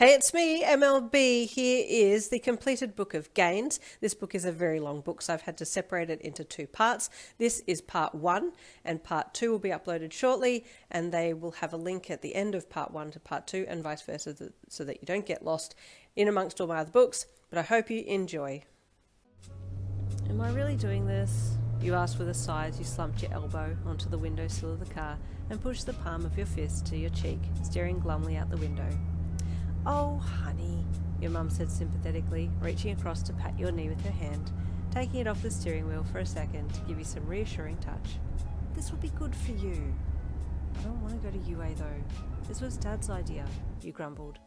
Hey, it's me, MLB. Here is the completed book of Gains. This book is a very long book, so I've had to separate it into two parts. This is part 1, and part 2 will be uploaded shortly, and they will have a link at the end of part 1 to part 2, and vice versa, so that you don't get lost in amongst all my other books. But I hope you enjoy. Am I really doing this? You asked with a sigh as you slumped your elbow onto the windowsill of the car and pushed the palm of your fist to your cheek, staring glumly out the window. "Oh, honey," your mum said sympathetically, reaching across to pat your knee with her hand, taking it off the steering wheel for a second to give you some reassuring touch. "This will be good for you." "I don't want to go to UA though. This was Dad's idea," you grumbled.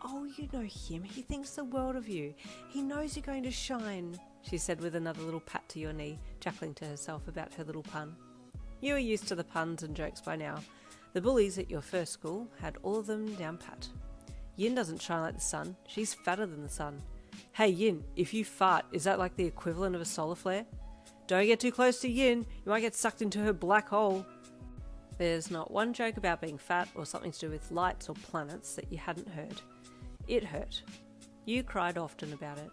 "Oh, you know him. He thinks the world of you. He knows you're going to shine," she said with another little pat to your knee, chuckling to herself about her little pun. You were used to the puns and jokes by now. The bullies at your first school had all of them down pat. "Yin doesn't shine like the sun. She's fatter than the sun." "Hey Yin, if you fart, is that like the equivalent of a solar flare?" "Don't get too close to Yin. You might get sucked into her black hole." There's not one joke about being fat or something to do with lights or planets that you hadn't heard. It hurt. You cried often about it.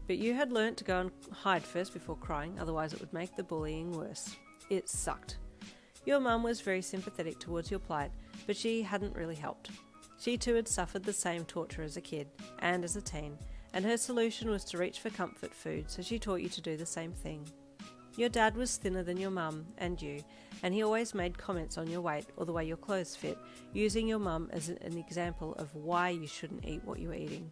But you had learnt to go and hide first before crying, otherwise it would make the bullying worse. It sucked. Your mum was very sympathetic towards your plight, but she hadn't really helped. She too had suffered the same torture as a kid and as a teen, and her solution was to reach for comfort food, so she taught you to do the same thing. Your dad was thinner than your mum and you, and he always made comments on your weight or the way your clothes fit, using your mum as an example of why you shouldn't eat what you were eating.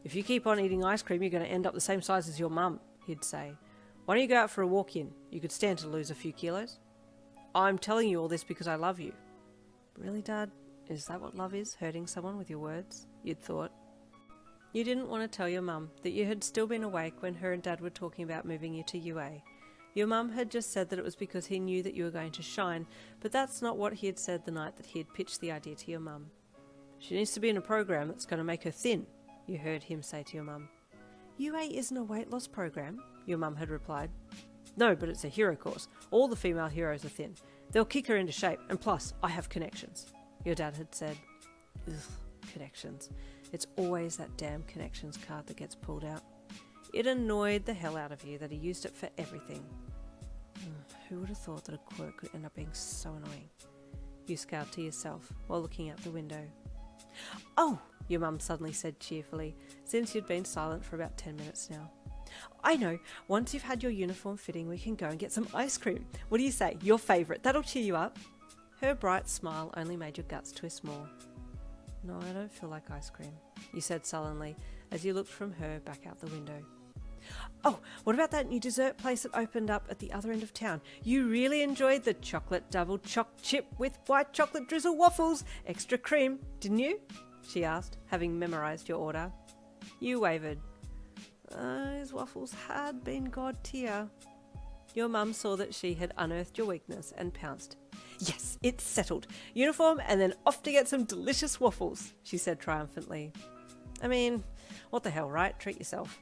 "If you keep on eating ice cream, you're going to end up the same size as your mum," he'd say. "Why don't you go out for a walk in? You could stand to lose a few kilos." "I'm telling you all this because I love you." "Really, Dad? Is that what love is? Hurting someone with your words?" you'd thought. You didn't want to tell your mum that you had still been awake when her and Dad were talking about moving you to UA. Your mum had just said that it was because he knew that you were going to shine, but that's not what he had said the night that he had pitched the idea to your mum. "She needs to be in a program that's going to make her thin," you heard him say to your mum. "UA isn't a weight loss program," your mum had replied. "No, but it's a hero course. All the female heroes are thin. They'll kick her into shape, and plus, I have connections," your dad had said. Ugh, connections. It's always that damn connections card that gets pulled out. It annoyed the hell out of you that he used it for everything. Who would have thought that a quirk could end up being so annoying? You scowled to yourself while looking out the window. "Oh," your mum suddenly said cheerfully, since you'd been silent for about 10 minutes now. "I know, once you've had your uniform fitting, we can go and get some ice cream. What do you say? Your favourite. That'll cheer you up." Her bright smile only made your guts twist more. "No, I don't feel like ice cream," you said sullenly as you looked from her back out the window. "Oh, what about that new dessert place that opened up at the other end of town? You really enjoyed the chocolate double choc chip with white chocolate drizzle waffles, extra cream, didn't you?" she asked, having memorised your order. You wavered. Those waffles had been god tier. Your mum saw that she had unearthed your weakness and pounced. "Yes, it's settled. Uniform and then off to get some delicious waffles," she said triumphantly. "I mean, what the hell, right? Treat yourself."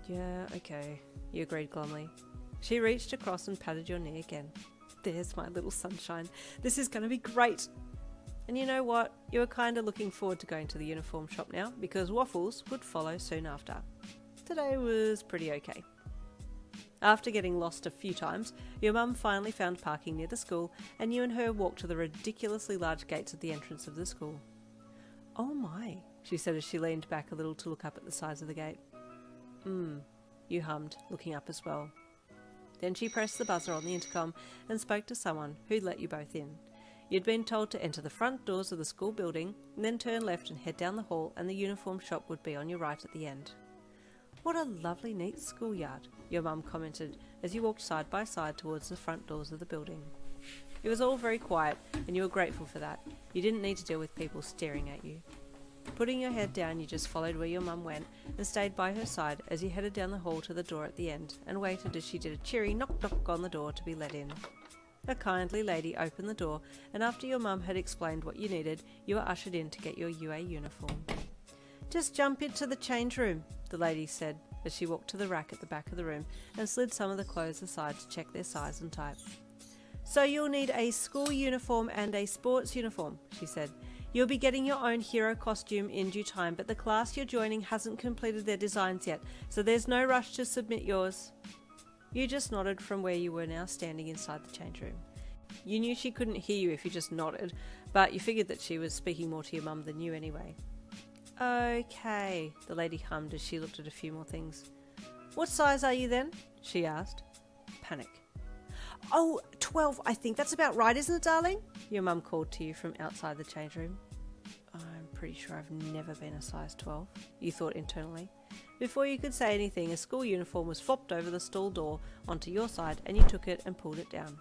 "Yeah, okay," you agreed glumly. She reached across and patted your knee again. "There's my little sunshine. This is going to be great." And you know what? You were kind of looking forward to going to the uniform shop now, because waffles would follow soon after. Today was pretty okay. After getting lost a few times, your mum finally found parking near the school, and you and her walked to the ridiculously large gates at the entrance of the school. "Oh my," she said as she leaned back a little to look up at the size of the gate. You hummed, looking up as well. Then she pressed the buzzer on the intercom and spoke to someone who'd let you both in. You'd been told to enter the front doors of the school building, and then turn left and head down the hall, and the uniform shop would be on your right at the end. "What a lovely neat schoolyard," your mum commented as you walked side by side towards the front doors of the building. It was all very quiet, and you were grateful for that. You didn't need to deal with people staring at you. Putting your head down, you just followed where your mum went and stayed by her side as you headed down the hall to the door at the end and waited as she did a cheery knock-knock on the door to be let in. A kindly lady opened the door, and after your mum had explained what you needed, you were ushered in to get your UA uniform. "Just jump into the change room," the lady said as she walked to the rack at the back of the room and slid some of the clothes aside to check their size and type. "So you'll need a school uniform and a sports uniform," she said. You'll be getting your own hero costume in due time, but the class you're joining hasn't completed their designs yet, so there's no rush to submit yours. You just nodded from where you were now standing inside the change room. You knew she couldn't hear you if you just nodded, but you figured that she was speaking more to your mum than you anyway. Okay, the lady hummed as she looked at a few more things. What size are you then? She asked. Panic. Oh, 12, I think. That's about right, isn't it, darling? Your mum called to you from outside the change room. I'm pretty sure I've never been a size 12, you thought internally. Before you could say anything, a school uniform was flopped over the stall door onto your side, and you took it and pulled it down.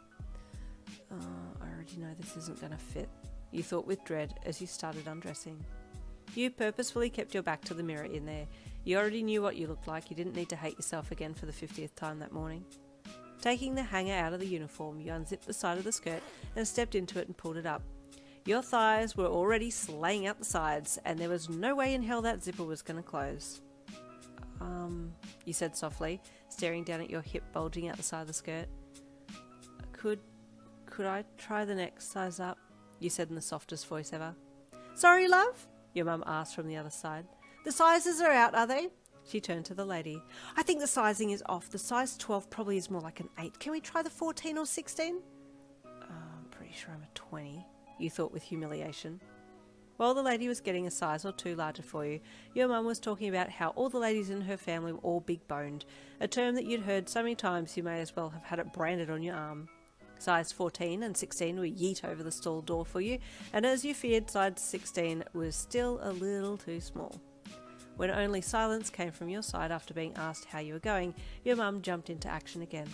I already know this isn't going to fit, you thought with dread as you started undressing. You purposefully kept your back to the mirror in there. You already knew what you looked like. You didn't need to hate yourself again for the 50th time that morning. Taking the hanger out of the uniform, you unzipped the side of the skirt and stepped into it and pulled it up. Your thighs were already slaying out the sides, and there was no way in hell that zipper was going to close. You said softly, staring down at your hip bulging out the side of the skirt. Could I try the next size up? You said in the softest voice ever. Sorry, love? Your mum asked from the other side. The sizes are out, are they? She turned to the lady. I think the sizing is off. The size 12 probably is more like an 8. Can we try the 14 or 16? I'm pretty sure I'm a 20, you thought with humiliation. While the lady was getting a size or two larger for you, your mum was talking about how all the ladies in her family were all big-boned, a term that you'd heard so many times you may as well have had it branded on your arm. Size 14 and 16 were yeet over the stall door for you, and as you feared, size 16 was still a little too small. When only silence came from your side after being asked how you were going, your mum jumped into action again.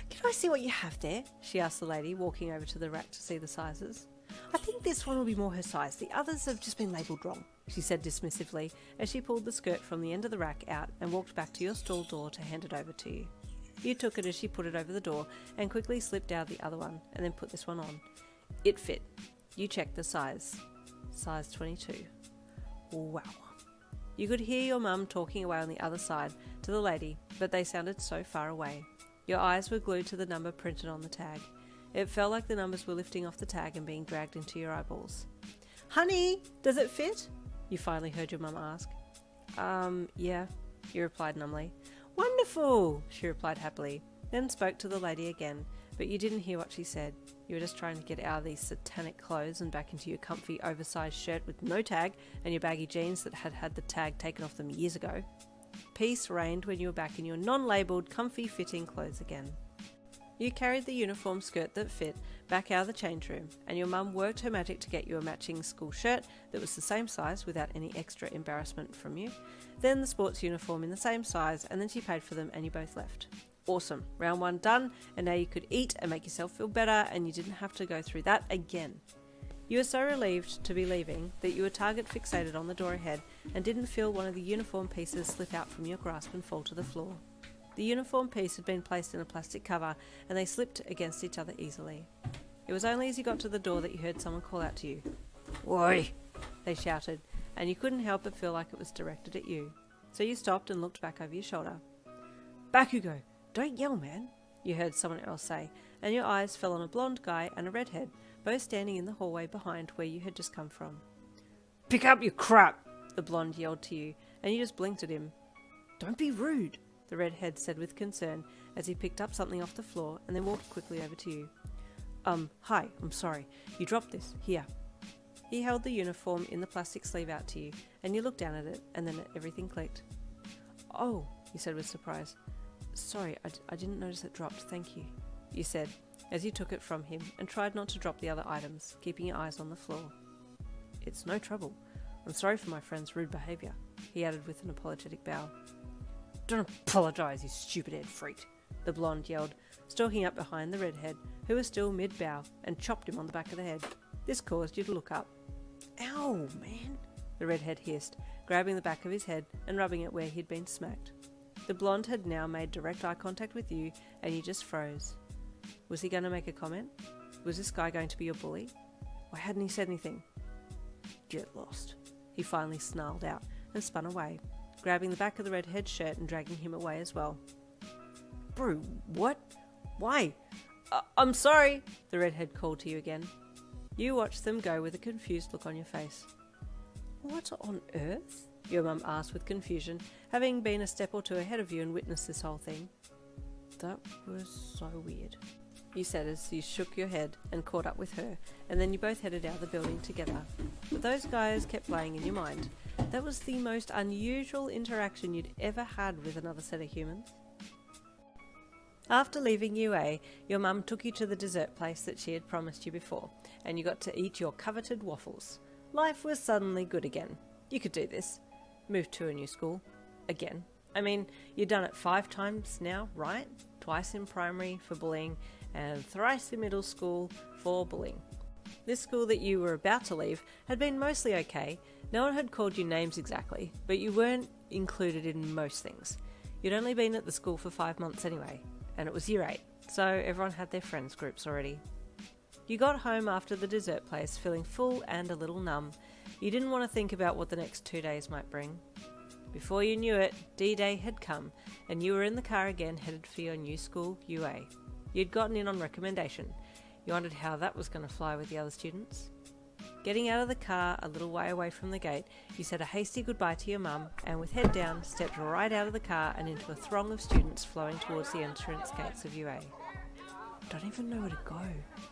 Can I see what you have there? She asked the lady, walking over to the rack to see the sizes. I think this one will be more her size. The others have just been labelled wrong, she said dismissively as she pulled the skirt from the end of the rack out and walked back to your stall door to hand it over to you. You took it as she put it over the door and quickly slipped out the other one and then put this one on. It fit. You checked the size. Size 22. Wow. You could hear your mum talking away on the other side to the lady, but they sounded so far away. Your eyes were glued to the number printed on the tag. It felt like the numbers were lifting off the tag and being dragged into your eyeballs. Honey, does it fit? You finally heard your mum ask. Yeah, you replied numbly. Wonderful, she replied happily, then spoke to the lady again, but you didn't hear what she said. You were just trying to get out of these satanic clothes and back into your comfy oversized shirt with no tag and your baggy jeans that had had the tag taken off them years ago. Peace reigned when you were back in your non-labelled, comfy fitting clothes again. You carried the uniform skirt that fit back out of the change room, and your mum worked her magic to get you a matching school shirt that was the same size without any extra embarrassment from you, then the sports uniform in the same size, and then she paid for them and you both left. Awesome. Round 1 done, and now you could eat and make yourself feel better, and you didn't have to go through that again. You were so relieved to be leaving that you were target fixated on the door ahead and didn't feel one of the uniform pieces slip out from your grasp and fall to the floor. The uniform piece had been placed in a plastic cover and they slipped against each other easily. It was only as you got to the door that you heard someone call out to you. Oi! They shouted, and you couldn't help but feel like it was directed at you. So you stopped and looked back over your shoulder. Bakugou, don't yell, man, you heard someone else say, and your eyes fell on a blonde guy and a redhead, both standing in the hallway behind where you had just come from. Pick up your crap, the blonde yelled to you, and you just blinked at him. Don't be rude, the redhead said with concern as he picked up something off the floor and then walked quickly over to you. Hi, I'm sorry. You dropped this. Here. He held the uniform in the plastic sleeve out to you, and you looked down at it, and then everything clicked. Oh, you said with surprise. Sorry, I didn't notice it dropped, thank you, you said, as you took it from him and tried not to drop the other items, keeping your eyes on the floor. It's no trouble. I'm sorry for my friend's rude behaviour, he added with an apologetic bow. Don't apologise, you stupid-head freak, the blonde yelled, stalking up behind the redhead, who was still mid-bow, and chopped him on the back of the head. This caused you to look up. Ow, man, the redhead hissed, grabbing the back of his head and rubbing it where he'd been smacked. The blonde had now made direct eye contact with you, and you just froze. Was he going to make a comment? Was this guy going to be your bully? Why hadn't he said anything? Get lost, he finally snarled out and spun away, grabbing the back of the redhead's shirt and dragging him away as well. Bro, what? Why? I'm sorry, the redhead called to you again. You watched them go with a confused look on your face. What on earth? Your mum asked with confusion, having been a step or two ahead of you and witnessed this whole thing. That was so weird, you said as you shook your head and caught up with her, and then you both headed out of the building together. But those guys kept playing in your mind. That was the most unusual interaction you'd ever had with another set of humans. After leaving UA, your mum took you to the dessert place that she had promised you before, and you got to eat your coveted waffles. Life was suddenly good again. You could do this. Move to a new school. Again. I mean, you've done it 5 times now, right? Twice in primary for bullying, and thrice in middle school for bullying. This school that you were about to leave had been mostly okay. No one had called you names exactly, but you weren't included in most things. You'd only been at the school for 5 months anyway, and it was year 8, so everyone had their friends groups already. You got home after the dessert place feeling full and a little numb. You didn't want to think about what the next 2 days might bring. Before you knew it, D-Day had come, and you were in the car again headed for your new school, UA. You'd gotten in on recommendation. You wondered how that was going to fly with the other students. Getting out of the car a little way away from the gate, you said a hasty goodbye to your mum, and with head down, stepped right out of the car and into a throng of students flowing towards the entrance gates of UA. Don't even know where to go,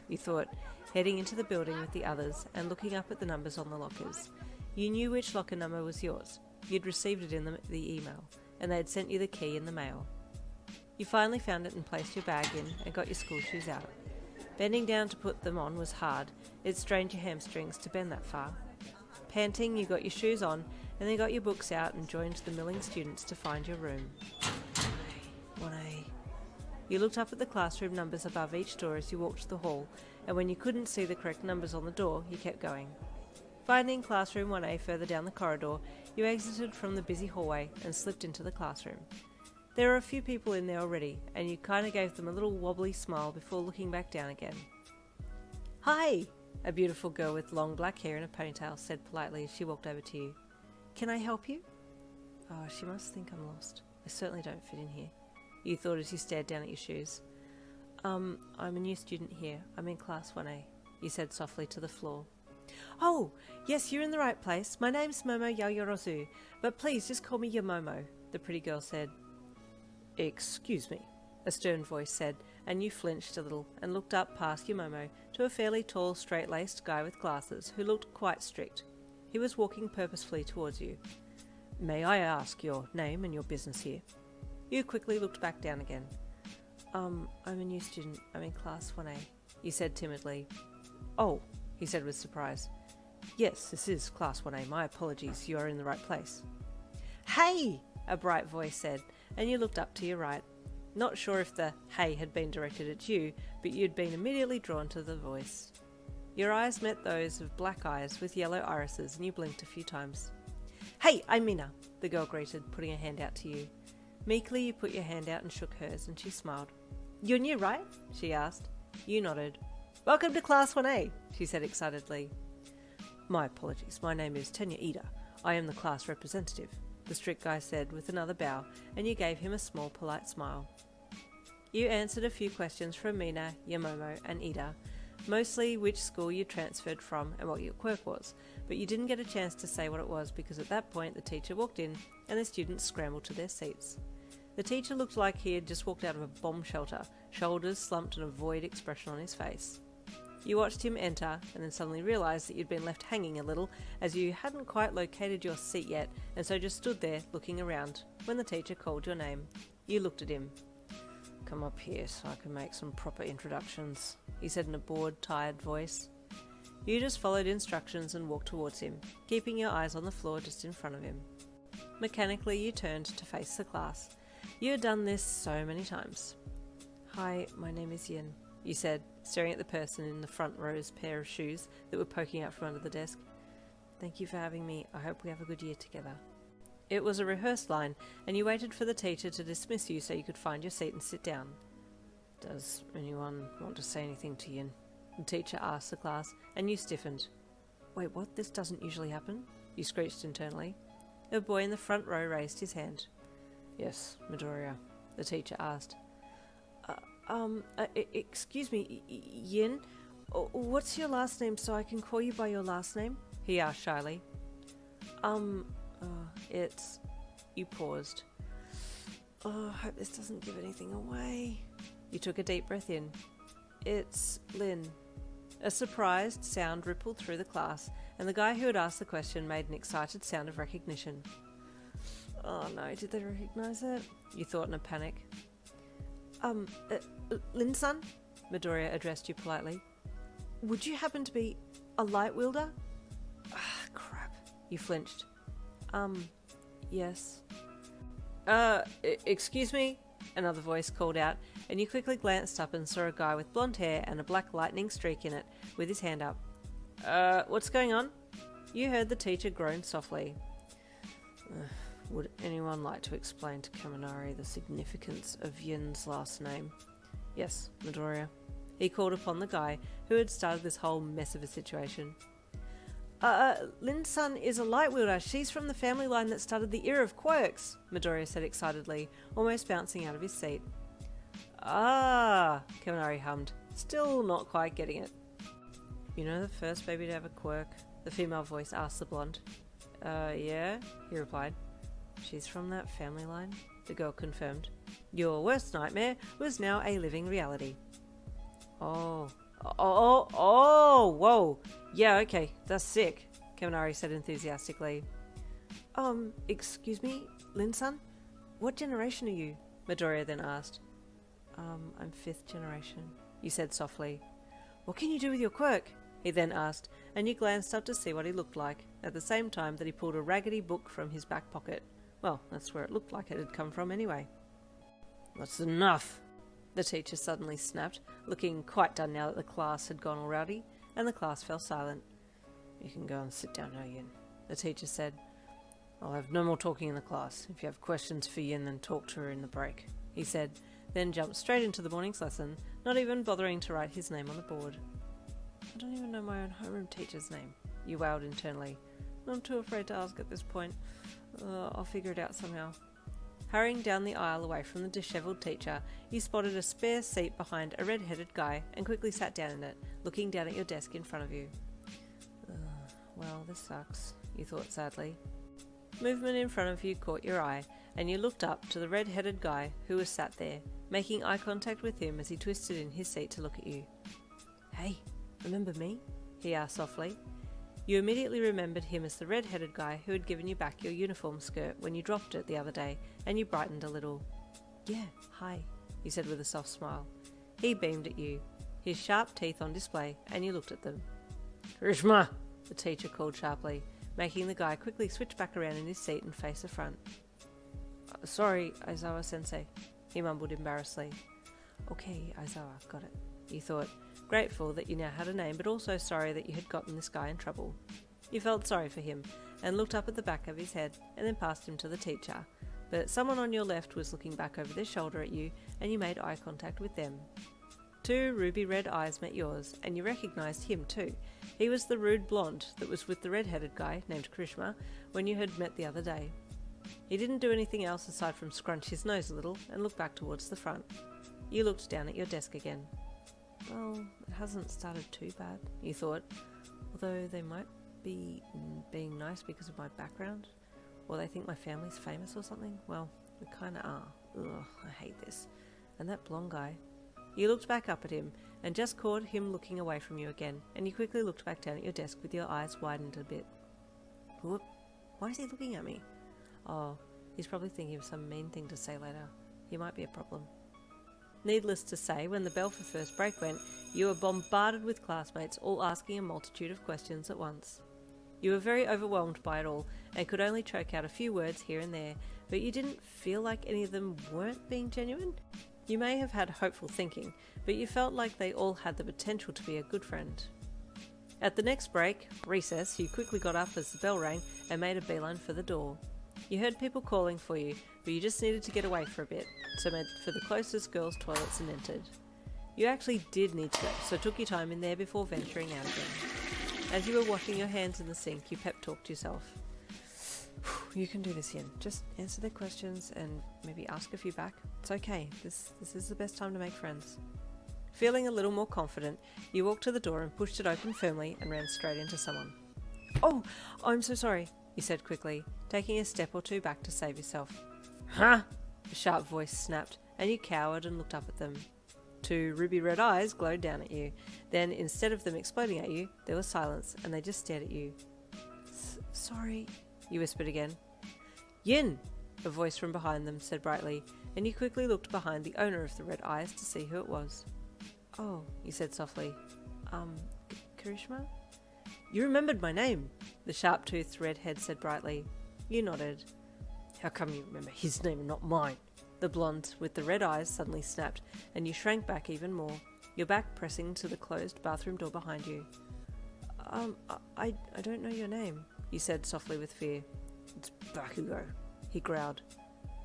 you thought, heading into the building with the others and looking up at the numbers on the lockers. You knew which locker number was yours. You'd received it in the email, and they had sent you the key in the mail. You finally found it and placed your bag in and got your school shoes out. Bending down to put them on was hard. It strained your hamstrings to bend that far. Panting, you got your shoes on, and then got your books out and joined the milling students to find your room. 1A. You looked up at the classroom numbers above each door as you walked the hall, and when you couldn't see the correct numbers on the door, you kept going. Finding classroom 1A further down the corridor, you exited from the busy hallway and slipped into the classroom. There were a few people in there already, and you kind of gave them a little wobbly smile before looking back down again. Hi! A beautiful girl with long black hair and a ponytail said politely as she walked over to you. Can I help you? Oh, she must think I'm lost. I certainly don't fit in here, you thought as you stared down at your shoes. I'm a new student here. I'm in class 1A, you said softly to the floor. Oh, yes, you're in the right place. My name's Momo Yayorozu, but please just call me Yamomo, the pretty girl said. Excuse me, a stern voice said, and you flinched a little and looked up past Yamomo to a fairly tall, straight-laced guy with glasses who looked quite strict. He was walking purposefully towards you. May I ask your name and your business here? You quickly looked back down again. I'm a new student. I'm in class 1A, you said timidly. Oh, he said with surprise. Yes, this is class 1A. My apologies. You are in the right place. Hey! A bright voice said, and you looked up to your right. Not sure if the hey had been directed at you, but you'd been immediately drawn to the voice. Your eyes met those of black eyes with yellow irises, and you blinked a few times. Hey, I'm Mina, the girl greeted, putting a hand out to you. Meekly, you put your hand out and shook hers, and she smiled. You're new, right? She asked. You nodded. Welcome to class 1A, she said excitedly. My apologies. My name is Tenya Ida. I am the class representative, the strict guy said with another bow, and you gave him a small, polite smile. You answered a few questions from Mina, Yamomo, and Ida, mostly which school you transferred from and what your quirk was, but you didn't get a chance to say what it was because at that point the teacher walked in and the students scrambled to their seats. The teacher looked like he had just walked out of a bomb shelter, shoulders slumped and a void expression on his face. You watched him enter and then suddenly realised that you'd been left hanging a little as you hadn't quite located your seat yet and so just stood there looking around when the teacher called your name. You looked at him. Come up here so I can make some proper introductions, he said in a bored, tired voice. You just followed instructions and walked towards him, keeping your eyes on the floor just in front of him. Mechanically you turned to face the class. You had done this so many times. Hi, my name is Yin, you said, staring at the person in the front row's pair of shoes that were poking out from under the desk. Thank you for having me. I hope we have a good year together. It was a rehearsed line, and you waited for the teacher to dismiss you so you could find your seat and sit down. Does anyone want to say anything to Yin? The teacher asked the class, and you stiffened. Wait, what? This doesn't usually happen? You screeched internally. A boy in the front row raised his hand. Yes, Midoriya, the teacher asked. Excuse me, Yin, What's your last name so I can call you by your last name? He asked shyly. It's... You paused. I hope this doesn't give anything away. You took a deep breath in. It's Lynn. A surprised sound rippled through the class, and the guy who had asked the question made an excited sound of recognition. Oh no, did they recognise it? You thought in a panic. Lin-san? Midoriya addressed you politely. Would you happen to be a light wielder? Ah, crap. You flinched. Yes. Excuse me? Another voice called out, and you quickly glanced up and saw a guy with blonde hair and a black lightning streak in it, with his hand up. What's going on? You heard the teacher groan softly. Would anyone like to explain to Kaminari the significance of Yin's last name? Yes, Midoriya. He called upon the guy who had started this whole mess of a situation. Lin-san is a light wielder. She's from the family line that started the era of quirks, Midoriya said excitedly, almost bouncing out of his seat. Ah, Kaminari hummed, still not quite getting it. You know the first baby to have a quirk? The female voice asked the blonde. Yeah, he replied. She's from that family line, the girl confirmed. Your worst nightmare was now a living reality. Oh, whoa. Yeah, okay, that's sick, Kaminari said enthusiastically. Excuse me, Lin-san? What generation are you? Midoriya then asked. I'm 5th generation, you said softly. What can you do with your quirk? He then asked, and you glanced up to see what he looked like, at the same time that he pulled a raggedy book from his back pocket. Well, that's where it looked like it had come from anyway. That's enough, the teacher suddenly snapped, looking quite done now that the class had gone all rowdy, and the class fell silent. You can go and sit down now, Yin, the teacher said. I'll have no more talking in the class. If you have questions for Yin, then talk to her in the break, he said, then jumped straight into the morning's lesson, not even bothering to write his name on the board. I don't even know my own homeroom teacher's name, you wailed internally. I'm too afraid to ask at this point. I'll figure it out somehow. Hurrying down the aisle away from the dishevelled teacher, you spotted a spare seat behind a red-headed guy and quickly sat down in it, looking down at your desk in front of you. Well, this sucks, you thought sadly. Movement in front of you caught your eye, and you looked up to the red-headed guy who was sat there, making eye contact with him as he twisted in his seat to look at you. Hey, remember me? He asked softly. You immediately remembered him as the red-headed guy who had given you back your uniform skirt when you dropped it the other day, and you brightened a little. Yeah, hi, you said with a soft smile. He beamed at you, his sharp teeth on display, and you looked at them. Kirishima, the teacher called sharply, making the guy quickly switch back around in his seat and face the front. Sorry, Aizawa-sensei, he mumbled embarrassedly. Okay, Aizawa, got it, you thought, grateful that you now had a name, but also sorry that you had gotten this guy in trouble. You felt sorry for him, and looked up at the back of his head, and then passed him to the teacher. But someone on your left was looking back over their shoulder at you, and you made eye contact with them. 2 ruby-red eyes met yours, and you recognised him too. He was the rude blonde that was with the red-headed guy, named Kirishima, when you had met the other day. He didn't do anything else aside from scrunch his nose a little, and look back towards the front. You looked down at your desk again. Well, it hasn't started too bad, you thought, although they might be being nice because of my background, or they think my family's famous or something. Well, we kinda are. Ugh, I hate this. And that blonde guy. You looked back up at him, and just caught him looking away from you again, and you quickly looked back down at your desk with your eyes widened a bit. Whoop, why is he looking at me? Oh, he's probably thinking of some mean thing to say later. He might be a problem. Needless to say, when the bell for first break went, you were bombarded with classmates, all asking a multitude of questions at once. You were very overwhelmed by it all, and could only choke out a few words here and there, but you didn't feel like any of them weren't being genuine. You may have had hopeful thinking, but you felt like they all had the potential to be a good friend. At the next break, recess, you quickly got up as the bell rang and made a beeline for the door. You heard people calling for you, but you just needed to get away for a bit, so made for the closest girls' toilets and entered. You actually did need to go, so took your time in there before venturing out again. As you were washing your hands in the sink, you pep-talked yourself. You can do this, Yin. Just answer their questions and maybe ask a few back. It's okay. This is the best time to make friends. Feeling a little more confident, you walked to the door and pushed it open firmly and ran straight into someone. "Oh, I'm so sorry," you said quickly, taking a step or two back to save yourself. "Huh?" A sharp voice snapped, and you cowered and looked up at them. Two ruby red eyes glowed down at you. Then, instead of them exploding at you, there was silence, and they just stared at you. "Sorry," you whispered again. "Yin!" a voice from behind them said brightly, and you quickly looked behind the owner of the red eyes to see who it was. "Oh," you said softly. Kirishima?" "You remembered my name," the sharp-toothed redhead said brightly. You nodded. "How come you remember his name and not mine?" The blonde with the red eyes suddenly snapped, and you shrank back even more, your back pressing to the closed bathroom door behind you. I don't know your name," you said softly with fear. "It's Bakugou," he growled.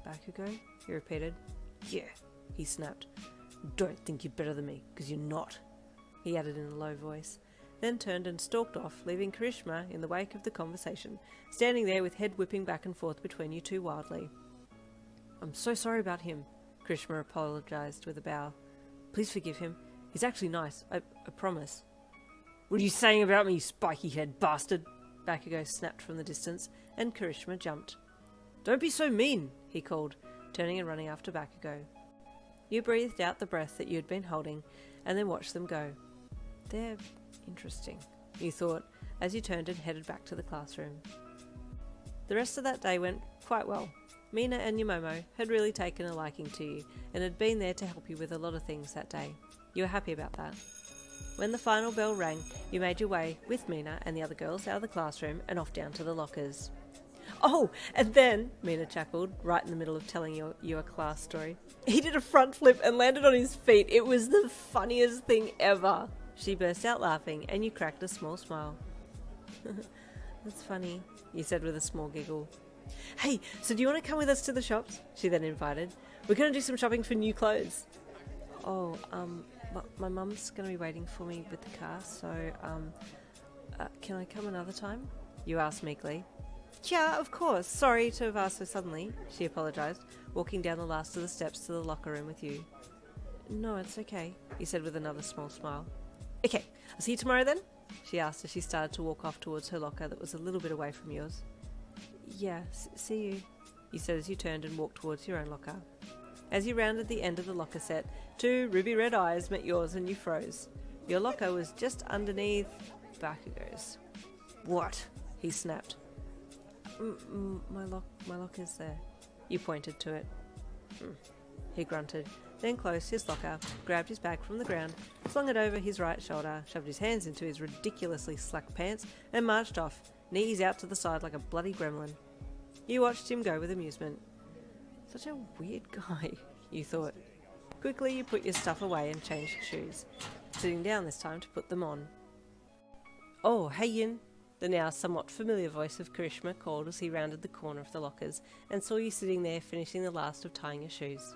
"Bakugou?" he repeated. "Yeah," he snapped. "Don't think you're better than me, because you're not," he added in a low voice, then turned and stalked off, leaving Kirishima in the wake of the conversation, standing there with head whipping back and forth between you two wildly. "I'm so sorry about him," Kirishima apologized with a bow. "Please forgive him. He's actually nice, I promise." "What are you saying about me, you spiky-head bastard?" Bakugou snapped from the distance, and Kirishima jumped. "Don't be so mean," he called, turning and running after Bakugou. You breathed out the breath that you had been holding, and then watched them go. "They're interesting," you thought, as you turned and headed back to the classroom. The rest of that day went quite well. Mina and Yamomo had really taken a liking to you, and had been there to help you with a lot of things that day. You were happy about that. When the final bell rang, you made your way, with Mina and the other girls, out of the classroom and off down to the lockers. "Oh, and then," Mina chuckled, right in the middle of telling you a class story, "he did a front flip and landed on his feet. It was the funniest thing ever." She burst out laughing, and you cracked a small smile. "That's funny," you said with a small giggle. "Hey, so do you want to come with us to the shops?" she then invited. "We're going to do some shopping for new clothes." "Oh, my mum's going to be waiting for me with the car, so, can I come another time?" you asked meekly. "Yeah, of course. Sorry to have asked so suddenly," she apologised, walking down the last of the steps to the locker room with you. "No, it's okay," you said with another small smile. "Okay, I'll see you tomorrow then?" she asked as she started to walk off towards her locker that was a little bit away from yours. "Yeah, see you," you said as you turned and walked towards your own locker. As you rounded the end of the locker set, two ruby red eyes met yours and you froze. Your locker was just underneath Bakugou's. "What?" he snapped. My locker's there." You pointed to it. He grunted, then closed his locker, grabbed his bag from the ground, flung it over his right shoulder, shoved his hands into his ridiculously slack pants, and marched off, knees out to the side like a bloody gremlin. You watched him go with amusement. Such a weird guy, you thought. Quickly you put your stuff away and changed shoes, sitting down this time to put them on. "Oh, hey Yin," the now somewhat familiar voice of Kirishima called as he rounded the corner of the lockers and saw you sitting there finishing the last of tying your shoes.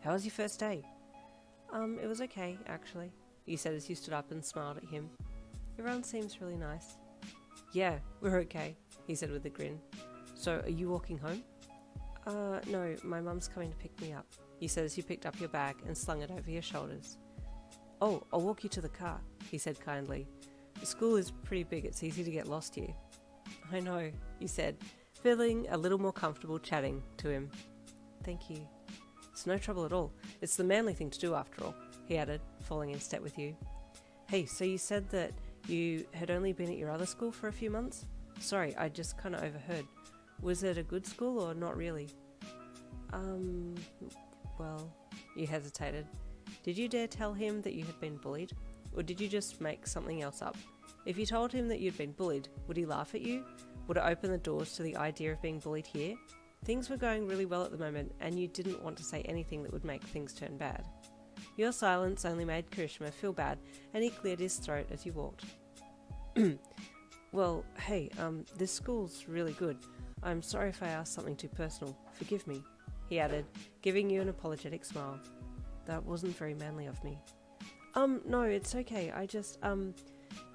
"How was your first day?" It was okay, actually," you said as you stood up and smiled at him. "Everyone seems really nice." "Yeah, we're okay," he said with a grin. "So, are you walking home?" No, my mum's coming to pick me up," you said as you picked up your bag and slung it over your shoulders. "Oh, I'll walk you to the car," he said kindly. "The school is pretty big, it's easy to get lost here." "I know," you said, feeling a little more comfortable chatting to him. "Thank you." "It's no trouble at all. It's the manly thing to do after all," he added, falling in step with you. "Hey, so you said that you had only been at your other school for a few months? Sorry, I just kind of overheard. Was it a good school or not really?" Well, you hesitated. Did you dare tell him that you had been bullied? Or did you just make something else up? If you told him that you'd been bullied, would he laugh at you? Would it open the doors to the idea of being bullied here? Things were going really well at the moment, and you didn't want to say anything that would make things turn bad. Your silence only made Kirishima feel bad, and he cleared his throat as you walked. "Well, hey, this school's really good. I'm sorry if I asked something too personal. Forgive me," he added, giving you an apologetic smile. "That wasn't very manly of me." No, it's okay. I just,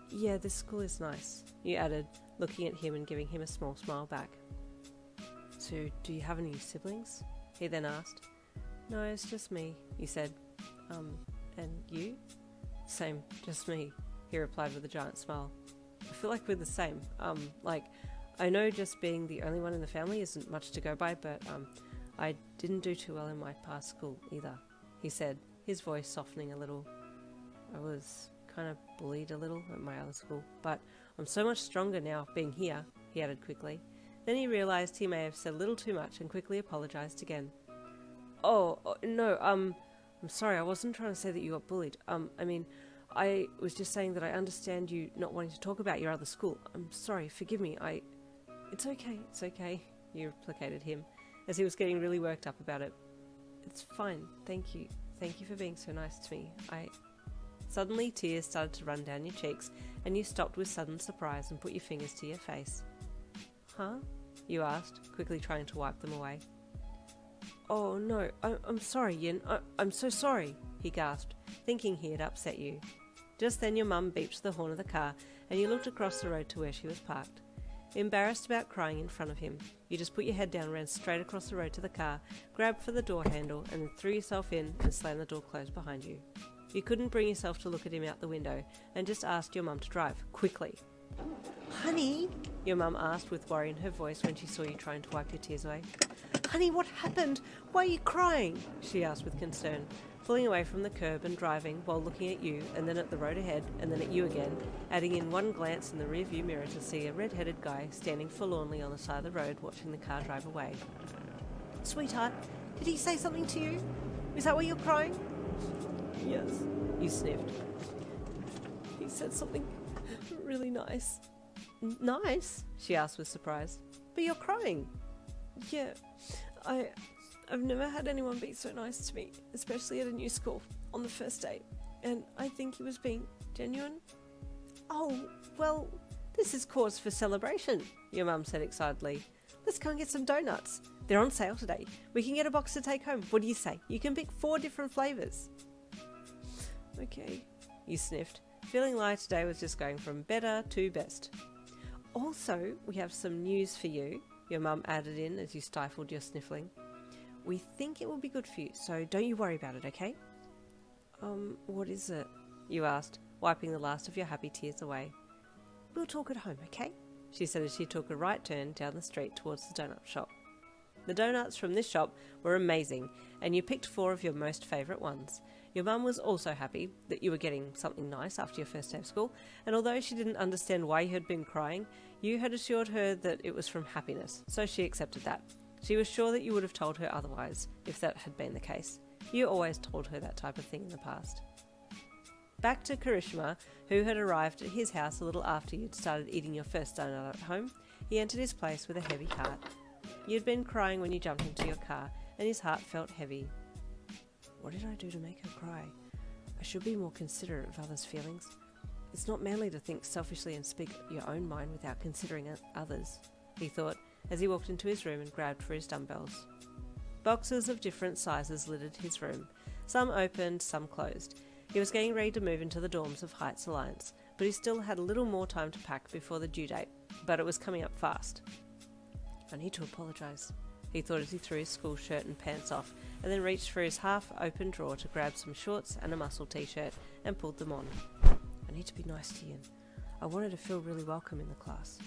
yeah, this school is nice," you added, looking at him and giving him a small smile back. "So, do you have any siblings?" he then asked. "No, it's just me," you said. And you? Same, just me, he replied with a giant smile. I feel like we're the same. I know just being the only one in the family isn't much to go by, but I didn't do too well in my past school either, he said, his voice softening a little. I was kind of bullied a little at my other school, but I'm so much stronger now being here, he added quickly. Then he realised he may have said a little too much and quickly apologised again. No, I'm sorry, I wasn't trying to say that you got bullied. I was just saying that I understand you not wanting to talk about your other school. I'm sorry, forgive me, It's okay, you placated him, as he was getting really worked up about it. It's fine, thank you for being so nice to me. Suddenly tears started to run down your cheeks, and you stopped with sudden surprise and put your fingers to your face. Huh? You asked, quickly trying to wipe them away. Oh no, I'm sorry, Yin, I'm so sorry, he gasped, thinking he had upset you. Just then your mum beeped the horn of the car, and you looked across the road to where she was parked. Embarrassed about crying in front of him, you just put your head down, ran straight across the road to the car, grabbed for the door handle, and then threw yourself in and slammed the door closed behind you. You couldn't bring yourself to look at him out the window, and just asked your mum to drive, quickly. Honey, your mum asked with worry in her voice when she saw you trying to wipe your tears away. Honey, what happened? Why are you crying? She asked with concern, pulling away from the curb and driving while looking at you, and then at the road ahead, and then at you again, adding in one glance in the rearview mirror to see a red-headed guy standing forlornly on the side of the road watching the car drive away. Sweetheart, did he say something to you? Is that why you're crying? Yes, you sniffed. He said something really nice. Nice? She asked with surprise. But you're crying. Yeah, I've never had anyone be so nice to me, especially at a new school, on the first date, and I think he was being genuine. Oh, well, this is cause for celebration, your mum said excitedly. Let's go and get some donuts. They're on sale today. We can get a box to take home. What do you say? You can pick 4 different flavours. Okay, you sniffed, feeling like today was just going from better to best. Also, we have some news for you, your mum added in as you stifled your sniffling. We think it will be good for you, so don't you worry about it, okay? What is it? You asked, wiping the last of your happy tears away. We'll talk at home, okay? She said as she took a right turn down the street towards the donut shop. The donuts from this shop were amazing, and you picked 4 of your most favourite ones. Your mum was also happy that you were getting something nice after your first day of school, and although she didn't understand why you had been crying, you had assured her that it was from happiness, so she accepted that. She was sure that you would have told her otherwise, if that had been the case. You always told her that type of thing in the past. Back to Kirishima, who had arrived at his house a little after you'd started eating your first donut at home, he entered his place with a heavy heart. You'd been crying when you jumped into your car, and his heart felt heavy. What did I do to make her cry? I should be more considerate of others' feelings. It's not manly to think selfishly and speak your own mind without considering others, he thought, as he walked into his room and grabbed for his dumbbells. Boxes of different sizes littered his room, some opened, some closed. He was getting ready to move into the dorms of Heights Alliance, but he still had a little more time to pack before the due date, but it was coming up fast. I need to apologise, he thought as he threw his school shirt and pants off, and then reached for his half-open drawer to grab some shorts and a muscle t-shirt and pulled them on. I need to be nice to Yin. I wanted to feel really welcome in the class.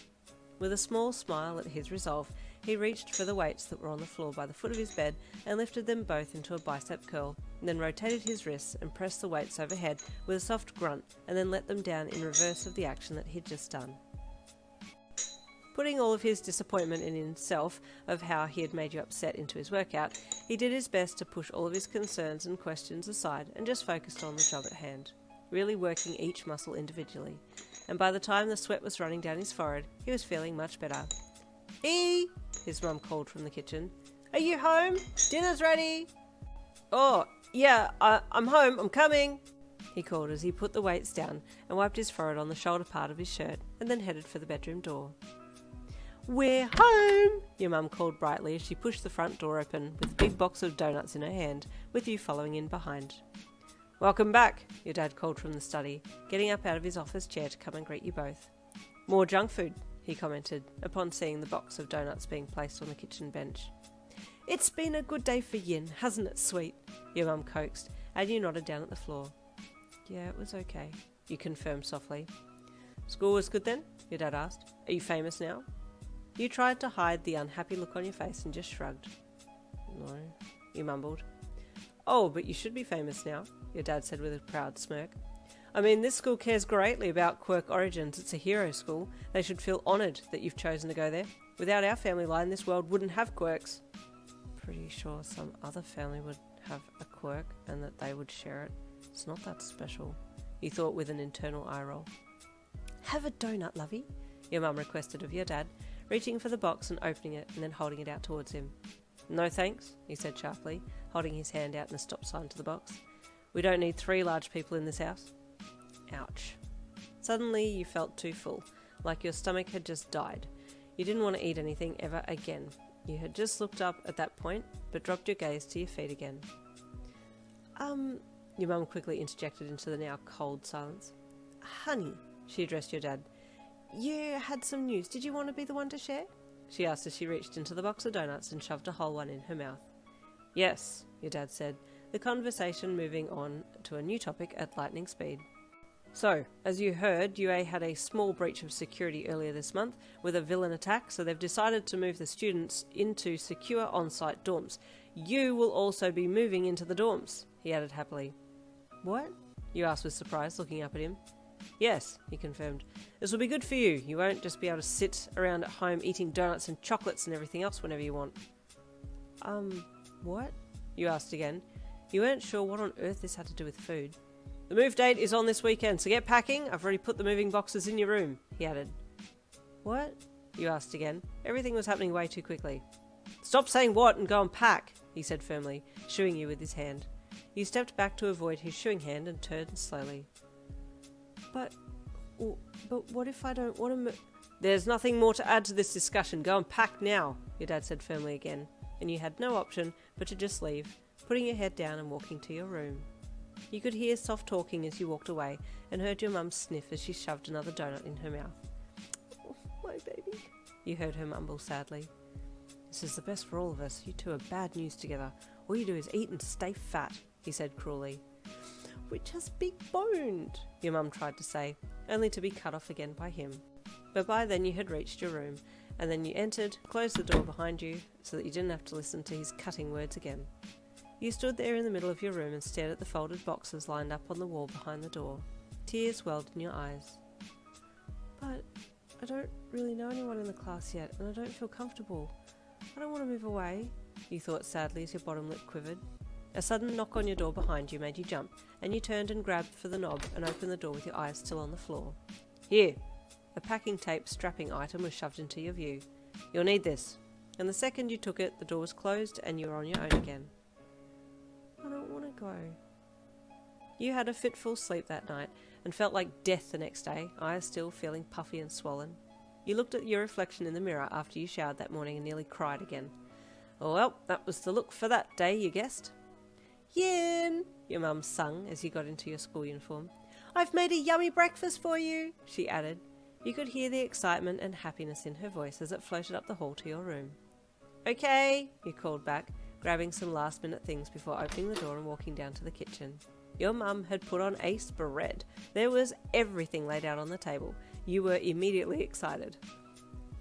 With a small smile at his resolve, he reached for the weights that were on the floor by the foot of his bed and lifted them both into a bicep curl, and then rotated his wrists and pressed the weights overhead with a soft grunt, and then let them down in reverse of the action that he'd just done. Putting all of his disappointment in himself of how he had made you upset into his workout, he did his best to push all of his concerns and questions aside and just focused on the job at hand, really working each muscle individually. And by the time the sweat was running down his forehead, he was feeling much better. "E!" his mum called from the kitchen. "Are you home? Dinner's ready!" "Oh, yeah, I'm home, I'm coming!" he called as he put the weights down and wiped his forehead on the shoulder part of his shirt and then headed for the bedroom door. "We're home!" your mum called brightly as she pushed the front door open with a big box of donuts in her hand, with you following in behind. "Welcome back," your dad called from the study, getting up out of his office chair to come and greet you both. "More junk food," he commented, upon seeing the box of donuts being placed on the kitchen bench. "It's been a good day for Yin, hasn't it, sweet?" your mum coaxed, and you nodded down at the floor. Yeah, it was okay, you confirmed softly. School was good then? Your dad asked. Are you famous now? You tried to hide the unhappy look on your face and just shrugged. No, you mumbled. Oh, but you should be famous now, your dad said with a proud smirk. I mean, this school cares greatly about quirk origins. It's a hero school. They should feel honoured that you've chosen to go there. Without our family line, this world wouldn't have quirks. Pretty sure some other family would have a quirk and that they would share it. It's not that special, you thought with an internal eye roll. Have a donut, lovey, your mum requested of your dad, reaching for the box and opening it and then holding it out towards him. No thanks, he said sharply, holding his hand out in a stop sign to the box. We don't need 3 large people in this house. Ouch. Suddenly you felt too full, like your stomach had just died. You didn't want to eat anything ever again. You had just looked up at that point, but dropped your gaze to your feet again. Your mum quickly interjected into the now cold silence. Honey, she addressed your dad. You had some news. Did you want to be the one to share? She asked as she reached into the box of donuts and shoved a whole one in her mouth. Yes, your dad said, the conversation moving on to a new topic at lightning speed. So, as you heard, UA had a small breach of security earlier this month with a villain attack, so they've decided to move the students into secure on-site dorms. You will also be moving into the dorms, he added happily. What? You asked with surprise, looking up at him. Yes, he confirmed. This will be good for you. You won't just be able to sit around at home eating donuts and chocolates and everything else whenever you want. What? You asked again. You weren't sure what on earth this had to do with food. The move date is on this weekend, so get packing. I've already put the moving boxes in your room, he added. What? You asked again. Everything was happening way too quickly. Stop saying what and go and pack, he said firmly, shooing you with his hand. You stepped back to avoid his shooing hand and turned slowly. But what if I don't want to move? There's nothing more to add to this discussion. Go and pack now, your dad said firmly again, and you had no option but to just leave, putting your head down and walking to your room. You could hear soft talking as you walked away and heard your mum sniff as she shoved another donut in her mouth. Oh, my baby, you heard her mumble sadly. This is the best for all of us. You two are bad news together. All you do is eat and stay fat, he said cruelly. We're just big boned, your mum tried to say, only to be cut off again by him. But by then you had reached your room, and then you entered, closed the door behind you so that you didn't have to listen to his cutting words again. You stood there in the middle of your room and stared at the folded boxes lined up on the wall behind the door. Tears welled in your eyes. But I don't really know anyone in the class yet, and I don't feel comfortable. I don't want to move away, you thought sadly as your bottom lip quivered. A sudden knock on your door behind you made you jump, and you turned and grabbed for the knob and opened the door with your eyes still on the floor. Here! A packing tape strapping item was shoved into your view. You'll need this. And the second you took it, the door was closed and you were on your own again. I don't want to go. You had a fitful sleep that night and felt like death the next day, eyes still feeling puffy and swollen. You looked at your reflection in the mirror after you showered that morning and nearly cried again. Oh well, that was the look for that day, you guessed. Yin, your mum sung as you got into your school uniform. I've made a yummy breakfast for you, she added. You could hear the excitement and happiness in her voice as it floated up the hall to your room. Okay, you called back, grabbing some last-minute things before opening the door and walking down to the kitchen. Your mum had put on a spread. There was everything laid out on the table. You were immediately excited.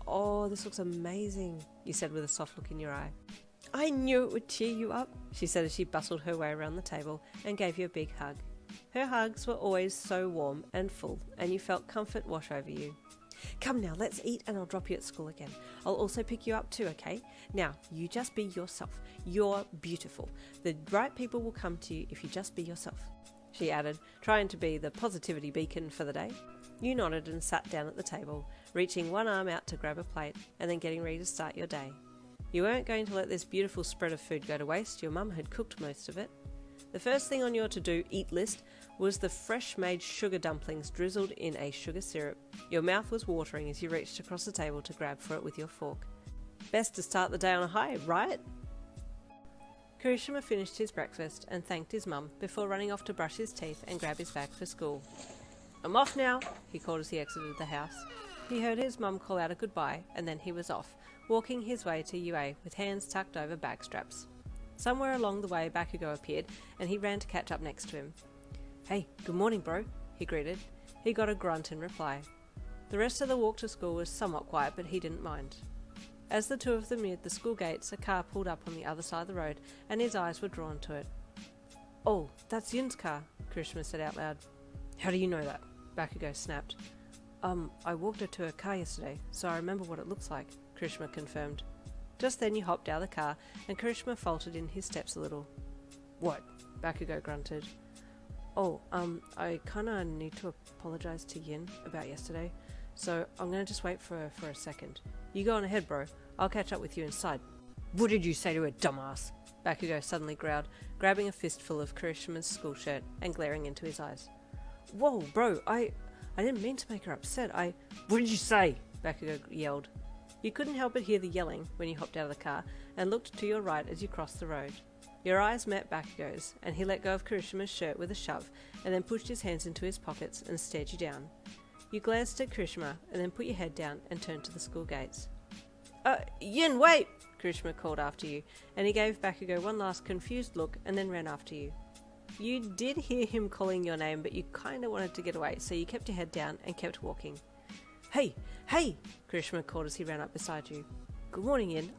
Oh, this looks amazing, you said with a soft look in your eye. I knew it would cheer you up, she said as she bustled her way around the table and gave you a big hug. Her hugs were always so warm and full, and you felt comfort wash over you. Come now, let's eat and I'll drop you at school again. I'll also pick you up too, okay? Now, you just be yourself. You're beautiful. The right people will come to you if you just be yourself, she added, trying to be the positivity beacon for the day. You nodded and sat down at the table, reaching one arm out to grab a plate and then getting ready to start your day. You weren't going to let this beautiful spread of food go to waste. Your mum had cooked most of it. The first thing on your to-do eat list was the fresh-made sugar dumplings drizzled in a sugar syrup. Your mouth was watering as you reached across the table to grab for it with your fork. Best to start the day on a high, right? Kirishima finished his breakfast and thanked his mum before running off to brush his teeth and grab his bag for school. I'm off now, he called as he exited the house. He heard his mum call out a goodbye and then he was off, walking his way to UA with hands tucked over bag straps. Somewhere along the way, Bakugo appeared, and he ran to catch up next to him. "Hey, good morning, bro," he greeted. He got a grunt in reply. The rest of the walk to school was somewhat quiet, but he didn't mind. As the two of them neared the school gates, a car pulled up on the other side of the road, and his eyes were drawn to it. "Oh, that's Yun's car," Kirishima said out loud. "How do you know that?" Bakugo snapped. I walked her to her car yesterday, so I remember what it looks like," Kirishima confirmed. Just then you hopped out of the car, and Kirishima faltered in his steps a little. "What?" Bakugo grunted. "Oh, I kinda need to apologize to Yin about yesterday, so I'm gonna just wait for her for a second. You go on ahead, bro. I'll catch up with you inside." "What did you say to her, dumbass?" Bakugo suddenly growled, grabbing a fistful of Kirishima's school shirt and glaring into his eyes. "Whoa, bro, I didn't mean to make her upset. What did you say?" Bakugo yelled. You couldn't help but hear the yelling when you hopped out of the car and looked to your right as you crossed the road. Your eyes met Bakugo's, and he let go of Kirishima's shirt with a shove and then pushed his hands into his pockets and stared you down. You glanced at Kirishima and then put your head down and turned to the school gates. Yin, wait!" Kirishima called after you, and he gave Bakugo one last confused look and then ran after you. You did hear him calling your name, but you kinda wanted to get away, so you kept your head down and kept walking. Hey! Kirishima called as he ran up beside you. "Good morning, Yin.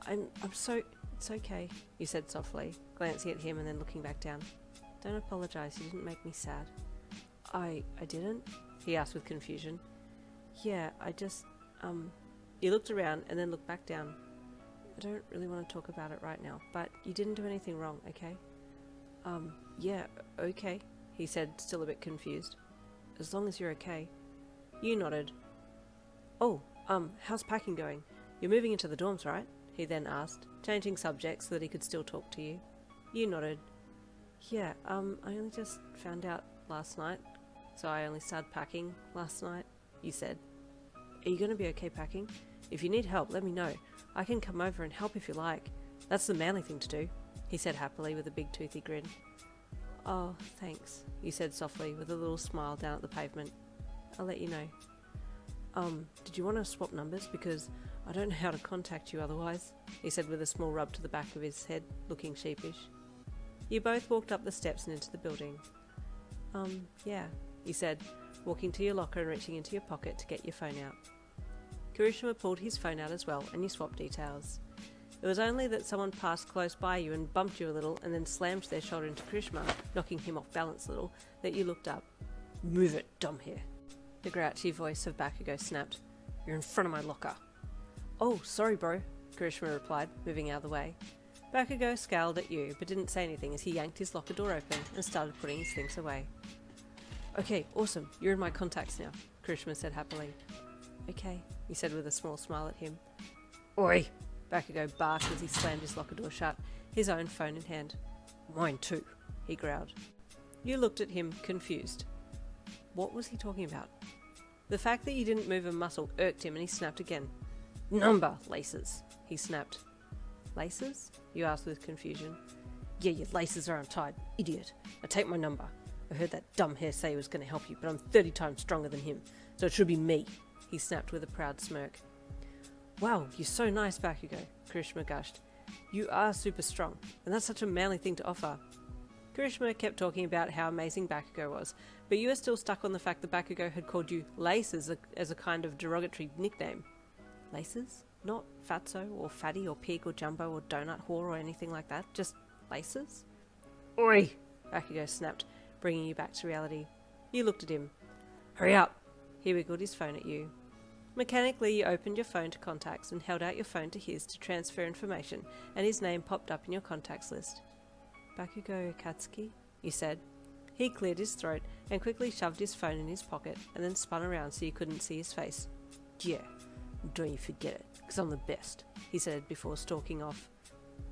It's okay," you said softly, glancing at him and then looking back down. "Don't apologize, you didn't make me sad." I didn't?" he asked with confusion. "Yeah, I just, You looked around and then looked back down. "I don't really want to talk about it right now, but you didn't do anything wrong, okay?" Yeah, okay," he said, still a bit confused. "As long as you're okay." You nodded. "Oh, how's packing going? You're moving into the dorms, right?" he then asked, changing subjects so that he could still talk to you. You nodded. "Yeah, I only just found out last night, so I only started packing last night," you said. "Are you going to be okay packing? If you need help, let me know. I can come over and help if you like. That's the manly thing to do," he said happily with a big toothy grin. "Oh, thanks," you said softly with a little smile down at the pavement. "I'll let you know." Did you want to swap numbers? Because I don't know how to contact you otherwise," he said with a small rub to the back of his head, looking sheepish. You both walked up the steps and into the building. Yeah," you said, walking to your locker and reaching into your pocket to get your phone out. Kirishima pulled his phone out as well, and you swapped details. It was only that someone passed close by you and bumped you a little and then slammed their shoulder into Kirishima, knocking him off balance a little, that you looked up. "Move it, dumbhair," the grouchy voice of Bakugo snapped. "You're in front of my locker." "Oh, sorry, bro," Kirishima replied, moving out of the way. Bakugo scowled at you, but didn't say anything as he yanked his locker door open and started putting his things away. "Okay, awesome. You're in my contacts now," Kirishima said happily. "Okay," he said with a small smile at him. "Oi!" Bakugo barked as he slammed his locker door shut, his own phone in hand. "Mine too," he growled. You looked at him, confused. What was he talking about? The fact that you didn't move a muscle irked him, and he snapped again. "Number, laces," he snapped. "Laces?" you asked with confusion. "Yeah, your laces are untied, idiot. Now take my number. I heard that dumb hair say he was going to help you, but I'm 30 times stronger than him, so it should be me," he snapped with a proud smirk. "Wow, you're so nice, Bakugo," Kirishima gushed. "You are super strong, and that's such a manly thing to offer." Kirishima kept talking about how amazing Bakugo was, but you were still stuck on the fact that Bakugo had called you Laces as a kind of derogatory nickname. Laces? Not Fatso or Fatty or Pig or Jumbo or Donut Whore or anything like that, just Laces? "Oi!" Bakugo snapped, bringing you back to reality. You looked at him. "Hurry up!" He wiggled his phone at you. Mechanically, you opened your phone to contacts and held out your phone to his to transfer information, and his name popped up in your contacts list. "Bakugo Katsuki?" you said. He cleared his throat and quickly shoved his phone in his pocket and then spun around so you couldn't see his face. "Yeah, don't you forget it, because I'm the best," he said before stalking off.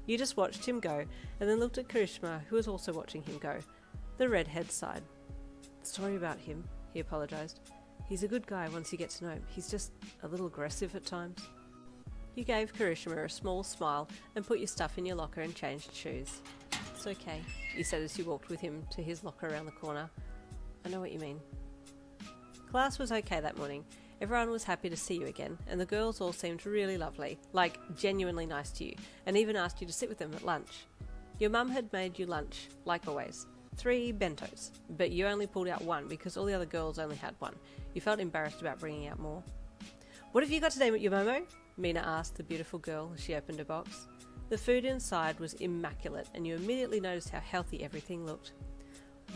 You just watched him go and then looked at Kirishima, who was also watching him go. The redhead sighed. "Sorry about him," he apologised. "He's a good guy once you get to know him. He's just a little aggressive at times." You gave Kirishima a small smile and put your stuff in your locker and changed shoes. "It's okay," you said as you walked with him to his locker around the corner. "I know what you mean." Class was okay that morning. Everyone was happy to see you again, and the girls all seemed really lovely, like genuinely nice to you, and even asked you to sit with them at lunch. Your mum had made you lunch, like always. 3 bentos, but you only pulled out 1 because all the other girls only had 1. You felt embarrassed about bringing out more. "What have you got today, your Momo?" Mina asked the beautiful girl as she opened her box. The food inside was immaculate, and you immediately noticed how healthy everything looked.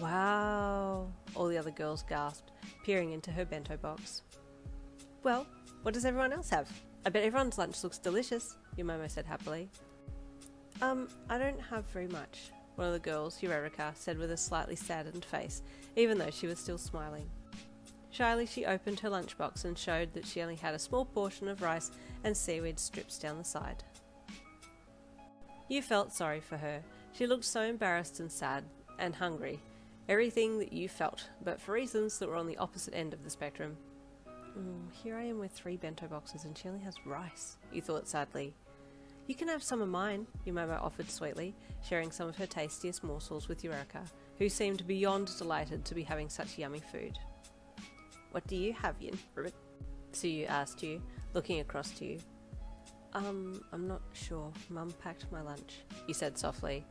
"Wow," all the other girls gasped, peering into her bento box. "Well, what does everyone else have? I bet everyone's lunch looks delicious," your Momo said happily. I don't have very much," one of the girls, Eureka, said with a slightly saddened face, even though she was still smiling. Shyly she opened her lunchbox and showed that she only had a small portion of rice and seaweed strips down the side. You felt sorry for her. She looked so embarrassed and sad and hungry. Everything that you felt, but for reasons that were on the opposite end of the spectrum. Here I am with 3 bento boxes and she only has rice, you thought sadly. "You can have some of mine," your Momo offered sweetly, sharing some of her tastiest morsels with Eureka, who seemed beyond delighted to be having such yummy food. "What do you have, Yin, Ribbit?" Suyu asked you, looking across to you. I'm not sure. Mum packed my lunch," you said softly.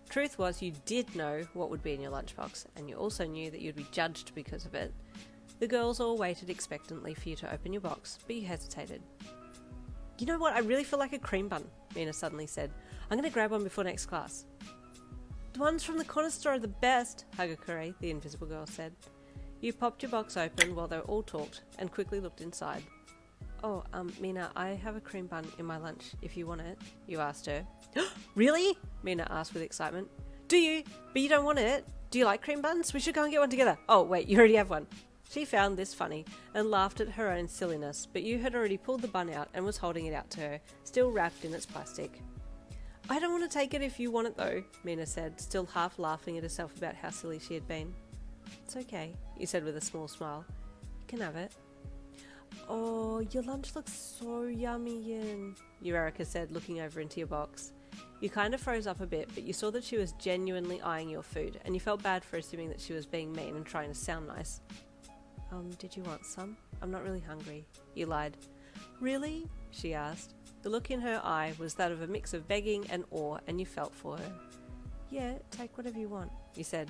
Truth was, you did know what would be in your lunchbox, and you also knew that you'd be judged because of it. The girls all waited expectantly for you to open your box, but you hesitated. "You know what? I really feel like a cream bun," Mina suddenly said. "I'm going to grab one before next class." "The ones from the corner store are the best," Hagakure, the invisible girl, said. You popped your box open while they all talked and quickly looked inside. "Oh, Mina, I have a cream bun in my lunch if you want it," you asked her. "Really?" Mina asked with excitement. "Do you? But you don't want it? Do you like cream buns? We should go and get one together." "Oh, wait, you already have one." She found this funny and laughed at her own silliness, but you had already pulled the bun out and was holding it out to her, still wrapped in its plastic. "I don't want to take it if you want it though," Mina said, still half laughing at herself about how silly she had been. "It's okay," you said with a small smile. "You can have it." "Oh, your lunch looks so yummy, Yin," Eureka said, looking over into your box. You kind of froze up a bit, but you saw that she was genuinely eyeing your food, and you felt bad for assuming that she was being mean and trying to sound nice. Did you want some? I'm not really hungry," you lied. "Really?" she asked. The look in her eye was that of a mix of begging and awe, and you felt for her. "Yeah, take whatever you want," you said.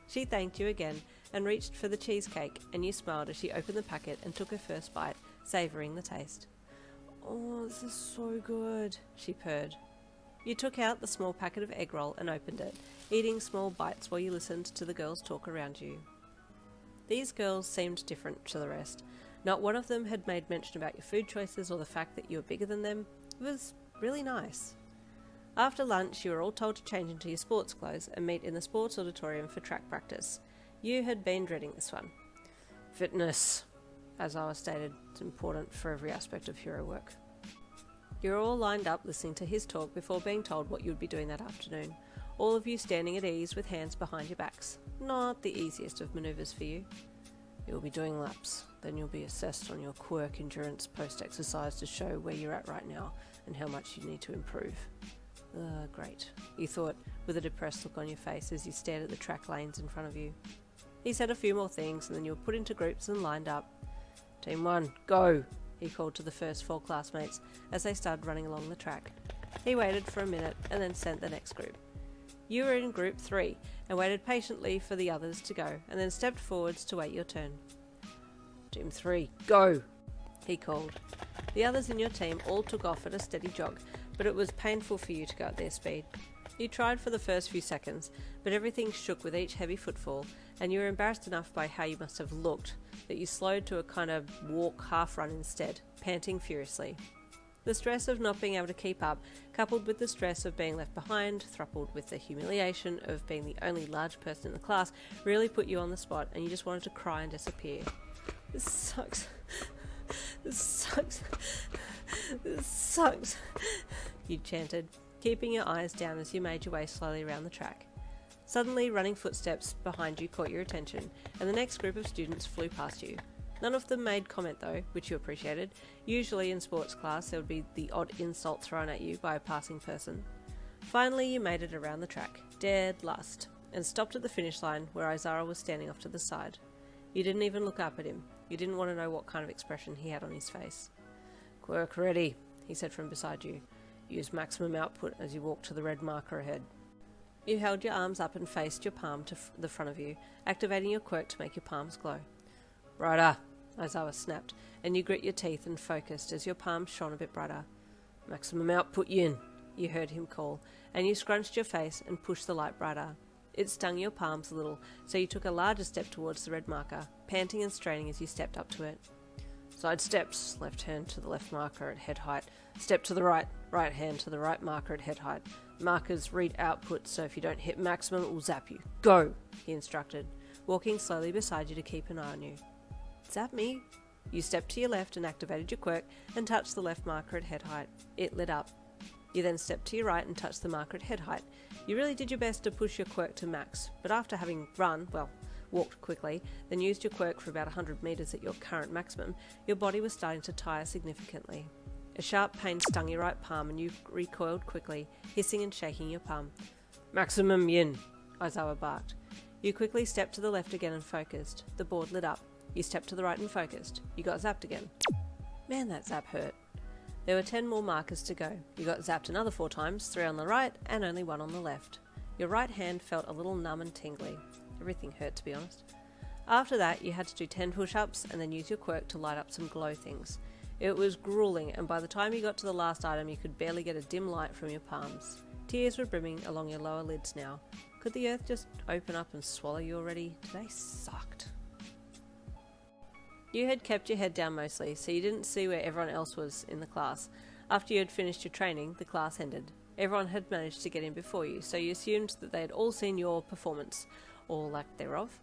She thanked you again and reached for the cheesecake, and you smiled as she opened the packet and took her first bite, savouring the taste. "Oh, this is so good," she purred. You took out the small packet of egg roll and opened it, eating small bites while you listened to the girls talk around you. These girls seemed different to the rest. Not one of them had made mention about your food choices or the fact that you were bigger than them. It was really nice. After lunch, you were all told to change into your sports clothes and meet in the sports auditorium for track practice. You had been dreading this one. Fitness, as I was stated, is important for every aspect of hero work. You're all lined up listening to his talk before being told what you would be doing that afternoon. All of you standing at ease with hands behind your backs. Not the easiest of manoeuvres for you. You'll be doing laps. Then you'll be assessed on your quirk endurance post-exercise to show where you're at right now and how much you need to improve. Great, you thought, with a depressed look on your face as you stared at the track lanes in front of you. He said a few more things and then you were put into groups and lined up. "Team 1, go!" he called to the first 4 classmates as they started running along the track. He waited for a minute and then sent the next group. You were in group 3 and waited patiently for the others to go and then stepped forwards to wait your turn. "Team 3, go!" he called. The others in your team all took off at a steady jog, but it was painful for you to go at their speed. You tried for the first few seconds, but everything shook with each heavy footfall, and you were embarrassed enough by how you must have looked that you slowed to a kind of walk half-run instead, panting furiously. The stress of not being able to keep up, coupled with the stress of being left behind, thrupled with the humiliation of being the only large person in the class, really put you on the spot and you just wanted to cry and disappear. "This sucks. This sucks. This sucks," you chanted, keeping your eyes down as you made your way slowly around the track. Suddenly, running footsteps behind you caught your attention, and the next group of students flew past you. None of them made comment though, which you appreciated. Usually in sports class there would be the odd insult thrown at you by a passing person. Finally you made it around the track, dead last, and stopped at the finish line where Aizara was standing off to the side. You didn't even look up at him. You didn't want to know what kind of expression he had on his face. "Quirk ready," he said from beside you. "Use maximum output as you walk to the red marker ahead." You held your arms up and faced your palm to the front of you, activating your quirk to make your palms glow. "Brighter," Aizawa snapped, and you grit your teeth and focused as your palms shone a bit brighter. "Maximum output yin," you heard him call, and you scrunched your face and pushed the light brighter. It stung your palms a little, so you took a larger step towards the red marker, panting and straining as you stepped up to it. "Side steps, left hand to the left marker at head height. Step to the right, right hand to the right marker at head height. Markers read output, so if you don't hit maximum, it will zap you. Go," he instructed, walking slowly beside you to keep an eye on you. "Zap me." You stepped to your left and activated your quirk and touched the left marker at head height. It lit up. You then stepped to your right and touched the marker at head height. You really did your best to push your quirk to max, but after having walked quickly, then used your quirk for about 100 metres at your current maximum, your body was starting to tire significantly. A sharp pain stung your right palm and you recoiled quickly, hissing and shaking your palm. "Maximum yin," Aizawa barked. You quickly stepped to the left again and focused. The board lit up. You stepped to the right and focused. You got zapped again. Man, that zap hurt. There were 10 more markers to go. You got zapped another 4 times, 3 on the right and only 1 on the left. Your right hand felt a little numb and tingly. Everything hurt, to be honest. After that, you had to do 10 push-ups and then use your quirk to light up some glow things. It was grueling, and by the time you got to the last item, you could barely get a dim light from your palms. Tears were brimming along your lower lids now. Could the earth just open up and swallow you already? Today sucked. You had kept your head down mostly, so you didn't see where everyone else was in the class. After you had finished your training, the class ended. Everyone had managed to get in before you, so you assumed that they had all seen your performance, or lack thereof.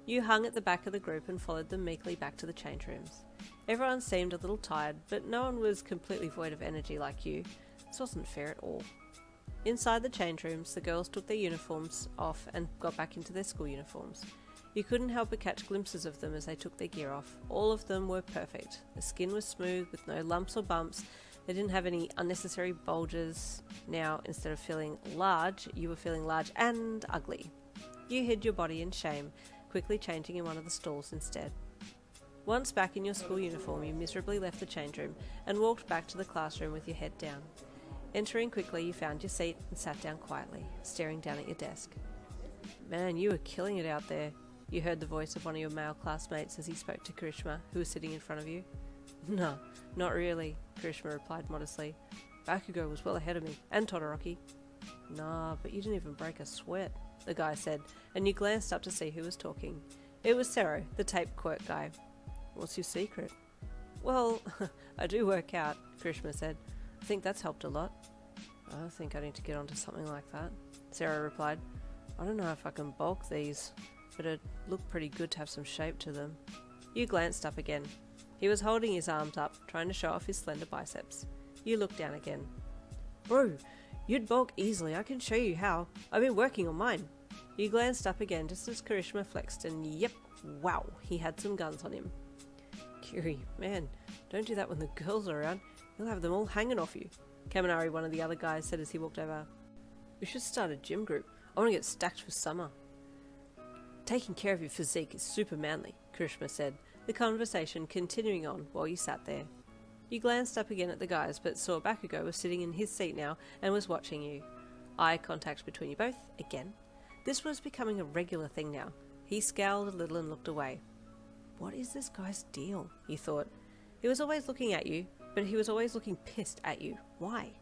You hung at the back of the group and followed them meekly back to the change rooms. Everyone seemed a little tired, but no one was completely void of energy like you. This wasn't fair at all. Inside the change rooms, the girls took their uniforms off and got back into their school uniforms. You couldn't help but catch glimpses of them as they took their gear off. All of them were perfect. The skin was smooth with no lumps or bumps. They didn't have any unnecessary bulges. Now, instead of feeling large, you were feeling large and ugly. You hid your body in shame, quickly changing in one of the stalls instead. Once back in your school uniform, you miserably left the change room and walked back to the classroom with your head down. Entering quickly, you found your seat and sat down quietly, staring down at your desk. "Man, you were killing it out there," you heard the voice of one of your male classmates as he spoke to Kirishima, who was sitting in front of you. "No, not really," Kirishima replied modestly. "Bakugou was well ahead of me, and Todoroki." "Nah, but you didn't even break a sweat," the guy said, and you glanced up to see who was talking. It was Sero, the tape quirk guy. "What's your secret?" "Well, I do work out," Kirishima said. "I think that's helped a lot." "I think I need to get onto something like that," Sero replied. "I don't know if I can bulk these, but it'd look pretty good to have some shape to them." You glanced up again. He was holding his arms up, trying to show off his slender biceps. You looked down again. "Bro, you'd bulk easily. I can show you how. I've been working on mine." You glanced up again just as Kirishima flexed, and yep, wow, he had some guns on him. "Kiri, man, don't do that when the girls are around. You'll have them all hanging off you," Kaminari, one of the other guys, said as he walked over. "We should start a gym group. I want to get stacked for summer." "Taking care of your physique is super manly," Kirishima said, the conversation continuing on while you sat there. You glanced up again at the guys, but saw Bakugou was sitting in his seat now and was watching you. Eye contact between you both, again. This was becoming a regular thing now. He scowled a little and looked away. What is this guy's deal? You thought. He was always looking at you, but he was always looking pissed at you. Why?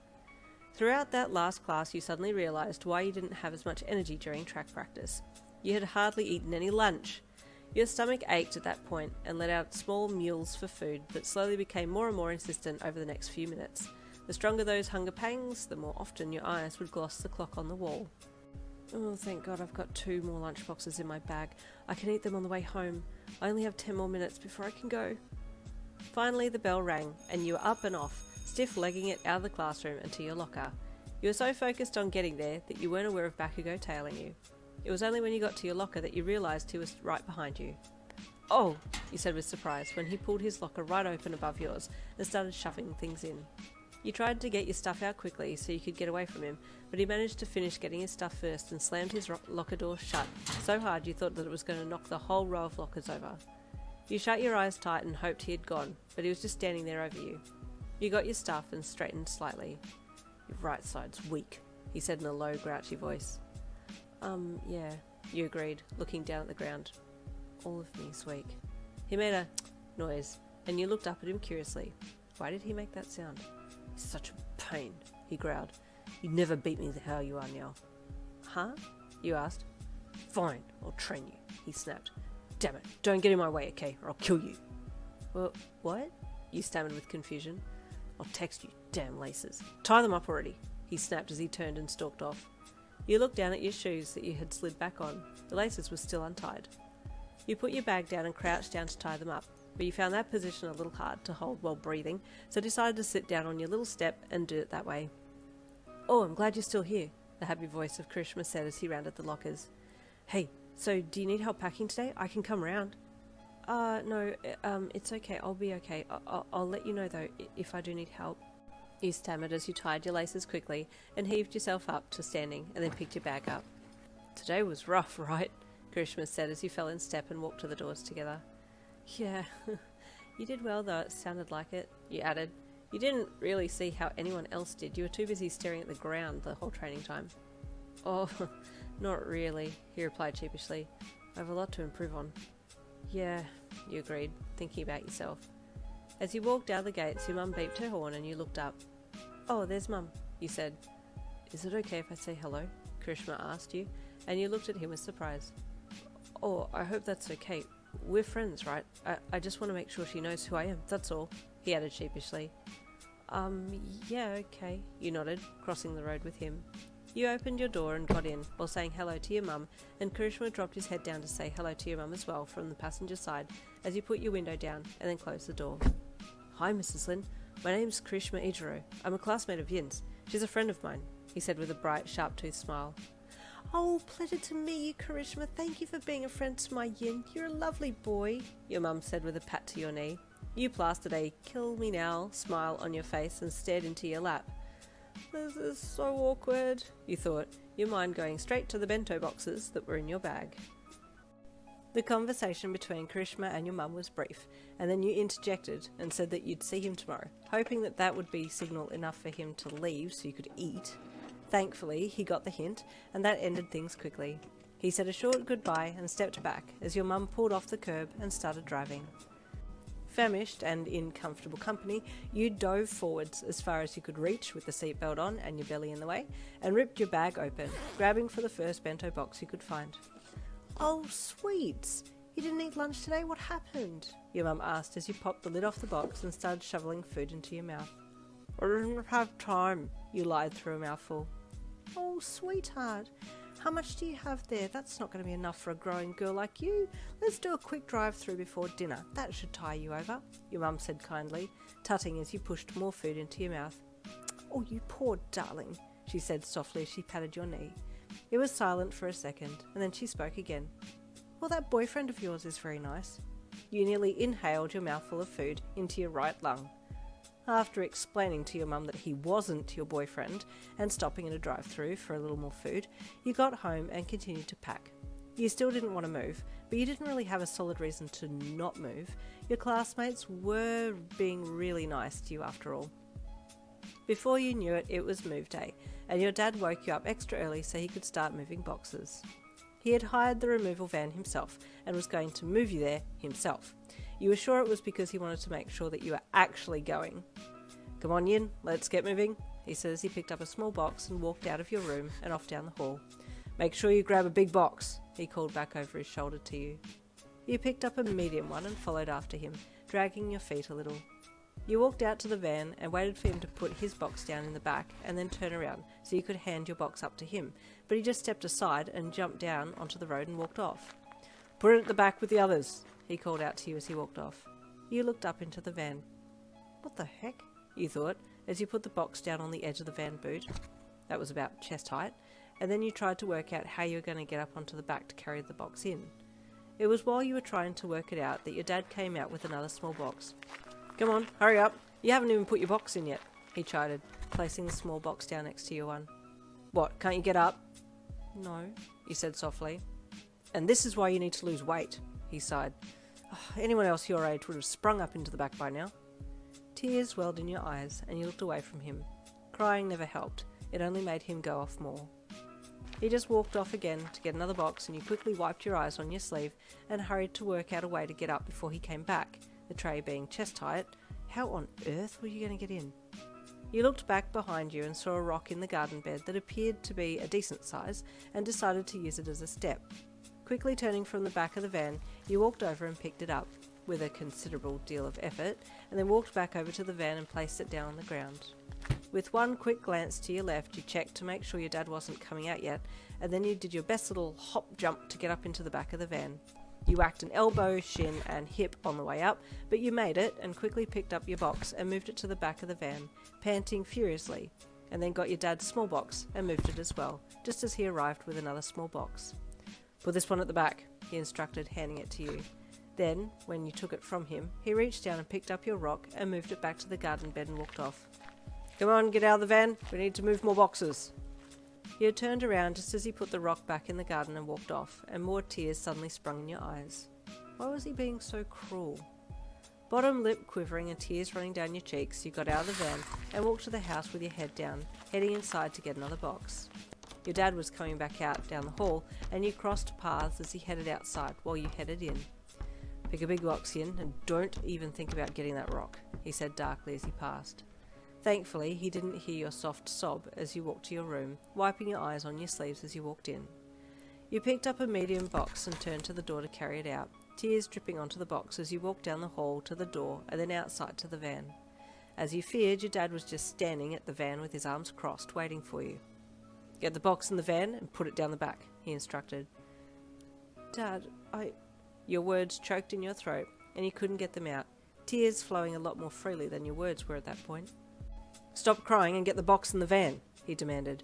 Throughout that last class, you suddenly realised why you didn't have as much energy during track practice. You had hardly eaten any lunch. Your stomach ached at that point and let out small mews for food that slowly became more and more insistent over the next few minutes. The stronger those hunger pangs, the more often your eyes would gloss the clock on the wall. Oh, thank God I've got 2 more lunchboxes in my bag. I can eat them on the way home. I only have 10 more minutes before I can go. Finally, the bell rang, and you were up and off, stiff-legging it out of the classroom and to your locker. You were so focused on getting there that you weren't aware of Bakugou tailing you. It was only when you got to your locker that you realised he was right behind you. "Oh," you said with surprise when he pulled his locker right open above yours and started shoving things in. You tried to get your stuff out quickly so you could get away from him, but he managed to finish getting his stuff first and slammed his locker door shut so hard you thought that it was going to knock the whole row of lockers over. You shut your eyes tight and hoped he had gone, but he was just standing there over you. You got your stuff and straightened slightly. Your right side's weak, he said in a low, grouchy voice. Yeah, you agreed, looking down at the ground. All of me's weak. He made a noise, and you looked up at him curiously. Why did he make that sound? He's such a pain, he growled. You'd never beat me the hell you are now. Huh? You asked. Fine, I'll train you, he snapped. Damn it, don't get in my way, okay, or I'll kill you. Well, what? You stammered with confusion. I'll text you, damn laces. Tie them up already, he snapped as he turned and stalked off. You looked down at your shoes that you had slid back on. The laces were still untied. You put your bag down and crouched down to tie them up, but you found that position a little hard to hold while breathing, so decided to sit down on your little step and do it that way. Oh, I'm glad you're still here, the happy voice of Kirishima said as he rounded the lockers. Hey, so do you need help packing today? I can come round. No, it's okay, I'll be okay. I'll let you know though, if I do need help. You stammered as you tied your laces quickly and heaved yourself up to standing and then picked your bag up. Today was rough, right? Kirishima said as you fell in step and walked to the doors together. Yeah, you did well though, it sounded like it, you added. You didn't really see how anyone else did. You were too busy staring at the ground the whole training time. Oh, not really, he replied sheepishly. I have a lot to improve on. Yeah, you agreed, thinking about yourself. As you walked out the gates, your mum beeped her horn and you looked up. Oh, there's Mum, you said. Is it okay if I say hello? Kirishima asked you, and you looked at him with surprise. Oh, I hope that's okay. We're friends, right? I just want to make sure she knows who I am, that's all, he added sheepishly. Yeah, okay, you nodded, crossing the road with him. You opened your door and got in while saying hello to your mum, and Kirishima dropped his head down to say hello to your mum as well from the passenger side as you put your window down and then closed the door. Hi, Mrs. Lin. My name's Kirishima Eijirou. I'm a classmate of Yin's. She's a friend of mine, he said with a bright, sharp-toothed smile. Oh, pleasure to meet you, Kirishima. Thank you for being a friend to my Yin. You're a lovely boy, your mum said with a pat to your knee. You plastered a kill-me-now smile on your face and stared into your lap. This is so awkward, you thought, your mind going straight to the bento boxes that were in your bag. The conversation between Kirishima and your mum was brief, and then you interjected and said that you'd see him tomorrow, hoping that that would be signal enough for him to leave so you could eat. Thankfully, he got the hint, and that ended things quickly. He said a short goodbye and stepped back as your mum pulled off the curb and started driving. Famished and in comfortable company, you dove forwards as far as you could reach with the seatbelt on and your belly in the way, and ripped your bag open, grabbing for the first bento box you could find. Oh, sweets! You didn't eat lunch today? What happened? Your mum asked as you popped the lid off the box and started shoveling food into your mouth. I didn't have time, you lied through a mouthful. Oh, sweetheart, how much do you have there? That's not going to be enough for a growing girl like you. Let's do a quick drive-through before dinner. That should tie you over, your mum said kindly, tutting as you pushed more food into your mouth. Oh, you poor darling, she said softly as she patted your knee. It was silent for a second, and then she spoke again. Well, that boyfriend of yours is very nice. You nearly inhaled your mouthful of food into your right lung. After explaining to your mum that he wasn't your boyfriend and stopping at a drive-through for a little more food, you got home and continued to pack. You still didn't want to move, but you didn't really have a solid reason to not move. Your classmates were being really nice to you after all. Before you knew it, it was move day, and your dad woke you up extra early so he could start moving boxes. He had hired the removal van himself and was going to move you there himself. You were sure it was because he wanted to make sure that you were actually going. Come on, Yin, let's get moving, he said as he picked up a small box and walked out of your room and off down the hall. Make sure you grab a big box, he called back over his shoulder to you. You picked up a medium one and followed after him, dragging your feet a little. You walked out to the van and waited for him to put his box down in the back and then turn around so you could hand your box up to him, but he just stepped aside and jumped down onto the road and walked off. Put it at the back with the others, he called out to you as he walked off. You looked up into the van. What the heck? You thought, as you put the box down on the edge of the van boot. That was about chest height, and then you tried to work out how you were going to get up onto the back to carry the box in. It was while you were trying to work it out that your dad came out with another small box. Come on, hurry up. You haven't even put your box in yet. he chided, placing the small box down next to your one. What, can't you get up? No, you said softly. And this is why you need to lose weight, he sighed. Oh, anyone else your age would have sprung up into the back by now. Tears welled in your eyes, and you looked away from him. Crying never helped. It only made him go off more. He just walked off again to get another box, and you quickly wiped your eyes on your sleeve and hurried to work out a way to get up before he came back, the tray being chest height. How on earth were you going to get in? You looked back behind you and saw a rock in the garden bed that appeared to be a decent size and decided to use it as a step. Quickly turning from the back of the van, you walked over and picked it up, with a considerable deal of effort, and then walked back over to the van and placed it down on the ground. With one quick glance to your left, you checked to make sure your dad wasn't coming out yet, and then you did your best little hop jump to get up into the back of the van. You whacked an elbow, shin and hip on the way up, but you made it and quickly picked up your box and moved it to the back of the van, panting furiously, and then got your dad's small box and moved it as well, just as he arrived with another small box. Put this one at the back, he instructed, handing it to you. Then, when you took it from him, he reached down and picked up your rock and moved it back to the garden bed and walked off. Come on, get out of the van, we need to move more boxes. You had turned around just as he put the rock back in the garden and walked off, and more tears suddenly sprung in your eyes. Why was he being so cruel? Bottom lip quivering and tears running down your cheeks, you got out of the van and walked to the house with your head down, heading inside to get another box. Your dad was coming back out down the hall, and you crossed paths as he headed outside while you headed in. Pick a big box in, and don't even think about getting that rock, he said darkly as he passed. Thankfully, he didn't hear your soft sob as you walked to your room, wiping your eyes on your sleeves as you walked in. You picked up a medium box and turned to the door to carry it out, tears dripping onto the box as you walked down the hall to the door and then outside to the van. As you feared, your dad was just standing at the van with his arms crossed, waiting for you. Get the box in the van and put it down the back, he instructed. Dad, Your words choked in your throat, and you couldn't get them out, tears flowing a lot more freely than your words were at that point. Stop crying and get the box in the van, he demanded.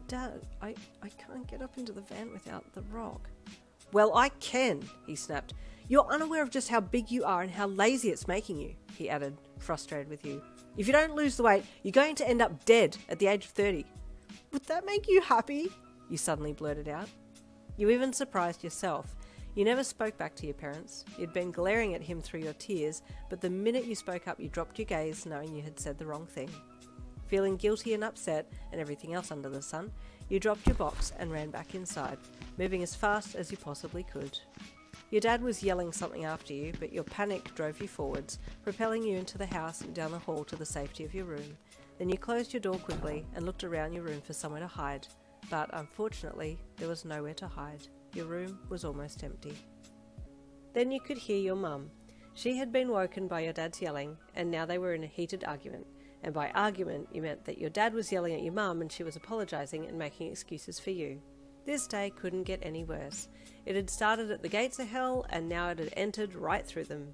Dad, I can't get up into the van without the rock. Well, I can, he snapped. You're unaware of just how big you are and how lazy it's making you, he added, frustrated with you. If you don't lose the weight, you're going to end up dead at the age of 30. Would that make you happy? You suddenly blurted out. You even surprised yourself. You never spoke back to your parents. You'd been glaring at him through your tears, but the minute you spoke up, you dropped your gaze, knowing you had said the wrong thing. Feeling guilty and upset, and everything else under the sun, you dropped your box and ran back inside, moving as fast as you possibly could. Your dad was yelling something after you, but your panic drove you forwards, propelling you into the house and down the hall to the safety of your room. Then you closed your door quickly and looked around your room for somewhere to hide, but unfortunately there was nowhere to hide. Your room was almost empty. Then you could hear your mum. She had been woken by your dad's yelling, and now they were in a heated argument. And by argument, you meant that your dad was yelling at your mum and she was apologising and making excuses for you. This day couldn't get any worse. It had started at the gates of hell, and now it had entered right through them.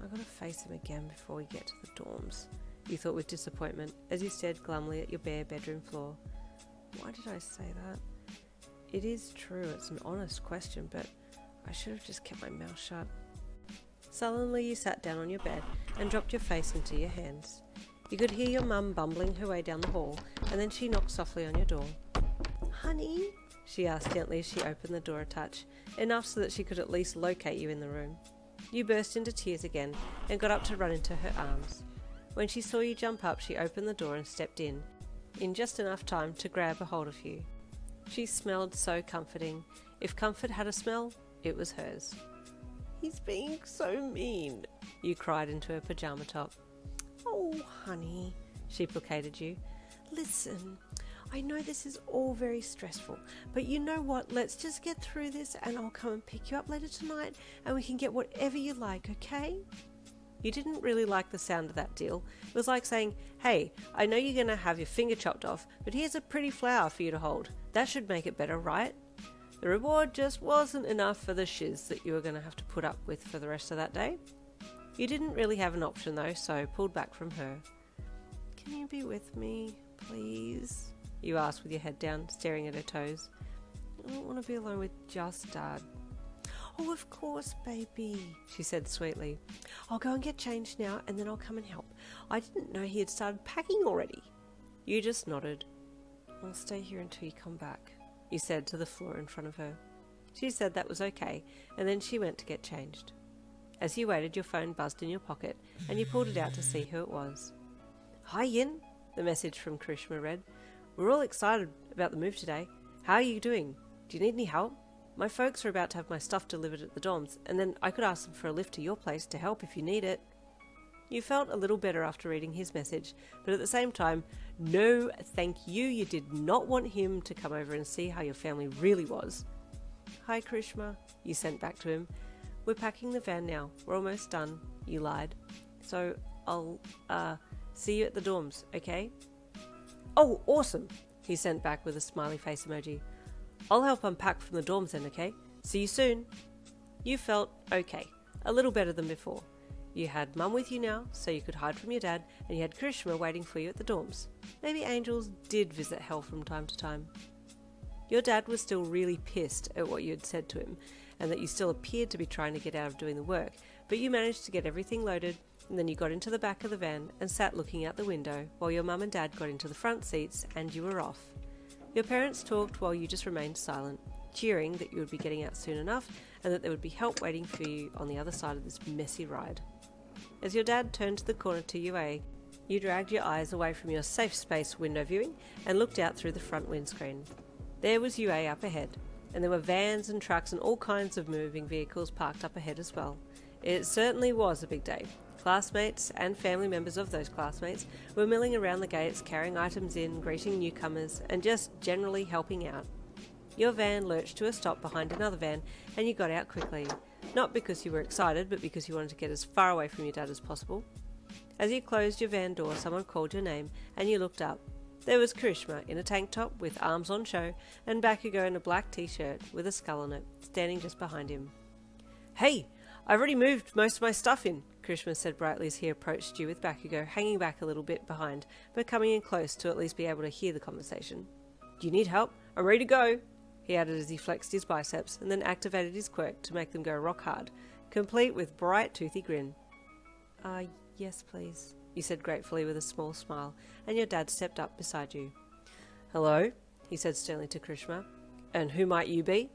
I gotta face him again before we get to the dorms, you thought with disappointment, as you stared glumly at your bare bedroom floor. Why did I say that? It is true, it's an honest question, but I should have just kept my mouth shut. Sullenly you sat down on your bed and dropped your face into your hands. You could hear your mum bumbling her way down the hall, and then she knocked softly on your door. Honey? She asked gently as she opened the door a touch, enough so that she could at least locate you in the room. You burst into tears again and got up to run into her arms. When she saw you jump up, she opened the door and stepped in just enough time to grab a hold of you. She smelled so comforting. If comfort had a smell, it was hers. He's being so mean, you cried into her pyjama top. Oh, honey, she placated you. Listen, I know this is all very stressful, but you know what? Let's just get through this and I'll come and pick you up later tonight and we can get whatever you like, okay? You didn't really like the sound of that deal. It was like saying, hey, I know you're going to have your finger chopped off, but here's a pretty flower for you to hold. That should make it better, right? The reward just wasn't enough for the shiz that you were going to have to put up with for the rest of that day. You didn't really have an option though, so pulled back from her. Can you be with me, please? You asked with your head down, staring at her toes. I don't want to be alone with just Dad. Oh, of course, baby, she said sweetly. I'll go and get changed now and then I'll come and help. I didn't know he had started packing already. You just nodded. I'll stay here until you come back, you said to the floor in front of her. She said that was okay, and then she went to get changed. As you waited, your phone buzzed in your pocket, and you pulled it out to see who it was. Hi, Yin, the message from Kirishima read. We're all excited about the move today. How are you doing? Do you need any help? My folks are about to have my stuff delivered at the dorms, and then I could ask them for a lift to your place to help if you need it. You felt a little better after reading his message, but at the same time, no thank you, you did not want him to come over and see how your family really was. Hi, Kirishima, you sent back to him. We're packing the van now. We're almost done, you lied. So I'll, see you at the dorms, okay? Oh, awesome, he sent back with a smiley face emoji. I'll help unpack from the dorms then, okay? See you soon. You felt okay, a little better than before. You had Mum with you now, so you could hide from your dad, and you had Kirishima waiting for you at the dorms. Maybe angels did visit hell from time to time. Your dad was still really pissed at what you had said to him, and that you still appeared to be trying to get out of doing the work, but you managed to get everything loaded, and then you got into the back of the van and sat looking out the window while your mum and dad got into the front seats and you were off. Your parents talked while you just remained silent, cheering that you would be getting out soon enough and that there would be help waiting for you on the other side of this messy ride. As your dad turned to the corner to UA, you dragged your eyes away from your safe space window viewing and looked out through the front windscreen. There was UA up ahead, and there were vans and trucks and all kinds of moving vehicles parked up ahead as well. It certainly was a big day. Classmates and family members of those classmates were milling around the gates, carrying items in, greeting newcomers, and just generally helping out. Your van lurched to a stop behind another van, and you got out quickly. Not because you were excited, but because you wanted to get as far away from your dad as possible. As you closed your van door, someone called your name, and you looked up. There was Kirishima in a tank top with arms on show, and Bakugou in a black t-shirt with a skull on it, standing just behind him. Hey, I've already moved most of my stuff in, Kirishima said brightly as he approached you with Bakugou hanging back a little bit behind, but coming in close to at least be able to hear the conversation. Do you need help? I'm ready to go, he added as he flexed his biceps and then activated his quirk to make them go rock hard, complete with bright toothy grin. Yes please, you said gratefully with a small smile, and your dad stepped up beside you. Hello, he said sternly to Kirishima. And who might you be?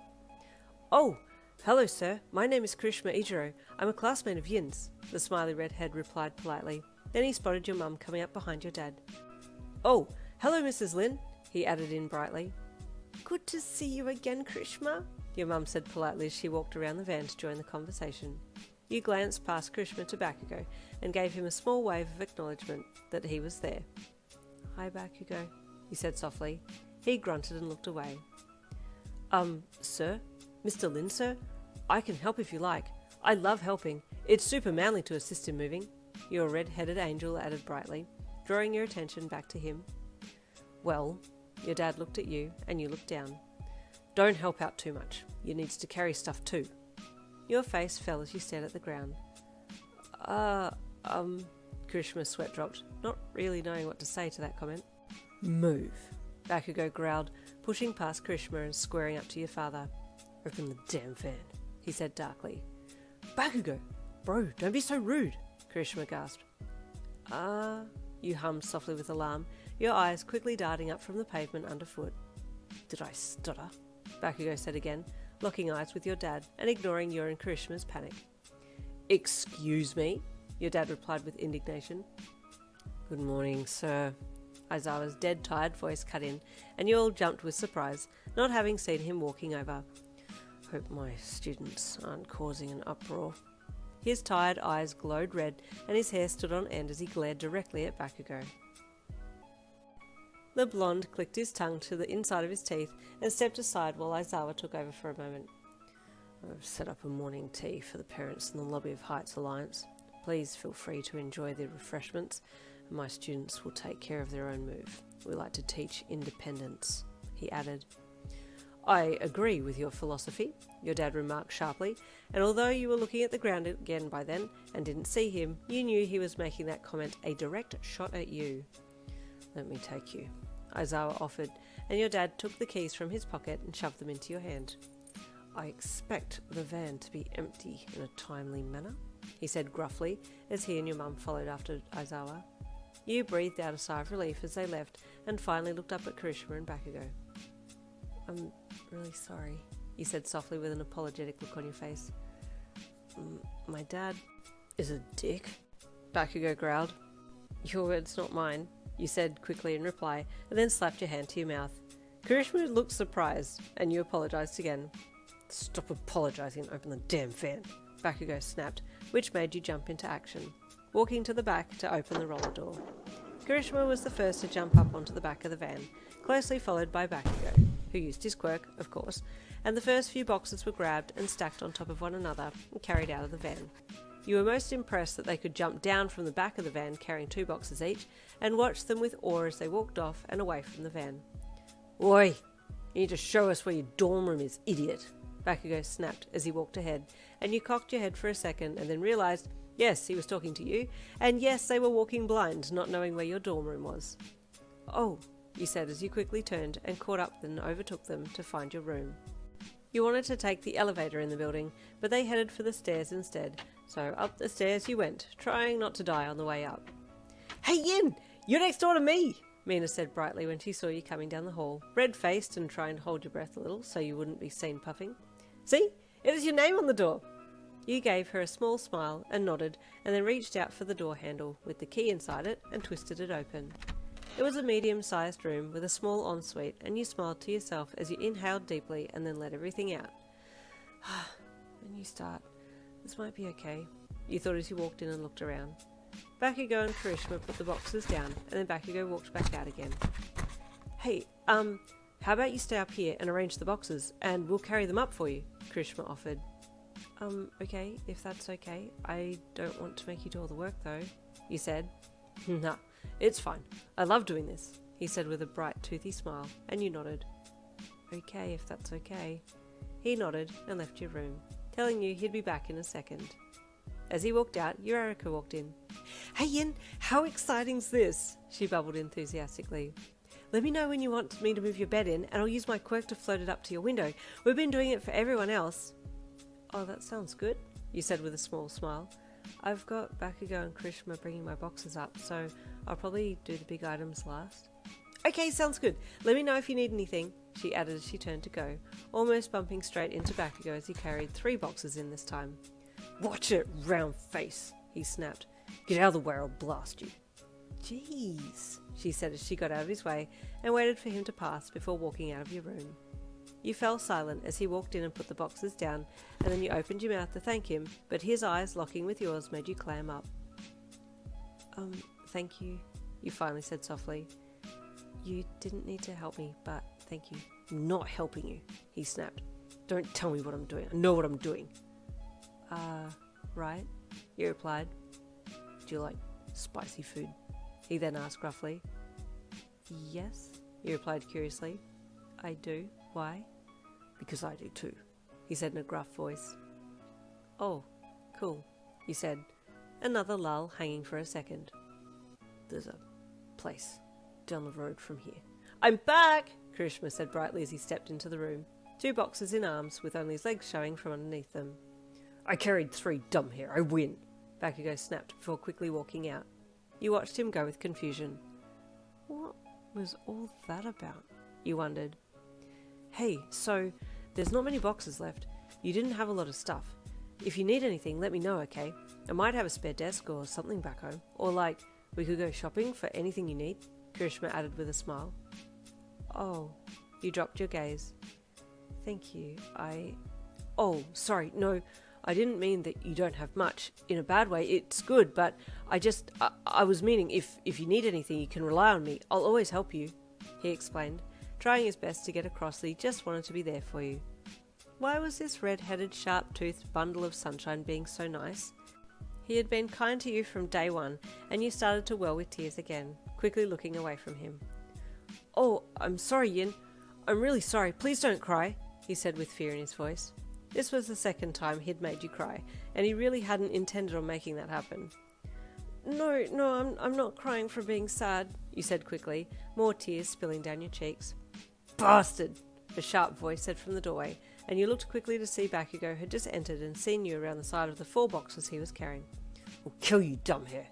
Oh, hello sir, my name is Kirishima Eijirou. I'm a classmate of Yin's, the smiley redhead replied politely. Then he spotted your mum coming up behind your dad. Oh, hello Mrs. Lin, he added in brightly. Good to see you again, Kirishima, your mum said politely as she walked around the van to join the conversation. You glanced past Kirishima to Bakugou and gave him a small wave of acknowledgement that he was there. Hi, Bakugou, he said softly. He grunted and looked away. Sir? Mr. Lin, sir? I can help if you like. I love helping. It's super manly to assist in moving, your red-headed angel added brightly, drawing your attention back to him. Well, your dad looked at you and you looked down. Don't help out too much. You needs to carry stuff too. Your face fell as you stared at the ground. Kirishima's sweat dropped, not really knowing what to say to that comment. Move, Bakugou growled, pushing past Kirishima and squaring up to your father. Open the damn van, he said darkly. Bakugou, bro, don't be so rude, Kirishima gasped. You hummed softly with alarm, your eyes quickly darting up from the pavement underfoot. Did I stutter? Bakugou said again, locking eyes with your dad and ignoring your and Kirishima's panic. Excuse me? Your dad replied with indignation. Good morning, sir. Aizawa's dead tired voice cut in, and you all jumped with surprise, not having seen him walking over. Hope my students aren't causing an uproar. His tired eyes glowed red, and his hair stood on end as he glared directly at Bakugou. The blonde clicked his tongue to the inside of his teeth and stepped aside while Aizawa took over for a moment. I've set up a morning tea for the parents in the lobby of Heights Alliance. Please feel free to enjoy the refreshments, and my students will take care of their own move. We like to teach independence, he added. I agree with your philosophy, your dad remarked sharply, and although you were looking at the ground again by then and didn't see him, you knew he was making that comment a direct shot at you. Let me take you, Aizawa offered, and your dad took the keys from his pocket and shoved them into your hand. I expect the van to be empty in a timely manner, he said gruffly as he and your mum followed after Aizawa. You breathed out a sigh of relief as they left and finally looked up at Kirishima and Bakugo. I'm really sorry, you said softly with an apologetic look on your face. My dad is a dick, Bakugo growled. Your words, not mine, you said quickly in reply, and then slapped your hand to your mouth. Kirishima looked surprised, and you apologised again. Stop apologising and open the damn van, Bakugo snapped, which made you jump into action, walking to the back to open the roller door. Kirishima was the first to jump up onto the back of the van, closely followed by Bakugo, who used his quirk, of course, and the first few boxes were grabbed and stacked on top of one another and carried out of the van. You were most impressed that they could jump down from the back of the van carrying 2 boxes each, and watched them with awe as they walked off and away from the van. Oi! You need to show us where your dorm room is, idiot! Bakugo snapped as he walked ahead, and you cocked your head for a second and then realised, yes, he was talking to you, and yes, they were walking blind, not knowing where your dorm room was. Oh, you said as you quickly turned and caught up and overtook them to find your room. You wanted to take the elevator in the building, but they headed for the stairs instead, so up the stairs you went, trying not to die on the way up. Hey Yin! You're next door to me! Mina said brightly when she saw you coming down the hall, red-faced and trying to hold your breath a little so you wouldn't be seen puffing. See? It is your name on the door! You gave her a small smile and nodded, and then reached out for the door handle with the key inside it and twisted it open. It was a medium-sized room with a small ensuite, and you smiled to yourself as you inhaled deeply and then let everything out. When you start, this might be okay, you thought as you walked in and looked around. Bakugo and Kirishima put the boxes down, and then Bakugo walked back out again. Hey, how about you stay up here and arrange the boxes, and we'll carry them up for you, Kirishima offered. Okay, if that's okay. I don't want to make you do all the work though, you said. Nah, it's fine. I love doing this, he said with a bright, toothy smile, and you nodded. Okay, if that's okay. He nodded and left your room, telling you he'd be back in a second. As he walked out, Yurarika walked in. Hey Yin, how exciting's this? She bubbled enthusiastically. Let me know when you want me to move your bed in, and I'll use my quirk to float it up to your window. We've been doing it for everyone else. Oh, that sounds good, you said with a small smile. I've got Bakugo and Kirishima bringing my boxes up, so I'll probably do the big items last. Okay, sounds good. Let me know if you need anything, she added as she turned to go, almost bumping straight into Bakugo as he carried 3 boxes in this time. Watch it, round face, he snapped. Get out of the way or I'll blast you. Jeez, she said as she got out of his way and waited for him to pass before walking out of your room. You fell silent as he walked in and put the boxes down, and then you opened your mouth to thank him, but his eyes locking with yours made you clam up. Thank you, you finally said softly. You didn't need to help me, but thank you. I'm not helping you, he snapped. Don't tell me what I'm doing. I know what I'm doing. Right, you replied. Do you like spicy food? He then asked gruffly. Yes, you replied curiously. I do. Why? Because I do too, he said in a gruff voice. Oh, cool, you said, another lull hanging for a second. There's a place down the road from here. I'm back, Kirishima said brightly as he stepped into the room, 2 boxes in arms with only his legs showing from underneath them. I carried 3 dumb here, I win, Bakugo snapped before quickly walking out. You watched him go with confusion. What was all that about? You wondered. Hey, so, there's not many boxes left. You didn't have a lot of stuff. If you need anything, let me know, okay? I might have a spare desk or something back home. Or like, we could go shopping for anything you need, Kirishima added with a smile. Oh, you dropped your gaze. Thank you, Oh, sorry, no, I didn't mean that you don't have much. In a bad way, it's good, but I was meaning if you need anything, you can rely on me. I'll always help you, he explained, trying his best to get across that he just wanted to be there for you. Why was this red-headed, sharp-toothed bundle of sunshine being so nice? He had been kind to you from day one, and you started to well with tears again, quickly looking away from him. Oh, I'm sorry, Yin. I'm really sorry. Please don't cry, he said with fear in his voice. This was the second time he'd made you cry, and he really hadn't intended on making that happen. No, I'm not crying for being sad, you said quickly, more tears spilling down your cheeks. Bastard! A sharp voice said from the doorway, and you looked quickly to see Bakugou had just entered and seen you around the side of the 4 boxes he was carrying. "I'll kill you, dumb hair."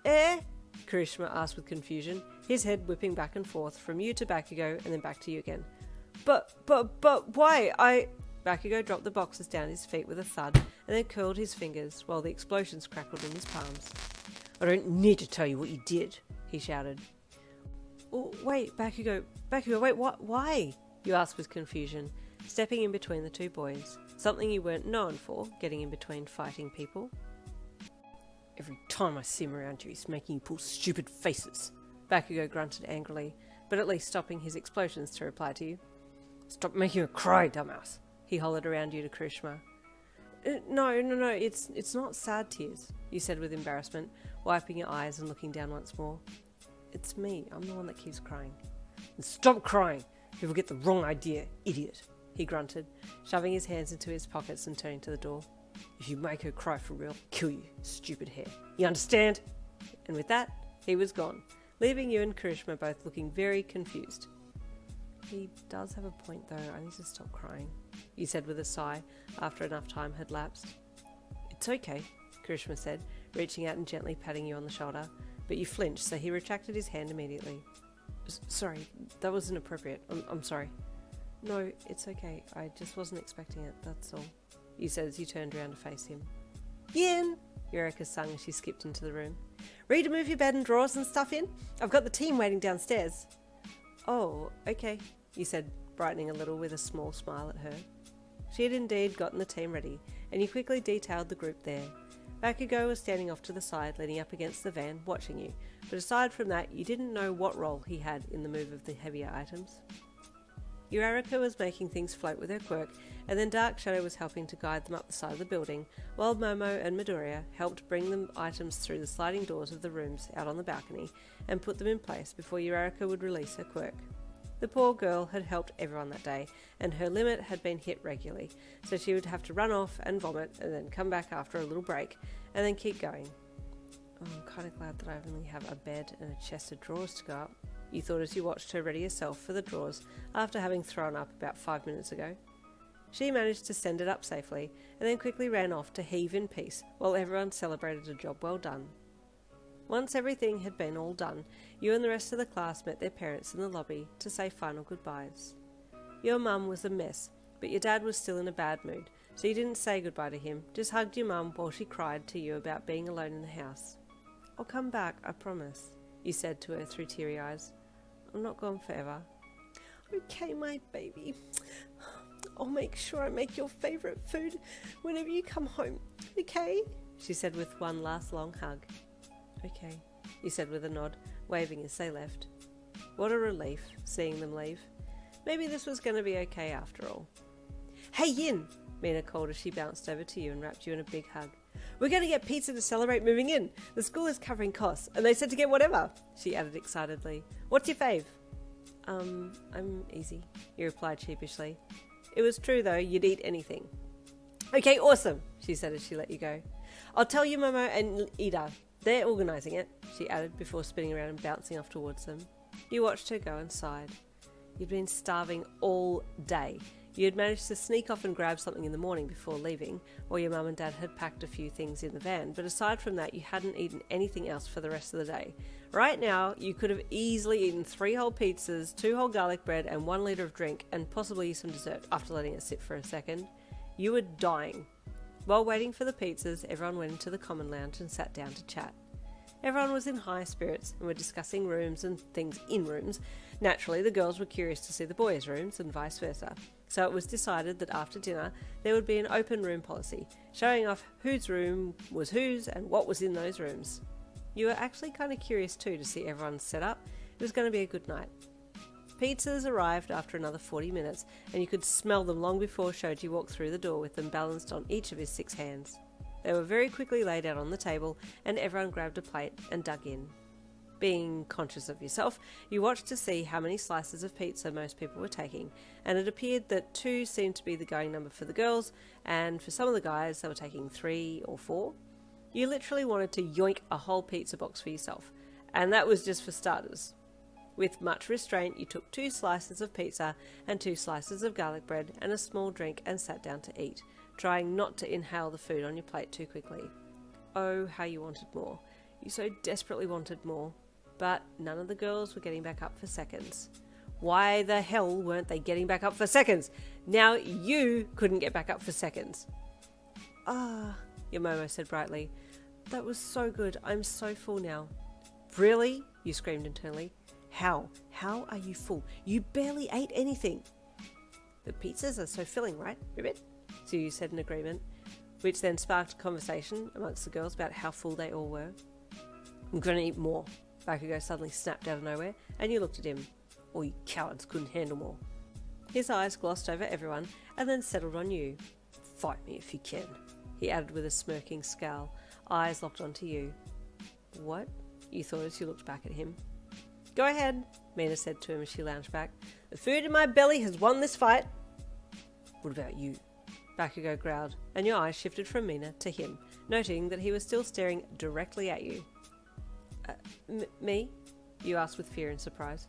"Eh?" Kirishima asked with confusion, his head whipping back and forth from you to Bakugou and then back to you again. But why? Bakugou dropped the boxes down at his feet with a thud and then curled his fingers while the explosions crackled in his palms. "I don't need to tell you what you did," he shouted. "Oh, wait, Bakugou, wait, why?" you asked with confusion, stepping in between the 2 boys, something you weren't known for, getting in between fighting people. "Every time I see him around you, he's making you pull stupid faces," Bakugou grunted angrily, but at least stopping his explosions to reply to you. "Stop making her cry, dumbass," he hollered around you to Kirishima. No, it's not sad tears," you said with embarrassment, wiping your eyes and looking down once more. "It's me, I'm the one that keeps crying." "And stop crying! People get the wrong idea, idiot," he grunted, shoving his hands into his pockets and turning to the door. "If you make her cry for real, I'll kill you, stupid hair. You understand?" And with that, he was gone, leaving you and Kirishima both looking very confused. "He does have a point though, I need to stop crying," you said with a sigh after enough time had lapsed. "It's okay," Kirishima said, reaching out and gently patting you on the shoulder, but you flinched, so he retracted his hand immediately. "Sorry, that was inappropriate. I'm sorry." "No, it's okay. I just wasn't expecting it, that's all," you said as you turned around to face him. "Yin!" Eureka sung as she skipped into the room. "Ready to move your bed and drawers and stuff in? I've got the team waiting downstairs." "Oh, okay," you said, brightening a little with a small smile at her. She had indeed gotten the team ready, and you quickly detailed the group there. Bakugou was standing off to the side, leaning up against the van, watching you, but aside from that, you didn't know what role he had in the move of the heavier items. Eureka was making things float with her quirk, and then Dark Shadow was helping to guide them up the side of the building, while Momo and Midoriya helped bring the items through the sliding doors of the rooms out on the balcony and put them in place before Eureka would release her quirk. The poor girl had helped everyone that day, and her limit had been hit regularly, so she would have to run off and vomit and then come back after a little break, and then keep going. "Oh, I'm kind of glad that I only have a bed and a chest of drawers to go up," you thought as you watched her ready herself for the drawers after having thrown up about 5 minutes ago. She managed to send it up safely, and then quickly ran off to heave in peace while everyone celebrated a job well done. Once everything had been all done, you and the rest of the class met their parents in the lobby to say final goodbyes. Your mum was a mess, but your dad was still in a bad mood, so you didn't say goodbye to him, just hugged your mum while she cried to you about being alone in the house. "I'll come back, I promise," you said to her through teary eyes. "I'm not gone forever." "Okay, my baby. I'll make sure I make your favourite food whenever you come home, okay?" she said with one last long hug. "Okay," you said with a nod, waving as they left. What a relief, seeing them leave. Maybe this was going to be okay after all. "Hey Yin!" Mina called as she bounced over to you and wrapped you in a big hug. "We're going to get pizza to celebrate moving in. The school is covering costs, and they said to get whatever," she added excitedly. "What's your fave?" I'm easy," you replied sheepishly. It was true though, you'd eat anything. "Okay, awesome," she said as she let you go. "I'll tell you Momo and Ida. They're organising it," she added before spinning around and bouncing off towards them. You watched her go and sighed. You'd been starving all day. You had managed to sneak off and grab something in the morning before leaving, while your mum and dad had packed a few things in the van, but aside from that you hadn't eaten anything else for the rest of the day. Right now, you could have easily eaten 3 whole pizzas, 2 whole garlic bread and 1 litre of drink, and possibly some dessert after letting it sit for a second. You were dying. While waiting for the pizzas, everyone went into the common lounge and sat down to chat. Everyone was in high spirits and were discussing rooms and things in rooms. Naturally, the girls were curious to see the boys' rooms and vice versa. So it was decided that after dinner, there would be an open room policy, showing off whose room was whose and what was in those rooms. You were actually kind of curious too to see everyone's setup. It was going to be a good night. Pizzas arrived after another 40 minutes, and you could smell them long before Shoji walked through the door with them balanced on each of his 6 hands. They were very quickly laid out on the table, and everyone grabbed a plate and dug in. Being conscious of yourself, you watched to see how many slices of pizza most people were taking, and it appeared that 2 seemed to be the going number for the girls, and for some of the guys they were taking 3 or 4. You literally wanted to yoink a whole pizza box for yourself, and that was just for starters. With much restraint, you took 2 slices of pizza and 2 slices of garlic bread and a small drink and sat down to eat, trying not to inhale the food on your plate too quickly. Oh, how you wanted more. You so desperately wanted more. But none of the girls were getting back up for seconds. Why the hell weren't they getting back up for seconds? Now you couldn't get back up for seconds. Ah, your Momo said brightly. That was so good. I'm so full now. Really? You screamed internally. How? How are you full? You barely ate anything. The pizzas are so filling, right, Ribbit? Tsuyu said in agreement, which then sparked a conversation amongst the girls about how full they all were. I'm going to eat more, Bakugo suddenly snapped out of nowhere, and you looked at him. All you cowards couldn't handle more. His eyes glossed over everyone and then settled on you. Fight me if you can, he added with a smirking scowl, eyes locked onto you. What? You thought as you looked back at him. Go ahead, Mina said to him as she lounged back. The food in my belly has won this fight. What about you? Bakugo growled, and your eyes shifted from Mina to him, noting that he was still staring directly at you. Me? You asked with fear and surprise.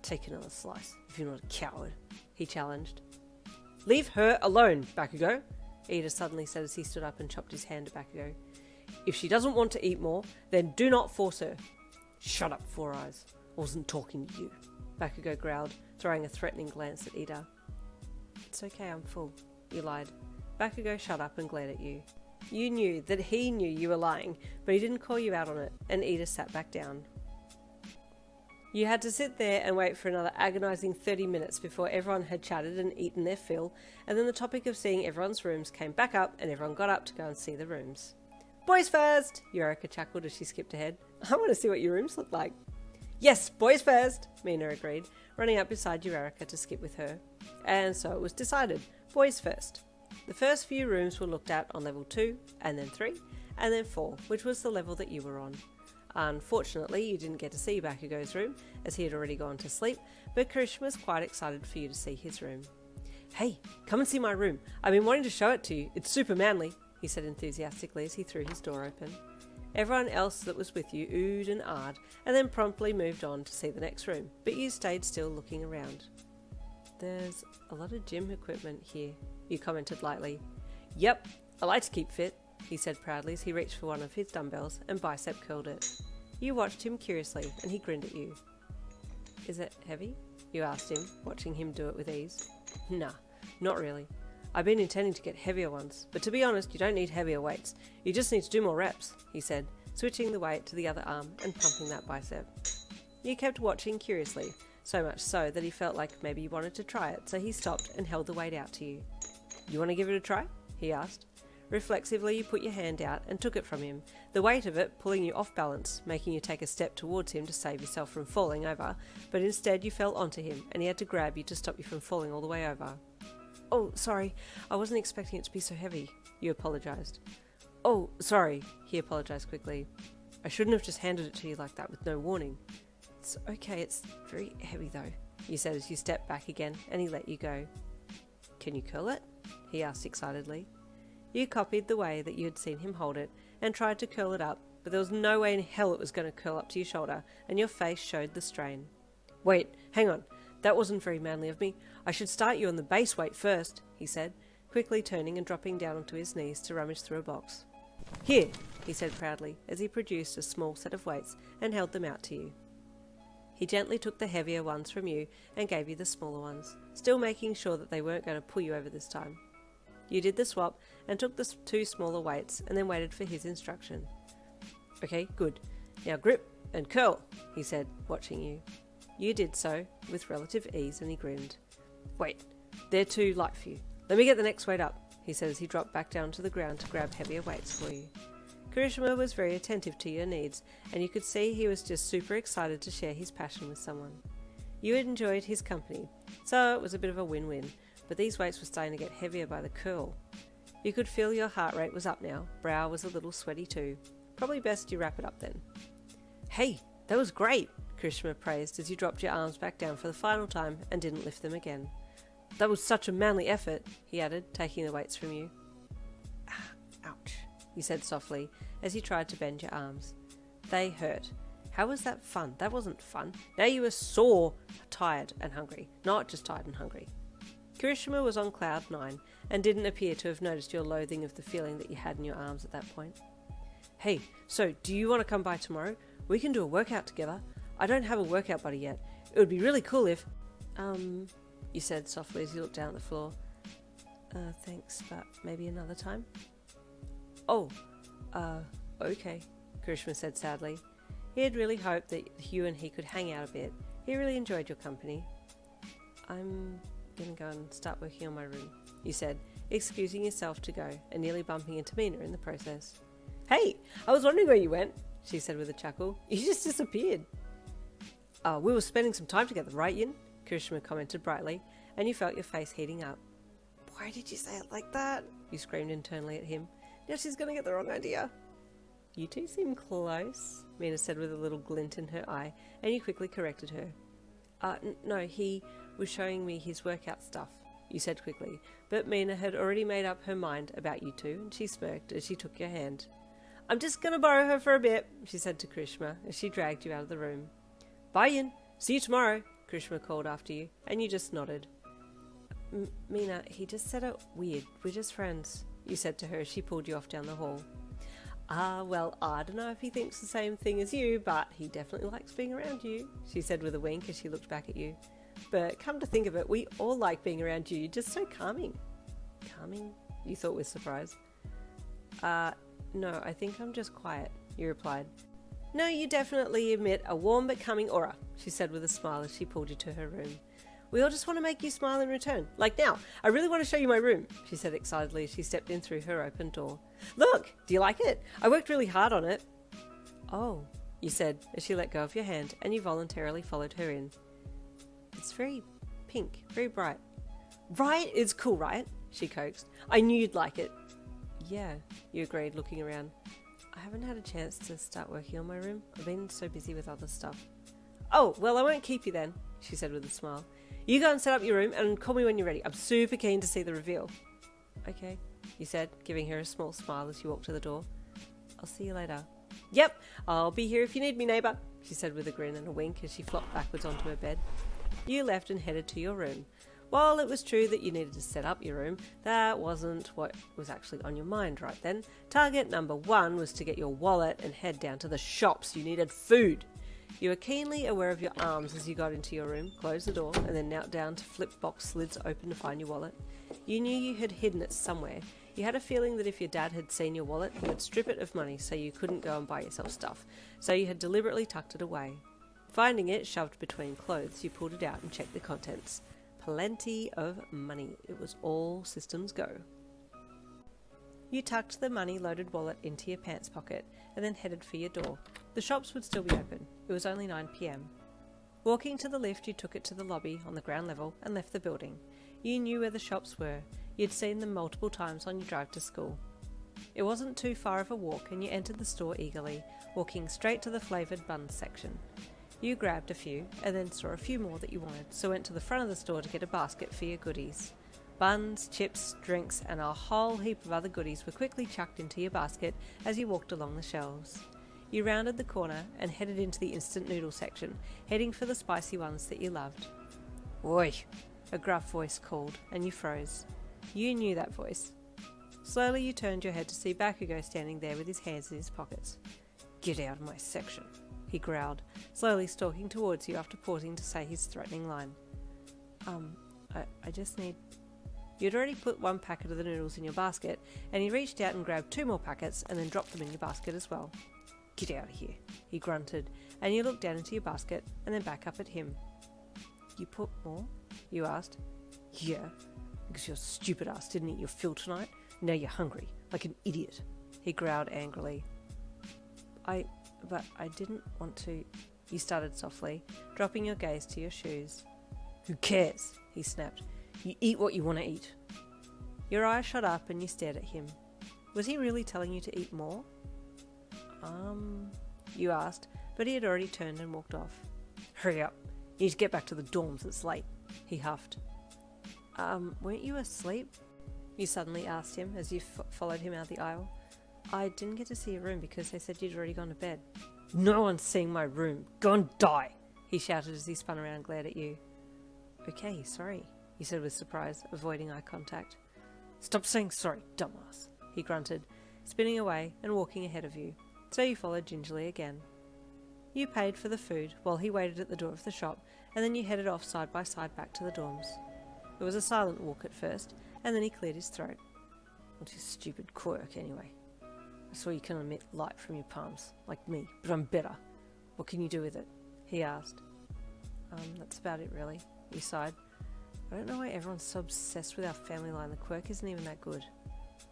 Take another slice, if you're not a coward, he challenged. Leave her alone, Bakugo, Ida suddenly said as he stood up and chopped his hand at Bakugo. If she doesn't want to eat more, then do not force her. Shut up, Four Eyes. I wasn't talking to you, Bakugo growled, throwing a threatening glance at Ida. It's okay, I'm full, you lied. Bakugo shut up and glared at you. You knew that he knew you were lying, but he didn't call you out on it, and Ida sat back down. You had to sit there and wait for another agonising 30 minutes before everyone had chatted and eaten their fill, and then the topic of seeing everyone's rooms came back up and everyone got up to go and see the rooms. Boys first, Eureka chuckled as she skipped ahead. I want to see what your rooms look like. Yes, boys first, Mina agreed, running up beside Eureka to skip with her. And so it was decided, boys first. The first few rooms were looked at on level 2, and then 3, and then 4, which was the level that you were on. Unfortunately, you didn't get to see Bakugo's room, as he had already gone to sleep, but Kirishima was quite excited for you to see his room. Hey, come and see my room. I've been wanting to show it to you. It's super manly, he said enthusiastically as he threw his door open. Everyone else that was with you oohed and ahed, and then promptly moved on to see the next room, but you stayed still looking around. There's a lot of gym equipment here, you commented lightly. Yep, I like to keep fit, he said proudly as he reached for one of his dumbbells and bicep curled it. You watched him curiously, and he grinned at you. Is it heavy? You asked him, watching him do it with ease. Nah, not really. I've been intending to get heavier ones, but to be honest, you don't need heavier weights. You just need to do more reps, he said, switching the weight to the other arm and pumping that bicep. You kept watching curiously, so much so that he felt like maybe you wanted to try it, so he stopped and held the weight out to you. You want to give it a try? He asked. Reflexively, you put your hand out and took it from him, the weight of it pulling you off balance, making you take a step towards him to save yourself from falling over, but instead you fell onto him and he had to grab you to stop you from falling all the way over. Oh, sorry, I wasn't expecting it to be so heavy, you apologised. Oh, sorry, he apologised quickly. I shouldn't have just handed it to you like that with no warning. It's okay, it's very heavy though, you said as you stepped back again and he let you go. Can you curl it? He asked excitedly. You copied the way that you had seen him hold it and tried to curl it up, but there was no way in hell it was going to curl up to your shoulder, and your face showed the strain. Wait, hang on. That wasn't very manly of me. I should start you on the base weight first, he said, quickly turning and dropping down onto his knees to rummage through a box. Here, he said proudly, as he produced a small set of weights and held them out to you. He gently took the heavier ones from you and gave you the smaller ones, still making sure that they weren't going to pull you over this time. You did the swap and took the 2 smaller weights and then waited for his instruction. Okay, good. Now grip and curl, he said, watching you. You did so with relative ease and he grinned. Wait, they're too light for you. Let me get the next weight up, he said as he dropped back down to the ground to grab heavier weights for you. Kirishima was very attentive to your needs, and you could see he was just super excited to share his passion with someone. You had enjoyed his company, so it was a bit of a win-win, but these weights were starting to get heavier by the curl. You could feel your heart rate was up now, brow was a little sweaty too. Probably best you wrap it up then. Hey, that was great, Kirishima praised as you dropped your arms back down for the final time and didn't lift them again. That was such a manly effort, he added, taking the weights from you. Ouch, you said softly as you tried to bend your arms. They hurt, How was that fun? That wasn't fun. Now you were sore, tired and hungry, not just tired and hungry. Kirishima was on cloud 9 and didn't appear to have noticed your loathing of the feeling that you had in your arms at that point. Hey, so do you want to come by tomorrow? We can do a workout together. I don't have a workout buddy yet. It would be really cool if... you said softly as you looked down at the floor. Thanks, but maybe another time? Oh, okay, Kirishima said sadly. He had really hoped that you and he could hang out a bit. He really enjoyed your company. I'm gonna go and start working on my room, you said, excusing yourself to go and nearly bumping into Mina in the process. Hey, I was wondering where you went, she said with a chuckle. You just disappeared. We were spending some time together, right, Yin? Kirishima commented brightly, and you felt your face heating up. Why did you say it like that? You screamed internally at him. Now she's gonna get the wrong idea. You two seem close, Mina said with a little glint in her eye, and you quickly corrected her. No, he was showing me his workout stuff, you said quickly, but Mina had already made up her mind about you two, and she smirked as she took your hand. I'm just gonna borrow her for a bit, she said to Kirishima as she dragged you out of the room. Bye, Yin. See you tomorrow, Kirishima called after you, and you just nodded. Mina, he just said it weird. We're just friends, you said to her as she pulled you off down the hall. Well, I don't know if he thinks the same thing as you, but he definitely likes being around you, she said with a wink as she looked back at you. But come to think of it, we all like being around you. You're just so calming. Calming? You thought with surprise. No, I think I'm just quiet, you replied. No, you definitely emit a warm but calming aura, she said with a smile as she pulled you to her room. We all just want to make you smile in return. Like now, I really want to show you my room, she said excitedly as she stepped in through her open door. Look, do you like it? I worked really hard on it. Oh, you said as she let go of your hand and you voluntarily followed her in. It's very pink, very bright. Right? It's cool, right? She coaxed. I knew you'd like it. Yeah, you agreed, looking around. I haven't had a chance to start working on my room. I've been so busy with other stuff. Oh, well, I won't keep you then, she said with a smile. You go and set up your room and call me when you're ready. I'm super keen to see the reveal. Okay, you said, giving her a small smile as you walked to the door. I'll see you later. Yep, I'll be here if you need me, neighbour, she said with a grin and a wink as she flopped backwards onto her bed. You left and headed to your room. While it was true that you needed to set up your room, that wasn't what was actually on your mind right then. Target number 1 was to get your wallet and head down to the shops. You needed food. You were keenly aware of your arms as you got into your room, closed the door, and then knelt down to flip box lids open to find your wallet. You knew you had hidden it somewhere. You had a feeling that if your dad had seen your wallet, he would strip it of money so you couldn't go and buy yourself stuff. So you had deliberately tucked it away. Finding it shoved between clothes, you pulled it out and checked the contents. Plenty of money. It was all systems go. You tucked the money-loaded wallet into your pants pocket and then headed for your door. The shops would still be open. It was only 9 p.m. Walking to the lift, you took it to the lobby on the ground level and left the building. You knew where the shops were. You'd seen them multiple times on your drive to school. It wasn't too far of a walk and you entered the store eagerly, walking straight to the flavoured buns section. You grabbed a few and then saw a few more that you wanted, so went to the front of the store to get a basket for your goodies. Buns, chips, drinks and a whole heap of other goodies were quickly chucked into your basket as you walked along the shelves. You rounded the corner and headed into the instant noodle section, heading for the spicy ones that you loved. Oi! A gruff voice called, and you froze. You knew that voice. Slowly you turned your head to see Bakugou standing there with his hands in his pockets. Get out of my section, he growled, slowly stalking towards you after pausing to say his threatening line. I just need... You'd already put 1 packet of the noodles in your basket, and he reached out and grabbed 2 more packets and then dropped them in your basket as well. Get out of here, he grunted, and you looked down into your basket and then back up at him. You put more? You asked. Yeah, because your stupid ass didn't eat your fill tonight. Now you're hungry, like an idiot, he growled angrily. But I didn't want to, you started softly, dropping your gaze to your shoes. Who cares? He snapped. You eat what you want to eat. Your eyes shot up and you stared at him. Was he really telling you to eat more? You asked, but he had already turned and walked off. Hurry up. You need to get back to the dorms, it's late, he huffed. Weren't you asleep? You suddenly asked him as you followed him out the aisle. I didn't get to see your room because they said you'd already gone to bed. No one's seeing my room. Go and die, he shouted as he spun around and glared at you. Okay, sorry, you said with surprise, avoiding eye contact. Stop saying sorry, dumbass, he grunted, spinning away and walking ahead of you, so you followed gingerly again. You paid for the food while he waited at the door of the shop, and then you headed off side by side back to the dorms. It was a silent walk at first, and then he cleared his throat. What's your stupid quirk, anyway? I saw you can emit light from your palms, like me, but I'm better. What can you do with it? He asked. That's about it, really, you sighed. I don't know why everyone's so obsessed with our family line. The quirk isn't even that good.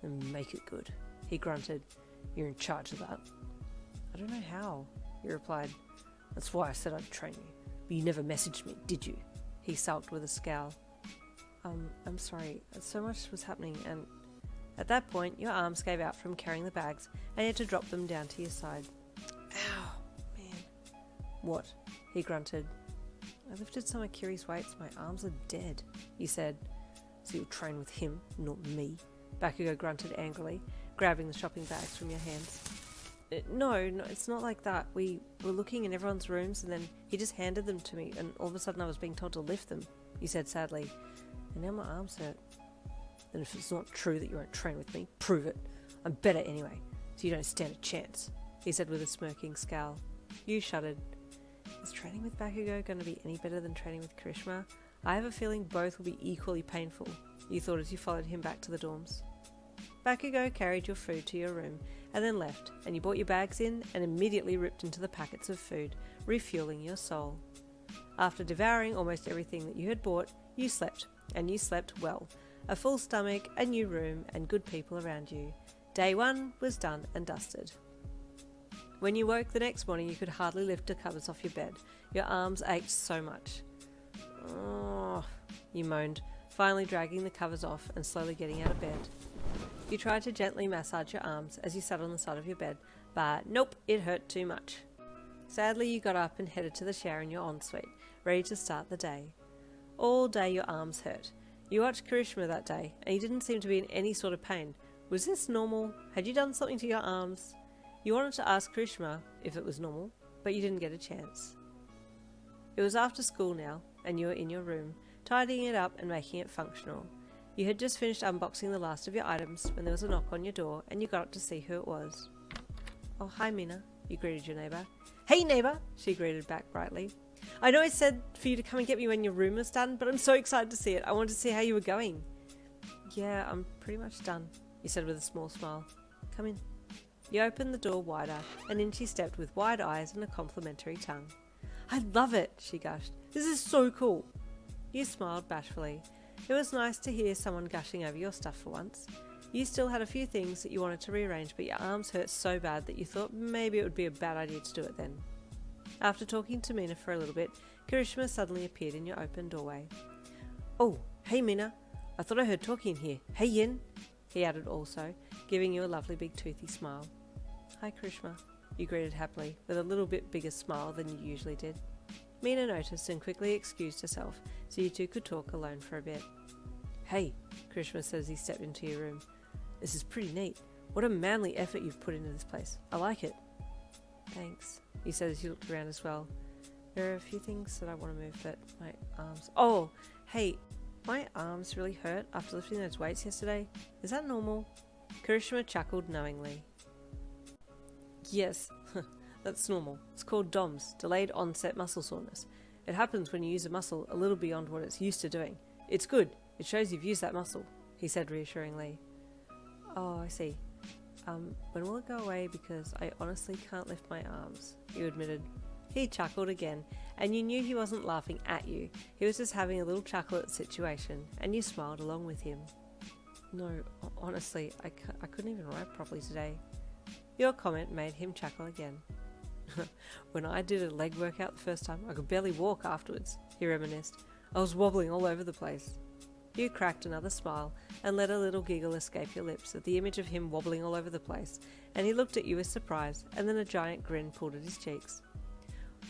Then make it good, he grunted. You're in charge of that. I don't know how, you replied. That's why I said I'd train you. But you never messaged me, did you? He sulked with a scowl. I'm sorry. So much was happening, and at that point, your arms gave out from carrying the bags, and you had to drop them down to your side. Ow, man. What? He grunted. I lifted some of Kiri's weights. My arms are dead, you said. So you'll train with him, not me, Bakugou grunted angrily, grabbing the shopping bags from your hands. No, it's not like that. We were looking in everyone's rooms, and then he just handed them to me, and all of a sudden I was being told to lift them, you said sadly. And now my arms hurt. Then if it's not true that you won't train with me, prove it. I'm better anyway, so you don't stand a chance, he said with a smirking scowl. You shuddered. Is training with Bakugou going to be any better than training with Kirishima? I have a feeling both will be equally painful, you thought as you followed him back to the dorms. Bakugou carried your food to your room and then left, and you brought your bags in and immediately ripped into the packets of food, refueling your soul. After devouring almost everything that you had bought, you slept, and you slept well. A full stomach, a new room, and good people around you. Day 1 was done and dusted. When you woke the next morning, you could hardly lift the covers off your bed. Your arms ached so much. Oh, you moaned, finally dragging the covers off and slowly getting out of bed. You tried to gently massage your arms as you sat on the side of your bed, but nope, it hurt too much. Sadly, you got up and headed to the shower in your ensuite, ready to start the day. All day your arms hurt. You watched Kirishima that day, and he didn't seem to be in any sort of pain. Was this normal? Had you done something to your arms? You wanted to ask Kirishima if it was normal, but you didn't get a chance. It was after school now, and you were in your room, tidying it up and making it functional. You had just finished unboxing the last of your items when there was a knock on your door, and you got up to see who it was. Oh, hi Mina, you greeted your neighbour. Hey neighbour, she greeted back brightly. I know I said for you to come and get me when your room was done, but I'm so excited to see it. I wanted to see how you were going. Yeah, I'm pretty much done, you said with a small smile. Come in. You opened the door wider, and in she stepped with wide eyes and a complimentary tongue. I love it, she gushed. This is so cool. You smiled bashfully. It was nice to hear someone gushing over your stuff for once. You still had a few things that you wanted to rearrange, but your arms hurt so bad that you thought maybe it would be a bad idea to do it then. After talking to Mina for a little bit, Kirishima suddenly appeared in your open doorway. Oh, hey Mina. I thought I heard talking in here. Hey Yin, he added also, giving you a lovely big toothy smile. Hi Kirishima, you greeted happily, with a little bit bigger smile than you usually did. Mina noticed and quickly excused herself, so you two could talk alone for a bit. Hey, Kirishima said as he stepped into your room. This is pretty neat. What a manly effort you've put into this place. I like it. Thanks, you said as you looked around as well. There are a few things that I want to move, but my arms... Oh, hey, my arms really hurt after lifting those weights yesterday. Is that normal? Kirishima chuckled knowingly. Yes, that's normal. It's called DOMS, delayed onset muscle soreness. It happens when you use a muscle a little beyond what it's used to doing. It's good. It shows you've used that muscle, he said reassuringly. Oh, I see. When will it go away, because I honestly can't lift my arms, you admitted. He chuckled again, and you knew he wasn't laughing at you. He was just having a little chuckle at the situation, and you smiled along with him. No, honestly, I couldn't even write properly today. Your comment made him chuckle again. When I did a leg workout the first time, I could barely walk afterwards, he reminisced. I was wobbling all over the place. You cracked another smile and let a little giggle escape your lips at the image of him wobbling all over the place, and he looked at you with surprise, and then a giant grin pulled at his cheeks.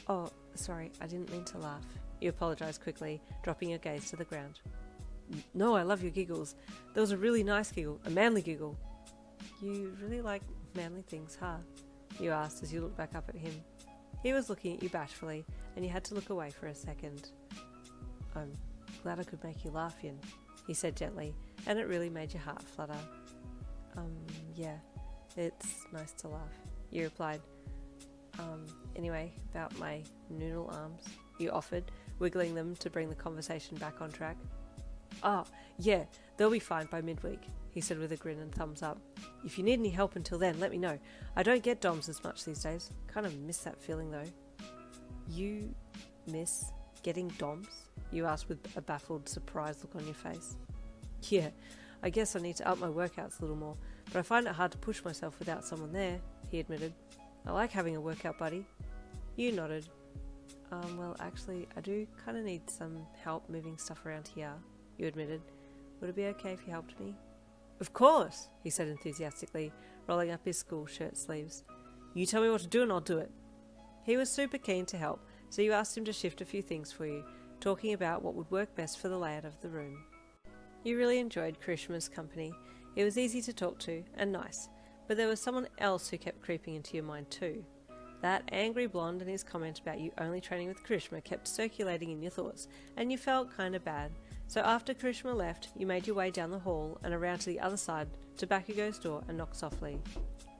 Oh, sorry, I didn't mean to laugh. You apologised quickly, dropping your gaze to the ground. No, I love your giggles. There was a really nice giggle, a manly giggle. You really like manly things, huh? You asked as you looked back up at him. He was looking at you bashfully, and you had to look away for a second. I'm glad I could make you laugh, Yin, he said gently, and it really made your heart flutter. Yeah, it's nice to laugh, you replied. Anyway, about my noodle arms, you offered, wiggling them to bring the conversation back on track. Oh, yeah, they'll be fine by midweek, he said with a grin and thumbs up. If you need any help until then, let me know. I don't get DOMs as much these days. Kind of miss that feeling though. You miss getting DOMs? You asked with a baffled, surprised look on your face. Yeah, I guess I need to up my workouts a little more, but I find it hard to push myself without someone there, he admitted. I like having a workout buddy. You nodded. Well, actually, I do kind of need some help moving stuff around here, you admitted. Would it be okay if you helped me? Of course, he said enthusiastically, rolling up his school shirt sleeves. You tell me what to do and I'll do it. He was super keen to help, so you asked him to shift a few things for you, talking about what would work best for the layout of the room. You really enjoyed Kirishima's company. He was easy to talk to and nice, but there was someone else who kept creeping into your mind too. That angry blonde and his comment about you only training with Kirishima kept circulating in your thoughts, and you felt kinda bad. So after Kirishima left, you made your way down the hall and around to the other side to Bakugou's door and knocked softly.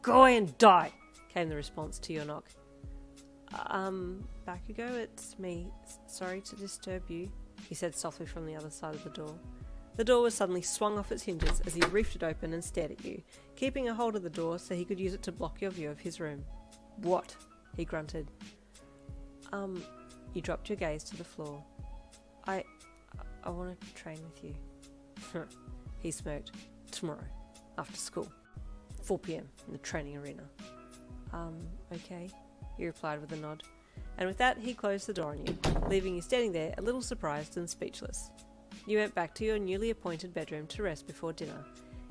Go away and die, came the response to your knock. Bakugou, it's me. Sorry to disturb you, he said softly from the other side of the door. The door was suddenly swung off its hinges as he reefed it open and stared at you, keeping a hold of the door so he could use it to block your view of his room. What? He grunted. You dropped your gaze to the floor. I want to train with you. He smirked. Tomorrow, after school. 4 p.m. in the training arena. Okay, he replied with a nod. And with that, he closed the door on you, leaving you standing there a little surprised and speechless. You went back to your newly appointed bedroom to rest before dinner.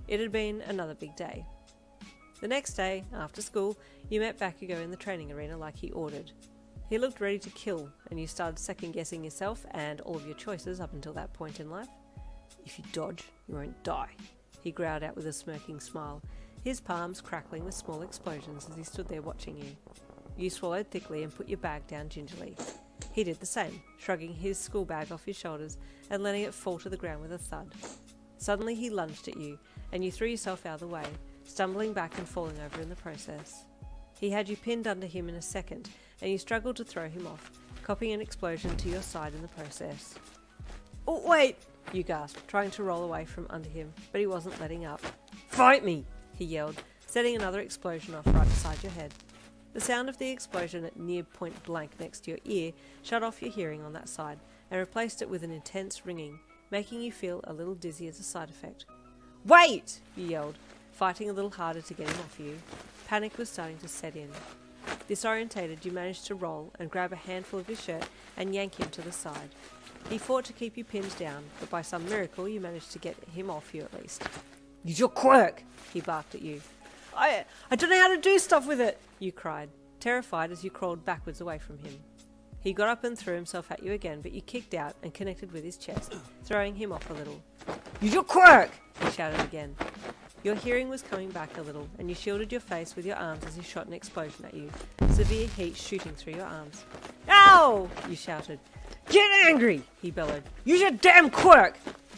It had been another big day. The next day, after school, you met Bakugou in the training arena like he ordered. He looked ready to kill, and you started second-guessing yourself and all of your choices up until that point in life. If you dodge, you won't die, he growled out with a smirking smile, his palms crackling with small explosions as he stood there watching you. You swallowed thickly and put your bag down gingerly. He did the same, shrugging his school bag off his shoulders and letting it fall to the ground with a thud. Suddenly he lunged at you, and you threw yourself out of the way, stumbling back and falling over in the process. He had you pinned under him in a second, and you struggled to throw him off, copying an explosion to your side in the process. Oh, wait! You gasped, trying to roll away from under him, but he wasn't letting up. Fight me! He yelled, setting another explosion off right beside your head. The sound of the explosion at near point blank next to your ear shut off your hearing on that side, and replaced it with an intense ringing, making you feel a little dizzy as a side effect. Wait! You yelled, fighting a little harder to get him off you. Panic was starting to set in. Disorientated, you managed to roll and grab a handful of his shirt and yank him to the side. He fought to keep you pinned down, but by some miracle you managed to get him off you at least. Use your quirk! He barked at you. I don't know how to do stuff with it! You cried, terrified as you crawled backwards away from him. He got up and threw himself at you again, but you kicked out and connected with his chest, throwing him off a little. Use your quirk! He shouted again. Your hearing was coming back a little, and you shielded your face with your arms as he shot an explosion at you, severe heat shooting through your arms. Ow! You shouted. Get angry! He bellowed. Use your damn quirk!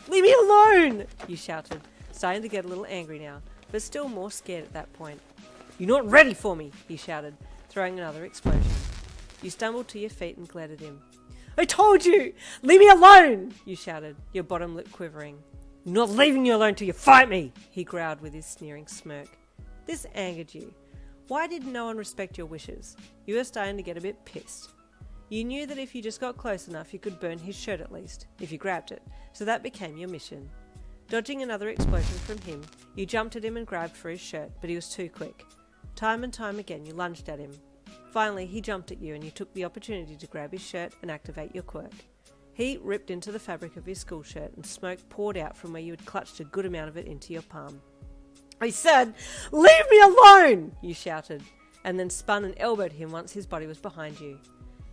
Leave me alone! You shouted, starting to get a little angry now, but still more scared at that point. You're not ready for me! He shouted, throwing another explosion. You stumbled to your feet and glared at him. I told you! Leave me alone! You shouted, your bottom lip quivering. I'm not leaving you alone till you fight me! He growled with his sneering smirk. This angered you. Why did no one respect your wishes? You were starting to get a bit pissed. You knew that if you just got close enough you could burn his shirt at least, if you grabbed it, so that became your mission. Dodging another explosion from him, you jumped at him and grabbed for his shirt, but he was too quick. Time and time again you lunged at him. Finally he jumped at you and you took the opportunity to grab his shirt and activate your quirk. Heat ripped into the fabric of his school shirt and smoke poured out from where you had clutched a good amount of it into your palm. I said, leave me alone! You shouted, and then spun and elbowed him once his body was behind you.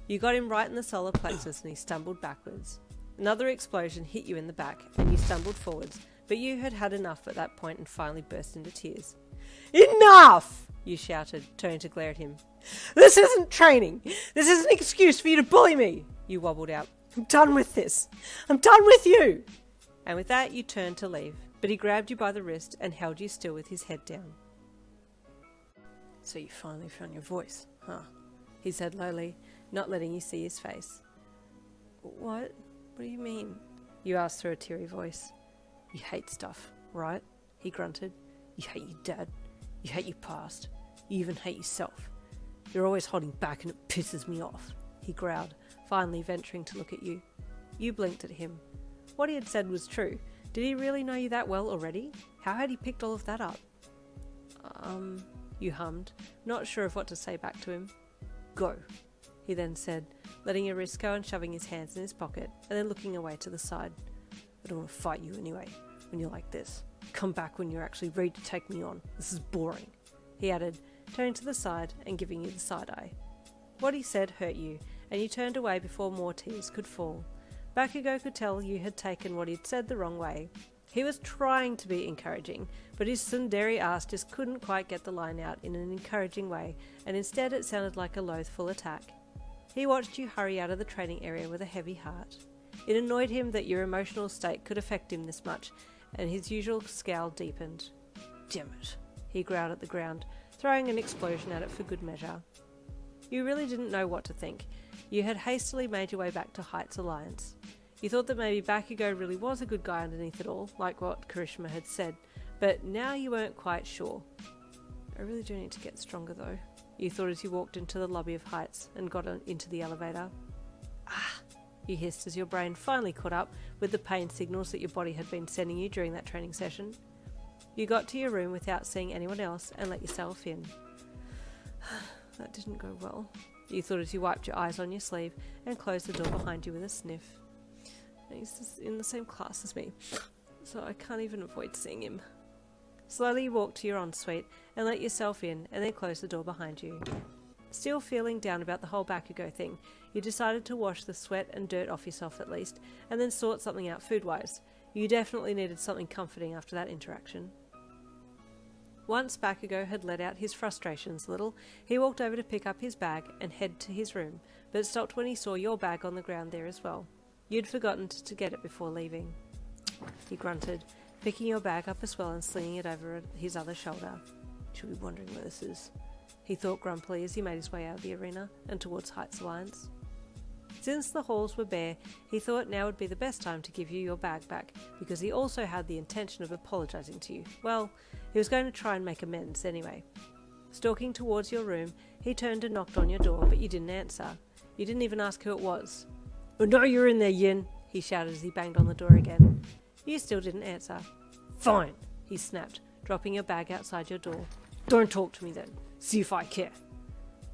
You got him right in the solar plexus and he stumbled backwards. Another explosion hit you in the back and you stumbled forwards, but you had had enough at that point and finally burst into tears. Enough! you shouted, turning to glare at him. This isn't training! This is an excuse for you to bully me! You wobbled out. I'm done with this! I'm done with you! And with that, you turned to leave, but he grabbed you by the wrist and held you still with his head down. So you finally found your voice, huh? He said lowly, not letting you see his face. What? What do you mean? You asked through a teary voice. You hate stuff, right? He grunted. You hate your dad. You hate your past. You even hate yourself. You're always holding back and it pisses me off, he growled, finally venturing to look at you. You blinked at him. What he had said was true. Did he really know you that well already? How had he picked all of that up? You hummed, not sure of what to say back to him. Go, he then said, letting your wrist go and shoving his hands in his pocket, and then looking away to the side. I don't want to fight you anyway, when you're like this. Come back when you're actually ready to take me on. This is boring, he added, turning to the side and giving you the side eye. What he said hurt you, and you turned away before more tears could fall. Bakugou could tell you had taken what he'd said the wrong way. He was trying to be encouraging, but his tsundere ass just couldn't quite get the line out in an encouraging way, and instead it sounded like a loathful attack. He watched you hurry out of the training area with a heavy heart. It annoyed him that your emotional state could affect him this much, and his usual scowl deepened. Damn it, he growled at the ground, throwing an explosion at it for good measure. You really didn't know what to think. You had hastily made your way back to Heights Alliance. You thought that maybe Bakugou really was a good guy underneath it all, like what Kirishima had said, but now you weren't quite sure. I really do need to get stronger though, you thought as you walked into the lobby of Heights and got into the elevator. Ah, you hissed as your brain finally caught up with the pain signals that your body had been sending you during that training session. You got to your room without seeing anyone else and let yourself in. That didn't go well, you thought as you wiped your eyes on your sleeve and closed the door behind you with a sniff. He's in the same class as me, so I can't even avoid seeing him. Slowly you walked to your ensuite and let yourself in and then closed the door behind you. Still feeling down about the whole Bakugou thing, you decided to wash the sweat and dirt off yourself at least, and then sort something out food-wise. You definitely needed something comforting after that interaction. Once Bakugou had let out his frustrations a little, he walked over to pick up his bag and head to his room, but stopped when he saw your bag on the ground there as well. You'd forgotten to get it before leaving. He grunted, picking your bag up as well and slinging it over his other shoulder. She'll be wondering where this is, he thought grumpily as he made his way out of the arena and towards Heights Alliance. Since the halls were bare, he thought now would be the best time to give you your bag back, because he also had the intention of apologising to you. Well, he was going to try and make amends anyway. Stalking towards your room, he turned and knocked on your door, but you didn't answer. You didn't even ask who it was. I know you're in there, Yin, he shouted as he banged on the door again. You still didn't answer. Fine, he snapped, dropping your bag outside your door. Don't talk to me then. See if I care.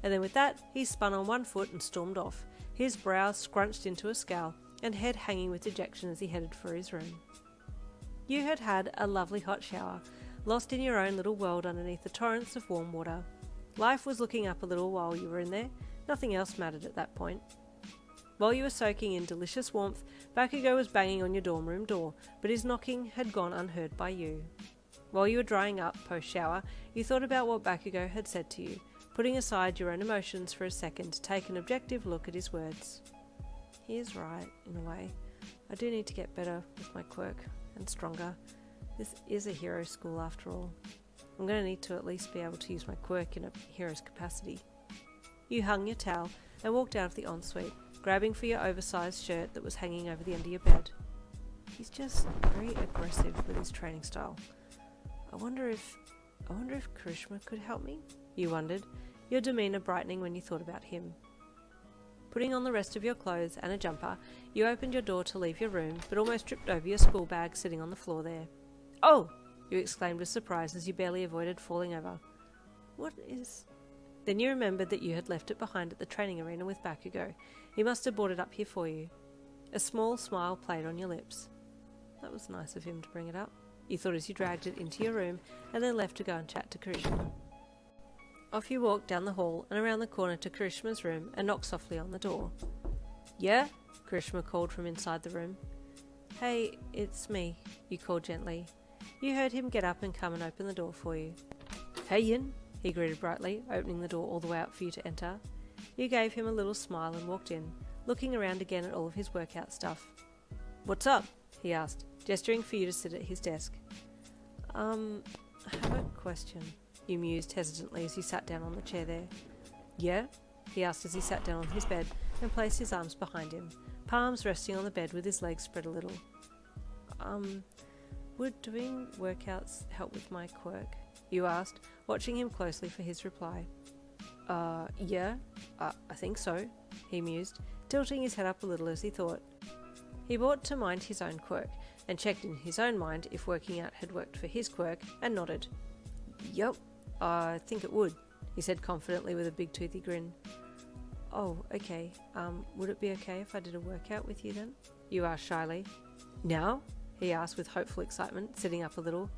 And then with that, he spun on one foot and stormed off, his brows scrunched into a scowl and head hanging with dejection as he headed for his room. You had had a lovely hot shower, lost in your own little world underneath the torrents of warm water. Life was looking up a little while you were in there. Nothing else mattered at that point. While you were soaking in delicious warmth, Bakugou was banging on your dorm room door, but his knocking had gone unheard by you. While you were drying up post-shower, you thought about what Bakugou had said to you, putting aside your own emotions for a second to take an objective look at his words. He is right, in a way. I do need to get better with my quirk, and stronger. This is a hero school after all. I'm going to need to at least be able to use my quirk in a hero's capacity. You hung your towel and walked out of the ensuite, grabbing for your oversized shirt that was hanging over the end of your bed. He's just very aggressive with his training style. I wonder if Kirishima could help me? You wondered, your demeanour brightening when you thought about him. Putting on the rest of your clothes and a jumper, you opened your door to leave your room, but almost tripped over your school bag sitting on the floor there. Oh! You exclaimed with surprise as you barely avoided falling over. What is... Then you remembered that you had left it behind at the training arena with Bakugou. He must have brought it up here for you. A small smile played on your lips. That was nice of him to bring it up, you thought as you dragged it into your room and then left to go and chat to Kirishima. Off you walked down the hall and around the corner to Kirishima's room and knocked softly on the door. Yeah? Kirishima called from inside the room. Hey, it's me, you called gently. You heard him get up and come and open the door for you. Hey Yin, he greeted brightly, opening the door all the way up for you to enter. You gave him a little smile and walked in, looking around again at all of his workout stuff. "What's up?" he asked, gesturing for you to sit at his desk. I have a question, you mused hesitantly as you sat down on the chair there. "Yeah?" he asked as he sat down on his bed and placed his arms behind him, palms resting on the bed with his legs spread a little. Would doing workouts help with my quirk?" you asked, watching him closely for his reply. Yeah, I think so, he mused, tilting his head up a little as he thought. He brought to mind his own quirk, and checked in his own mind if working out had worked for his quirk, and nodded. "Yup, I think it would," he said confidently with a big toothy grin. "Oh, okay. Would it be okay if I did a workout with you then?" you asked shyly. "Now?" he asked with hopeful excitement, sitting up a little.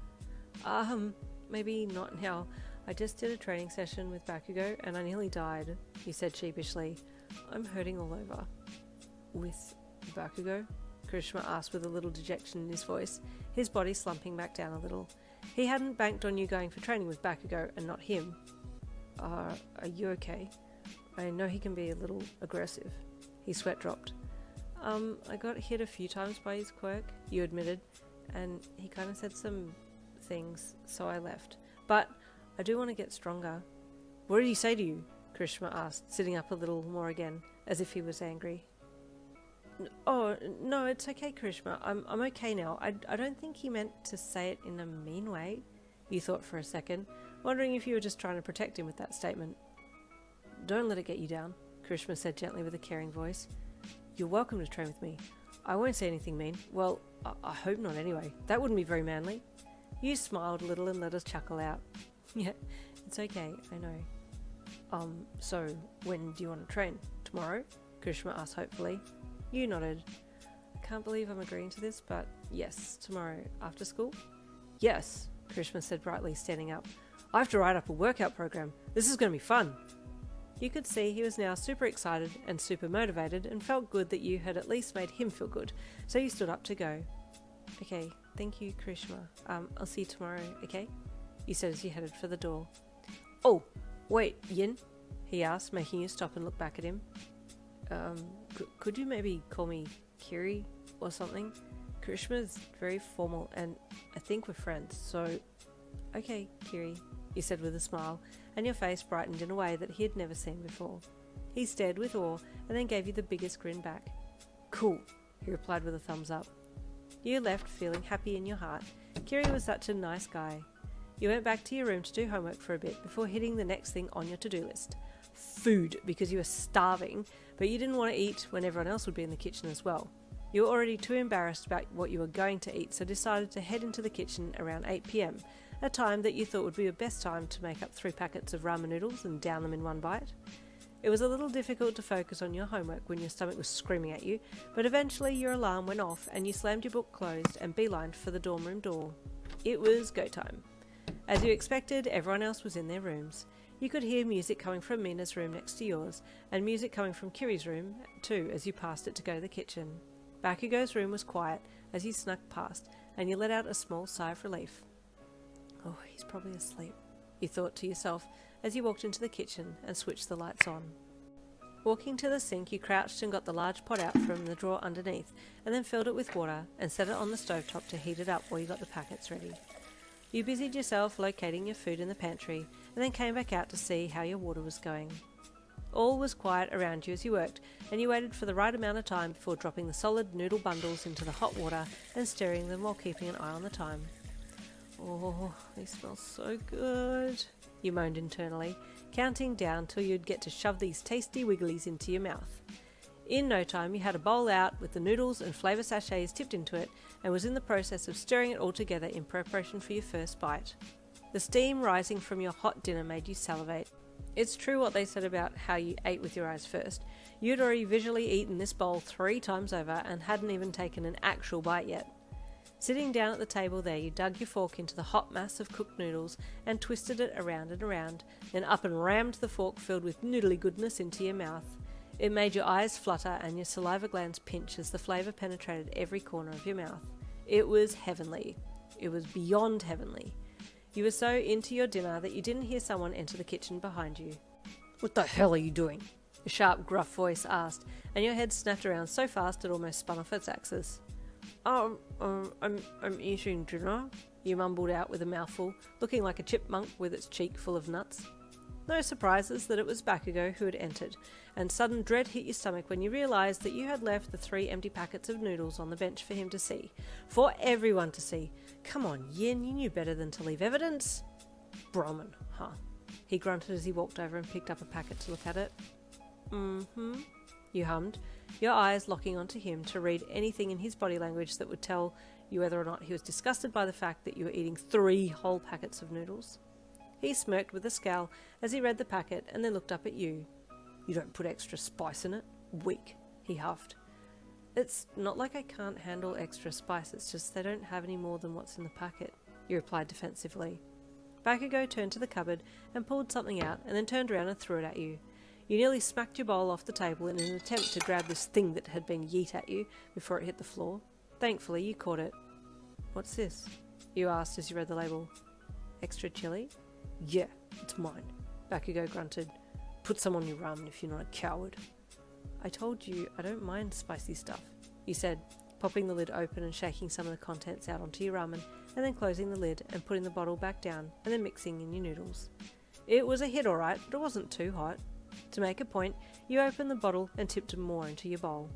Maybe not now. I just did a training session with Bakugou and I nearly died," you said sheepishly. "I'm hurting all over." "With Bakugou?" Kirishima asked with a little dejection in his voice, his body slumping back down a little. He hadn't banked on you going for training with Bakugou and not him. Are you okay? I know he can be a little aggressive." His sweat dropped. I got hit a few times by his quirk," you admitted, "and he kind of said some things, so I left. But I do want to get stronger." "What did he say to you?" Kirishima asked, sitting up a little more again, as if he was angry. "Oh, no, it's okay, Kirishima. I'm okay now. I don't think he meant to say it in a mean way," you thought for a second, wondering if you were just trying to protect him with that statement. "Don't let it get you down," Kirishima said gently with a caring voice. "You're welcome to train with me. I won't say anything mean. Well, I hope not anyway. That wouldn't be very manly." You smiled a little and let us chuckle out. "Yeah, it's okay, I know." So when do you want to train? Tomorrow?" Kirishima asked hopefully. You nodded. "I can't believe I'm agreeing to this, but yes, tomorrow after school?" "Yes," Kirishima said brightly, standing up. "I have to write up a workout program. This is going to be fun." You could see he was now super excited and super motivated and felt good that you had at least made him feel good, so you stood up to go. "Okay, thank you, Kirishima. I'll see you tomorrow, okay?" you said as you headed for the door. "Oh, wait, Yin?" he asked, making you stop and look back at him. Could you maybe call me Kiri or something? Kirishima's very formal and I think we're friends, so..." "Okay, Kiri," you said with a smile, and your face brightened in a way that he had never seen before. He stared with awe and then gave you the biggest grin back. "Cool," he replied with a thumbs up. You left feeling happy in your heart. Kiri was such a nice guy. You went back to your room to do homework for a bit before hitting the next thing on your to-do list. Food, because you were starving, but you didn't want to eat when everyone else would be in the kitchen as well. You were already too embarrassed about what you were going to eat, so decided to head into the kitchen around 8 p.m, a time that you thought would be the best time to make up 3 packets of ramen noodles and down them in one bite. It was a little difficult to focus on your homework when your stomach was screaming at you, but eventually your alarm went off and you slammed your book closed and beelined for the dorm room door. It was go time. As you expected, everyone else was in their rooms. You could hear music coming from Mina's room next to yours, and music coming from Kiri's room too as you passed it to go to the kitchen. Bakugou's room was quiet as you snuck past, and you let out a small sigh of relief. "Oh, he's probably asleep," you thought to yourself as you walked into the kitchen and switched the lights on. Walking to the sink, you crouched and got the large pot out from the drawer underneath, and then filled it with water and set it on the stovetop to heat it up while you got the packets ready. You busied yourself locating your food in the pantry, and then came back out to see how your water was going. All was quiet around you as you worked, and you waited for the right amount of time before dropping the solid noodle bundles into the hot water and stirring them while keeping an eye on the time. "Oh, they smell so good," you moaned internally, counting down till you'd get to shove these tasty wigglies into your mouth. In no time you had a bowl out with the noodles and flavour sachets tipped into it and was in the process of stirring it all together in preparation for your first bite. The steam rising from your hot dinner made you salivate. It's true what they said about how you ate with your eyes first. You'd already visually eaten this bowl 3 times over and hadn't even taken an actual bite yet. Sitting down at the table there, you dug your fork into the hot mass of cooked noodles and twisted it around and around, then up and rammed the fork filled with noodly goodness into your mouth. It made your eyes flutter and your saliva glands pinch as the flavour penetrated every corner of your mouth. It was heavenly. It was beyond heavenly. You were so into your dinner that you didn't hear someone enter the kitchen behind you. "What the hell are you doing?" a sharp, gruff voice asked, and your head snapped around so fast it almost spun off its axis. I'm eating dinner," you mumbled out with a mouthful, looking like a chipmunk with its cheek full of nuts. No surprises that it was Bakugou who had entered, and sudden dread hit your stomach when you realised that you had left the 3 empty packets of noodles on the bench for him to see. For everyone to see. Come on, Yin, you knew better than to leave evidence. "Brahmin, huh?" he grunted as he walked over and picked up a packet to look at it. "Mm-hmm," you hummed, your eyes locking onto him to read anything in his body language that would tell you whether or not he was disgusted by the fact that you were eating 3 whole packets of noodles. He smirked with a scowl as he read the packet and then looked up at you. "You don't put extra spice in it? Weak," he huffed. "It's not like I can't handle extra spice, it's just they don't have any more than what's in the packet," you replied defensively. Bakugou turned to the cupboard and pulled something out and then turned around and threw it at you. You nearly smacked your bowl off the table in an attempt to grab this thing that had been yeet at you before it hit the floor. Thankfully, you caught it. "What's this?" you asked as you read the label. "Extra chili?" "Yeah, it's mine," Bakugou grunted. "Put some on your ramen if you're not a coward." "I told you I don't mind spicy stuff," you said, popping the lid open and shaking some of the contents out onto your ramen, and then closing the lid and putting the bottle back down and then mixing in your noodles. It was a hit alright, but it wasn't too hot. To make a point, you opened the bottle and tipped more into your bowl.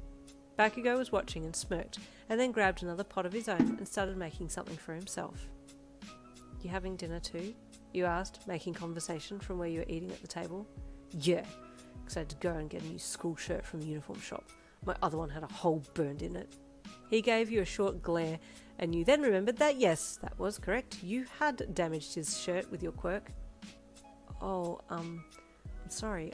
Bakugou was watching and smirked, and then grabbed another pot of his own and started making something for himself. "You having dinner too?" you asked, making conversation from where you were eating at the table. "Yeah, because I had to go and get a new school shirt from the uniform shop. My other one had a hole burned in it." He gave you a short glare, and you then remembered that yes, that was correct. You had damaged his shirt with your quirk. "Oh, I'm sorry,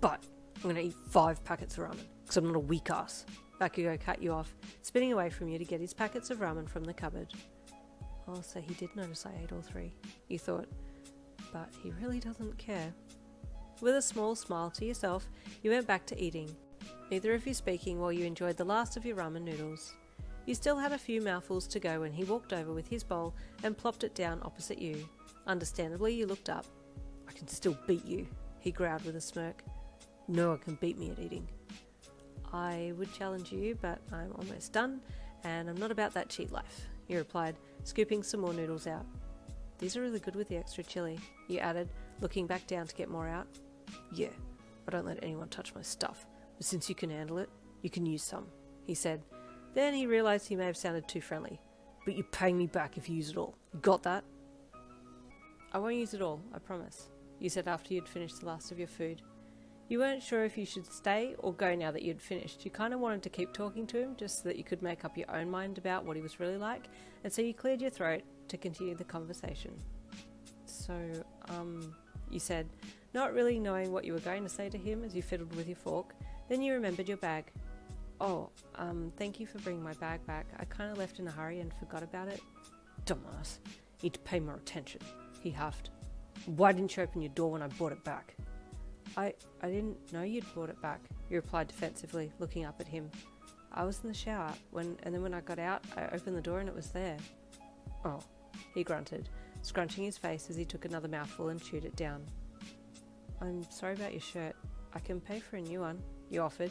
But I'm going to eat 5 packets of ramen, because I'm not a weak ass." Bakugou cut you off, spinning away from you to get his packets of ramen from the cupboard. "Oh, so he did notice I ate all 3, you thought. But he really doesn't care." With a small smile to yourself, you went back to eating, neither of you speaking while you enjoyed the last of your ramen noodles. You still had a few mouthfuls to go when he walked over with his bowl and plopped it down opposite you. Understandably, you looked up. "I can still beat you," he growled with a smirk. "No one can beat me at eating." "I would challenge you, but I'm almost done, and I'm not about that cheat life," you replied, scooping some more noodles out. "These are really good with the extra chili," you added, looking back down to get more out. "Yeah, I don't let anyone touch my stuff, but since you can handle it, you can use some," he said. Then he realised he may have sounded too friendly. "But you pay me back if you use it all. Got that?" "I won't use it all, I promise," you said after you'd finished the last of your food. You weren't sure if you should stay or go now that you'd finished. You kind of wanted to keep talking to him just so that you could make up your own mind about what he was really like, and so you cleared your throat to continue the conversation. "So, you said, not really knowing what you were going to say to him as you fiddled with your fork. Then you remembered your bag. "Oh, thank you for bringing my bag back. I kind of left in a hurry and forgot about it." "Dumbass, you need to pay more attention," he huffed. "Why didn't you open your door when I brought it back?" I didn't know you'd brought it back," you replied defensively, looking up at him. "I was in the shower, and then when I got out, I opened the door and it was there." "Oh," he grunted, scrunching his face as he took another mouthful and chewed it down. "I'm sorry about your shirt. I can pay for a new one," you offered.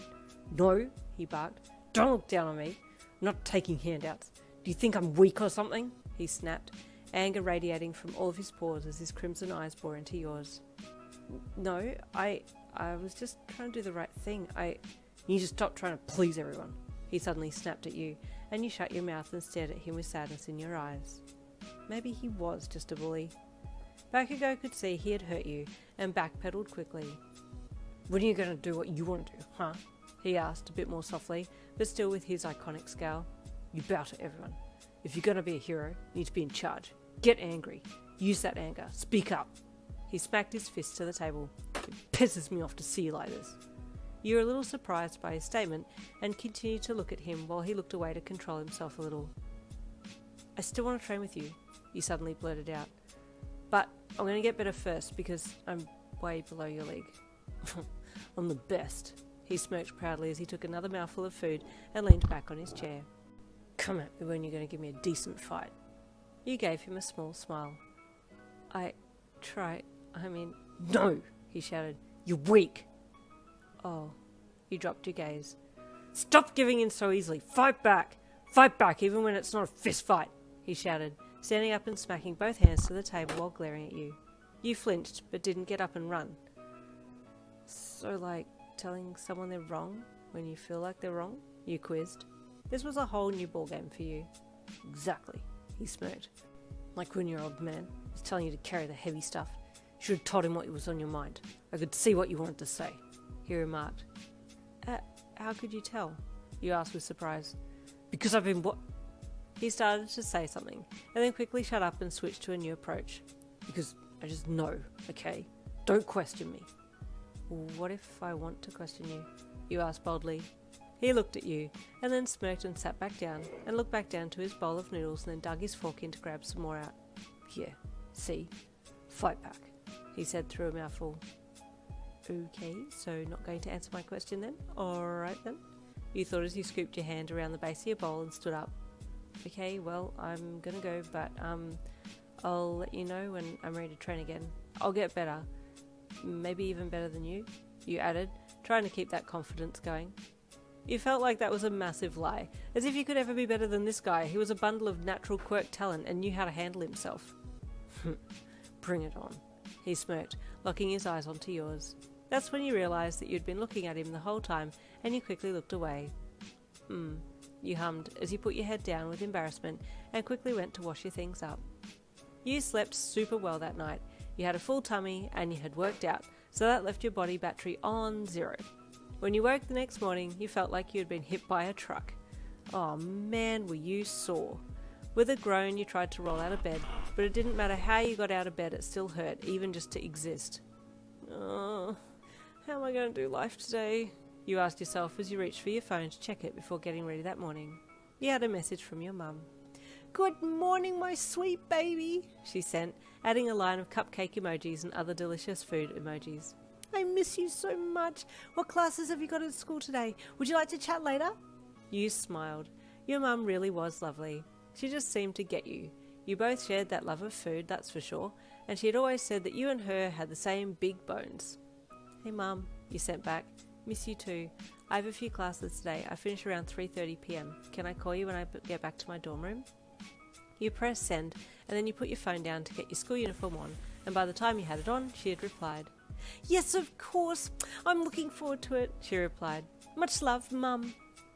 "No," he barked. "Don't look down on me. I'm not taking handouts. Do you think I'm weak or something?" he snapped, anger radiating from all of his pores as his crimson eyes bore into yours. "No, I was just trying to do the right thing. You need to stop trying to please everyone," he suddenly snapped at you, and you shut your mouth and stared at him with sadness in your eyes. Maybe he was just a bully. Bakugou could see he had hurt you, and backpedaled quickly. "When are you going to do what you want to do, huh?" he asked, a bit more softly, but still with his iconic scowl. "You bow to everyone. If you're going to be a hero, you need to be in charge. Get angry. Use that anger. Speak up." He smacked his fist to the table. "It pisses me off to see you like this." You were a little surprised by his statement and continued to look at him while he looked away to control himself a little. "I still want to train with you," he suddenly blurted out. "But I'm going to get better first because I'm way below your league." "I'm the best," he smirked proudly as he took another mouthful of food and leaned back on his chair. "Come at me when you're going to give me a decent fight." You gave him a small smile. No, he shouted. You're weak. Oh, you dropped your gaze. Stop giving in so easily. Fight back. Fight back, even when it's not a fist fight, he shouted, standing up and smacking both hands to the table while glaring at you. You flinched, but didn't get up and run. So, like, telling someone they're wrong when you feel like they're wrong? You quizzed. This was a whole new ballgame for you. Exactly, he smirked. Like when your old man was telling you to carry the heavy stuff. You should have told him what was on your mind. I could see what you wanted to say, he remarked. How could you tell? You asked with surprise. Because I've been He started to say something, and then quickly shut up and switched to a new approach. Because I just know, okay? Don't question me. What if I want to question you? You asked boldly. He looked at you, and then smirked and sat back down, and looked back down to his bowl of noodles, and then dug his fork in to grab some more out. Here, see? Fight back, he said through a mouthful. Okay, so not going to answer my question then? Alright then. You thought as you scooped your hand around the base of your bowl and stood up. Okay, well, I'm gonna go, but I'll let you know when I'm ready to train again. I'll get better. Maybe even better than you added, trying to keep that confidence going. You felt like that was a massive lie, as if you could ever be better than this guy who was a bundle of natural quirk talent and knew how to handle himself. Bring it on, he smirked, locking his eyes onto yours. That's when you realised that you'd been looking at him the whole time, and you quickly looked away. You hummed as you put your head down with embarrassment and quickly went to wash your things up. You slept super well that night. You had a full tummy and you had worked out, so that left your body battery on 0. When you woke the next morning, you felt like you had been hit by a truck. Oh man, were you sore. With a groan, you tried to roll out of bed, but it didn't matter how you got out of bed, it still hurt, even just to exist. Oh, how am I going to do life today? You asked yourself as you reached for your phone to check it before getting ready that morning. You had a message from your mum. Good morning, my sweet baby, she sent, adding a line of cupcake emojis and other delicious food emojis. I miss you so much. What classes have you got at school today? Would you like to chat later? You smiled. Your mum really was lovely. She just seemed to get you. You both shared that love of food, that's for sure, and she had always said that you and her had the same big bones. Hey mum, you sent back. Miss you too. I have a few classes today. I finish around 3:30 p.m. Can I call you when I get back to my dorm room? You pressed send, and then you put your phone down to get your school uniform on, and by the time you had it on, she had replied. Yes, of course. I'm looking forward to it, she replied. Much love, Mum.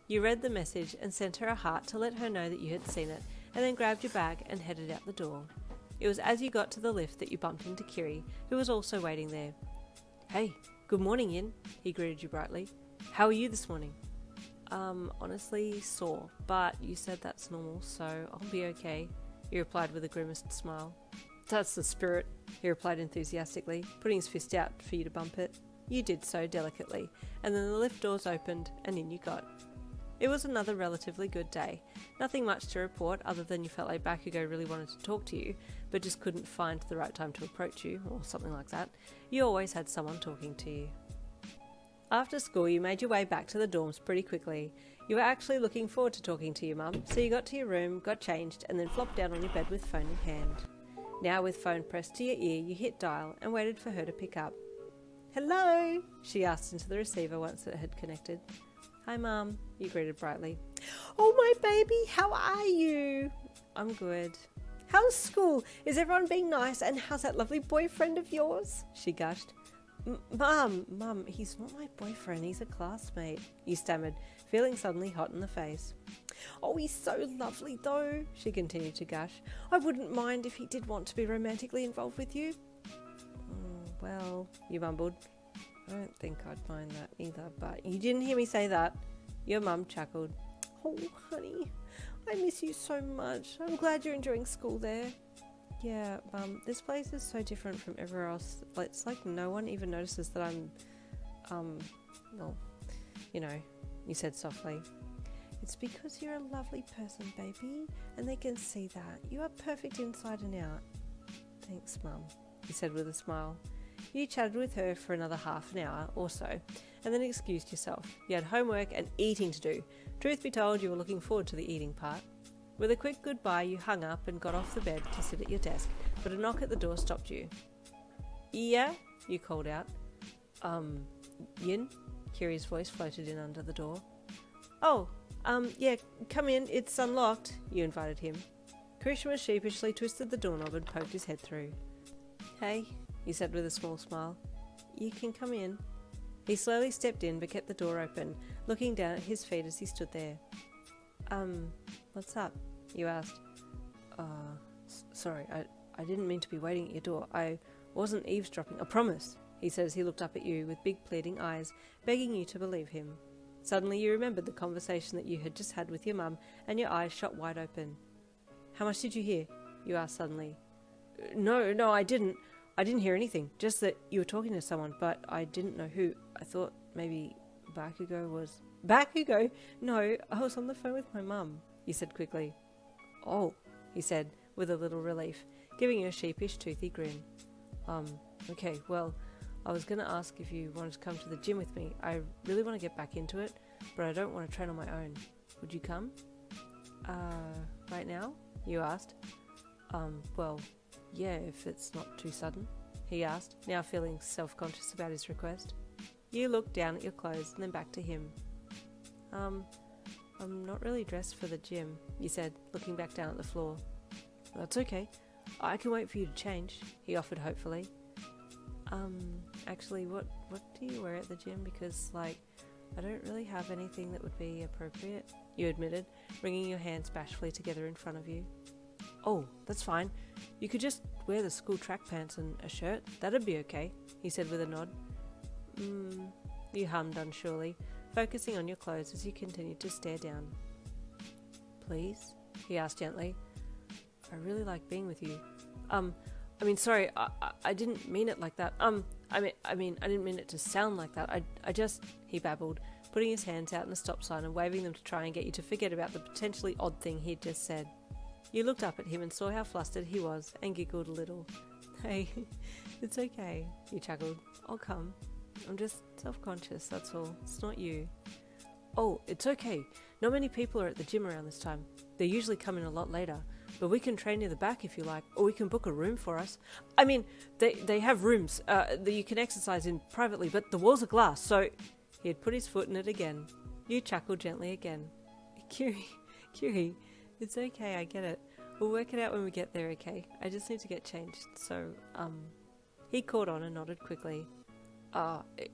You read the message and sent her a heart to let her know that you had seen it, and then grabbed your bag and headed out the door. It was as you got to the lift that you bumped into Kiri, who was also waiting there. Hey, good morning, Yin, he greeted you brightly. How are you this morning? Honestly, sore, but you said that's normal, so I'll be okay, he replied with a grimaced smile. That's the spirit, he replied enthusiastically, putting his fist out for you to bump it. You did so delicately, and then the lift doors opened, and in you got. It was another relatively good day. Nothing much to report other than you felt like Bakugou really wanted to talk to you, but just couldn't find the right time to approach you, or something like that. You always had someone talking to you. After school, you made your way back to the dorms pretty quickly. You were actually looking forward to talking to your mum, so you got to your room, got changed, and then flopped down on your bed with phone in hand. Now with phone pressed to your ear, you hit dial and waited for her to pick up. Hello, she asked into the receiver once it had connected. Hi Mum, you greeted brightly. Oh my baby, how are you? I'm good. How's school? Is everyone being nice, and how's that lovely boyfriend of yours? She gushed. Mum, he's not my boyfriend, he's a classmate, you stammered, feeling suddenly hot in the face. Oh, he's so lovely though, she continued to gush. I wouldn't mind if he did want to be romantically involved with you. Well, you mumbled. I don't think I'd mind that either, but you didn't hear me say that. Your mum chuckled. Oh, honey, I miss you so much. I'm glad you're enjoying school there. Yeah, this place is so different from everywhere else. It's like no one even notices that I'm, well, you know, you said softly. It's because you're a lovely person, baby, and they can see that. You are perfect inside and out. Thanks, Mum, you said with a smile. You chatted with her for another half an hour or so, and then excused yourself. You had homework and eating to do. Truth be told, you were looking forward to the eating part. With a quick goodbye, you hung up and got off the bed to sit at your desk, but a knock at the door stopped you. Yeah? You called out. Yin? Kiri's voice floated in under the door. Oh, yeah, come in, it's unlocked, you invited him. Kirishima sheepishly twisted the doorknob and poked his head through. Hey, he said with a small smile. You can come in. He slowly stepped in but kept the door open, looking down at his feet as he stood there. What's up? You asked. Sorry, I didn't mean to be waiting at your door. I wasn't eavesdropping, I promise, he said as he looked up at you with big pleading eyes, begging you to believe him. Suddenly you remembered the conversation that you had just had with your mum, and your eyes shot wide open. How much did you hear? You asked suddenly. No, I didn't. I didn't hear anything, just that you were talking to someone, but I didn't know who. I thought maybe Bakugou was... Bakugou? No, I was on the phone with my mum, you said quickly. Oh, he said, with a little relief, giving you a sheepish, toothy grin. Okay, well, I was going to ask if you wanted to come to the gym with me. I really want to get back into it, but I don't want to train on my own. Would you come? Right now? You asked. Well, yeah, if it's not too sudden, he asked, now feeling self-conscious about his request. You looked down at your clothes and then back to him. I'm not really dressed for the gym, you said, looking back down at the floor. That's okay. I can wait for you to change, he offered hopefully. Actually, what do you wear at the gym? Because, I don't really have anything that would be appropriate, you admitted, wringing your hands bashfully together in front of you. Oh, that's fine. You could just wear the school track pants and a shirt. That'd be okay, he said with a nod. You hummed unsurely, focusing on your clothes as you continued to stare down. Please? He asked gently. I really like being with you. Sorry, I didn't mean it like that. I didn't mean it to sound like that. I just, he babbled, putting his hands out in a stop sign and waving them to try and get you to forget about the potentially odd thing he'd just said. You looked up at him and saw how flustered he was and giggled a little. Hey, it's okay, you chuckled. I'll come. I'm just self-conscious, that's all. It's not you. Oh, it's okay. Not many people are at the gym around this time. They usually come in a lot later. But we can train near the back if you like, or we can book a room for us. I mean, they have rooms that you can exercise in privately, but the walls are glass, so... He had put his foot in it again. You chuckled gently again. Kiri, it's okay, I get it. We'll work it out when we get there, okay? I just need to get changed, so, He caught on and nodded quickly.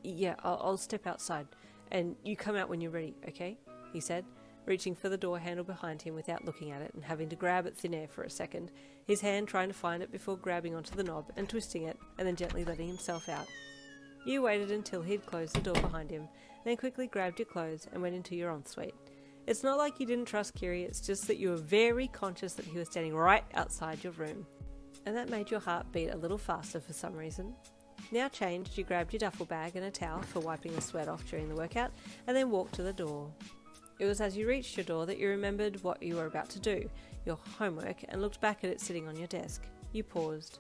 Yeah, I'll step outside, and you come out when you're ready, okay? He said, reaching for the door handle behind him without looking at it and having to grab at thin air for a second, his hand trying to find it before grabbing onto the knob and twisting it, and then gently letting himself out. You waited until he'd closed the door behind him, then quickly grabbed your clothes and went into your ensuite. It's not like you didn't trust Kiri, it's just that you were very conscious that he was standing right outside your room, and that made your heart beat a little faster for some reason. Now changed, you grabbed your duffel bag and a towel for wiping the sweat off during the workout, and then walked to the door. It was as you reached your door that you remembered what you were about to do, your homework, and looked back at it sitting on your desk. You paused.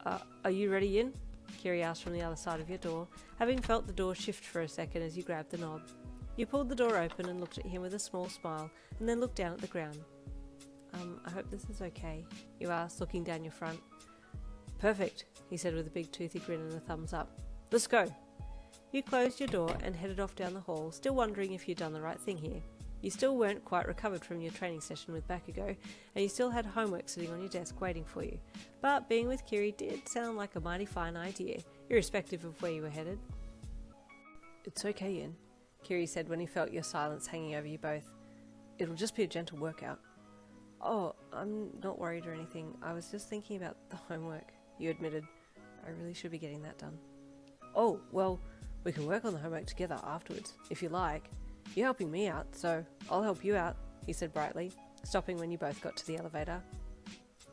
Are you ready, Yin? Kiri asked from the other side of your door, having felt the door shift for a second as you grabbed the knob. You pulled the door open and looked at him with a small smile, and then looked down at the ground. I hope this is okay, you asked, looking down your front. Perfect, he said with a big toothy grin and a thumbs up. Let's go. You closed your door and headed off down the hall, still wondering if you'd done the right thing here. You still weren't quite recovered from your training session with Bakugou, and you still had homework sitting on your desk waiting for you. But being with Kiri did sound like a mighty fine idea, irrespective of where you were headed. It's okay, Yin, Kiri said when he felt your silence hanging over you both. It'll just be a gentle workout. Oh, I'm not worried or anything. I was just thinking about the homework, you admitted. I really should be getting that done. Oh, well, we can work on the homework together afterwards, if you like. You're helping me out, so I'll help you out, he said brightly, stopping when you both got to the elevator.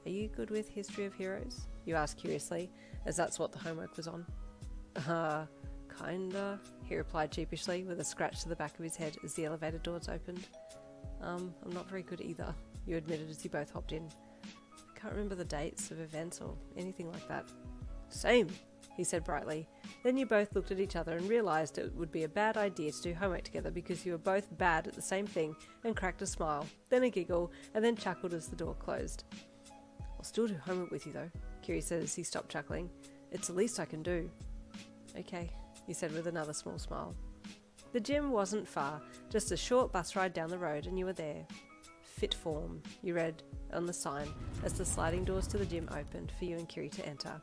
Are you good with History of Heroes? You asked curiously, as that's what the homework was on. Kinda, he replied sheepishly, with a scratch to the back of his head as the elevator doors opened. I'm not very good either, you admitted as you both hopped in. I can't remember the dates of events or anything like that. Same, he said brightly. Then you both looked at each other and realised it would be a bad idea to do homework together because you were both bad at the same thing, and cracked a smile, then a giggle, and then chuckled as the door closed. I'll still do homework with you though, Kiri said as he stopped chuckling. It's the least I can do. Okay, he said with another small smile. The gym wasn't far, just a short bus ride down the road, and you were there. Fit form, you read on the sign as the sliding doors to the gym opened for you and Kiri to enter.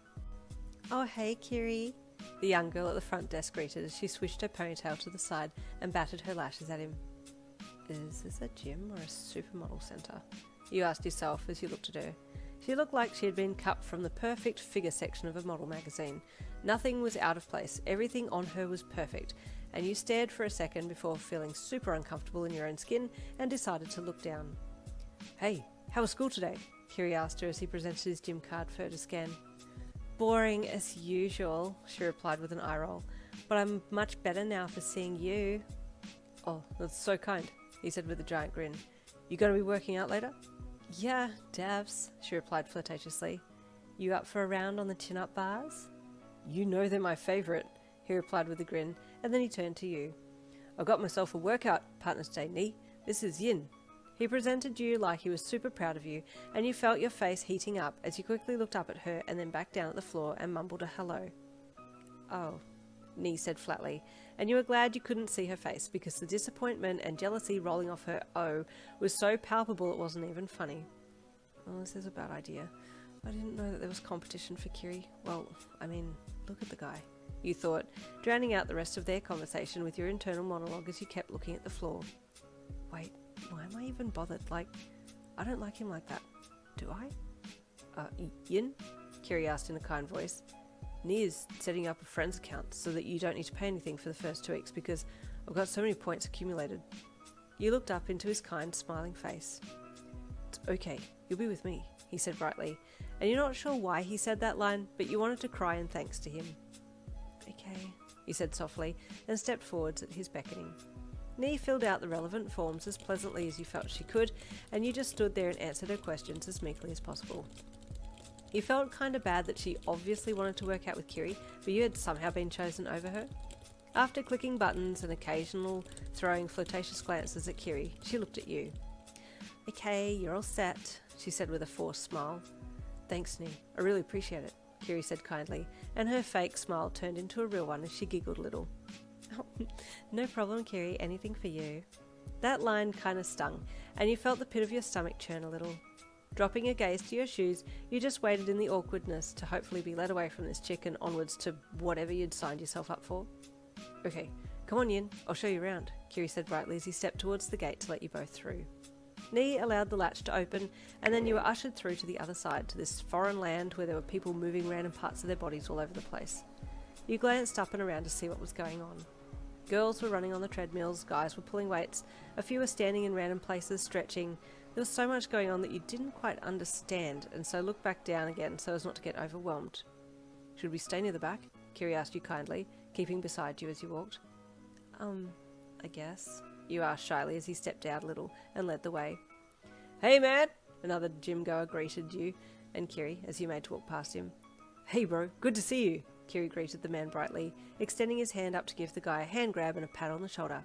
Oh hey Kiri, the young girl at the front desk greeted as she swished her ponytail to the side and batted her lashes at him. Is this a gym or a supermodel centre? You asked yourself as you looked at her. She looked like she had been cut from the perfect figure section of a model magazine. Nothing was out of place, everything on her was perfect, and you stared for a second before feeling super uncomfortable in your own skin and decided to look down. Hey, how was school today? Kiri asked her as he presented his gym card for her to scan. Boring as usual, she replied with an eye roll, but I'm much better now for seeing you. Oh, that's so kind, he said with a giant grin. You gonna be working out later? Yeah, dabs, she replied flirtatiously. You up for a round on the chin-up bars? You know they're my favourite, he replied with a grin, and then he turned to you. I've got myself a workout partner today, Nee. This is Yin. He presented you like he was super proud of you, and you felt your face heating up as you quickly looked up at her and then back down at the floor and mumbled a hello. Oh, Nee said flatly, and you were glad you couldn't see her face because the disappointment and jealousy rolling off her O was so palpable it wasn't even funny. Well, this is a bad idea. I didn't know that there was competition for Kiri. Well, I mean, look at the guy, you thought, drowning out the rest of their conversation with your internal monologue as you kept looking at the floor. Wait, why am I even bothered? I don't like him like that. Do I? Yin? Kiri asked in a kind voice. Nia's setting up a friend's account so that you don't need to pay anything for the first 2 weeks because I've got so many points accumulated. You looked up into his kind, smiling face. It's okay, you'll be with me, he said brightly, and you're not sure why he said that line, but you wanted to cry in thanks to him. Okay, he said softly, and stepped forwards at his beckoning. Nee filled out the relevant forms as pleasantly as you felt she could, and you just stood there and answered her questions as meekly as possible. You felt kind of bad that she obviously wanted to work out with Kiri, but you had somehow been chosen over her. After clicking buttons and occasional throwing flirtatious glances at Kiri, she looked at you. Okay, you're all set, she said with a forced smile. Thanks, Nee. I really appreciate it, Kiri said kindly, and her fake smile turned into a real one as she giggled a little. Oh, no problem, Kiri. Anything for you. That line kind of stung, and you felt the pit of your stomach churn a little. Dropping a gaze to your shoes, you just waited in the awkwardness to hopefully be led away from this chick and onwards to whatever you'd signed yourself up for. Okay, come on Yin, I'll show you around, Kiri said brightly as he stepped towards the gate to let you both through. Nee allowed the latch to open, and then you were ushered through to the other side, to this foreign land where there were people moving random parts of their bodies all over the place. You glanced up and around to see what was going on. Girls were running on the treadmills, guys were pulling weights, a few were standing in random places stretching. There was so much going on that you didn't quite understand, and so looked back down again so as not to get overwhelmed. Should we stay near the back? Kiri asked you kindly, keeping beside you as you walked. I guess, you asked shyly as he stepped out a little and led the way. Hey man! Another gym goer greeted you and Kiri as you made to walk past him. Hey bro, good to see you, Kiri greeted the man brightly, extending his hand up to give the guy a hand grab and a pat on the shoulder.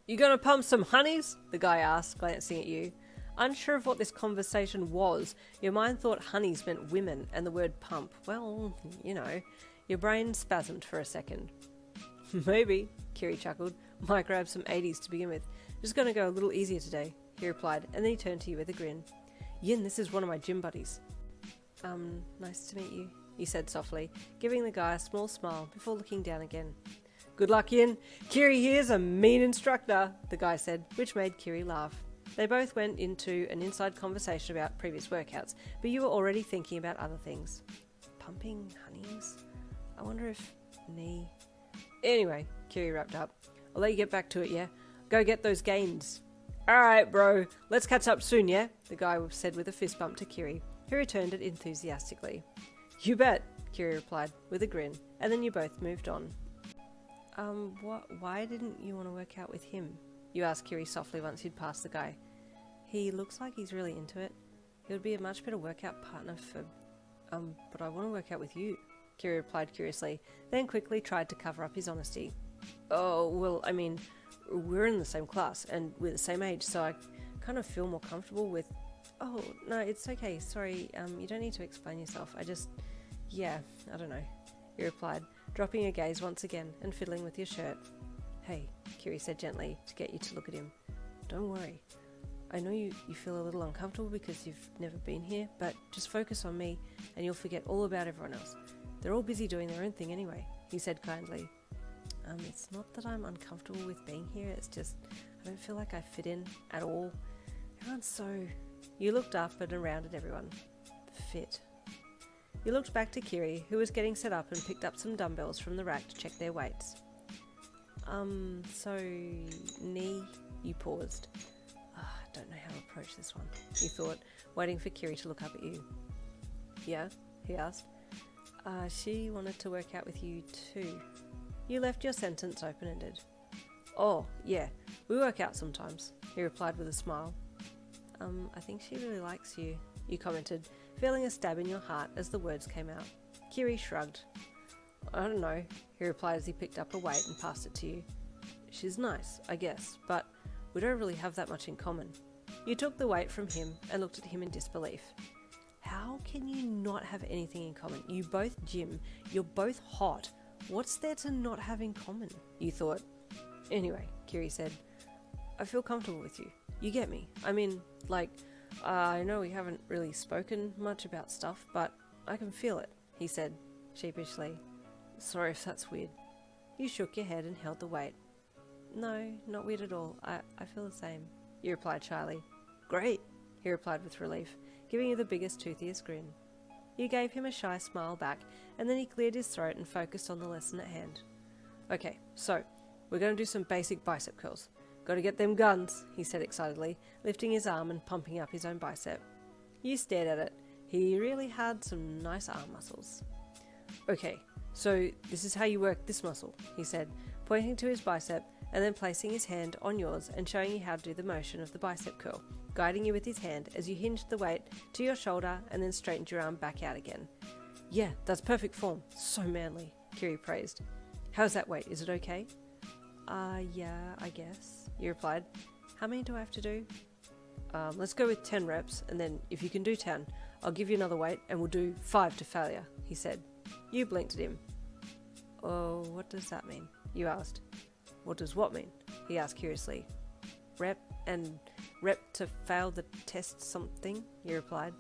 You gonna pump some honeys? The guy asked, glancing at you. Unsure of what this conversation was, your mind thought honeys meant women and the word pump. Well, you know, your brain spasmed for a second. Maybe, Kiri chuckled. Might grab some 80s to begin with. Just gonna go a little easier today, he replied, and then he turned to you with a grin. Yin, this is one of my gym buddies. Nice to meet you, he said softly, giving the guy a small smile before looking down again. Good luck, Yin. Kiri here's a mean instructor, the guy said, which made Kiri laugh. They both went into an inside conversation about previous workouts, but you were already thinking about other things. Pumping honeys? I wonder if Nee... Anyway, Kiri wrapped up. I'll let you get back to it, yeah? Go get those gains. Alright, bro. Let's catch up soon, yeah? The guy said with a fist bump to Kiri, who returned it enthusiastically. You bet, Kiri replied with a grin, and then you both moved on. Why didn't you want to work out with him? You asked Kiri softly once you'd passed the guy. He looks like he's really into it. He would be a much better workout partner for... but I want to work out with you, Kiri replied curiously, then quickly tried to cover up his honesty. Oh, well, I mean, we're in the same class and we're the same age, so I kind of feel more comfortable with... Oh, no, it's okay, sorry, you don't need to explain yourself, yeah, I don't know, he replied, dropping a gaze once again and fiddling with your shirt. Hey, Kiri said gently to get you to look at him. Don't worry. I know you feel a little uncomfortable because you've never been here, but just focus on me and you'll forget all about everyone else. They're all busy doing their own thing anyway, he said kindly. It's not that I'm uncomfortable with being here, it's just I don't feel like I fit in at all. Everyone's so... You looked up and around at everyone. Fit. You looked back to Kiri, who was getting set up and picked up some dumbbells from the rack to check their weights. So... Knee? You paused. I don't know how to approach this one, you thought, waiting for Kiri to look up at you. Yeah? He asked. She wanted to work out with you too. You left your sentence open-ended. Oh, yeah, we work out sometimes, he replied with a smile. I think she really likes you, you commented, feeling a stab in your heart as the words came out. Kiri shrugged. I don't know, he replied as he picked up a weight and passed it to you. She's nice, I guess, but we don't really have that much in common. You took the weight from him and looked at him in disbelief. How can you not have anything in common? You both gym, you're both hot. What's there to not have in common? You thought. Anyway, Kiri said, I feel comfortable with you. You get me. I mean, like, I know we haven't really spoken much about stuff, but I can feel it, he said, sheepishly. Sorry if that's weird. You shook your head and held the weight. No, not weird at all. I feel the same, you replied shyly. Great, he replied with relief, giving you the biggest, toothiest grin. You gave him a shy smile back, and then he cleared his throat and focused on the lesson at hand. Okay, so, we're going to do some basic bicep curls. Gotta get them guns, he said excitedly, lifting his arm and pumping up his own bicep. You stared at it. He really had some nice arm muscles. Okay, so this is how you work this muscle, he said, pointing to his bicep and then placing his hand on yours and showing you how to do the motion of the bicep curl, guiding you with his hand as you hinged the weight to your shoulder and then straightened your arm back out again. Yeah, that's perfect form. So manly, Kiri praised. How's that weight? Is it okay? Yeah, I guess, you replied. How many do I have to do? Let's go with 10 reps, and then if you can do 10, I'll give you another weight and we'll do 5 to failure, he said. You blinked at him. Oh, what does that mean? You asked. What does what mean? He asked curiously. Rep to fail the test something, you replied.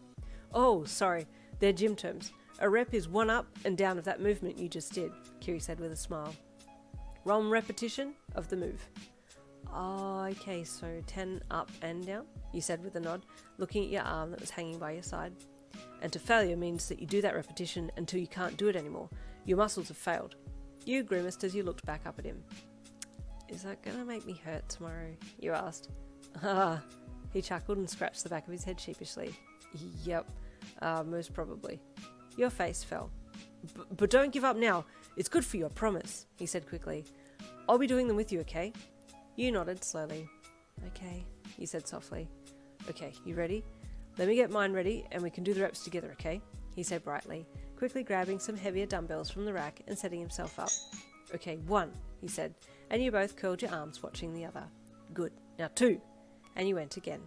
Oh, sorry, they're gym terms. A rep is one up and down of that movement you just did, Kiri said with a smile. One repetition of the move. Oh, okay, so 10 up and down, you said with a nod, looking at your arm that was hanging by your side. And to failure means that you do that repetition until you can't do it anymore. Your muscles have failed. You grimaced as you looked back up at him. Is that gonna make me hurt tomorrow? You asked. Ah, he chuckled and scratched the back of his head sheepishly. Yep, most probably. Your face fell. But don't give up now. It's good for you, I promise, he said quickly. I'll be doing them with you, okay? You nodded slowly. Okay, you said softly. Okay, you ready? Let me get mine ready and we can do the reps together, okay? He said brightly, quickly grabbing some heavier dumbbells from the rack and setting himself up. Okay, 1, he said, and you both curled your arms watching the other. Good. Now 2. And you went again.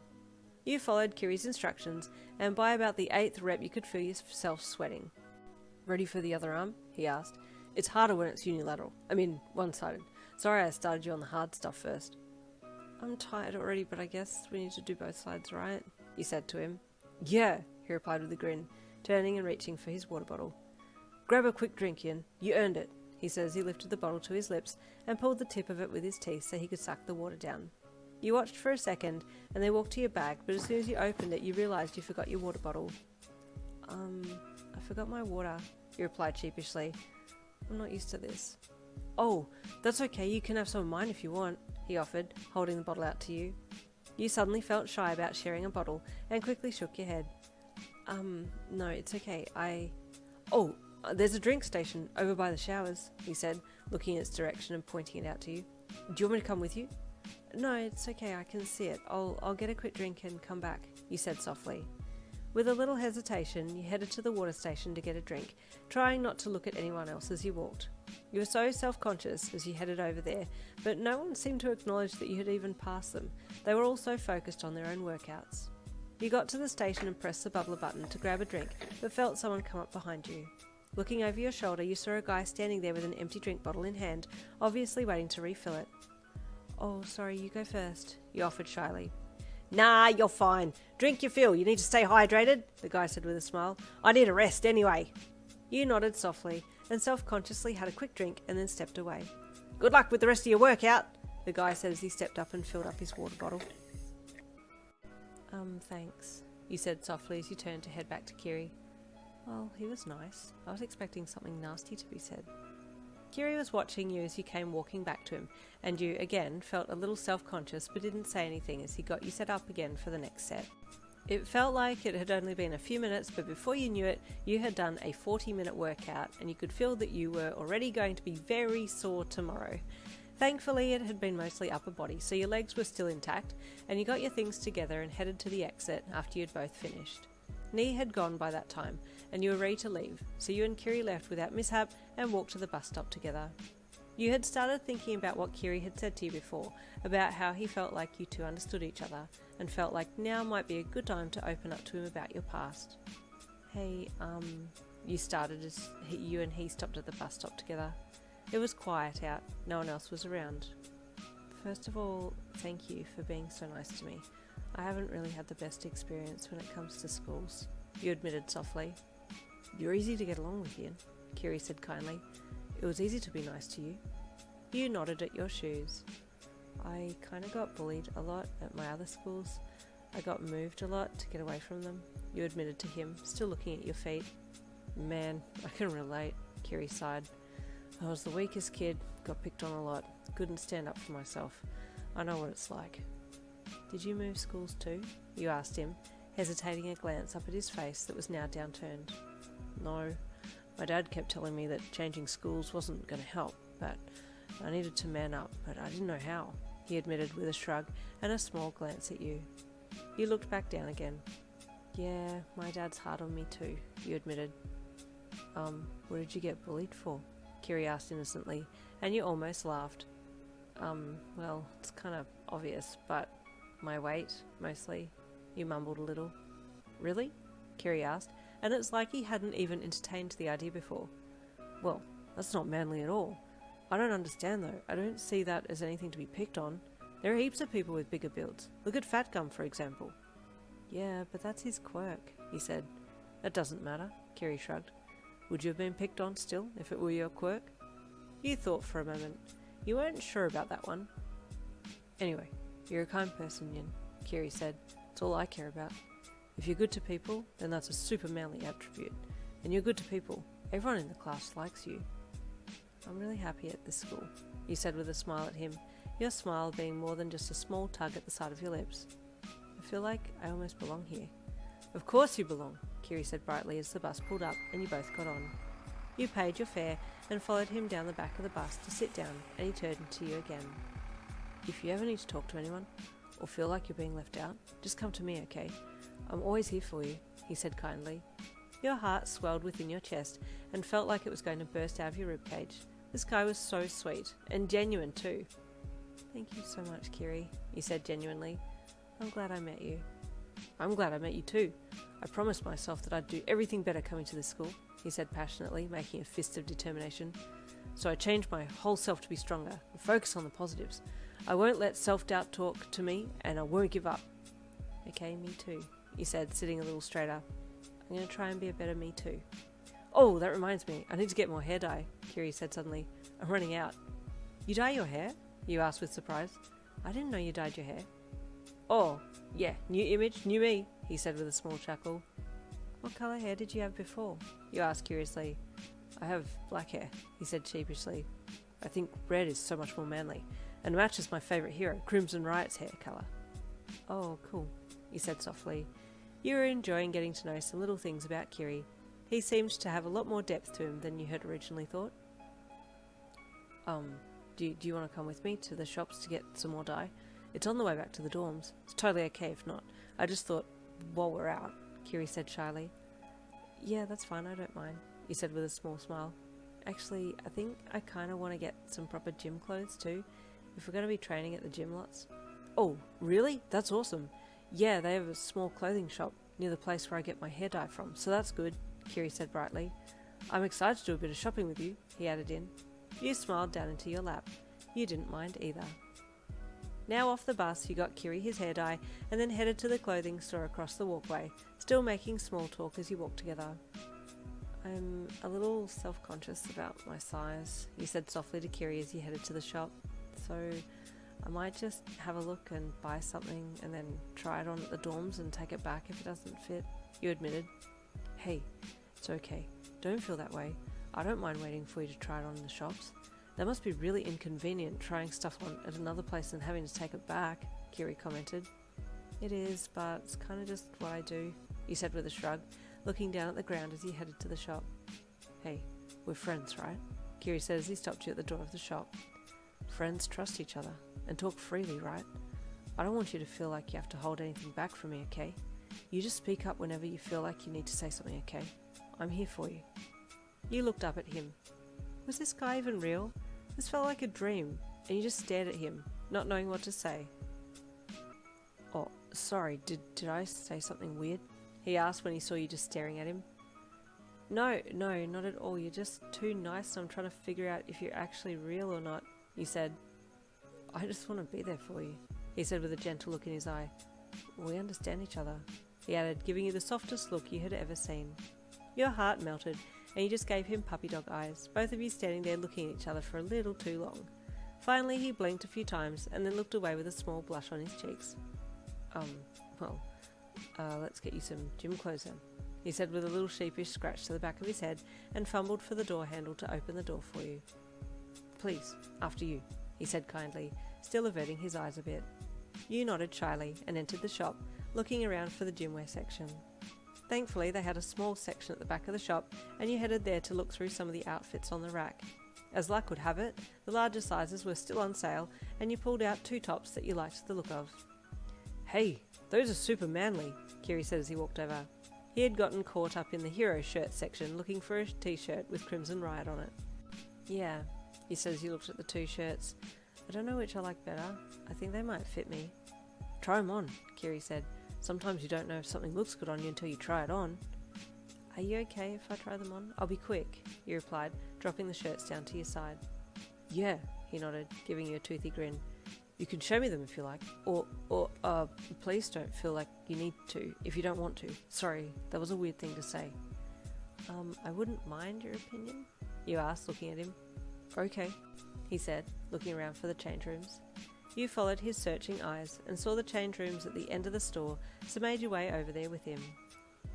You followed Kiri's instructions, and by about the 8th rep you could feel yourself sweating. Ready for the other arm? He asked. It's harder when it's unilateral. I mean, one-sided. Sorry I started you on the hard stuff first. I'm tired already, but I guess we need to do both sides, right? You said to him. Yeah, he replied with a grin, turning and reaching for his water bottle. Grab a quick drink, Ian. You earned it, he said as he lifted the bottle to his lips and pulled the tip of it with his teeth so he could suck the water down. You watched for a second and then walked to your bag, but as soon as you opened it, you realised you forgot your water bottle. I forgot my water, you replied sheepishly. I'm not used to this. Oh, that's okay, you can have some of mine if you want, he offered, holding the bottle out to you. You suddenly felt shy about sharing a bottle and quickly shook your head. No, it's okay, Oh, there's a drink station over by the showers, he said, looking in its direction and pointing it out to you. Do you want me to come with you? No, it's okay, I can see it. I'll get a quick drink and come back, you said softly. With a little hesitation, you headed to the water station to get a drink, trying not to look at anyone else as you walked. You were so self-conscious as you headed over there, but no one seemed to acknowledge that you had even passed them. They were all so focused on their own workouts. You got to the station and pressed the bubbler button to grab a drink, but felt someone come up behind you. Looking over your shoulder, you saw a guy standing there with an empty drink bottle in hand, obviously waiting to refill it. "Oh, sorry, you go first," you offered shyly. "Nah, you're fine. Drink your fill. You need to stay hydrated," the guy said with a smile. "I need a rest anyway." You nodded softly and self-consciously had a quick drink and then stepped away. "Good luck with the rest of your workout," the guy said as he stepped up and filled up his water bottle. Thanks," you said softly as you turned to head back to Kiri. "Well, he was nice. I was expecting something nasty to be said." Kiri was watching you as you came walking back to him, and you, again, felt a little self-conscious but didn't say anything as he got you set up again for the next set. It felt like it had only been a few minutes, but before you knew it, you had done a 40-minute workout, and you could feel that you were already going to be very sore tomorrow. Thankfully, it had been mostly upper body, so your legs were still intact, and you got your things together and headed to the exit after you'd both finished. Knee had gone by that time, and you were ready to leave, so you and Kiri left without mishap and walked to the bus stop together. You had started thinking about what Kiri had said to you before, about how he felt like you two understood each other, and felt like now might be a good time to open up to him about your past. "Hey, you started as you and he stopped at the bus stop together. It was quiet out, no one else was around. First of all, thank you for being so nice to me. I haven't really had the best experience when it comes to schools," you admitted softly. "You're easy to get along with, Ian," Kiri said kindly. "It was easy to be nice to you." You nodded at your shoes. "I kind of got bullied a lot at my other schools. I got moved a lot to get away from them," you admitted to him, still looking at your feet. "Man, I can relate," Kiri sighed. "I was the weakest kid, got picked on a lot, couldn't stand up for myself. I know what it's like." "Did you move schools too?" you asked him, hesitating a glance up at his face that was now downturned. "No. My dad kept telling me that changing schools wasn't going to help, but I needed to man up, but I didn't know how," he admitted with a shrug and a small glance at you. You looked back down again. "Yeah, my dad's hard on me too," you admitted. What did you get bullied for?" Kiri asked innocently, and you almost laughed. Well, it's kind of obvious, but my weight, mostly," you mumbled a little. "Really?" Kiri asked, and it's like he hadn't even entertained the idea before. "Well, that's not manly at all. I don't understand though. I don't see that as anything to be picked on. There are heaps of people with bigger builds. Look at Fat Gum, for example." "Yeah, but that's his quirk," he said. "That doesn't matter," Kiri shrugged. "Would you have been picked on still if it were your quirk?" You thought for a moment. You weren't sure about that one. "Anyway, you're a kind person, Yin," Kiri said. "It's all I care about. If you're good to people, then that's a super manly attribute. And you're good to people. Everyone in the class likes you." "I'm really happy at this school," you said with a smile at him, your smile being more than just a small tug at the side of your lips. "I feel like I almost belong here." "Of course you belong," Kiri said brightly as the bus pulled up and you both got on. You paid your fare and followed him down the back of the bus to sit down, and he turned to you again. "If you ever need to talk to anyone, or feel like you're being left out, just come to me, okay? I'm always here for you," he said kindly. Your heart swelled within your chest and felt like it was going to burst out of your ribcage. This guy was so sweet, and genuine too. "Thank you so much, Kiri," you said genuinely. "I'm glad I met you." "I'm glad I met you too. I promised myself that I'd do everything better coming to this school," he said passionately, making a fist of determination. "So I changed my whole self to be stronger and focus on the positives. I won't let self-doubt talk to me, and I won't give up." "Okay, me too," you said, sitting a little straighter. "I'm going to try and be a better me too." "Oh, that reminds me, I need to get more hair dye," Kiri said suddenly. "I'm running out." "You dye your hair?" you asked with surprise. "I didn't know you dyed your hair." "Oh, yeah, new image, new me," he said with a small chuckle. "What colour hair did you have before?" you asked curiously. "I have black hair," he said sheepishly. "I think red is so much more manly, and matches my favourite hero, Crimson Riot's hair colour." "Oh, cool," you said softly. You were enjoying getting to know some little things about Kiri. He seemed to have a lot more depth to him than you had originally thought. Do you want to come with me to the shops to get some more dye? It's on the way back to the dorms. It's totally okay if not. I just thought, while we're out, Kiri said shyly. Yeah, that's fine, I don't mind, you said with a small smile. Actually, I think I kind of want to get some proper gym clothes too, if we're going to be training at the gym lots. Oh, really? That's awesome. Yeah, they have a small clothing shop near the place where I get my hair dye from, so that's good, Kiri said brightly. I'm excited to do a bit of shopping with you, he added in. You smiled down into your lap. You didn't mind either. Now off the bus, you got Kiri his hair dye and then headed to the clothing store across the walkway, still making small talk as you walked together. I'm a little self-conscious about my size, you said softly to Kiri as you headed to the shop, so I might just have a look and buy something and then try it on at the dorms and take it back if it doesn't fit, you admitted. Hey, it's okay. Don't feel that way. I don't mind waiting for you to try it on in the shops. That must be really inconvenient trying stuff on at another place and having to take it back, Kiri commented. It is, but it's kind of just what I do, you said with a shrug, looking down at the ground as you headed to the shop. Hey, we're friends, right? Kiri said as he stopped you at the door of the shop. Friends trust each other and talk freely, right? I don't want you to feel like you have to hold anything back from me, okay? You just speak up whenever you feel like you need to say something, okay? I'm here for you. You looked up at him. Was this guy even real? This felt like a dream, and you just stared at him, not knowing what to say. Oh, sorry, did I say something weird? He asked when he saw you just staring at him. No, not at all. You're just too nice and I'm trying to figure out if you're actually real or not, you said. I just want to be there for you, he said with a gentle look in his eye. We understand each other, he added, giving you the softest look you had ever seen. Your heart melted, and you just gave him puppy dog eyes, both of you standing there looking at each other for a little too long. Finally, he blinked a few times, and then looked away with a small blush on his cheeks. Let's get you some gym clothes then, he said with a little sheepish scratch to the back of his head, and fumbled for the door handle to open the door for you. Please, after you, he said kindly, still averting his eyes a bit. You nodded shyly, and entered the shop, looking around for the gymwear section. Thankfully, they had a small section at the back of the shop, and you headed there to look through some of the outfits on the rack. As luck would have it, the larger sizes were still on sale, and you pulled out 2 tops that you liked the look of. Hey, those are super manly, Kiri said as he walked over. He had gotten caught up in the hero shirt section looking for a t-shirt with Crimson Riot on it. Yeah, he said as you looked at the 2 shirts. I don't know which I like better. I think they might fit me. Try them on, Kiri said. Sometimes you don't know if something looks good on you until you try it on. Are you okay if I try them on? I'll be quick, you replied, dropping the shirts down to your side. Yeah, he nodded, giving you a toothy grin. You can show me them if you like. Or, please don't feel like you need to if you don't want to. Sorry, that was a weird thing to say. I wouldn't mind your opinion, you asked, looking at him. Okay, he said, looking around for the change rooms. You followed his searching eyes and saw the change rooms at the end of the store, so made your way over there with him.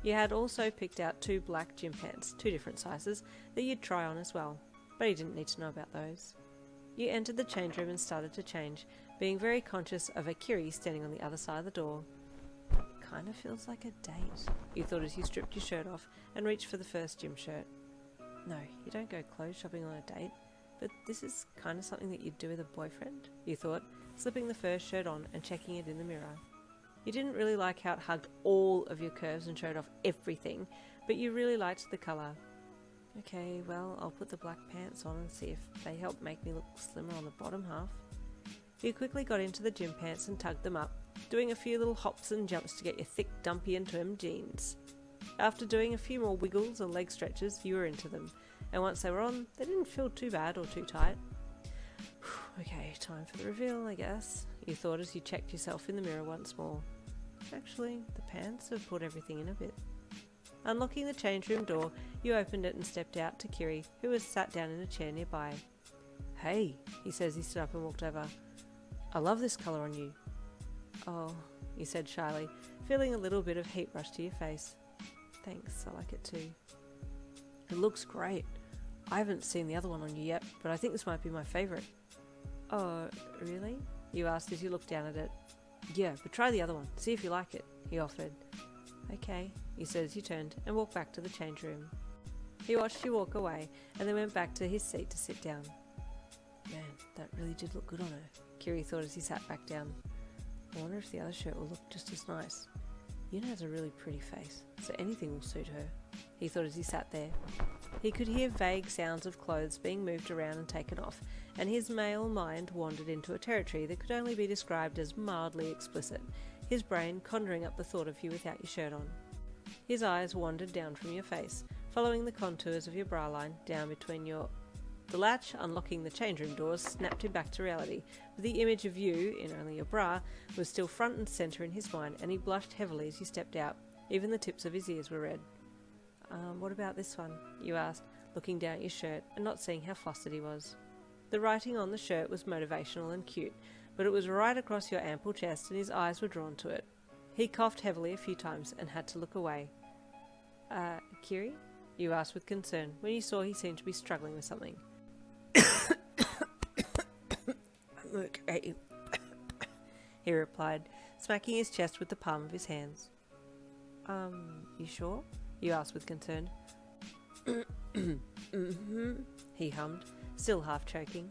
You had also picked out 2 black gym pants, 2 different sizes, that you'd try on as well, but he didn't need to know about those. You entered the change room and started to change, being very conscious of a Kiri standing on the other side of the door. Kinda feels like a date, you thought as you stripped your shirt off and reached for the first gym shirt. No, you don't go clothes shopping on a date, but this is kind of something that you'd do with a boyfriend, you thought, slipping the first shirt on and checking it in the mirror. You didn't really like how it hugged all of your curves and showed off everything, but you really liked the colour. Okay, well, I'll put the black pants on and see if they help make me look slimmer on the bottom half. You quickly got into the gym pants and tugged them up, doing a few little hops and jumps to get your thick, dumpy and trimmed jeans. After doing a few more wiggles or leg stretches, you were into them, and once they were on, they didn't feel too bad or too tight. Okay, time for the reveal, I guess, you thought as you checked yourself in the mirror once more. Actually, the pants have pulled everything in a bit. Unlocking the change room door, you opened it and stepped out to Kiri, who was sat down in a chair nearby. Hey, he said as he stood up and walked over. I love this colour on you. Oh, you said shyly, feeling a little bit of heat rush to your face. Thanks, I like it too. It looks great. I haven't seen the other one on you yet, but I think this might be my favourite. Oh, really? You asked as you looked down at it. Yeah, but try the other one, see if you like it, he offered. Okay, you said as you turned and walked back to the change room. He watched you walk away and then went back to his seat to sit down. Man, that really did look good on her, Kiri thought as he sat back down. I wonder if the other shirt will look just as nice. Yuna has a really pretty face, so anything will suit her, he thought as he sat there. He could hear vague sounds of clothes being moved around and taken off, and his male mind wandered into a territory that could only be described as mildly explicit, his brain conjuring up the thought of you without your shirt on. His eyes wandered down from your face, following the contours of your bra line down between your... The latch unlocking the change room doors snapped him back to reality, but the image of you, in only your bra, was still front and centre in his mind, and he blushed heavily as you stepped out. Even the tips of his ears were red. What about this one? You asked, looking down at your shirt and not seeing how flustered he was. The writing on the shirt was motivational and cute, but it was right across your ample chest and his eyes were drawn to it. He coughed heavily a few times and had to look away. Kiri? You asked with concern, when you saw he seemed to be struggling with something. Look at you, he replied, smacking his chest with the palm of his hands. You sure? You asked with concern. He hummed, still half choking.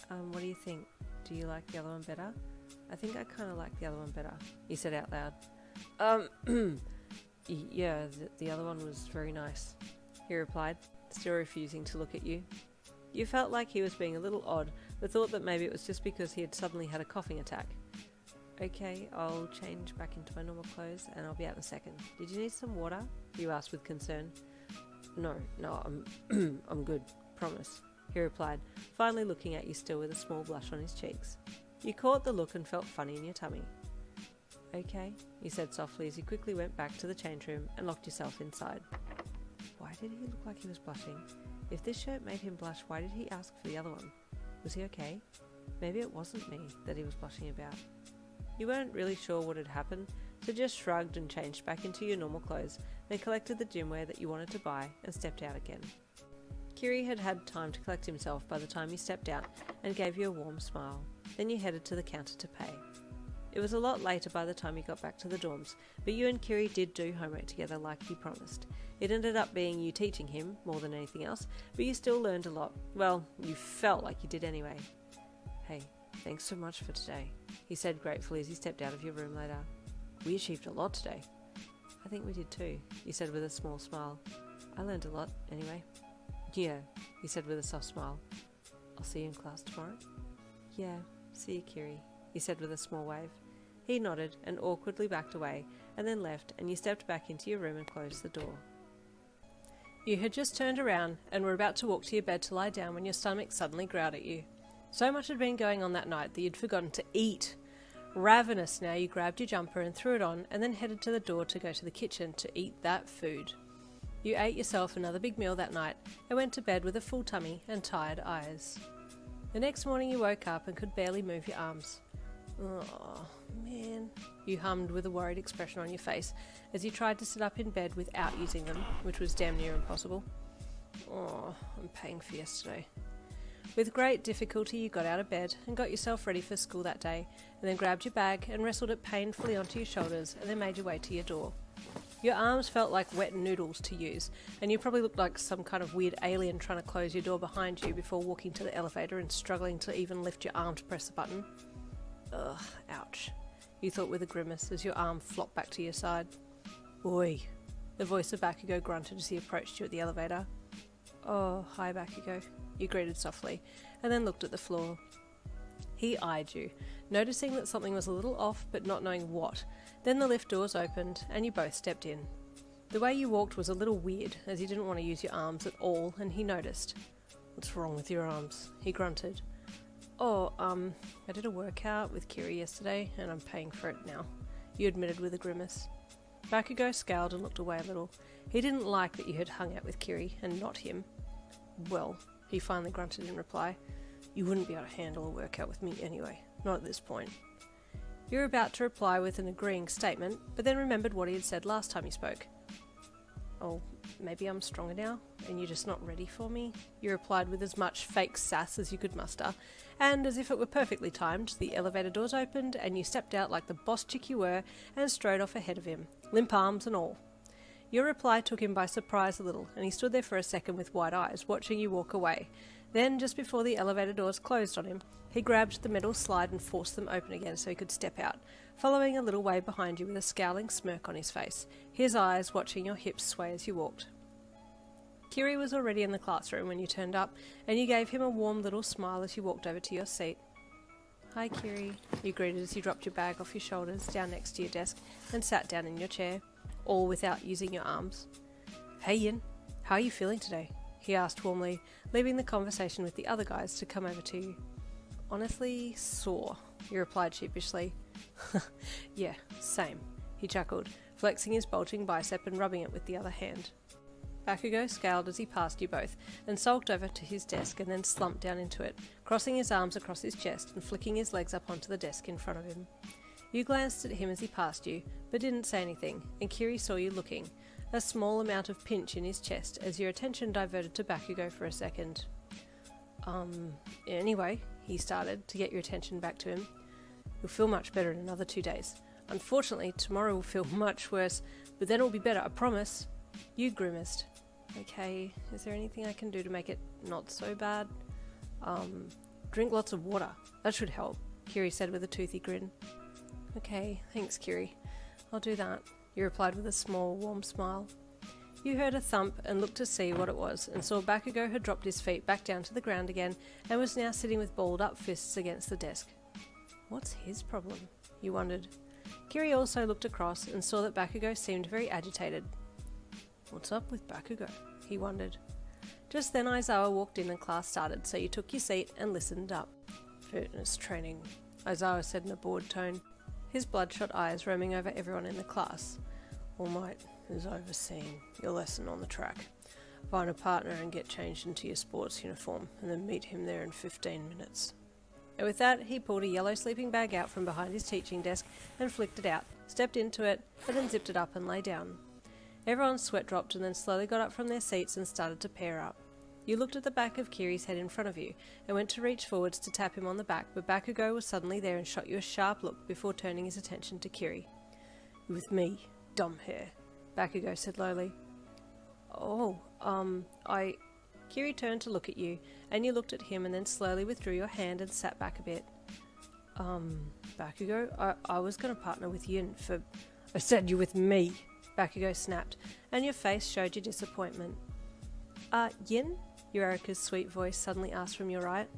What do you think? Do you like the other one better? I think I kind of like the other one better, he said out loud. Yeah, the other one was very nice, he replied, still refusing to look at you. You felt like he was being a little odd, but thought that maybe it was just because he had suddenly had a coughing attack. Okay, I'll change back into my normal clothes and I'll be out in a second. Did you need some water? You asked with concern. No, I'm good, promise, he replied, finally looking at you still with a small blush on his cheeks. You caught the look and felt funny in your tummy. Okay, you said softly as you quickly went back to the change room and locked yourself inside. Why did he look like he was blushing? If this shirt made him blush, why did he ask for the other one? Was he okay? Maybe it wasn't me that he was blushing about. You weren't really sure what had happened, so just shrugged and changed back into your normal clothes, then collected the gymwear that you wanted to buy and stepped out again. Kiri had had time to collect himself by the time you stepped out and gave you a warm smile. Then you headed to the counter to pay. It was a lot later by the time you got back to the dorms, but you and Kiri did do homework together like you promised. It ended up being you teaching him more than anything else, but you still learned a lot. Well, you felt like you did anyway. Hey, thanks so much for today, he said gratefully as he stepped out of your room later. We achieved a lot today. I think we did too, you said with a small smile. I learned a lot anyway. Yeah, he said with a soft smile. I'll see you in class tomorrow. Yeah, see you, Kiri, he said with a small wave. He nodded and awkwardly backed away, and then left, and you stepped back into your room and closed the door. You had just turned around and were about to walk to your bed to lie down when your stomach suddenly growled at you. So much had been going on that night that you'd forgotten to eat. Ravenous now, you grabbed your jumper and threw it on, and then headed to the door to go to the kitchen to eat that food. You ate yourself another big meal that night and went to bed with a full tummy and tired eyes. The next morning you woke up and could barely move your arms. Oh, man, you hummed with a worried expression on your face as you tried to sit up in bed without using them, which was damn near impossible. Oh, I'm paying for yesterday. With great difficulty you got out of bed and got yourself ready for school that day, and then grabbed your bag and wrestled it painfully onto your shoulders and then made your way to your door. Your arms felt like wet noodles to use, and you probably looked like some kind of weird alien trying to close your door behind you before walking to the elevator and struggling to even lift your arm to press the button. Ugh, ouch, you thought with a grimace as your arm flopped back to your side. Oi, the voice of Bakugou grunted as he approached you at the elevator. Oh, hi Bakugou, you greeted softly, and then looked at the floor. He eyed you, noticing that something was a little off but not knowing what. Then the lift doors opened and you both stepped in. The way you walked was a little weird, as you didn't want to use your arms at all, and he noticed. What's wrong with your arms? He grunted. Oh, I did a workout with Kiri yesterday, and I'm paying for it now, you admitted with a grimace. Bakugou scowled and looked away a little. He didn't like that you had hung out with Kiri, and not him. Well, he finally grunted in reply, you wouldn't be able to handle a workout with me anyway, not at this point. You were about to reply with an agreeing statement, but then remembered what he had said last time you spoke. Oh, maybe I'm stronger now, and you're just not ready for me? You replied with as much fake sass as you could muster, and as if it were perfectly timed, the elevator doors opened and you stepped out like the boss chick you were and strode off ahead of him, limp arms and all. Your reply took him by surprise a little, and he stood there for a second with wide eyes, watching you walk away. Then, just before the elevator doors closed on him, he grabbed the metal slide and forced them open again so he could step out, following a little way behind you with a scowling smirk on his face, his eyes watching your hips sway as you walked. Kiri was already in the classroom when you turned up, and you gave him a warm little smile as you walked over to your seat. "Hi, Kiri," you greeted as you dropped your bag off your shoulders down next to your desk and sat down in your chair, all without using your arms. "Hey, Yin, how are you feeling today?" he asked warmly, leaving the conversation with the other guys to come over to you. "Honestly, sore," you replied sheepishly. "Yeah, same," he chuckled, flexing his bulging bicep and rubbing it with the other hand. Bakugou scowled as he passed you both, and sulked over to his desk and then slumped down into it, crossing his arms across his chest and flicking his legs up onto the desk in front of him. You glanced at him as he passed you, but didn't say anything, and Kiri saw you looking, a small amount of pinch in his chest as your attention diverted to Bakugou for a second. Anyway," he started, to get your attention back to him. "You'll feel much better in another 2 days. Unfortunately, tomorrow will feel much worse, but then it'll be better, I promise." You grimaced. "Okay, is there anything I can do to make it not so bad?" Drink lots of water. That should help," Kiri said with a toothy grin. "Okay, thanks, Kiri. I'll do that," you replied with a small, warm smile. You heard a thump and looked to see what it was, and saw Bakugou had dropped his feet back down to the ground again and was now sitting with balled up fists against the desk. What's his problem? You wondered. Kiri also looked across and saw that Bakugou seemed very agitated. What's up with Bakugou? He wondered. Just then Aizawa walked in and class started, so you took your seat and listened up. "Fitness training," Aizawa said in a bored tone, his bloodshot eyes roaming over everyone in the class. "All Might is overseeing your lesson on the track. Find a partner and get changed into your sports uniform, and then meet him there in 15 minutes. And with that, he pulled a yellow sleeping bag out from behind his teaching desk and flicked it out, stepped into it, and then zipped it up and lay down. Everyone's sweat dropped and then slowly got up from their seats and started to pair up. You looked at the back of Kiri's head in front of you and went to reach forwards to tap him on the back, but Bakugou was suddenly there and shot you a sharp look before turning his attention to Kiri. "You're with me, dumb hair," Bakugou said lowly. Kiri turned to look at you, and you looked at him and then slowly withdrew your hand and sat back a bit. Bakugou, I was going to partner with Yin for... I said you're with me, Bakugou snapped, and your face showed your disappointment. Yin? Eureka's sweet voice suddenly asked from your right.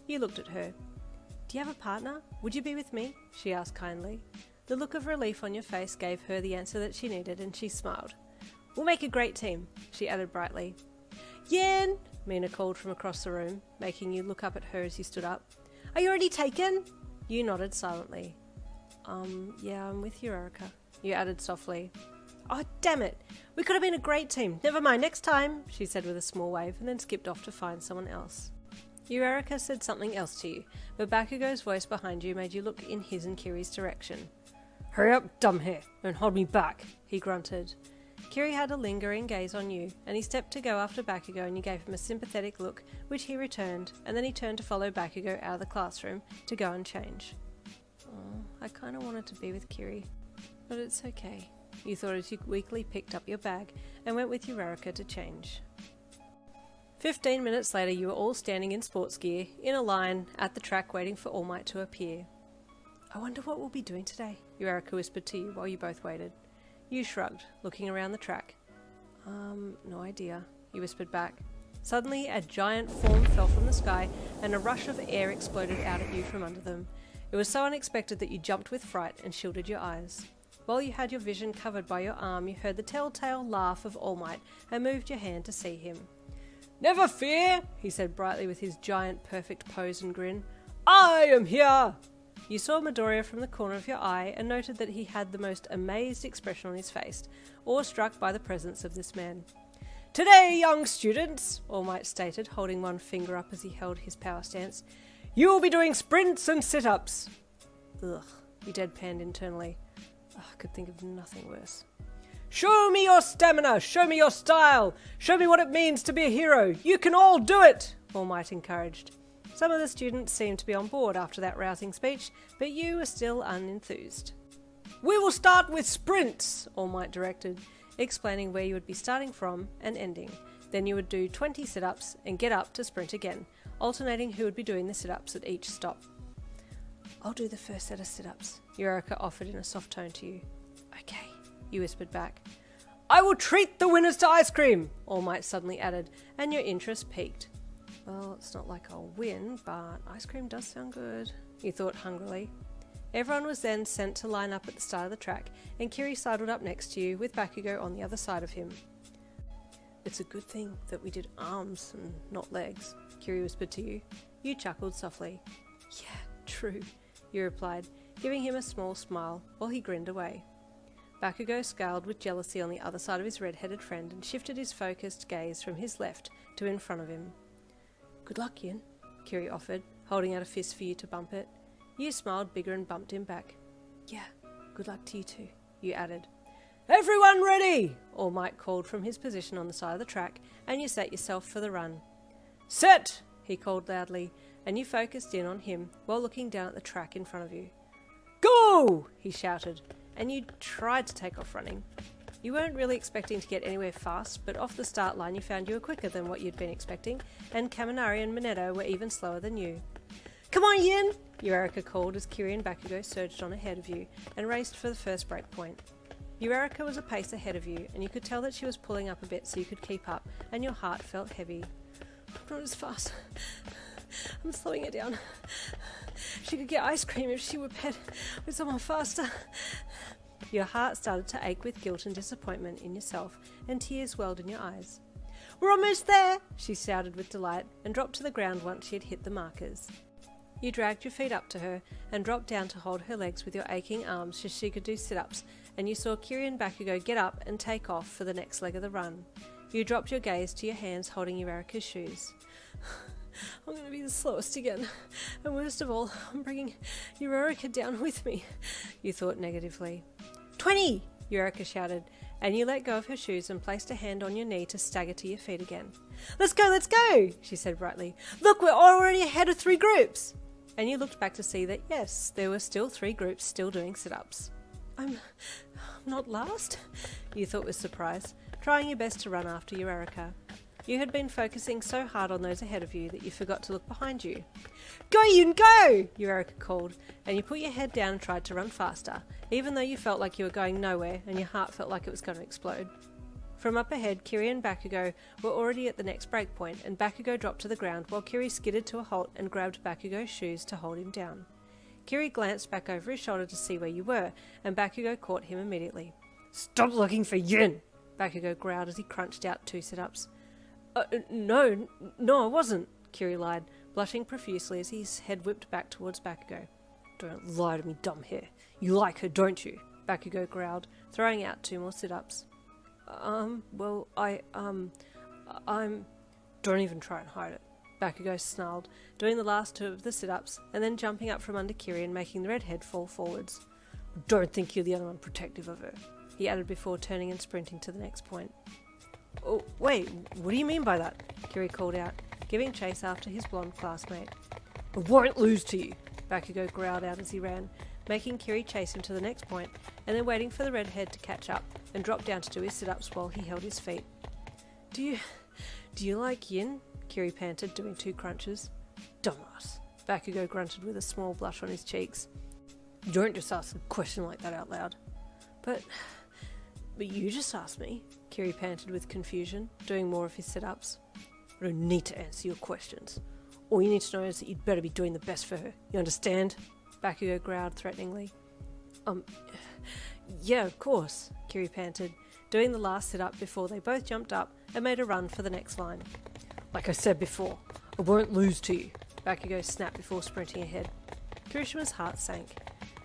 You looked at her. Do you have a partner? Would you be with me? She asked kindly. The look of relief on your face gave her the answer that she needed, and she smiled. We'll make a great team, she added brightly. Yin! Mina called from across the room, making you look up at her as you stood up. Are you already taken? You nodded silently. Yeah, I'm with Eureka, you added softly. Oh, damn it! We could have been a great team. Never mind, next time, she said with a small wave, and then skipped off to find someone else. Eureka said something else to you, but Bakugou's voice behind you made you look in his and Kiri's direction. Hurry up, dumbhair, and hold me back, he grunted. Kiri had a lingering gaze on you, and he stepped to go after Bakugou, and you gave him a sympathetic look, which he returned, and then he turned to follow Bakugou out of the classroom to go and change. Oh, I kind of wanted to be with Kiri, but it's okay, you thought as you weakly picked up your bag and went with Eureka to change. 15 minutes later, you were all standing in sports gear, in a line, at the track waiting for All Might to appear. I wonder what we'll be doing today, Eureka whispered to you while you both waited. You shrugged, looking around the track. No idea, you whispered back. Suddenly, a giant form fell from the sky, and a rush of air exploded out at you from under them. It was so unexpected that you jumped with fright and shielded your eyes. While you had your vision covered by your arm, you heard the telltale laugh of All Might and moved your hand to see him. Never fear, he said brightly with his giant perfect pose and grin. I am here! You saw Midoriya from the corner of your eye and noted that he had the most amazed expression on his face, awestruck by the presence of this man. Today, young students, All Might stated, holding one finger up as he held his power stance, you will be doing sprints and sit-ups. Ugh, you deadpanned internally. I could think of nothing worse. Show me your stamina, show me your style, show me what it means to be a hero. You can all do it, All Might encouraged. Some of the students seemed to be on board after that rousing speech, but you were still unenthused. We will start with sprints, All Might directed, explaining where you would be starting from and ending. Then you would do 20 sit-ups and get up to sprint again. alternating who would be doing the sit-ups at each stop. "I'll do the first set of sit-ups," Eureka offered in a soft tone to you. "Okay," you whispered back. "I will treat the winners to ice cream," All Might suddenly added, and your interest piqued. "Well, it's not like I'll win, but ice cream does sound good," you thought hungrily. Everyone was then sent to line up at the start of the track, and Kiri sidled up next to you with Bakugo on the other side of him. "It's a good thing that we did arms and not legs," Kiri whispered to you. You chuckled softly. "Yeah, true," you replied, giving him a small smile while he grinned away. Bakugo scowled with jealousy on the other side of his red-headed friend and shifted his focused gaze from his left to in front of him. "Good luck, Yin," Kiri offered, holding out a fist for you to bump it. You smiled bigger and bumped him back. "Yeah, good luck to you too," you added. "Everyone ready!" All Might called from his position on the side of the track, and you set yourself for the run. "Set!" he called loudly, and you focused in on him while looking down at the track in front of you. "Go!" he shouted, and you tried to take off running. You weren't really expecting to get anywhere fast, but off the start line you found you were quicker than what you'd been expecting, and Kaminari and Minetto were even slower than you. "Come on, Yin!" Eureka called as Kiri and Bakugo surged on ahead of you and raced for the first break point. Eureka was a pace ahead of you, and you could tell that she was pulling up a bit so you could keep up, and your heart felt heavy. "I'm not as fast. I'm slowing her down. She could get ice cream if she were paired with someone faster." Your heart started to ache with guilt and disappointment in yourself, and tears welled in your eyes. "We're almost there!" she shouted with delight, and dropped to the ground once she had hit the markers. You dragged your feet up to her and dropped down to hold her legs with your aching arms so she could do sit-ups, and you saw Kiri and Bakugo get up and take off for the next leg of the run. You dropped your gaze to your hands holding Eureka's shoes. "I'm going to be the slowest again, and worst of all, I'm bringing Eureka down with me," you thought negatively. 20! Eureka shouted, and you let go of her shoes and placed a hand on your knee to stagger to your feet again. Let's go, she said brightly. "Look, we're already ahead of 3 groups!" And you looked back to see that, yes, there were still 3 groups still doing sit-ups. I'm not last? You thought with surprise, trying your best to run after Eureka. You had been focusing so hard on those ahead of you that you forgot to look behind you. "Go, Yun, go!" Eureka called, and you put your head down and tried to run faster, even though you felt like you were going nowhere and your heart felt like it was going to explode. From up ahead, Kiri and Bakugo were already at the next breakpoint, and Bakugo dropped to the ground while Kiri skidded to a halt and grabbed Bakugo's shoes to hold him down. Kiri glanced back over his shoulder to see where you were, and Bakugo caught him immediately. "Stop looking for Yun!" Bakugo growled as he crunched out 2 sit-ups. No, I wasn't," Kiri lied, blushing profusely as his head whipped back towards Bakugo. "Don't lie to me, dumb hair. You like her, don't you?" Bakugo growled, throwing out 2 more sit-ups. Well, I'm... Don't even try and hide it," Bakugo snarled, doing the last 2 of the sit-ups, and then jumping up from under Kiri and making the redhead fall forwards. "Don't think you're the only one protective of her," he added before turning and sprinting to the next point. "Oh, wait, what do you mean by that?" Kiri called out, giving chase after his blonde classmate. "I won't lose to you," Bakugo growled out as he ran, making Kiri chase him to the next point, and then waiting for the redhead to catch up and drop down to do his sit-ups while he held his feet. Do you like Yin?" Kiri panted, doing 2 crunches. "Dumbass," Bakugo grunted with a small blush on his cheeks. "You don't just ask a question like that out loud." But you just asked me," Kiri panted with confusion, doing more of his sit-ups. "I don't need to answer your questions. All you need to know is that you'd better be doing the best for her. You understand?" Bakugo growled threateningly. Yeah, of course," Kiri panted, doing the last sit-up before they both jumped up and made a run for the next line. "Like I said before, I won't lose to you," Bakugo snapped before sprinting ahead. Kirishima's heart sank.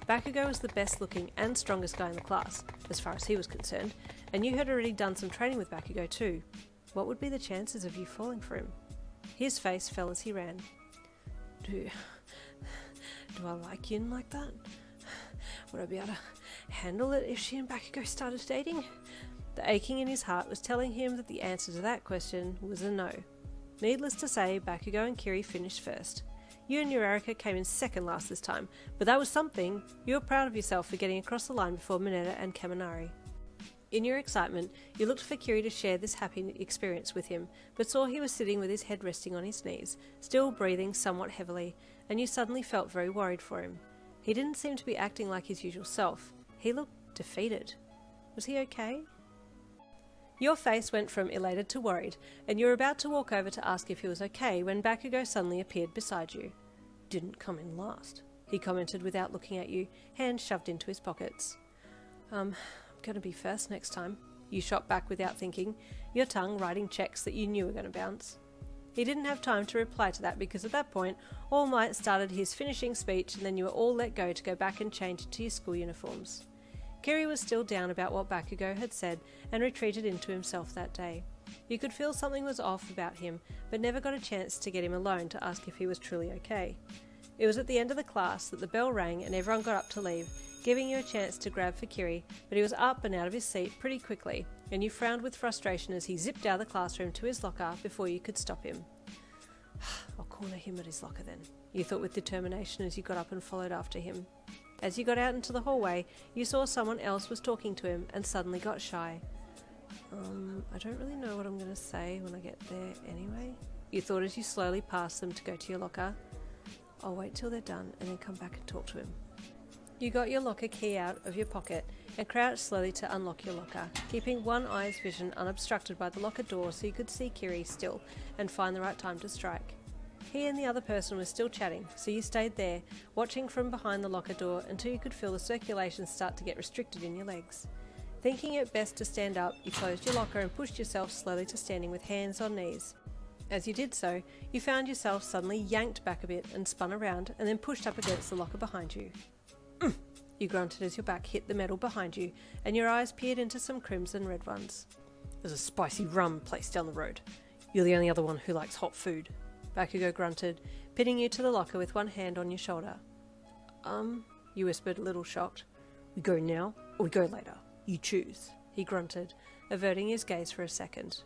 Bakugo was the best looking and strongest guy in the class, as far as he was concerned, and you had already done some training with Bakugo too. What would be the chances of you falling for him? His face fell as he ran. Do I like Yin like that? Would I be able to handle it if she and Bakugo started dating? The aching in his heart was telling him that the answer to that question was a no. Needless to say, Bakugo and Kiri finished first. You and Eureka came in second last this time, but that was something. You were proud of yourself for getting across the line before Mineta and Kaminari. In your excitement, you looked for Kiri to share this happy experience with him, but saw he was sitting with his head resting on his knees, still breathing somewhat heavily, and you suddenly felt very worried for him. He didn't seem to be acting like his usual self. He looked defeated. Was he okay? Your face went from elated to worried, and you were about to walk over to ask if he was okay when Bakugou suddenly appeared beside you. "Didn't come in last," he commented without looking at you, hands shoved into his pockets. I'm going to be first next time," you shot back without thinking, your tongue writing checks that you knew were going to bounce. He didn't have time to reply to that because at that point, All Might started his finishing speech and then you were all let go to go back and change into your school uniforms. Kiri was still down about what Bakugou had said and retreated into himself that day. You could feel something was off about him, but never got a chance to get him alone to ask if he was truly okay. It was at the end of the class that the bell rang and everyone got up to leave, giving you a chance to grab for Kiri, but he was up and out of his seat pretty quickly, and you frowned with frustration as he zipped out of the classroom to his locker before you could stop him. "I'll corner him at his locker then," you thought with determination as you got up and followed after him. As you got out into the hallway, you saw someone else was talking to him and suddenly got shy. I don't really know what I'm going to say when I get there anyway," you thought as you slowly passed them to go to your locker. "I'll wait till they're done and then come back and talk to him." You got your locker key out of your pocket and crouched slowly to unlock your locker, keeping one eye's vision unobstructed by the locker door so you could see Kiri still and find the right time to strike. He and the other person were still chatting, so you stayed there, watching from behind the locker door until you could feel the circulation start to get restricted in your legs. Thinking it best to stand up, you closed your locker and pushed yourself slowly to standing with hands on knees. As you did so, you found yourself suddenly yanked back a bit and spun around and then pushed up against the locker behind you. You grunted as your back hit the metal behind you and your eyes peered into some crimson red ones. "There's a spicy rum place down the road. You're the only other one who likes hot food," Bakugou grunted, pinning you to the locker with one hand on your shoulder. You whispered, a little shocked. "We go now or we go later? You choose," he grunted, averting his gaze for a second.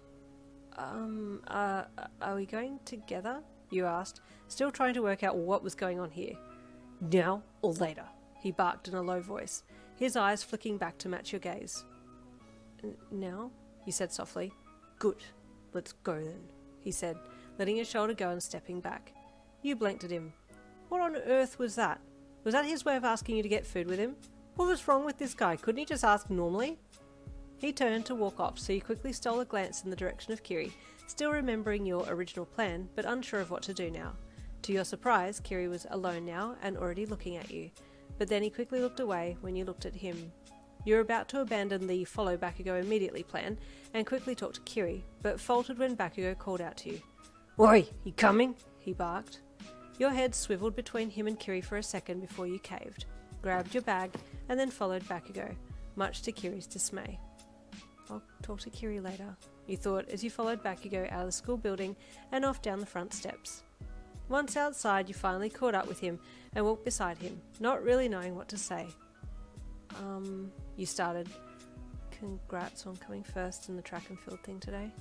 Are we going together?" you asked, still trying to work out what was going on here. "Now or later?" he barked in a low voice, his eyes flicking back to match your gaze. "Now?" you said softly. "Good. Let's go then," he said, letting his shoulder go and stepping back. You blinked at him. What on earth was that? Was that his way of asking you to get food with him? What was wrong with this guy? Couldn't he just ask normally? He turned to walk off, so you quickly stole a glance in the direction of Kiri, still remembering your original plan, but unsure of what to do now. To your surprise, Kiri was alone now and already looking at you, but then he quickly looked away when you looked at him. You were about to abandon the follow Bakugou immediately plan and quickly talk to Kiri, but faltered when Bakugou called out to you. "Oi, you coming?" he barked. Your head swiveled between him and Kiri for a second before you caved, grabbed your bag, and then followed Bakugou, much to Kiri's dismay. "I'll talk to Kiri later," you thought as you followed Bakugou out of the school building and off down the front steps. Once outside, you finally caught up with him and walked beside him, not really knowing what to say. You started. "Congrats on coming first in the track and field thing today."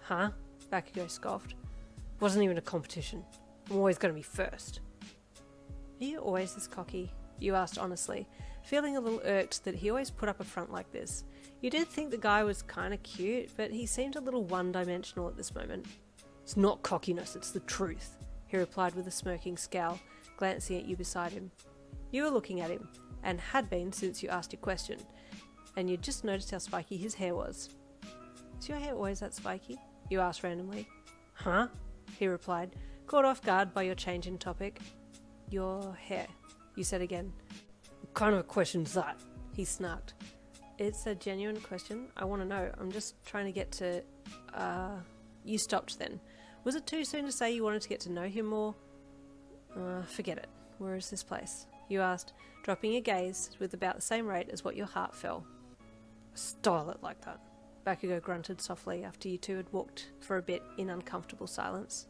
"Huh?" Bakugou scoffed. "Wasn't even a competition. I'm always going to be first." "Are you always this cocky?" you asked honestly, feeling a little irked that he always put up a front like this. You did think the guy was kind of cute, but he seemed a little one-dimensional at this moment. "It's not cockiness, it's the truth," he replied with a smirking scowl, glancing at you beside him. You were looking at him, and had been since you asked your question, and you'd just noticed how spiky his hair was. "Is your hair always that spiky?" you asked randomly. "Huh?" he replied, caught off guard by your change in topic. "Your hair," you said again. "What kind of a question's that?" he snarked. "It's a genuine question. I want to know. I'm just trying to get to... You stopped then. Was it too soon to say you wanted to get to know him more? Forget it. Where is this place?" you asked, dropping your gaze with about the same rate as what your heart fell. "Style it like that," Bakugou grunted softly after you two had walked for a bit in uncomfortable silence.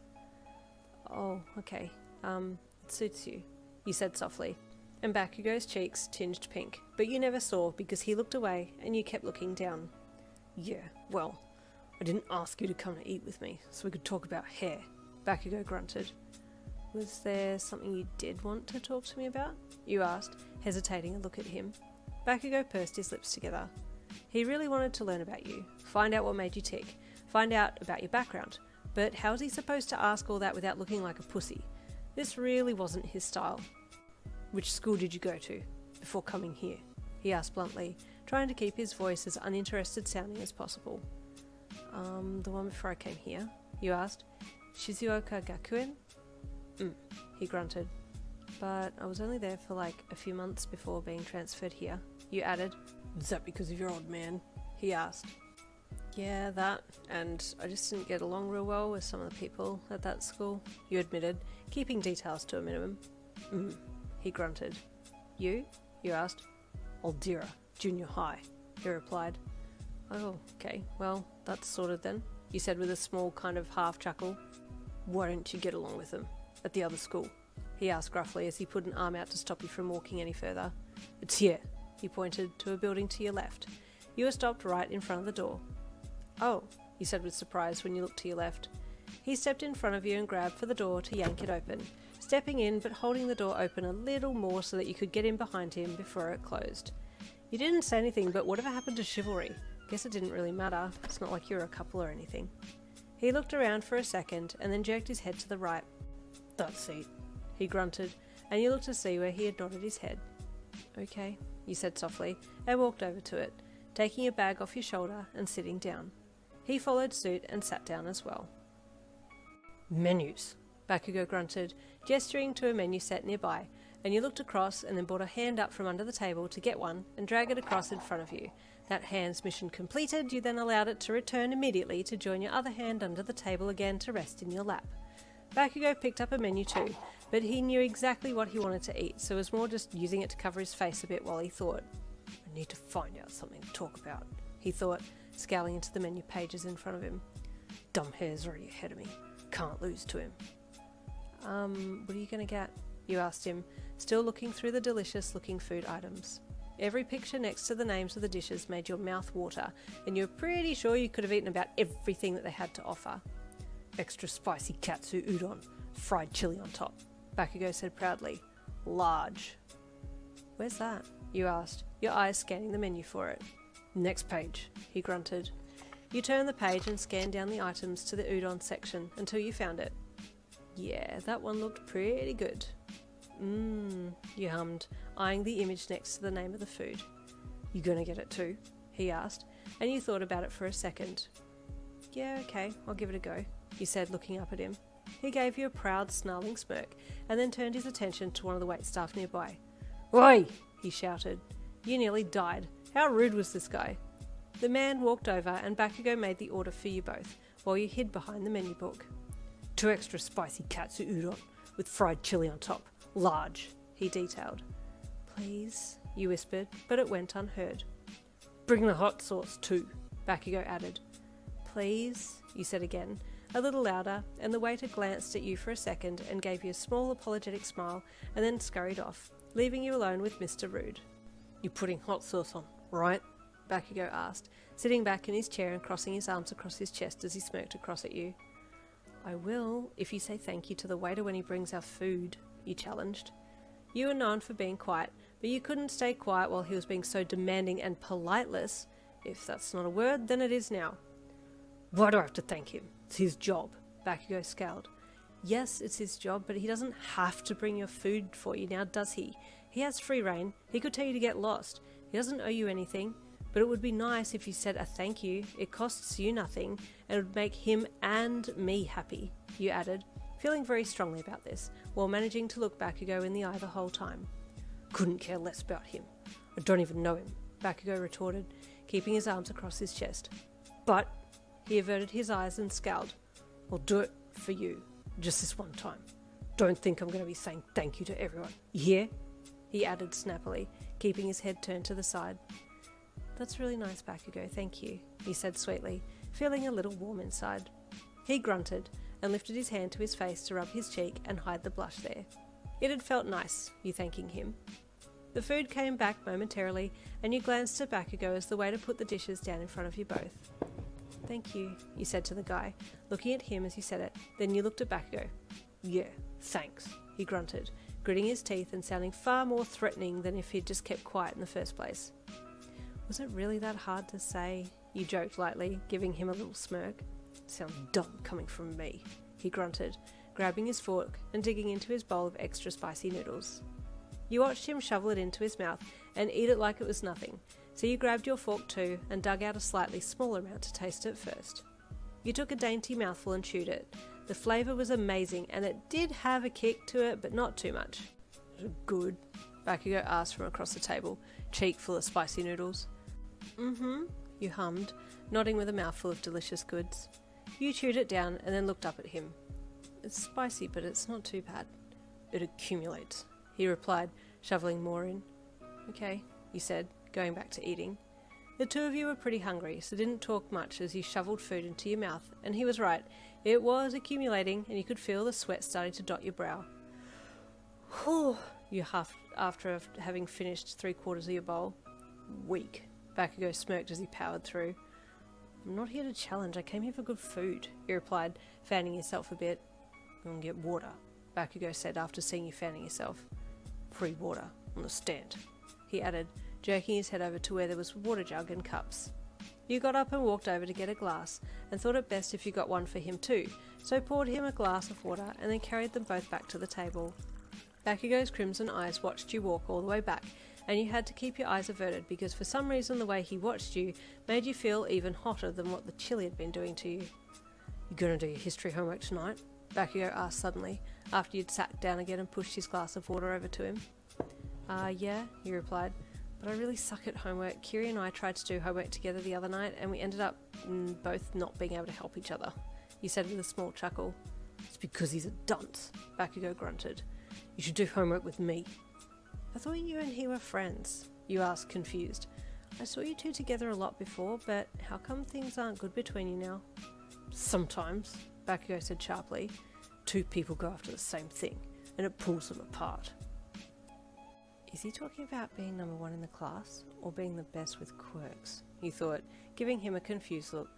"Oh, okay. It suits you," you said softly, and Bakugou's cheeks tinged pink, but you never saw because he looked away and you kept looking down. "Yeah, well, I didn't ask you to come to eat with me, so we could talk about hair," Bakugou grunted. "Was there something you did want to talk to me about?" you asked, hesitating a look at him. Bakugou pursed his lips together. He really wanted to learn about you, find out what made you tick, find out about your background. But how was he supposed to ask all that without looking like a pussy? This really wasn't his style. Which school did you go to before coming here? He asked bluntly, trying to keep his voice as uninterested sounding as possible. The one before I came here, you asked. Shizuoka Gakuen? He grunted. But I was only there for like a few months before being transferred here, you added. Is that because of your old man? He asked. Yeah, that, and I just didn't get along real well with some of the people at that school, you admitted, keeping details to a minimum. He grunted. You asked. Aldira, junior high, he replied. Oh, okay, well, that's sorted then, you said with a small kind of half chuckle. Why don't you get along with them at the other school? He asked gruffly as he put an arm out to stop you from walking any further. It's here, he pointed to a building to your left. You were stopped right in front of the door. Oh, you said with surprise when you looked to your left. He stepped in front of you and grabbed for the door to yank it open, stepping in but holding the door open a little more so that you could get in behind him before it closed. You didn't say anything, but whatever happened to chivalry? Guess it didn't really matter. It's not like you're a couple or anything. He looked around for a second and then jerked his head to the right. That seat, he grunted, and you looked to see where he had nodded his head. Okay, you said softly, and walked over to it, taking your bag off your shoulder and sitting down. He followed suit and sat down as well. Menus, Bakugo grunted, gesturing to a menu set nearby, and you looked across and then brought a hand up from under the table to get one and drag it across in front of you. That hand's mission completed, you then allowed it to return immediately to join your other hand under the table again to rest in your lap. Bakugo picked up a menu too, but he knew exactly what he wanted to eat, so was more just using it to cover his face a bit while he thought. I need to find out something to talk about, he thought, scowling into the menu pages in front of him. Dumb hair's already ahead of me. Can't lose to him. What are you going to get? You asked him, still looking through the delicious-looking food items. Every picture next to the names of the dishes made your mouth water, and you were pretty sure you could have eaten about everything that they had to offer. Extra spicy katsu udon, fried chili on top, Bakugo said proudly. Large. Where's that? You asked, your eyes scanning the menu for it. Next page, he grunted. You turned the page and scanned down the items to the udon section until you found it. Yeah, that one looked pretty good. You hummed, eyeing the image next to the name of the food. You gonna get it too? He asked, and you thought about it for a second. Yeah, okay, I'll give it a go, you said, looking up at him. He gave you a proud, snarling smirk, and then turned his attention to one of the waitstaff nearby. Oi! He shouted. You nearly died. How rude was this guy? The man walked over and Bakugo made the order for you both, while you hid behind the menu book. 2 extra spicy katsu udon, with fried chili on top. Large, he detailed. Please, you whispered, but it went unheard. Bring the hot sauce too, Bakugo added. Please, you said again, a little louder, and the waiter glanced at you for a second and gave you a small apologetic smile and then scurried off, leaving you alone with Mr. Rude. You're putting hot sauce on, right? Bakugo asked, sitting back in his chair and crossing his arms across his chest as he smirked across at you. I will, if you say thank you to the waiter when he brings our food, you challenged. You were known for being quiet, but you couldn't stay quiet while he was being so demanding and politeless. If that's not a word, then it is now. Why do I have to thank him? It's his job, Bakugo scowled. Yes, it's his job, but he doesn't have to bring your food for you now, does he? He has free reign. He could tell you to get lost. He doesn't owe you anything, but it would be nice if you said a thank you. It costs you nothing, and it would make him and me happy, you added, feeling very strongly about this, while managing to look Bakugo in the eye the whole time. Couldn't care less about him. I don't even know him, Bakugo retorted, keeping his arms across his chest. But, he averted his eyes and scowled. I'll do it for you, just this one time. Don't think I'm going to be saying thank you to everyone. You hear? He added snappily, keeping his head turned to the side. That's really nice, Bakugo, thank you, he said sweetly, feeling a little warm inside. He grunted and lifted his hand to his face to rub his cheek and hide the blush there. It had felt nice, you thanking him. The food came back momentarily, and you glanced at Bakugo as the waiter put the dishes down in front of you both. Thank you, you said to the guy, looking at him as you said it. Then you looked at Bakugo. Yeah, thanks, he grunted, gritting his teeth and sounding far more threatening than if he'd just kept quiet in the first place. Was it really that hard to say? You joked lightly, giving him a little smirk. Sounds dumb coming from me, he grunted, grabbing his fork and digging into his bowl of extra spicy noodles. You watched him shovel it into his mouth and eat it like it was nothing, so you grabbed your fork too and dug out a slightly smaller amount to taste it first. You took a dainty mouthful and chewed it. The flavour was amazing and it did have a kick to it, but not too much. Good, Bakugo asked from across the table, cheek full of spicy noodles. Mm-hmm, you hummed, nodding with a mouthful of delicious goods. You chewed it down and then looked up at him. It's spicy, but it's not too bad. It accumulates, he replied, shoveling more in. Okay, you said, going back to eating. The two of you were pretty hungry, so didn't talk much as you shoveled food into your mouth, and he was right. It was accumulating, and you could feel the sweat starting to dot your brow. Whew, you huffed after having finished 3/4 of your bowl. Weak, Bakugo smirked as he powered through. I'm not here to challenge, I came here for good food, he replied, fanning yourself a bit. Go and get water, Bakugo said after seeing you fanning yourself. Free water, on the stand, he added, jerking his head over to where there was a water jug and cups. You got up and walked over to get a glass, and thought it best if you got one for him too, so poured him a glass of water and then carried them both back to the table. Bakugo's crimson eyes watched you walk all the way back, and you had to keep your eyes averted because for some reason the way he watched you made you feel even hotter than what the chili had been doing to you. You gonna do your history homework tonight? Bakugo asked suddenly, after you'd sat down again and pushed his glass of water over to him. Yeah, he replied. But I really suck at homework. Kiri and I tried to do homework together the other night and we ended up both not being able to help each other, you said with a small chuckle. It's because he's a dunce, Bakugo grunted. You should do homework with me. I thought you and he were friends, you asked, confused. I saw you two together a lot before, but how come things aren't good between you now? Sometimes, Bakugo said sharply. Two people go after the same thing, and it pulls them apart. Is he talking about being number one in the class, or being the best with quirks? You thought, giving him a confused look.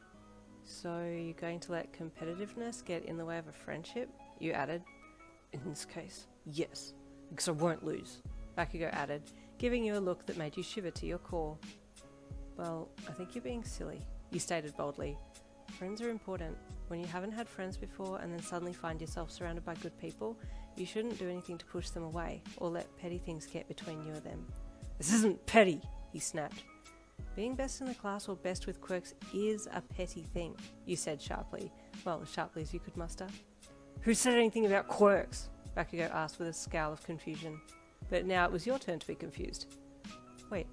So you're going to let competitiveness get in the way of a friendship? You added. In this case, yes, because I won't lose, Bakugo added, giving you a look that made you shiver to your core. Well, I think you're being silly, you stated boldly. Friends are important. When you haven't had friends before and then suddenly find yourself surrounded by good people, you shouldn't do anything to push them away or let petty things get between you and them. This isn't petty, he snapped. Being best in the class or best with quirks is a petty thing, you said sharply. Well, as sharply as you could muster. Who said anything about quirks? Bakugo asked with a scowl of confusion. But now it was your turn to be confused. Wait,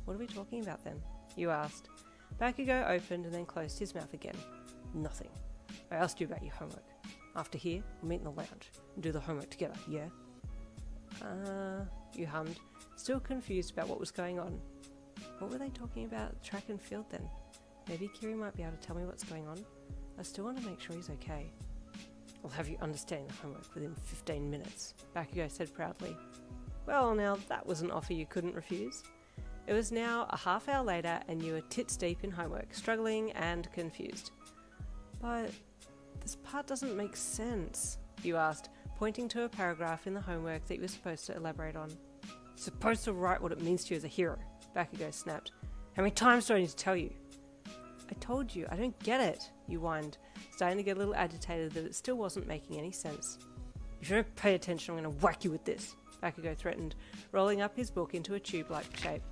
what are we talking about then? You asked. Bakugo opened and then closed his mouth again. Nothing. I asked you about your homework. After here, we'll meet in the lounge and do the homework together, yeah? You hummed, still confused about what was going on. What were they talking about track and field then? Maybe Kiri might be able to tell me what's going on. I still want to make sure he's okay. I'll have you understanding the homework within 15 minutes, Bakugo said proudly. Well, now that was an offer you couldn't refuse. It was now a half hour later and you were tits deep in homework, struggling and confused. But this part doesn't make sense, you asked, pointing to a paragraph in the homework that you were supposed to elaborate on. You're supposed to write what it means to you as a hero, Bakugo snapped. How many times do I need to tell you? I told you, I don't get it, you whined, starting to get a little agitated that it still wasn't making any sense. If you don't pay attention, I'm going to whack you with this, Bakugo threatened, rolling up his book into a tube-like shape.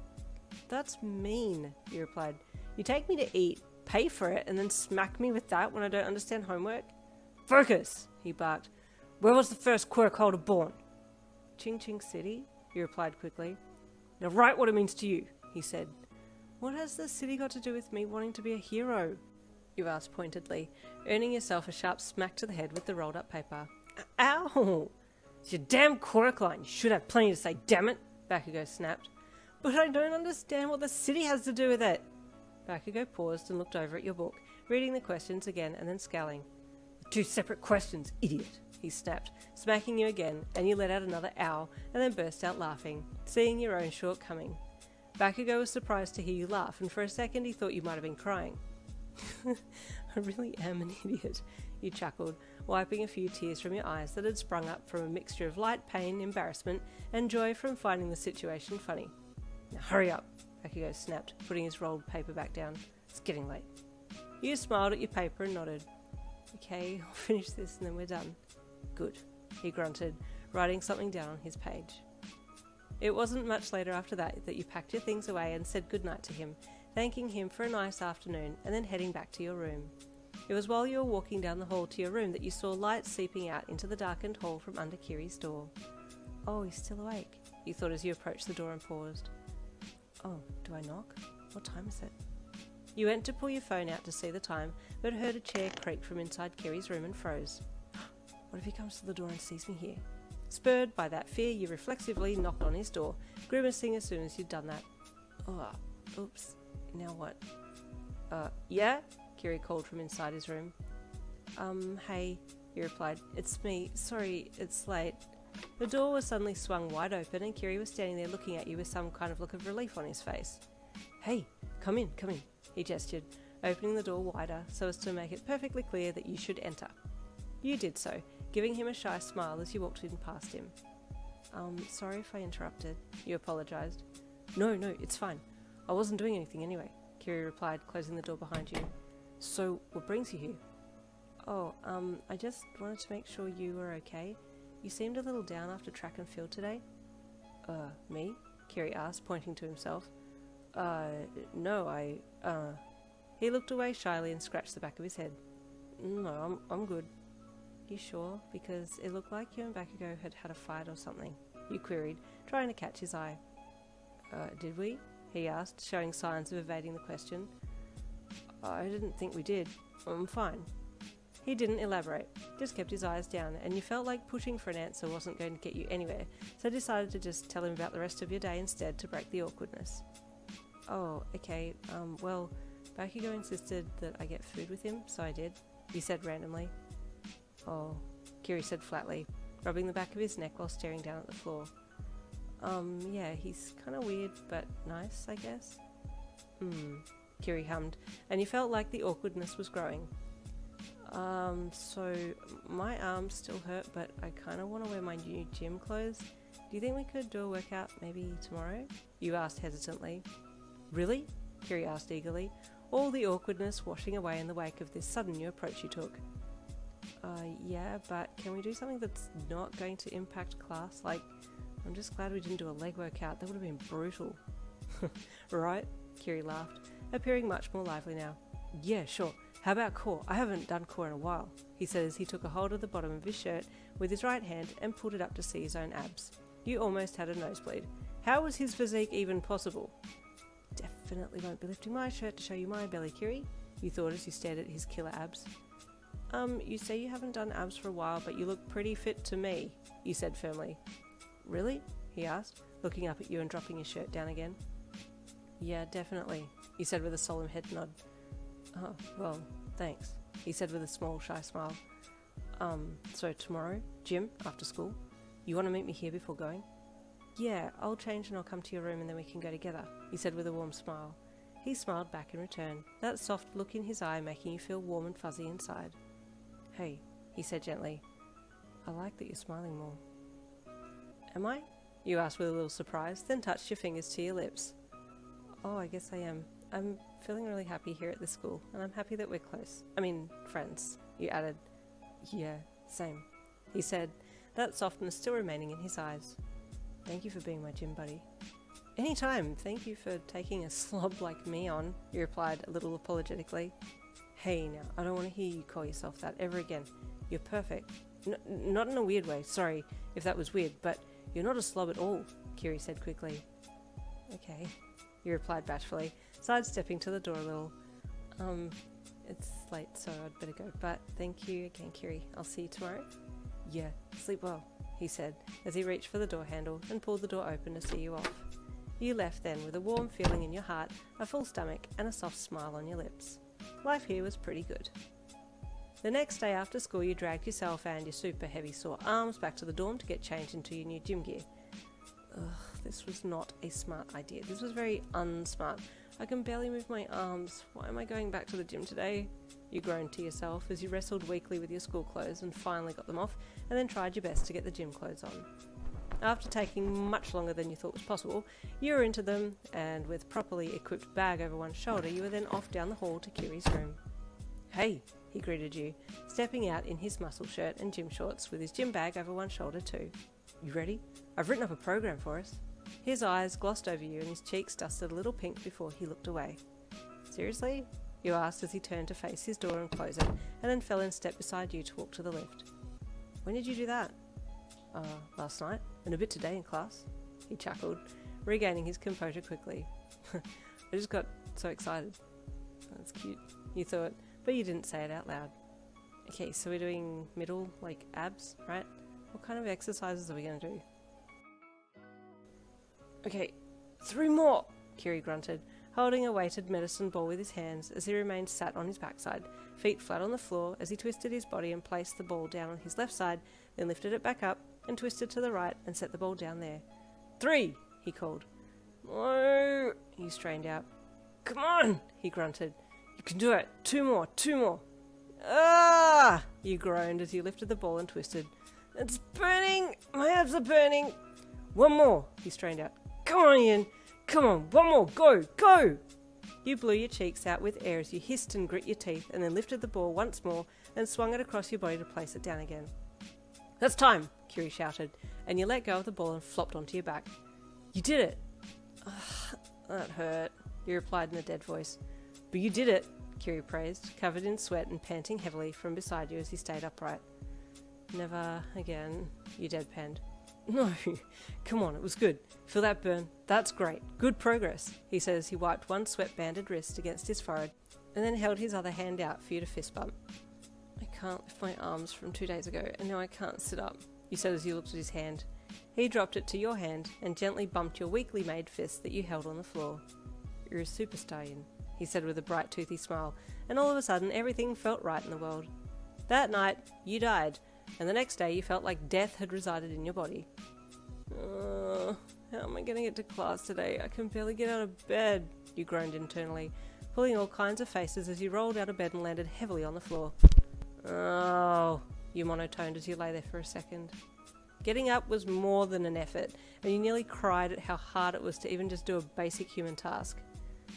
That's mean, you replied. You take me to eat, pay for it, and then smack me with that when I don't understand homework? Focus, he barked. Where was the first quirk holder born? Ching Ching City, you replied quickly. Now write what it means to you, he said. What has the city got to do with me wanting to be a hero? You asked pointedly, earning yourself a sharp smack to the head with the rolled up paper. Ow! It's your damn quirk line. You should have plenty to say, damn it, Bakugo snapped. But I don't understand what the city has to do with it. Bakugo paused and looked over at your book, reading the questions again and then scowling. Two separate questions, idiot, he snapped, smacking you again, and you let out another ow and then burst out laughing, seeing your own shortcoming. Bakugo was surprised to hear you laugh, and for a second he thought you might have been crying. I really am an idiot, you chuckled, wiping a few tears from your eyes that had sprung up from a mixture of light pain, embarrassment, and joy from finding the situation funny. Now hurry up, Bakugo snapped, putting his rolled paper back down. It's getting late. You smiled at your paper and nodded. Okay, I'll finish this and then we're done. Good, he grunted, writing something down on his page. It wasn't much later after that you packed your things away and said goodnight to him, thanking him for a nice afternoon and then heading back to your room. It was while you were walking down the hall to your room that you saw light seeping out into the darkened hall from under Kiri's door. Oh, he's still awake, you thought as you approached the door and paused. Oh, do I knock? What time is it? You went to pull your phone out to see the time, but heard a chair creak from inside Kiri's room and froze. What if he comes to the door and sees me here? Spurred by that fear, you reflexively knocked on his door, grimacing as soon as you'd done that. Oh, oops. Now what? Yeah? Kiri called from inside his room. Hey, he replied. It's me. Sorry, it's late. The door was suddenly swung wide open and Kiri was standing there looking at you with some kind of look of relief on his face. Hey, come in, he gestured, opening the door wider so as to make it perfectly clear that you should enter. You did so, giving him a shy smile as you walked in past him. Sorry if I interrupted, you apologised. No, it's fine. I wasn't doing anything anyway, Kiri replied, closing the door behind you. So, what brings you here? Oh, I just wanted to make sure you were okay. You seemed a little down after track and field today. Me? Kiri asked, pointing to himself. No, He looked away shyly and scratched the back of his head. No, I'm good. You sure? Because it looked like you and Bakugo had had a fight or something, you queried, trying to catch his eye. Did we? He asked, showing signs of evading the question. I didn't think we did. I'm fine. He didn't elaborate, just kept his eyes down, and you felt like pushing for an answer wasn't going to get you anywhere, so decided to just tell him about the rest of your day instead to break the awkwardness. Oh, okay, well, Bakugo insisted that I get food with him, so I did, you said randomly. Oh, Kiri said flatly, rubbing the back of his neck while staring down at the floor. Yeah, he's kind of weird, but nice, I guess. Kiri hummed, and you felt like the awkwardness was growing. So my arms still hurt, but I kind of want to wear my new gym clothes. Do you think we could do a workout maybe tomorrow? You asked hesitantly. Really? Kiri asked eagerly, all the awkwardness washing away in the wake of this sudden new approach you took. Yeah, but can we do something that's not going to impact class? Like, I'm just glad we didn't do a leg workout. That would have been brutal. Right? Kiri laughed, appearing much more lively now. Yeah, sure. How about core? I haven't done core in a while, he said as he took a hold of the bottom of his shirt with his right hand and pulled it up to see his own abs. You almost had a nosebleed. How was his physique even possible? Definitely won't be lifting my shirt to show you my belly, Kiri, you thought as you stared at his killer abs. You say you haven't done abs for a while, but you look pretty fit to me, you said firmly. Really? He asked, looking up at you and dropping his shirt down again. Yeah, definitely, you said with a solemn head nod. Oh, well, thanks, he said with a small, shy smile. So tomorrow, gym, after school? You want to meet me here before going? Yeah, I'll change and I'll come to your room and then we can go together, he said with a warm smile. He smiled back in return, that soft look in his eye making you feel warm and fuzzy inside. Hey, he said gently, I like that you're smiling more. Am I? You asked with a little surprise, then touched your fingers to your lips. Oh, I guess I am. I'm feeling really happy here at this school, and I'm happy that we're close. I mean, friends, you added. Yeah, same, he said, that softness still remaining in his eyes. Thank you for being my gym buddy. Anytime, thank you for taking a slob like me on, you replied a little apologetically. Hey now, I don't want to hear you call yourself that ever again. You're perfect. Not in a weird way, sorry if that was weird, but you're not a slob at all, Kiri said quickly. Okay, you replied bashfully, sidestepping to the door a little. It's late, so I'd better go, but thank you again, Kiri. I'll see you tomorrow. Yeah, sleep well, he said, as he reached for the door handle and pulled the door open to see you off. You left then with a warm feeling in your heart, a full stomach, and a soft smile on your lips. Life here was pretty good. The next day after school, you dragged yourself and your super heavy sore arms back to the dorm to get changed into your new gym gear. Ugh, this was not a smart idea. This was very unsmart. I can barely move my arms. Why am I going back to the gym today? You groaned to yourself as you wrestled weakly with your school clothes and finally got them off, and then tried your best to get the gym clothes on. After taking much longer than you thought was possible, you were into them, and with properly equipped bag over one shoulder, you were then off down the hall to Kiri's room. "Hey," he greeted you, stepping out in his muscle shirt and gym shorts with his gym bag over one shoulder too. "You ready? I've written up a program for us." His eyes glossed over you and his cheeks dusted a little pink before he looked away. "Seriously?" you asked as he turned to face his door and close it, and then fell in step beside you to walk to the lift. "When did you do that?" Last night, and a bit today in class," he chuckled, regaining his composure quickly. "I just got so excited." "That's cute," you thought, but you didn't say it out loud. "Okay, so we're doing middle, like abs, right? What kind of exercises are we going to do?" "Okay, 3 more," Kiri grunted, holding a weighted medicine ball with his hands as he remained sat on his backside, feet flat on the floor as he twisted his body and placed the ball down on his left side, then lifted it back up and twisted to the right and set the ball down there. 3, he called. "No," you strained out. "Come on," he grunted. "You can do it. 2 more, 2 more. "Ah!" you groaned as you lifted the ball and twisted. "It's burning! My abs are burning!" "1 more," he strained out. "Come on, Ian! Come on, 1 more! Go! Go!" You blew your cheeks out with air as you hissed and grit your teeth and then lifted the ball once more and swung it across your body to place it down again. "That's time!" Kiri shouted, and you let go of the ball and flopped onto your back. "You did it!" "Ugh, that hurt," you replied in a dead voice. "But you did it," Kiri praised, covered in sweat and panting heavily from beside you as he stayed upright. "Never again," you deadpanned. "No, come on, it was good. Feel that burn? That's great. Good progress," he said as he wiped one sweat-banded wrist against his forehead and then held his other hand out for you to fist bump. "I can't lift my arms from 2 days ago, and now I can't sit up," you said as you looked at his hand. He dropped it to your hand and gently bumped your weakly made fist that you held on the floor. "You're a superstar, Ian," he said with a bright toothy smile, and all of a sudden everything felt right in the world. That night, you died, and the next day you felt like death had resided in your body. How am I going to get to class today? I can barely get out of bed," you groaned internally, pulling all kinds of faces as you rolled out of bed and landed heavily on the floor. "Oh," you monotoned as you lay there for a second. Getting up was more than an effort, and you nearly cried at how hard it was to even just do a basic human task.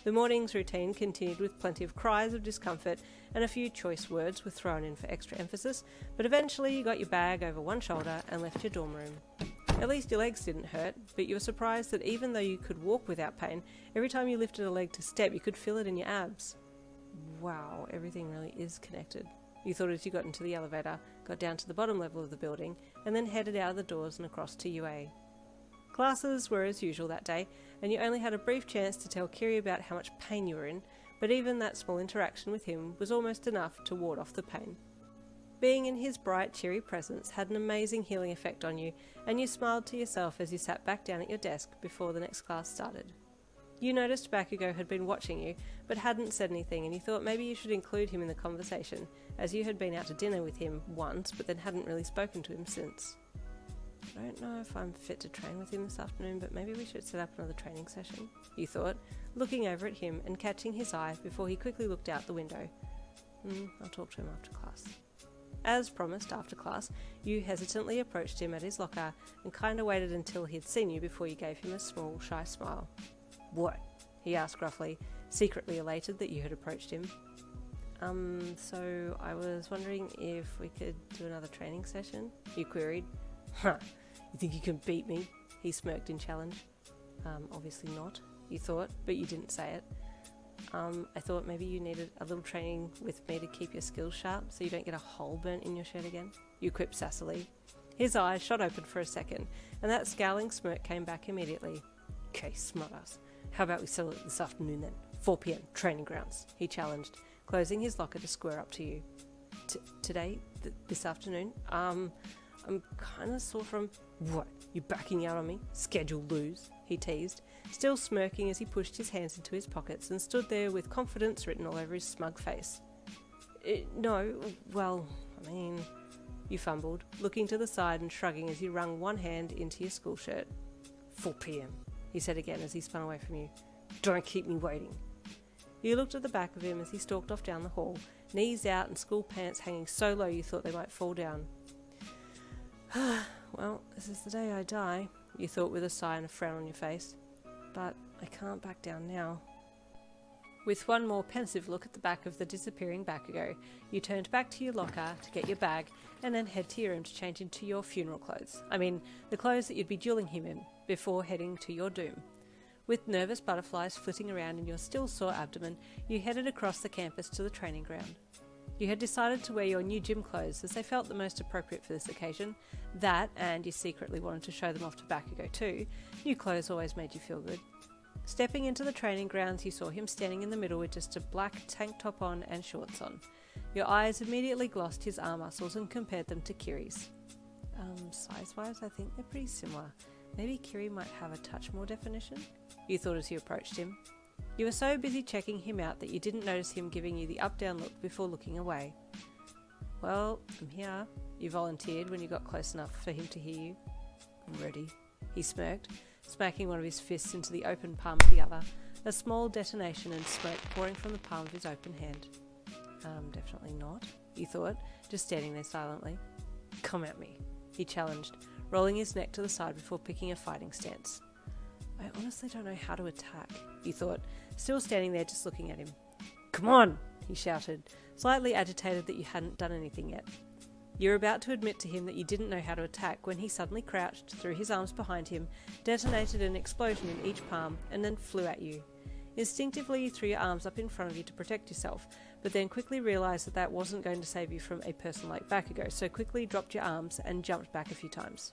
The morning's routine continued with plenty of cries of discomfort, and a few choice words were thrown in for extra emphasis, but eventually you got your bag over one shoulder and left your dorm room. At least your legs didn't hurt, but you were surprised that even though you could walk without pain, every time you lifted a leg to step you could feel it in your abs. Wow, everything really is connected, you thought as you got into the elevator, got down to the bottom level of the building, and then headed out of the doors and across to UA. Classes were as usual that day, and you only had a brief chance to tell Kiri about how much pain you were in, but even that small interaction with him was almost enough to ward off the pain. Being in his bright, cheery presence had an amazing healing effect on you, and you smiled to yourself as you sat back down at your desk before the next class started. You noticed Bakugou had been watching you, but hadn't said anything, and you thought maybe you should include him in the conversation, as you had been out to dinner with him once, but then hadn't really spoken to him since. "I don't know if I'm fit to train with him this afternoon, but maybe we should set up another training session," you thought, looking over at him and catching his eye before he quickly looked out the window. I'll talk to him after class." As promised, after class, you hesitantly approached him at his locker and kinda waited until he had seen you before you gave him a small, shy smile. "What?" he asked gruffly, secretly elated that you had approached him. So I was wondering if we could do another training session," you queried. "Huh, you think you can beat me?" he smirked in challenge. Obviously not, you thought, but you didn't say it. I thought maybe you needed a little training with me to keep your skills sharp so you don't get a hole burnt in your shirt again," you quipped sassily. His eyes shot open for a second, and that scowling smirk came back immediately. "Okay, smartass. How about we settle it this afternoon then? 4 p.m, training grounds," he challenged, closing his locker to square up to you. Today? This afternoon? I'm kinda sore from..." "What? You backing out on me? Scared you'll lose?" he teased, still smirking as he pushed his hands into his pockets and stood there with confidence written all over his smug face. No, well, I mean..." you fumbled, looking to the side and shrugging as you wrung one hand into your school shirt. 4 p.m, he said again as he spun away from you. "Don't keep me waiting." You looked at the back of him as he stalked off down the hall, knees out and school pants hanging so low you thought they might fall down. Well, this is the day I die, you thought with a sigh and a frown on your face. But I can't back down now. With one more pensive look at the back of the disappearing Bakugo, you turned back to your locker to get your bag and then head to your room to change into your funeral clothes. I mean, the clothes that you'd be dueling him in before heading to your doom. With nervous butterflies flitting around in your still sore abdomen, you headed across the campus to the training ground. You had decided to wear your new gym clothes as they felt the most appropriate for this occasion. That, and you secretly wanted to show them off to Bakugo too. New clothes always made you feel good. Stepping into the training grounds, you saw him standing in the middle with just a black tank top on and shorts on. Your eyes immediately glossed his arm muscles and compared them to Kiri's. Size-wise, I think they're pretty similar. Maybe Kiri might have a touch more definition? You thought as you approached him. You were so busy checking him out that you didn't notice him giving you the up-down look before looking away. Well, I'm here, you volunteered when you got close enough for him to hear you. I'm ready, he smirked, smacking one of his fists into the open palm of the other, a small detonation and smoke pouring from the palm of his open hand. Definitely not, you thought, just standing there silently. Come at me, he challenged, rolling his neck to the side before picking a fighting stance. I honestly don't know how to attack, you thought, still standing there just looking at him. Come on, he shouted, slightly agitated that you hadn't done anything yet. You were about to admit to him that you didn't know how to attack when he suddenly crouched, threw his arms behind him, detonated an explosion in each palm, and then flew at you. Instinctively, you threw your arms up in front of you to protect yourself, but then quickly realised that wasn't going to save you from a person like Bakugo, so quickly dropped your arms and jumped back a few times.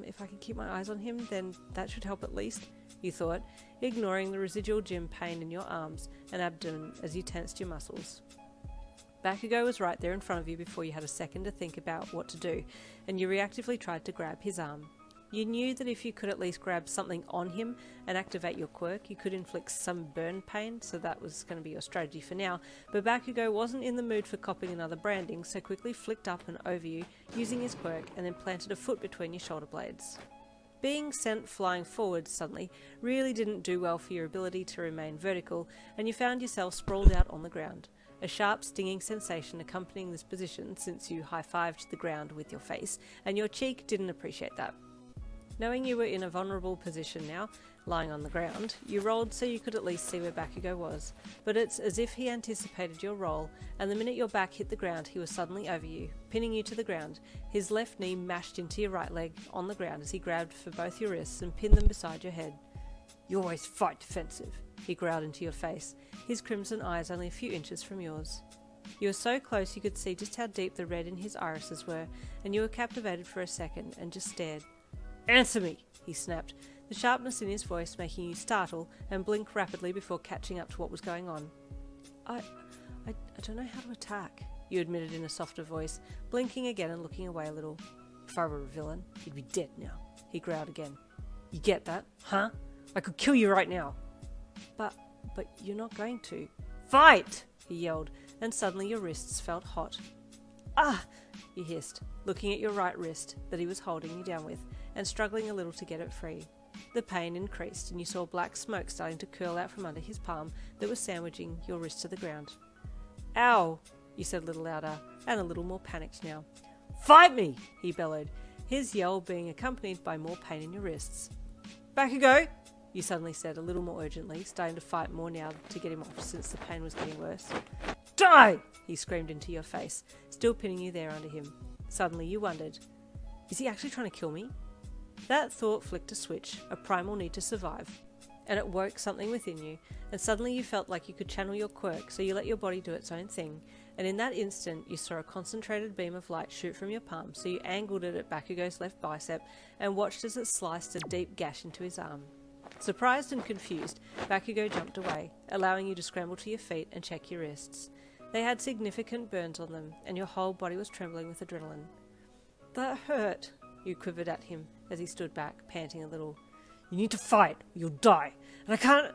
If I can keep my eyes on him, then that should help at least, you thought, ignoring the residual gym pain in your arms and abdomen as you tensed your muscles. Bakugo was right there in front of you before you had a second to think about what to do, and you reactively tried to grab his arm. You knew that if you could at least grab something on him and activate your quirk, you could inflict some burn pain, so that was going to be your strategy for now, but Bakugo wasn't in the mood for copying another branding, so quickly flicked up and over you, using his quirk, and then planted a foot between your shoulder blades. Being sent flying forward suddenly really didn't do well for your ability to remain vertical, and you found yourself sprawled out on the ground. A sharp stinging sensation accompanying this position since you high-fived the ground with your face, and your cheek didn't appreciate that. Knowing you were in a vulnerable position now, lying on the ground, you rolled so you could at least see where Bakugo was, but it's as if he anticipated your roll, and the minute your back hit the ground he was suddenly over you, pinning you to the ground, his left knee mashed into your right leg on the ground as he grabbed for both your wrists and pinned them beside your head. You always fight defensive, he growled into your face, his crimson eyes only a few inches from yours. You were so close you could see just how deep the red in his irises were, and you were captivated for a second and just stared. Answer me, he snapped, the sharpness in his voice making you startle and blink rapidly before catching up to what was going on. I don't know how to attack, you admitted in a softer voice, blinking again and looking away a little. If I were a villain, you'd be dead now, he growled again. You get that, huh? I could kill you right now. But you're not going to. Fight, he yelled, and suddenly your wrists felt hot. Ah, you hissed, looking at your right wrist that he was holding you down with, and struggling a little to get it free. The pain increased, and you saw black smoke starting to curl out from under his palm that was sandwiching your wrist to the ground. Ow, you said a little louder, and a little more panicked now. Fight me, he bellowed, his yell being accompanied by more pain in your wrists. Bakugo, you suddenly said a little more urgently, starting to fight more now to get him off since the pain was getting worse. Die, he screamed into your face, still pinning you there under him. Suddenly you wondered, is he actually trying to kill me? That thought flicked a switch, a primal need to survive, and it woke something within you, and suddenly you felt like you could channel your quirk, so you let your body do its own thing, and in that instant you saw a concentrated beam of light shoot from your palm, so you angled it at Bakugo's left bicep and watched as it sliced a deep gash into his arm. Surprised and confused, Bakugo jumped away, allowing you to scramble to your feet and check your wrists. They had significant burns on them, and your whole body was trembling with adrenaline. That hurt, you quivered at him as he stood back, panting a little. You need to fight, or you'll die, and I can't...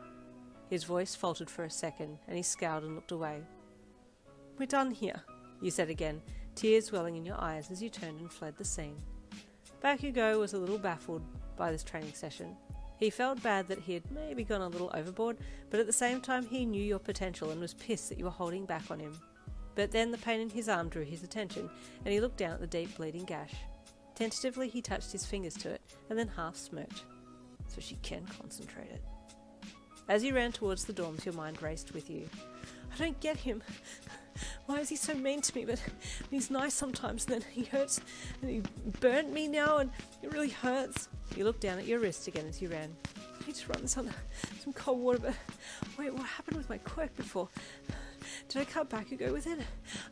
His voice faltered for a second, and he scowled and looked away. We're done here, you said again, tears welling in your eyes as you turned and fled the scene. Bakugo was a little baffled by this training session. He felt bad that he had maybe gone a little overboard, but at the same time he knew your potential and was pissed that you were holding back on him. But then the pain in his arm drew his attention, and he looked down at the deep bleeding gash. Tentatively, he touched his fingers to it, and then half smirked. So she can concentrate it. As you ran towards the dorms, your mind raced with you. I don't get him. Why is he so mean to me? But he's nice sometimes, and then he hurts, and he burnt me now, and it really hurts. You looked down at your wrist again as you ran. I need to run this under some cold water, but wait, what happened with my quirk before? Did I cut Bakugou with it?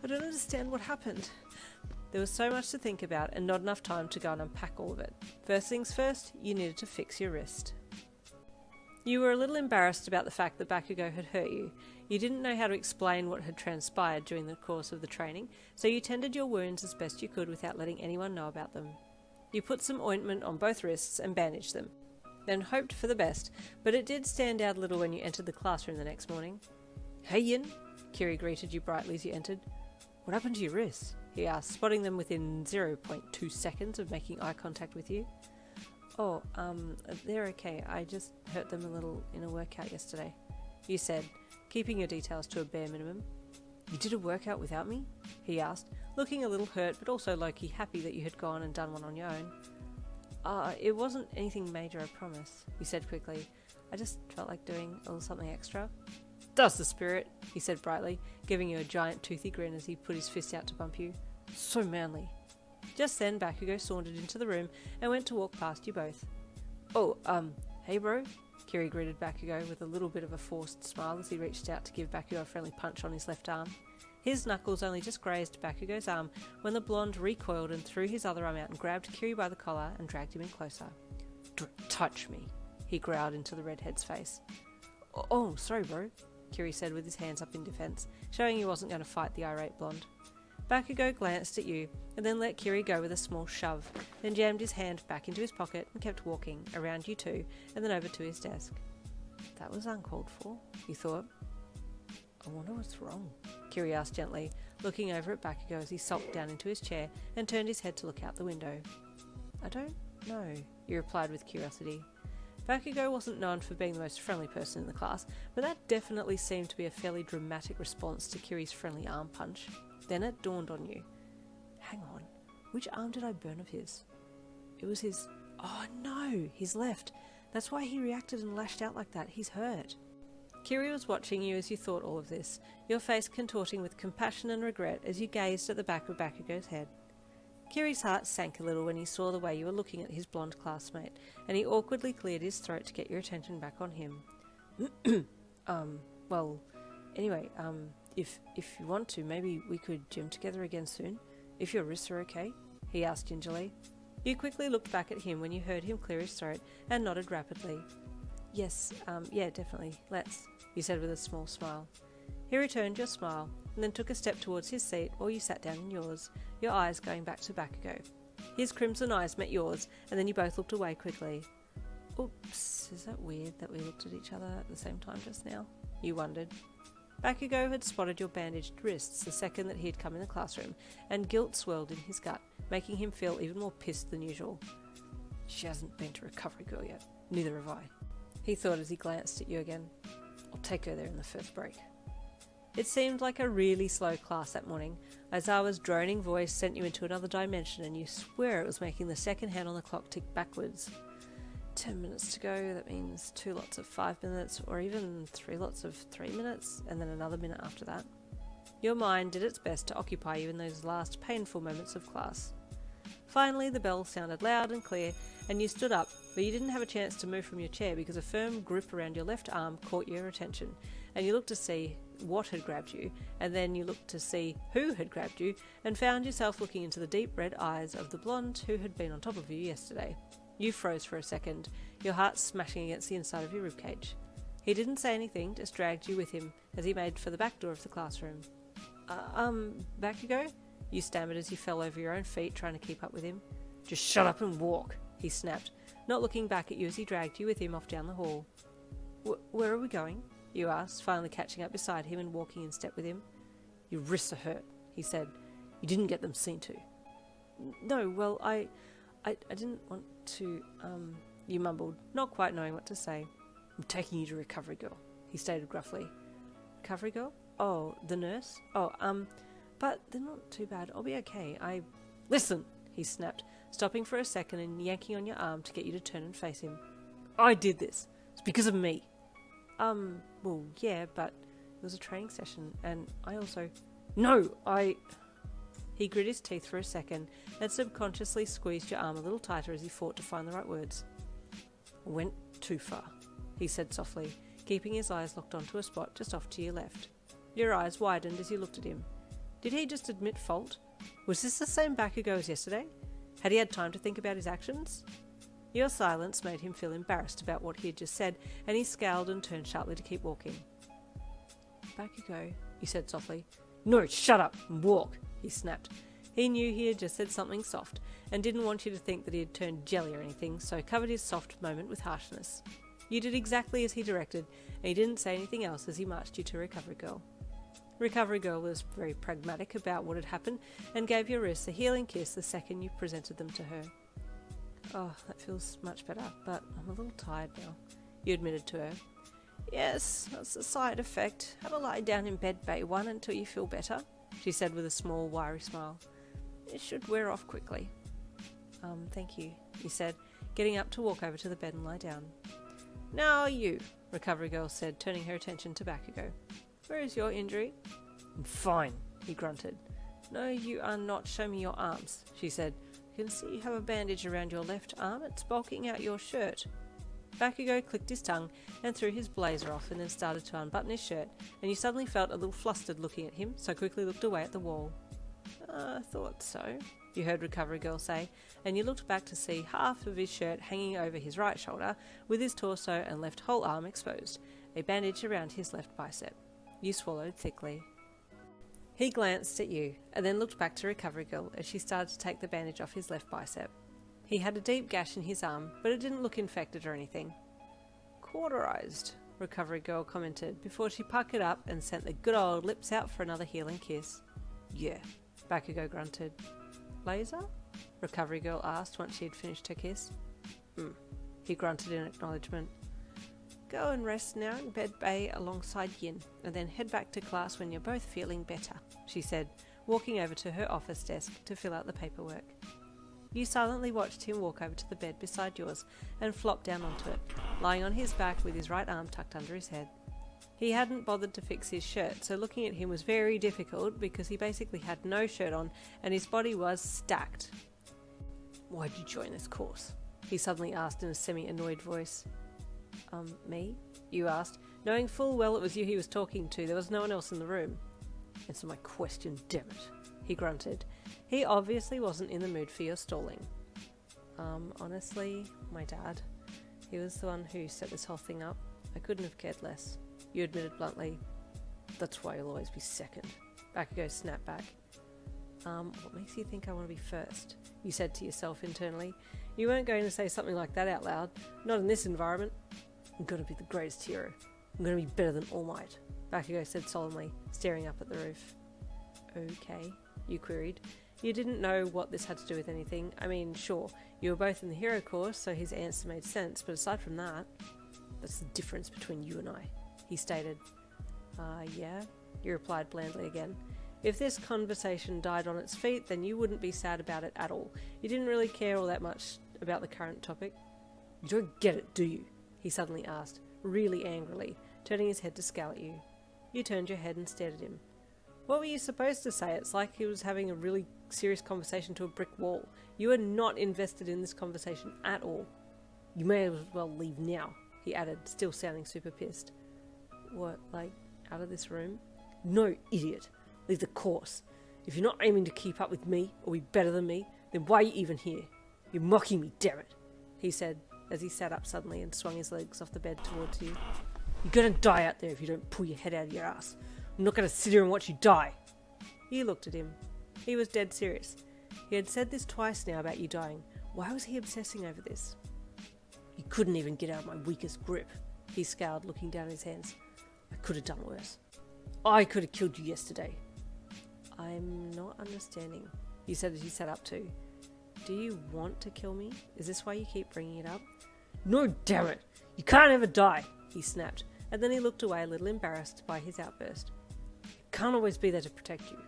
I don't understand what happened. There was so much to think about and not enough time to go and unpack all of it. First things first, you needed to fix your wrist. You were a little embarrassed about the fact that Bakugou had hurt you. You didn't know how to explain what had transpired during the course of the training, so you tended your wounds as best you could without letting anyone know about them. You put some ointment on both wrists and bandaged them, then hoped for the best, but it did stand out a little when you entered the classroom the next morning. Hey Yin, Kiri greeted you brightly as you entered. What happened to your wrists? He asked, spotting them within 0.2 seconds of making eye contact with you. Oh, they're okay. I just hurt them a little in a workout yesterday, you said, keeping your details to a bare minimum. You did a workout without me? He asked, looking a little hurt but also low-key happy that you had gone and done one on your own. It wasn't anything major, I promise, you said quickly. I just felt like doing a little something extra. That's the spirit, he said brightly, giving you a giant toothy grin as he put his fist out to bump you. So manly. Just then, Bakugou sauntered into the room and went to walk past you both. Oh, hey bro, Kiri greeted Bakugou with a little bit of a forced smile as he reached out to give Bakugou a friendly punch on his left arm. His knuckles only just grazed Bakugou's arm when the blonde recoiled and threw his other arm out and grabbed Kiri by the collar and dragged him in closer. Don't touch me, he growled into the redhead's face. Oh, sorry bro, Kiri said with his hands up in defence, showing he wasn't going to fight the irate blonde. Bakugou glanced at you and then let Kiri go with a small shove, then jammed his hand back into his pocket and kept walking, around you two, and then over to his desk. That was uncalled for, you thought. I wonder what's wrong, Kiri asked gently, looking over at Bakugou as he sulked down into his chair and turned his head to look out the window. I don't know, you replied with curiosity. Bakugou wasn't known for being the most friendly person in the class, but that definitely seemed to be a fairly dramatic response to Kiri's friendly arm punch. Then it dawned on you. Hang on, which arm did I burn of his? It was his... Oh no, his left. That's why he reacted and lashed out like that. He's hurt. Kiri was watching you as you thought all of this, your face contorting with compassion and regret as you gazed at the back of Bakugou's head. Kiri's heart sank a little when he saw the way you were looking at his blonde classmate, and he awkwardly cleared his throat to get your attention back on him. Well, anyway, if you want to, maybe we could gym together again soon, if your wrists are okay, he asked gingerly. You quickly looked back at him when you heard him clear his throat and nodded rapidly. Yes, yeah, definitely, let's, you said with a small smile. He returned your smile and then took a step towards his seat while you sat down in yours, your eyes going back to Bakugou. His crimson eyes met yours and then you both looked away quickly. Oops, is that weird that we looked at each other at the same time just now? You wondered. Bakugou had spotted your bandaged wrists the second that he had come in the classroom, and guilt swelled in his gut, making him feel even more pissed than usual. She hasn't been to Recovery Girl yet, neither have I, he thought as he glanced at you again. I'll take her there in the first break. It seemed like a really slow class that morning. Aizawa's droning voice sent you into another dimension and you swear it was making the second hand on the clock tick backwards. 10 minutes to go, that means 2 lots of 5 minutes, or even 3 lots of 3 minutes, and then another minute after that. Your mind did its best to occupy you in those last painful moments of class. Finally, the bell sounded loud and clear, and you stood up, but you didn't have a chance to move from your chair because a firm grip around your left arm caught your attention, and you looked to see what had grabbed you, and then you looked to see who had grabbed you, and found yourself looking into the deep red eyes of the blonde who had been on top of you yesterday. You froze for a second, your heart smashing against the inside of your ribcage. He didn't say anything, just dragged you with him as he made for the back door of the classroom. Bakugou? You stammered as you fell over your own feet trying to keep up with him. Just shut up and walk, he snapped, not looking back at you as he dragged you with him off down the hall. Where are we going? You asked, finally catching up beside him and walking in step with him. Your wrists are hurt, he said. You didn't get them seen to. No, well, I didn't want to, you mumbled, not quite knowing what to say. I'm taking you to Recovery Girl, he stated gruffly. Recovery Girl? Oh, the nurse? Oh, but they're not too bad. I'll be okay. Listen, he snapped, stopping for a second and yanking on your arm to get you to turn and face him. I did this. It's because of me. Well, yeah, but it was a training session, and I also... No, He grit his teeth for a second and subconsciously squeezed your arm a little tighter as he fought to find the right words. Went too far, he said softly, keeping his eyes locked onto a spot just off to your left. Your eyes widened as you looked at him. Did he just admit fault? Was this the same Bakugou as yesterday? Had he had time to think about his actions? Your silence made him feel embarrassed about what he had just said, and he scowled and turned sharply to keep walking. Bakugou, he said softly. No, shut up and walk, he snapped. He knew he had just said something soft, and didn't want you to think that he had turned jelly or anything, so covered his soft moment with harshness. You did exactly as he directed, and he didn't say anything else as he marched you to Recovery Girl. Recovery Girl was very pragmatic about what had happened, and gave your wrists a healing kiss the second you presented them to her. Oh, that feels much better, but I'm a little tired now, you admitted to her. Yes, that's the side effect. Have a lie down in bed, Bay One, until you feel better, she said with a small, wiry smile. It should wear off quickly. Thank you, he said, getting up to walk over to the bed and lie down. Now you, Recovery Girl said, turning her attention to Bakugou. Where is your injury? I'm fine, he grunted. No, you are not. Show me your arms, she said. I can see you have a bandage around your left arm. It's bulking out your shirt. Bakugou clicked his tongue and threw his blazer off and then started to unbutton his shirt, and you suddenly felt a little flustered looking at him, so quickly looked away at the wall. I thought so, you heard Recovery Girl say, and you looked back to see half of his shirt hanging over his right shoulder, with his torso and left whole arm exposed, a bandage around his left bicep. You swallowed thickly. He glanced at you, and then looked back to Recovery Girl as she started to take the bandage off his left bicep. He had a deep gash in his arm, but it didn't look infected or anything. Cauterized, Recovery Girl commented, before she puckered up and sent the good old lips out for another healing kiss. Yeah, Bakugou grunted. Laser? Recovery Girl asked once she had finished her kiss. He grunted in acknowledgement. Go and rest now in bed bay alongside Yin, and then head back to class when you're both feeling better, she said, walking over to her office desk to fill out the paperwork. You silently watched him walk over to the bed beside yours and flop down onto it, lying on his back with his right arm tucked under his head. He hadn't bothered to fix his shirt, so looking at him was very difficult because he basically had no shirt on and his body was stacked. Why'd you join this course? He suddenly asked in a semi-annoyed voice. Me? You asked, knowing full well it was you he was talking to. There was no one else in the room. Answer my question, damn it, he grunted. He obviously wasn't in the mood for your stalling. Honestly, my dad. He was the one who set this whole thing up. I couldn't have cared less, you admitted bluntly. That's why you'll always be second. Bakugou snapped back. What makes you think I want to be first? You said to yourself internally. You weren't going to say something like that out loud. Not in this environment. I'm going to be the greatest hero. I'm going to be better than All Might, Bakugou said solemnly, staring up at the roof. Okay, you queried. You didn't know what this had to do with anything. I mean, sure, you were both in the hero course, so his answer made sense, but aside from that, that's the difference between you and I, he stated. Yeah, you replied blandly again. If this conversation died on its feet, then you wouldn't be sad about it at all. You didn't really care all that much about the current topic. You don't get it, do you? He suddenly asked, really angrily, turning his head to scowl at you. You turned your head and stared at him. What were you supposed to say? It's like he was having a really serious conversation to a brick wall. You are not invested in this conversation at all. You may as well leave now, he added, still sounding super pissed. What, like, out of this room? No, idiot. Leave the course. If you're not aiming to keep up with me, or be better than me, then why are you even here? You're mocking me, damn it, he said, as he sat up suddenly and swung his legs off the bed towards you. You're gonna die out there if you don't pull your head out of your ass. I'm not gonna sit here and watch you die. You looked at him. He was dead serious. He had said this twice now about you dying. Why was he obsessing over this? You couldn't even get out of my weakest grip, he scowled, looking down at his hands. I could have done worse. I could have killed you yesterday. I'm not understanding, you said as you sat up too. Do you want to kill me? Is this why you keep bringing it up? No, damn it! You can't ever die, he snapped, and then he looked away a little embarrassed by his outburst. I can't always be there to protect you.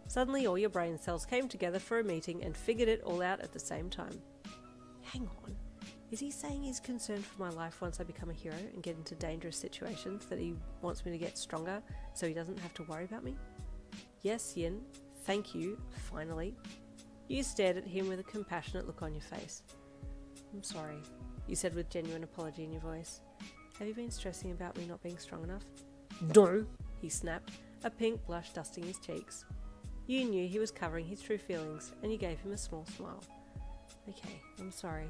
Suddenly all your brain cells came together for a meeting and figured it all out at the same time. Hang on. Is he saying he's concerned for my life once I become a hero and get into dangerous situations, that he wants me to get stronger so he doesn't have to worry about me? Yes, Yin. Thank you, finally. You stared at him with a compassionate look on your face. I'm sorry, you said with genuine apology in your voice. Have you been stressing about me not being strong enough? No, he snapped, a pink blush dusting his cheeks. You knew he was covering his true feelings, and you gave him a small smile. Okay, I'm sorry.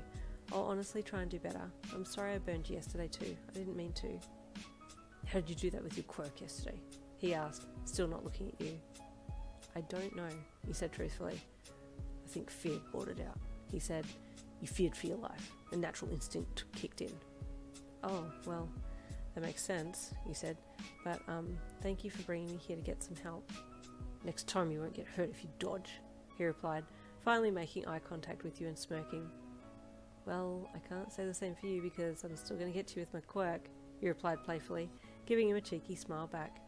I'll honestly try and do better. I'm sorry I burned you yesterday too. I didn't mean to. How did you do that with your quirk yesterday? He asked, still not looking at you. I don't know, you said truthfully. I think fear brought it out, he said. You feared for your life. A natural instinct kicked in. Oh, well, that makes sense, you said. But, thank you for bringing me here to get some help. Next time you won't get hurt if you dodge, he replied, finally making eye contact with you and smirking. Well, I can't say the same for you because I'm still going to get you with my quirk, he replied playfully, giving him a cheeky smile back.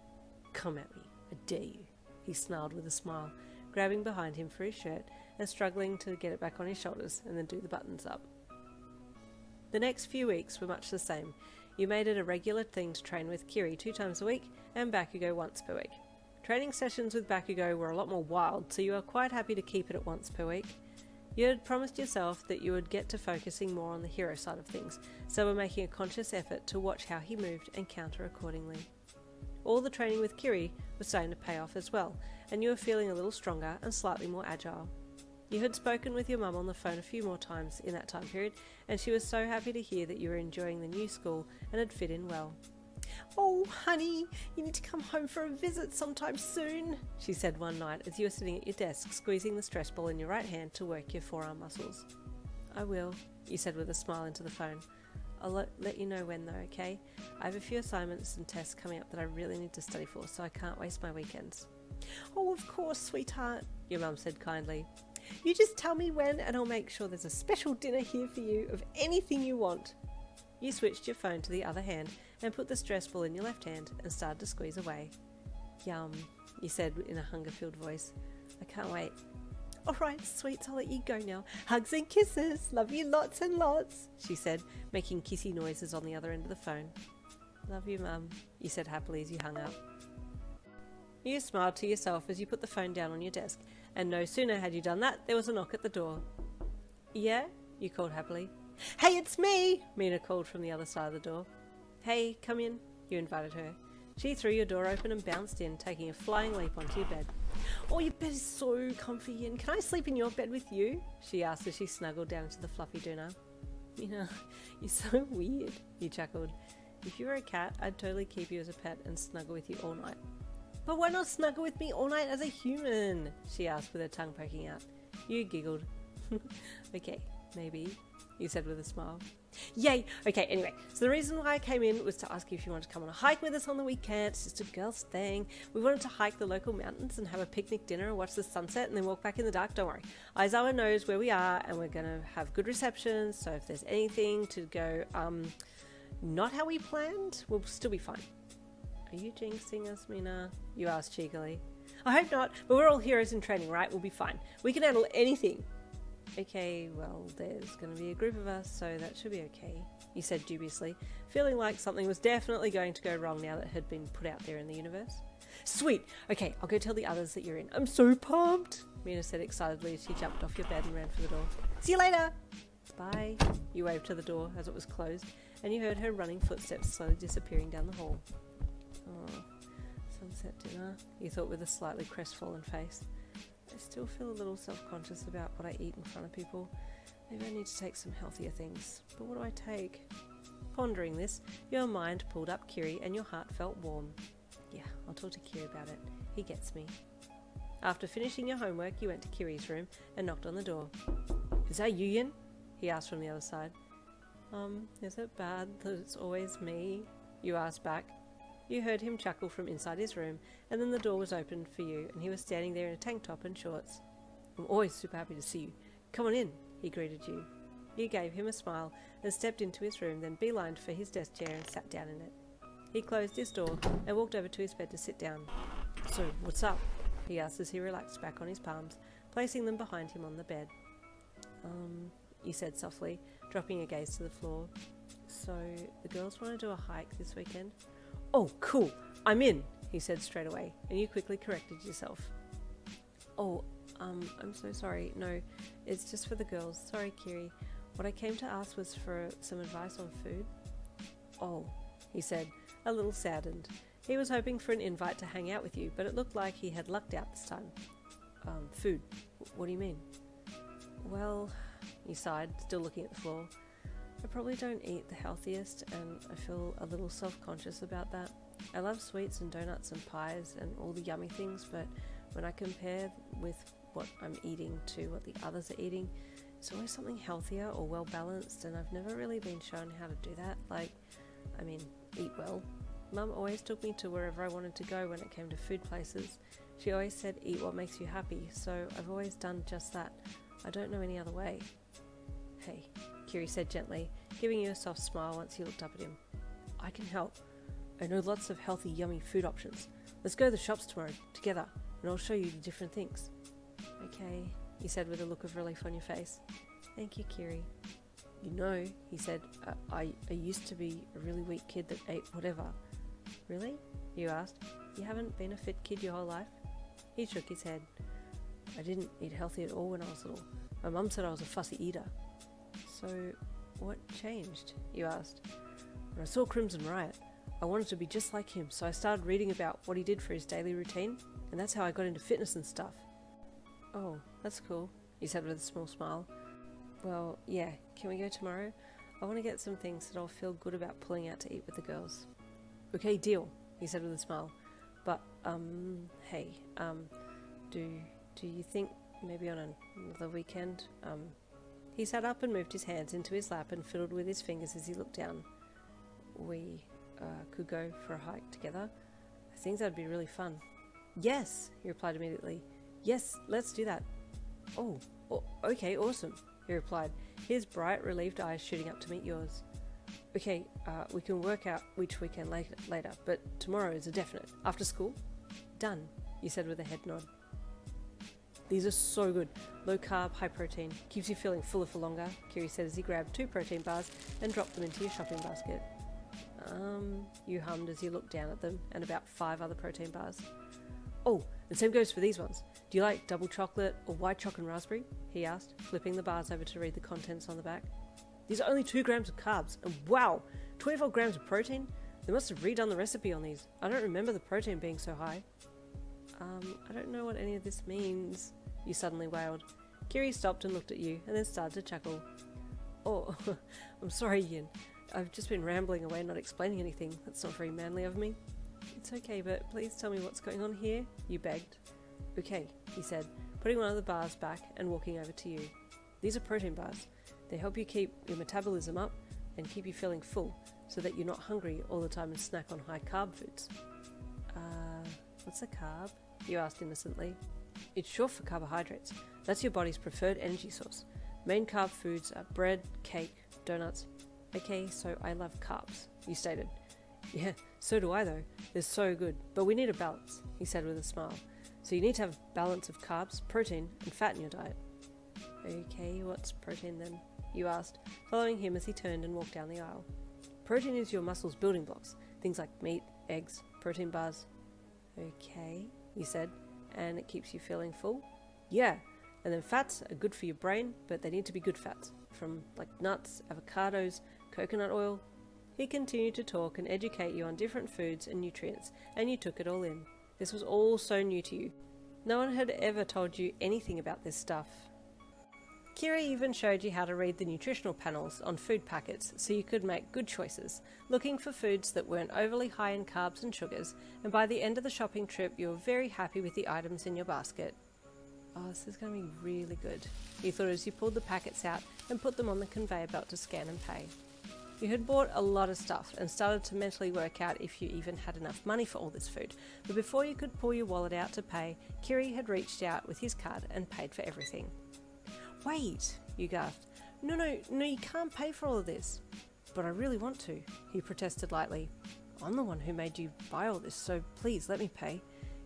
Come at me, I dare you, he snarled with a smile, grabbing behind him for his shirt and struggling to get it back on his shoulders and then do the buttons up. The next few weeks were much the same. You made it a regular thing to train with Kiri 2 times a week and Bakugou once per week. Training sessions with Bakugou were a lot more wild, so you are quite happy to keep it at once per week. You had promised yourself that you would get to focusing more on the hero side of things, so were making a conscious effort to watch how he moved and counter accordingly. All the training with Kiri was starting to pay off as well, and you were feeling a little stronger and slightly more agile. You had spoken with your mum on the phone a few more times in that time period, and she was so happy to hear that you were enjoying the new school and had fit in well. Oh, honey, you need to come home for a visit sometime soon, she said one night as you were sitting at your desk squeezing the stress ball in your right hand to work your forearm muscles. I will, you said with a smile into the phone. I'll let you know when though, okay? I have a few assignments and tests coming up that I really need to study for, so I can't waste my weekends. Oh, of course, sweetheart, your mum said kindly. You just tell me when and I'll make sure there's a special dinner here for you of anything you want. You switched your phone to the other hand and put the stress ball in your left hand and started to squeeze away. Yum, you said in a hunger-filled voice. I can't wait. Alright, sweets, I'll let you go now. Hugs and kisses. Love you lots and lots, she said, making kissy noises on the other end of the phone. Love you, Mum, you said happily as you hung up. You smiled to yourself as you put the phone down on your desk, and no sooner had you done that, there was a knock at the door. Yeah? You called happily. Hey, it's me! Mina called from the other side of the door. Hey, come in, you invited her. She threw your door open and bounced in, taking a flying leap onto your bed. Oh, your bed is so comfy, and can I sleep in your bed with you? She asked as she snuggled down into the fluffy doona. Mina, you're so weird, you chuckled. If you were a cat, I'd totally keep you as a pet and snuggle with you all night. But why not snuggle with me all night as a human? She asked with her tongue poking out. You giggled. Okay, maybe, you said with a smile. Yay! Okay, anyway, so the reason why I came in was to ask you if you wanted to come on a hike with us on the weekend. It's just a girl's thing. We wanted to hike the local mountains and have a picnic dinner and watch the sunset and then walk back in the dark. Don't worry. Aizawa knows where we are and we're going to have good reception, so if there's anything to go not how we planned, we'll still be fine. Are you jinxing us, Mina? You asked cheekily. I hope not, but we're all heroes in training, right? We'll be fine. We can handle anything. Okay, well, there's going to be a group of us, so that should be okay, you said dubiously, feeling like something was definitely going to go wrong now that it had been put out there in the universe. Sweet! Okay, I'll go tell the others that you're in. I'm so pumped! Mina said excitedly as she jumped off your bed and ran for the door. See you later! Bye, you waved to the door as it was closed, and you heard her running footsteps slowly disappearing down the hall. Oh, sunset dinner, you thought with a slightly crestfallen face. I still feel a little self-conscious about what I eat in front of people. Maybe I need to take some healthier things. But what do I take? Pondering this, your mind pulled up Kiri and your heart felt warm. Yeah, I'll talk to Kiri about it. He gets me. After finishing your homework, you went to Kiri's room and knocked on the door. Is that you, Yin? He asked from the other side. Is it bad that it's always me? You asked back. You heard him chuckle from inside his room, and then the door was opened for you, and he was standing there in a tank top and shorts. I'm always super happy to see you. Come on in, he greeted you. You gave him a smile and stepped into his room, then beelined for his desk chair and sat down in it. He closed his door and walked over to his bed to sit down. So, what's up? he asked as he relaxed back on his palms, placing them behind him on the bed. You said softly, dropping your gaze to the floor. So, the girls want to do a hike this weekend? Oh, cool! I'm in! He said straight away, and you quickly corrected yourself. Oh, I'm so sorry. No, it's just for the girls. Sorry, Kiri. What I came to ask was for some advice on food. Oh, he said, a little saddened. He was hoping for an invite to hang out with you, but it looked like he had lucked out this time. Food. What do you mean? Well, he sighed, still looking at the floor. I probably don't eat the healthiest, and I feel a little self-conscious about that. I love sweets and donuts and pies and all the yummy things, but when I compare with what I'm eating to what the others are eating, it's always something healthier or well-balanced, and I've never really been shown how to do that. Eat well. Mum always took me to wherever I wanted to go when it came to food places. She always said, eat what makes you happy, so I've always done just that. I don't know any other way. Hey, Kiri said gently, giving you a soft smile once you looked up at him. I can help. I know lots of healthy, yummy food options. Let's go to the shops tomorrow, together, and I'll show you the different things. Okay, he said with a look of relief on your face. Thank you, Kiri. You know, he said, I used to be a really weak kid that ate whatever. Really? You asked. You haven't been a fit kid your whole life? He shook his head. I didn't eat healthy at all when I was little. My mum said I was a fussy eater. So, what changed? You asked. When I saw Crimson Riot, I wanted to be just like him, so I started reading about what he did for his daily routine, and that's how I got into fitness and stuff. Oh, that's cool, he said with a small smile. Well, yeah, can we go tomorrow? I want to get some things that I'll feel good about pulling out to eat with the girls. Okay, deal, he said with a smile. But, hey, do you think maybe on another weekend? He sat up and moved his hands into his lap and fiddled with his fingers as he looked down. We could go for a hike together. I think that'd be really fun. Yes, he replied immediately. Yes, let's do that. Oh, okay, awesome, he replied, his bright, relieved eyes shooting up to meet yours. Okay, we can work out which weekend later, but tomorrow is a definite. After school? Done, you said with a head nod. These are so good. Low carb, high protein. Keeps you feeling fuller for longer, Kiri said as he grabbed 2 protein bars and dropped them into your shopping basket. You hummed as you looked down at them and about 5 other protein bars. Oh, and same goes for these ones. Do you like double chocolate or white chocolate and raspberry? He asked, flipping the bars over to read the contents on the back. These are only 2 grams of carbs, and wow, 24 grams of protein? They must have redone the recipe on these. I don't remember the protein being so high. I don't know what any of this means, you suddenly wailed. Kiri stopped and looked at you, and then started to chuckle. Oh, I'm sorry, Yin. I've just been rambling away, not explaining anything. That's not very manly of me. It's okay, but please tell me what's going on here, you begged. Okay, he said, putting one of the bars back and walking over to you. These are protein bars. They help you keep your metabolism up and keep you feeling full, so that you're not hungry all the time and snack on high carb foods. What's a carb? You asked innocently. It's short for carbohydrates. That's your body's preferred energy source. Main carb foods are bread, cake, donuts. Okay, so I love carbs, you stated. Yeah, so do I though. They're so good. But we need a balance, he said with a smile. So you need to have a balance of carbs, protein, and fat in your diet. Okay, what's protein then? You asked, following him as he turned and walked down the aisle. Protein is your muscles' building blocks. Things like meat, eggs, protein bars. Okay, you said, and it keeps you feeling full? Yeah, and then fats are good for your brain, but they need to be good fats, from like nuts, avocados, coconut oil. He continued to talk and educate you on different foods and nutrients, and you took it all in. This was all so new to you. No one had ever told you anything about this stuff. Kiri even showed you how to read the nutritional panels on food packets so you could make good choices, looking for foods that weren't overly high in carbs and sugars, and by the end of the shopping trip you were very happy with the items in your basket. Oh, this is going to be really good, you thought as you pulled the packets out and put them on the conveyor belt to scan and pay. You had bought a lot of stuff and started to mentally work out if you even had enough money for all this food, but before you could pull your wallet out to pay, Kiri had reached out with his card and paid for everything. Wait, you gasped. No, you can't pay for all of this. But I really want to, he protested lightly. I'm the one who made you buy all this, so please let me pay.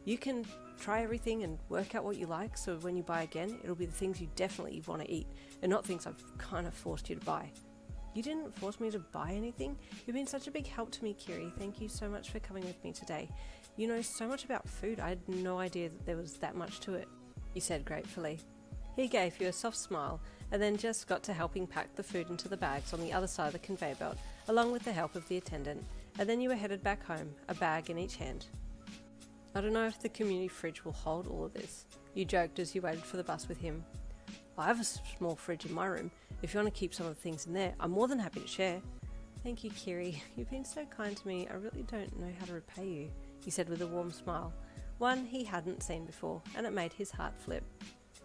You can try everything and work out what you like, so when you buy again, it'll be the things you definitely want to eat, and not things I've kind of forced you to buy. You didn't force me to buy anything. You've been such a big help to me, Kiri. Thank you so much for coming with me today. You know so much about food. I had no idea that there was that much to it, you said gratefully. He gave you a soft smile and then just got to helping pack the food into the bags on the other side of the conveyor belt, along with the help of the attendant, and then you were headed back home, a bag in each hand. I don't know if the community fridge will hold all of this, you joked as you waited for the bus with him. I have a small fridge in my room. If you want to keep some of the things in there, I'm more than happy to share. Thank you, Kiri. You've been so kind to me. I really don't know how to repay you, he said with a warm smile, one he hadn't seen before, and it made his heart flip.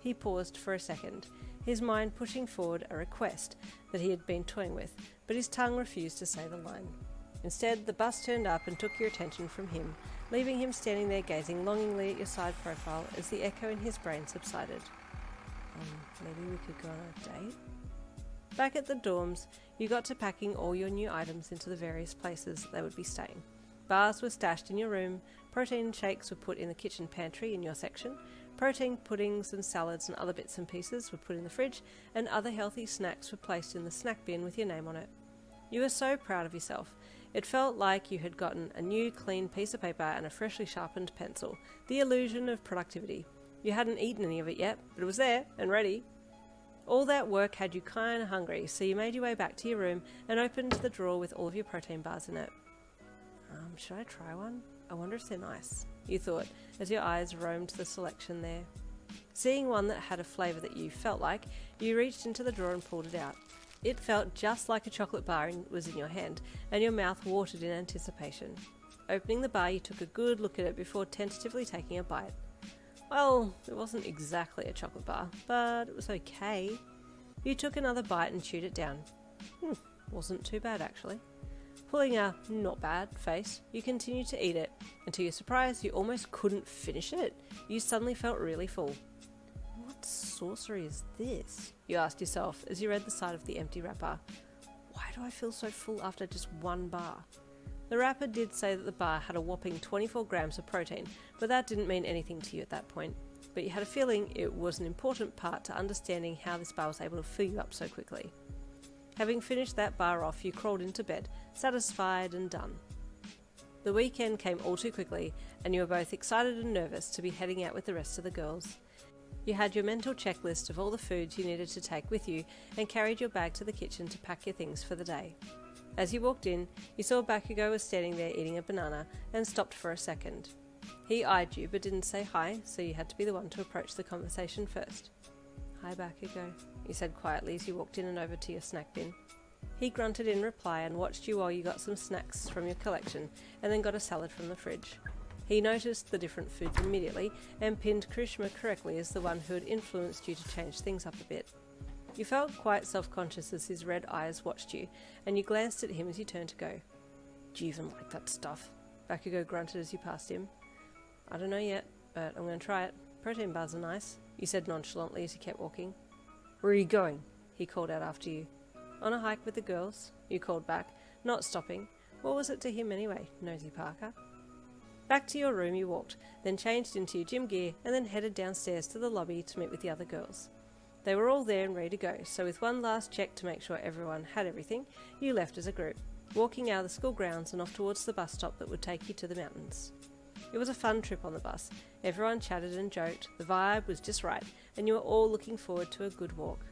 He paused for a second, his mind pushing forward a request that he had been toying with, but his tongue refused to say the line. Instead, the bus turned up and took your attention from him, leaving him standing there gazing longingly at your side profile as the echo in his brain subsided. Maybe we could go on a date? Back at the dorms, you got to packing all your new items into the various places they would be staying. Bars were stashed in your room, protein shakes were put in the kitchen pantry in your section, protein puddings and salads and other bits and pieces were put in the fridge, and other healthy snacks were placed in the snack bin with your name on it. You were so proud of yourself. It felt like you had gotten a new clean piece of paper and a freshly sharpened pencil, the illusion of productivity. You hadn't eaten any of it yet, but it was there and ready. All that work had you kinda hungry, so you made your way back to your room and opened the drawer with all of your protein bars in it. Should I try one? I wonder if they're nice, you thought, as your eyes roamed the selection there. Seeing one that had a flavour that you felt like, you reached into the drawer and pulled it out. It felt just like a chocolate bar was in your hand, and your mouth watered in anticipation. Opening the bar, you took a good look at it before tentatively taking a bite. Well, it wasn't exactly a chocolate bar, but it was okay. You took another bite and chewed it down. Wasn't too bad, actually. Pulling a not bad face, you continued to eat it, and to your surprise, you almost couldn't finish it. You suddenly felt really full. What sorcery is this? You asked yourself as you read the side of the empty wrapper. Why do I feel so full after just one bar? The wrapper did say that the bar had a whopping 24 grams of protein, but that didn't mean anything to you at that point. But you had a feeling it was an important part to understanding how this bar was able to fill you up so quickly. Having finished that bar off, you crawled into bed, satisfied and done. The weekend came all too quickly, and you were both excited and nervous to be heading out with the rest of the girls. You had your mental checklist of all the foods you needed to take with you and carried your bag to the kitchen to pack your things for the day. As you walked in, you saw Bakugou was standing there eating a banana and stopped for a second. He eyed you but didn't say hi, so you had to be the one to approach the conversation first. Hi Bakugou, you said quietly as you walked in and over to your snack bin. He grunted in reply and watched you while you got some snacks from your collection and then got a salad from the fridge. He noticed the different foods immediately and pinned Kirishima correctly as the one who had influenced you to change things up a bit. You felt quite self-conscious as his red eyes watched you, and you glanced at him as you turned to go. Do you even like that stuff? Bakugou grunted as you passed him. I don't know yet, but I'm going to try it. Protein bars are nice, you said nonchalantly as you kept walking. Where are you going? He called out after you. On a hike with the girls, you called back, not stopping. What was it to him anyway, nosy Parker? Back to your room you walked, then changed into your gym gear and then headed downstairs to the lobby to meet with the other girls. They were all there and ready to go, so with one last check to make sure everyone had everything, you left as a group, walking out of the school grounds and off towards the bus stop that would take you to the mountains. It was a fun trip on the bus. Everyone chatted and joked, the vibe was just right, and you were all looking forward to a good walk.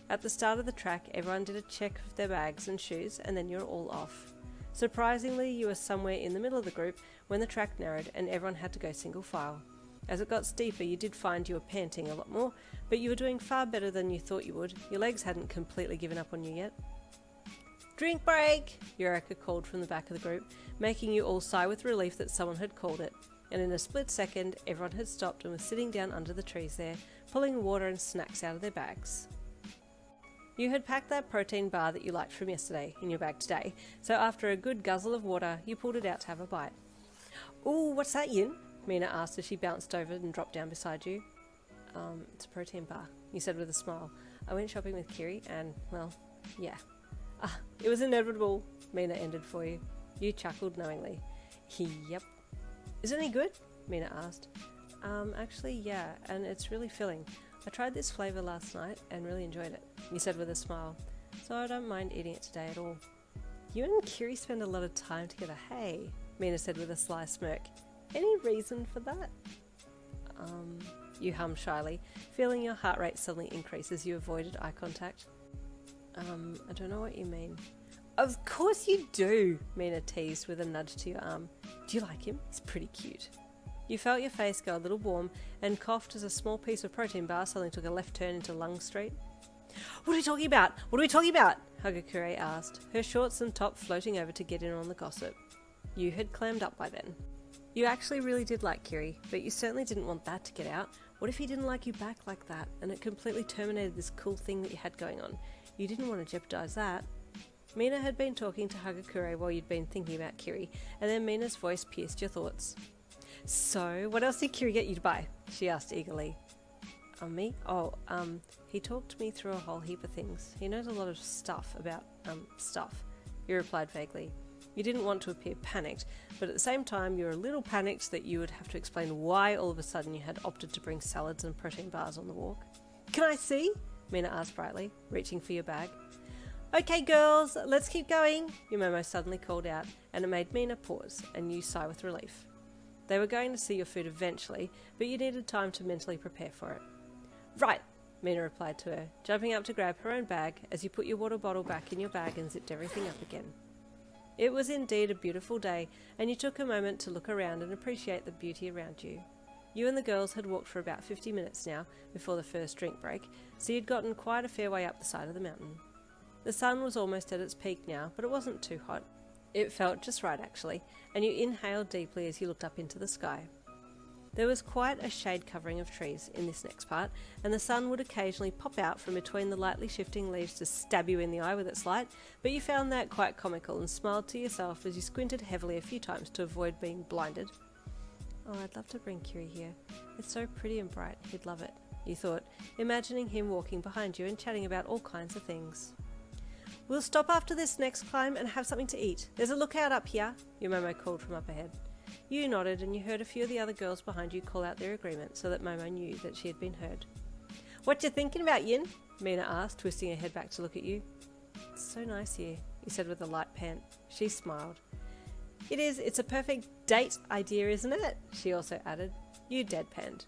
At the start of the track, everyone did a check of their bags and shoes, and then you were all off. Surprisingly, you were somewhere in the middle of the group when the track narrowed and everyone had to go single file. As it got steeper, you did find you were panting a lot more, but you were doing far better than you thought you would. Your legs hadn't completely given up on you yet. Drink break! Eureka called from the back of the group, making you all sigh with relief that someone had called it. And in a split second, everyone had stopped and was sitting down under the trees there, pulling water and snacks out of their bags. You had packed that protein bar that you liked from yesterday in your bag today, so after a good guzzle of water, you pulled it out to have a bite. Ooh, what's that, Yin? Mina asked as she bounced over and dropped down beside you. It's a protein bar, you said with a smile. I went shopping with Kiri and, well, yeah. It was inevitable, Mina ended for you. You chuckled knowingly. Yep. Is it any good? Mina asked. Actually, yeah, and it's really filling. I tried this flavour last night and really enjoyed it, you said with a smile. So I don't mind eating it today at all. You and Kiri spend a lot of time together, hey? Mina said with a sly smirk. Any reason for that? You hummed shyly, feeling your heart rate suddenly increase as you avoided eye contact. I don't know what you mean. Of course you do, Mina teased with a nudge to your arm. Do you like him? He's pretty cute. You felt your face go a little warm and coughed as a small piece of protein bar suddenly took a left turn into Lung Street. What are we talking about? What are we talking about? Hagakure asked, her shorts and top floating over to get in on the gossip. You had clammed up by then. You actually really did like Kiri, but you certainly didn't want that to get out. What if he didn't like you back like that, and it completely terminated this cool thing that you had going on? You didn't want to jeopardise that. Mina had been talking to Hagakure while you'd been thinking about Kiri, and then Mina's voice pierced your thoughts. So, what else did Kiri get you to buy? She asked eagerly. Me? He talked me through a whole heap of things. He knows a lot of stuff about, stuff. You replied vaguely. You didn't want to appear panicked, but at the same time you were a little panicked that you would have to explain why all of a sudden you had opted to bring salads and protein bars on the walk. Can I see? Mina asked brightly, reaching for your bag. Okay girls, let's keep going, your Momo suddenly called out, and it made Mina pause and you sigh with relief. They were going to see your food eventually, but you needed time to mentally prepare for it. Right, Mina replied to her, jumping up to grab her own bag as you put your water bottle back in your bag and zipped everything up again. It was indeed a beautiful day, and you took a moment to look around and appreciate the beauty around you. You and the girls had walked for about 50 minutes now, before the first drink break, so you'd gotten quite a fair way up the side of the mountain. The sun was almost at its peak now, but it wasn't too hot. It felt just right actually, and you inhaled deeply as you looked up into the sky. There was quite a shade covering of trees in this next part, and the sun would occasionally pop out from between the lightly shifting leaves to stab you in the eye with its light, but you found that quite comical and smiled to yourself as you squinted heavily a few times to avoid being blinded. Oh, I'd love to bring Kiri here. It's so pretty and bright, he'd love it, you thought, imagining him walking behind you and chatting about all kinds of things. We'll stop after this next climb and have something to eat. There's a lookout up here, your Momo called from up ahead. You nodded and you heard a few of the other girls behind you call out their agreement so that Momo knew that she had been heard. What you thinking about, Yin? Mina asked, twisting her head back to look at you. It's so nice here, you said with a light pant. She smiled. It is, it's a perfect date idea, isn't it? She also added. You deadpanned.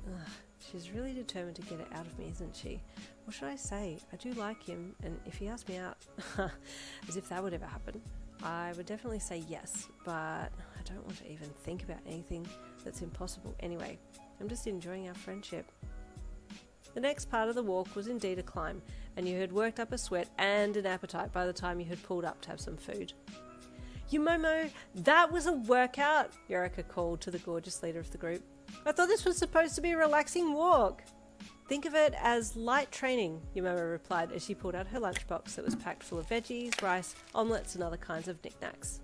Ugh, she's really determined to get it out of me, isn't she? What should I say? I do like him, and if he asked me out, as if that would ever happen, I would definitely say yes, but I don't want to even think about anything that's impossible anyway. I'm just enjoying our friendship. The next part of the walk was indeed a climb, and you had worked up a sweat and an appetite by the time you had pulled up to have some food. You Momo, that was a workout, Yorika called to the gorgeous leader of the group. I thought this was supposed to be a relaxing walk. Think of it as light training, Yumomo replied as she pulled out her lunchbox that was packed full of veggies, rice, omelettes and other kinds of knickknacks.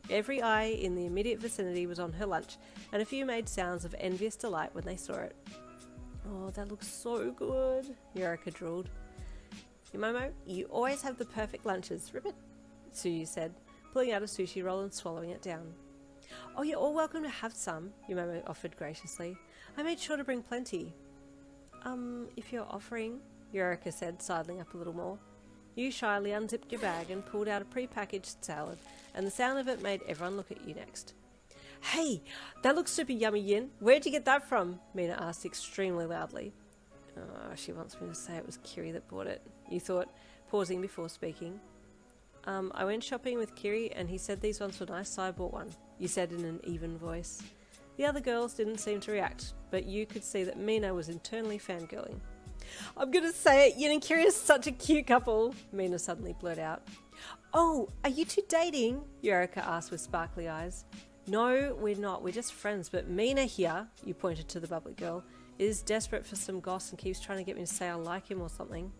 Every eye in the immediate vicinity was on her lunch, and a few made sounds of envious delight when they saw it. Oh, that looks so good, Yorika drooled. Yumomo, you always have the perfect lunches, Ribbit, Tsuyu said, pulling out a sushi roll and swallowing it down. Oh, you're all welcome to have some, Yumomo offered graciously. I made sure to bring plenty. If you're offering, Yorika said, sidling up a little more. You shyly unzipped your bag and pulled out a pre-packaged salad, and the sound of it made everyone look at you next. Hey, that looks super yummy, Yin. Where'd you get that from? Mina asked extremely loudly. Oh, she wants me to say it was Kiri that bought it, you thought, pausing before speaking. I went shopping with Kiri and he said these ones were nice, so I bought one, you said in an even voice. The other girls didn't seem to react, but you could see that Mina was internally fangirling. I'm gonna say it, Yin and Kiri are such a cute couple, Mina suddenly blurted out. Oh, are you two dating? Yorika asked with sparkly eyes. No, we're not, we're just friends, but Mina here, you pointed to the bubbly girl, is desperate for some goss and keeps trying to get me to say I like him or something.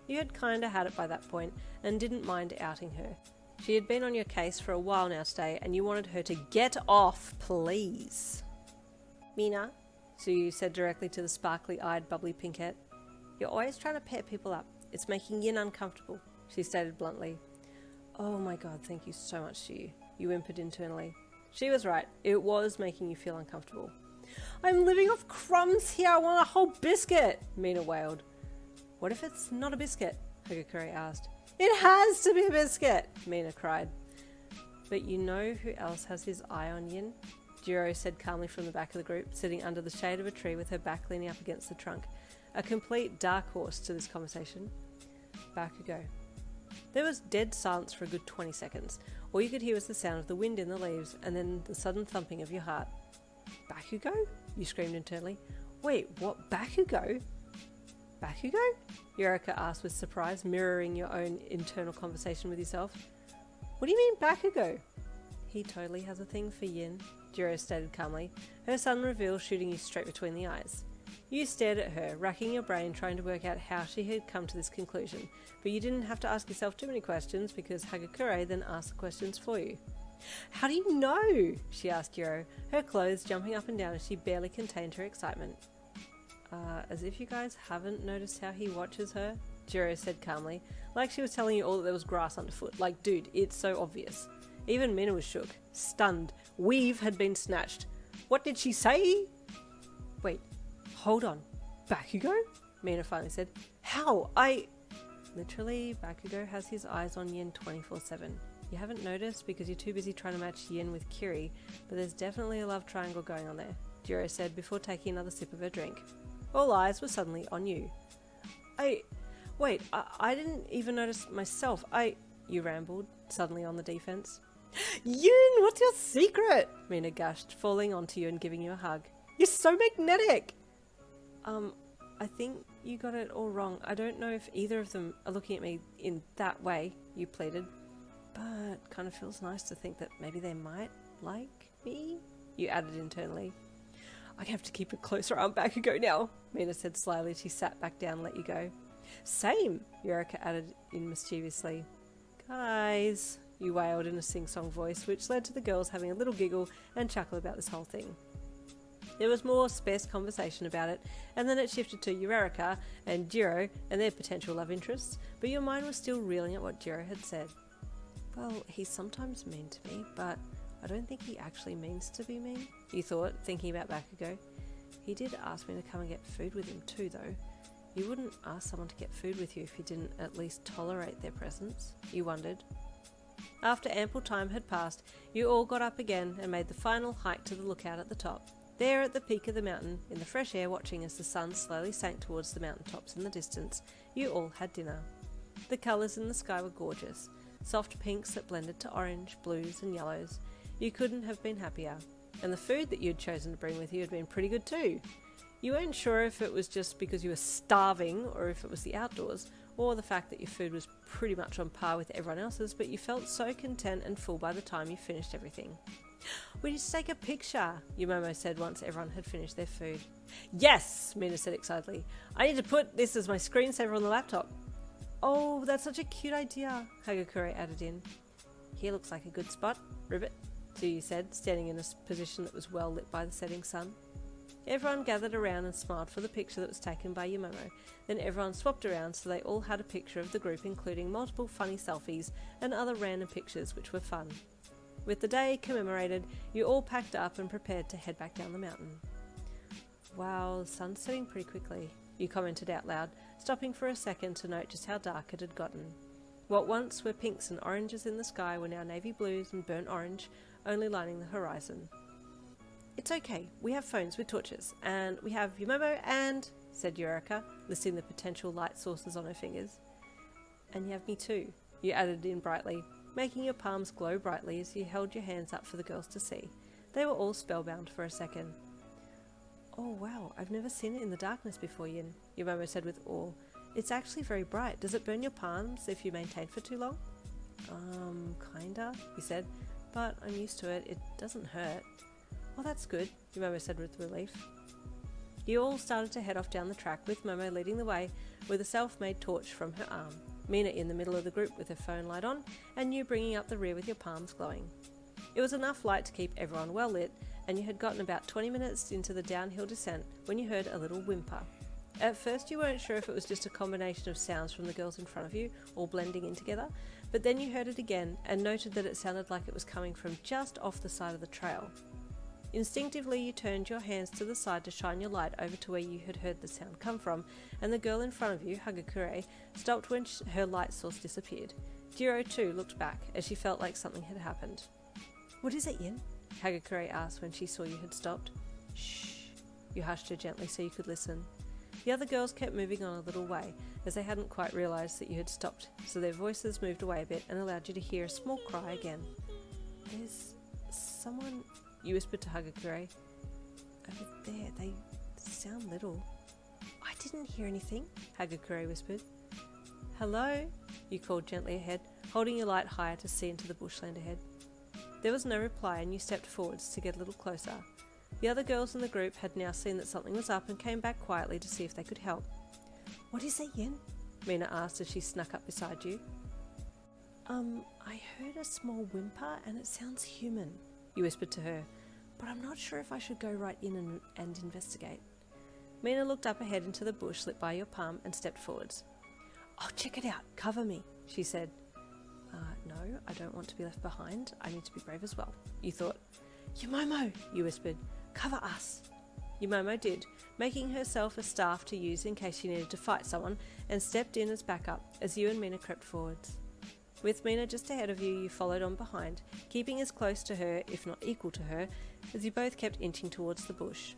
You had kinda had it by that point and didn't mind outing her. She had been on your case for a while now today, and you wanted her to get off, please. Mina, Tsuyu said directly to the sparkly-eyed bubbly pinkette. You're always trying to pair people up. It's making Yin uncomfortable, she stated bluntly. Oh my god, thank you so much, Tsuyu, you whimpered internally. She was right, it was making you feel uncomfortable. I'm living off crumbs here, I want a whole biscuit, Mina wailed. What if it's not a biscuit? Hagakure asked. It has to be a biscuit, Mina cried. But you know who else has his eye on Yin? Jiro said calmly from the back of the group, sitting under the shade of a tree with her back leaning up against the trunk. A complete dark horse to this conversation. Bakugo. There was dead silence for a good 20 seconds. All you could hear was the sound of the wind in the leaves and then the sudden thumping of your heart. Bakugo? You screamed internally. Wait, what? Bakugo? Bakugo? Yorika asked with surprise, mirroring your own internal conversation with yourself. What do you mean Bakugo? He totally has a thing for Yin, Jiro stated calmly, her sudden reveal shooting you straight between the eyes. You stared at her, racking your brain trying to work out how she had come to this conclusion, but you didn't have to ask yourself too many questions because Hagakure then asked the questions for you. How do you know? She asked Jiro, her clothes jumping up and down as she barely contained her excitement. As if you guys haven't noticed how he watches her, Jiro said calmly, like she was telling you all that there was grass underfoot. Like, dude, it's so obvious. Even Mina was shook, stunned. Weave had been snatched. What did she say? Wait, hold on. Bakugo? Mina finally said. How? Literally, Bakugo has his eyes on Yin 24/7. You haven't noticed because you're too busy trying to match Yin with Kiri, but there's definitely a love triangle going on there, Jiro said before taking another sip of her drink. All eyes were suddenly on you. I didn't even notice myself. You rambled, suddenly on the defense. Yin, what's your secret? Mina gushed, falling onto you and giving you a hug. You're so magnetic! I think you got it all wrong. I don't know if either of them are looking at me in that way, you pleaded. But kind of feels nice to think that maybe they might like me, you added internally. I have to keep a closer arm Bakugo now, Mina said slyly as she sat back down and let you go. Same, Yorika added in mischievously. Guys, you wailed in a sing-song voice, which led to the girls having a little giggle and chuckle about this whole thing. There was more sparse conversation about it, and then it shifted to Yorika and Jiro and their potential love interests, but your mind was still reeling at what Jiro had said. Well, he's sometimes mean to me, but I don't think he actually means to be mean, you thought, thinking about Bakugo. He did ask me to come and get food with him too, though. You wouldn't ask someone to get food with you if you didn't at least tolerate their presence, you wondered. After ample time had passed, you all got up again and made the final hike to the lookout at the top. There at the peak of the mountain, in the fresh air watching as the sun slowly sank towards the mountaintops in the distance, you all had dinner. The colours in the sky were gorgeous, soft pinks that blended to orange, blues and yellows. You couldn't have been happier, and the food that you'd chosen to bring with you had been pretty good too. You weren't sure if it was just because you were starving or if it was the outdoors, or the fact that your food was pretty much on par with everyone else's, but you felt so content and full by the time you finished everything. We need to take a picture, Yumomo said once everyone had finished their food. Yes, Mina said excitedly. I need to put this as my screensaver on the laptop. Oh, that's such a cute idea, Hagakure added in. Here looks like a good spot, Ribbit, Tsuyu said, standing in a position that was well lit by the setting sun. Everyone gathered around and smiled for the picture that was taken by Yumomo. Then everyone swapped around so they all had a picture of the group, including multiple funny selfies and other random pictures which were fun. With the day commemorated, you all packed up and prepared to head back down the mountain. Wow, the sun's setting pretty quickly, you commented out loud, stopping for a second to note just how dark it had gotten. What once were pinks and oranges in the sky were now navy blues and burnt orange, only lining the horizon. It's okay, we have phones with torches, and we have Yumomo and, said Yorika, listing the potential light sources on her fingers. And you have me too, you added in brightly, making your palms glow brightly as you held your hands up for the girls to see. They were all spellbound for a second. Oh wow, I've never seen it in the darkness before, Yin, Yumomo said with awe. It's actually very bright. Does it burn your palms if you maintain for too long? Kinda, he said, but I'm used to it. It doesn't hurt. Well, that's good, Yumomo said with relief. You all started to head off down the track, with Momo leading the way with a self-made torch from her arm, Mina in the middle of the group with her phone light on, and you bringing up the rear with your palms glowing. It was enough light to keep everyone well lit, and you had gotten about 20 minutes into the downhill descent when you heard a little whimper. At first you weren't sure if it was just a combination of sounds from the girls in front of you, all blending in together, but then you heard it again and noted that it sounded like it was coming from just off the side of the trail. Instinctively, you turned your hands to the side to shine your light over to where you had heard the sound come from, and the girl in front of you, Hagakure, stopped when her light source disappeared. Jiro, too, looked back, as she felt like something had happened. "What is it, Yin?" Hagakure asked when she saw you had stopped. "Shh." You hushed her gently so you could listen. The other girls kept moving on a little way, as they hadn't quite realised that you had stopped, so their voices moved away a bit and allowed you to hear a small cry again. "There's someone," you whispered to Hagakure. "Over there, they sound little." "I didn't hear anything," Hagakure whispered. "Hello?" you called gently ahead, holding your light higher to see into the bushland ahead. There was no reply, and you stepped forwards to get a little closer. The other girls in the group had now seen that something was up and came back quietly to see if they could help. "What is it, Yin?" Mina asked as she snuck up beside you. I heard a small whimper and it sounds human," you whispered to her, "but I'm not sure if I should go right in and investigate." Mina looked up ahead into the bush lit by your palm and stepped forwards. "I'll check it out, cover me," she said. No, I don't want to be left behind. I need to be brave as well," you thought. "Yumomo," you whispered, "cover us." Yumomo did, making herself a staff to use in case she needed to fight someone, and stepped in as backup as you and Mina crept forwards. With Mina just ahead of you, you followed on behind, keeping as close to her, if not equal to her, as you both kept inching towards the bush.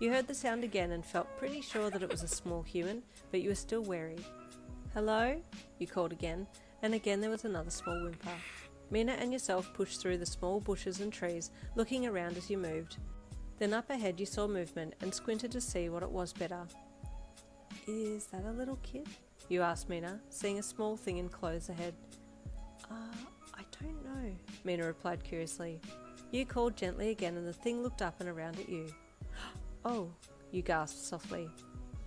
You heard the sound again and felt pretty sure that it was a small human, but you were still wary. "Hello?" you called again, and again there was another small whimper. Mina and yourself pushed through the small bushes and trees, looking around as you moved. Then up ahead you saw movement and squinted to see what it was better. "Is that a little kid?" you asked Mina, seeing a small thing in clothes ahead. I don't know," Mina replied curiously. You called gently again and the thing looked up and around at you. "Oh," you gasped softly.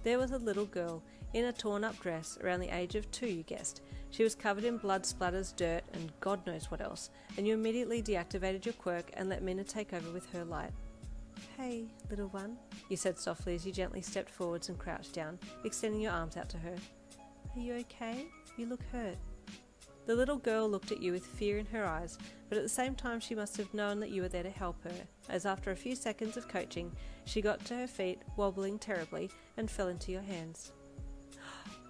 There was a little girl, in a torn-up dress, around the age of 2, you guessed. She was covered in blood splatters, dirt, and God knows what else, and you immediately deactivated your quirk and let Mina take over with her light. "Hey, little one," you said softly as you gently stepped forwards and crouched down, extending your arms out to her. "Are you okay? You look hurt." The little girl looked at you with fear in her eyes, but at the same time she must have known that you were there to help her, as after a few seconds of coaching, she got to her feet, wobbling terribly, and fell into your hands.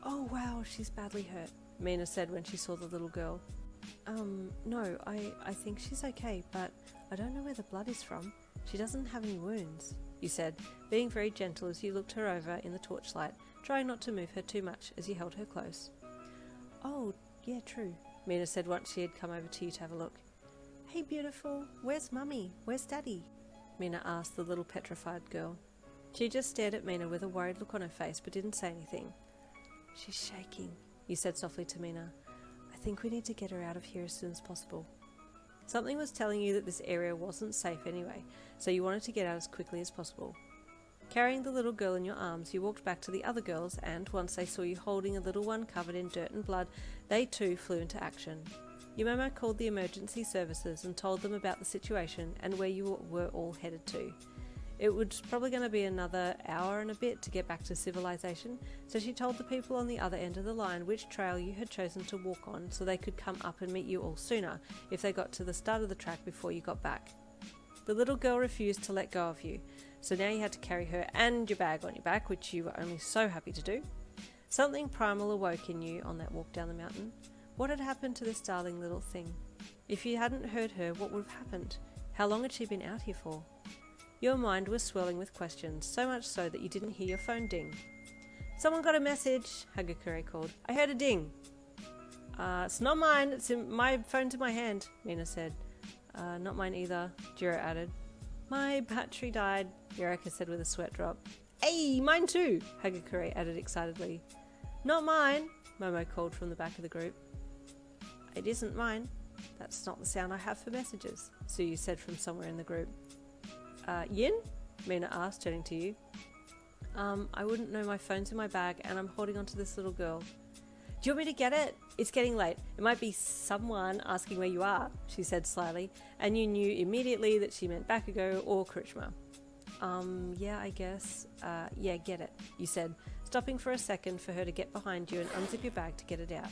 "Oh wow, she's badly hurt," Mina said when she saw the little girl. No, I think she's okay, but I don't know where the blood is from. She doesn't have any wounds," you said, being very gentle as you looked her over in the torchlight, trying not to move her too much as you held her close. "Oh, yeah, true," Mina said once she had come over to you to have a look. "Hey beautiful, where's Mummy? Where's Daddy?" Mina asked the little petrified girl. She just stared at Mina with a worried look on her face but didn't say anything. "She's shaking," you said softly to Mina. "I think we need to get her out of here as soon as possible." Something was telling you that this area wasn't safe anyway, so you wanted to get out as quickly as possible. Carrying the little girl in your arms, you walked back to the other girls and, once they saw you holding a little one covered in dirt and blood, they too flew into action. Yumomo called the emergency services and told them about the situation and where you were all headed to. It was probably going to be another hour and a bit to get back to civilization, so she told the people on the other end of the line which trail you had chosen to walk on so they could come up and meet you all sooner if they got to the start of the track before you got back. The little girl refused to let go of you, so now you had to carry her and your bag on your back, which you were only so happy to do. Something primal awoke in you on that walk down the mountain. What had happened to this darling little thing? If you hadn't heard her, what would have happened? How long had she been out here for? Your mind was swirling with questions, so much so that you didn't hear your phone ding. "Someone got a message," Hagakure called. "I heard a ding." It's not mine, my phone's in my hand," Mina said. Not mine either," Jiro added. "My battery died," Yorika said with a sweat drop. "Hey, mine too," Hagakure added excitedly. "Not mine," Momo called from the back of the group. "It isn't mine. That's not the sound I have for messages," Suyu said from somewhere in the group. Yin?" Mina asked, turning to you. I wouldn't know, my phone's in my bag and I'm holding onto this little girl." "Do you want me to get it? It's getting late. It might be someone asking where you are," she said slyly, and you knew immediately that she meant Bakugou or Kirishima. Yeah, I guess. Yeah, get it," you said, stopping for a second for her to get behind you and unzip your bag to get it out.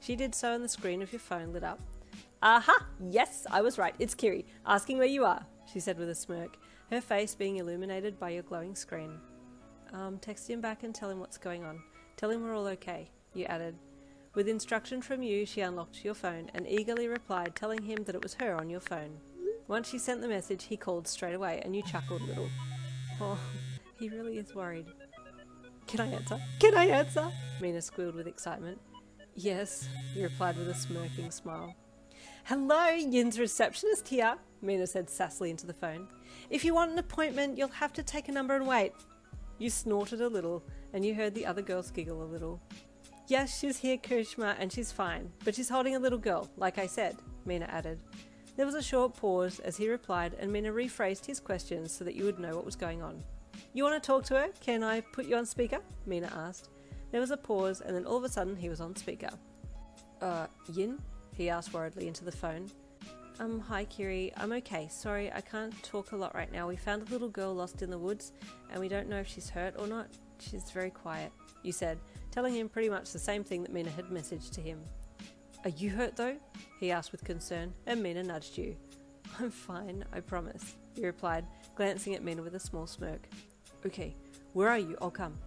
She did so and the screen of your phone lit up. "Aha! Yes, I was right. It's Kiri, asking where you are," she said with a smirk. her face being illuminated by your glowing screen. Text him back and tell him what's going on. Tell him we're all okay, you added. With instruction from you, she unlocked your phone and eagerly replied, telling him that it was her on your phone. Once she sent the message, he called straight away and you chuckled a little. Oh, he really is worried. Can I answer? Can I answer? Mina squealed with excitement. Yes, he replied with a smirking smile. Hello, Yin's receptionist here, Mina said sassily into the phone. If you want an appointment, you'll have to take a number and wait. You snorted a little, and you heard the other girls giggle a little. Yes, she's here, Kirishima, and she's fine, but she's holding a little girl, like I said, Mina added. There was a short pause as he replied, and Mina rephrased his questions so that you would know what was going on. You want to talk to her? Can I put you on speaker? Mina asked. There was a pause, and then all of a sudden he was on speaker. Yin? He asked worriedly into the phone. Hi Kiri, I'm okay. Sorry, I can't talk a lot right now. We found a little girl lost in the woods, and we don't know if she's hurt or not. She's very quiet, you said, telling him pretty much the same thing that Mina had messaged to him. Are you hurt though? He asked with concern, and Mina nudged you. I'm fine, I promise, you replied, glancing at Mina with a small smirk. Okay, where are you? I'll come.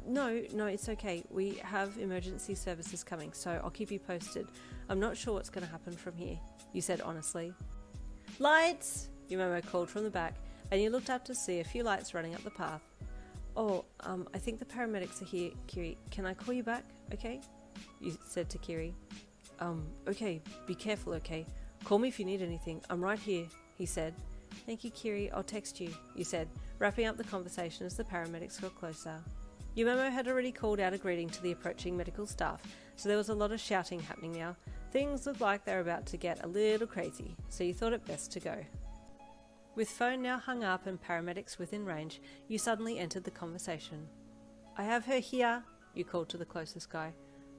No, it's okay. We have emergency services coming, so I'll keep you posted. I'm not sure what's going to happen from here, you said honestly. Lights! Your Momo called from the back, and you looked up to see a few lights running up the path. Oh, I think the paramedics are here, Kiri. Can I call you back, okay? You said to Kiri. Okay, be careful, okay? Call me if you need anything. I'm right here, he said. Thank you, Kiri. I'll text you, you said, wrapping up the conversation as the paramedics got closer. Yumomo had already called out a greeting to the approaching medical staff, so there was a lot of shouting happening now. Things looked like they were about to get a little crazy, so you thought it best to go. With phone now hung up and paramedics within range, you suddenly entered the conversation. I have her here, you called to the closest guy.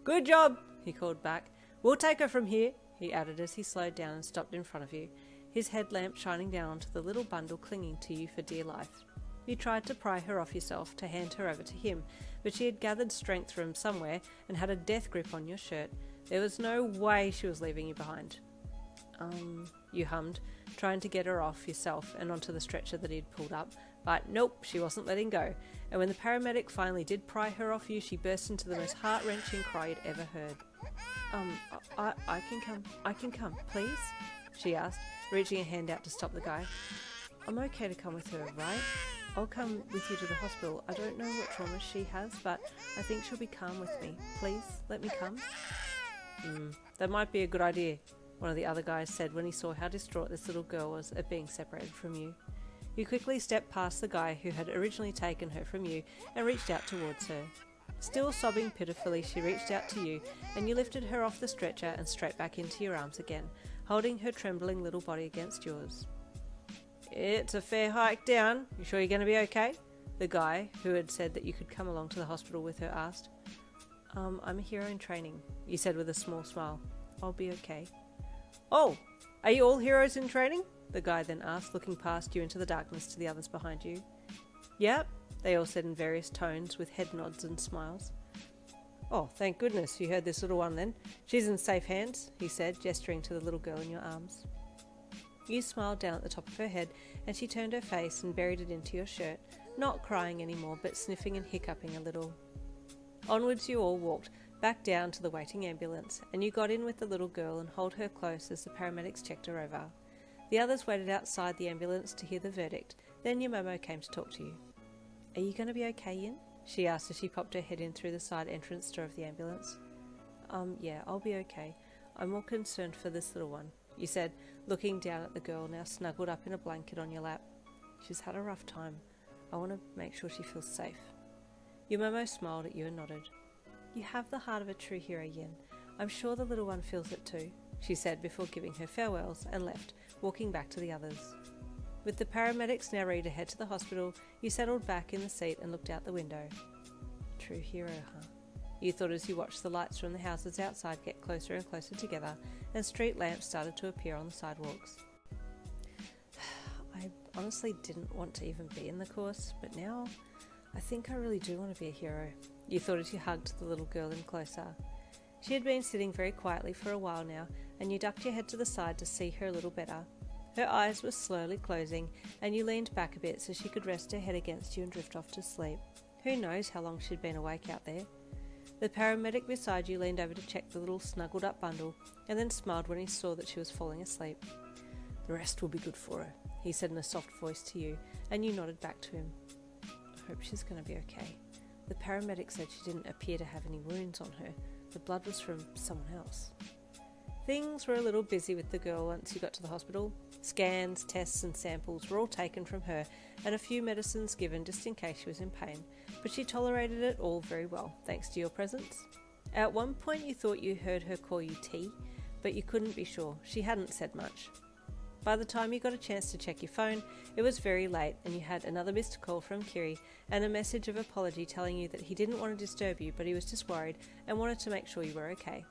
Good job, he called back. We'll take her from here, he added as he slowed down and stopped in front of you, his headlamp shining down onto the little bundle clinging to you for dear life. You tried to pry her off yourself to hand her over to him, but she had gathered strength from somewhere and had a death grip on your shirt. There was no way she was leaving you behind. You hummed, trying to get her off yourself and onto the stretcher that he'd pulled up, but nope, she wasn't letting go, and when the paramedic finally did pry her off you, she burst into the most heart-wrenching cry you'd ever heard. I can come, please? She asked, reaching a hand out to stop the guy. I'm okay to come with her, right? I'll come with you to the hospital. I don't know what trauma she has, but I think she'll be calm with me. Please, let me come. That might be a good idea, one of the other guys said when he saw how distraught this little girl was at being separated from you. You quickly stepped past the guy who had originally taken her from you and reached out towards her. Still sobbing pitifully, she reached out to you, and you lifted her off the stretcher and straight back into your arms again, holding her trembling little body against yours. It's a fair hike down. You sure you're going to be okay? The guy, who had said that you could come along to the hospital with her, asked. I'm a hero in training, you said with a small smile. I'll be okay. Oh, are you all heroes in training? The guy then asked, looking past you into the darkness to the others behind you. Yep, they all said in various tones with head nods and smiles. Oh, thank goodness you heard this little one then. She's in safe hands, he said, gesturing to the little girl in your arms. You smiled down at the top of her head, and she turned her face and buried it into your shirt, not crying anymore, but sniffing and hiccuping a little. Onwards you all walked, back down to the waiting ambulance, and you got in with the little girl and held her close as the paramedics checked her over. The others waited outside the ambulance to hear the verdict, then your Momo came to talk to you. Are you going to be okay, Yin? She asked as she popped her head in through the side entrance door of the ambulance. Yeah, I'll be okay. I'm more concerned for this little one, you said, looking down at the girl now snuggled up in a blanket on your lap. She's had a rough time. I want to make sure she feels safe. Your Momo smiled at you and nodded. You have the heart of a true hero, Yin. I'm sure the little one feels it too, she said before giving her farewells and left, walking back to the others. With the paramedics now ready to head to the hospital, you settled back in the seat and looked out the window. True hero, huh? You thought as you watched the lights from the houses outside get closer and closer together, and street lamps started to appear on the sidewalks. I honestly didn't want to even be in the course, but now I think I really do want to be a hero, you thought as you hugged the little girl in closer. She had been sitting very quietly for a while now, and you ducked your head to the side to see her a little better. Her eyes were slowly closing, and you leaned back a bit so she could rest her head against you and drift off to sleep. Who knows how long she'd been awake out there? The paramedic beside you leaned over to check the little snuggled-up bundle, and then smiled when he saw that she was falling asleep. "The rest will be good for her," he said in a soft voice to you, and you nodded back to him. "I hope she's going to be okay. The paramedic said she didn't appear to have any wounds on her. The blood was from someone else." Things were a little busy with the girl once you got to the hospital. Scans, tests and samples were all taken from her, and a few medicines given just in case she was in pain, but she tolerated it all very well, thanks to your presence. At one point you thought you heard her call you T, but you couldn't be sure. She hadn't said much. By the time you got a chance to check your phone, it was very late, and you had another missed call from Kiri and a message of apology telling you that he didn't want to disturb you, but he was just worried and wanted to make sure you were okay.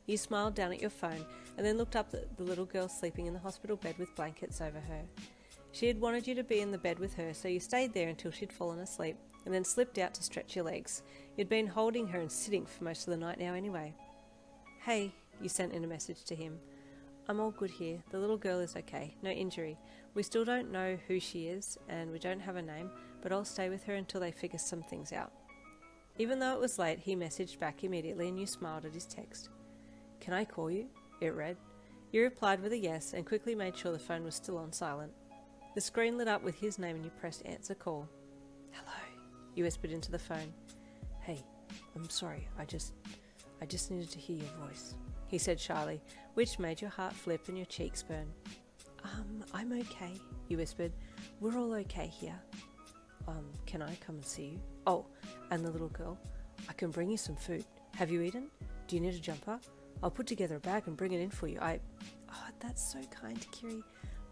You smiled down at your phone and then looked up at the little girl sleeping in the hospital bed with blankets over her. She had wanted you to be in the bed with her, so you stayed there until she'd fallen asleep and then slipped out to stretch your legs. You'd been holding her and sitting for most of the night now anyway. "Hey," you sent in a message to him. "I'm all good here. The little girl is okay. No injury. We still don't know who she is and we don't have a name, but I'll stay with her until they figure some things out." Even though it was late, he messaged back immediately and you smiled at his text. "Can I call you?" it read. You replied with a yes and quickly made sure the phone was still on silent. The screen lit up with his name and you pressed answer call. "Hello," you whispered into the phone. "Hey, I'm sorry, I just needed to hear your voice," he said shyly, which made your heart flip and your cheeks burn. I'm okay," you whispered. "We're all okay here." Can I come and see you?" "Oh, and the little girl. I can bring you some food. Have you eaten? Do you need a jumper? I'll put together a bag and bring it in for you. Oh, that's so kind, Kiri,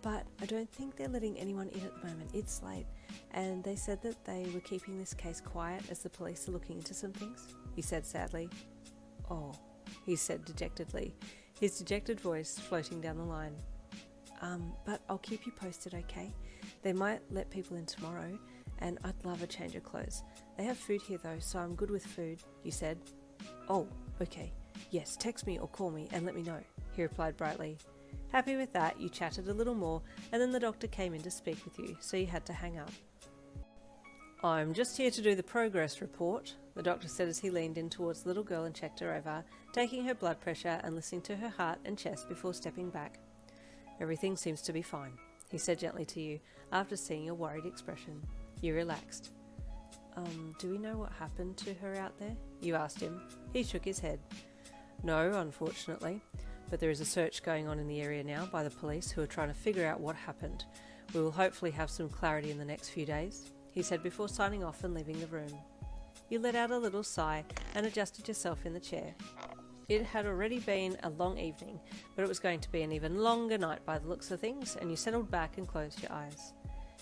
but I don't think they're letting anyone in at the moment. It's late, and they said that they were keeping this case quiet as the police are looking into some things," he said sadly. "Oh," he said dejectedly, his dejected voice floating down the line. But I'll keep you posted, okay? They might let people in tomorrow, and I'd love a change of clothes. They have food here though, so I'm good with food," you said. "Oh, okay. Yes, text me or call me and let me know," he replied brightly. Happy with that, you chatted a little more, and then the doctor came in to speak with you, so you had to hang up. "I'm just here to do the progress report," the doctor said as he leaned in towards the little girl and checked her over, taking her blood pressure and listening to her heart and chest before stepping back. "Everything seems to be fine," he said gently to you, after seeing your worried expression. You relaxed. Do we know what happened to her out there?" you asked him. He shook his head. "No, unfortunately, but there is a search going on in the area now by the police who are trying to figure out what happened. We will hopefully have some clarity in the next few days," he said before signing off and leaving the room. You let out a little sigh and adjusted yourself in the chair. It had already been a long evening, but it was going to be an even longer night by the looks of things, and you settled back and closed your eyes.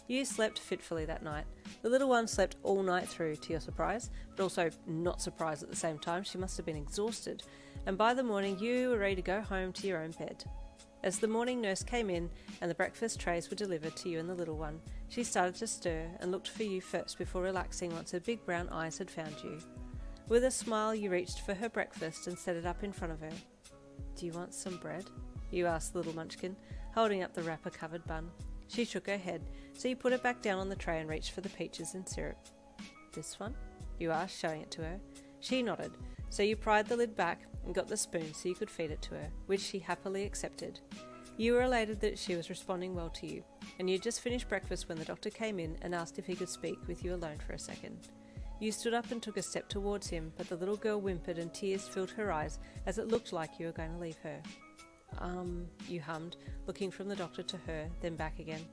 You slept fitfully that night. The little one slept all night through, to your surprise, but also not surprised at the same time. She must have been exhausted, and by the morning you were ready to go home to your own bed. As the morning nurse came in and the breakfast trays were delivered to you and the little one, she started to stir and looked for you first before relaxing once her big brown eyes had found you. With a smile, you reached for her breakfast and set it up in front of her. "Do you want some bread?" you asked the little munchkin, holding up the wrapper-covered bun. She shook her head, so you put it back down on the tray and reached for the peaches and syrup. "This one?" you asked, showing it to her. She nodded, so you pried the lid back and got the spoon so you could feed it to her, which she happily accepted. You were elated that she was responding well to you, and you had just finished breakfast when the doctor came in and asked if he could speak with you alone for a second. You stood up and took a step towards him, but the little girl whimpered and tears filled her eyes as it looked like you were going to leave her. You hummed, looking from the doctor to her, then back again.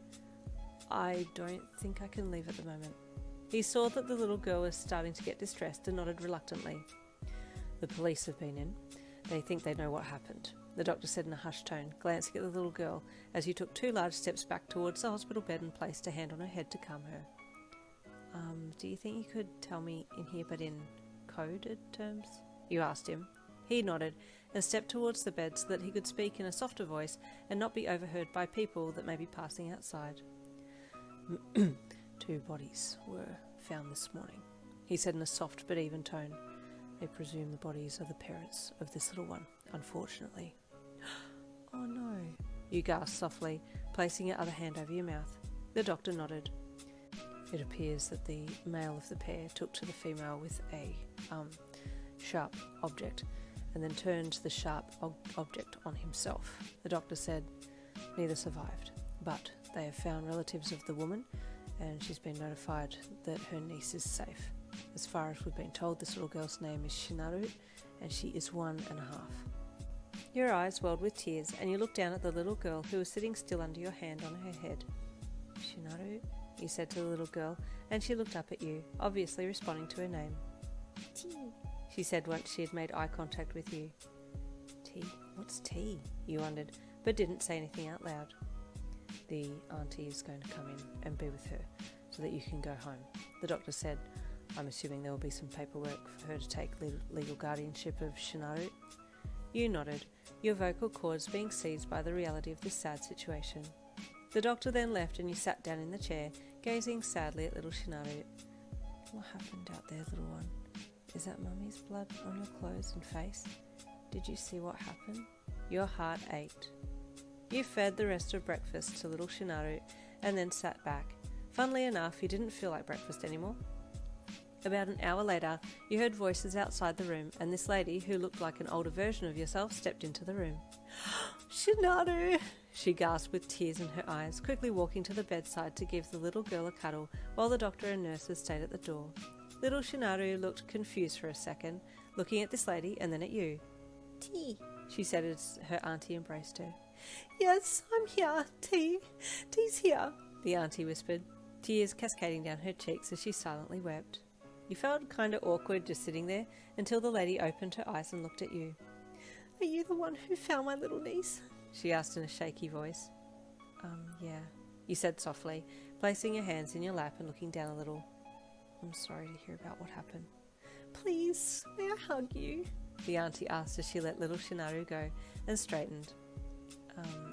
"I don't think I can leave at the moment." He saw that the little girl was starting to get distressed and nodded reluctantly. "The police have been in. They think they know what happened," the doctor said in a hushed tone, glancing at the little girl as you took 2 large steps back towards the hospital bed and placed a hand on her head to calm her. Do you think you could tell me in here but in coded terms?" you asked him. He nodded and stepped towards the bed so that he could speak in a softer voice and not be overheard by people that may be passing outside. 2 bodies were found this morning," he said in a soft but even tone. "They presume the bodies of the parents of this little one, unfortunately." "Oh no," You gasped softly, placing your other hand over your mouth. The doctor nodded. It appears that the male of the pair took to the female with a sharp object and then turned the sharp object on himself. The doctor said neither survived, but they have found relatives of the woman and she's been notified that her niece is safe. As far as we've been told, this little girl's name is Shinaru and she is 1.5. Your eyes welled with tears and you looked down at the little girl who was sitting still under your hand on her head. Shinaru, you said to the little girl, and she looked up at you, obviously responding to her name. Tea, she said once she had made eye contact with you. Tea? What's tea? You wondered, but didn't say anything out loud. The auntie is going to come in and be with her so that you can go home, the doctor said. I'm assuming there will be some paperwork for her to take legal guardianship of Shinaru. You nodded, your vocal cords being seized by the reality of this sad situation. The doctor then left and you sat down in the chair, gazing sadly at little Shinaru. What happened out there, little one? Is that Mummy's blood on your clothes and face? Did you see what happened? Your heart ached. You fed the rest of breakfast to little Shinaru and then sat back. Funnily enough, you didn't feel like breakfast anymore. About an hour later, you heard voices outside the room, and this lady, who looked like an older version of yourself, stepped into the room. Shinaru! She gasped with tears in her eyes, quickly walking to the bedside to give the little girl a cuddle, while the doctor and nurses stayed at the door. Little Shinaru looked confused for a second, looking at this lady and then at you. Tea, she said as her auntie embraced her. Yes, I'm here, Tea. Tea's here, the auntie whispered, tears cascading down her cheeks as she silently wept. You felt kind of awkward just sitting there until the lady opened her eyes and looked at you. Are you the one who found my little niece? She asked in a shaky voice. Yeah, you said softly, placing your hands in your lap and looking down a little. I'm sorry to hear about what happened. Please, may I hug you? The auntie asked as she let little Shinaru go and straightened.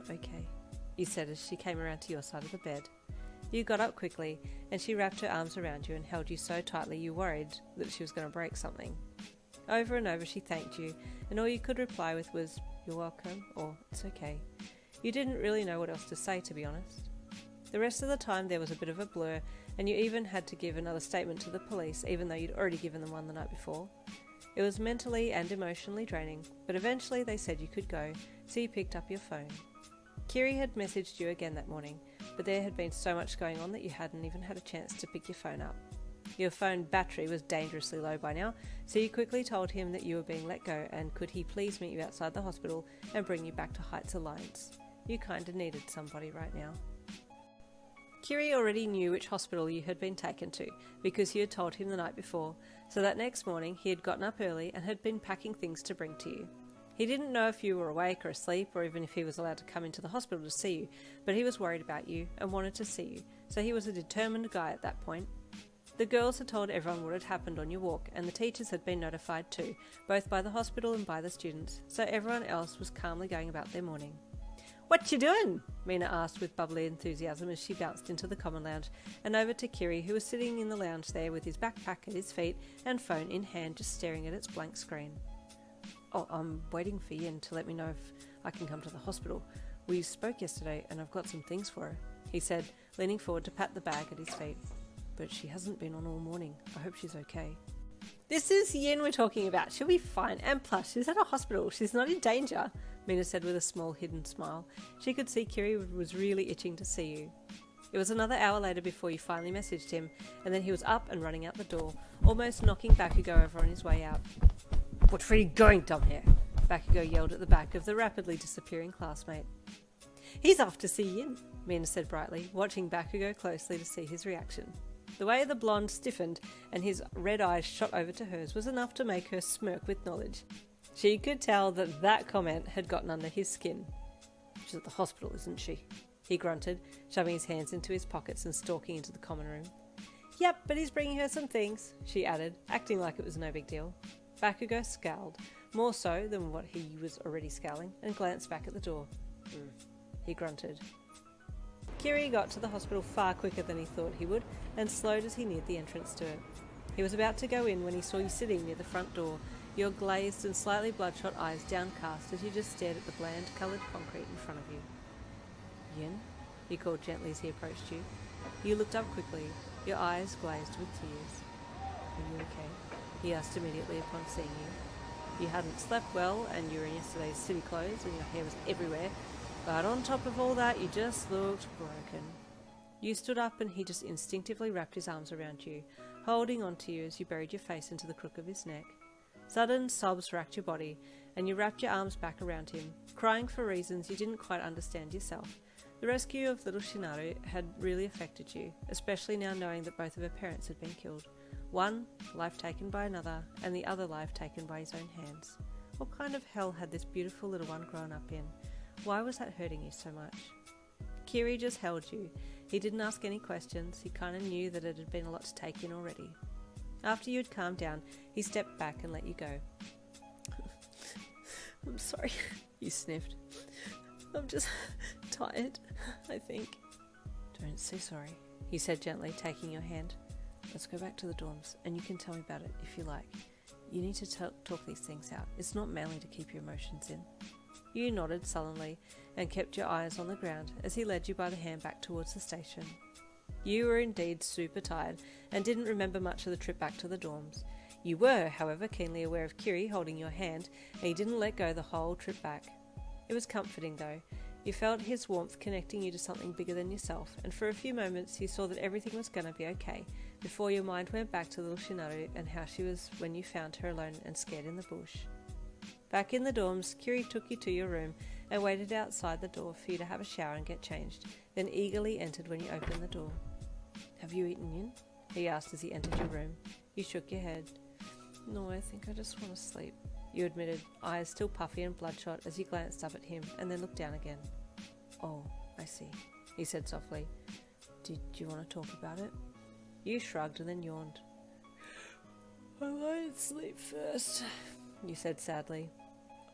Okay, you said as she came around to your side of the bed. You got up quickly, and she wrapped her arms around you and held you so tightly you worried that she was going to break something. Over and over she thanked you, and all you could reply with was, "You're welcome," or "It's okay." You didn't really know what else to say, to be honest. The rest of the time there was a bit of a blur, and you even had to give another statement to the police, even though you'd already given them one the night before. It was mentally and emotionally draining, but eventually they said you could go, so you picked up your phone. Kiri had messaged you again that morning, but there had been so much going on that you hadn't even had a chance to pick your phone up. Your phone battery was dangerously low by now, so you quickly told him that you were being let go and could he please meet you outside the hospital and bring you back to Heights Alliance. You kinda needed somebody right now. Kiri already knew which hospital you had been taken to because you had told him the night before, so that next morning he had gotten up early and had been packing things to bring to you. He didn't know if you were awake or asleep or even if he was allowed to come into the hospital to see you, but he was worried about you and wanted to see you, so he was a determined guy at that point. The girls had told everyone what had happened on your walk, and the teachers had been notified too, both by the hospital and by the students, so everyone else was calmly going about their morning. "What you doing?" Mina asked with bubbly enthusiasm as she bounced into the common lounge and over to Kiri, who was sitting in the lounge there with his backpack at his feet and phone in hand, just staring at its blank screen. "Oh, I'm waiting for Yin to let me know if I can come to the hospital. We spoke yesterday and I've got some things for her," he said, leaning forward to pat the bag at his feet. "But she hasn't been on all morning. I hope she's okay." "This is Yin we're talking about. She'll be fine. And plus, she's at a hospital. She's not in danger," Mina said with a small hidden smile. She could see Kiri was really itching to see you. It was another hour later before you finally messaged him, and then he was up and running out the door, almost knocking Bakugou over on his way out. "What are you going down here?" Bakugou yelled at the back of the rapidly disappearing classmate. "He's off to see Yin," Mina said brightly, watching Bakugou closely to see his reaction. The way the blonde stiffened and his red eyes shot over to hers was enough to make her smirk with knowledge. She could tell that that comment had gotten under his skin. "She's at the hospital, isn't she?" he grunted, shoving his hands into his pockets and stalking into the common room. "Yep, but he's bringing her some things," she added, acting like it was no big deal. Bakugou scowled, more so than what he was already scowling, and glanced back at the door. He grunted. Kiri got to the hospital far quicker than he thought he would, and slowed as he neared the entrance to it. He was about to go in when he saw you sitting near the front door, your glazed and slightly bloodshot eyes downcast as you just stared at the bland-coloured concrete in front of you. Yin? He called gently as he approached you. You looked up quickly, your eyes glazed with tears. Are you okay? He asked immediately upon seeing you. You hadn't slept well, and you were in yesterday's city clothes, and your hair was everywhere, but on top of all that, you just looked broken. You stood up, and he just instinctively wrapped his arms around you, holding on to you as you buried your face into the crook of his neck. Sudden sobs racked your body, and you wrapped your arms back around him, crying for reasons you didn't quite understand yourself. The rescue of little Shinaru had really affected you, especially now knowing that both of her parents had been killed. One, life taken by another, and the other life taken by his own hands. What kind of hell had this beautiful little one grown up in? Why was that hurting you so much? Kiri just held you. He didn't ask any questions. He kind of knew that it had been a lot to take in already. After you had calmed down, he stepped back and let you go. I'm sorry, you sniffed. I'm just tired, I think. Don't say sorry, he said gently, taking your hand. Let's go back to the dorms, and you can tell me about it if you like. You need to talk these things out. It's not manly to keep your emotions in. You nodded sullenly and kept your eyes on the ground as he led you by the hand back towards the station. You were indeed super tired and didn't remember much of the trip back to the dorms. You were, however, keenly aware of Kiri holding your hand, and you didn't let go the whole trip back. It was comforting, though. You felt his warmth connecting you to something bigger than yourself, and for a few moments you saw that everything was going to be okay, before your mind went back to little Shinaru and how she was when you found her alone and scared in the bush. Back in the dorms, Kiri took you to your room and waited outside the door for you to have a shower and get changed, then eagerly entered when you opened the door. Have you eaten Yin? He asked as he entered your room. You shook your head. No, I think I just want to sleep, you admitted, eyes still puffy and bloodshot as you glanced up at him and then looked down again. Oh, I see, he said softly. Did you want to talk about it? You shrugged and then yawned. I want to sleep first, you said sadly.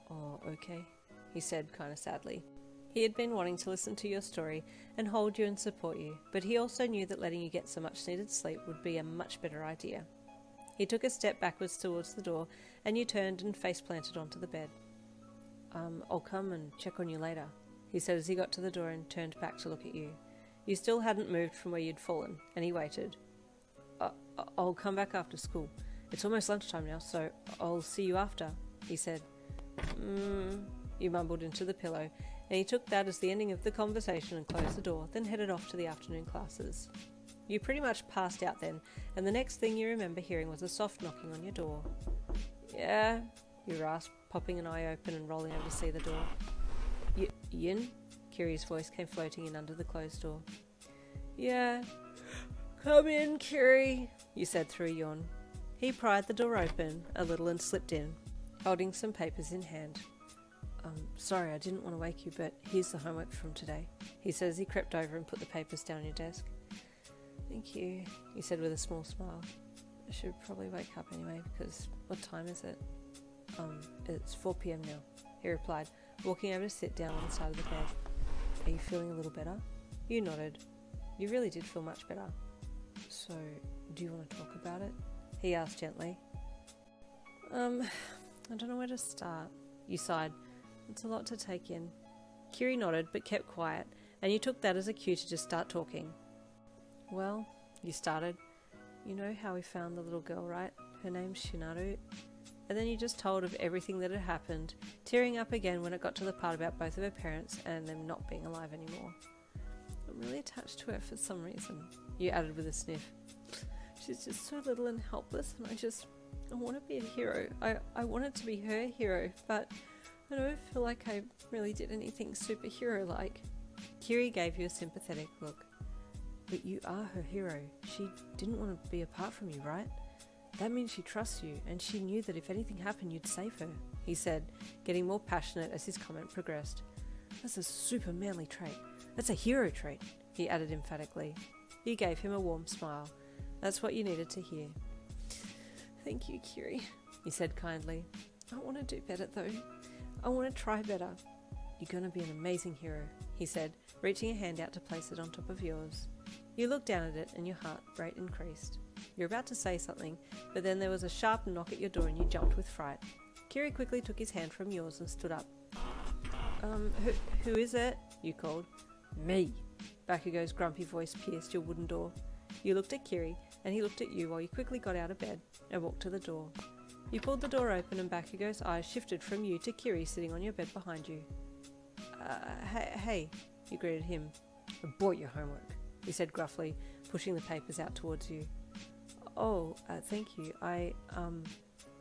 Oh, okay, he said kind of sadly. He had been wanting to listen to your story and hold you and support you, but he also knew that letting you get some much needed sleep would be a much better idea. He took a step backwards towards the door, and you turned and face planted onto the bed. I'll come and check on you later, he said as he got to the door and turned back to look at you. You still hadn't moved from where you'd fallen, and he waited. I'll come back after school. It's almost lunchtime now, so I'll see you after, he said. You mumbled into the pillow, and he took that as the ending of the conversation and closed the door, then headed off to the afternoon classes. You pretty much passed out then, and the next thing you remember hearing was a soft knocking on your door. Yeah, you rasped, popping an eye open and rolling over to see the door. Yin? Kiri's voice came floating in under the closed door. Yeah. Come in, Kiri, you said through a yawn. He pried the door open a little and slipped in, holding some papers in hand. Sorry, I didn't want to wake you, but here's the homework from today, he said as he crept over and put the papers down on your desk. Thank you, he said with a small smile. I should probably wake up anyway, because what time is it? It's 4 p.m. now, he replied, walking over to sit down on the side of the bed. Are you feeling a little better? You nodded. You really did feel much better. So, do you want to talk about it? He asked gently. I don't know where to start, you sighed. It's a lot to take in. Kiri nodded, but kept quiet, and you took that as a cue to just start talking. Well, you started. You know how we found the little girl, right? Her name's Shinaru. And then you just told of everything that had happened, tearing up again when it got to the part about both of her parents and them not being alive anymore. I'm really attached to her for some reason, you added with a sniff. She's just so little and helpless, and I want to be a hero. I wanted to be her hero, but I don't feel like I really did anything superhero-like. Kiri gave you a sympathetic look. But you are her hero. She didn't want to be apart from you, right? That means she trusts you, and she knew that if anything happened, you'd save her, he said, getting more passionate as his comment progressed. That's a super manly trait. That's a hero trait, he added emphatically. You gave him a warm smile. That's what you needed to hear. Thank you, Kiri, he said kindly. I want to do better, though. I want to try better. You're going to be an amazing hero, he said, reaching a hand out to place it on top of yours. You looked down at it and your heart rate increased. You were about to say something, but then there was a sharp knock at your door and you jumped with fright. Kiri quickly took his hand from yours and stood up. Who is it? You called. Me. Bakugo's grumpy voice pierced your wooden door. You looked at Kiri, and he looked at you while you quickly got out of bed and walked to the door. You pulled the door open and Bakugo's eyes shifted from you to Kiri sitting on your bed behind you. Hey, you greeted him. I bought your homework, he said gruffly, pushing the papers out towards you. Oh, thank you.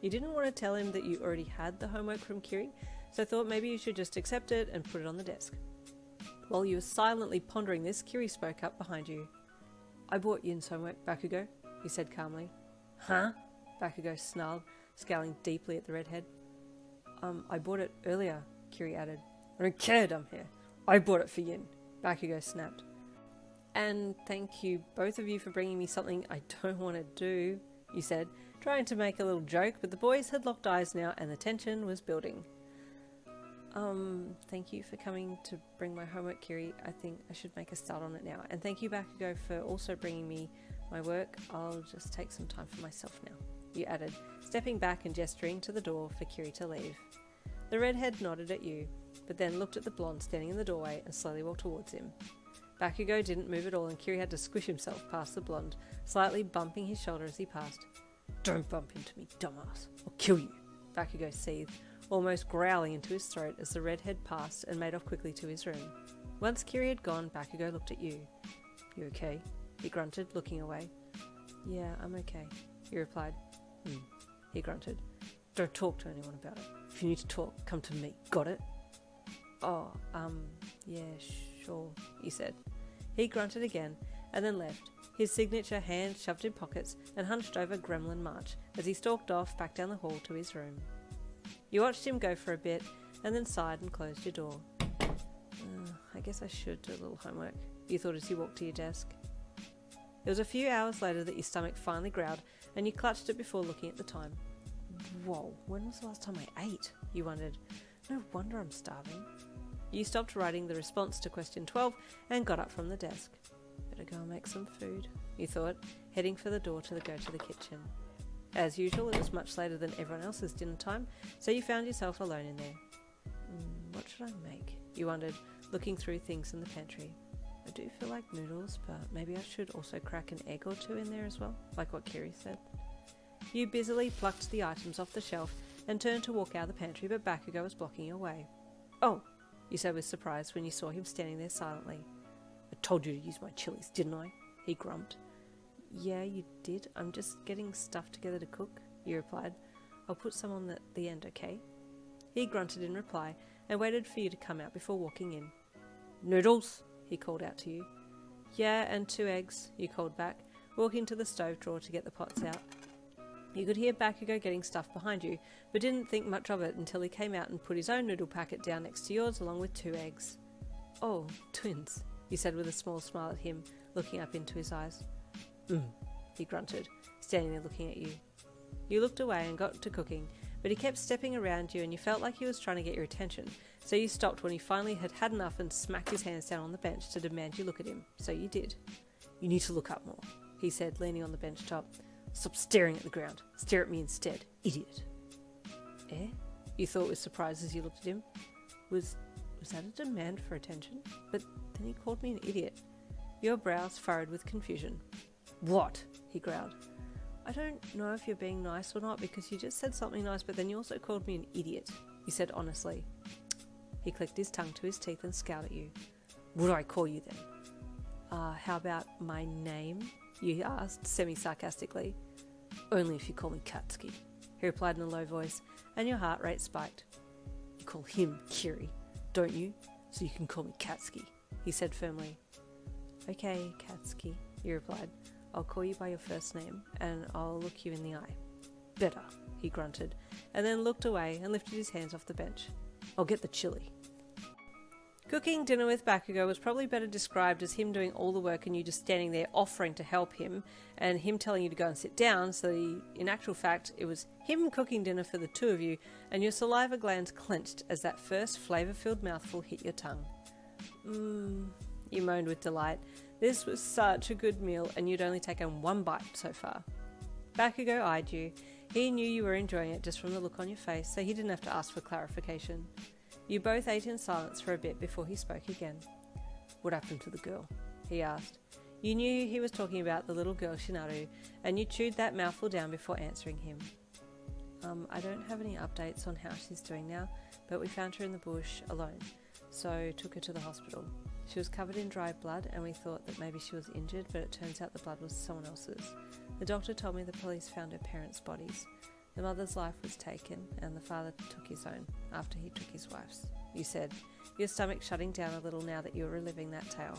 You didn't want to tell him that you already had the homework from Kiri, so I thought maybe you should just accept it and put it on the desk. While you were silently pondering this, Kiri spoke up behind you. I bought Yin's homework, Bakugo, he said calmly. Huh? Bakugo snarled, scowling deeply at the redhead. I bought it earlier, Kiri added. I don't care, dumbhair. I bought it for Yin, Bakugo snapped. And thank you, both of you, for bringing me something I don't want to do, you said, trying to make a little joke, but the boys had locked eyes now and the tension was building. Thank you for coming to bring my homework, Kiri. I think I should make a start on it now. And thank you, Bakugo, for also bringing me my work. I'll just take some time for myself now, you added, stepping back and gesturing to the door for Kiri to leave. The redhead nodded at you, but then looked at the blonde standing in the doorway and slowly walked towards him. Bakugo didn't move at all and Kiri had to squish himself past the blonde, slightly bumping his shoulder as he passed. Don't bump into me, dumbass. I'll kill you, Bakugo seethed, almost growling into his throat as the redhead passed and made off quickly to his room. Once Kiri had gone, Bakugo looked at you. You okay? He grunted, looking away. Yeah, I'm okay, you replied. He grunted. Don't talk to anyone about it. If you need to talk, come to me. Got it? Oh, yeah, sure, you said. He grunted again and then left, his signature hand shoved in pockets and hunched over gremlin march as he stalked off back down the hall to his room. You watched him go for a bit and then sighed and closed your door. I guess I should do a little homework, you thought as you walked to your desk. It was a few hours later that your stomach finally growled and you clutched it before looking at the time. Whoa, when was the last time I ate? You wondered. No wonder I'm starving. You stopped writing the response to question 12 and got up from the desk. Better go and make some food, you thought, heading for the door to go to the kitchen. As usual, it was much later than everyone else's dinner time, so you found yourself alone in there. What should I make? You wondered, looking through things in the pantry. I do feel like noodles, but maybe I should also crack an egg or two in there as well, like what Kiri said. You busily plucked the items off the shelf and turned to walk out of the pantry, but Bakugo was blocking your way. Oh, you said with surprise when you saw him standing there silently. I told you to use my chilies, didn't I? He grumped. Yeah, you did. I'm just getting stuff together to cook, you replied. I'll put some on the end, okay? He grunted in reply and waited for you to come out before walking in. Noodles, he called out to you. Yeah, and 2 eggs, you called back, walking to the stove drawer to get the pots out. You could hear Bakugo getting stuff behind you, but didn't think much of it until he came out and put his own noodle packet down next to yours along with 2 eggs. Oh, twins, you said with a small smile at him, looking up into his eyes. He grunted, standing there looking at you. You looked away and got to cooking, but he kept stepping around you and you felt like he was trying to get your attention, so you stopped when he finally had had enough and smacked his hands down on the bench to demand you look at him. So you did. You need to look up more, he said, leaning on the bench top. Stop staring at the ground. Stare at me instead, idiot. Eh? You thought with surprise as you looked at him. Was that a demand for attention? But then he called me an idiot. Your brows furrowed with confusion. What? He growled. I don't know if you're being nice or not because you just said something nice, but then you also called me an idiot, he said honestly. He clicked his tongue to his teeth and scowled at you. What do I call you then? How about my name? You asked, semi-sarcastically. Only if you call me Katsuki, he replied in a low voice, and your heart rate spiked. You call him Kiri, don't you? So you can call me Katsuki, he said firmly. Okay, Katsuki, you replied. I'll call you by your first name, and I'll look you in the eye. Better, he grunted, and then looked away and lifted his hands off the bench. I'll get the chili. Cooking dinner with Bakugo was probably better described as him doing all the work and you just standing there offering to help him, and him telling you to go and sit down, so in actual fact it was him cooking dinner for the two of you, and your saliva glands clenched as that first flavour-filled mouthful hit your tongue. You moaned with delight. This was such a good meal, and you'd only taken 1 bite so far. Bakugo eyed you. He knew you were enjoying it just from the look on your face, so he didn't have to ask for clarification. You both ate in silence for a bit before he spoke again. What happened to the girl? He asked. You knew he was talking about the little girl Shinaru, and you chewed that mouthful down before answering him. I don't have any updates on how she's doing now, but we found her in the bush alone, so took her to the hospital. She was covered in dried blood, and we thought that maybe she was injured, but it turns out the blood was someone else's. The doctor told me the police found her parents' bodies. The mother's life was taken, and the father took his own after he took his wife's. You said, your stomach shutting down a little now that you were reliving that tale.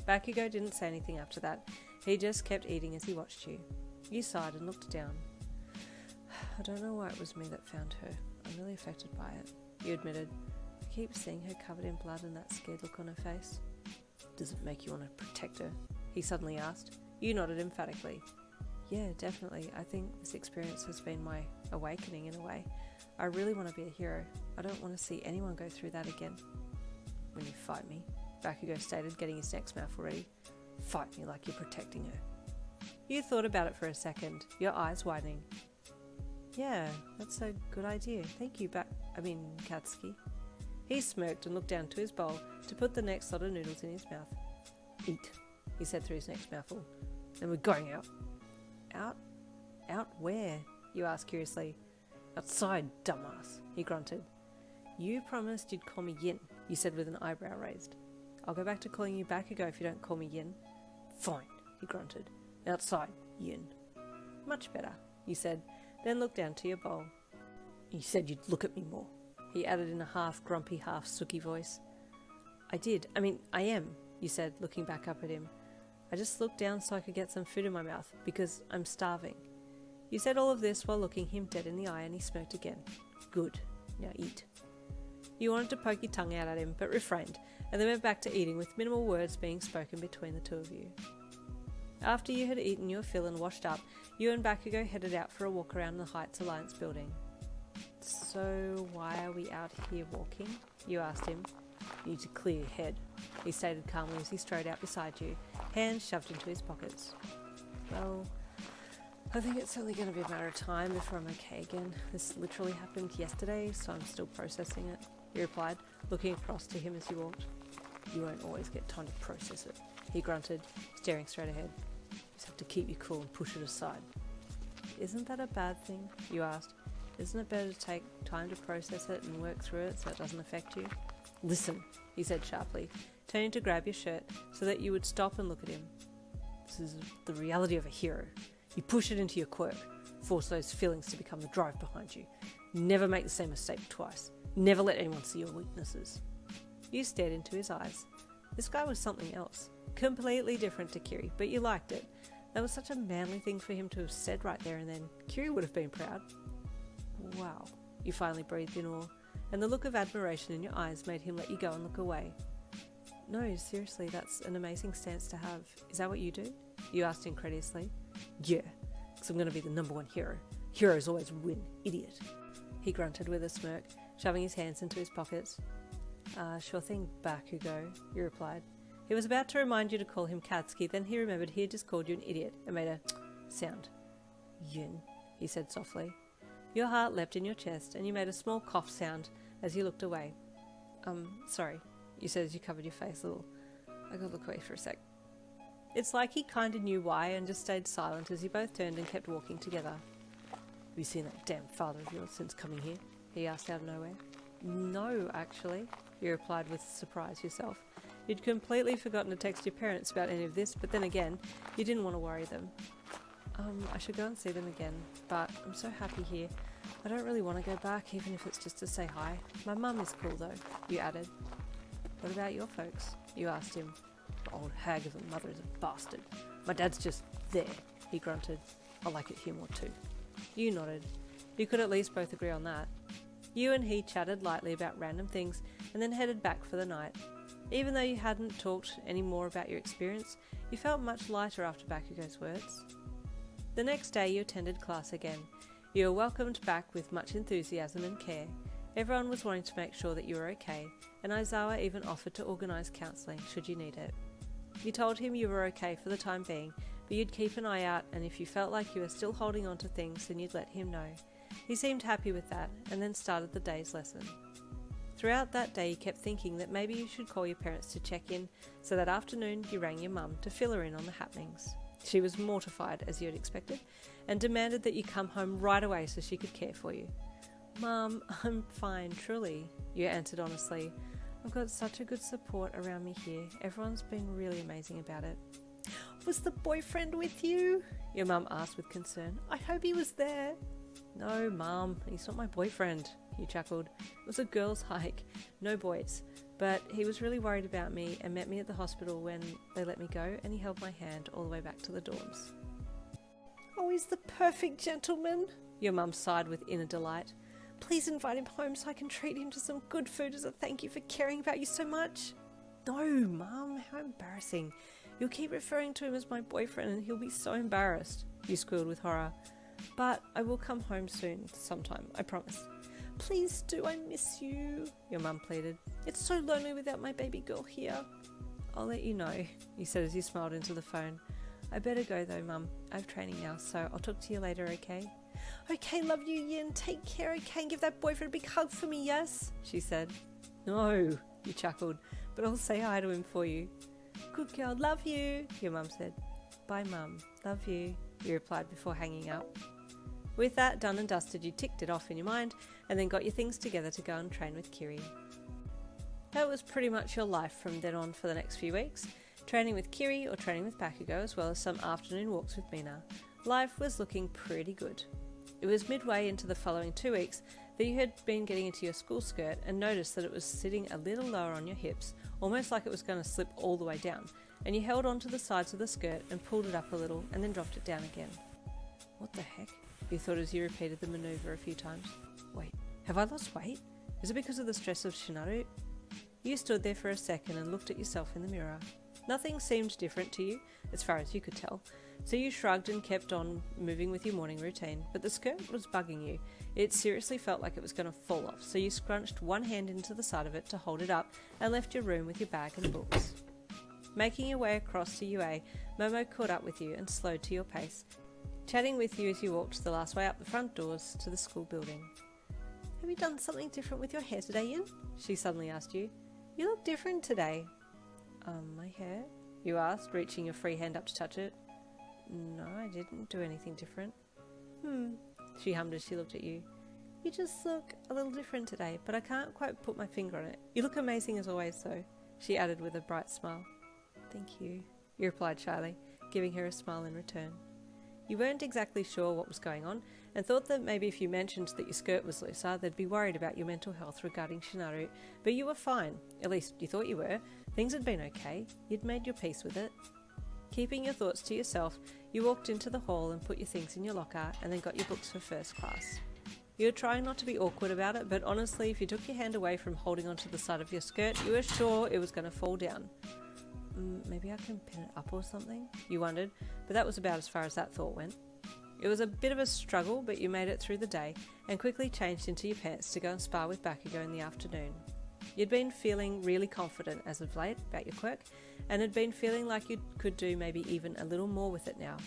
Bakugou didn't say anything after that. He just kept eating as he watched you. You sighed and looked down. I don't know why it was me that found her. I'm really affected by it. You admitted. I keep seeing her covered in blood and that scared look on her face. Does it make you want to protect her? He suddenly asked. You nodded emphatically. Yeah, definitely. I think this experience has been my awakening in a way. I really want to be a hero. I don't want to see anyone go through that again. When you fight me, Bakugou stated, getting his next mouthful ready. Fight me like you're protecting her. You thought about it for a second, your eyes widening. Yeah, that's a good idea. Thank you, Katsuki. He smirked and looked down to his bowl to put the next lot of noodles in his mouth. Eat, he said through his next mouthful. Then we're going out. Out? Out where? You asked curiously. Outside, dumbass, he grunted. You promised you'd call me Yin, you said with an eyebrow raised. I'll go back to calling you Bakugou if you don't call me Yin. Fine, he grunted. Outside, Yin. Much better, you said, then looked down to your bowl. You said you'd look at me more, he added in a half-grumpy, half-sooky voice. I am, you said, looking back up at him. I just looked down so I could get some food in my mouth, because I'm starving. You said all of this while looking him dead in the eye, and he smirked again. Good, now eat. You wanted to poke your tongue out at him, but refrained, and then went back to eating with minimal words being spoken between the two of you. After you had eaten your fill and washed up, you and Bakugou headed out for a walk around the Heights Alliance building. So why are we out here walking? You asked him. You need to clear your head, he stated calmly as he strode out beside you, hands shoved into his pockets. Well, I think it's only going to be a matter of time before I'm okay again. This literally happened yesterday, so I'm still processing it, he replied, looking across to him as you walked. You won't always get time to process it, he grunted, staring straight ahead. You just have to keep your cool and push it aside. Isn't that a bad thing? You asked. Isn't it better to take time to process it and work through it so it doesn't affect you? Listen, he said sharply, turning to grab your shirt so that you would stop and look at him. This is the reality of a hero. You push it into your quirk, force those feelings to become the drive behind you. Never make the same mistake twice. Never let anyone see your weaknesses. You stared into his eyes. This guy was something else, completely different to Kiri, but you liked it. That was such a manly thing for him to have said right there and then. Kiri would have been proud. Wow, you finally breathed in awe, and the look of admiration in your eyes made him let you go and look away. No, seriously, that's an amazing stance to have. Is that what you do? You asked incredulously. Yeah, because I'm going to be the #1 hero. Heroes always win, idiot. He grunted with a smirk, shoving his hands into his pockets. Sure thing, Bakugou, you replied. He was about to remind you to call him Katsuki, then he remembered he had just called you an idiot and made a sound. Yin, he said softly. Your heart leapt in your chest and you made a small cough sound as you looked away. Sorry, you said as you covered your face a little. I gotta look away for a sec. It's like he kinda knew why and just stayed silent as you both turned and kept walking together. Have you seen that damn father of yours since coming here? He asked out of nowhere. No, actually, you replied with surprise yourself. You'd completely forgotten to text your parents about any of this, but then again, you didn't want to worry them. I should go and see them again, but I'm so happy here. I don't really want to go back, even if it's just to say hi. My mum is cool though, you added. What about your folks? You asked him. The old hag of a mother is a bastard. My dad's just there, he grunted. I like it here more too. You nodded. You could at least both agree on that. You and he chatted lightly about random things and then headed back for the night. Even though you hadn't talked any more about your experience, you felt much lighter after Bakugou's words. The next day you attended class again. You were welcomed back with much enthusiasm and care. Everyone was wanting to make sure that you were okay, and Aizawa even offered to organise counselling should you need it. You told him you were okay for the time being, but you'd keep an eye out, and if you felt like you were still holding on to things, then you'd let him know. He seemed happy with that, and then started the day's lesson. Throughout that day you kept thinking that maybe you should call your parents to check in, so that afternoon you rang your mum to fill her in on the happenings. She was mortified, as you had expected, and demanded that you come home right away so she could care for you. "Mum, I'm fine, truly," you answered honestly. "I've got such a good support around me here. Everyone's been really amazing about it." "Was the boyfriend with you?" your mum asked with concern. "I hope he was there." "No, Mum, he's not my boyfriend," you chuckled. "It was a girls' hike, no boys. But he was really worried about me and met me at the hospital when they let me go, and he held my hand all the way back to the dorms." "Oh, he's the perfect gentleman," your mum sighed with inner delight. "Please invite him home so I can treat him to some good food as a thank you for caring about you so much." "No, Mum, how embarrassing. You'll keep referring to him as my boyfriend and he'll be so embarrassed," you squealed with horror. "But I will come home soon, sometime, I promise." "Please do, I miss you," your mum pleaded. "It's so lonely without my baby girl here." "I'll let you know," you said as you smiled into the phone. "I better go though, Mum. I have training now, so I'll talk to you later, okay?" "Okay, love you, Yin. Take care, okay? And give that boyfriend a big hug for me, yes?" she said. "No," you chuckled, "but I'll say hi to him for you." "Good girl, love you," your mum said. "Bye, Mum. Love you," you replied before hanging up. With that done and dusted, you ticked it off in your mind and then got your things together to go and train with Kiri. That was pretty much your life from then on for the next few weeks, training with Kiri or training with Bakugou, as well as some afternoon walks with Mina. Life was looking pretty good. It was midway into the following 2 weeks that you had been getting into your school skirt and noticed that it was sitting a little lower on your hips, almost like it was going to slip all the way down, and you held onto the sides of the skirt and pulled it up a little and then dropped it down again. "What the heck?" you thought as you repeated the manoeuvre a few times. "Wait, have I lost weight? Is it because of the stress of Shinaru?" You stood there for a second and looked at yourself in the mirror. Nothing seemed different to you, as far as you could tell, so you shrugged and kept on moving with your morning routine, but the skirt was bugging you. It seriously felt like it was going to fall off, so you scrunched one hand into the side of it to hold it up and left your room with your bag and books. Making your way across to UA, Momo caught up with you and slowed to your pace, chatting with you as you walked the last way up the front doors to the school building. "Have you done something different with your hair today, Yin?" she suddenly asked you. "You look different today." My hair?" you asked, reaching your free hand up to touch it. "No, I didn't do anything different." She hummed as she looked at you. "You just look a little different today, but I can't quite put my finger on it. You look amazing as always, though," she added with a bright smile. "Thank you," you replied shyly, giving her a smile in return. You weren't exactly sure what was going on, and thought that maybe if you mentioned that your skirt was looser, they'd be worried about your mental health regarding Shinaru, but you were fine. At least you thought you were. Things had been okay. You'd made your peace with it. Keeping your thoughts to yourself, you walked into the hall and put your things in your locker, and then got your books for first class. You were trying not to be awkward about it, but honestly, if you took your hand away from holding onto the side of your skirt, you were sure it was going to fall down. Maybe I can pin it up or something, you wondered, but that was about as far as that thought went. It was a bit of a struggle, but you made it through the day and quickly changed into your pants to go and spar with Bakugou in the afternoon. You'd been feeling really confident as of late about your quirk, and had been feeling like you could do maybe even a little more with it now.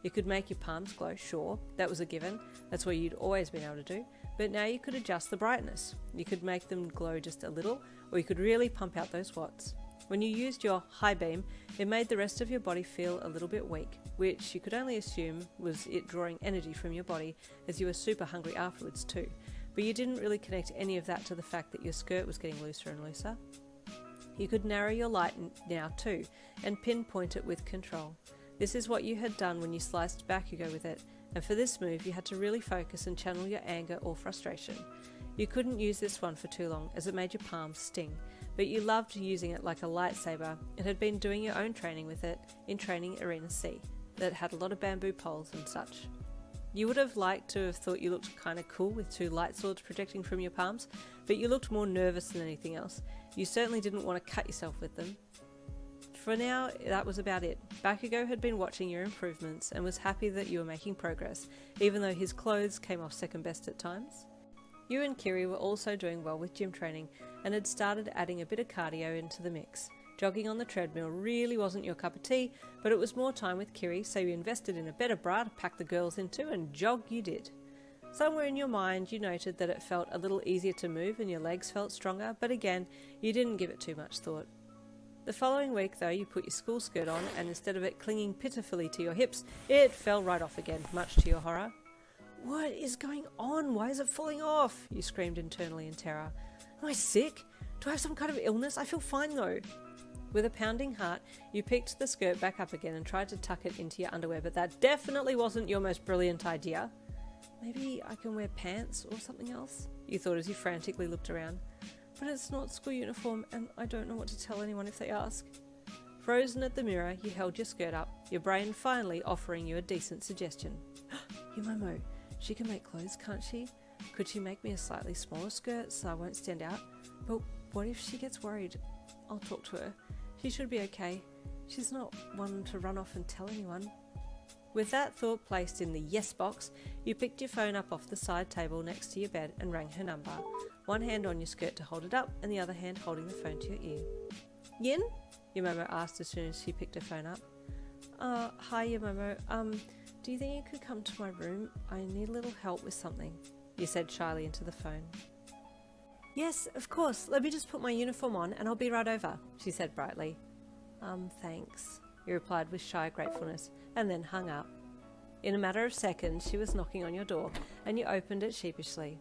You could make your palms glow, sure, that was a given, that's what you'd always been able to do, but now you could adjust the brightness. You could make them glow just a little, or you could really pump out those watts. When you used your high beam, it made the rest of your body feel a little bit weak, which you could only assume was it drawing energy from your body, as you were super hungry afterwards too, but you didn't really connect any of that to the fact that your skirt was getting looser and looser. You could narrow your light now too, and pinpoint it with control. This is what you had done when you sliced Bakugou with it, and for this move you had to really focus and channel your anger or frustration. You couldn't use this one for too long, as it made your palms sting, but you loved using it like a lightsaber and had been doing your own training with it in Training Arena C, that had a lot of bamboo poles and such. You would have liked to have thought you looked kinda cool with 2 light swords projecting from your palms, but you looked more nervous than anything else. You certainly didn't want to cut yourself with them. For now, that was about it. Bakugou had been watching your improvements and was happy that you were making progress, even though his clothes came off second best at times. You and Kiri were also doing well with gym training and had started adding a bit of cardio into the mix. Jogging on the treadmill really wasn't your cup of tea, but it was more time with Kiri, so you invested in a better bra to pack the girls into, and jog you did. Somewhere in your mind you noted that it felt a little easier to move and your legs felt stronger, but again, you didn't give it too much thought. The following week though, you put your school skirt on and instead of it clinging pitifully to your hips, it fell right off again, much to your horror. "What is going on? Why is it falling off?" you screamed internally in terror. "Am I sick? Do I have some kind of illness? I feel fine though." With a pounding heart, you picked the skirt back up again and tried to tuck it into your underwear, but that definitely wasn't your most brilliant idea. "Maybe I can wear pants or something else," you thought as you frantically looked around. "But it's not school uniform and I don't know what to tell anyone if they ask." Frozen at the mirror, you held your skirt up, your brain finally offering you a decent suggestion. "You Momo, she can make clothes, can't she? Could she make me a slightly smaller skirt so I won't stand out? But what if she gets worried? I'll talk to her. She should be okay. She's not one to run off and tell anyone." With that thought placed in the yes box, you picked your phone up off the side table next to your bed and rang her number, one hand on your skirt to hold it up and the other hand holding the phone to your ear. "Yin?" your Momo asked as soon as she picked her phone up. Hi your Momo, do you think you could come to my room? I need a little help with something," you said shyly into the phone. "Yes, of course, let me just put my uniform on and I'll be right over," she said brightly. Thanks," you replied with shy gratefulness, and then hung up. In a matter of seconds, she was knocking on your door, and you opened it sheepishly.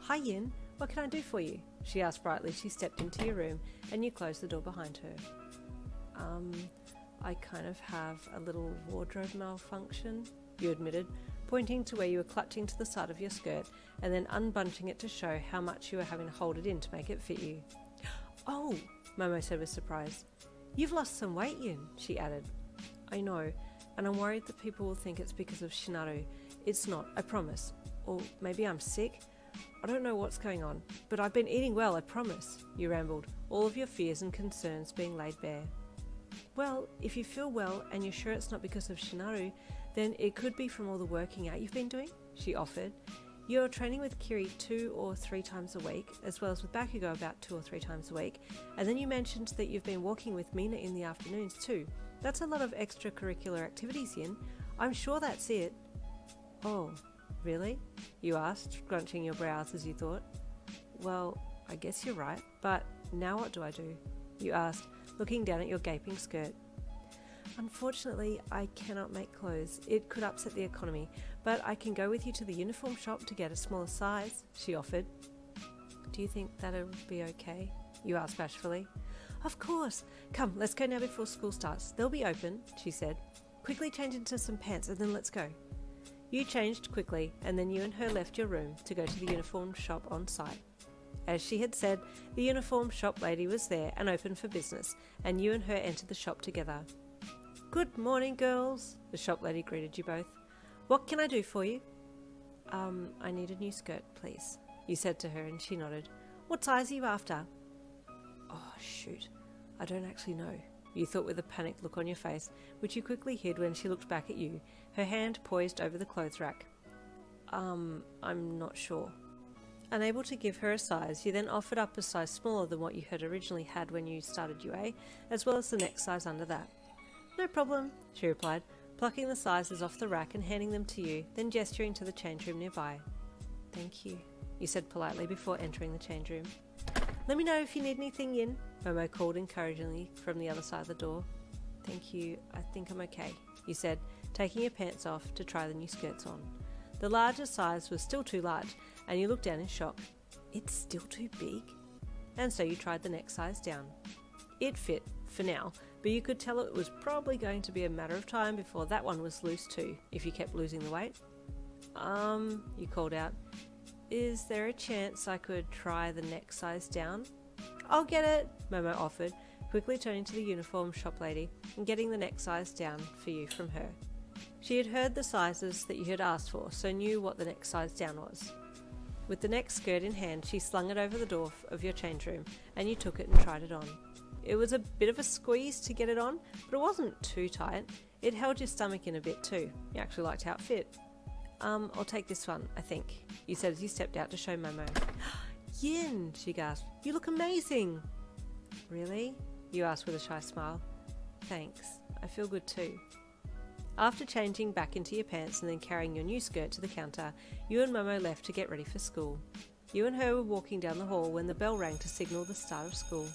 "Hi Yin, what can I do for you?" she asked brightly as she stepped into your room, and you closed the door behind her. I kind of have a little wardrobe malfunction," you admitted, pointing to where you were clutching to the side of your skirt, and then unbunching it to show how much you were having to hold it in to make it fit you. "Oh," Momo said with surprise. "You've lost some weight, Yin," she added. "I know, and I'm worried that people will think it's because of Shinaru. It's not, I promise. Or maybe I'm sick. I don't know what's going on, but I've been eating well, I promise," you rambled, all of your fears and concerns being laid bare. "Well, if you feel well and you're sure it's not because of Shinaru, then it could be from all the working out you've been doing," she offered. "You're training with Kiri 2 or 3 times a week, as well as with Bakugou about 2 or 3 times a week, and then you mentioned that you've been walking with Mina in the afternoons too. That's a lot of extracurricular activities, Yin. I'm sure that's it." "Oh, really?" you asked, scrunching your brows as you thought. "Well, I guess you're right, but now what do I do?" you asked, looking down at your gaping skirt. "Unfortunately, I cannot make clothes. It could upset the economy, but I can go with you to the uniform shop to get a smaller size," she offered. "Do you think that'll be okay?" you asked bashfully. "Of course. Come, let's go now before school starts. They'll be open," she said. "Quickly change into some pants and then let's go." You changed quickly, and then you and her left your room to go to the uniform shop on site. As she had said, the uniform shop lady was there and open for business, and you and her entered the shop together. "Good morning, girls," the shop lady greeted you both. "What can I do for you?" I need a new skirt, please," you said to her, and she nodded. "What size are you after?" "Oh, shoot, I don't actually know," you thought with a panicked look on your face, which you quickly hid when she looked back at you, her hand poised over the clothes rack. I'm not sure." Unable to give her a size, you then offered up a size smaller than what you had originally had when you started UA, as well as the next size under that. "No problem," she replied, plucking the sizes off the rack and handing them to you, then gesturing to the change room nearby. "Thank you," you said politely before entering the change room. "Let me know if you need anything, Yin," Momo called encouragingly from the other side of the door. "Thank you, I think I'm okay," you said, taking your pants off to try the new skirts on. The larger size was still too large, and you looked down in shock. "It's still too big?" And so you tried the next size down. It fit, for now, but you could tell it was probably going to be a matter of time before that one was loose too, if you kept losing the weight. You called out. "Is there a chance I could try the next size down?" "I'll get it," Momo offered, quickly turning to the uniform shop lady and getting the next size down for you from her. She had heard the sizes that you had asked for, so knew what the next size down was. With the next skirt in hand, she slung it over the door of your change room, and you took it and tried it on. It was a bit of a squeeze to get it on, but it wasn't too tight. It held your stomach in a bit too. You actually liked how it fit. I'll take this one, I think," you said as you stepped out to show Momo. "Yin," she gasped, "you look amazing." "Really?" you asked with a shy smile. "Thanks, I feel good too." After changing back into your pants and then carrying your new skirt to the counter, you and Momo left to get ready for school. You and her were walking down the hall when the bell rang to signal the start of school.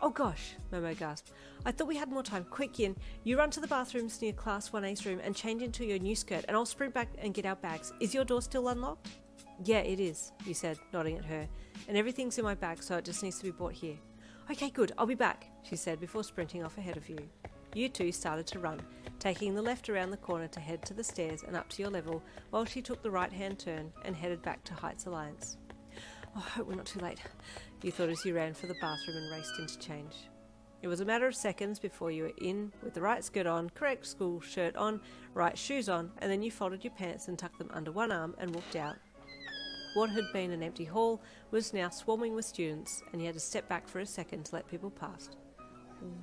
Oh gosh, Momo gasped. I thought we had more time. Quick, Yin, you run to the bathrooms near Class 1A's room and change into your new skirt, and I'll sprint back and get our bags. Is your door still unlocked? Yeah, it is, you said, nodding at her. And everything's in my bag, so it just needs to be brought here. Okay, good, I'll be back, she said before sprinting off ahead of you. You two started to run, taking the left around the corner to head to the stairs and up to your level, while she took the right-hand turn and headed back to Heights Alliance. Oh, I hope we're not too late, you thought as you ran for the bathroom and raced into change. It was a matter of seconds before you were in with the right skirt on, correct school shirt on, right shoes on, and then you folded your pants and tucked them under one arm and walked out. What had been an empty hall was now swarming with students, and you had to step back for a second to let people past.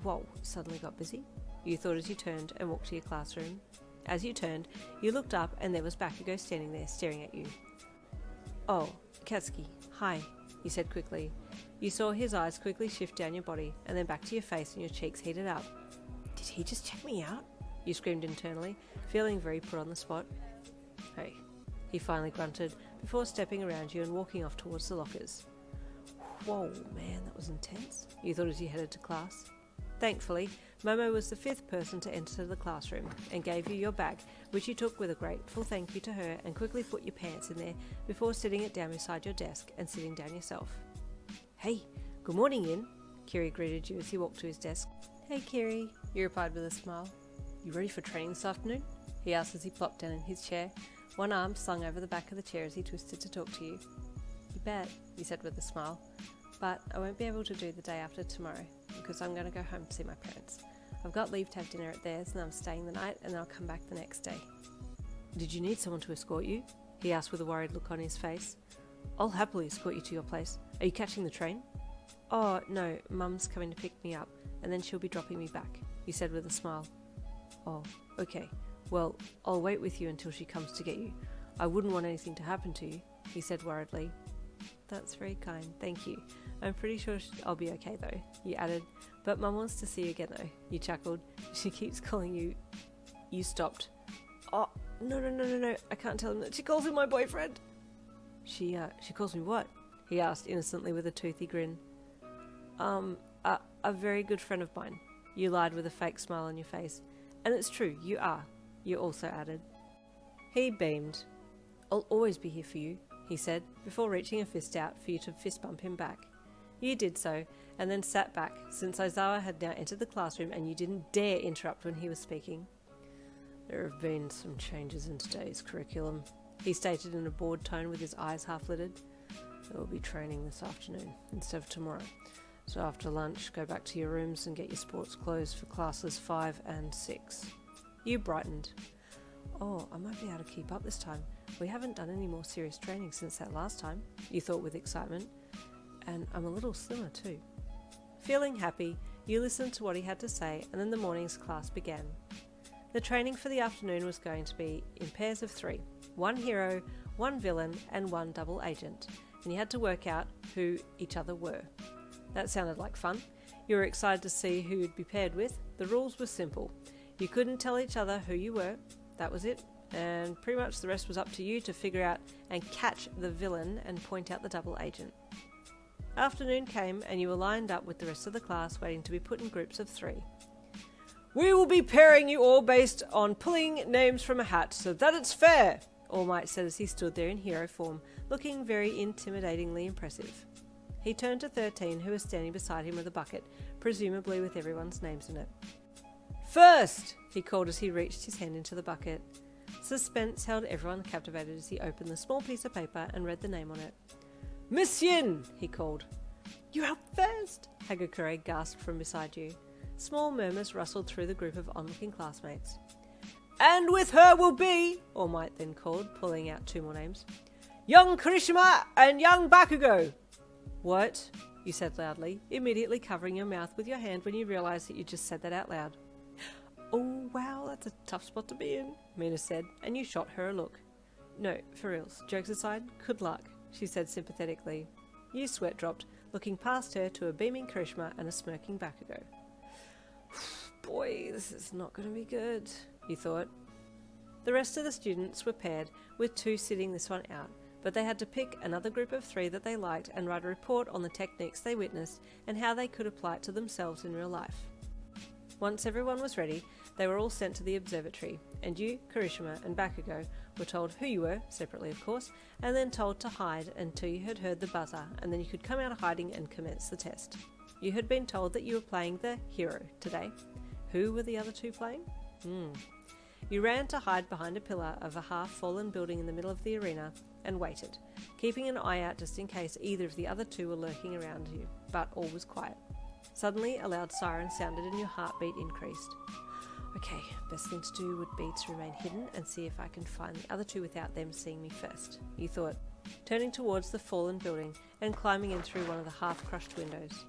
Whoa, it suddenly got busy, you thought as you turned and walked to your classroom. As you turned, you looked up and there was Bakugou standing there staring at you. Oh, Katsuki, hi, you said quickly. You saw his eyes quickly shift down your body and then back to your face and your cheeks heated up. Did he just check me out? You screamed internally, feeling very put on the spot. Hey, he finally grunted before stepping around you and walking off towards the lockers. Whoa, man, that was intense, you thought as you headed to class. Thankfully, Momo was the fifth person to enter the classroom and gave you your bag, which you took with a grateful thank you to her and quickly put your pants in there before sitting it down beside your desk and sitting down yourself. Hey, good morning, Yin, Kiri greeted you as he walked to his desk. Hey, Kiri, you replied with a smile. You ready for training this afternoon? He asked as he plopped down in his chair, one arm slung over the back of the chair as he twisted to talk to you. You bet, you said with a smile, but I won't be able to do the day after tomorrow because I'm going to go home to see my parents. I've got leave to have dinner at theirs and I'm staying the night and then I'll come back the next day. Did you need someone to escort you? He asked with a worried look on his face. I'll happily escort you to your place. Are you catching the train? Oh, no, Mum's coming to pick me up and then she'll be dropping me back, you said with a smile. Oh, okay. Well, I'll wait with you until she comes to get you. I wouldn't want anything to happen to you, he said worriedly. That's very kind, thank you. I'm pretty sure I'll be okay though, you added. But Mum wants to see you again though, you chuckled. She keeps calling you... You stopped. Oh, no, I can't tell him that. She calls him my boyfriend. She calls me what? He asked innocently with a toothy grin. A very good friend of mine. You lied with a fake smile on your face. And it's true, you are, you also added. He beamed. I'll always be here for you, he said, before reaching a fist out for you to fist bump him back. You did so, and then sat back, since Aizawa had now entered the classroom and you didn't dare interrupt when he was speaking. There have been some changes in today's curriculum, he stated in a bored tone with his eyes half-lidded. There will be training this afternoon, instead of tomorrow. So after lunch, go back to your rooms and get your sports clothes for classes 5 and 6. You brightened. Oh, I might be able to keep up this time. We haven't done any more serious training since that last time, you thought with excitement. And I'm a little slimmer too. Feeling happy, you listened to what he had to say and then the morning's class began. The training for the afternoon was going to be in pairs of 3. 1 hero, 1 villain and 1 double agent. And you had to work out who each other were. That sounded like fun. You were excited to see who you'd be paired with. The rules were simple. You couldn't tell each other who you were. That was it. And pretty much the rest was up to you to figure out and catch the villain and point out the double agent. Afternoon came and you were lined up with the rest of the class waiting to be put in groups of 3. We will be pairing you all based on pulling names from a hat so that it's fair, All Might said as he stood there in hero form, looking very intimidatingly impressive. He turned to 13, who was standing beside him with a bucket, presumably with everyone's names in it. First, he called as he reached his hand into the bucket. Suspense held everyone captivated as he opened the small piece of paper and read the name on it. Miss Yin, he called. You're up first, Hagakure gasped from beside you. Small murmurs rustled through the group of onlooking classmates. And with her will be, All Might then called, pulling out 2 more names, young Kirishima and young Bakugou. What? You said loudly, immediately covering your mouth with your hand when you realised that you just said that out loud. Oh wow, that's a tough spot to be in, Mina said, and you shot her a look. No, for reals, jokes aside, good luck, she said sympathetically. You sweat dropped, looking past her to a beaming Kirishima and a smirking Bakugou. Boy, this is not going to be good, you thought. The rest of the students were paired, with 2 sitting this one out, but they had to pick another group of 3 that they liked and write a report on the techniques they witnessed and how they could apply it to themselves in real life. Once everyone was ready, they were all sent to the observatory, and you, Kirishima, and Bakugou were told who you were, separately of course, and then told to hide until you had heard the buzzer, and then you could come out of hiding and commence the test. You had been told that you were playing the hero today. Who were the other 2 playing? You ran to hide behind a pillar of a half-fallen building in the middle of the arena and waited, keeping an eye out just in case either of the other 2 were lurking around you, but all was quiet. Suddenly, a loud siren sounded and your heartbeat increased. Okay, best thing to do would be to remain hidden and see if I can find the other 2 without them seeing me first, you thought, turning towards the fallen building and climbing in through one of the half-crushed windows.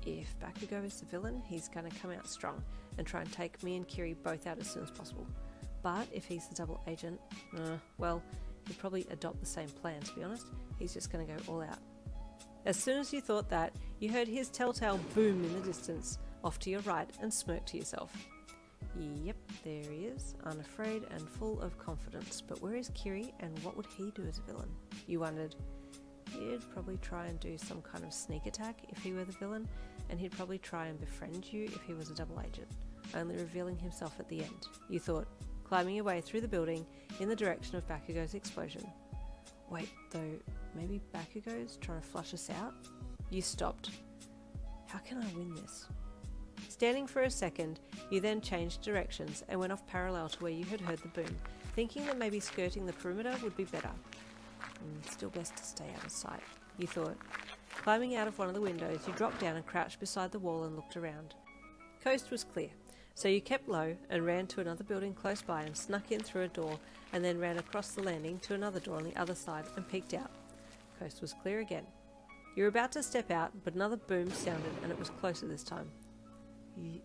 If Bakugou is the villain, he's going to come out strong and try and take me and Kiri both out as soon as possible. But if he's the double agent, well, he'd probably adopt the same plan, to be honest. He's just going to go all out. As soon as you thought that, you heard his telltale boom in the distance, off to your right, and smirked to yourself. Yep, there he is, unafraid and full of confidence. But where is Kiri, and what would he do as a villain? You wondered. He'd probably try and do some kind of sneak attack if he were the villain, and he'd probably try and befriend you if he was a double agent, only revealing himself at the end, you thought, climbing your way through the building in the direction of Bakugou's explosion. Wait, though, maybe Bakugou's trying to flush us out? You stopped. How can I win this? Standing for a second, you then changed directions and went off parallel to where you had heard the boom, thinking that maybe skirting the perimeter would be better. Still best to stay out of sight, you thought. Climbing out of one of the windows, you dropped down and crouched beside the wall and looked around. Coast was clear, so you kept low and ran to another building close by and snuck in through a door and then ran across the landing to another door on the other side and peeked out. Coast was clear again. You were about to step out, but another boom sounded and it was closer this time.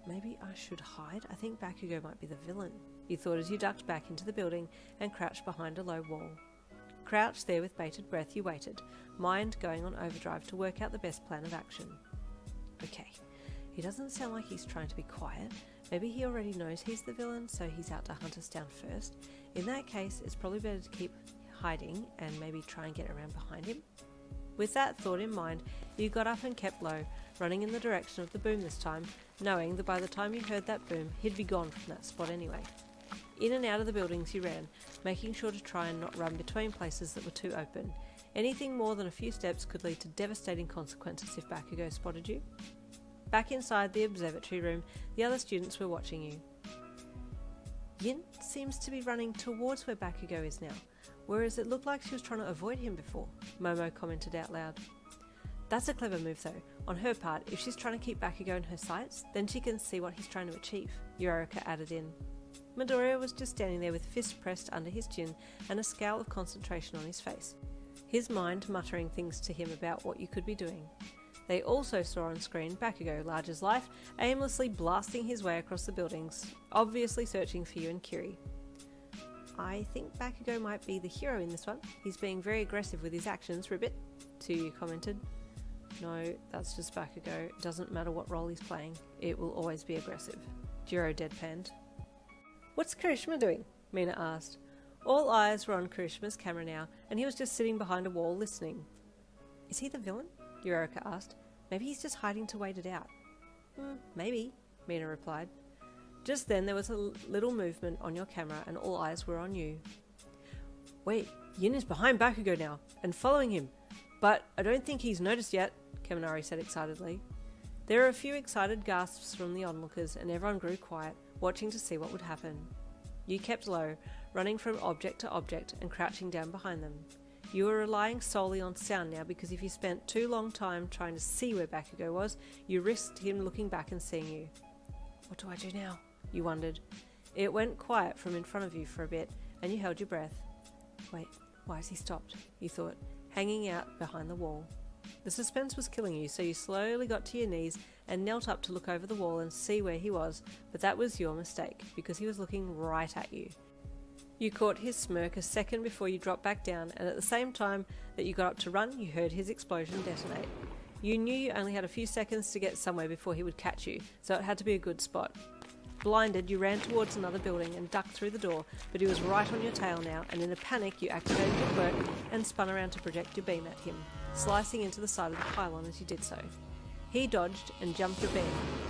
Maybe I should hide? I think Bakugou might be the villain, you thought as you ducked back into the building and crouched behind a low wall. Crouched there with bated breath, you waited, mind going on overdrive to work out the best plan of action. Okay, he doesn't sound like he's trying to be quiet. Maybe he already knows he's the villain, so he's out to hunt us down first. In that case, it's probably better to keep hiding and maybe try and get around behind him. With that thought in mind, you got up and kept low, running in the direction of the boom this time, knowing that by the time you heard that boom, he'd be gone from that spot anyway. In and out of the buildings you ran, making sure to try and not run between places that were too open. Anything more than a few steps could lead to devastating consequences if Bakugou spotted you. Back inside the observatory room, the other students were watching you. Yin seems to be running towards where Bakugou is now, whereas it looked like she was trying to avoid him before, Momo commented out loud. That's a clever move though. On her part, if she's trying to keep Bakugou in her sights, then she can see what he's trying to achieve, Yorika added in. Midoriya was just standing there with fist pressed under his chin and a scowl of concentration on his face, his mind muttering things to him about what you could be doing. They also saw on screen Bakugou, large as life, aimlessly blasting his way across the buildings, obviously searching for you and Kiri. I think Bakugou might be the hero in this one. He's being very aggressive with his actions, Ribbit, Tsuyu commented. No, that's just Bakugou. It doesn't matter what role he's playing. It will always be aggressive. Jiro deadpanned. What's Kirishima doing? Mina asked. All eyes were on Kirishima's camera now, and he was just sitting behind a wall listening. Is he the villain? Yorika asked. Maybe he's just hiding to wait it out. Maybe, Mina replied. Just then there was a little movement on your camera and all eyes were on you. Wait, Yin is behind Bakugou now, and following him. But I don't think he's noticed yet, Kaminari said excitedly. There were a few excited gasps from the onlookers and everyone grew quiet, watching to see what would happen. You kept low, running from object to object and crouching down behind them. You were relying solely on sound now because if you spent too long time trying to see where Bakugou was, you risked him looking back and seeing you. What do I do now? You wondered. It went quiet from in front of you for a bit and you held your breath. Wait, why has he stopped? You thought, hanging out behind the wall. The suspense was killing you, so you slowly got to your knees and knelt up to look over the wall and see where he was, but that was your mistake, because he was looking right at you. You caught his smirk a second before you dropped back down, and at the same time that you got up to run, you heard his explosion detonate. You knew you only had a few seconds to get somewhere before he would catch you, so it had to be a good spot. Blinded, you ran towards another building and ducked through the door, but he was right on your tail now, and in a panic you activated your quirk and spun around to project your beam at him, slicing into the side of the pylon as you did so. He dodged and jumped your beam,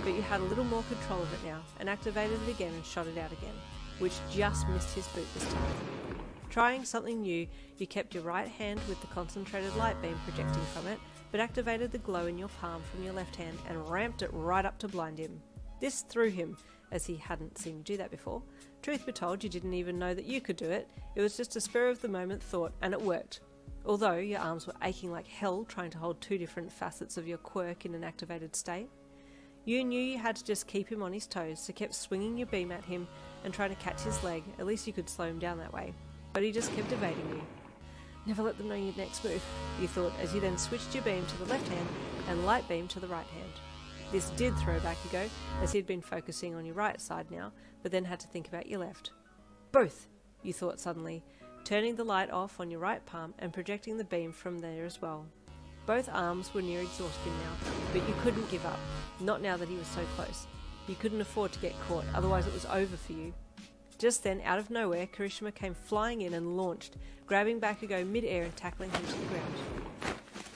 but you had a little more control of it now, and activated it again and shot it out again, which just missed his boot this time. Trying something new, you kept your right hand with the concentrated light beam projecting from it, but activated the glow in your palm from your left hand and ramped it right up to blind him. This threw him, as he hadn't seen you do that before. Truth be told, you didn't even know that you could do it. It was just a spur-of-the-moment thought, and it worked. Although your arms were aching like hell trying to hold two different facets of your quirk in an activated state. You knew you had to just keep him on his toes, so kept swinging your beam at him and trying to catch his leg. At least you could slow him down that way. But he just kept evading you. Never let them know your next move, you thought, as you then switched your beam to the left hand and light beam to the right hand. This did throw Bakugou, as he'd been focusing on your right side now, but then had to think about your left. Both, you thought suddenly, turning the light off on your right palm and projecting the beam from there as well. Both arms were near exhaustion now, but you couldn't give up, not now that he was so close. You couldn't afford to get caught, otherwise it was over for you. Just then, out of nowhere, Kirishima came flying in and launched, grabbing Bakugou mid-air and tackling him to the ground.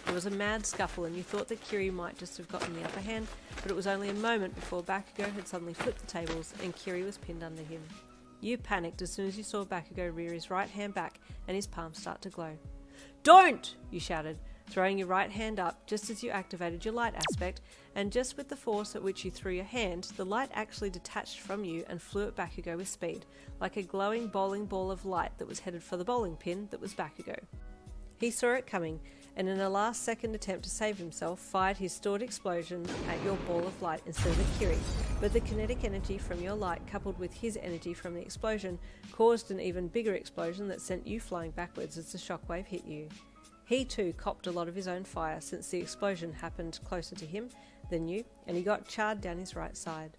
There was a mad scuffle and you thought that Kiri might just have gotten the upper hand, but it was only a moment before Bakugou had suddenly flipped the tables and Kiri was pinned under him. You panicked as soon as you saw Bakugou rear his right hand back and his palms start to glow. "Don't!" you shouted, throwing your right hand up just as you activated your light aspect, and just with the force at which you threw your hand, the light actually detached from you and flew at Bakugou with speed, like a glowing bowling ball of light that was headed for the bowling pin that was Bakugou. He saw it coming, and in a last-second attempt to save himself, fired his stored explosion at your ball of light instead of at Kiri, but the kinetic energy from your light coupled with his energy from the explosion caused an even bigger explosion that sent you flying backwards as the shockwave hit you. He too copped a lot of his own fire since the explosion happened closer to him than you, and he got charred down his right side.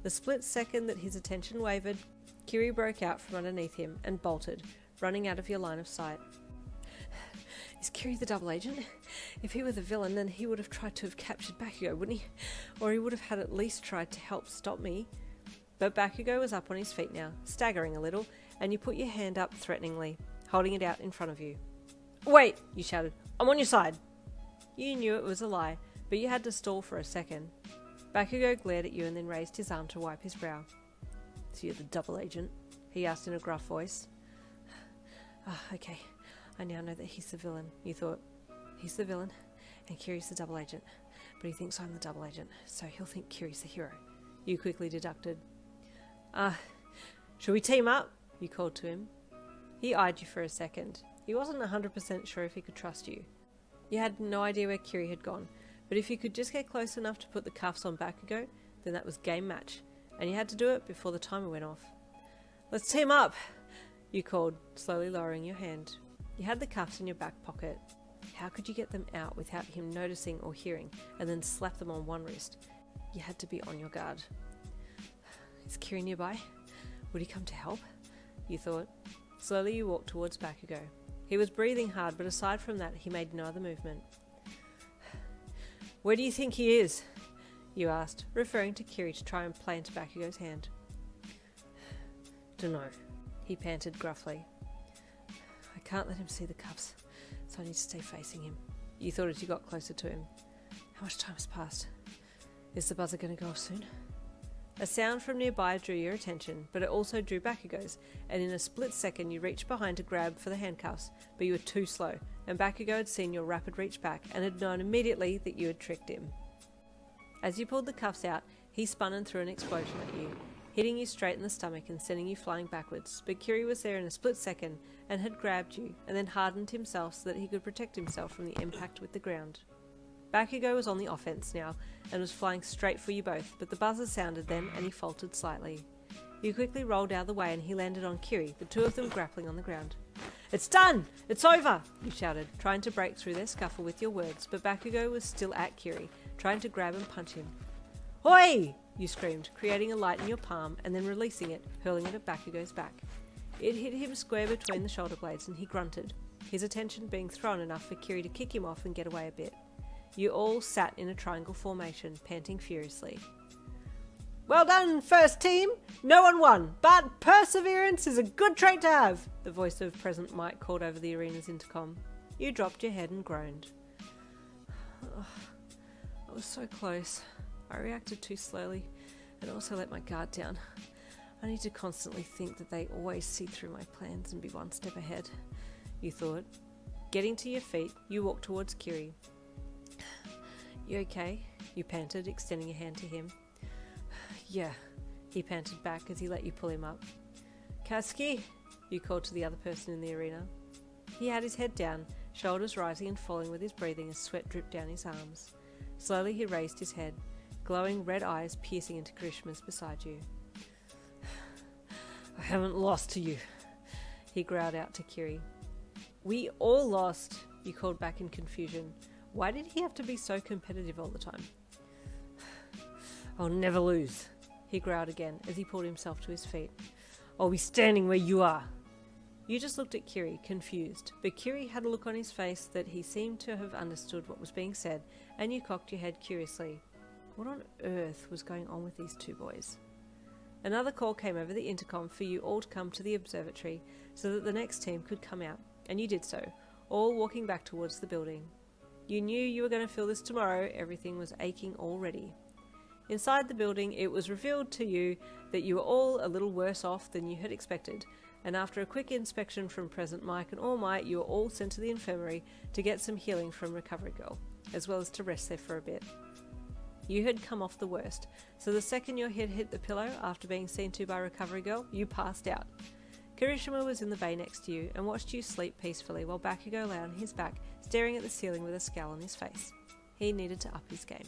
The split second that his attention wavered, Kiri broke out from underneath him and bolted, running out of your line of sight. Is Kiri the double agent? If he were the villain, then he would have tried to have captured Bakugou, wouldn't he? Or he would have had at least tried to help stop me. But Bakugou was up on his feet now, staggering a little, and you put your hand up threateningly, holding it out in front of you. "Wait!" you shouted. "I'm on your side!" You knew it was a lie, but you had to stall for a second. Bakugou glared at you and then raised his arm to wipe his brow. "So you're the double agent?" he asked in a gruff voice. Okay. I now know that he's the villain, you thought. He's the villain, and Kiri's the double agent. But he thinks I'm the double agent, so he'll think Kiri's the hero, you quickly deducted. Shall we team up? You called to him. He eyed you for a second. He wasn't 100% sure if he could trust you. You had no idea where Kiri had gone, but if you could just get close enough to put the cuffs on Bakugou, then that was game match, and you had to do it before the timer went off. "Let's team up!" you called, slowly lowering your hand. You had the cuffs in your back pocket. How could you get them out without him noticing or hearing, and then slap them on one wrist? You had to be on your guard. Is Kiri nearby? Would he come to help? You thought. Slowly you walked towards Bakugou. He was breathing hard, but aside from that, he made no other movement. "Where do you think he is?" you asked, referring to Kiri to try and play into Bakugou's hand. "Dunno," he panted gruffly. "I can't let him see the cuffs, so I need to stay facing him," you thought as you got closer to him. "How much time has passed? Is the buzzer going to go off soon?" A sound from nearby drew your attention, but it also drew Bakugou's, and in a split second you reached behind to grab for the handcuffs, but you were too slow, and Bakugou had seen your rapid reach back and had known immediately that you had tricked him. As you pulled the cuffs out, he spun and threw an explosion at you, hitting you straight in the stomach and sending you flying backwards, but Kiri was there in a split second and had grabbed you, and then hardened himself so that he could protect himself from the impact with the ground. Bakugou was on the offense now, and was flying straight for you both, but the buzzer sounded then, and he faltered slightly. You quickly rolled out of the way and he landed on Kiri, the two of them grappling on the ground. "It's done! It's over!" you shouted, trying to break through their scuffle with your words, but Bakugou was still at Kiri, trying to grab and punch him. "Hoi!" you screamed, creating a light in your palm and then releasing it, hurling it at Bakugou's back. It hit him square between the shoulder blades and he grunted, his attention being thrown enough for Kiri to kick him off and get away a bit. You all sat in a triangle formation, panting furiously. Well done, first team! No one won, but perseverance is a good trait to have, the voice of Present Mike called over the arena's intercom. You dropped your head and groaned. Oh, I was so close. I reacted too slowly and also let my guard down. I need to constantly think that they always see through my plans and be one step ahead, you thought. Getting to your feet, you walked towards Kiri. You okay? You panted, extending a hand to him. Yeah, he panted back as he let you pull him up. Katsuki, you called to the other person in the arena. He had his head down, shoulders rising and falling with his breathing as sweat dripped down his arms. Slowly he raised his head, glowing red eyes piercing into Kirishima's beside you. I haven't lost to you, he growled out to Kiri. We all lost, you called back in confusion. Why did he have to be so competitive all the time? I'll never lose, he growled again as he pulled himself to his feet. I'll be standing where you are. You just looked at Kiri, confused, but Kiri had a look on his face that he seemed to have understood what was being said, and you cocked your head curiously. What on earth was going on with these two boys? Another call came over the intercom for you all to come to the observatory so that the next team could come out, and you did so, all walking back towards the building. You knew you were going to feel this tomorrow, everything was aching already. Inside the building, it was revealed to you that you were all a little worse off than you had expected, and after a quick inspection from Present Mike and All Might, you were all sent to the infirmary to get some healing from Recovery Girl, as well as to rest there for a bit. You had come off the worst, so the second your head hit the pillow after being seen to by Recovery Girl, you passed out. Kirishima was in the bay next to you and watched you sleep peacefully while Bakugou lay on his back, staring at the ceiling with a scowl on his face. He needed to up his game.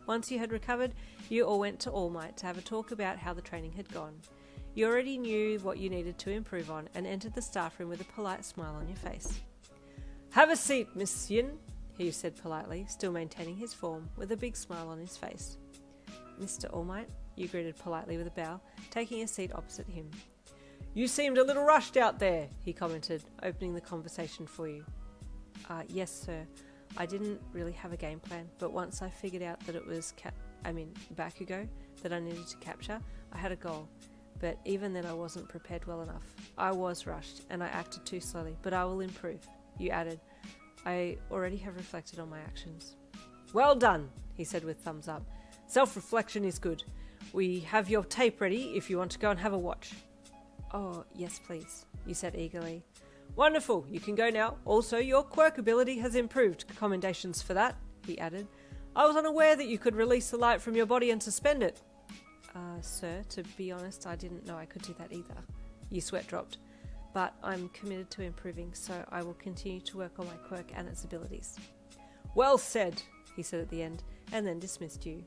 Once you had recovered, you all went to All Might to have a talk about how the training had gone. You already knew what you needed to improve on and entered the staff room with a polite smile on your face. Have a seat, Miss Yin, he said politely, still maintaining his form, with a big smile on his face. Mr. All Might, you greeted politely with a bow, taking a seat opposite him. You seemed a little rushed out there, he commented, opening the conversation for you. Yes, sir. I didn't really have a game plan, but once I figured out that it was Bakugou that I needed to capture, I had a goal. But even then I wasn't prepared well enough. I was rushed, and I acted too slowly, but I will improve, you added. I already have reflected on my actions. Well done, he said with thumbs up. Self-reflection is good. We have your tape ready if you want to go and have a watch. Oh, yes please, you said eagerly. Wonderful, you can go now. Also, your quirk ability has improved. Commendations for that, he added. I was unaware that you could release the light from your body and suspend it. Sir, to be honest, I didn't know I could do that either. Your sweat dropped. But I'm committed to improving, so I will continue to work on my quirk and its abilities. Well said, he said at the end, and then dismissed you.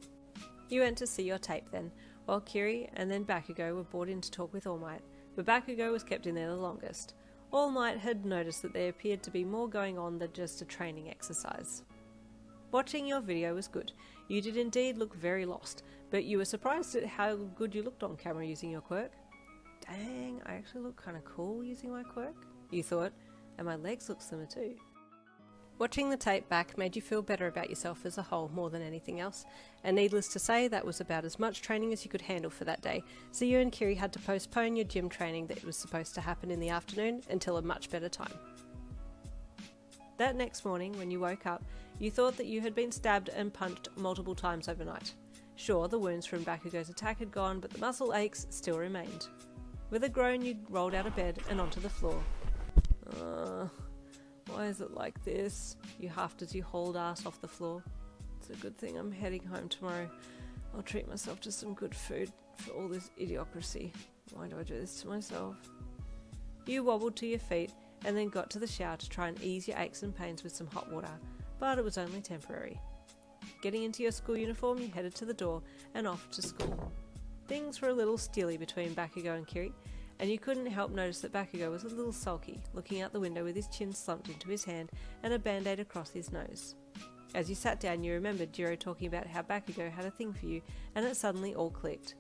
You went to see your tape then, while Kiri and then Bakugou were brought in to talk with All Might, but Bakugou was kept in there the longest. All Might had noticed that there appeared to be more going on than just a training exercise. Watching your video was good. You did indeed look very lost, but you were surprised at how good you looked on camera using your quirk. Dang, I actually look kind of cool using my quirk, you thought, and my legs look slimmer too. Watching the tape back made you feel better about yourself as a whole more than anything else, and needless to say that was about as much training as you could handle for that day, so you and Kiri had to postpone your gym training that was supposed to happen in the afternoon until a much better time. That next morning, when you woke up, you thought that you had been stabbed and punched multiple times overnight. Sure, the wounds from Bakugou's attack had gone, but the muscle aches still remained. With a groan, you rolled out of bed and onto the floor. Why is it like this? You huffed as you hauled ass off the floor. It's a good thing I'm heading home tomorrow. I'll treat myself to some good food for all this idiocracy. Why do I do this to myself? You wobbled to your feet and then got to the shower to try and ease your aches and pains with some hot water, but it was only temporary. Getting into your school uniform, you headed to the door and off to school. Things were a little steely between Bakugou and Kiri, and you couldn't help notice that Bakugou was a little sulky, looking out the window with his chin slumped into his hand and a band-aid across his nose. As you sat down, you remembered Jiro talking about how Bakugou had a thing for you, and it suddenly all clicked.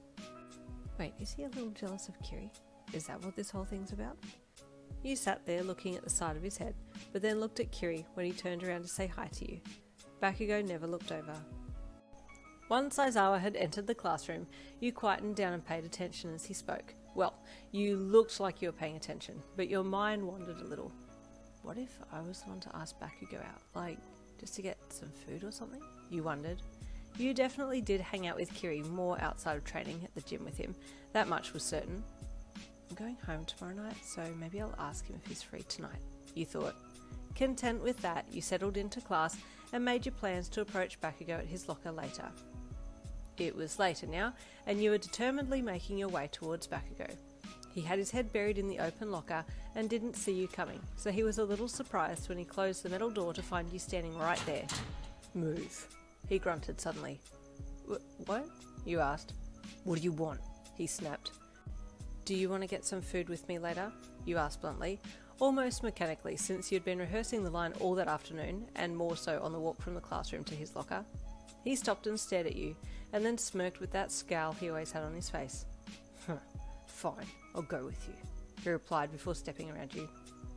Wait, is he a little jealous of Kiri? Is that what this whole thing's about? You sat there looking at the side of his head, but then looked at Kiri when he turned around to say hi to you. Bakugou never looked over. Once Aizawa had entered the classroom, you quietened down and paid attention as he spoke. Well, you looked like you were paying attention, but your mind wandered a little. What if I was the one to ask Bakugou out? Like, just to get some food or something? You wondered. You definitely did hang out with Kiri more outside of training at the gym with him. That much was certain. I'm going home tomorrow night, so maybe I'll ask him if he's free tonight, you thought. Content with that, you settled into class and made your plans to approach Bakugou at his locker later. It was later now, and you were determinedly making your way towards Bakugou. He had his head buried in the open locker and didn't see you coming, so he was a little surprised when he closed the metal door to find you standing right there. Move, he grunted suddenly. What? You asked. What do you want? He snapped. Do you want to get some food with me later? You asked bluntly, almost mechanically, since you'd been rehearsing the line all that afternoon, and more so on the walk from the classroom to his locker. He stopped and stared at you, and then smirked with that scowl he always had on his face. Fine, I'll go with you, he replied before stepping around you.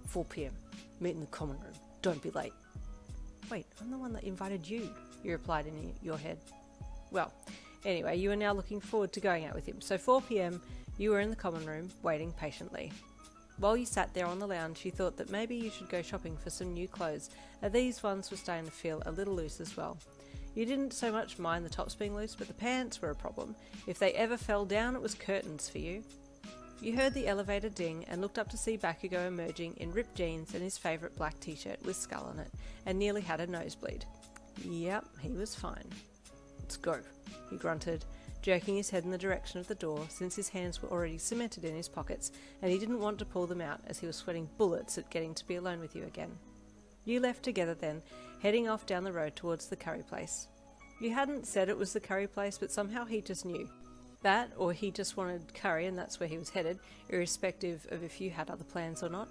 4 p.m, meet in the common room, don't be late. Wait, I'm the one that invited you, you replied in your head. Well, anyway, you were now looking forward to going out with him, so 4 p.m, you were in the common room, waiting patiently. While you sat there on the lounge, you thought that maybe you should go shopping for some new clothes, and these ones were starting to feel a little loose as well. You didn't so much mind the tops being loose, but the pants were a problem. If they ever fell down, it was curtains for you. You heard the elevator ding and looked up to see Bakugou emerging in ripped jeans and his favourite black t-shirt with skull on it, and nearly had a nosebleed. Yep, he was fine. Let's go, he grunted, jerking his head in the direction of the door, since his hands were already cemented in his pockets, and he didn't want to pull them out as he was sweating bullets at getting to be alone with you again. You left together then, heading off down the road towards the curry place. You hadn't said it was the curry place, but somehow he just knew. That, or he just wanted curry and that's where he was headed, irrespective of if you had other plans or not.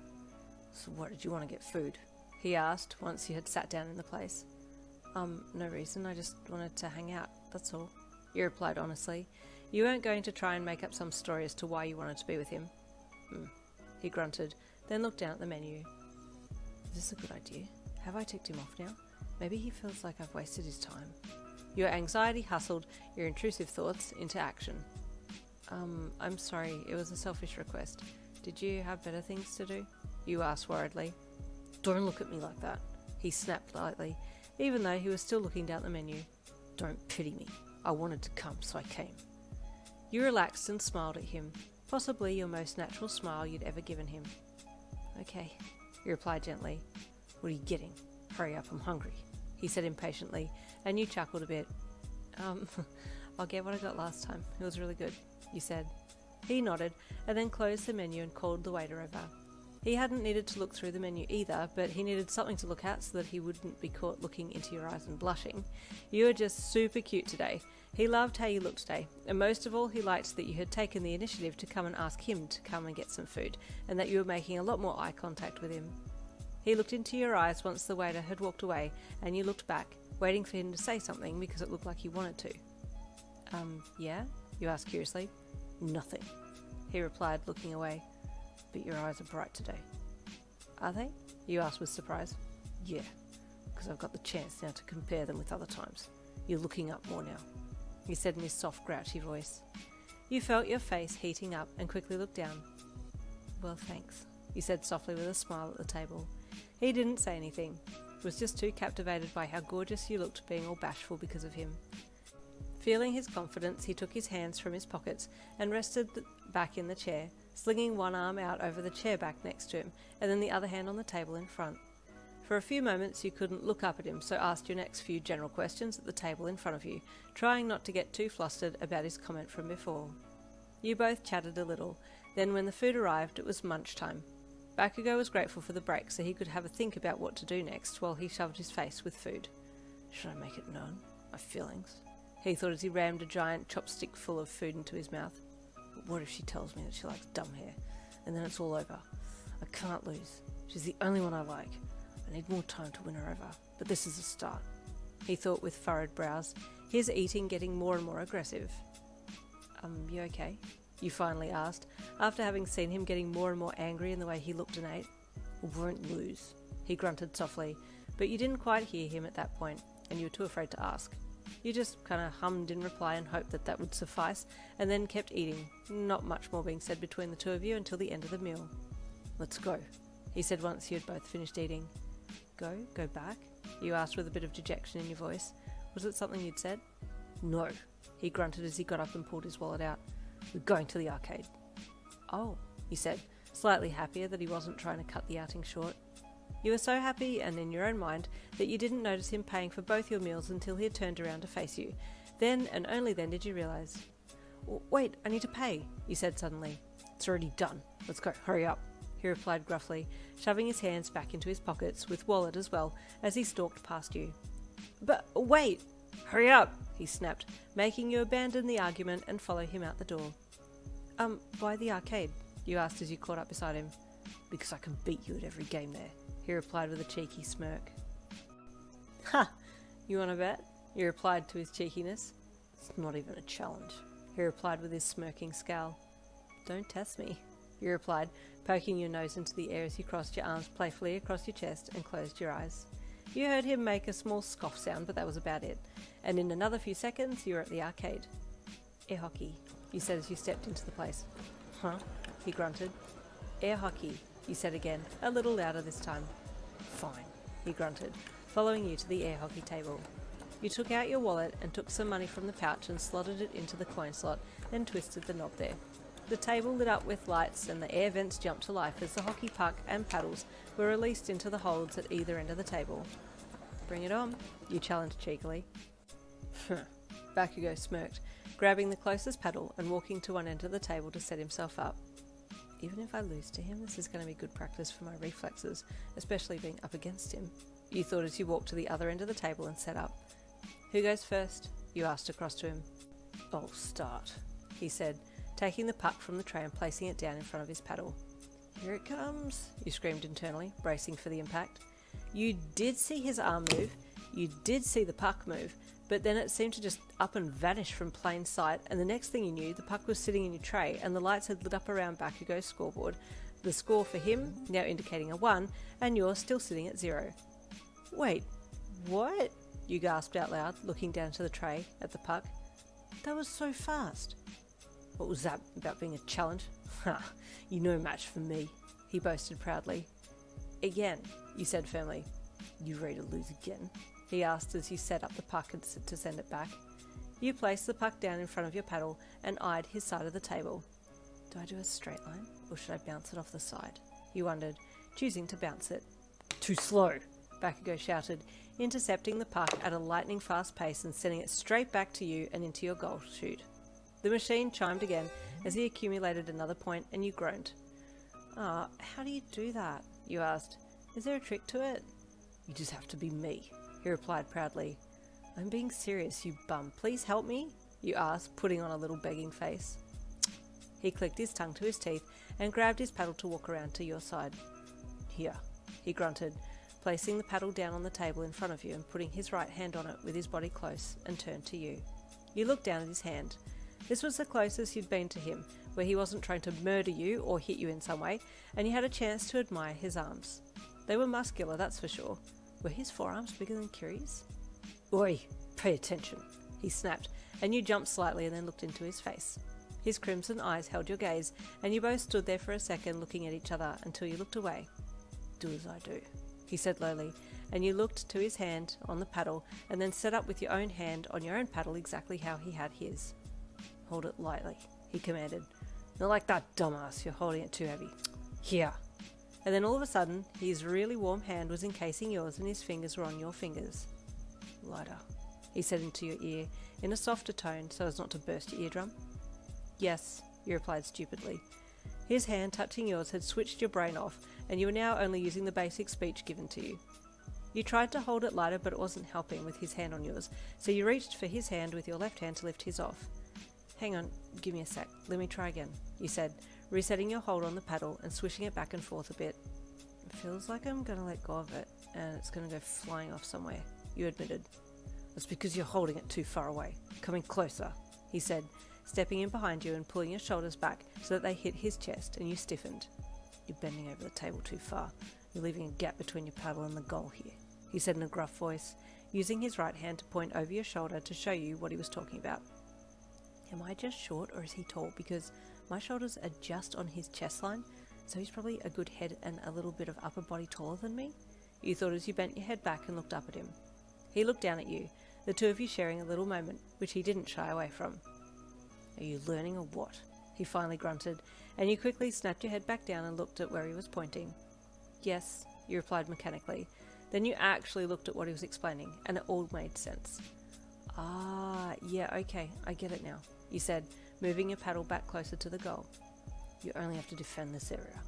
So what did you want to get food? He asked, once you had sat down in the place. No reason, I just wanted to hang out, that's all. You replied honestly. You weren't going to try and make up some story as to why you wanted to be with him. He grunted, then looked down at the menu. Is this a good idea? Have I ticked him off now? Maybe he feels like I've wasted his time. Your anxiety hustled your intrusive thoughts into action. I'm sorry, it was a selfish request. Did you have better things to do? You asked worriedly. Don't look at me like that, he snapped lightly, even though he was still looking down the menu. Don't pity me. I wanted to come, so I came. You relaxed and smiled at him, possibly your most natural smile you'd ever given him. Okay, he replied gently. What are you getting? Hurry up, I'm hungry, he said impatiently, and you chuckled a bit. I'll get what I got last time. It was really good, you said. He nodded, and then closed the menu and called the waiter over. He hadn't needed to look through the menu either, but he needed something to look at so that he wouldn't be caught looking into your eyes and blushing. You were just super cute today. He loved how you looked today, and most of all he liked that you had taken the initiative to come and ask him to come and get some food, and that you were making a lot more eye contact with him. He looked into your eyes once the waiter had walked away, and you looked back, waiting for him to say something because it looked like he wanted to. Yeah? You asked curiously. Nothing, he replied, looking away. But your eyes are bright today. Are they? You asked with surprise. Yeah, because I've got the chance now to compare them with other times. You're looking up more now, he said in his soft, grouchy voice. You felt your face heating up and quickly looked down. Well, thanks, you said softly with a smile at the table. He didn't say anything. Was just too captivated by how gorgeous you looked, being all bashful because of him. Feeling his confidence, he took his hands from his pockets and rested back in the chair, slinging one arm out over the chair back next to him, and then the other hand on the table in front. For a few moments you couldn't look up at him, so asked your next few general questions at the table in front of you, trying not to get too flustered about his comment from before. You both chatted a little. Then when the food arrived, it was munch time. Bakugou was grateful for the break so he could have a think about what to do next while he shoved his face with food. Should I make it known? My feelings? He thought as he rammed a giant chopstick full of food into his mouth. But what if she tells me that she likes dumb hair, and then it's all over? I can't lose. She's the only one I like. I need more time to win her over, but this is a start, he thought with furrowed brows, his eating getting more and more aggressive. You okay? You finally asked, after having seen him getting more and more angry in the way he looked and ate. Won't lose, he grunted softly, but you didn't quite hear him at that point, and you were too afraid to ask. You just kind of hummed in reply and hoped that that would suffice, and then kept eating, not much more being said between the two of you until the end of the meal. "Let's go," he said once you had both finished eating. "Go? Go back?" you asked with a bit of dejection in your voice. Was it something you'd said? "No," he grunted as he got up and pulled his wallet out. "We're going to the arcade." "Oh," he said, slightly happier that he wasn't trying to cut the outing short. You were so happy and in your own mind that you didn't notice him paying for both your meals until he had turned around to face you. Then and only then did you realise. "Wait, I need to pay," you said suddenly. "It's already done. Let's go, hurry up," he replied gruffly, shoving his hands back into his pockets, with wallet as well, as he stalked past you. "But wait!" "Hurry up," he snapped, making you abandon the argument and follow him out the door. Why the arcade?" you asked as you caught up beside him. "Because I can beat you at every game there," he replied with a cheeky smirk. "Ha! You want to bet?" you replied to his cheekiness. "It's not even a challenge," he replied with his smirking scowl. "Don't test me," you replied, poking your nose into the air as you crossed your arms playfully across your chest and closed your eyes. You heard him make a small scoff sound, but that was about it, and in another few seconds you were at the arcade. "Air hockey," you said as you stepped into the place. "Huh?" he grunted. "Air hockey," you said again, a little louder this time. "Fine," he grunted, following you to the air hockey table. You took out your wallet and took some money from the pouch and slotted it into the coin slot, then twisted the knob there. The table lit up with lights and the air vents jumped to life as the hockey puck and paddles were released into the holds at either end of the table. "Bring it on," you challenged cheekily. Bakugou smirked, grabbing the closest paddle and walking to one end of the table to set himself up. "Even if I lose to him, this is going to be good practice for my reflexes, especially being up against him," you thought as you walked to the other end of the table and set up. "Who goes first?" you asked across to him. "I'll start," he said, taking the puck from the tray and placing it down in front of his paddle. "Here it comes," you screamed internally, bracing for the impact. You did see his arm move, you did see the puck move, but then it seemed to just up and vanish from plain sight, and the next thing you knew, the puck was sitting in your tray and the lights had lit up around Bakugou's scoreboard, the score for him now indicating a 1, and yours still sitting at 0. "Wait, what?" you gasped out loud, looking down to the tray at the puck. "That was so fast." "What was that about being a challenge?" "Ha, you no match for me," he boasted proudly. "Again," you said firmly. "You ready to lose again?" he asked as you set up the puck to send it back. You placed the puck down in front of your paddle and eyed his side of the table. "Do I do a straight line, or should I bounce it off the side?" you wondered, choosing to bounce it. "Too slow," Bakugou shouted, intercepting the puck at a lightning fast pace and sending it straight back to you and into your goal chute. The machine chimed again as he accumulated another point and you groaned. How do you do that?" you asked. "Is there a trick to it?" "You just have to be me," he replied proudly. "I'm being serious, you bum. Please help me?" you asked, putting on a little begging face. He clicked his tongue to his teeth and grabbed his paddle to walk around to your side. "Here," he grunted, placing the paddle down on the table in front of you and putting his right hand on it with his body close, and turned to you. You looked down at his hand. This was the closest you'd been to him, where he wasn't trying to murder you or hit you in some way, and you had a chance to admire his arms. They were muscular, that's for sure. Were his forearms bigger than Kiri's? "Oi, pay attention," he snapped, and you jumped slightly and then looked into his face. His crimson eyes held your gaze, and you both stood there for a second looking at each other until you looked away. "Do as I do," he said lowly, and you looked to his hand on the paddle and then set up with your own hand on your own paddle exactly how he had his. "Hold it lightly," he commanded. "Not like that, dumbass, you're holding it too heavy. Here." And then all of a sudden, his really warm hand was encasing yours and his fingers were on your fingers. "Lighter," he said into your ear, in a softer tone so as not to burst your eardrum. "Yes," you replied stupidly. His hand touching yours had switched your brain off, and you were now only using the basic speech given to you. You tried to hold it lighter, but it wasn't helping with his hand on yours, so you reached for his hand with your left hand to lift his off. "Hang on, give me a sec, let me try again," you said, resetting your hold on the paddle and swishing it back and forth a bit. "It feels like I'm going to let go of it, and it's going to go flying off somewhere," you admitted. "That's because you're holding it too far away. Coming closer," he said, stepping in behind you and pulling your shoulders back so that they hit his chest, and you stiffened. "You're bending over the table too far. You're leaving a gap between your paddle and the goal here," he said in a gruff voice. using his right hand to point over your shoulder to show you what he was talking about. Am I just short or is he tall? Because my shoulders are just on his chest line, so he's probably a good head and a little bit of upper body taller than me, you thought as you bent your head back and looked up at him. He looked down at you, the two of you sharing a little moment, which he didn't shy away from. Are you learning or what? He finally grunted, and you quickly snapped your head back down and looked at where he was pointing. Yes, you replied mechanically. Then you actually looked at what he was explaining, and it all made sense. Ah, yeah, okay, I get it now, you said, moving your paddle back closer to the goal. You only have to defend this area.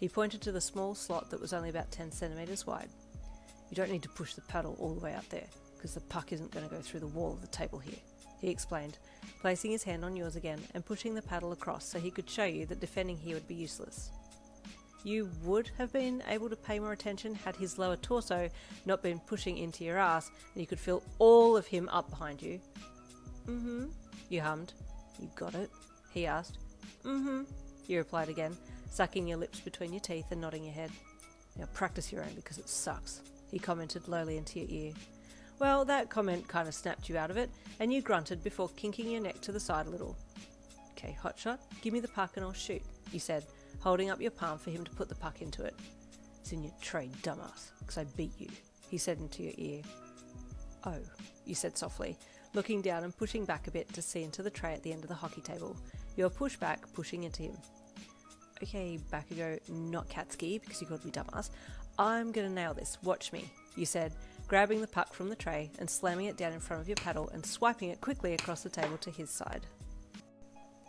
He pointed to the small slot that was only about 10 centimetres wide. You don't need to push the paddle all the way out there, because the puck isn't going to go through the wall of the table here, he explained, placing his hand on yours again and pushing the paddle across so he could show you that defending here would be useless. You would have been able to pay more attention had his lower torso not been pushing into your ass and you could feel all of him up behind you. Mm-hmm, you hummed. You got it? He asked. Mm-hmm, you replied again, sucking your lips between your teeth and nodding your head. Now practice your own because it sucks, he commented lowly into your ear. Well, that comment kind of snapped you out of it, and you grunted before kinking your neck to the side a little. Okay, hotshot, give me the puck and I'll shoot, you said, holding up your palm for him to put the puck into it. It's in your tray, dumbass, because I beat you, he said into your ear. Oh, you said softly, looking down and pushing back a bit to see into the tray at the end of the hockey table, your pushback pushing into him. Okay, Bakugou, not Katsuki, because you called me dumbass. I'm gonna nail this, watch me, you said, grabbing the puck from the tray and slamming it down in front of your paddle and swiping it quickly across the table to his side.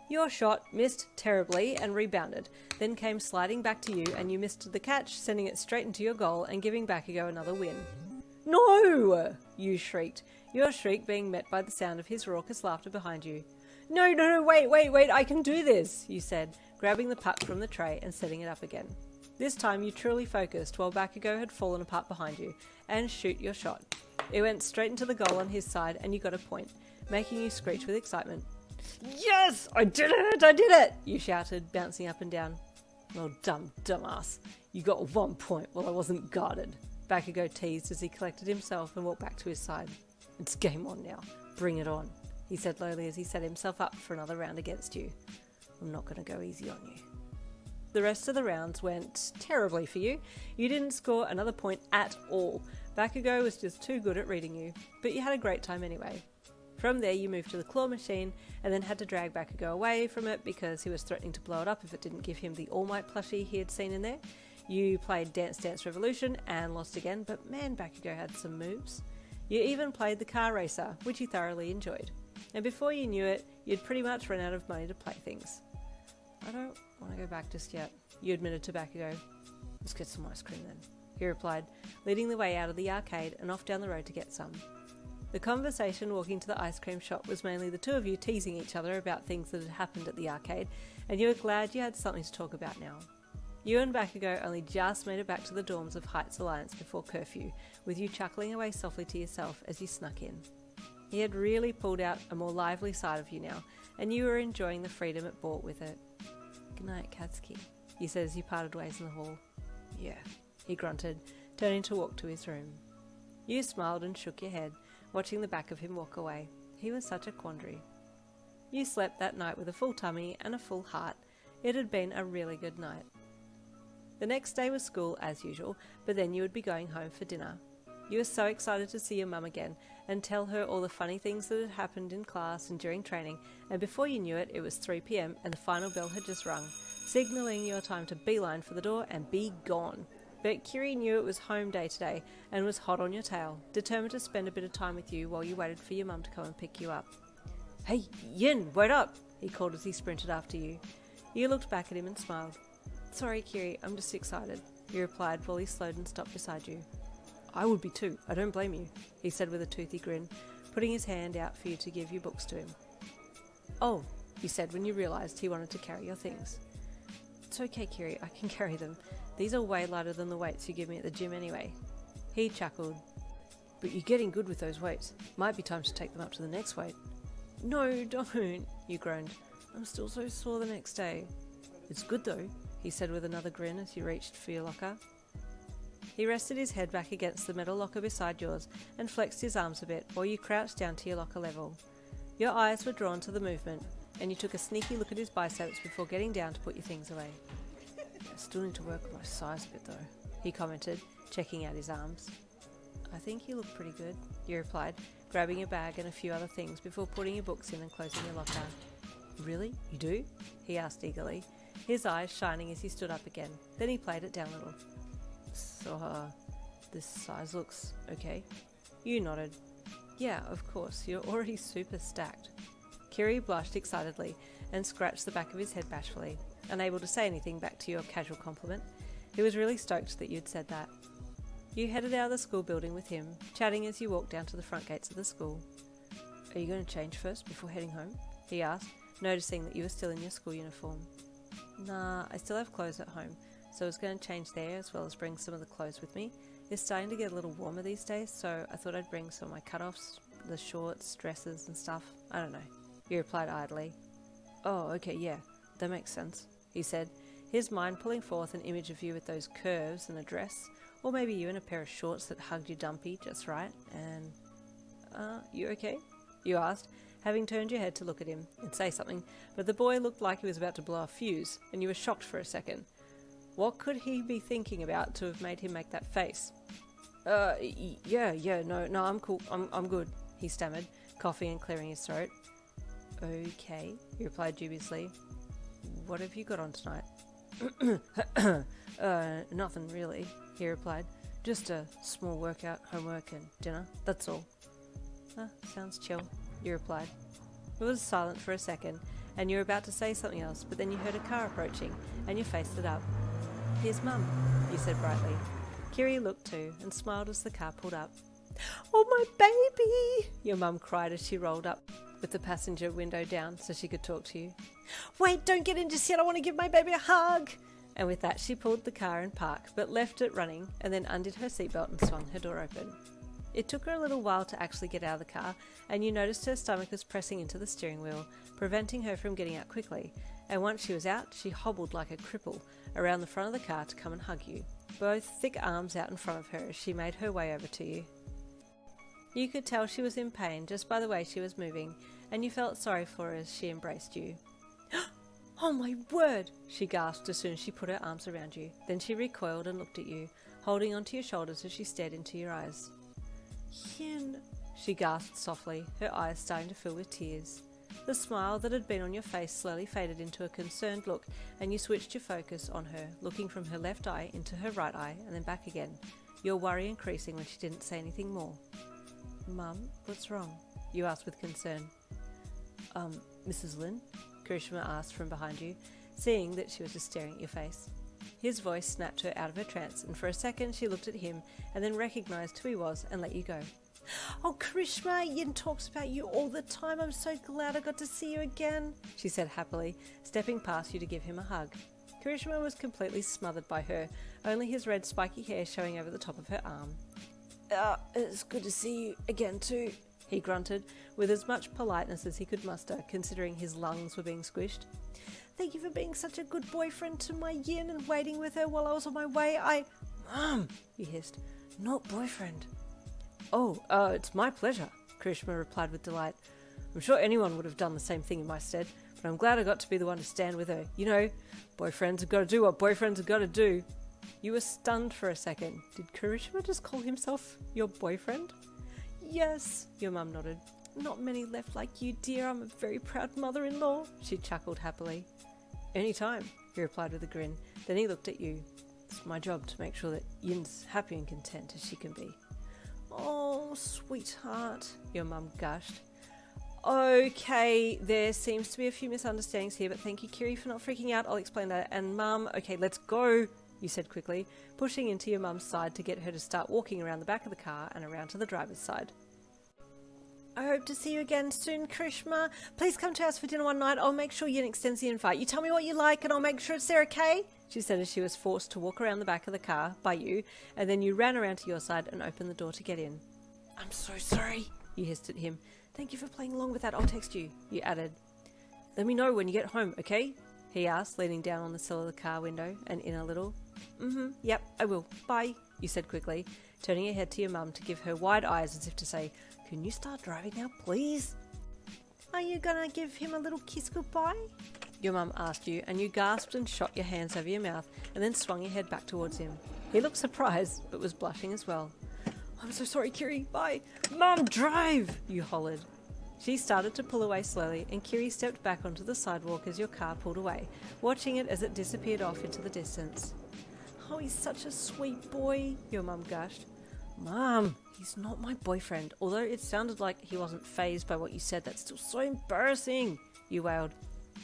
Your shot missed terribly and rebounded, then came sliding back to you and you missed the catch, sending it straight into your goal and giving Bakugou another win. No! You shrieked, your shriek being met by the sound of his raucous laughter behind you. No, wait, I can do this, you said, grabbing the puck from the tray and setting it up again. This time you truly focused while Bakugou had fallen apart behind you, and shoot your shot. It went straight into the goal on his side and you got a point, making you screech with excitement. Yes! I did it! You shouted, bouncing up and down. Well, dumbass. You got 1 point while I wasn't guarded. Bakugou teased as he collected himself and walked back to his side. It's game on now. Bring it on, he said lowly as he set himself up for another round against you. I'm not going to go easy on you. The rest of the rounds went terribly for you. You didn't score another point at all. Bakugou was just too good at reading you, but you had a great time anyway. From there you moved to the claw machine and then had to drag Bakugou away from it because he was threatening to blow it up if it didn't give him the All Might plushie he had seen in there. You played Dance Dance Revolution and lost again, but man, Bakugou had some moves. You even played the car racer, which you thoroughly enjoyed. And before you knew it, you'd pretty much run out of money to play things. I don't want to go back just yet, you admitted to Bakugou. Let's get some ice cream then, he replied, leading the way out of the arcade and off down the road to get some. The conversation walking to the ice cream shop was mainly the two of you teasing each other about things that had happened at the arcade, and you were glad you had something to talk about now. You and Bakugou only just made it back to the dorms of Heights Alliance before curfew, with you chuckling away softly to yourself as you snuck in. He had really pulled out a more lively side of you now, and you were enjoying the freedom it brought with it. Good night, Katsuki, you said as you parted ways in the hall. Yeah, he grunted, turning to walk to his room. You smiled and shook your head, watching the back of him walk away. He was such a quandary. You slept that night with a full tummy and a full heart. It had been a really good night. The next day was school as usual, but then you would be going home for dinner. You were so excited to see your mum again and tell her all the funny things that had happened in class and during training, and before you knew it, it was 3 p.m. and the final bell had just rung, signalling your time to beeline for the door and be gone. But Kiri knew it was home day today and was hot on your tail, determined to spend a bit of time with you while you waited for your mum to come and pick you up. Hey, Yin, wait up, he called as he sprinted after you. You looked back at him and smiled. Sorry, Kiri, I'm just excited, you replied while he slowed and stopped beside you. I would be too, I don't blame you, he said with a toothy grin, putting his hand out for you to give your books to him. Oh, you said when you realised he wanted to carry your things. It's okay, Kiri, I can carry them. These are way lighter than the weights you give me at the gym anyway. He chuckled. But you're getting good with those weights. Might be time to take them up to the next weight. No, don't, you groaned. I'm still so sore the next day. It's good though, he said with another grin as you reached for your locker. He rested his head back against the metal locker beside yours and flexed his arms a bit while you crouched down to your locker level. Your eyes were drawn to the movement, and you took a sneaky look at his biceps before getting down to put your things away. I still need to work on my size a bit though, he commented, checking out his arms. I think you look pretty good, you replied, grabbing your bag and a few other things before putting your books in and closing your locker. Really? You do? He asked eagerly, his eyes shining as he stood up again. Then he played it down a little. So, this size looks okay? You nodded. Yeah, of course, you're already super stacked. Kiri blushed excitedly and scratched the back of his head bashfully, unable to say anything back to your casual compliment. He was really stoked that you'd said that. You headed out of the school building with him, chatting as you walked down to the front gates of the school. Are you going to change first before heading home? He asked, noticing that you were still in your school uniform. Nah, I still have clothes at home, so I was going to change there as well as bring some of the clothes with me. It's starting to get a little warmer these days, so I thought I'd bring some of my cutoffs, the shorts, dresses and stuff. I don't know. You replied idly. Oh, okay, yeah, that makes sense, he said, his mind pulling forth an image of you with those curves and a dress, or maybe you in a pair of shorts that hugged your dumpy just right, and... you okay? You asked, having turned your head to look at him and say something, but the boy looked like he was about to blow a fuse, and you were shocked for a second. What could he be thinking about to have made him make that face? Yeah, no, I'm cool, I'm good, he stammered, coughing and clearing his throat. Okay, he replied dubiously. What have you got on tonight? Nothing really, he replied. Just a small workout, homework and dinner, that's all. Sounds chill, you replied. It was silent for a second, and you were about to say something else, but then you heard a car approaching, and you faced it up. Here's Mum, you said brightly. Kiri looked too, and smiled as the car pulled up. Oh, my baby! Your mum cried as she rolled up with the passenger window down so she could talk to you. Wait, don't get in just yet, I want to give my baby a hug! And with that she pulled the car in park, but left it running, and then undid her seatbelt and swung her door open. It took her a little while to actually get out of the car, and you noticed her stomach was pressing into the steering wheel, preventing her from getting out quickly, and once she was out, she hobbled like a cripple around the front of the car to come and hug you, both thick arms out in front of her as she made her way over to you. You could tell she was in pain just by the way she was moving, and you felt sorry for her as she embraced you. Oh my word! She gasped as soon as she put her arms around you. Then she recoiled and looked at you, holding onto your shoulders as she stared into your eyes. Yin, she gasped softly, her eyes starting to fill with tears. The smile that had been on your face slowly faded into a concerned look, and you switched your focus on her, looking from her left eye into her right eye and then back again, your worry increasing when she didn't say anything more. Mum, what's wrong? You asked with concern. Mrs. Lin? Kirishima asked from behind you, seeing that she was just staring at your face. His voice snapped her out of her trance, and for a second she looked at him and then recognised who he was and let you go. Oh, Kirishima, Yin talks about you all the time. I'm so glad I got to see you again, she said happily, stepping past you to give him a hug. Kirishima was completely smothered by her, only his red spiky hair showing over the top of her arm. It's good to see you again too, he grunted, with as much politeness as he could muster, considering his lungs were being squished. Thank you for being such a good boyfriend to my Yin and waiting with her while I was on my way. Mom, he hissed, not boyfriend. Oh, it's my pleasure, Kirishima replied with delight. I'm sure anyone would have done the same thing in my stead, but I'm glad I got to be the one to stand with her. You know, boyfriends have got to do what boyfriends have got to do. You were stunned for a second. Did Kirishima just call himself your boyfriend? Yes, your mum nodded. Not many left like you, dear. I'm a very proud mother-in-law, she chuckled happily. Any time, he replied with a grin. Then he looked at you. It's my job to make sure that Yin's happy and content as she can be. Oh, sweetheart, your mum gushed. Okay, there seems to be a few misunderstandings here, but thank you, Kiri, for not freaking out. I'll explain that. And Mum, okay, let's go, you said quickly, pushing into your mum's side to get her to start walking around the back of the car and around to the driver's side. I hope to see you again soon, Kirishima. Please come to us for dinner one night. I'll make sure Yin extends the invite. You tell me what you like and I'll make sure it's there, okay? She said as she was forced to walk around the back of the car by you, and then you ran around to your side and opened the door to get in. I'm so sorry, you hissed at him. Thank you for playing along with that. I'll text you, you added. Let me know when you get home, okay? He asked, leaning down on the sill of the car window and in a little. Yep, I will. Bye, you said quickly, turning your head to your mum to give her wide eyes as if to say, can you start driving now, please? Are you gonna give him a little kiss goodbye? Your mum asked you, and you gasped and shot your hands over your mouth and then swung your head back towards him. He looked surprised, but was blushing as well. I'm so sorry, Kiri. Bye. Mum, drive! You hollered. She started to pull away slowly, and Kiri stepped back onto the sidewalk as your car pulled away, watching it as it disappeared off into the distance. Oh, he's such a sweet boy, your mum gushed. Mum, he's not my boyfriend. Although it sounded like he wasn't fazed by what you said, that's still so embarrassing, you wailed.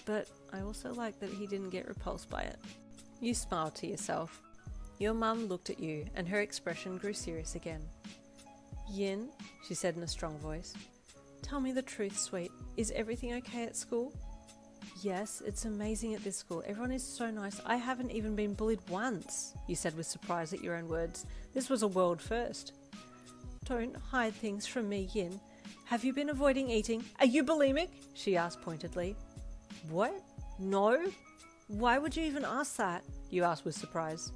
But I also like that he didn't get repulsed by it. You smiled to yourself. Your mum looked at you, and her expression grew serious again. Yin, she said in a strong voice, tell me the truth, sweet. Is everything okay at school? Yes, it's amazing at this school. Everyone is so nice. I haven't even been bullied once, you said with surprise at your own words. This was a world first. Don't hide things from me, Yin. Have you been avoiding eating? Are you bulimic? She asked pointedly. What? No? Why would you even ask that? You asked with surprise.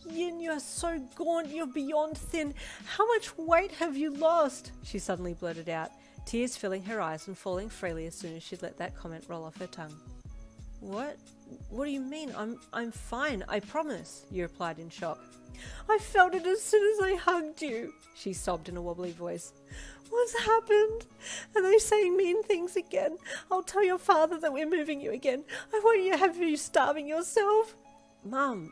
Yin, you are so gaunt, you're beyond thin. How much weight have you lost? She suddenly blurted out, tears filling her eyes and falling freely as soon as she'd let that comment roll off her tongue. What? What do you mean? I'm fine, I promise, you replied in shock. I felt it as soon as I hugged you, she sobbed in a wobbly voice. What's happened? Are they saying mean things again? I'll tell your father that we're moving you again. I won't have you starving yourself. Mum,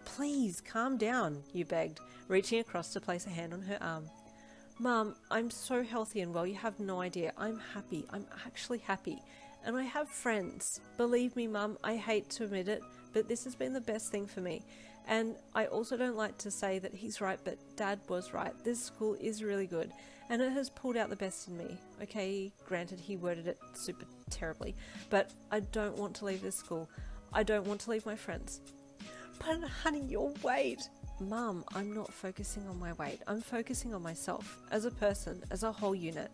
please calm down, you begged, reaching across to place a hand on her arm. Mum, I'm so healthy and well, you have no idea. I'm happy. I'm actually happy. And I have friends. Believe me, Mum, I hate to admit it, but this has been the best thing for me. And I also don't like to say that he's right, but Dad was right. This school is really good, and it has pulled out the best in me. Okay, granted, he worded it super terribly, but I don't want to leave this school. I don't want to leave my friends. But honey, your weight. Mum, I'm not focusing on my weight. I'm focusing on myself as a person, as a whole unit.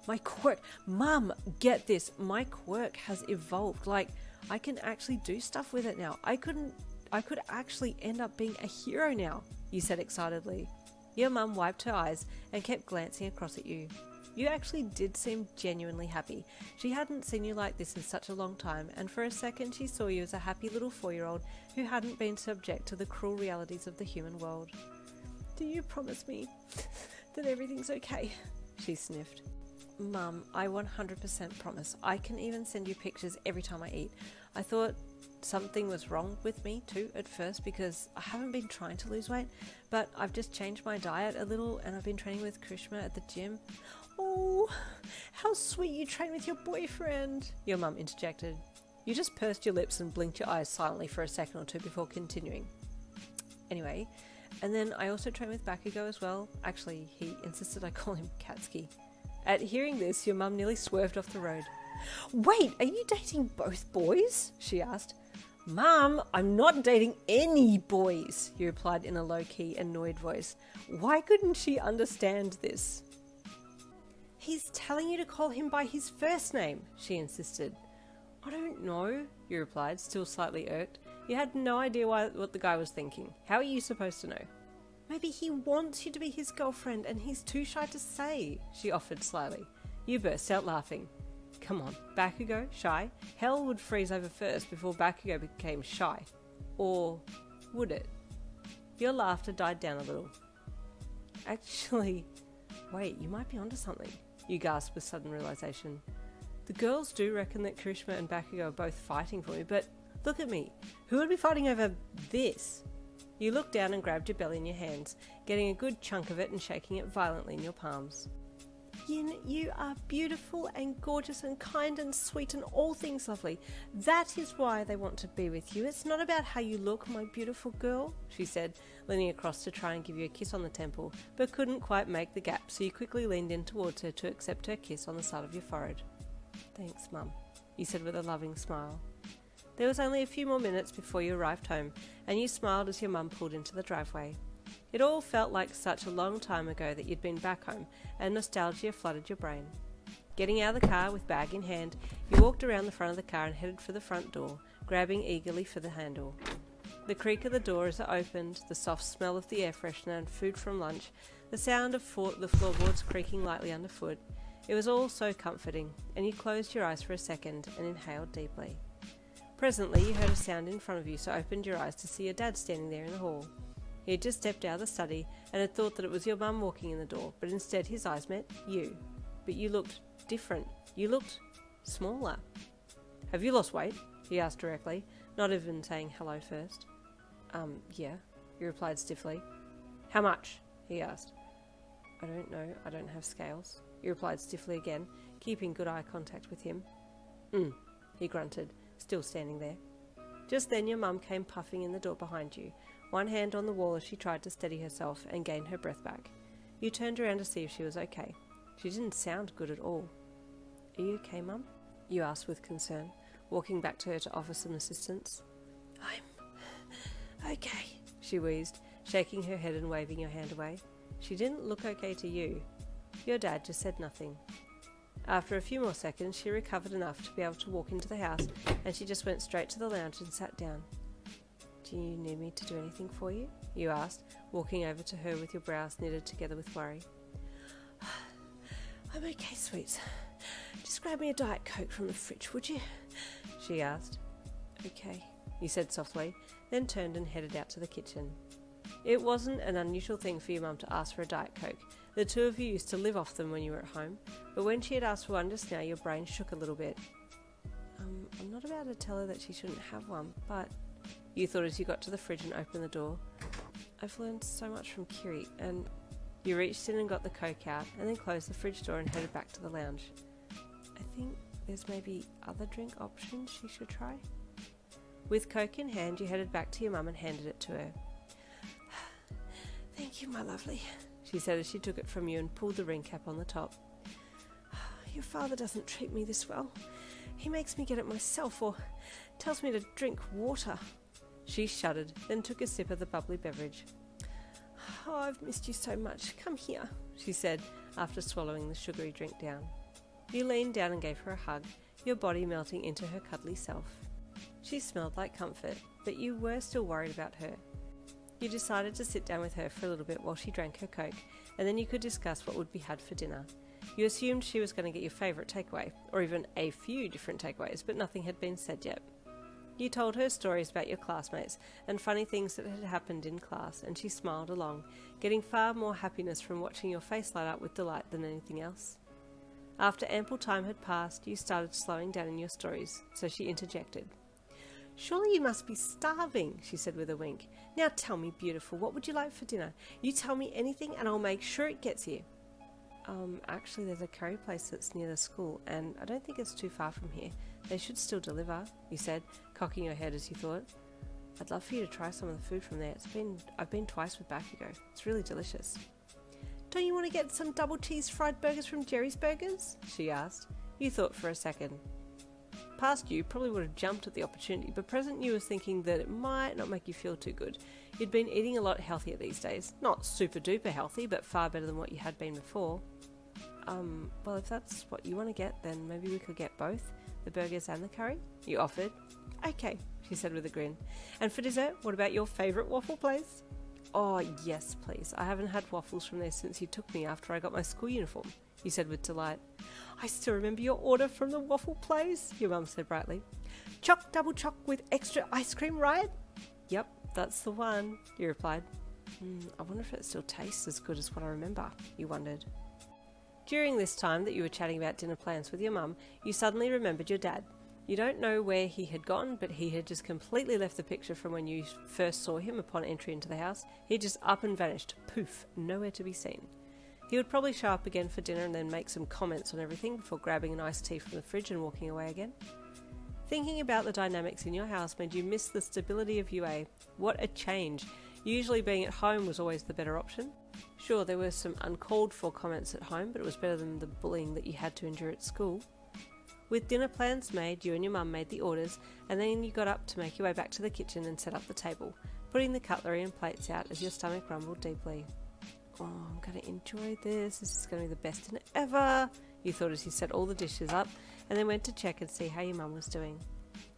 My quirk. Mum, get this. My quirk has evolved. Like, I can actually do stuff with it now. I could actually end up being a hero now, you said excitedly. Your mum wiped her eyes and kept glancing across at you. You actually did seem genuinely happy. She hadn't seen you like this in such a long time, and for a second she saw you as a happy little 4-year-old who hadn't been subject to the cruel realities of the human world. Do you promise me that everything's okay? She sniffed. Mum, I 100% promise. I can even send you pictures every time I eat. I thought something was wrong with me too at first because I haven't been trying to lose weight, but I've just changed my diet a little and I've been training with Kirishima at the gym. Oh, how sweet you train with your boyfriend, your mum interjected. You just pursed your lips and blinked your eyes silently for a second or two before continuing. Anyway, and then I also train with Bakugou as well. Actually, he insisted I call him Katsuki. At hearing this, your mum nearly swerved off the road. Wait, are you dating both boys? She asked. Mum, I'm not dating any boys, he replied in a low-key, annoyed voice. Why couldn't she understand this? He's telling you to call him by his first name, she insisted. I don't know, you replied, still slightly irked. You had no idea what the guy was thinking. How are you supposed to know? Maybe he wants you to be his girlfriend and he's too shy to say, she offered slyly. You burst out laughing. Come on, Bakugou, shy? Hell would freeze over first before Bakugou became shy. Or would it? Your laughter died down a little. Actually, wait, you might be onto something, you gasped with sudden realization. The girls do reckon that Kirishima and Bakugou are both fighting for me, but look at me. Who would be fighting over this? You looked down and grabbed your belly in your hands, getting a good chunk of it and shaking it violently in your palms. Yin, you are beautiful and gorgeous and kind and sweet and all things lovely. That is why they want to be with you. It's not about how you look, my beautiful girl, she said, leaning across to try and give you a kiss on the temple, but couldn't quite make the gap, so you quickly leaned in towards her to accept her kiss on the side of your forehead. Thanks, Mum, you said with a loving smile. There was only a few more minutes before you arrived home, and you smiled as your mum pulled into the driveway. It all felt like such a long time ago that you'd been back home, and nostalgia flooded your brain. Getting out of the car with bag in hand, you walked around the front of the car and headed for the front door, grabbing eagerly for the handle. The creak of the door as it opened, the soft smell of the air freshener and food from lunch, the sound of the floorboards creaking lightly underfoot. It was all so comforting, and you closed your eyes for a second and inhaled deeply. Presently you heard a sound in front of you, so opened your eyes to see your dad standing there in the hall. He had just stepped out of the study and had thought that it was your mum walking in the door, but instead his eyes met you. But you looked different. You looked smaller. "Have you lost weight?" he asked directly, not even saying hello first. Yeah, you replied stiffly. "How much?" he asked. "I don't know, I don't have scales," you replied stiffly again, keeping good eye contact with him. He grunted, still standing there. Just then your mum came puffing in the door behind you, one hand on the wall as she tried to steady herself and gain her breath back. You turned around to see if she was okay. She didn't sound good at all. "Are you okay, Mum?" you asked with concern, walking back to her to offer some assistance. "I'm okay," she wheezed, shaking her head and waving your hand away. She didn't look okay to you. Your dad just said nothing. After a few more seconds, she recovered enough to be able to walk into the house, and she just went straight to the lounge and sat down. "Do you need me to do anything for you?" you asked, walking over to her with your brows knitted together with worry. "I'm okay, sweets. Just grab me a Diet Coke from the fridge, would you?" she asked. "Okay," you said softly, then turned and headed out to the kitchen. It wasn't an unusual thing for your mum to ask for a Diet Coke. The two of you used to live off them when you were at home, but when she had asked for one just now, your brain shook a little bit. I'm not about to tell her that she shouldn't have one, but you thought as you got to the fridge and opened the door. "I've learned so much from Kiri," and you reached in and got the Coke out, and then closed the fridge door and headed back to the lounge. "I think there's maybe other drink options she should try." With Coke in hand, you headed back to your mum and handed it to her. "Thank you, my lovely," she said as she took it from you and pulled the ring cap on the top. "Your father doesn't treat me this well. He makes me get it myself or tells me to drink water." She shuddered, then took a sip of the bubbly beverage. "Oh, I've missed you so much. Come here," she said, after swallowing the sugary drink down. You leaned down and gave her a hug, your body melting into her cuddly self. She smelled like comfort, but you were still worried about her. You decided to sit down with her for a little bit while she drank her Coke, and then you could discuss what would be had for dinner. You assumed she was going to get your favourite takeaway, or even a few different takeaways, but nothing had been said yet. You told her stories about your classmates and funny things that had happened in class, and she smiled along, getting far more happiness from watching your face light up with delight than anything else. After ample time had passed, you started slowing down in your stories, so she interjected. "Surely you must be starving," she said with a wink. "Now tell me, beautiful, what would you like for dinner? You tell me anything and I'll make sure it gets here." Actually there's a curry place that's near the school, and I don't think it's too far from here. They should still deliver," you said, cocking your head as you thought. "I'd love for you to try some of the food from there. I've been twice with Bakugo. It's really delicious." "Don't you want to get some double cheese fried burgers from Jerry's Burgers?" she asked. You thought for a second. Past you probably would have jumped at the opportunity, but present you was thinking that it might not make you feel too good. You'd been eating a lot healthier these days. Not super duper healthy, but far better than what you had been before. Well, if that's what you want to get, then maybe we could get both, the burgers and the curry," you offered. "Okay," she said with a grin. "And for dessert, what about your favourite waffle place?" "Oh, yes, please. I haven't had waffles from there since you took me after I got my school uniform," you said with delight. "I still remember your order from the waffle place," your mum said brightly. "Choc double choc with extra ice cream, right?" "Yep, that's the one," you replied. I wonder if it still tastes as good as what I remember," you wondered. During this time that you were chatting about dinner plans with your mum, you suddenly remembered your dad. You don't know where he had gone, but he had just completely left the picture from when you first saw him upon entry into the house. He just up and vanished, poof, nowhere to be seen. He would probably show up again for dinner and then make some comments on everything before grabbing an iced tea from the fridge and walking away again. Thinking about the dynamics in your house made you miss the stability of UA. What a change! Usually being at home was always the better option. Sure, there were some uncalled for comments at home, but it was better than the bullying that you had to endure at school. With dinner plans made, you and your mum made the orders, and then you got up to make your way back to the kitchen and set up the table, putting the cutlery and plates out as your stomach rumbled deeply. "Oh, I'm going to enjoy this. This is going to be the best dinner ever," you thought as you set all the dishes up, and then went to check and see how your mum was doing.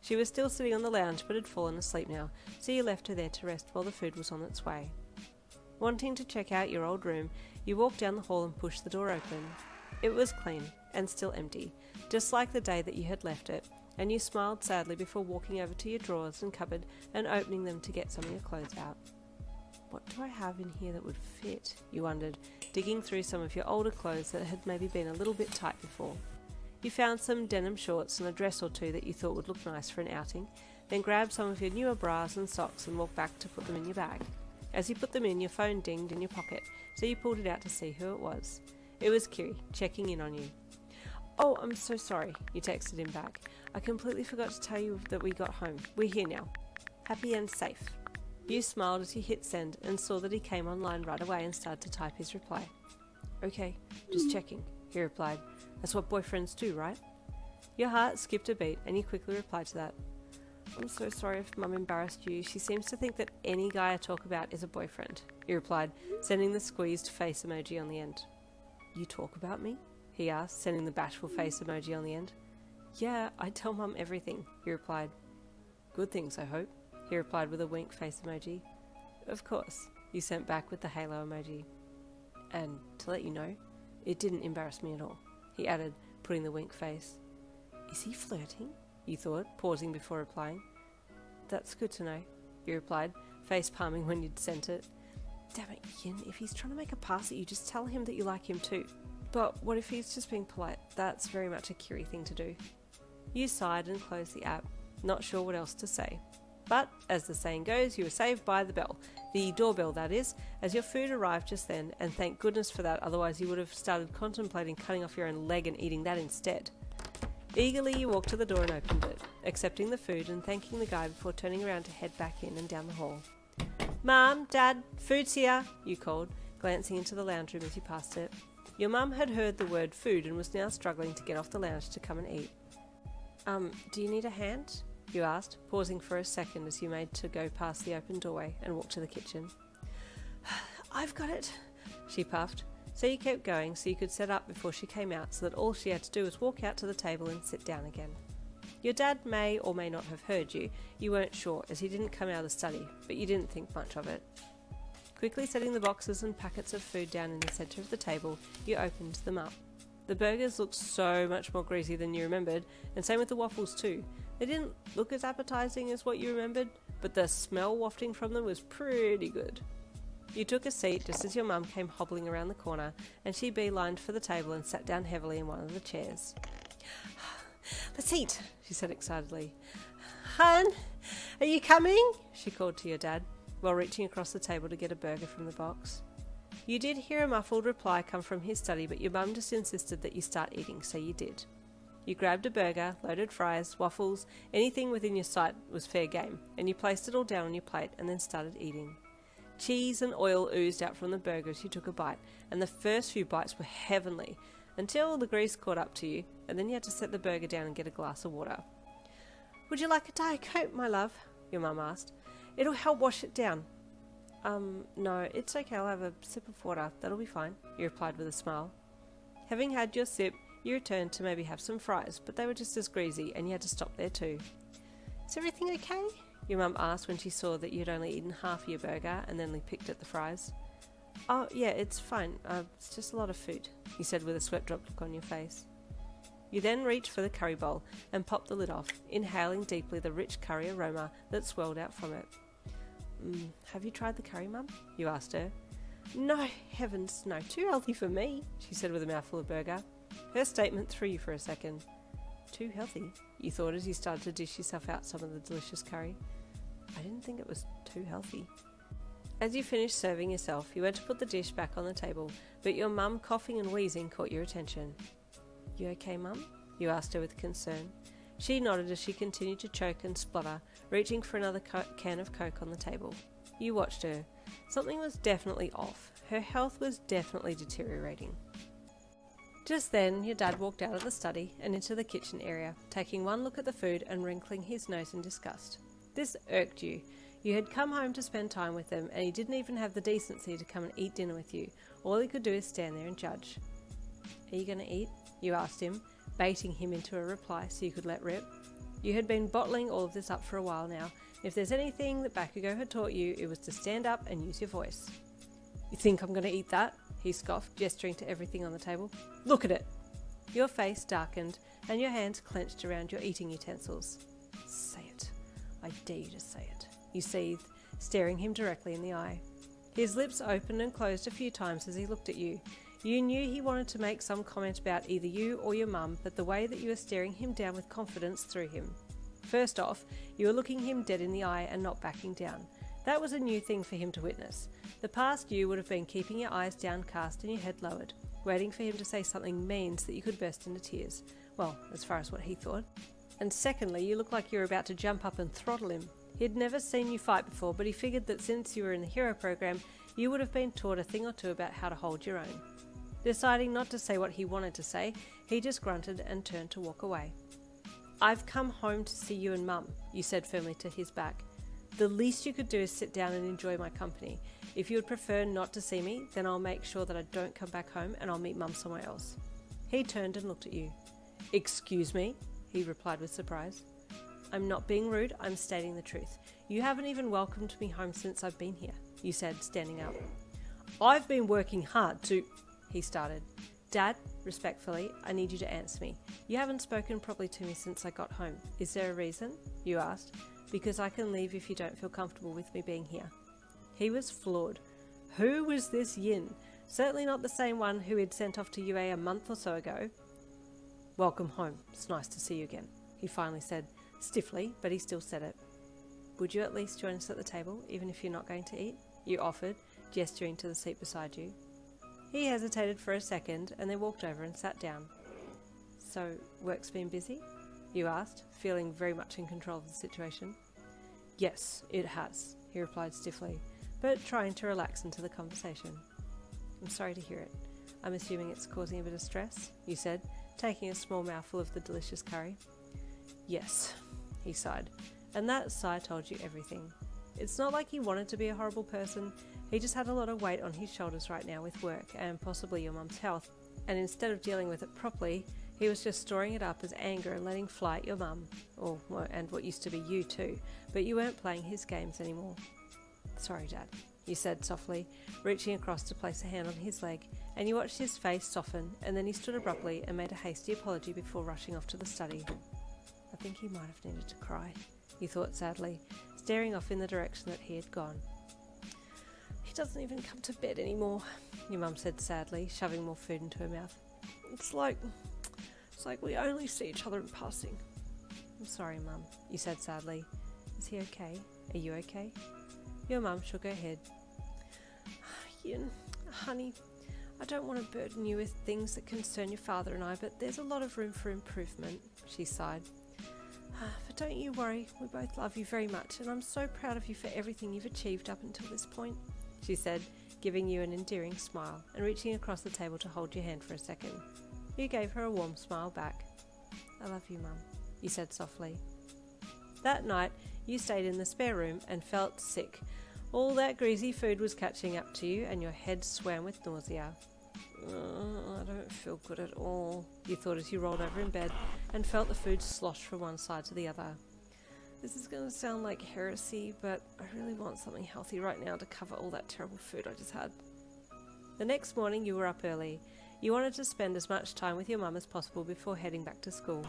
She was still sitting on the lounge but had fallen asleep now, so you left her there to rest while the food was on its way. Wanting to check out your old room, you walked down the hall and pushed the door open. It was clean and still empty, just like the day that you had left it, and you smiled sadly before walking over to your drawers and cupboard and opening them to get some of your clothes out. What do I have in here that would fit? You wondered, digging through some of your older clothes that had maybe been a little bit tight before. You found some denim shorts and a dress or two that you thought would look nice for an outing, then grabbed some of your newer bras and socks and walked back to put them in your bag. As you put them in, your phone dinged in your pocket, so you pulled it out to see who it was. It was Kiri, checking in on you. "Oh, I'm so sorry," you texted him back. "I completely forgot to tell you that we got home. We're here now. Happy and safe." You smiled as you hit send and saw that he came online right away and started to type his reply. "Okay, just checking," he replied. "That's what boyfriends do, right?" Your heart skipped a beat and you quickly replied to that. "I'm so sorry if Mum embarrassed you. She seems to think that any guy I talk about is a boyfriend," he replied, sending the squeezed face emoji on the end. "You talk about me?" he asked, sending the bashful face emoji on the end. "Yeah, I tell Mum everything," he replied. "Good things, I hope," he replied with a wink face emoji. "Of course," you sent back with the halo emoji. "And to let you know, it didn't embarrass me at all," he added, putting the wink face. "Is he flirting?" you thought, pausing before replying. "That's good to know," you replied, face palming when you'd sent it. "Damn it, Yin, if he's trying to make a pass at you, just tell him that you like him too. But what if he's just being polite? That's very much a Kiri thing to do." You sighed and closed the app, not sure what else to say. But, as the saying goes, you were saved by the bell. The doorbell, that is, as your food arrived just then, and thank goodness for that, otherwise you would have started contemplating cutting off your own leg and eating that instead. Eagerly you walked to the door and opened it, accepting the food and thanking the guy before turning around to head back in and down the hall. "Mum, Dad, food's here," you called, glancing into the lounge room as you passed it. Your mum had heard the word food and was now struggling to get off the lounge to come and eat. Do you need a hand?" you asked, pausing for a second as you made to go past the open doorway and walk to the kitchen. "I've got it," she puffed. So you kept going so you could set up before she came out, so that all she had to do was walk out to the table and sit down again. Your dad may or may not have heard you. You weren't sure, as he didn't come out of the study, but you didn't think much of it. Quickly setting the boxes and packets of food down in the centre of the table, you opened them up. The burgers looked so much more greasy than you remembered, and same with the waffles too. They didn't look as appetizing as what you remembered, but the smell wafting from them was pretty good. You took a seat just as your mum came hobbling around the corner, and she beelined for the table and sat down heavily in one of the chairs. "Let's eat," she said excitedly. "Hun, are you coming?" she called to your dad, while reaching across the table to get a burger from the box. You did hear a muffled reply come from his study, but your mum just insisted that you start eating, so you did. You grabbed a burger, loaded fries, waffles, anything within your sight was fair game, and you placed it all down on your plate and then started eating. Cheese and oil oozed out from the burger as you took a bite, and the first few bites were heavenly, until the grease caught up to you, and then you had to set the burger down and get a glass of water. "Would you like a Diet Coke, my love?" your mum asked. "It'll help wash it down." No, it's okay, I'll have a sip of water, that'll be fine," you replied with a smile. Having had your sip, you returned to maybe have some fries, but they were just as greasy, and you had to stop there too. "Is everything okay?" your mum asked when she saw that you'd only eaten half of your burger and then picked at the fries. "Oh, yeah, it's fine. It's just a lot of food," you said with a sweat drop look on your face. You then reached for the curry bowl and popped the lid off, inhaling deeply the rich curry aroma that swelled out from it. "Have you tried the curry, Mum?" you asked her. "No, heavens, no, too healthy for me," she said with a mouthful of burger. Her statement threw you for a second. "Too healthy?" you thought as you started to dish yourself out some of the delicious curry. "I didn't think it was too healthy." As you finished serving yourself, you went to put the dish back on the table, but your mum coughing and wheezing caught your attention. "You okay, Mum?" you asked her with concern. She nodded as she continued to choke and splutter, reaching for another can of Coke on the table. You watched her. Something was definitely off. Her health was definitely deteriorating. Just then, your dad walked out of the study and into the kitchen area, taking one look at the food and wrinkling his nose in disgust. This irked you. You had come home to spend time with them, and he didn't even have the decency to come and eat dinner with you. All he could do is stand there and judge. "Are you going to eat?" you asked him, baiting him into a reply so you could let rip. You had been bottling all of this up for a while now. If there's anything that Bakugou had taught you, it was to stand up and use your voice. You think I'm going to eat that? He scoffed, gesturing to everything on the table. Look at it! Your face darkened and your hands clenched around your eating utensils. Say it. I dare you to say it, you seethed, staring him directly in the eye. His lips opened and closed a few times as he looked at you. You knew he wanted to make some comment about either you or your mum, but the way that you were staring him down with confidence threw him. First off, you were looking him dead in the eye and not backing down. That was a new thing for him to witness. The past you would have been keeping your eyes downcast and your head lowered, waiting for him to say something mean so that you could burst into tears. Well, as far as what he thought. And secondly, you looked like you were about to jump up and throttle him. He'd never seen you fight before, but he figured that since you were in the hero program, you would have been taught a thing or two about how to hold your own. Deciding not to say what he wanted to say, he just grunted and turned to walk away. I've come home to see you and Mum, you said firmly to his back. The least you could do is sit down and enjoy my company. If you would prefer not to see me, then I'll make sure that I don't come back home and I'll meet Mum somewhere else. He turned and looked at you. Excuse me? He replied with surprise. I'm not being rude, I'm stating the truth. You haven't even welcomed me home since I've been here, you said, standing up. I've been working hard to... He started. Dad, respectfully, I need you to answer me. You haven't spoken properly to me since I got home. Is there a reason? You asked. Because I can leave if you don't feel comfortable with me being here. He was floored. Who was this yin? Certainly not the same one who he'd sent off to UA a month or so ago. Welcome home. It's nice to see you again, he finally said, stiffly, but he still said it. Would you at least join us at the table, even if you're not going to eat? You offered, gesturing to the seat beside you. He hesitated for a second and then walked over and sat down. So, work's been busy? You asked, feeling very much in control of the situation. Yes, it has, he replied stiffly, but trying to relax into the conversation. I'm sorry to hear it. I'm assuming it's causing a bit of stress, you said, taking a small mouthful of the delicious curry. Yes, he sighed, and that sigh told you everything. It's not like he wanted to be a horrible person, he just had a lot of weight on his shoulders right now with work and possibly your mum's health, and instead of dealing with it properly, he was just storing it up as anger and letting fly at your mum, and what used to be you too, but you weren't playing his games anymore. Sorry, Dad, you said softly, reaching across to place a hand on his leg, and you watched his face soften, and then he stood abruptly and made a hasty apology before rushing off to the study. I think he might have needed to cry, you thought sadly, staring off in the direction that he had gone. He doesn't even come to bed anymore, your mum said sadly, shoving more food into her mouth. It's like we only see each other in passing. I'm sorry, Mum, you said sadly. Is he okay? Are you okay? Your mum shook her head. Yin, honey, I don't want to burden you with things that concern your father and I, but there's a lot of room for improvement, she sighed. But don't you worry, we both love you very much, and I'm so proud of you for everything you've achieved up until this point, she said, giving you an endearing smile and reaching across the table to hold your hand for a second. You gave her a warm smile back. I love you, Mum, you said softly. That night, you stayed in the spare room and felt sick. All that greasy food was catching up to you and your head swam with nausea. I don't feel good at all, you thought as you rolled over in bed and felt the food slosh from one side to the other. This is going to sound like heresy, but I really want something healthy right now to cover all that terrible food I just had. The next morning you were up early. You wanted to spend as much time with your mum as possible before heading back to school.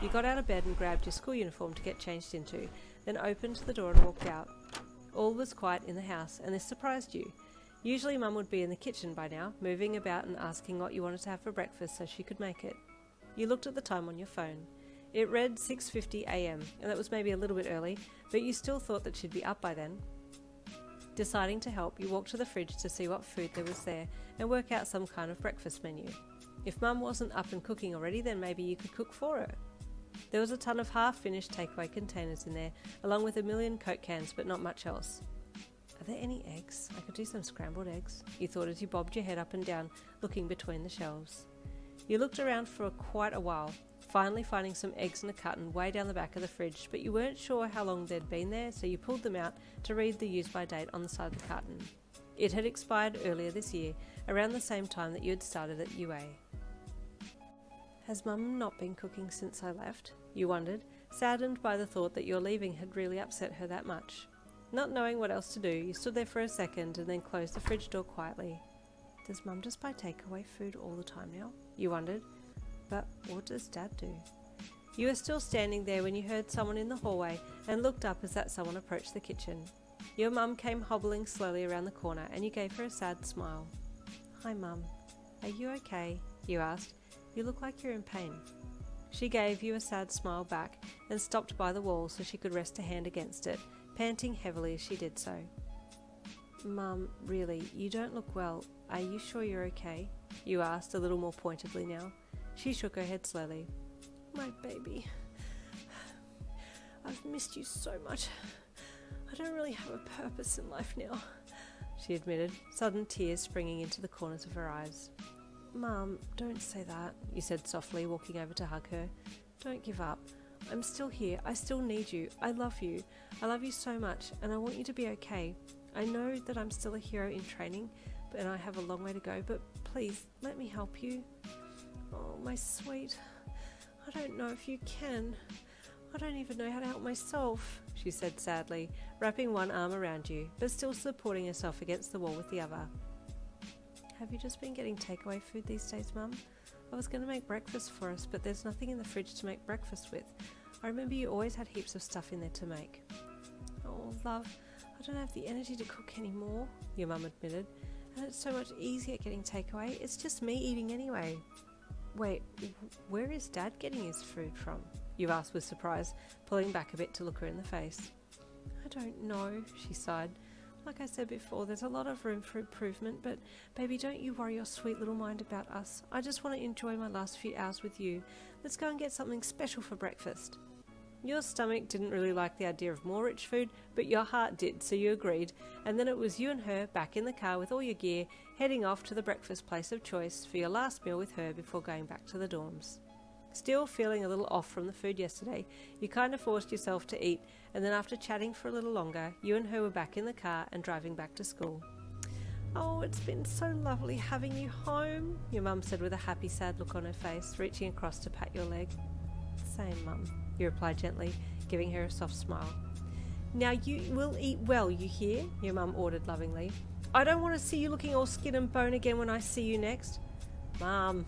You got out of bed and grabbed your school uniform to get changed into, then opened the door and walked out. All was quiet in the house, and this surprised you. Usually Mum would be in the kitchen by now, moving about and asking what you wanted to have for breakfast so she could make it. You looked at the time on your phone. It read 6:50 a.m, and that was maybe a little bit early, but you still thought that she'd be up by then. Deciding to help, you walked to the fridge to see what food there was there and work out some kind of breakfast menu. If Mum wasn't up and cooking already, then maybe you could cook for her. There was a ton of half-finished takeaway containers in there, along with a million Coke cans, but not much else. Are there any eggs? I could do some scrambled eggs, you thought as you bobbed your head up and down, looking between the shelves. You looked around for quite a while, finally finding some eggs in a carton way down the back of the fridge, but you weren't sure how long they'd been there, so you pulled them out to read the use-by date on the side of the carton. It had expired earlier this year, around the same time that you had started at UA. Has Mum not been cooking since I left? You wondered, saddened by the thought that your leaving had really upset her that much. Not knowing what else to do, you stood there for a second and then closed the fridge door quietly. Does Mum just buy takeaway food all the time now? You wondered. But what does Dad do? You were still standing there when you heard someone in the hallway and looked up as that someone approached the kitchen. Your mum came hobbling slowly around the corner and you gave her a sad smile. Hi Mum. Are you okay? You asked. You look like you're in pain. She gave you a sad smile back and stopped by the wall so she could rest a hand against it, panting heavily as she did so. Mum, really, you don't look well. Are you sure you're okay? You asked a little more pointedly now. She shook her head slowly. My baby. I've missed you so much. I don't really have a purpose in life now, she admitted, sudden tears springing into the corners of her eyes. Mum, don't say that, you said softly, walking over to hug her. Don't give up. I'm still here. I still need you. I love you. I love you so much, and I want you to be okay. I know that I'm still a hero in training, and I have a long way to go, but please, let me help you. Oh, my sweet. I don't know if you can. I don't even know how to help myself, she said sadly, wrapping one arm around you, but still supporting herself against the wall with the other. Have you just been getting takeaway food these days, Mum? I was going to make breakfast for us, but there's nothing in the fridge to make breakfast with. I remember you always had heaps of stuff in there to make. Oh, love, I don't have the energy to cook anymore, your mum admitted, and it's so much easier getting takeaway. It's just me eating anyway. Wait, where is Dad getting his food from? You asked with surprise, pulling back a bit to look her in the face. I don't know, she sighed. Like I said before, there's a lot of room for improvement, but baby, don't you worry your sweet little mind about us. I just want to enjoy my last few hours with you. Let's go and get something special for breakfast. Your stomach didn't really like the idea of more rich food, but your heart did, so you agreed, and then it was you and her back in the car with all your gear, heading off to the breakfast place of choice for your last meal with her before going back to the dorms. Still feeling a little off from the food yesterday, you kind of forced yourself to eat, and then after chatting for a little longer, you and her were back in the car and driving back to school. Oh, it's been so lovely having you home, your mum said with a happy, sad look on her face, reaching across to pat your leg. Same, Mum, you replied gently, giving her a soft smile. Now you will eat well, you hear? Your mum ordered lovingly. I don't want to see you looking all skin and bone again when I see you next. Mum,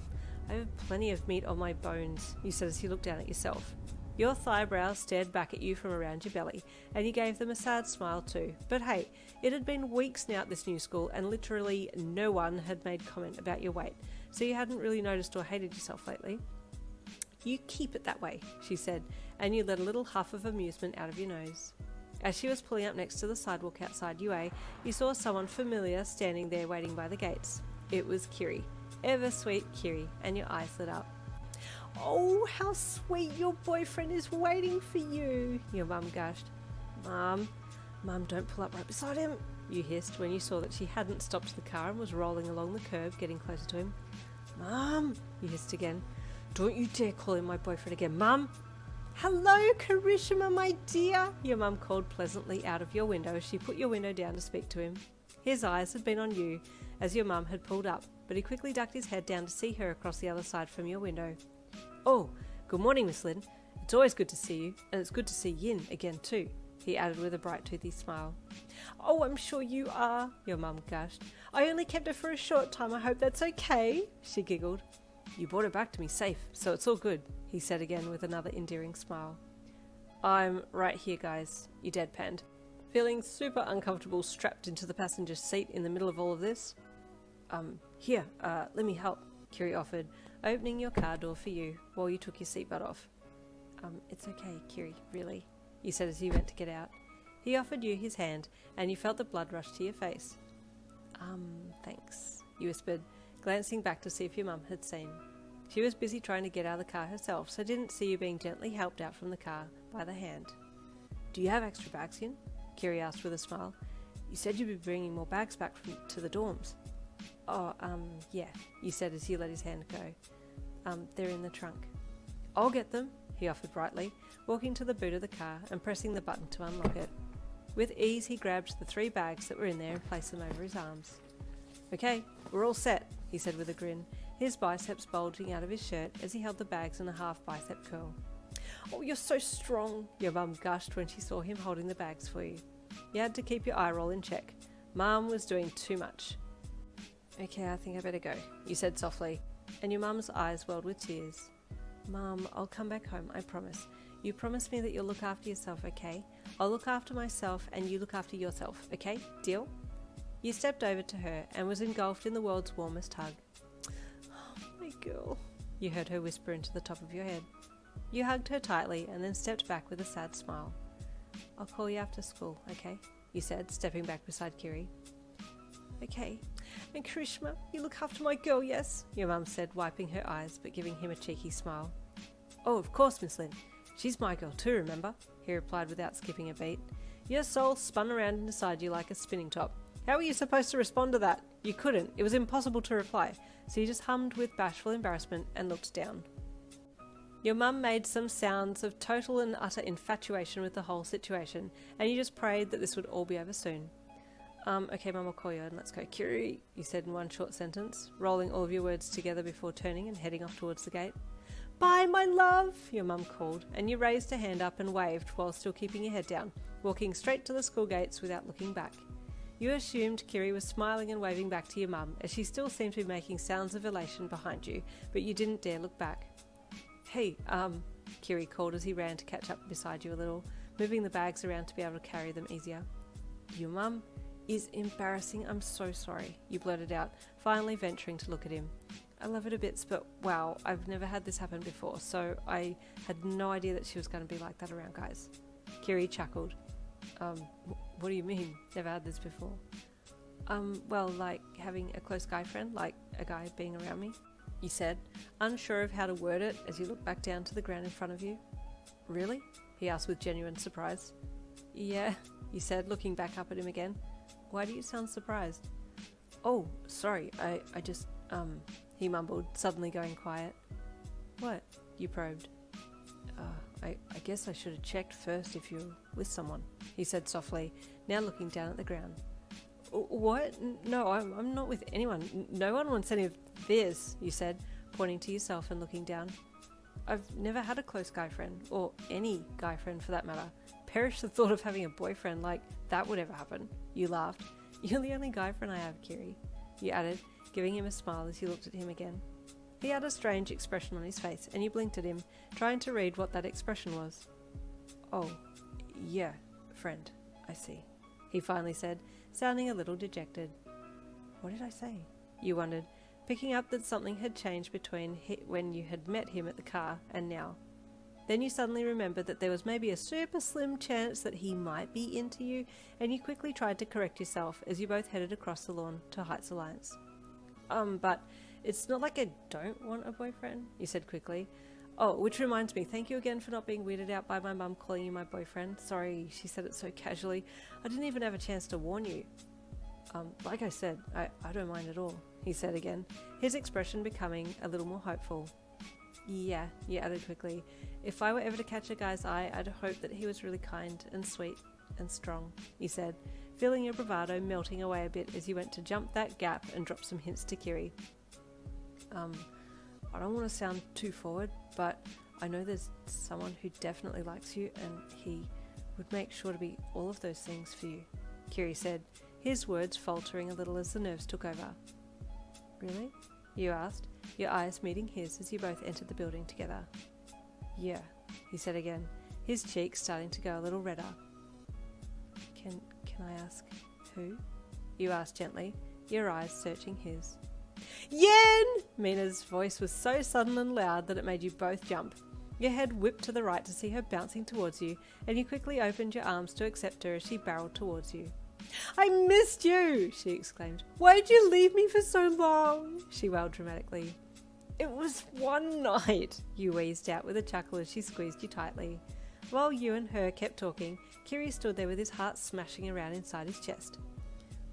I have plenty of meat on my bones, you said as you looked down at yourself. Your thigh brows stared back at you from around your belly, and you gave them a sad smile too. But hey, it had been weeks now at this new school, and literally no one had made comment about your weight, so you hadn't really noticed or hated yourself lately. You keep it that way, she said, and you let a little huff of amusement out of your nose. As she was pulling up next to the sidewalk outside UA, you saw someone familiar standing there waiting by the gates. It was Kiri, ever sweet Kiri, and your eyes lit up. Oh, how sweet, your boyfriend is waiting for you, your mum gushed. Mum, don't pull up right beside him, you hissed when you saw that she hadn't stopped the car and was rolling along the curb, getting closer to him. Mum, you hissed again. Don't you dare call him my boyfriend again, Mum. Hello, Kirishima, my dear, your mum called pleasantly out of your window as she put your window down to speak to him. His eyes had been on you as your mum had pulled up, but he quickly ducked his head down to see her across the other side from your window. Oh, good morning, Miss Lynn. It's always good to see you, and it's good to see Yin again too, he added with a bright toothy smile. Oh, I'm sure you are, your mum gushed. I only kept her for a short time. I hope that's okay, she giggled. You brought her back to me safe, so it's all good, he said again with another endearing smile. I'm right here, guys, you deadpanned. Feeling super uncomfortable strapped into the passenger seat in the middle of all of this? Here, let me help, Kiri offered, opening your car door for you while you took your seatbelt off. It's okay, Kiri, really, you said as you went to get out. He offered you his hand, and you felt the blood rush to your face. Thanks, you whispered, glancing back to see if your mum had seen. She was busy trying to get out of the car herself, so didn't see you being gently helped out from the car by the hand. Do you have extra bags in? Kiri asked with a smile. You said you'd be bringing more bags back to the dorms. Oh, yeah, you said as you let his hand go. They're in the trunk. I'll get them, he offered brightly, walking to the boot of the car and pressing the button to unlock it. With ease, he grabbed the 3 bags that were in there and placed them over his arms. Okay, we're all set, he said with a grin, his biceps bulging out of his shirt as he held the bags in a half bicep curl. "Oh, you're so strong," your mum gushed when she saw him holding the bags for you. You had to keep your eye roll in check. Mum was doing too much. "Okay, I think I better go," you said softly, and your mum's eyes welled with tears. "Mum, I'll come back home, I promise. You promise me that you'll look after yourself, okay? I'll look after myself and you look after yourself, okay? Deal?" You stepped over to her and was engulfed in the world's warmest hug. "Oh, my girl," you heard her whisper into the top of your head. You hugged her tightly and then stepped back with a sad smile. "I'll call you after school, okay?" you said, stepping back beside Kiri. "Okay. And Kirishima, you look after my girl, yes?" your mum said, wiping her eyes but giving him a cheeky smile. "Oh, of course, Miss Lynn. She's my girl too, remember?" he replied without skipping a beat. Your soul spun around inside you like a spinning top. How were you supposed to respond to that? You couldn't. It was impossible to reply, so you just hummed with bashful embarrassment and looked down. Your mum made some sounds of total and utter infatuation with the whole situation, and you just prayed that this would all be over soon. Okay, Mum, I'll call you and let's go." "Kiri," you said in one short sentence, rolling all of your words together before turning and heading off towards the gate. "Bye, my love," your mum called, and you raised a hand up and waved while still keeping your head down, walking straight to the school gates without looking back. You assumed Kiri was smiling and waving back to your mum, as she still seemed to be making sounds of elation behind you, but you didn't dare look back. "Hey, Kiri called as he ran to catch up beside you a little, moving the bags around to be able to carry them easier. "Your mum is embarrassing, I'm so sorry," you blurted out, finally venturing to look at him. "I love her to bits, but wow, I've never had this happen before, so I had no idea that she was going to be like that around guys." Kiri chuckled. What do you mean, never had this before?" Well, like having a close guy friend, like a guy being around me," you said, unsure of how to word it as you looked back down to the ground in front of you. "Really?" he asked with genuine surprise. "Yeah," you said, looking back up at him again. "Why do you sound surprised?" "Oh, sorry, I just, he mumbled, suddenly going quiet. "What?" you probed. I guess I should have checked first if you're with someone," he said softly, now looking down at the ground. "What? No, I'm not with anyone. No one wants any of this," you said, pointing to yourself and looking down. "I've never had a close guy friend, or any guy friend for that matter. Perish the thought of having a boyfriend like that would ever happen." You laughed. "You're the only guy friend I have, Kiri," you added, giving him a smile as you looked at him again. He had a strange expression on his face, and you blinked at him, trying to read what that expression was. "Oh, yeah, friend, I see," he finally said, sounding a little dejected. "What did I say?" you wondered, picking up that something had changed between when you had met him at the car and now. Then you suddenly remembered that there was maybe a super slim chance that he might be into you, and you quickly tried to correct yourself as you both headed across the lawn to Heights Alliance. But it's not like I don't want a boyfriend," you said quickly. "Oh, which reminds me, thank you again for not being weirded out by my mum calling you my boyfriend. Sorry, she said it so casually. I didn't even have a chance to warn you." Like I said, I don't mind at all," he said again, his expression becoming a little more hopeful. "Yeah," you added quickly. "If I were ever to catch a guy's eye, I'd hope that he was really kind and sweet and strong," you said, feeling your bravado melting away a bit as you went to jump that gap and drop some hints to Kiri. I don't want to sound too forward, but I know there's someone who definitely likes you, and he would make sure to be all of those things for you," Kiri said, his words faltering a little as the nerves took over. "Really?" you asked, your eyes meeting his as you both entered the building together. "Yeah," he said again, his cheeks starting to go a little redder. Can I ask who?" you asked gently, your eyes searching his. "Yen!" Mina's voice was so sudden and loud that it made you both jump. Your head whipped to the right to see her bouncing towards you, and you quickly opened your arms to accept her as she barreled towards you. "I missed you!" she exclaimed. "Why did you leave me for so long?" she wailed dramatically. "It was one night," you wheezed out with a chuckle as she squeezed you tightly. While you and her kept talking, Kiri stood there with his heart smashing around inside his chest.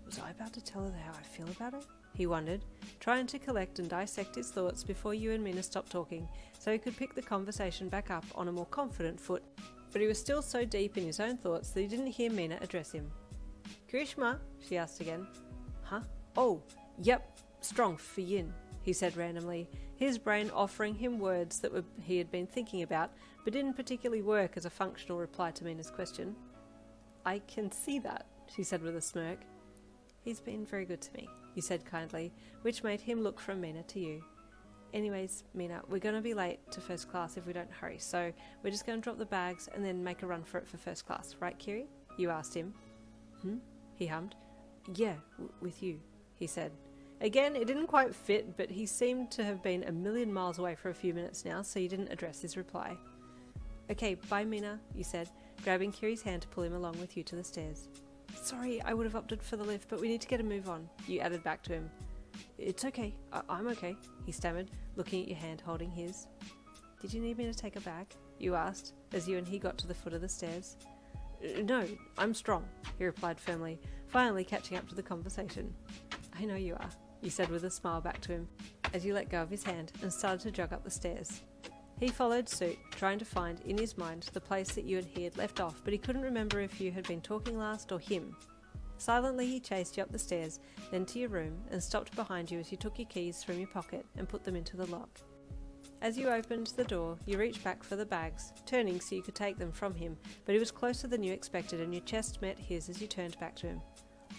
Was I about to tell her how I feel about her? He wondered, trying to collect and dissect his thoughts before you and Mina stopped talking, so he could pick the conversation back up on a more confident foot, but he was still so deep in his own thoughts that he didn't hear Mina address him. "Kirishima?" she asked again. "Huh? Oh, yep, strong for yin," he said randomly, his brain offering him words that he had been thinking about, but didn't particularly work as a functional reply to Mina's question. I can see that, she said with a smirk. He's been very good to me, you said kindly, which made him look from Mina to you. Anyways, Mina, we're going to be late to first class if we don't hurry, so we're just going to drop the bags and then make a run for it for first class, right, Kiri? You asked him. He hummed. Yeah, with you, he said. Again, it didn't quite fit, but he seemed to have been a million miles away for a few minutes now, so you didn't address his reply. Okay, bye Mina, you said, grabbing Kiri's hand to pull him along with you to the stairs. Sorry, I would have opted for the lift, but we need to get a move on, you added back to him. It's okay, I'm okay, he stammered, looking at your hand holding his. Did you need me to take a bag? You asked, as you and he got to the foot of the stairs. No, I'm strong, he replied firmly, finally catching up to the conversation. I know you are, you said with a smile back to him, as you let go of his hand and started to jog up the stairs. He followed suit, trying to find, in his mind, the place that you and he had left off, but he couldn't remember if you had been talking last or him. Silently he chased you up the stairs, then to your room, and stopped behind you as you took your keys from your pocket and put them into the lock. As you opened the door, you reached back for the bags, turning so you could take them from him, but he was closer than you expected and your chest met his as you turned back to him.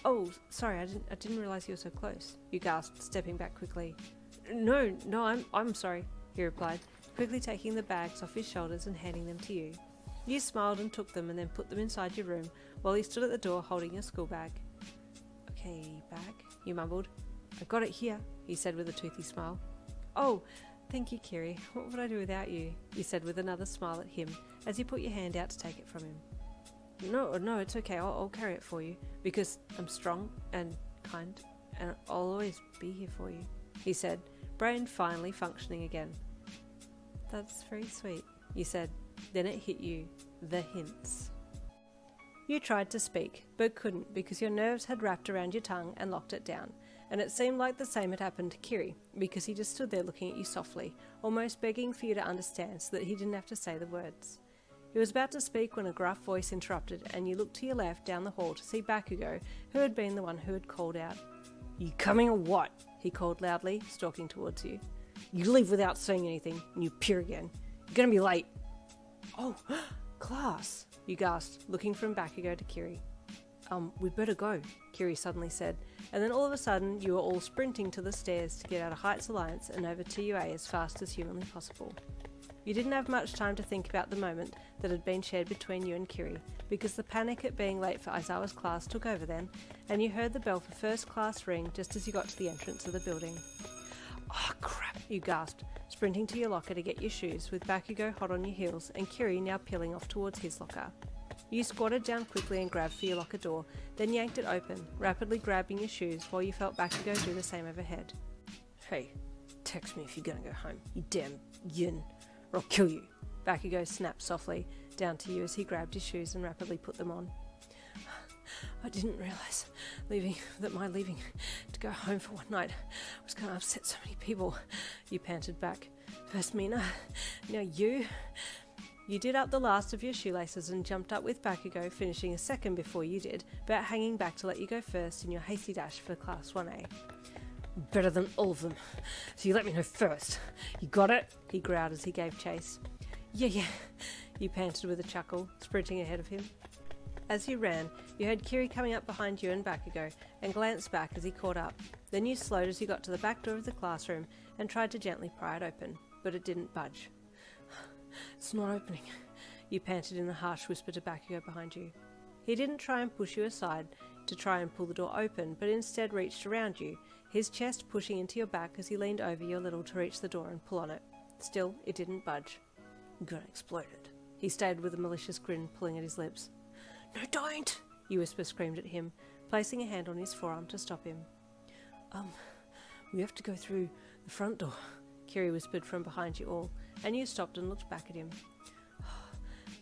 Oh, sorry, I didn't realise you were so close, you gasped, stepping back quickly. No, I'm sorry, he replied, quickly taking the bags off his shoulders and handing them to you. You smiled and took them and then put them inside your room while he stood at the door holding your school bag. Okay, bag, you mumbled. I've got it here, he said with a toothy smile. Oh, thank you, Kiri. What would I do without you? You said with another smile at him as you put your hand out to take it from him. No, it's okay. I'll carry it for you because I'm strong and kind and I'll always be here for you, he said, brain finally functioning again. That's very sweet, you said. Then it hit you. The hints. You tried to speak, but couldn't because your nerves had wrapped around your tongue and locked it down, and it seemed like the same had happened to Kiri because he just stood there looking at you softly, almost begging for you to understand so that he didn't have to say the words. He was about to speak when a gruff voice interrupted, and you looked to your left down the hall to see Bakugou, who had been the one who had called out. You coming or what? He called loudly, stalking towards you. You leave without saying anything, and you peer again. You're gonna be late. Oh, class, you gasped, looking from Bakugou to Kiri. We'd better go, Kiri suddenly said, and then all of a sudden you were all sprinting to the stairs to get out of Heights Alliance and over to UA as fast as humanly possible. You didn't have much time to think about the moment that had been shared between you and Kiri, because the panic at being late for Aizawa's class took over then, and you heard the bell for first class ring just as you got to the entrance of the building. Oh crap, you gasped, sprinting to your locker to get your shoes, with Bakugou hot on your heels and Kiri now peeling off towards his locker. You squatted down quickly and grabbed for your locker door, then yanked it open, rapidly grabbing your shoes while you felt Bakugou do the same overhead. Hey, text me if you're gonna go home, you damn yin, or I'll kill you, Bakugou snapped softly down to you as he grabbed his shoes and rapidly put them on. I didn't realise that my leaving to go home for one night was going to upset so many people, you panted back. First Mina, now you. You did up the last of your shoelaces and jumped up with Bakugou, finishing a second before you did, but hanging back to let you go first in your hasty dash for Class 1A. Better than all of them, so you let me know first. You got it? He growled as he gave chase. Yeah, you panted with a chuckle, sprinting ahead of him. As you ran, you heard Kiri coming up behind you and Bakugou, and glanced back as he caught up. Then you slowed as you got to the back door of the classroom and tried to gently pry it open, but it didn't budge. It's not opening, you panted in a harsh whisper to Bakugou behind you. He didn't try and push you aside to try and pull the door open, but instead reached around you, his chest pushing into your back as he leaned over you a little to reach the door and pull on it. Still, it didn't budge. I'm gonna explode it, he stated with a malicious grin, pulling at his lips. No, don't! You whisper screamed at him, placing a hand on his forearm to stop him. We have to go through the front door, Kiri whispered from behind you all, and you stopped and looked back at him.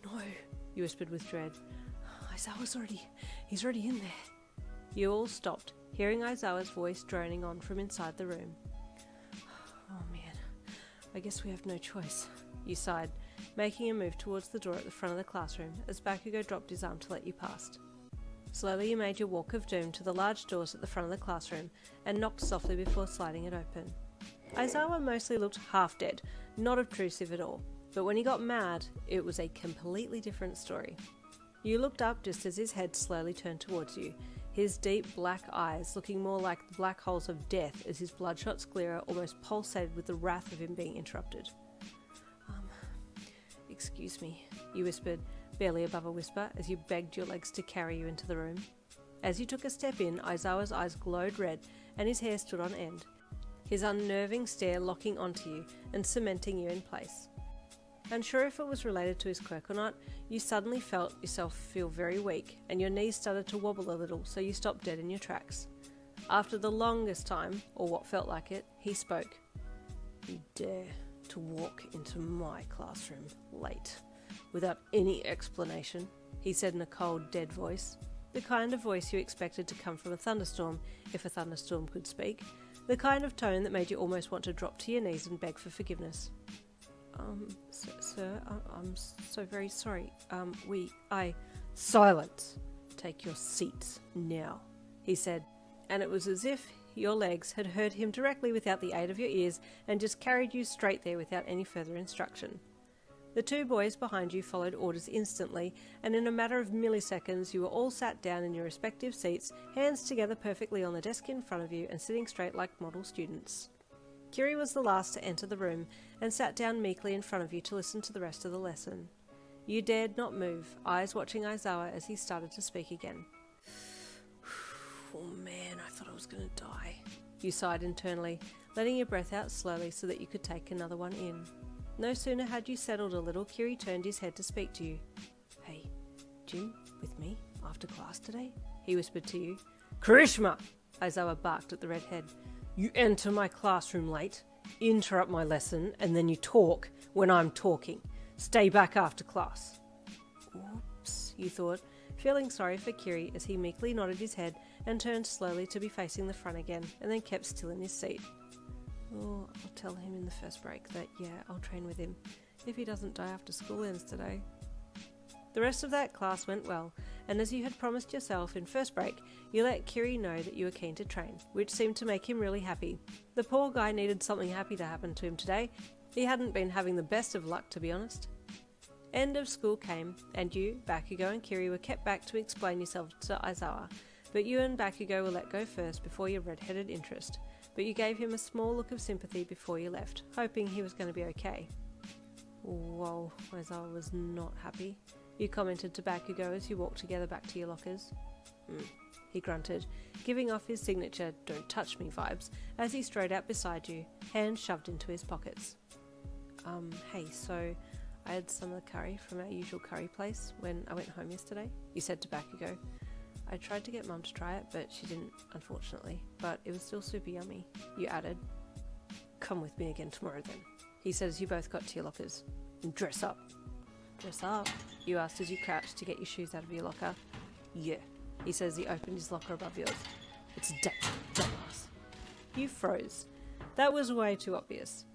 No, you whispered with dread. Aizawa's he's already in there. You all stopped, hearing Aizawa's voice droning on from inside the room. Oh man, I guess we have no choice, you sighed, making a move towards the door at the front of the classroom as Bakugou dropped his arm to let you past. Slowly you made your walk of doom to the large doors at the front of the classroom and knocked softly before sliding it open. Aizawa mostly looked half dead, not obtrusive at all, but when he got mad, it was a completely different story. You looked up just as his head slowly turned towards you, his deep black eyes looking more like the black holes of death as his bloodshot sclera almost pulsated with the wrath of him being interrupted. Excuse me, you whispered, barely above a whisper, as you begged your legs to carry you into the room. As you took a step in, Aizawa's eyes glowed red and his hair stood on end, his unnerving stare locking onto you and cementing you in place. Unsure if it was related to his quirk or not, you suddenly felt yourself feel very weak and your knees started to wobble a little, so you stopped dead in your tracks. After the longest time, or what felt like it, he spoke. You dare to walk into my classroom late, without any explanation, he said in a cold, dead voice. The kind of voice you expected to come from a thunderstorm, if a thunderstorm could speak. The kind of tone that made you almost want to drop to your knees and beg for forgiveness. Sir, I'm so very sorry. Silence! Take your seats now, he said, and it was as if your legs had heard him directly without the aid of your ears and just carried you straight there without any further instruction. The two boys behind you followed orders instantly, and in a matter of milliseconds you were all sat down in your respective seats, hands together perfectly on the desk in front of you and sitting straight like model students. Kiri was the last to enter the room and sat down meekly in front of you to listen to the rest of the lesson. You dared not move, eyes watching Aizawa as he started to speak again. Oh man, I thought I was going to die. You sighed internally, letting your breath out slowly so that you could take another one in. No sooner had you settled a little, Kiri turned his head to speak to you. Hey, Jim, with me after class today? He whispered to you. Kirishima! Aizawa barked at the redhead. You enter my classroom late, interrupt my lesson, and then you talk when I'm talking. Stay back after class. Oops, you thought, feeling sorry for Kiri as he meekly nodded his head and turned slowly to be facing the front again, and then kept still in his seat. Oh, I'll tell him in the first break that, I'll train with him, if he doesn't die after school ends today. The rest of that class went well, and as you had promised yourself in first break, you let Kiri know that you were keen to train, which seemed to make him really happy. The poor guy needed something happy to happen to him today. He hadn't been having the best of luck, to be honest. End of school came, and you, Bakugo and Kiri were kept back to explain yourself to Aizawa, but you and Bakugo were let go first before your red-headed interest, but you gave him a small look of sympathy before you left, hoping he was going to be okay. Whoa, Aizawa was not happy. You commented to Bakugo as you walked together back to your lockers. He grunted, giving off his signature "don't touch me" vibes as he strode out beside you, hands shoved into his pockets. Hey, so I had some of the curry from our usual curry place when I went home yesterday, you said to Bakugo. I tried to get Mum to try it, but she didn't, unfortunately, but it was still super yummy, you added. Come with me again tomorrow then, he said as you both got to your lockers. And dress up. Dress up? You asked as you crouched to get your shoes out of your locker. Yeah, he said as he opened his locker above yours. It's a date, dumbass. You froze. That was way too obvious.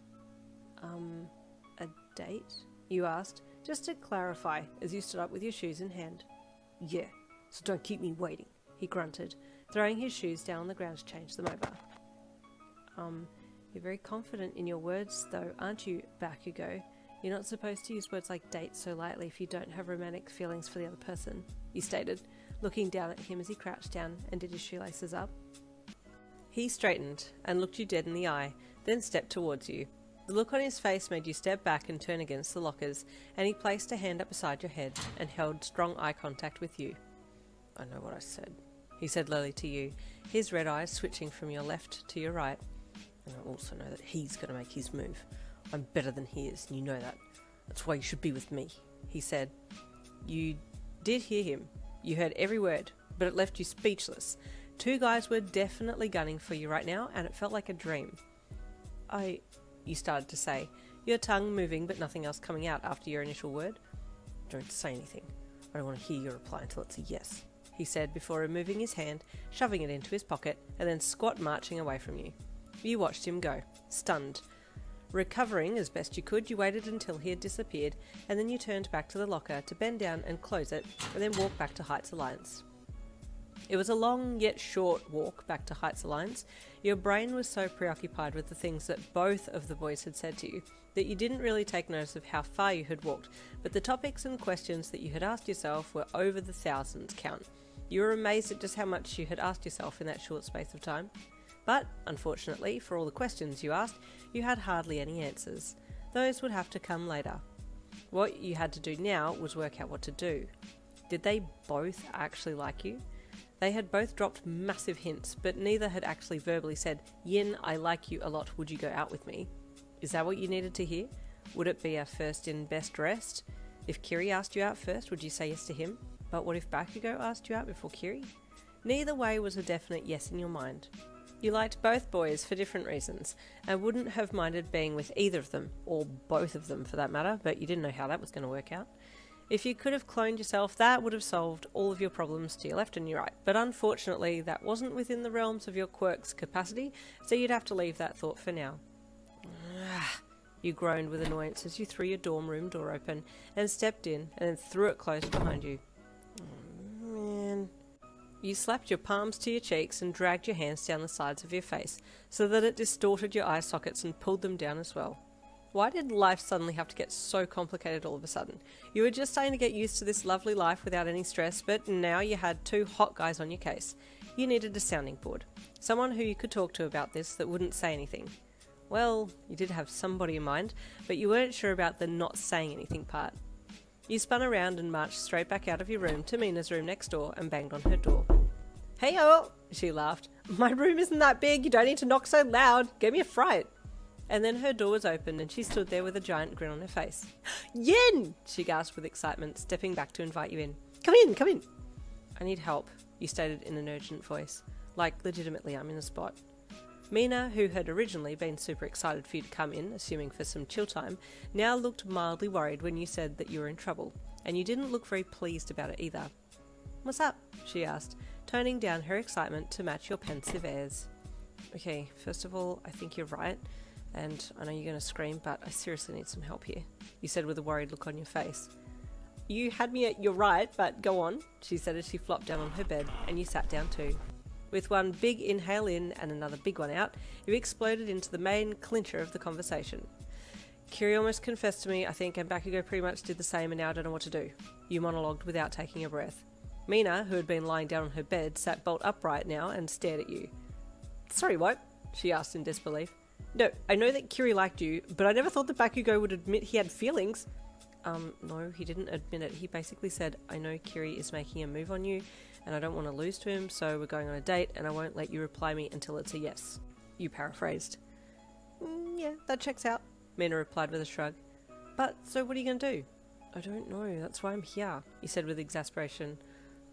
A date? You asked, just to clarify as you stood up with your shoes in hand. Yeah, so don't keep me waiting, he grunted, throwing his shoes down on the ground to change them over. You're very confident in your words though, aren't you, Bakugo? You're not supposed to use words like date so lightly if you don't have romantic feelings for the other person, you stated, looking down at him as he crouched down and did his shoelaces up. He straightened and looked you dead in the eye, then stepped towards you. The look on his face made you step back and turn against the lockers, and he placed a hand up beside your head and held strong eye contact with you. I know what I said, he said lowly to you, his red eyes switching from your left to your right. And I also know that he's going to make his move. I'm better than he is, and you know that. That's why you should be with me, he said. You did hear him. You heard every word, but it left you speechless. Two guys were definitely gunning for you right now, and it felt like a dream. You started to say, your tongue moving but nothing else coming out after your initial word. Don't say anything. I don't want to hear your reply until it's a yes, he said before removing his hand, shoving it into his pocket, and then squat marching away from you. You watched him go, stunned. Recovering as best you could, you waited until he had disappeared, and then you turned back to the locker to bend down and close it, and then walk back to Heights Alliance. It was a long yet short walk back to Heights Alliance. Your brain was so preoccupied with the things that both of the boys had said to you that you didn't really take notice of how far you had walked, but the topics and questions that you had asked yourself were over the thousands count. You were amazed at just how much you had asked yourself in that short space of time. But, unfortunately, for all the questions you asked, you had hardly any answers. Those would have to come later. What you had to do now was work out what to do. Did they both actually like you? They had both dropped massive hints, but neither had actually verbally said, "Yin, I like you a lot, would you go out with me?" Is that what you needed to hear? Would it be a first in, best dressed? If Kiri asked you out first, would you say yes to him? But what if Bakugo asked you out before Kiri? Neither way was a definite yes in your mind. You liked both boys for different reasons, and wouldn't have minded being with either of them, or both of them for that matter, but you didn't know how that was going to work out. If you could have cloned yourself, that would have solved all of your problems to your left and your right, but unfortunately that wasn't within the realms of your quirk's capacity, so you'd have to leave that thought for now. You groaned with annoyance as you threw your dorm room door open and stepped in and then threw it closed behind you. Oh, man. You slapped your palms to your cheeks and dragged your hands down the sides of your face so that it distorted your eye sockets and pulled them down as well. Why did life suddenly have to get so complicated all of a sudden? You were just starting to get used to this lovely life without any stress, but now you had two hot guys on your case. You needed a sounding board. Someone who you could talk to about this that wouldn't say anything. Well, you did have somebody in mind, but you weren't sure about the not saying anything part. You spun around and marched straight back out of your room to Mina's room next door and banged on her door. "Hey-oh," she laughed. "My room isn't that big, you don't need to knock so loud. Gave me a fright." And then her door was opened and she stood there with a giant grin on her face. "Yin!" she gasped with excitement, stepping back to invite you in. Come in, come in." "I need help," you stated in an urgent voice. Like, legitimately, I'm in a spot. Mina, who had originally been super excited for you to come in, assuming for some chill time, now looked mildly worried when you said that you were in trouble, and you didn't look very pleased about it either. "What's up?" she asked, toning down her excitement to match your pensive airs. "Okay, first of all, I think you're right, and I know you're going to scream, but I seriously need some help here," you said with a worried look on your face. "You had me at 'you're right, but go on,'" she said as she flopped down on her bed, and you sat down too. With one big inhale in and another big one out, you exploded into the main clincher of the conversation. "Kiri almost confessed to me, I think, and Bakugo pretty much did the same, and now I don't know what to do," you monologued without taking a breath. Mina, who had been lying down on her bed, sat bolt upright now and stared at you. "Sorry, what?" she asked in disbelief. "No, I know that Kiri liked you, but I never thought that Bakugo would admit he had feelings." No, he didn't admit it. He basically said, "I know Kiri is making a move on you, and I don't want to lose to him, so we're going on a date, and I won't let you reply me until it's a yes," you paraphrased. Yeah, that checks out," Mina replied with a shrug. "But, so what are you going to do?" "I don't know, that's why I'm here," you said with exasperation.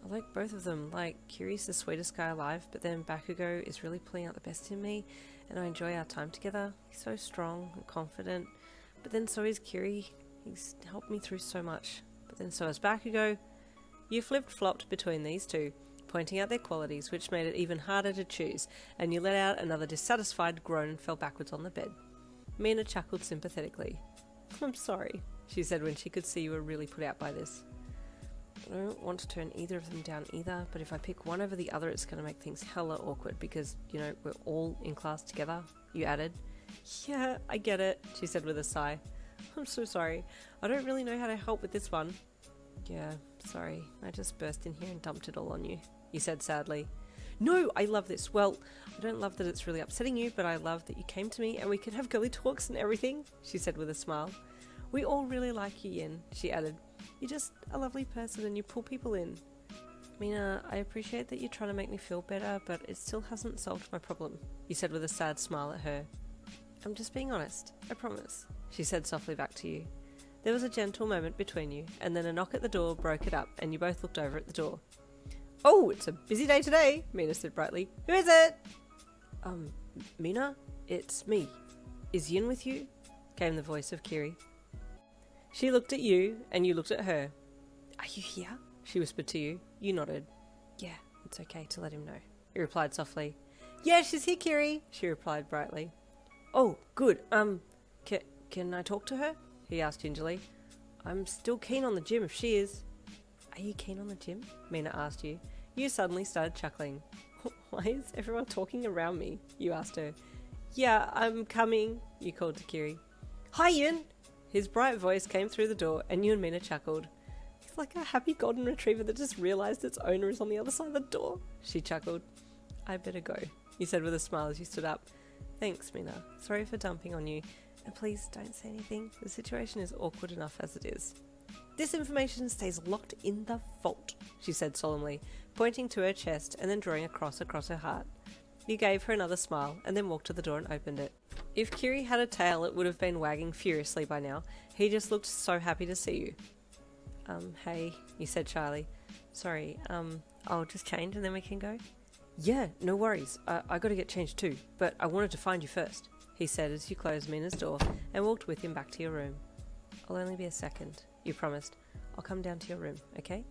"I like both of them. Like, Kiri's the sweetest guy alive, but then Bakugo is really pulling out the best in me, and I enjoy our time together. He's so strong and confident, but then so is Kiri. He's helped me through so much, but then so is Bakugo." You flipped-flopped between these two, pointing out their qualities, which made it even harder to choose, and you let out another dissatisfied groan and fell backwards on the bed. Mina chuckled sympathetically. "I'm sorry," she said when she could see you were really put out by this. "I don't want to turn either of them down either, but if I pick one over the other, it's going to make things hella awkward because, you know, we're all in class together," you added. "Yeah, I get it," she said with a sigh. "I'm so sorry. I don't really know how to help with this one." "Yeah, sorry. I just burst in here and dumped it all on you," you said sadly. "No, I love this. Well, I don't love that it's really upsetting you, but I love that you came to me and we could have girly talks and everything," she said with a smile. "We all really like you, Yin," she added. "You're just a lovely person and you pull people in." "Mina, I appreciate that you're trying to make me feel better, but it still hasn't solved my problem," you said with a sad smile at her. "I'm just being honest, I promise," she said softly back to you. There was a gentle moment between you, and then a knock at the door broke it up, and you both looked over at the door. "Oh, it's a busy day today," Mina said brightly. "Who is it?" Mina? It's me. Is Yin with you?" came the voice of Kiri. She looked at you, and you looked at her. "Are you here?" she whispered to you. You nodded. "Yeah, it's okay to let him know," he replied softly. "Yeah, she's here, Kiri," she replied brightly. "Oh, good. Can I talk to her?" he asked gingerly. "I'm still keen on the gym if she is." "Are you keen on the gym?" Mina asked you. You suddenly started chuckling. Why is everyone talking around me? You asked her. Yeah, I'm coming, you called to Kiri. Hi, Ian! His bright voice came through the door and you and Mina chuckled. He's like a happy golden retriever that just realised its owner is on the other side of the door, she chuckled. I better go, you said with a smile as you stood up. Thanks, Mina. Sorry for dumping on you. And please don't say anything. The situation is awkward enough as it is. This information stays locked in the vault, she said solemnly, pointing to her chest and then drawing a cross across her heart. You gave her another smile and then walked to the door and opened it. If Kiri had a tail, it would have been wagging furiously by now. He just looked so happy to see you. Hey, you said shyly. Sorry, I'll just change and then we can go? Yeah, no worries. I gotta get changed too, but I wanted to find you first, he said as you closed Mina's door and walked with him back to your room. I'll only be a second, you promised. I'll come down to your room, okay?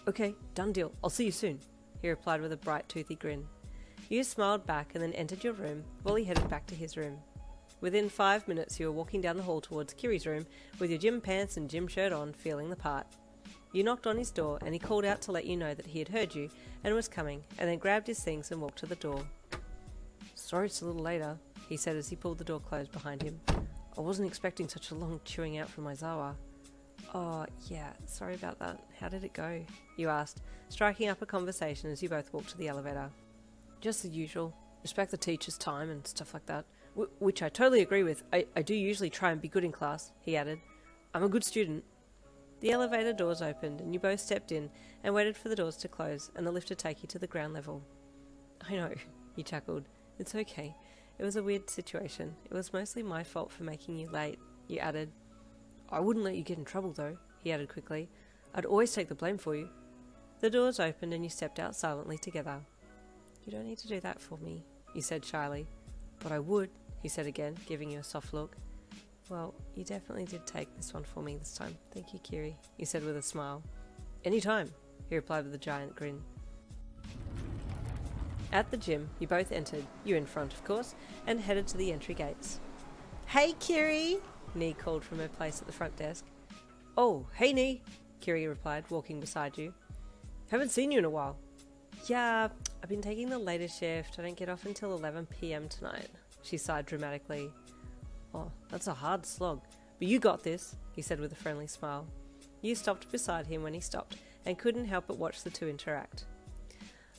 Okay, done deal. I'll see you soon, he replied with a bright, toothy grin. You smiled back and then entered your room while he headed back to his room. Within 5 minutes you were walking down the hall towards Kiri's room with your gym pants and gym shirt on, feeling the part. You knocked on his door and he called out to let you know that he had heard you and was coming, and then grabbed his things and walked to the door. Sorry it's a little later, he said as he pulled the door closed behind him. I wasn't expecting such a long chewing out from Aizawa. Oh, yeah, sorry about that. How did it go? You asked, striking up a conversation as you both walked to the elevator. Just the usual. Respect the teacher's time and stuff like that. Which I totally agree with. I do usually try and be good in class, he added. I'm a good student. The elevator doors opened and you both stepped in and waited for the doors to close and the lift to take you to the ground level. I know, you chuckled. It's okay. It was a weird situation. It was mostly my fault for making you late, you added. I wouldn't let you get in trouble though, he added quickly. I'd always take the blame for you. The doors opened and you stepped out silently together. You don't need to do that for me, you said shyly. But I would, he said again, giving you a soft look. Well, you definitely did take this one for me this time. Thank you, Kiri, you said with a smile. Any time, he replied with a giant grin. At the gym, you both entered, you in front of course, and headed to the entry gates. Hey, Kiri, Nee called from her place at the front desk. Oh, hey, Nee, Kiri replied, walking beside you. Haven't seen you in a while. Yeah, I've been taking the later shift. I don't get off until 11 p.m. tonight, she sighed dramatically. Oh, that's a hard slog. But you got this, he said with a friendly smile. You stopped beside him when he stopped and couldn't help but watch the two interact.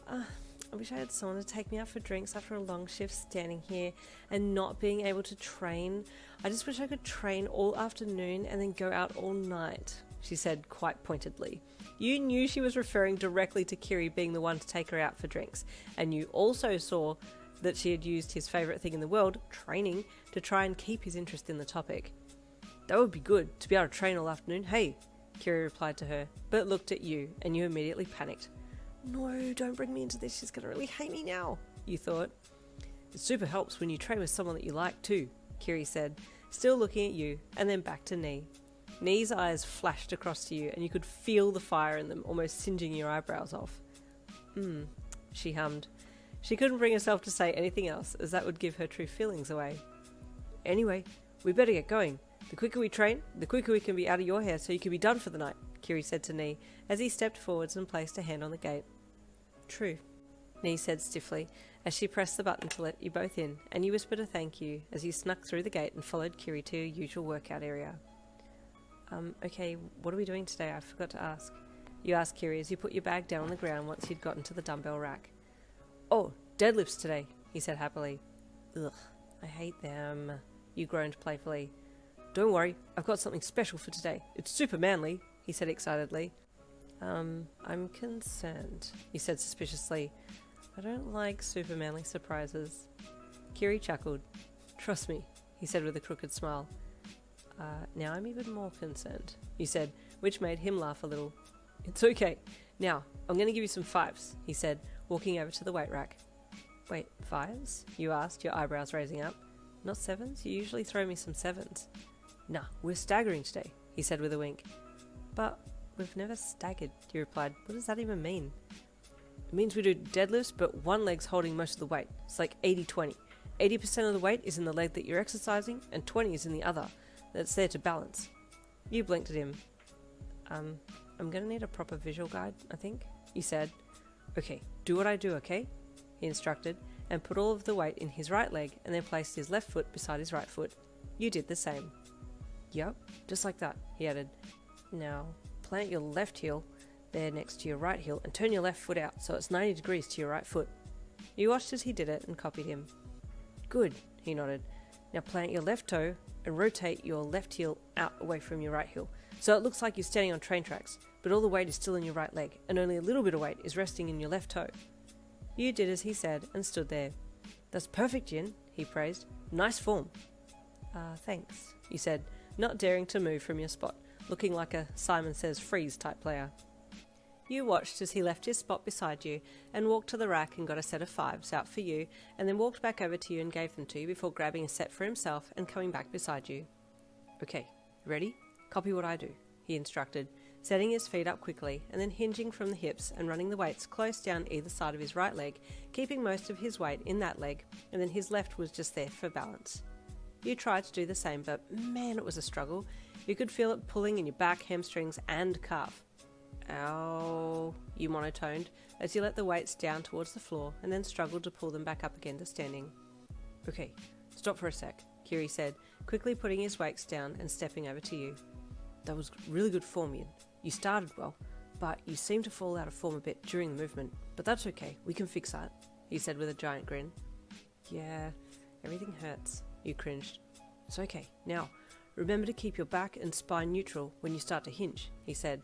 I wish I had someone to take me out for drinks after a long shift standing here and not being able to train. I just wish I could train all afternoon and then go out all night, she said quite pointedly. You knew she was referring directly to Kiri being the one to take her out for drinks, and you also saw that she had used his favourite thing in the world, training, to try and keep his interest in the topic. That would be good, to be able to train all afternoon, hey, Kiri replied to her, but looked at you, and you immediately panicked. No, don't bring me into this, she's going to really hate me now, you thought. It super helps when you train with someone that you like too, Kiri said, still looking at you, and then back to Nee. Nee's eyes flashed across to you, and you could feel the fire in them, almost singeing your eyebrows off. She hummed. She couldn't bring herself to say anything else, as that would give her true feelings away. Anyway, we better get going. The quicker we train, the quicker we can be out of your hair so you can be done for the night, Kiri said to Nee, as he stepped forwards and placed a hand on the gate. True, Nee said stiffly, as she pressed the button to let you both in, and you whispered a thank you as you snuck through the gate and followed Kiri to your usual workout area. Okay, what are we doing today? I forgot to ask. You asked Kiri as you put your bag down on the ground once you'd gotten to the dumbbell rack. Oh, deadlifts today, he said happily. Ugh, I hate them, you groaned playfully. Don't worry, I've got something special for today. It's super manly, he said excitedly. I'm concerned, you said suspiciously. I don't like super manly surprises. Kiri chuckled. Trust me, he said with a crooked smile. Now I'm even more concerned, you said, which made him laugh a little. It's okay. Now, I'm going to give you some fives, he said, walking over to the weight rack. Wait, fives? You asked, your eyebrows raising up. Not sevens? You usually throw me some sevens. Nah, we're staggering today, he said with a wink. But we've never staggered, you replied. What does that even mean? It means we do deadlifts, but one leg's holding most of the weight. It's like 80-20. 80% of the weight is in the leg that you're exercising, and 20 is in the other. That's there to balance. You blinked at him. I'm going to need a proper visual guide, I think, you said. Okay, do what I do, okay? He instructed, and put all of the weight in his right leg and then placed his left foot beside his right foot. You did the same. Yup, just like that, he added. Now, plant your left heel there next to your right heel and turn your left foot out so it's 90 degrees to your right foot. You watched as he did it and copied him. Good, he nodded. Now plant your left toe and rotate your left heel out away from your right heel, so it looks like you're standing on train tracks, but all the weight is still in your right leg, and only a little bit of weight is resting in your left toe. You did as he said and stood there. That's perfect, Jin, he praised. Nice form. Thanks, you said, not daring to move from your spot, looking like a Simon Says Freeze type player. You watched as he left his spot beside you and walked to the rack and got a set of 5s out for you, and then walked back over to you and gave them to you before grabbing a set for himself and coming back beside you. Okay, ready? Copy what I do, he instructed, setting his feet up quickly and then hinging from the hips and running the weights close down either side of his right leg, keeping most of his weight in that leg, and then his left was just there for balance. You tried to do the same, but man, it was a struggle. You could feel it pulling in your back, hamstrings, and calf. Ow, you monotoned as you let the weights down towards the floor and then struggled to pull them back up again to standing. Okay, stop for a sec, Kiri said, quickly putting his weights down and stepping over to you. That was really good form, Yin. You started well, but you seemed to fall out of form a bit during the movement. But that's okay, we can fix that, he said with a giant grin. Yeah, everything hurts, you cringed. It's okay, now, remember to keep your back and spine neutral when you start to hinge, he said.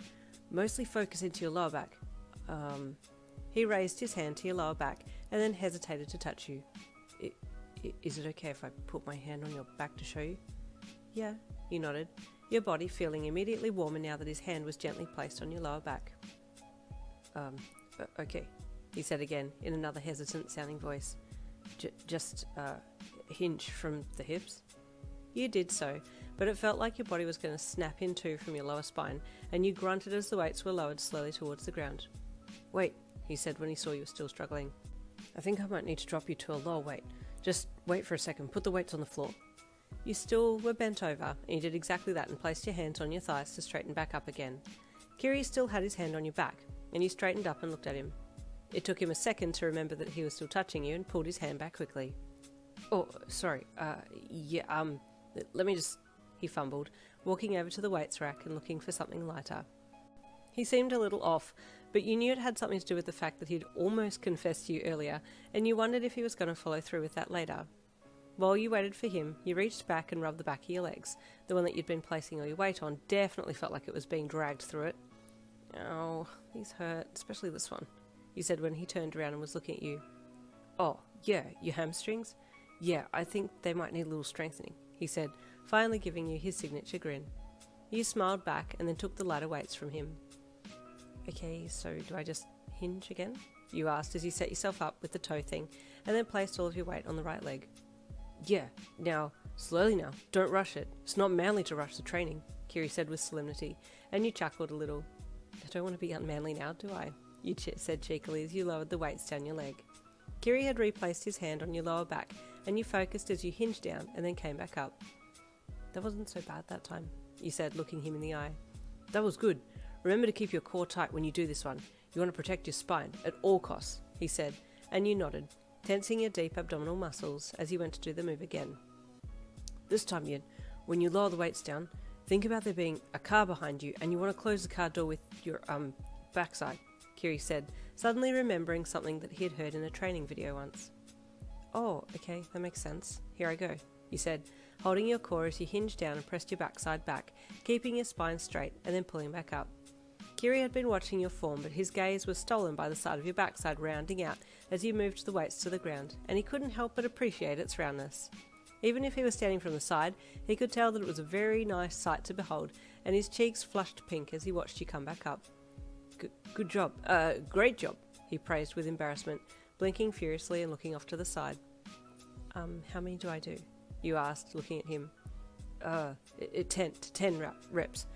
Mostly focus into your lower back. He raised his hand to your lower back and then hesitated to touch you. Is it okay if I put my hand on your back to show you? Yeah, you nodded, your body feeling immediately warmer now that his hand was gently placed on your lower back. Okay, he said again in another hesitant sounding voice. Just hinge from the hips? You did so, but it felt like your body was going to snap in two from your lower spine, and you grunted as the weights were lowered slowly towards the ground. Wait, he said when he saw you were still struggling. I think I might need to drop you to a lower weight. Just wait for a second, put the weights on the floor. You still were bent over, and you did exactly that and placed your hands on your thighs to straighten back up again. Kiri still had his hand on your back, and you straightened up and looked at him. It took him a second to remember that he was still touching you and pulled his hand back quickly. Oh, sorry, let me just... He fumbled, walking over to the weights rack and looking for something lighter. He seemed a little off, but you knew it had something to do with the fact that he'd almost confessed to you earlier, and you wondered if he was going to follow through with that later. While you waited for him, you reached back and rubbed the back of your legs. The one that you'd been placing all your weight on definitely felt like it was being dragged through it. Oh, these hurt, especially this one, you said when he turned around and was looking at you. Oh, yeah, your hamstrings? Yeah, I think they might need a little strengthening, he said, finally giving you his signature grin. You smiled back and then took the lighter weights from him. Okay, so do I just hinge again? You asked as you set yourself up with the toe thing and then placed all of your weight on the right leg. Yeah, now, slowly now, don't rush it. It's not manly to rush the training, Kiri said with solemnity, and you chuckled a little. I don't want to be unmanly now, do I? You said cheekily as you lowered the weights down your leg. Kiri had replaced his hand on your lower back, and you focused as you hinged down and then came back up. That wasn't so bad that time, you said, looking him in the eye. That was good. Remember to keep your core tight when you do this one. You want to protect your spine at all costs, he said, and you nodded, tensing your deep abdominal muscles as you went to do the move again. This time, Yin, when you lower the weights down, think about there being a car behind you and you want to close the car door with your, backside, Kiri said, suddenly remembering something that he had heard in a training video once. Oh, okay, that makes sense. Here I go, you said, holding your core as you hinged down and pressed your backside back, keeping your spine straight and then pulling back up. Kiri had been watching your form, but his gaze was stolen by the side of your backside rounding out as you moved the weights to the ground, and he couldn't help but appreciate its roundness. Even if he was standing from the side, he could tell that it was a very nice sight to behold, and his cheeks flushed pink as he watched you come back up. Good job. Great job, he praised with embarrassment, blinking furiously and looking off to the side. How many do I do? You asked, looking at him. 10 reps.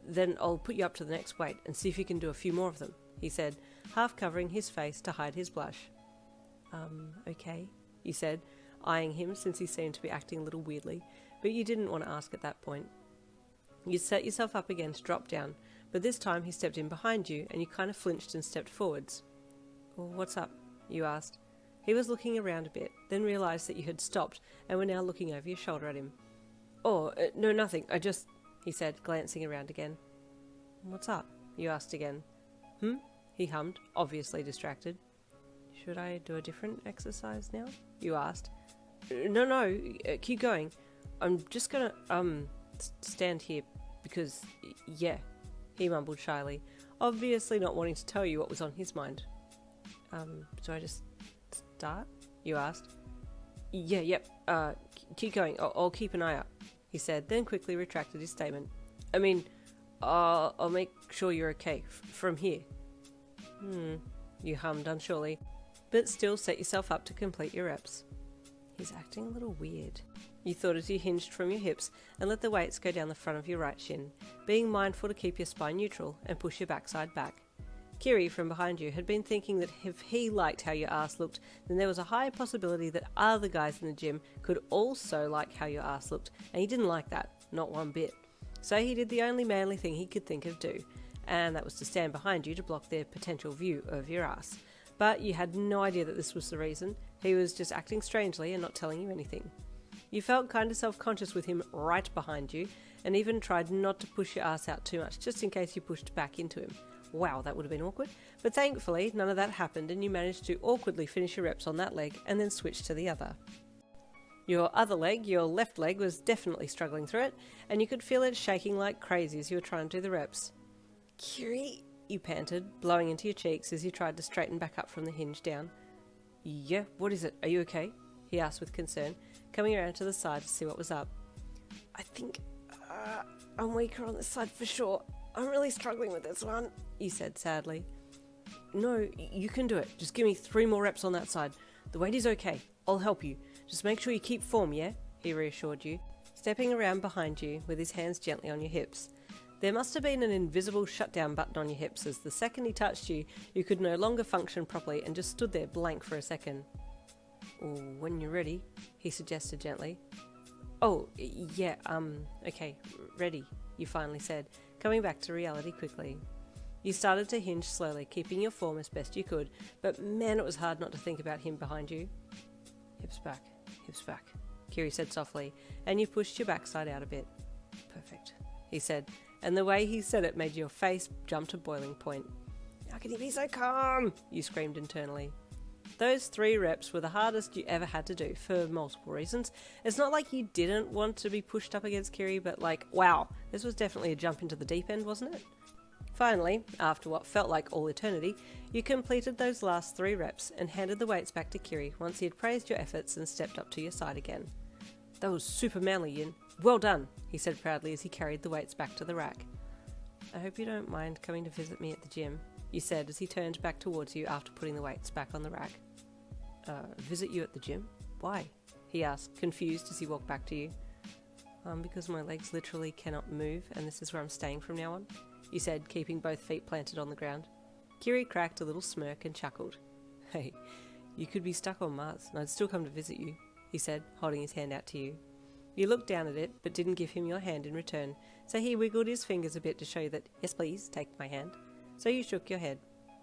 Then I'll put you up to the next weight and see if you can do a few more of them, he said, half covering his face to hide his blush. Okay, you said, eyeing him since he seemed to be acting a little weirdly, but you didn't want to ask at that point. You set yourself up again to drop down, but this time he stepped in behind you and you kind of flinched and stepped forwards. What's up? You asked. He was looking around a bit, then realised that you had stopped and were now looking over your shoulder at him. No, nothing. He said, glancing around again. What's up? You asked again. He hummed, obviously distracted. Should I do a different exercise now? You asked. No, keep going. I'm just gonna, stand here because, yeah, he mumbled shyly, obviously not wanting to tell you what was on his mind. Do I just start? You asked. Yep, keep going. I'll keep an eye out, he said, then quickly retracted his statement. I mean, I'll make sure you're okay from here. You hummed unsurely, but still set yourself up to complete your reps. He's acting a little weird, you thought as you hinged from your hips and let the weights go down the front of your right shin, being mindful to keep your spine neutral and push your backside back. Kiri, from behind you, had been thinking that if he liked how your ass looked, then there was a high possibility that other guys in the gym could also like how your ass looked, and he didn't like that, not one bit. So he did the only manly thing he could think of do, and that was to stand behind you to block their potential view of your ass. But you had no idea that this was the reason. He was just acting strangely and not telling you anything. You felt kind of self-conscious with him right behind you, and even tried not to push your ass out too much, just in case you pushed back into him. Wow, that would have been awkward. But thankfully, none of that happened, and you managed to awkwardly finish your reps on that leg and then switch to the other. Your other leg, your left leg, was definitely struggling through it, and you could feel it shaking like crazy as you were trying to do the reps. Kiri, you panted, blowing into your cheeks as you tried to straighten back up from the hinge down. Yeah, what is it? Are you okay? He asked with concern, coming around to the side to see what was up. I think I'm weaker on this side for sure. I'm really struggling with this one, you said sadly. No, you can do it. Just give me 3 more reps on that side. The weight is okay. I'll help you. Just make sure you keep form, yeah? He reassured you, stepping around behind you with his hands gently on your hips. There must have been an invisible shutdown button on your hips as the second he touched you, you could no longer function properly and just stood there blank for a second. When you're ready, he suggested gently. Okay, ready, you finally said, coming back to reality quickly. You started to hinge slowly, keeping your form as best you could, but man, it was hard not to think about him behind you. Hips back, Kiri said softly, and you pushed your backside out a bit. Perfect, he said, and the way he said it made your face jump to boiling point. How can he be so calm? You screamed internally. Those 3 reps were the hardest you ever had to do for multiple reasons. It's not like you didn't want to be pushed up against Kiri, but wow, this was definitely a jump into the deep end, wasn't it? Finally, after what felt like all eternity, you completed those last 3 reps and handed the weights back to Kiri once he had praised your efforts and stepped up to your side again. That was super manly, Yin. Well done, he said proudly as he carried the weights back to the rack. I hope you don't mind coming to visit me at the gym, you said as he turned back towards you after putting the weights back on the rack. Visit you at the gym? Why? He asked, confused as he walked back to you. Because my legs literally cannot move and this is where I'm staying from now on, you said, keeping both feet planted on the ground. Kiri cracked a little smirk and chuckled. Hey, you could be stuck on Mars and I'd still come to visit you, he said, holding his hand out to you. You looked down at it, but didn't give him your hand in return, so he wiggled his fingers a bit to show you that, yes please, take my hand. So you shook your head.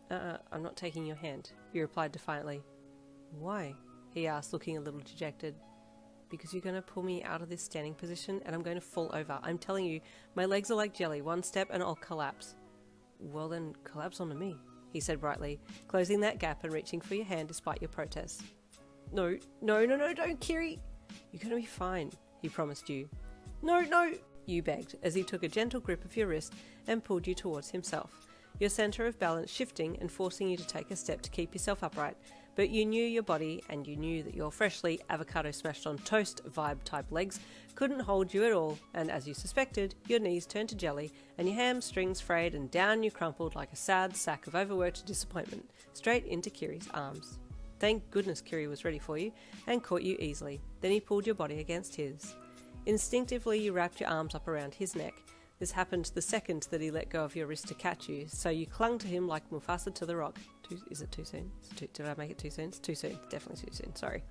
I'm not taking your hand, you replied defiantly. Why? He asked, looking a little dejected. Because you're going to pull me out of this standing position and I'm going to fall over. I'm telling you, my legs are like jelly. 1 step and I'll collapse. Well then, collapse onto me, he said brightly, closing that gap and reaching for your hand despite your protests. No, don't, Kiri. You're going to be fine, he promised you. No, you begged as he took a gentle grip of your wrist and pulled you towards himself, your centre of balance shifting and forcing you to take a step to keep yourself upright. But you knew your body and you knew that your freshly avocado smashed on toast vibe type legs couldn't hold you at all, and as you suspected, your knees turned to jelly and your hamstrings frayed and down you crumpled like a sad sack of overworked disappointment, straight into Kiri's arms. Thank goodness Kiri was ready for you and caught you easily. Then he pulled your body against his. Instinctively you wrapped your arms up around his neck. This happened the second that he let go of your wrist to catch you, so you clung to him like Mufasa to the rock. Is it too soon? Did I make it too soon? It's too soon. Definitely too soon. Sorry.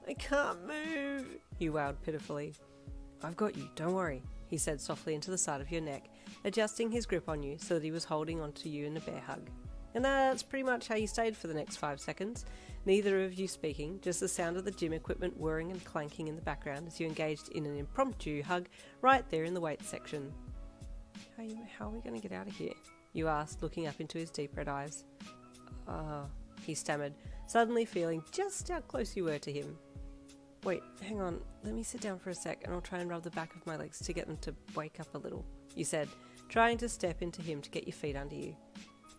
I can't move, you wailed pitifully. I've got you, don't worry, he said softly into the side of your neck, adjusting his grip on you so that he was holding onto you in a bear hug. And that's pretty much how you stayed for the next 5 seconds, neither of you speaking, just the sound of the gym equipment whirring and clanking in the background as you engaged in an impromptu hug right there in the weights section. How are we going to get out of here? You asked, looking up into his deep red eyes. He stammered, suddenly feeling just how close you were to him. Wait, hang on, let me sit down for a sec and I'll try and rub the back of my legs to get them to wake up a little, you said, trying to step into him to get your feet under you.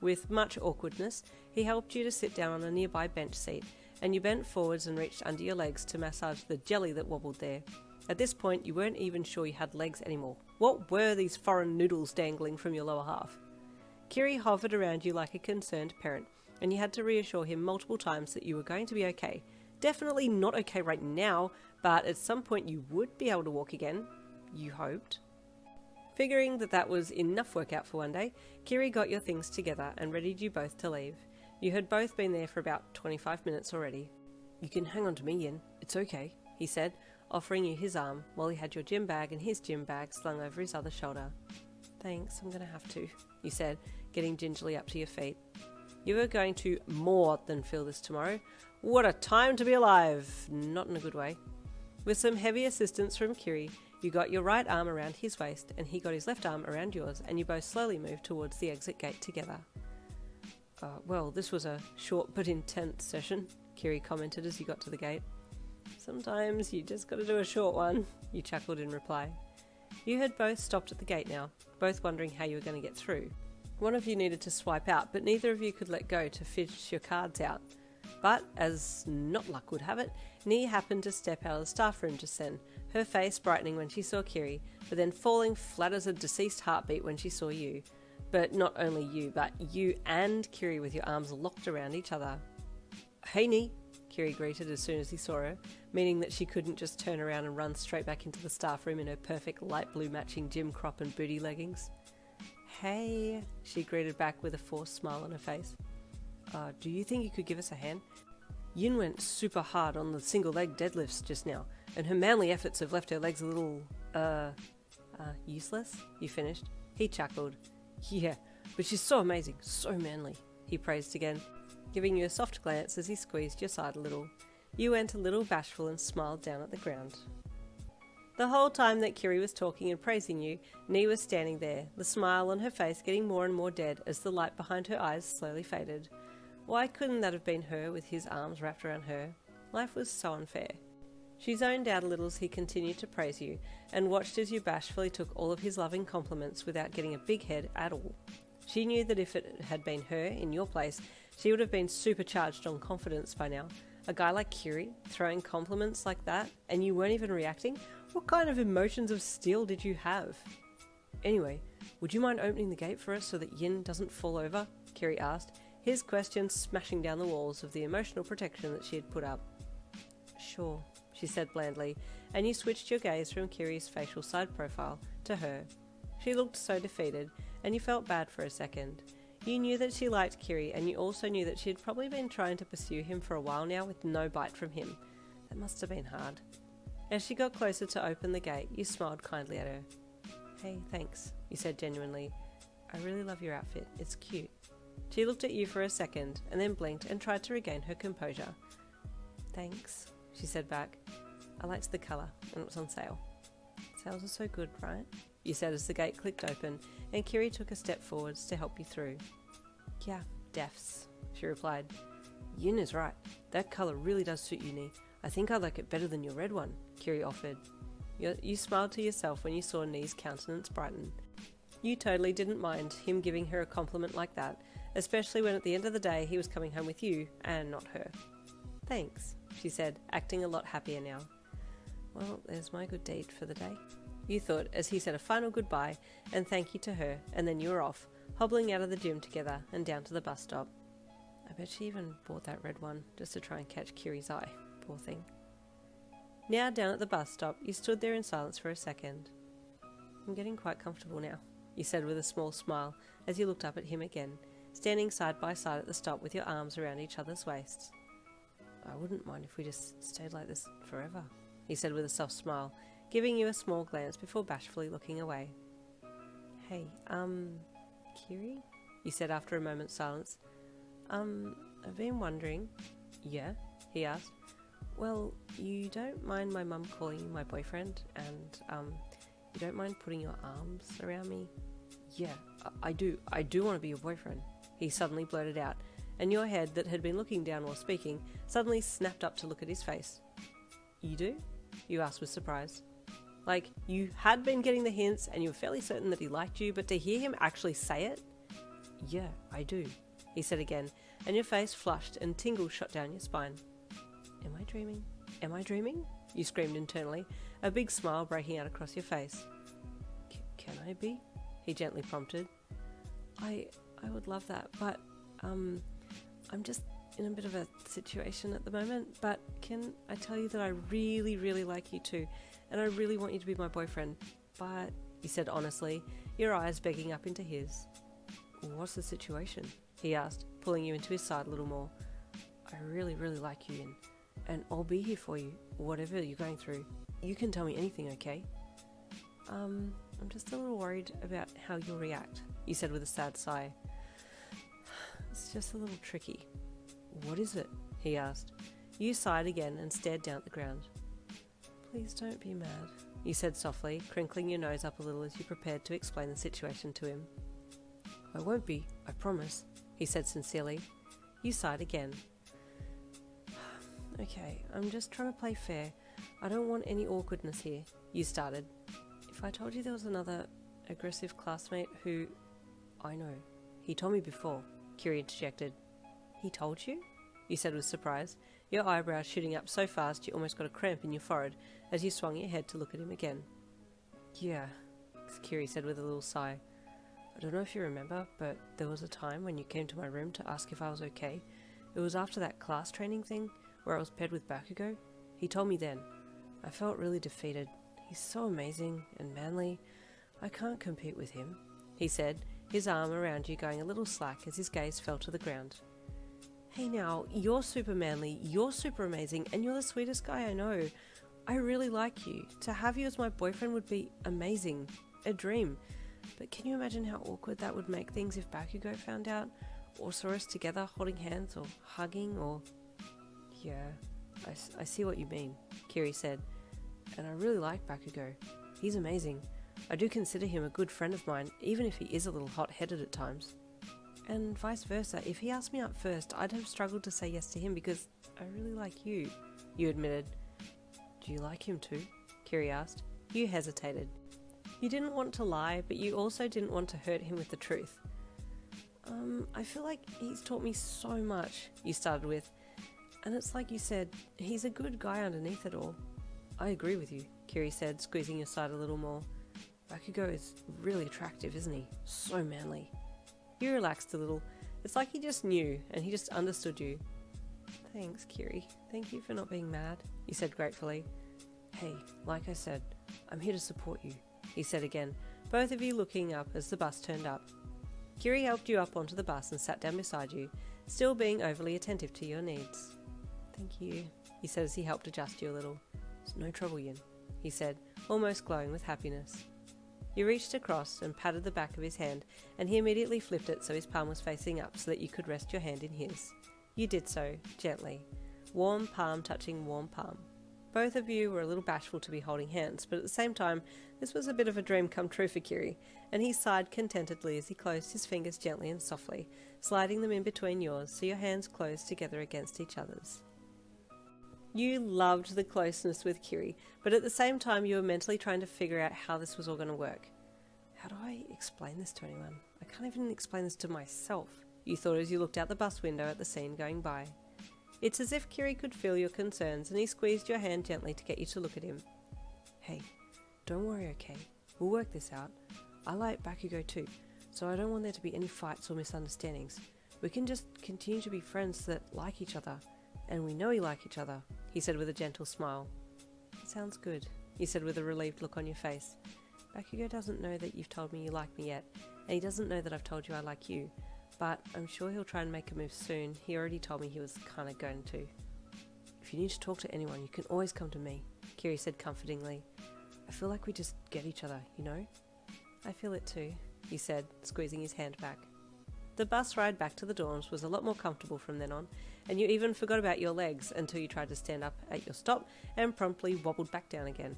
With much awkwardness, he helped you to sit down on a nearby bench seat, and you bent forwards and reached under your legs to massage the jelly that wobbled there. At this point, you weren't even sure you had legs anymore. What were these foreign noodles dangling from your lower half? Kiri hovered around you like a concerned parent, and you had to reassure him multiple times that you were going to be okay. Definitely not okay right now, but at some point you would be able to walk again. You hoped. Figuring that was enough workout for one day, Kiri got your things together and readied you both to leave. You had both been there for about 25 minutes already. You can hang on to me, Yin. It's okay, he said, offering you his arm while he had your gym bag and his gym bag slung over his other shoulder. Thanks, I'm gonna have to, you said, getting gingerly up to your feet. You were going to more than feel this tomorrow. What a time to be alive! Not in a good way. With some heavy assistance from Kiri, you got your right arm around his waist and he got his left arm around yours, and you both slowly moved towards the exit gate together. Well, this was a short but intense session, Kiri commented as you got to the gate. Sometimes you just gotta do a short one, you chuckled in reply. You had both stopped at the gate now, both wondering how you were going to get through. One of you needed to swipe out, but neither of you could let go to fish your cards out. But, as not luck would have it, Nee happened to step out of the staff room just then, her face brightening when she saw Kiri, but then falling flat as a deceased heartbeat when she saw you. But not only you, but you and Kiri with your arms locked around each other. Hey Nee, Kiri greeted as soon as he saw her, meaning that she couldn't just turn around and run straight back into the staff room in her perfect light blue matching gym crop and booty leggings. Hey, she greeted back with a forced smile on her face. Do you think you could give us a hand? Yin went super hard on the single leg deadlifts just now, and her manly efforts have left her legs a little, useless, you finished. He chuckled. Yeah, but she's so amazing, so manly, he praised again, giving you a soft glance as he squeezed your side a little. You went a little bashful and smiled down at the ground. The whole time that Kiri was talking and praising you, Nee was standing there, the smile on her face getting more and more dead as the light behind her eyes slowly faded. Why couldn't that have been her with his arms wrapped around her? Life was so unfair. She zoned out a little as he continued to praise you, and watched as you bashfully took all of his loving compliments without getting a big head at all. She knew that if it had been her in your place, she would have been supercharged on confidence by now. A guy like Kiri, throwing compliments like that, and you weren't even reacting? What kind of emotions of steel did you have? Anyway, would you mind opening the gate for us so that Yin doesn't fall over? Kiri asked, his question smashing down the walls of the emotional protection that she had put up. Sure, she said blandly, and you switched your gaze from Kiri's facial side profile to her. She looked so defeated, and you felt bad for a second. You knew that she liked Kiri, and you also knew that she had probably been trying to pursue him for a while now with no bite from him. That must have been hard. As she got closer to open the gate, you smiled kindly at her. Hey, thanks, you said genuinely. I really love your outfit. It's cute. She looked at you for a second, and then blinked and tried to regain her composure. Thanks, she said back. I liked the colour, and it was on sale. Sales are so good, right? You said as the gate clicked open, and Kiri took a step forwards to help you through. Yeah, defs, she replied. Yin is right. That colour really does suit you, Nee. I think I like it better than your red one, Kiri offered. You smiled to yourself when you saw Nee's countenance brighten. You totally didn't mind him giving her a compliment like that, especially when at the end of the day he was coming home with you and not her. Thanks, she said, acting a lot happier now. Well, there's my good deed for the day, you thought as he said a final goodbye and thank you to her, and then you were off, hobbling out of the gym together and down to the bus stop. I bet she even bought that red one just to try and catch Kiri's eye, poor thing. Now down at the bus stop, you stood there in silence for a second. I'm getting quite comfortable now, you said with a small smile as you looked up at him again, standing side by side at the stop with your arms around each other's waists. I wouldn't mind if we just stayed like this forever, he said with a soft smile, giving you a small glance before bashfully looking away. Hey, Kiri? You said after a moment's silence. I've been wondering. Yeah, he asked. Well, you don't mind my mum calling you my boyfriend, and, you don't mind putting your arms around me? Yeah, I do. I do want to be your boyfriend, he suddenly blurted out, and your head, that had been looking down while speaking, suddenly snapped up to look at his face. You do? You asked with surprise. Like, you had been getting the hints and you were fairly certain that he liked you, but to hear him actually say it? Yeah, I do, he said again, and your face flushed and tingles shot down your spine. Am I dreaming? Am I dreaming? You screamed internally, a big smile breaking out across your face. Can I be? He gently prompted. I would love that, but, I'm just in a bit of a situation at the moment, but can I tell you that I really, really like you too, and I really want you to be my boyfriend, but, he said honestly, your eyes begging up into his. What's the situation? He asked, pulling you into his side a little more. I really, really like you, and I'll be here for you, whatever you're going through. You can tell me anything, okay? I'm just a little worried about how you'll react, you said with a sad sigh. It's just a little tricky. What is it? He asked. You sighed again and stared down at the ground. Please don't be mad, you said softly, crinkling your nose up a little as you prepared to explain the situation to him. I won't be, I promise, he said sincerely. You sighed again. Okay, I'm just trying to play fair. I don't want any awkwardness here, you started. If I told you there was another aggressive classmate who... I know. He told me before, Kiri interjected. He told you? You said with surprise, your eyebrows shooting up so fast you almost got a cramp in your forehead as you swung your head to look at him again. Yeah, Kiri said with a little sigh. I don't know if you remember, but there was a time when you came to my room to ask if I was okay. It was after that class training thing, where I was paired with Bakugou. He told me then. I felt really defeated. He's so amazing and manly. I can't compete with him, he said, his arm around you going a little slack as his gaze fell to the ground. Hey now, you're super manly, you're super amazing, and you're the sweetest guy I know. I really like you. To have you as my boyfriend would be amazing. A dream. But can you imagine how awkward that would make things if Bakugou found out? Or saw us together holding hands or hugging or... Yeah, I see what you mean, Kiri said. And I really like Bakugou. He's amazing. I do consider him a good friend of mine, even if he is a little hot-headed at times. And vice versa, if he asked me out first, I'd have struggled to say yes to him because I really like you, you admitted. Do you like him too? Kiri asked. You hesitated. You didn't want to lie, but you also didn't want to hurt him with the truth. I feel like he's taught me so much, you started with. And it's like you said, he's a good guy underneath it all. I agree with you, Kiri said, squeezing your side a little more. Bakugou is really attractive, isn't he? So manly. You relaxed a little. It's like he just knew, and he just understood you. Thanks, Kiri. Thank you for not being mad, you said gratefully. Hey, like I said, I'm here to support you, he said again, both of you looking up as the bus turned up. Kiri helped you up onto the bus and sat down beside you, still being overly attentive to your needs. Thank you, he said as he helped adjust you a little. It's no trouble, Yin, he said, almost glowing with happiness. You reached across and patted the back of his hand, and he immediately flipped it so his palm was facing up so that you could rest your hand in his. You did so, gently, warm palm touching warm palm. Both of you were a little bashful to be holding hands, but at the same time, this was a bit of a dream come true for Kiri, and he sighed contentedly as he closed his fingers gently and softly, sliding them in between yours so your hands closed together against each other's. You loved the closeness with Kiri, but at the same time you were mentally trying to figure out how this was all going to work. How do I explain this to anyone? I can't even explain this to myself, you thought as you looked out the bus window at the scene going by. It's as if Kiri could feel your concerns, and he squeezed your hand gently to get you to look at him. Hey, don't worry, okay? We'll work this out. I like Bakugou too, so I don't want there to be any fights or misunderstandings. We can just continue to be friends that like each other, and we know we like each other, he said with a gentle smile. Sounds good, you said with a relieved look on your face. Bakugou doesn't know that you've told me you like me yet, and he doesn't know that I've told you I like you. But I'm sure he'll try and make a move soon. He already told me he was kind of going to. If you need to talk to anyone, you can always come to me, Kiri said comfortingly. I feel like we just get each other, you know? I feel it too, he said, squeezing his hand back. The bus ride back to the dorms was a lot more comfortable from then on, and you even forgot about your legs until you tried to stand up at your stop and promptly wobbled back down again.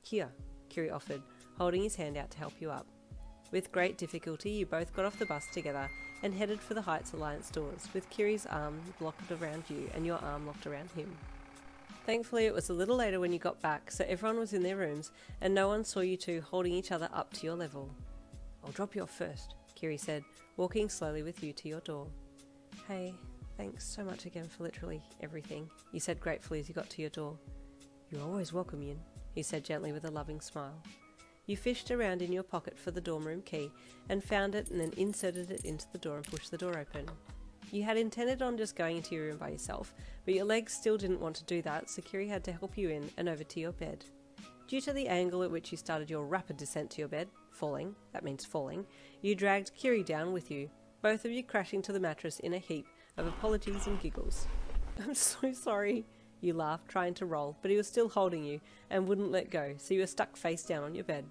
Here, Kiri offered, holding his hand out to help you up. With great difficulty, you both got off the bus together and headed for the Heights Alliance doors, with Kiri's arm locked around you and your arm locked around him. Thankfully, it was a little later when you got back, so everyone was in their rooms and no one saw you two holding each other up to your level. I'll drop you off first, Kiri said, walking slowly with you to your door. Hey, thanks so much again for literally everything, you said gratefully as you got to your door. You're always welcome, Yin, he said gently with a loving smile. You fished around in your pocket for the dorm room key and found it and then inserted it into the door and pushed the door open. You had intended on just going into your room by yourself, but your legs still didn't want to do that, so Kiri had to help you in and over to your bed. Due to the angle at which you started your rapid descent to your bed, falling, you dragged Kiri down with you, both of you crashing to the mattress in a heap of apologies and giggles. I'm so sorry, you laughed, trying to roll, but he was still holding you and wouldn't let go, so you were stuck face down on your bed.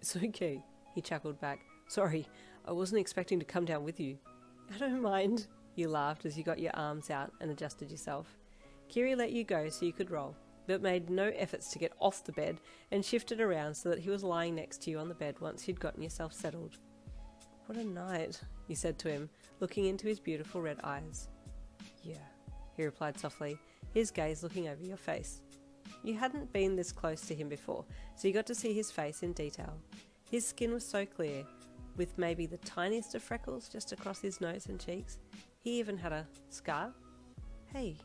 It's okay, he chuckled back. Sorry, I wasn't expecting to come down with you. I don't mind, you laughed as you got your arms out and adjusted yourself. Kiri let you go so you could roll, but made no efforts to get off the bed and shifted around so that he was lying next to you on the bed once you'd gotten yourself settled. What a night, you said to him, looking into his beautiful red eyes. Yeah, he replied softly, his gaze looking over your face. You hadn't been this close to him before, so you got to see his face in detail. His skin was so clear, with maybe the tiniest of freckles just across his nose and cheeks. He even had a scar. Hey,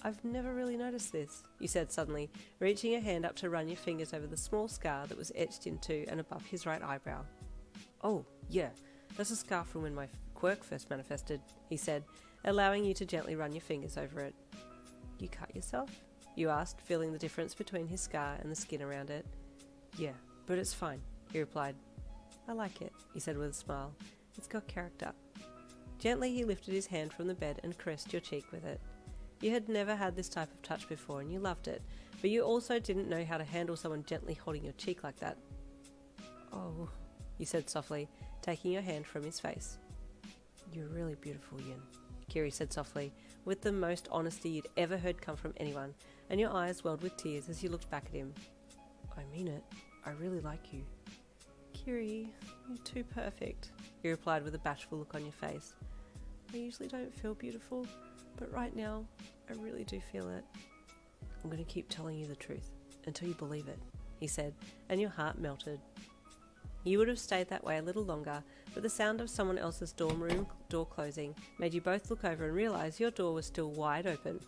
I've never really noticed this, you said suddenly, reaching your hand up to run your fingers over the small scar that was etched into and above his right eyebrow. Oh, yeah, that's a scar from when my quirk first manifested, he said, allowing you to gently run your fingers over it. You cut yourself? You asked, feeling the difference between his scar and the skin around it. Yeah, but it's fine, he replied. I like it, he said with a smile. It's got character. Gently he lifted his hand from the bed and caressed your cheek with it. You had never had this type of touch before and you loved it, but you also didn't know how to handle someone gently holding your cheek like that. Oh, you said softly, taking your hand from his face. You're really beautiful, Yin, Kiri said softly, with the most honesty you'd ever heard come from anyone, and your eyes welled with tears as you looked back at him. I mean it. I really like you. Kiri, you're too perfect, he replied with a bashful look on your face. I usually don't feel beautiful, but right now, I really do feel it. I'm going to keep telling you the truth, until you believe it, he said, and your heart melted. You would have stayed that way a little longer, but the sound of someone else's dorm room door closing made you both look over and realise your door was still wide open.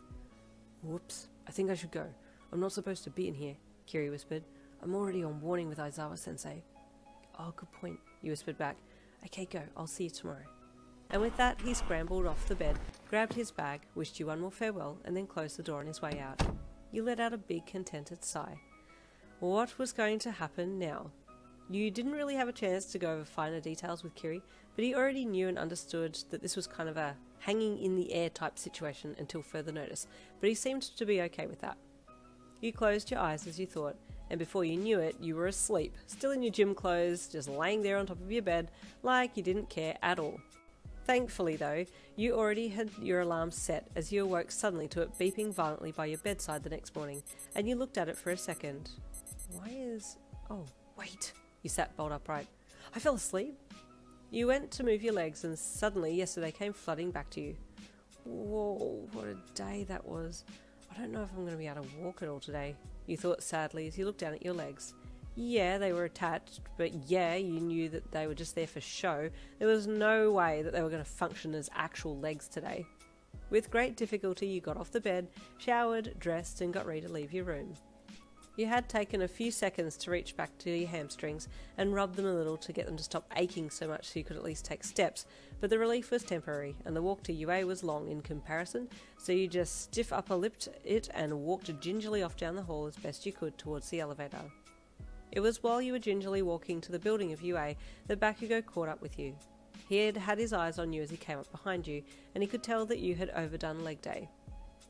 Whoops, I think I should go. I'm not supposed to be in here, Kiri whispered. I'm already on warning with Aizawa-sensei. Oh, good point, you whispered back. Okay, go, I'll see you tomorrow. And with that, he scrambled off the bed, grabbed his bag, wished you one more farewell, and then closed the door on his way out. You let out a big, contented sigh. What was going to happen now? You didn't really have a chance to go over finer details with Kiri, but he already knew and understood that this was kind of a hanging in the air type situation until further notice, but he seemed to be okay with that. You closed your eyes as you thought, and before you knew it, you were asleep, still in your gym clothes, just laying there on top of your bed, like you didn't care at all. Thankfully though, you already had your alarm set as you awoke suddenly to it beeping violently by your bedside the next morning, and you looked at it for a second. Oh, wait, you sat bolt upright. I fell asleep. You went to move your legs and suddenly yesterday came flooding back to you. Whoa, what a day that was. I don't know if I'm going to be able to walk at all today, you thought sadly as you looked down at your legs. Yeah, they were attached, but yeah, you knew that they were just there for show. There was no way that they were going to function as actual legs today. With great difficulty, you got off the bed, showered, dressed, and got ready to leave your room. You had taken a few seconds to reach back to your hamstrings and rub them a little to get them to stop aching so much so you could at least take steps, but the relief was temporary and the walk to UA was long in comparison, so you just stiff upper lipped it and walked gingerly off down the hall as best you could towards the elevator. It was while you were gingerly walking to the building of UA that Bakugou caught up with you. He had had his eyes on you as he came up behind you, and he could tell that you had overdone leg day.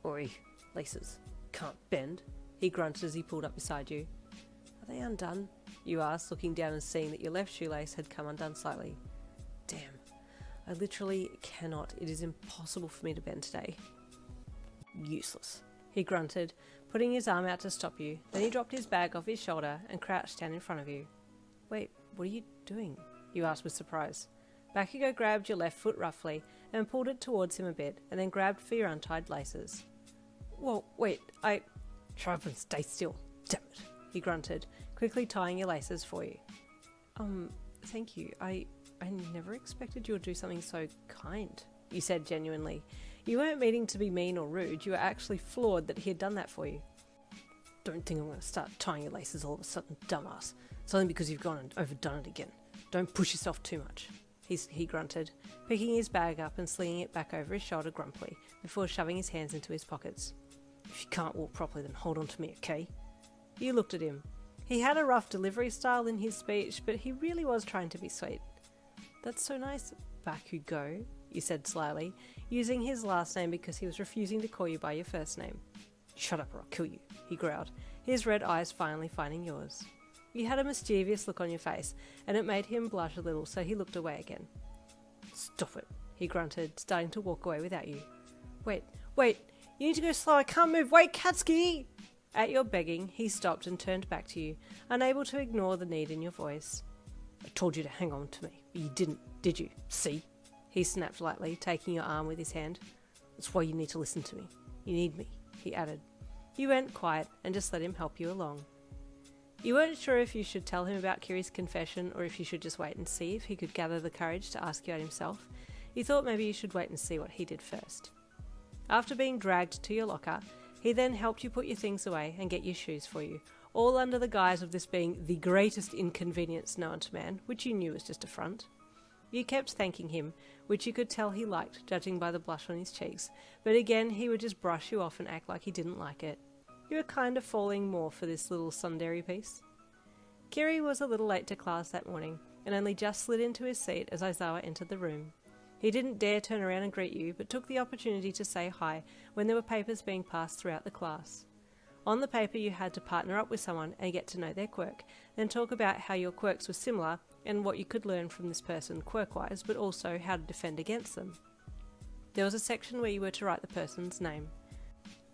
Oi, laces, can't bend, he grunted as he pulled up beside you. Are they undone? You asked, looking down and seeing that your left shoelace had come undone slightly. Damn, I literally cannot. It is impossible for me to bend today. Useless, he grunted, putting his arm out to stop you. Then he dropped his bag off his shoulder and crouched down in front of you. Wait, what are you doing? You asked with surprise. Bakugou grabbed your left foot roughly and pulled it towards him a bit, and then grabbed for your untied laces. Whoa, wait, Try up and stay still. Damn it, he grunted, quickly tying your laces for you. Thank you. I never expected you would do something so kind, you said genuinely. You weren't meaning to be mean or rude, you were actually floored that he had done that for you. Don't think I'm going to start tying your laces all of a sudden, dumbass. It's only because you've gone and overdone it again. Don't push yourself too much, he grunted, picking his bag up and slinging it back over his shoulder grumpily, before shoving his hands into his pockets. If you can't walk properly, then hold on to me, okay? You looked at him. He had a rough delivery style in his speech, but he really was trying to be sweet. That's so nice, Bakugou, you said slyly, using his last name because he was refusing to call you by your first name. Shut up or I'll kill you, he growled, his red eyes finally finding yours. You had a mischievous look on your face, and it made him blush a little, so he looked away again. Stop it, he grunted, starting to walk away without you. Wait, you need to go slow, I can't move, wait, Katsuki! At your begging, he stopped and turned back to you, unable to ignore the need in your voice. I told you to hang on to me, but you didn't, did you? See? He snapped lightly, taking your arm with his hand. That's why you need to listen to me. You need me, he added. You went quiet and just let him help you along. You weren't sure if you should tell him about Kiri's confession or if you should just wait and see if he could gather the courage to ask you out himself. You thought maybe you should wait and see what he did first. After being dragged to your locker, he then helped you put your things away and get your shoes for you, all under the guise of this being the greatest inconvenience known to man, which you knew was just a front. You kept thanking him, which you could tell he liked, judging by the blush on his cheeks, but again he would just brush you off and act like he didn't like it. You were kind of falling more for this little tsundere piece. Kiri was a little late to class that morning, and only just slid into his seat as Aizawa entered the room. He didn't dare turn around and greet you, but took the opportunity to say hi when there were papers being passed throughout the class. On the paper you had to partner up with someone and get to know their quirk, then talk about how your quirks were similar and what you could learn from this person quirk-wise, but also how to defend against them. There was a section where you were to write the person's name.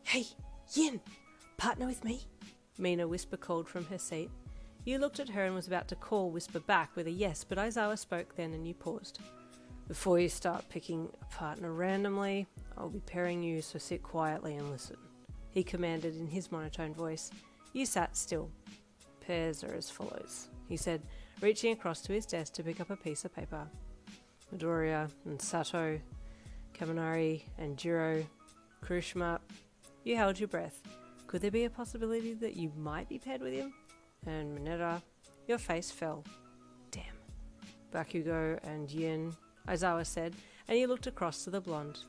Hey, Yin! Partner with me? Mina Whisper called from her seat. You looked at her and was about to call Whisper back with a yes, but Aizawa spoke then and you paused. Before you start picking a partner randomly, I'll be pairing you, so sit quietly and listen, he commanded in his monotone voice. You sat still. Pairs are as follows, he said, reaching across to his desk to pick up a piece of paper. Midoriya and Sato, Kaminari and Eijirou Kirishima. You held your breath. Could there be a possibility that you might be paired with him? And Mineta. Your face fell. Damn. Bakugou and Yin, Aizawa said, and you looked across to the blonde.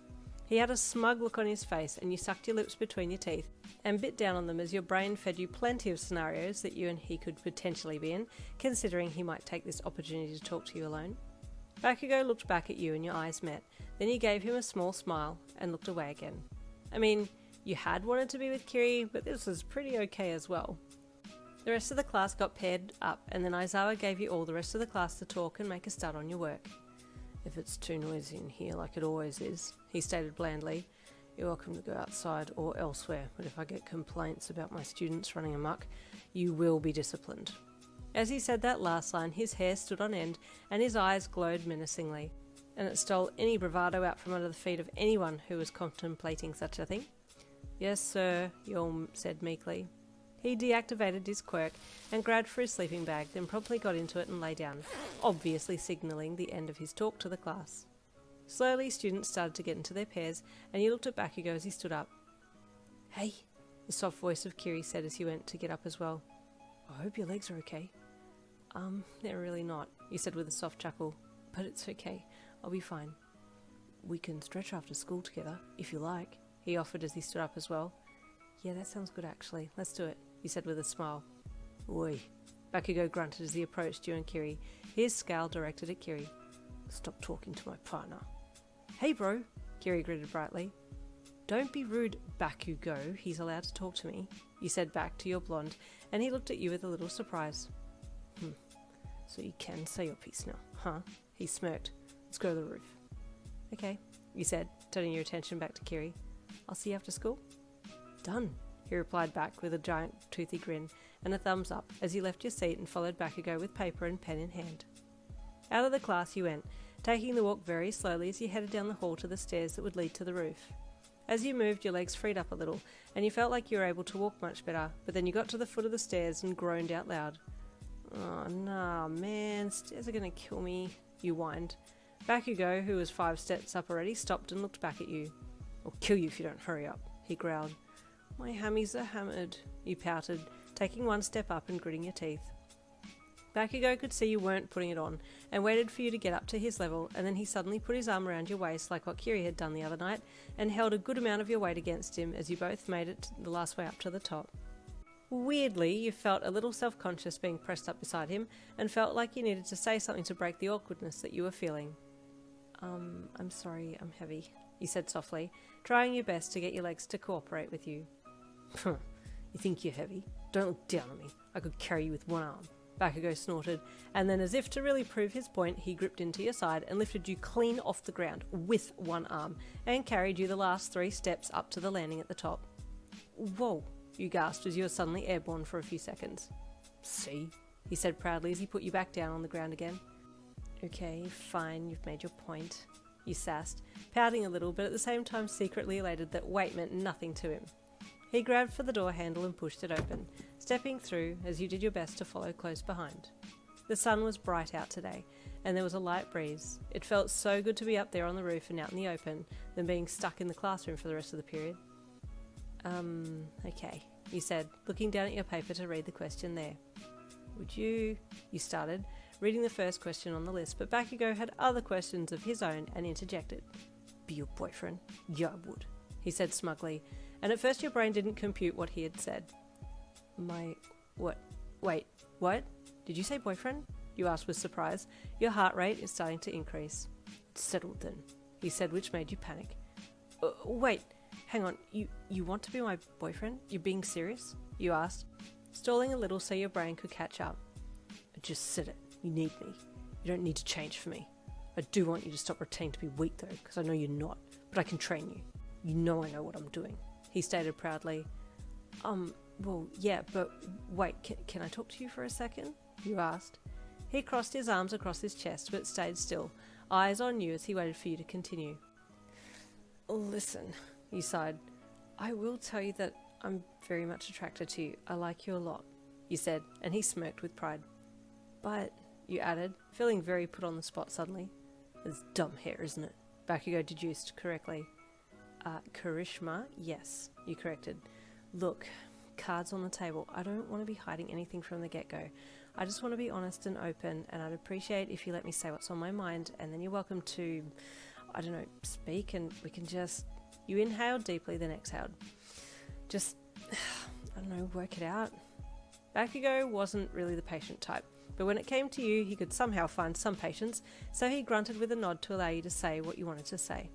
He had a smug look on his face, and you sucked your lips between your teeth and bit down on them as your brain fed you plenty of scenarios that you and he could potentially be in, considering he might take this opportunity to talk to you alone. Bakugou looked back at you and your eyes met. Then you gave him a small smile and looked away again. I mean, you had wanted to be with Kiri, but this was pretty okay as well. The rest of the class got paired up, and then Aizawa gave you all the rest of the class to talk and make a start on your work. If it's too noisy in here like it always is, he stated blandly, you're welcome to go outside or elsewhere, but if I get complaints about my students running amok, you will be disciplined. As he said that last line, his hair stood on end and his eyes glowed menacingly, and it stole any bravado out from under the feet of anyone who was contemplating such a thing. Yes, sir, Yulm said meekly. He deactivated his quirk and grabbed for his sleeping bag, then promptly got into it and lay down, obviously signalling the end of his talk to the class. Slowly, students started to get into their pairs, and you looked at Bakugou as he stood up. Hey, the soft voice of Kiri said as he went to get up as well. I hope your legs are okay. They're really not, he said with a soft chuckle, but it's okay, I'll be fine. We can stretch after school together, if you like, he offered as he stood up as well. Yeah, that sounds good actually, let's do it, he said with a smile. Oi, Bakugou grunted as he approached you and Kiri, his scowl directed at Kiri. Stop talking to my partner. Hey bro, Kiri greeted brightly. Don't be rude, Bakugou, he's allowed to talk to me, you said back to your blonde, and he looked at you with a little surprise. So you can say your piece now, huh? He smirked. Let's go to the roof. Okay, you said, turning your attention back to Kiri. I'll see you after school. Done, he replied back with a giant toothy grin and a thumbs up as you left your seat and followed Bakugo with paper and pen in hand. Out of the class you went, taking the walk very slowly as you headed down the hall to the stairs that would lead to the roof. As you moved, your legs freed up a little, and you felt like you were able to walk much better, but then you got to the foot of the stairs and groaned out loud. Oh, nah, man, stairs are gonna kill me, you whined. Bakugo, who was 5 steps up already, stopped and looked back at you. I'll kill you if you don't hurry up, he growled. My hammies are hammered, you pouted, taking 1 step up and gritting your teeth. Bakugo could see you weren't putting it on, and waited for you to get up to his level, and then he suddenly put his arm around your waist like what Kiri had done the other night, and held a good amount of your weight against him as you both made it the last way up to the top. Weirdly, you felt a little self-conscious being pressed up beside him, and felt like you needed to say something to break the awkwardness that you were feeling. I'm sorry, I'm heavy, you said softly, trying your best to get your legs to cooperate with you. You think you're heavy? Don't look down on me. I could carry you with 1 arm. Bakugo snorted, and then as if to really prove his point, he gripped into your side and lifted you clean off the ground with 1 arm, and carried you the last 3 steps up to the landing at the top. Whoa, you gasped as you were suddenly airborne for a few seconds. See? He said proudly as he put you back down on the ground again. Okay, fine, you've made your point, you sassed, pouting a little but at the same time secretly elated that weight meant nothing to him. He grabbed for the door handle and pushed it open, stepping through as you did your best to follow close behind. The sun was bright out today, and there was a light breeze. It felt so good to be up there on the roof and out in the open than being stuck in the classroom for the rest of the period. Okay, you said, looking down at your paper to read the question there. Would you started, reading the first question on the list, but Bakugo had other questions of his own and interjected. Be your boyfriend? Yeah, I would, he said smugly, and at first your brain didn't compute what he had said. Wait, what? Did you say boyfriend? You asked with surprise. Your heart rate is starting to increase. It's settled then, he said, which made you panic. Wait, hang on, you want to be my boyfriend? You're being serious? You asked, stalling a little so your brain could catch up. I just said it. You need me. You don't need to change for me. I do want you to stop pretending to be weak though, because I know you're not, but I can train you. You know I know what I'm doing, he stated proudly. Well, yeah, but wait, can I talk to you for a second? You asked. He crossed his arms across his chest, but stayed still, eyes on you as he waited for you to continue. Listen, you sighed. I will tell you that I'm very much attracted to you. I like you a lot, you said, and he smirked with pride. But, you added, feeling very put on the spot suddenly. It's dumb hair, isn't it? Bakugo deduced correctly. Kirishima, yes, you corrected. Look, cards on the table. I don't want to be hiding anything from the get-go. I just want to be honest and open, and I'd appreciate if you let me say what's on my mind, and then you're welcome to, speak, and we can just... You inhaled deeply, then exhaled. Just, work it out. Bakugo wasn't really the patient type, but when it came to you, he could somehow find some patience, so he grunted with a nod to allow you to say what you wanted to say.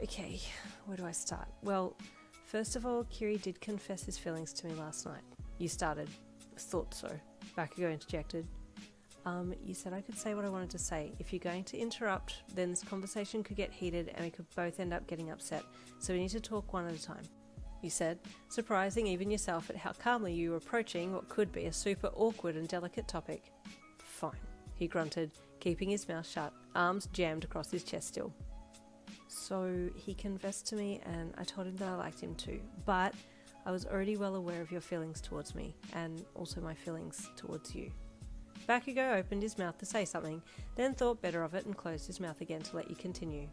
Okay, where do I start? Well, first of all, Kiri did confess his feelings to me last night. You started. Thought so. Bakugo interjected. You said I could say what I wanted to say. If you're going to interrupt, then this conversation could get heated and we could both end up getting upset, so we need to talk one at a time. You said, surprising even yourself at how calmly you were approaching what could be a super awkward and delicate topic. Fine, he grunted, keeping his mouth shut, arms jammed across his chest still. So he confessed to me and I told him that I liked him too, but I was already well aware of your feelings towards me and also my feelings towards you. Bakugo opened his mouth to say something, then thought better of it and closed his mouth again to let you continue.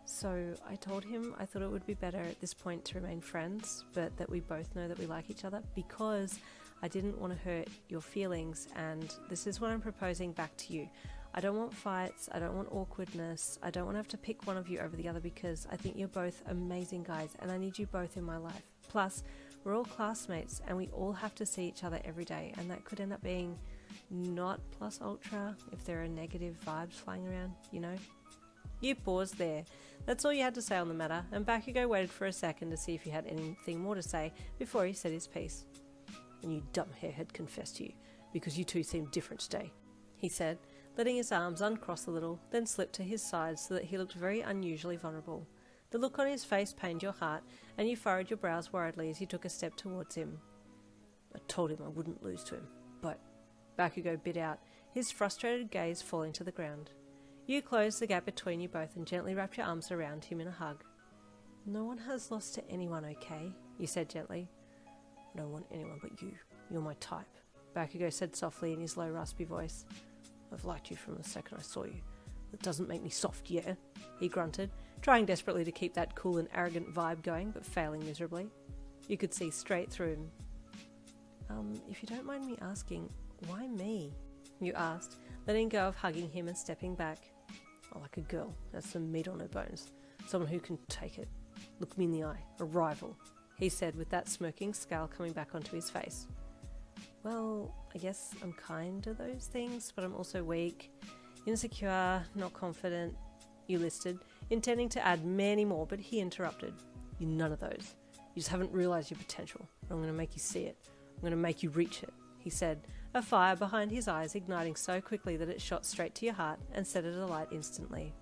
So I told him I thought it would be better at this point to remain friends, but that we both know that we like each other because I didn't want to hurt your feelings, and this is what I'm proposing back to you. I don't want fights, I don't want awkwardness, I don't want to have to pick one of you over the other because I think you're both amazing guys and I need you both in my life. Plus, we're all classmates and we all have to see each other every day, and that could end up being not plus ultra if there are negative vibes flying around, you know? You paused there. That's all you had to say on the matter, and Bakugo waited for a second to see if you had anything more to say before he said his piece. And you dumb hair had confessed to you, because you two seem different today, he said, letting his arms uncross a little, then slip to his side so that he looked very unusually vulnerable. The look on his face pained your heart, and you furrowed your brows worriedly as you took a step towards him. I told him I wouldn't lose to him, but... Bakugo bit out, his frustrated gaze falling to the ground. You closed the gap between you both and gently wrapped your arms around him in a hug. No one has lost to anyone, okay? You said gently. I don't want anyone but you. You're my type, Bakugo said softly in his low, raspy voice. I've liked you from the second I saw you. That doesn't make me soft, yeah? He grunted, trying desperately to keep that cool and arrogant vibe going, but failing miserably. You could see straight through him. If you don't mind me asking, why me? You asked, letting go of hugging him and stepping back. I like a girl, has some meat on her bones. Someone who can take it. Look me in the eye, a rival, he said with that smirking scowl coming back onto his face. Well, I guess I'm kind of those things, but I'm also weak, insecure, not confident, you listed, intending to add many more, but he interrupted. You're none of those. You just haven't realised your potential. I'm going to make you see it. I'm going to make you reach it, he said, a fire behind his eyes igniting so quickly that it shot straight to your heart and set it alight instantly.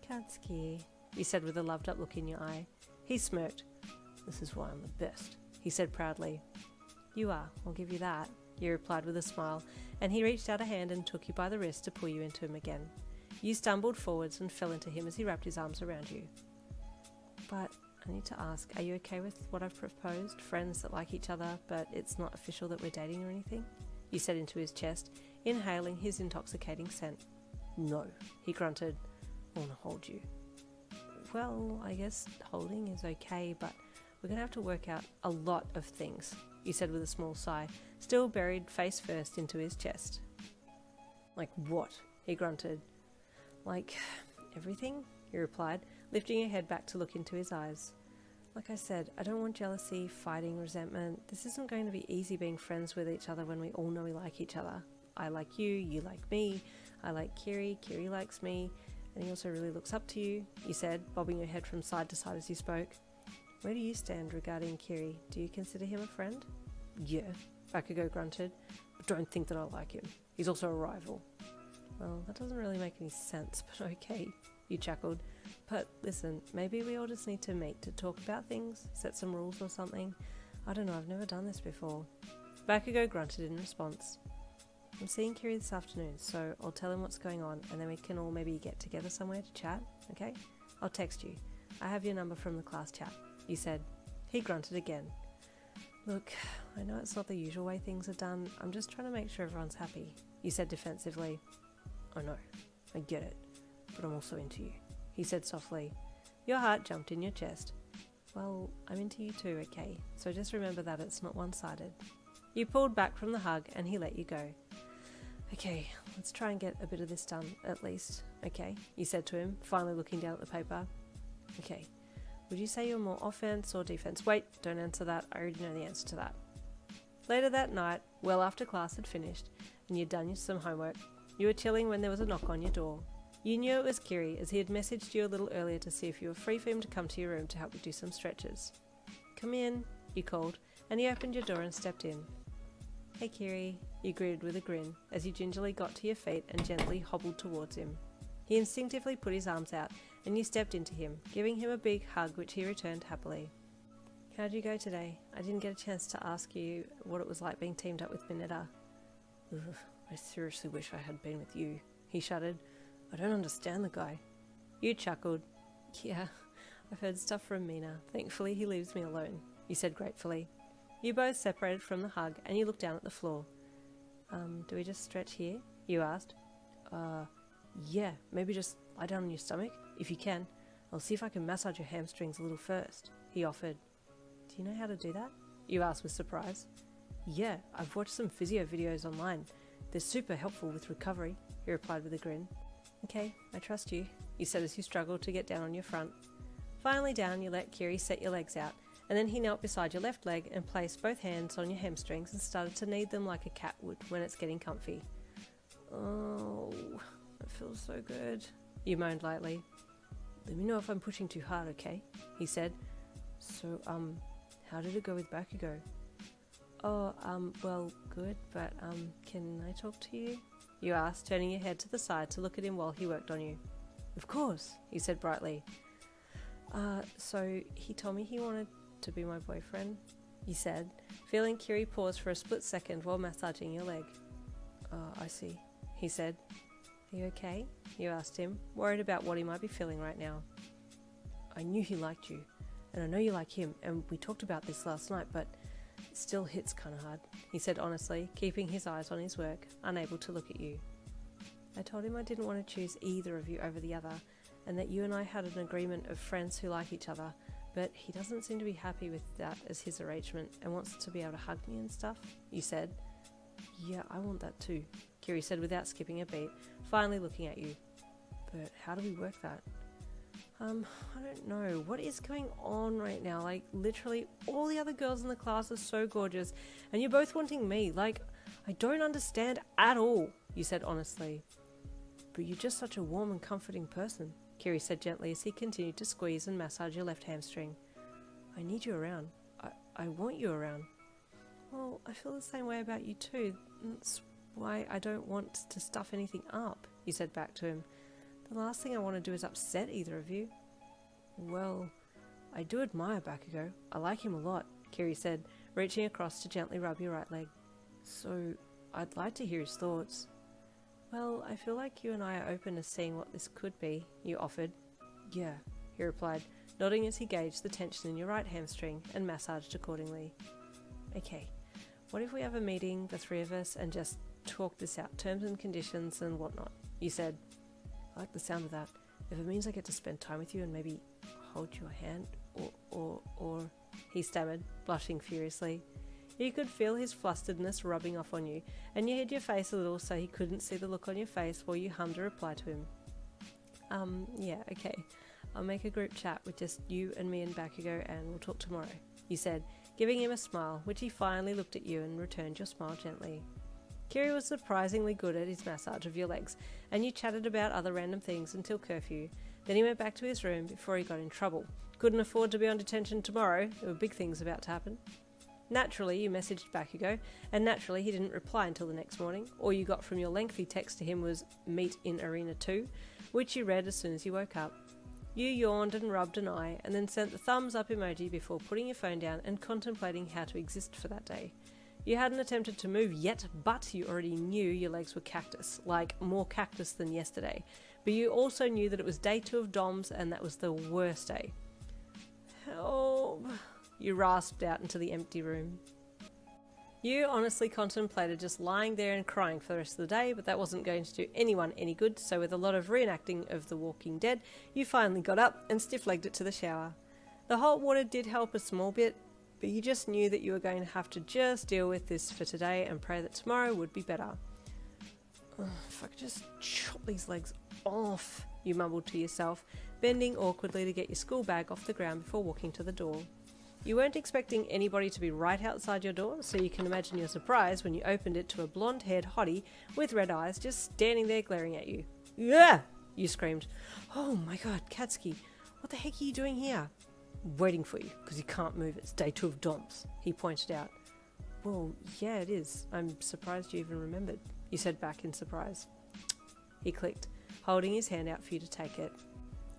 Katsuki, you said with a loved-up look in your eye. He smirked. This is why I'm the best, he said proudly. You are, I'll give you that, you replied with a smile, and he reached out a hand and took you by the wrist to pull you into him again. You stumbled forwards and fell into him as he wrapped his arms around you. But I need to ask, are you okay with what I've proposed? Friends that like each other, but it's not official that we're dating or anything? You said into his chest, inhaling his intoxicating scent. No, he grunted. I want to hold you. Well, I guess holding is okay, but we're going to have to work out a lot of things, you said with a small sigh, still buried face first into his chest. Like what? He grunted. Like everything, he replied, lifting her head back to look into his eyes. Like I said, I don't want jealousy, fighting, resentment. This isn't going to be easy being friends with each other when we all know we like each other. I like you, you like me, I like Kiri, Kiri likes me, and he also really looks up to you, you said, bobbing your head from side to side as you spoke. Where do you stand regarding Kiri? Do you consider him a friend? Yeah, Bakugo grunted, but don't think that I like him. He's also a rival. Well, that doesn't really make any sense, but okay, you chuckled. But listen, maybe we all just need to meet to talk about things, set some rules or something. I don't know, I've never done this before. Bakugo grunted in response. I'm seeing Kiri this afternoon, so I'll tell him what's going on and then we can all maybe get together somewhere to chat, okay? I'll text you. I have your number from the class chat, you said. He grunted again. Look, I know it's not the usual way things are done. I'm just trying to make sure everyone's happy, you said defensively. I know, I get it, but I'm also into you, he said softly. Your heart jumped in your chest. Well, I'm into you too, okay? So just remember that it's not one-sided. You pulled back from the hug and he let you go. Okay, let's try and get a bit of this done, at least, okay? You said to him, finally looking down at the paper. Okay, would you say you're more offense or defense? Wait, don't answer that, I already know the answer to that. Later that night, well after class had finished, and you'd done some homework, you were chilling when there was a knock on your door. You knew it was Kiri, as he had messaged you a little earlier to see if you were free for him to come to your room to help you do some stretches. Come in, you called, and he opened your door and stepped in. Hey Kiri, you greeted with a grin, as you gingerly got to your feet and gently hobbled towards him. He instinctively put his arms out, and you stepped into him, giving him a big hug which he returned happily. How'd you go today? I didn't get a chance to ask you what it was like being teamed up with BNHA. Ugh, I seriously wish I had been with you, he shuddered. I don't understand the guy. You chuckled. Yeah, I've heard stuff from Mina. Thankfully he leaves me alone, you said gratefully. You both separated from the hug and you looked down at the floor. Do we just stretch here? You asked. Yeah, maybe just lie down on your stomach, if you can. I'll see if I can massage your hamstrings a little first, he offered. Do you know how to do that? You asked with surprise. Yeah, I've watched some physio videos online. They're super helpful with recovery, he replied with a grin. Okay, I trust you, you said as you struggled to get down on your front. Finally down, you let Kiri set your legs out, and then he knelt beside your left leg and placed both hands on your hamstrings and started to knead them like a cat would when it's getting comfy. Oh, it feels so good, you moaned lightly. Let me know if I'm pushing too hard, okay? He said. So, how did it go with Bakugo? Oh, well, good, but, can I talk to you? you asked, turning your head to the side to look at him while he worked on you. Of course, he said brightly. So he told me he wanted to be my boyfriend, you said, feeling Kiri pause for a split second while massaging your leg. I see, he said. Are you okay? You asked him, worried about what he might be feeling right now. I knew he liked you, and I know you like him, and we talked about this last night, but it still hits kind of hard, he said honestly, keeping his eyes on his work, unable to look at you. I told him I didn't want to choose either of you over the other, and that you and I had an agreement of friends who like each other, but he doesn't seem to be happy with that as his arrangement and wants to be able to hug me and stuff, you said. Yeah, I want that too, Kiri said without skipping a beat, finally looking at you. But how do we work that? I don't know. What is going on right now? Like, literally all the other girls in the class are so gorgeous, and you're both wanting me. Like, I don't understand at all, you said honestly. But you're just such a warm and comforting person, Kiri said gently as he continued to squeeze and massage your left hamstring. I need you around. I want you around. Well, I feel the same way about you too. That's why I don't want to stuff anything up, you said back to him. The last thing I want to do is upset either of you. Well, I do admire Bakugou. I like him a lot, Kiri said, reaching across to gently rub your right leg. So, I'd like to hear his thoughts. Well, I feel like you and I are open to seeing what this could be, you offered. Yeah, he replied, nodding as he gauged the tension in your right hamstring and massaged accordingly. Okay, what if we have a meeting, the three of us, and just talk this out, terms and conditions and whatnot, you said. I like the sound of that. If it means I get to spend time with you and maybe hold your hand, or he stammered, blushing furiously. You could feel his flusteredness rubbing off on you, and you hid your face a little so he couldn't see the look on your face while you hummed a reply to him. Yeah, okay. I'll make a group chat with just you and me and Bakugou and we'll talk tomorrow, you said, giving him a smile, which he finally looked at you and returned your smile gently. Kiri was surprisingly good at his massage of your legs, and you chatted about other random things until curfew. Then he went back to his room before he got in trouble. Couldn't afford to be on detention tomorrow. There were big things about to happen. Naturally, you messaged Bakugou, and naturally he didn't reply until the next morning. All you got from your lengthy text to him was "Meet in Arena 2", which you read as soon as you woke up. You yawned and rubbed an eye, and then sent the thumbs up emoji before putting your phone down and contemplating how to exist for that day. You hadn't attempted to move yet, but you already knew your legs were cactus, like more cactus than yesterday. But you also knew that it was day 2 of DOMS, and that was the worst day. Help, you rasped out into the empty room. You honestly contemplated just lying there and crying for the rest of the day, but that wasn't going to do anyone any good, so with a lot of reenacting of The Walking Dead, you finally got up and stiff-legged it to the shower. The hot water did help a small bit, but you just knew that you were going to have to just deal with this for today and pray that tomorrow would be better. If I could just chop these legs off, you mumbled to yourself, bending awkwardly to get your school bag off the ground before walking to the door. You weren't expecting anybody to be right outside your door, so you can imagine your surprise when you opened it to a blonde-haired hottie with red eyes just standing there glaring at you. Yeah! You screamed. Oh my god, Katsuki, what the heck are you doing here? Waiting for you, because you can't move. It's day 2 of DOMS, he pointed out. Well, yeah, it is. I'm surprised you even remembered, you said back in surprise. He clicked, holding his hand out for you to take it.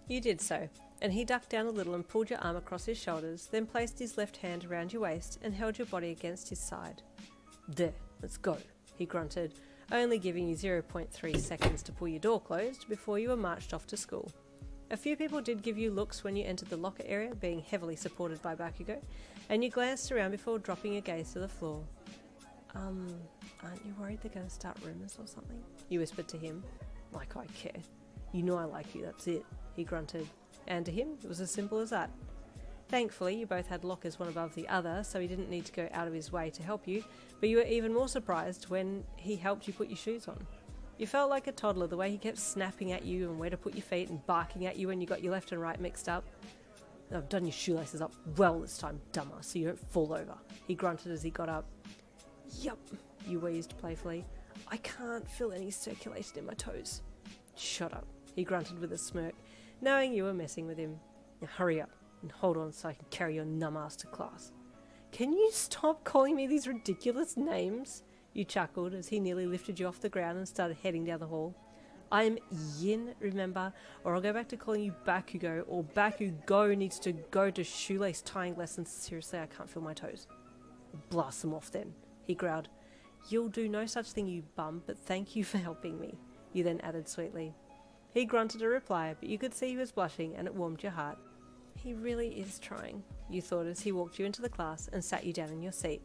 You did so, and he ducked down a little and pulled your arm across his shoulders, then placed his left hand around your waist and held your body against his side. There, let's go, he grunted, only giving you 0.3 seconds to pull your door closed before you were marched off to school. A few people did give you looks when you entered the locker area, being heavily supported by Bakugou, and you glanced around before dropping your gaze to the floor. Aren't you worried they're going to start rumours or something? You whispered to him. Like I care. You know I like you, that's it, he grunted. And to him, it was as simple as that. Thankfully, you both had lockers one above the other, so he didn't need to go out of his way to help you, but you were even more surprised when he helped you put your shoes on. You felt like a toddler the way he kept snapping at you and where to put your feet and barking at you when you got your left and right mixed up. I've done your shoelaces up well this time, dumber, so you don't fall over, he grunted as he got up. Yup, you wheezed playfully. I can't feel any circulation in my toes. Shut up, he grunted with a smirk, knowing you were messing with him. Now hurry up and hold on so I can carry your numb ass to class. Can you stop calling me these ridiculous names? You chuckled as he nearly lifted you off the ground and started heading down the hall. I'm Yin, remember? Or I'll go back to calling you Bakugo, or Bakugo needs to go to shoelace tying lessons. Seriously, I can't feel my toes. Blast them off then, he growled. You'll do no such thing, you bum, but thank you for helping me, you then added sweetly. He grunted a reply, but you could see he was blushing and it warmed your heart. He really is trying, you thought as he walked you into the class and sat you down in your seat.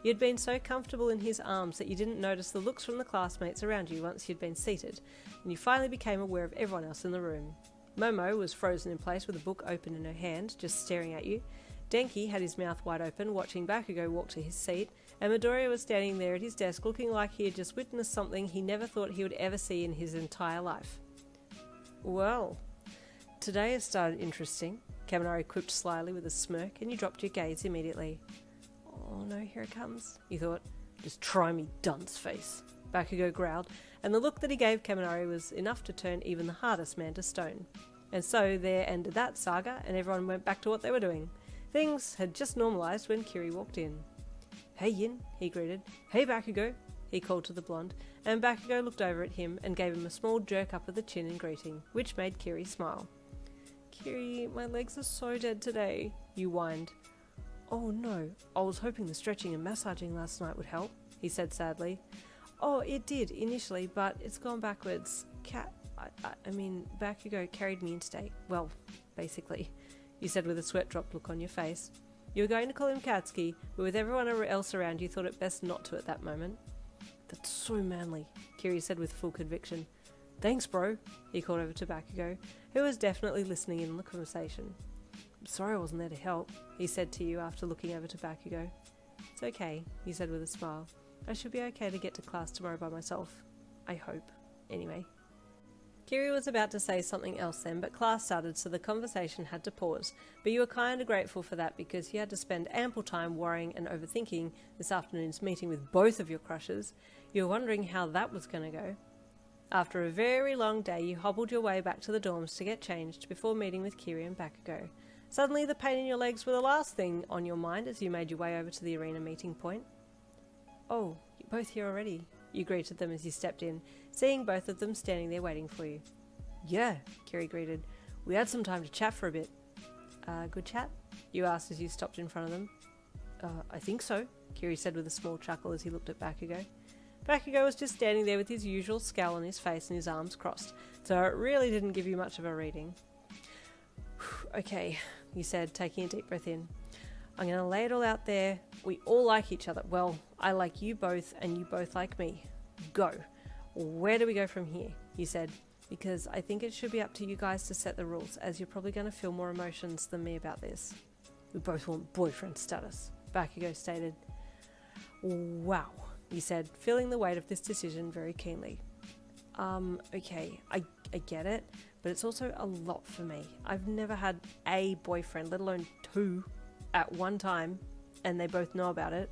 You'd been so comfortable in his arms that you didn't notice the looks from the classmates around you once you'd been seated, and you finally became aware of everyone else in the room. Momo was frozen in place with a book open in her hand, just staring at you. Denki had his mouth wide open, watching Bakugo walk to his seat, and Midoriya was standing there at his desk looking like he had just witnessed something he never thought he would ever see in his entire life. Well, today has started interesting, Kaminari quipped slyly with a smirk, and you dropped your gaze immediately. Oh no, here it comes, you thought. Just try me, dunce face, Bakugo growled, and the look that he gave Kaminari was enough to turn even the hardest man to stone. And so there ended that saga, and everyone went back to what they were doing. Things had just normalised when Kiri walked in. Hey Yin, he greeted. Hey Bakugo, he called to the blonde, and Bakugo looked over at him and gave him a small jerk up of the chin in greeting, which made Kiri smile. Kiri, my legs are so dead today, you whined. Oh no, I was hoping the stretching and massaging last night would help, he said sadly. Oh, it did initially, but it's gone backwards. Bakugo carried me in today. Well, basically, you said with a sweat-dropped look on your face. You were going to call him Katsuki, but with everyone else around you thought it best not to at that moment. That's so manly, Kiri said with full conviction. Thanks, bro, he called over to Bakugo, who was definitely listening in on the conversation. I'm sorry I wasn't there to help, he said to you after looking over to Bakugo. It's okay, he said with a smile. I should be okay to get to class tomorrow by myself. I hope. Anyway. Kiri was about to say something else then, but class started, so the conversation had to pause. But you were kind of grateful for that because you had to spend ample time worrying and overthinking this afternoon's meeting with both of your crushes. You were wondering how that was going to go. After a very long day, you hobbled your way back to the dorms to get changed before meeting with Kiri and Bakugo. Suddenly, the pain in your legs were the last thing on your mind as you made your way over to the arena meeting point. Oh, you're both here already, you greeted them as you stepped in, seeing both of them standing there waiting for you. Yeah, Kiri greeted. We had some time to chat for a bit. Good chat? You asked as you stopped in front of them. I think so, Kiri said with a small chuckle as he looked at Bakugo. Bakugo was just standing there with his usual scowl on his face and his arms crossed, so it really didn't give you much of a reading. Okay, you said, taking a deep breath in. I'm going to lay it all out there. We all like each other. Well, I like you both and you both like me. Go. Where do we go from here? You said, because I think it should be up to you guys to set the rules, as you're probably going to feel more emotions than me about this. We both want boyfriend status, Bakugo stated. Wow, you said, feeling the weight of this decision very keenly. Okay, I get it, but it's also a lot for me. I've never had a boyfriend, let alone two, at one time, and they both know about it.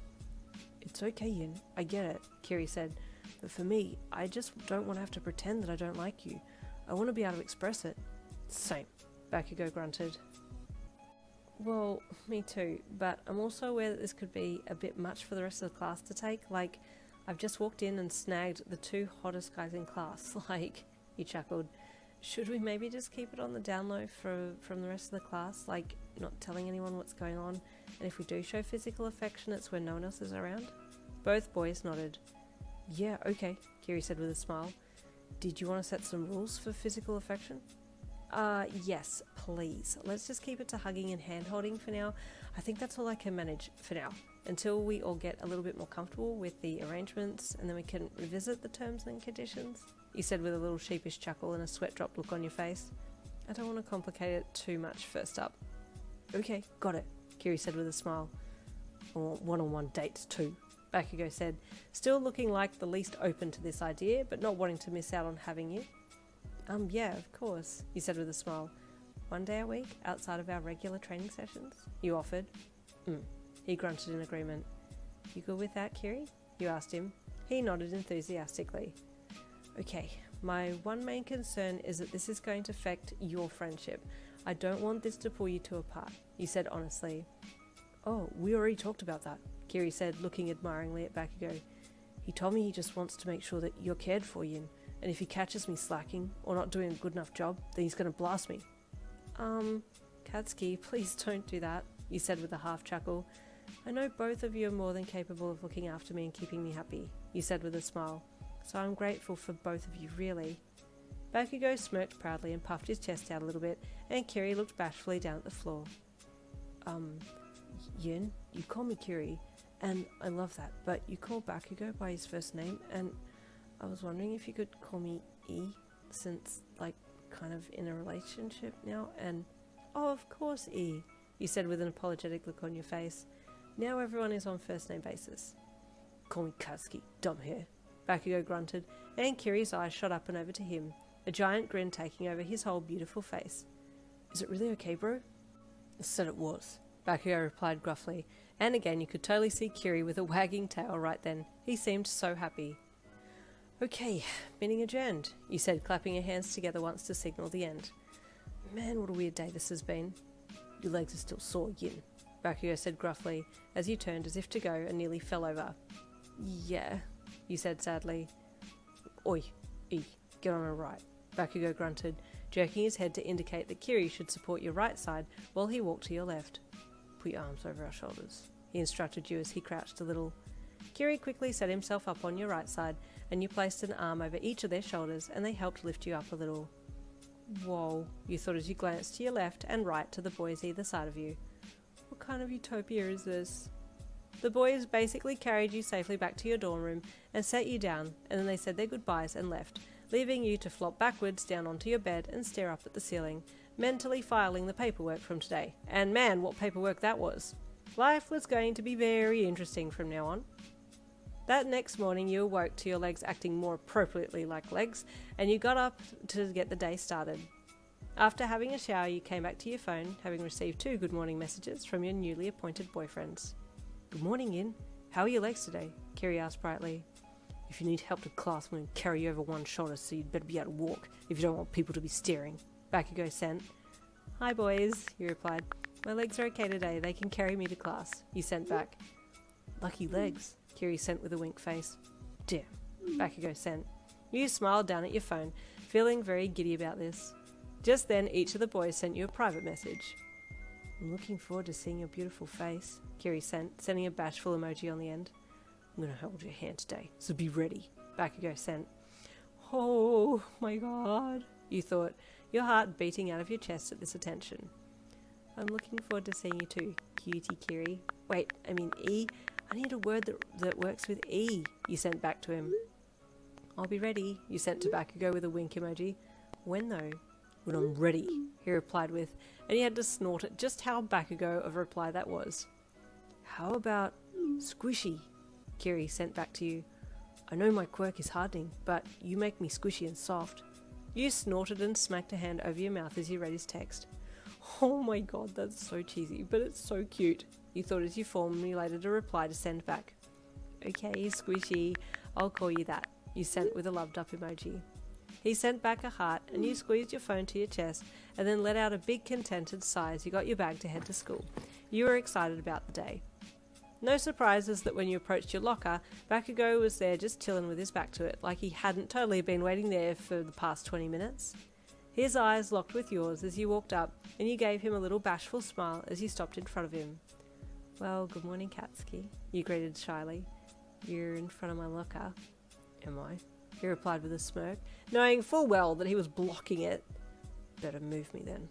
It's okay, Yin, I get it, Kiri said, but for me, I just don't want to have to pretend that I don't like you. I want to be able to express it. Same, Bakugo grunted. Well, me too, but I'm also aware that this could be a bit much for the rest of the class to take. Like, I've just walked in and snagged the two hottest guys in class. Like, you chuckled. Should we maybe just keep it on the down low from the rest of the class? Like, not telling anyone what's going on? And if we do show physical affection, it's when no one else is around? Both boys nodded. Yeah, okay, Kiri said with a smile. Did you want to set some rules for physical affection? Yes, please. Let's just keep it to hugging and hand-holding for now. I think that's all I can manage for now, until we all get a little bit more comfortable with the arrangements, and then we can revisit the terms and conditions, you said with a little sheepish chuckle and a sweat-drop look on your face. I don't want to complicate it too much first up. Okay, got it, Kiri said with a smile. I want one-on-one dates too, Bakugo said, still looking like the least open to this idea, but not wanting to miss out on having you. Yeah, of course, you said with a smile. One day a week, outside of our regular training sessions, you offered. He grunted in agreement. You good with that, Kiri? You asked him. He nodded enthusiastically. Okay, my one main concern is that this is going to affect your friendship. I don't want this to pull you two apart, you said honestly. Oh, we already talked about that, Kiri said, looking admiringly at Bakugo. He told me he just wants to make sure that you're cared for, Yin, and if he catches me slacking or not doing a good enough job, then he's going to blast me. Katsuki, please don't do that, you said with a half chuckle. I know both of you are more than capable of looking after me and keeping me happy, you said with a smile. So I'm grateful for both of you, really. Bakugou smirked proudly and puffed his chest out a little bit, and Kiri looked bashfully down at the floor. Yin, you call me Kiri, and I love that, but you call Bakugou by his first name, and I was wondering if you could call me E, since, kind of in a relationship now, and... Oh, of course, E, you said with an apologetic look on your face. Now everyone is on first name basis. Call me Katsuki, dumbhair, Bakugou grunted, and Kiri's eyes shot up and over to him, a giant grin taking over his whole beautiful face. Is it really okay, bro? I said it was, Bakugou replied gruffly, and again you could totally see Kiri with a wagging tail right then. He seemed so happy. Okay, meeting adjourned, you said, clapping your hands together once to signal the end. Man, what a weird day this has been. Your legs are still sore, Yin, Bakugou said gruffly, as you turned as if to go and nearly fell over. Yeah, you said sadly. Oi, E, get on her right, Bakugou grunted, jerking his head to indicate that Kiri should support your right side while he walked to your left. Put your arms over our shoulders, he instructed you as he crouched a little. Kiri quickly set himself up on your right side, and you placed an arm over each of their shoulders, and they helped lift you up a little. Whoa, you thought as you glanced to your left and right to the boys either side of you. What kind of utopia is this? The boys basically carried you safely back to your dorm room and set you down, and then they said their goodbyes and left, leaving you to flop backwards down onto your bed and stare up at the ceiling, mentally filing the paperwork from today. And man, what paperwork that was! Life was going to be very interesting from now on. That next morning you awoke to your legs acting more appropriately like legs, and you got up to get the day started. After having a shower, you came back to your phone, having received 2 good morning messages from your newly appointed boyfriends. Good morning, Yin. How are your legs today? Kiri asked brightly. If you need help to class, I'm going to carry you over one shoulder, so you'd better be able to walk if you don't want people to be staring, Bakugou sent. Hi boys, you replied. My legs are okay today, they can carry me to class, you sent back. Lucky legs, Kiri sent with a wink face. Damn, Bakugou sent. You smiled down at your phone, feeling very giddy about this. Just then, each of the boys sent you a private message. I'm looking forward to seeing your beautiful face, Kiri sent, sending a bashful emoji on the end. I'm going to hold your hand today, so be ready, Bakugou sent. Oh my god, you thought, your heart beating out of your chest at this attention. I'm looking forward to seeing you too, cutie Kiri. Wait, I mean E? I need a word that works with E, you sent back to him. I'll be ready, you sent to Bakugou with a wink emoji. When though? When I'm ready, he replied with, and he had to snort at just how Bakugou of a reply that was. How about squishy? Kiri sent back to you. I know my quirk is hardening, but you make me squishy and soft. You snorted and smacked a hand over your mouth as you read his text. Oh my god, that's so cheesy, but it's so cute, you thought as you formulated a reply to send back. Okay, squishy, I'll call you that, you sent with a loved up emoji. He sent back a heart, and you squeezed your phone to your chest and then let out a big contented sigh as you got your bag to head to school. You were excited about the day. No surprises that when you approached your locker, Bakugou was there just chilling with his back to it, like he hadn't totally been waiting there for the past 20 minutes. His eyes locked with yours as you walked up, and you gave him a little bashful smile as you stopped in front of him. Well, good morning, Katsuki, you greeted shyly. You're in front of my locker. Am I? He replied with a smirk, knowing full well that he was blocking it. Better move me then.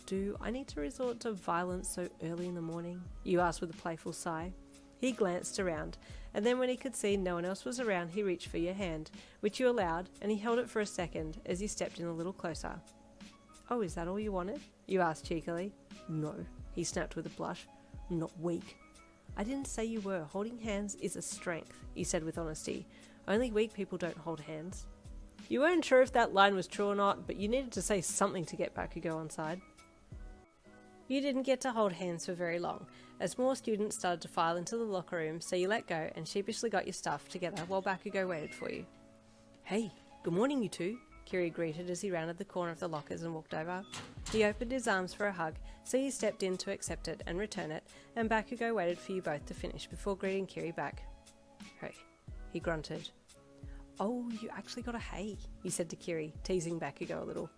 Do I need to resort to violence so early in the morning? You asked with a playful sigh. He glanced around, and then when he could see no one else was around, he reached for your hand, which you allowed, and he held it for a second as you stepped in a little closer. Oh, is that all you wanted? You asked cheekily. No, he snapped with a blush. I'm not weak. I didn't say you were. Holding hands is a strength, you said with honesty. Only weak people don't hold hands. You weren't sure if that line was true or not, but you needed to say something to get Bakugou on side. You didn't get to hold hands for very long, as more students started to file into the locker room, so you let go and sheepishly got your stuff together while Bakugou waited for you. Hey, good morning you two, Kiri greeted as he rounded the corner of the lockers and walked over. He opened his arms for a hug, so you stepped in to accept it and return it, and Bakugou waited for you both to finish before greeting Kiri back. Hey, he grunted. Oh, you actually got a hey, you said to Kiri, teasing Bakugo a little.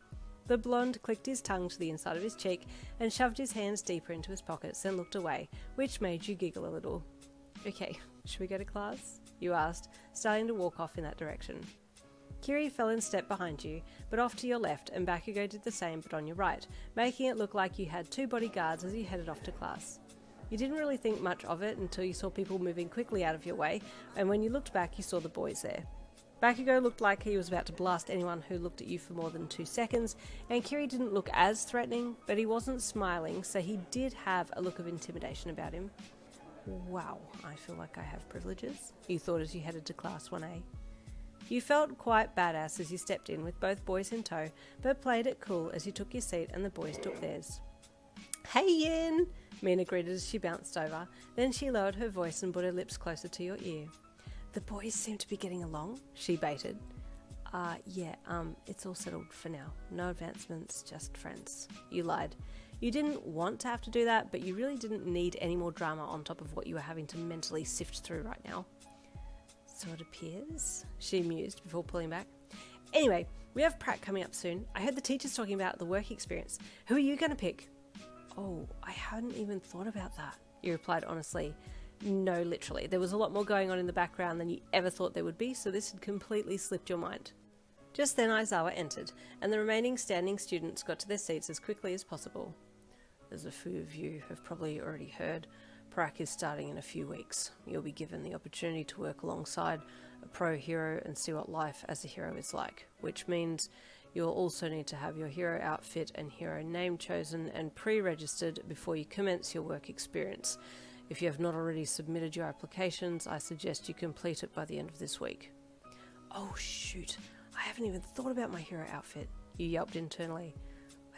The blonde clicked his tongue to the inside of his cheek and shoved his hands deeper into his pockets and looked away, which made you giggle a little. Okay, should we go to class? You asked, starting to walk off in that direction. Kiri fell in step behind you, but off to your left, and Bakugo did the same but on your right, making it look like you had 2 bodyguards as you headed off to class. You didn't really think much of it until you saw people moving quickly out of your way, and when you looked back you saw the boys there. Bakugo looked like he was about to blast anyone who looked at you for more than 2 seconds, and Kiri didn't look as threatening, but he wasn't smiling, so he did have a look of intimidation about him. Wow, I feel like I have privileges, you thought as you headed to Class 1A. You felt quite badass as you stepped in with both boys in tow, but played it cool as you took your seat and the boys took theirs. Hey Yin! Mina greeted as she bounced over, then she lowered her voice and put her lips closer to your ear. The boys seem to be getting along, she baited. It's all settled for now. No advancements, just friends. You lied. You didn't want to have to do that, but you really didn't need any more drama on top of what you were having to mentally sift through right now. So it appears, she mused before pulling back. Anyway, we have Pratt coming up soon. I heard the teachers talking about the work experience. Who are you going to pick? Oh, I hadn't even thought about that, you replied honestly. No, literally. There was a lot more going on in the background than you ever thought there would be, so this had completely slipped your mind. Just then Aizawa entered, and the remaining standing students got to their seats as quickly as possible. As a few of you have probably already heard, Prac is starting in a few weeks. You'll be given the opportunity to work alongside a pro hero and see what life as a hero is like, which means you'll also need to have your hero outfit and hero name chosen and pre-registered before you commence your work experience. If you have not already submitted your applications, I suggest you complete it by the end of this week. Oh shoot, I haven't even thought about my hero outfit, you yelped internally.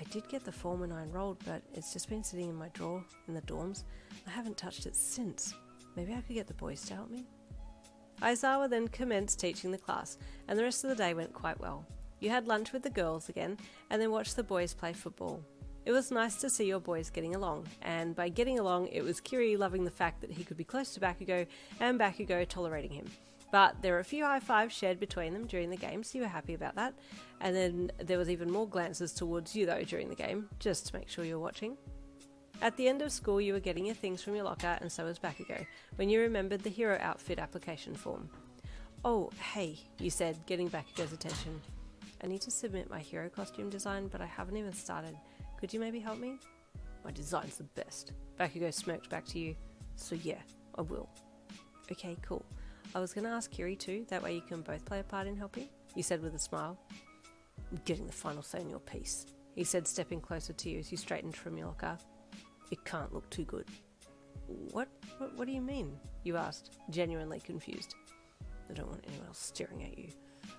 I did get the form when I enrolled, but it's just been sitting in my drawer in the dorms. I haven't touched it since. Maybe I could get the boys to help me? Aizawa then commenced teaching the class, and the rest of the day went quite well. You had lunch with the girls again, and then watched the boys play football. It was nice to see your boys getting along, and by getting along, it was Kiri loving the fact that he could be close to Bakugo, and Bakugo tolerating him. But there were a few high fives shared between them during the game, so you were happy about that. And then there was even more glances towards you though during the game, just to make sure you were watching. At the end of school, you were getting your things from your locker, and so was Bakugo, when you remembered the hero outfit application form. Oh, hey, you said, getting Bakugo's attention. I need to submit my hero costume design, but I haven't even started. Could you maybe help me? My design's the best. Bakugo smirked back to you. So yeah, I will. Okay, cool. I was going to ask Kiri too, that way you can both play a part in helping, you said with a smile. I'm getting the final say in your piece, he said, stepping closer to you as you straightened from your locker. It can't look too good. What do you mean? You asked, genuinely confused. I don't want anyone else staring at you.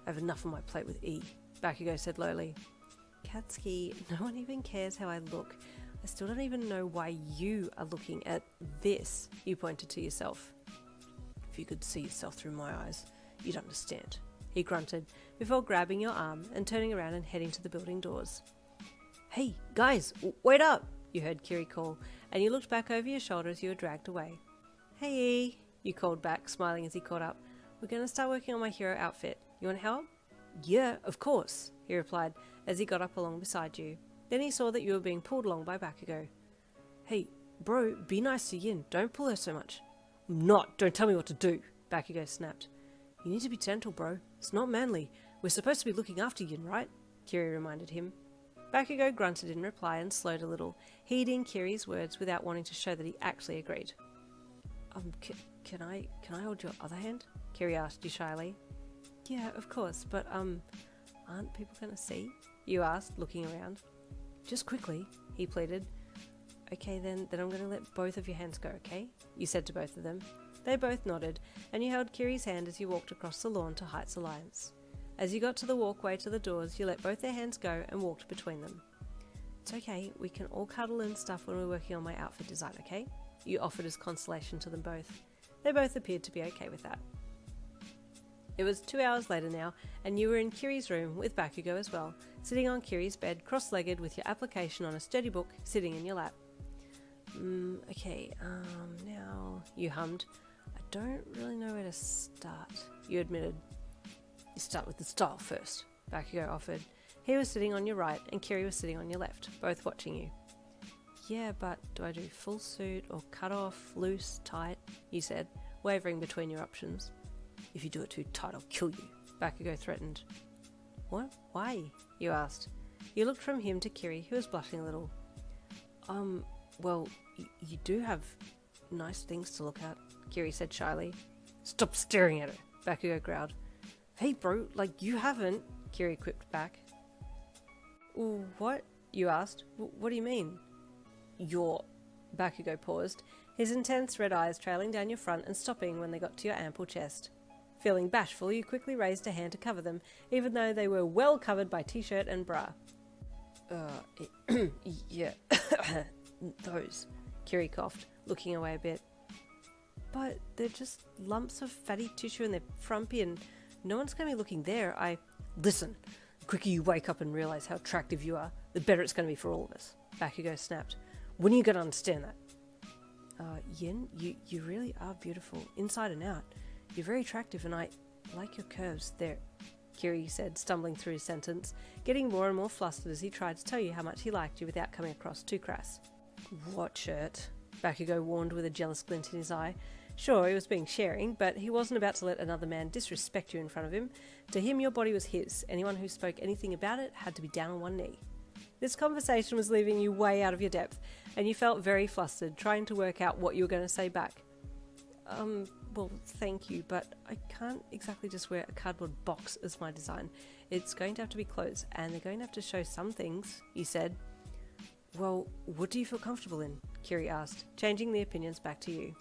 I have enough on my plate with E, Bakugo said lowly. Katsuki, no one even cares how I look. I still don't even know why you are looking at this, you pointed to yourself. If you could see yourself through my eyes, you'd understand, he grunted, before grabbing your arm and turning around and heading to the building doors. Hey, guys, wait up, you heard Kiri call, and you looked back over your shoulder as you were dragged away. Hey, E, you called back, smiling as he caught up. We're going to start working on my hero outfit. You want help? Yeah, of course, he replied as he got up along beside you. Then he saw that you were being pulled along by Bakugo. Hey, bro, be nice to Yin. Don't pull her so much. I'm not. Don't tell me what to do, Bakugo snapped. You need to be gentle, bro. It's not manly. We're supposed to be looking after Yin, right? Kiri reminded him. Bakugo grunted in reply and slowed a little, heeding Kiri's words without wanting to show that he actually agreed. Can I hold your other hand? Kiri asked you shyly. Yeah, of course, but aren't people going to see? You asked, looking around. Just quickly, he pleaded. Okay, then I'm going to let both of your hands go, okay? You said to both of them. They both nodded, and you held Kiri's hand as you walked across the lawn to Heights Alliance. As you got to the walkway to the doors, you let both their hands go and walked between them. It's okay, we can all cuddle and stuff when we're working on my outfit design, okay? You offered as consolation to them both. They both appeared to be okay with that. It was 2 hours later now, and you were in Kiri's room with Bakugo as well, sitting on Kiri's bed, cross-legged with your application on a sturdy book sitting in your lap. Now, you hummed. I don't really know where to start, you admitted. You start with the style first, Bakugo offered. He was sitting on your right and Kiri was sitting on your left, both watching you. Yeah, but do I do full suit or cut off, loose, tight? You said, wavering between your options. If you do it too tight, I'll kill you, Bakugo threatened. What? Why? You asked. You looked from him to Kiri, who was blushing a little. Well, you do have nice things to look at, Kiri said shyly. Stop staring at her, Bakugo growled. Hey bro, like you haven't, Kiri quipped back. What? You asked. What do you mean? Your... Bakugo paused, his intense red eyes trailing down your front and stopping when they got to your ample chest. Feeling bashful, you quickly raised a hand to cover them, even though they were well covered by t-shirt and bra. Yeah, those, Kiri coughed, looking away a bit. But they're just lumps of fatty tissue and they're frumpy and no one's going to be looking there. Listen, the quicker you wake up and realise how attractive you are, the better it's going to be for all of us, Bakugo snapped. When are you going to understand that? Yin, you really are beautiful, inside and out. You're very attractive and I like your curves. There, Kiri said, stumbling through his sentence, getting more and more flustered as he tried to tell you how much he liked you without coming across too crass. Watch it, Bakugo warned with a jealous glint in his eye. Sure, he was being sharing, but he wasn't about to let another man disrespect you in front of him. To him, your body was his. Anyone who spoke anything about it had to be down on one knee. This conversation was leaving you way out of your depth, and you felt very flustered, trying to work out what you were going to say back. Well, thank you, but I can't exactly just wear a cardboard box as my design. It's going to have to be clothes, and they're going to have to show some things, you said. Well, what do you feel comfortable in? Kiri asked, changing the opinions back to you.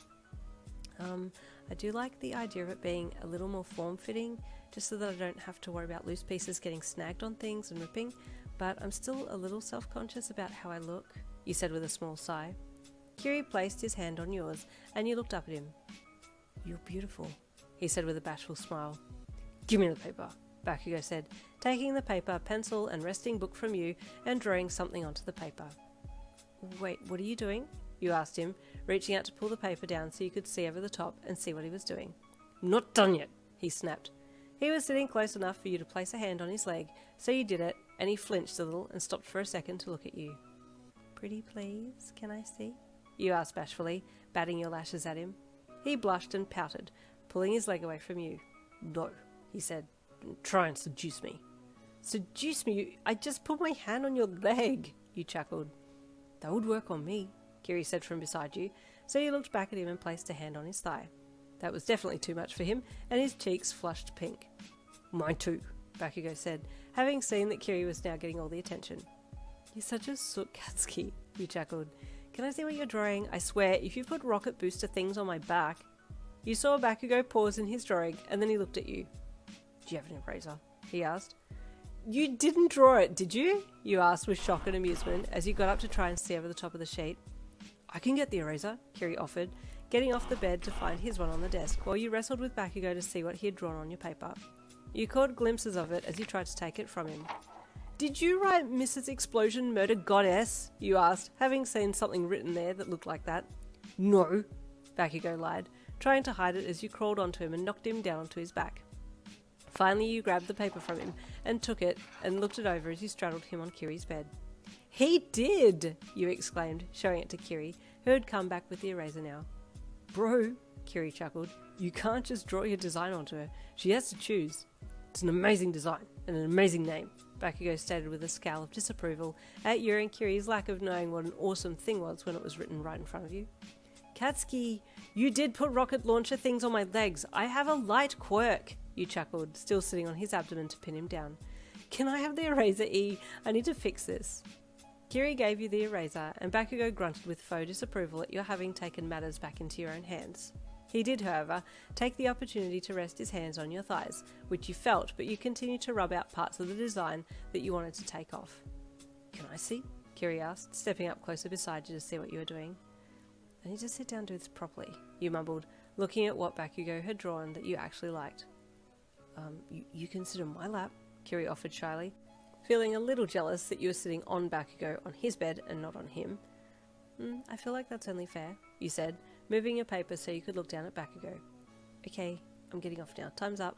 I do like the idea of it being a little more form-fitting, just so that I don't have to worry about loose pieces getting snagged on things and ripping, but I'm still a little self-conscious about how I look, you said with a small sigh. Kiri placed his hand on yours, and you looked up at him. You're beautiful, he said with a bashful smile. Give me the paper, Bakugo said, taking the paper, pencil and resting book from you and drawing something onto the paper. Wait, what are you doing? You asked him, reaching out to pull the paper down so you could see over the top and see what he was doing. Not done yet, he snapped. He was sitting close enough for you to place a hand on his leg, so you did it, and he flinched a little and stopped for a second to look at you. Pretty please, can I see? You asked bashfully, batting your lashes at him. He blushed and pouted, pulling his leg away from you. No, he said. Try and seduce me. Seduce me? I just put my hand on your leg, you chuckled. That would work on me, Kiri said from beside you, so you looked back at him and placed a hand on his thigh. That was definitely too much for him, and his cheeks flushed pink. Mine too, Bakugo said, having seen that Kiri was now getting all the attention. You're such a soot, Katsuki, you chuckled. Can I see what you're drawing? I swear, if you put rocket booster things on my back... You saw Bakugo pause in his drawing, and then he looked at you. Do you have an eraser? He asked. You didn't draw it, did you? You asked with shock and amusement as you got up to try and see over the top of the sheet. I can get the eraser, Kiri offered, getting off the bed to find his one on the desk, while you wrestled with Bakugo to see what he had drawn on your paper. You caught glimpses of it as you tried to take it from him. Did you write Mrs. Explosion Murder Goddess? You asked, having seen something written there that looked like that. No, Bakugo lied, trying to hide it as you crawled onto him and knocked him down onto his back. Finally, you grabbed the paper from him and took it and looked it over as you straddled him on Kiri's bed. He did, you exclaimed, showing it to Kiri, who had come back with the eraser now. Bro, Kiri chuckled, you can't just draw your design onto her. She has to choose. It's an amazing design and an amazing name, Bakugo stated with a scowl of disapproval at your and Kiri's lack of knowing what an awesome thing was when it was written right in front of you. Katsuki, you did put rocket launcher things on my legs. I have a light quirk, you chuckled, still sitting on his abdomen to pin him down. Can I have the eraser, E? I need to fix this. Kiri gave you the eraser, and Bakugo grunted with faux disapproval at your having taken matters back into your own hands. He did, however, take the opportunity to rest his hands on your thighs, which you felt, but you continued to rub out parts of the design that you wanted to take off. Can I see? Kiri asked, stepping up closer beside you to see what you were doing. I need to sit down to this properly, you mumbled, looking at what Bakugo had drawn that you actually liked. You can sit on my lap, Kiri offered shyly, feeling a little jealous that you were sitting on Bakugo on his bed and not on him. I feel like that's only fair, you said, moving your paper so you could look down at Bakugo. Okay, I'm getting off now. Time's up.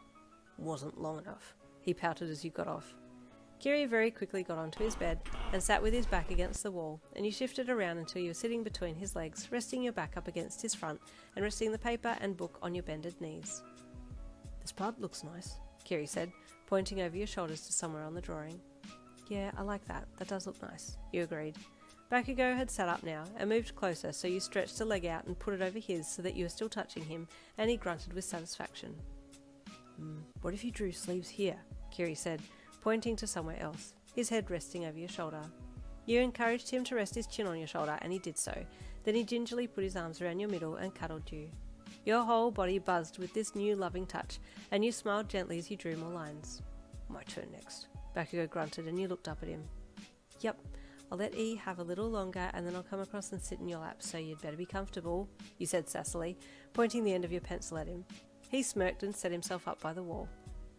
Wasn't long enough. He pouted as you got off. Kiri very quickly got onto his bed and sat with his back against the wall, and you shifted around until you were sitting between his legs, resting your back up against his front and resting the paper and book on your bended knees. This part looks nice, Kiri said, pointing over your shoulders to somewhere on the drawing. Yeah, I like that. That does look nice, you agreed. Bakugo had sat up now and moved closer, so you stretched a leg out and put it over his so that you were still touching him, and he grunted with satisfaction. What if you drew sleeves here? Kiri said, pointing to somewhere else, his head resting over your shoulder. You encouraged him to rest his chin on your shoulder, and he did so. Then he gingerly put his arms around your middle and cuddled you. Your whole body buzzed with this new loving touch, and you smiled gently as you drew more lines. My turn next. Bakugo grunted, and you looked up at him. Yep, I'll let E have a little longer, and then I'll come across and sit in your lap, so you'd better be comfortable, you said sassily, pointing the end of your pencil at him. He smirked and set himself up by the wall.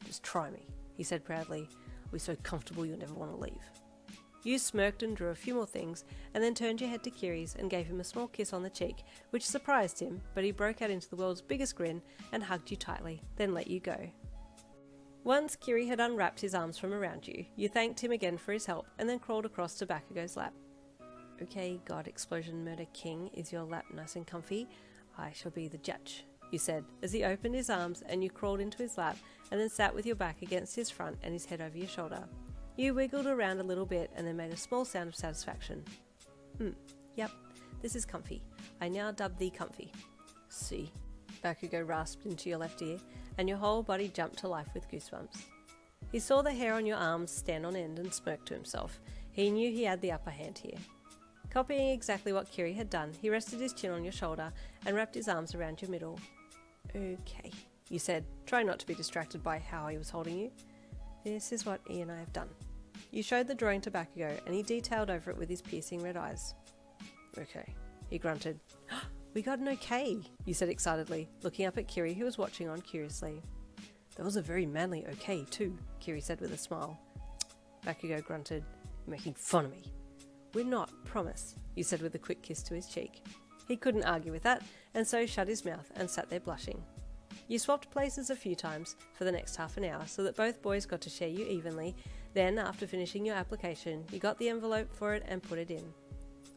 Just try me, he said proudly. I'll be so comfortable you'll never want to leave. You smirked and drew a few more things, and then turned your head to Kiri's and gave him a small kiss on the cheek, which surprised him, but he broke out into the world's biggest grin and hugged you tightly, then let you go. Once Kiri had unwrapped his arms from around you, you thanked him again for his help, and then crawled across to Bakugo's lap. Okay, God Explosion Murder King, is your lap nice and comfy? I shall be the judge, you said, as he opened his arms and you crawled into his lap and then sat with your back against his front and his head over your shoulder. You wiggled around a little bit and then made a small sound of satisfaction. Yep, this is comfy. I now dub thee comfy. See? Bakugo rasped into your left ear, and your whole body jumped to life with goosebumps. He saw the hair on your arms stand on end and smirked to himself. He knew he had the upper hand here. Copying exactly what Kiri had done, he rested his chin on your shoulder and wrapped his arms around your middle. Okay, you said, trying not to be distracted by how he was holding you. This is what E and I have done. You showed the drawing to Bakugo, and he detailed over it with his piercing red eyes. Okay, he grunted. We got an okay, you said excitedly, looking up at Kiri, who was watching on curiously. That was a very manly okay too, Kiri said with a smile. Bakugo grunted. You're making fun of me. We're not, promise, you said with a quick kiss to his cheek. He couldn't argue with that, and so shut his mouth and sat there blushing. You swapped places a few times for the next half an hour so that both boys got to share you evenly. Then, after finishing your application, you got the envelope for it and put it in.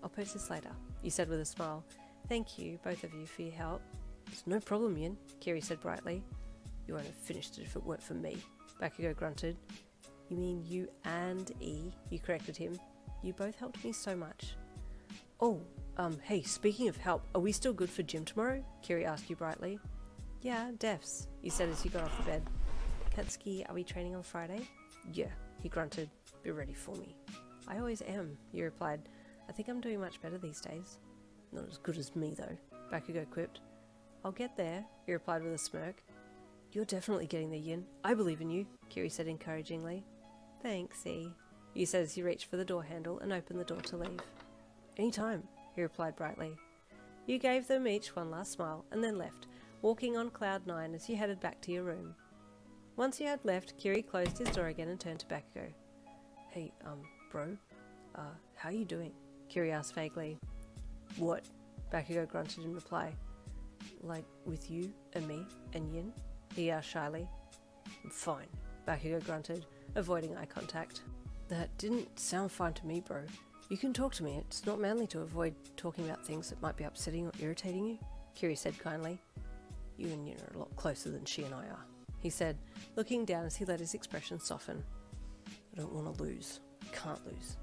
I'll post this later, you said with a smile. Thank you, both of you, for your help. It's no problem, Yin, Kiri said brightly. You won't have finished it if it weren't for me, Bakugo grunted. You mean you and E, you corrected him. You both helped me so much. Oh, hey, speaking of help, are we still good for gym tomorrow? Kiri asked you brightly. Yeah, defs, you said as you got off the bed. Katsuki, are we training on Friday? Yeah, he grunted. Be ready for me. I always am, you replied. I think I'm doing much better these days. Not as good as me, though, Bakugo quipped. I'll get there, he replied with a smirk. You're definitely getting there, Yin. I believe in you, Kiri said encouragingly. Thanks, E, you said as you reached for the door handle and opened the door to leave. Any time, he replied brightly. You gave them each one last smile and then left, walking on cloud 9 as you headed back to your room. Once you had left, Kiri closed his door again and turned to Bakugo. Hey, bro, how are you doing? Kiri asked vaguely. What? Bakugo grunted in reply. Like, with you, and me, and Yin? He asked shyly. I'm fine, Bakugo grunted, avoiding eye contact. That didn't sound fine to me, bro. You can talk to me. It's not manly to avoid talking about things that might be upsetting or irritating you, Kiri said kindly. You and Yin are a lot closer than she and I are, he said, looking down as he let his expression soften. I don't want to lose. I can't lose.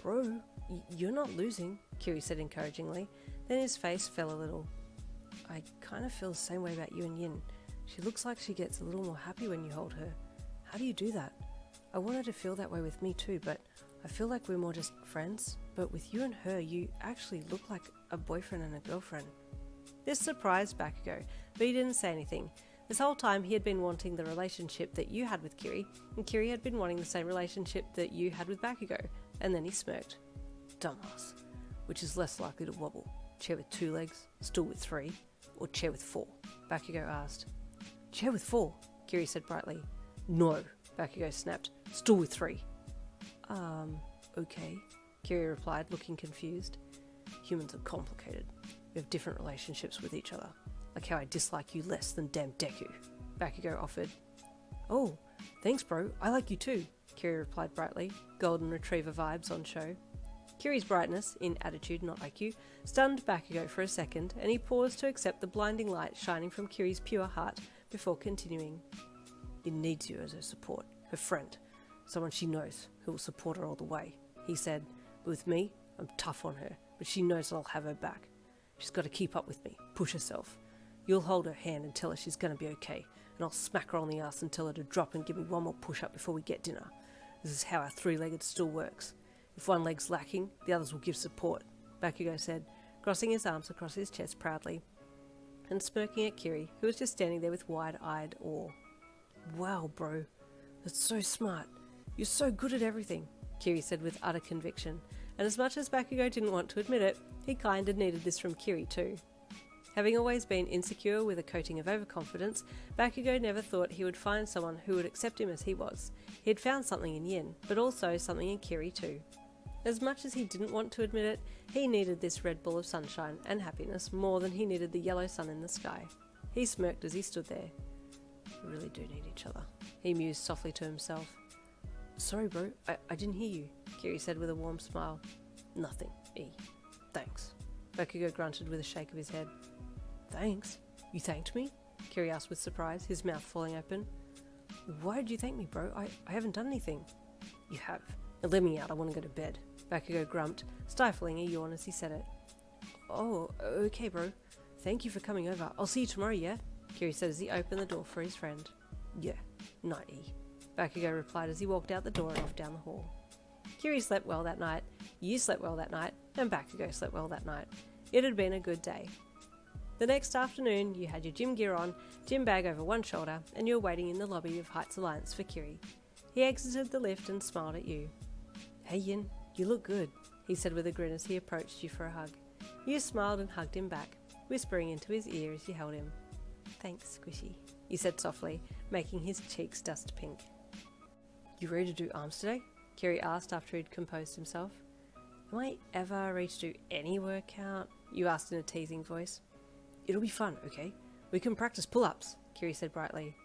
Bro, you're not losing, Kiri said encouragingly. Then his face fell a little. I kind of feel the same way about you and Yin. She looks like she gets a little more happy when you hold her. How do you do that? I want her to feel that way with me too, but I feel like we're more just friends. But with you and her, you actually look like a boyfriend and a girlfriend. This surprised Bakugo, but he didn't say anything. This whole time he had been wanting the relationship that you had with Kiri, and Kiri had been wanting the same relationship that you had with Bakugo, and then he smirked. Dumbass. Which is less likely to wobble? Chair with 2 legs, stool with 3, or chair with 4? Bakugo asked. Chair with 4, Kiri said brightly. No, Bakugo snapped. Stool with 3. Okay, Kiri replied, looking confused. Humans are complicated. We have different relationships with each other, like how I dislike you less than damn Deku, Bakugo offered. Oh, thanks bro, I like you too, Kiri replied brightly, golden retriever vibes on show. Kiri's brightness, in attitude not IQ, stunned Bakugo for a second, and he paused to accept the blinding light shining from Kiri's pure heart before continuing. He needs you as her support, her friend, someone she knows who will support her all the way, he said. But with me, I'm tough on her, but she knows that I'll have her back. She's got to keep up with me, push herself. You'll hold her hand and tell her she's going to be okay, and I'll smack her on the ass and tell her to drop and give me one more push-up before we get dinner. This is how our three-legged stool works. If one leg's lacking, the others will give support, Bakugo said, crossing his arms across his chest proudly, and smirking at Kiri, who was just standing there with wide-eyed awe. Wow, bro. That's so smart. You're so good at everything, Kiri said with utter conviction, and as much as Bakugo didn't want to admit it, he kinda needed this from Kiri too. Having always been insecure with a coating of overconfidence, Bakugo never thought he would find someone who would accept him as he was. He had found something in Yin, but also something in Kiri too. As much as he didn't want to admit it, he needed this red ball of sunshine and happiness more than he needed the yellow sun in the sky. He smirked as he stood there. We really do need each other, he mused softly to himself. Sorry bro, I didn't hear you, Kiri said with a warm smile. Nothing, E. Thanks. Bakugo grunted with a shake of his head. Thanks? You thanked me? Kiri asked with surprise, his mouth falling open. Why did you thank me, bro? I haven't done anything. You have. Now let me out, I want to go to bed, Bakugo grumped, stifling a yawn as he said it. Oh, okay bro. Thank you for coming over. I'll see you tomorrow, yeah? Kiri said as he opened the door for his friend. Yeah, night E. Bakugo replied as he walked out the door and off down the hall. Kiri slept well that night, you slept well that night, and Bakugo slept well that night. It had been a good day. The next afternoon, you had your gym gear on, gym bag over one shoulder, and you were waiting in the lobby of Heights Alliance for Kiri. He exited the lift and smiled at you. Hey Yin, you look good, he said with a grin as he approached you for a hug. You smiled and hugged him back, whispering into his ear as you held him. Thanks, Squishy, you said softly, making his cheeks dust pink. You ready to do arms today? Kiri asked after he'd composed himself. Am I ever ready to do any workout? You asked in a teasing voice. It'll be fun, okay? We can practice pull-ups, Kiri said brightly.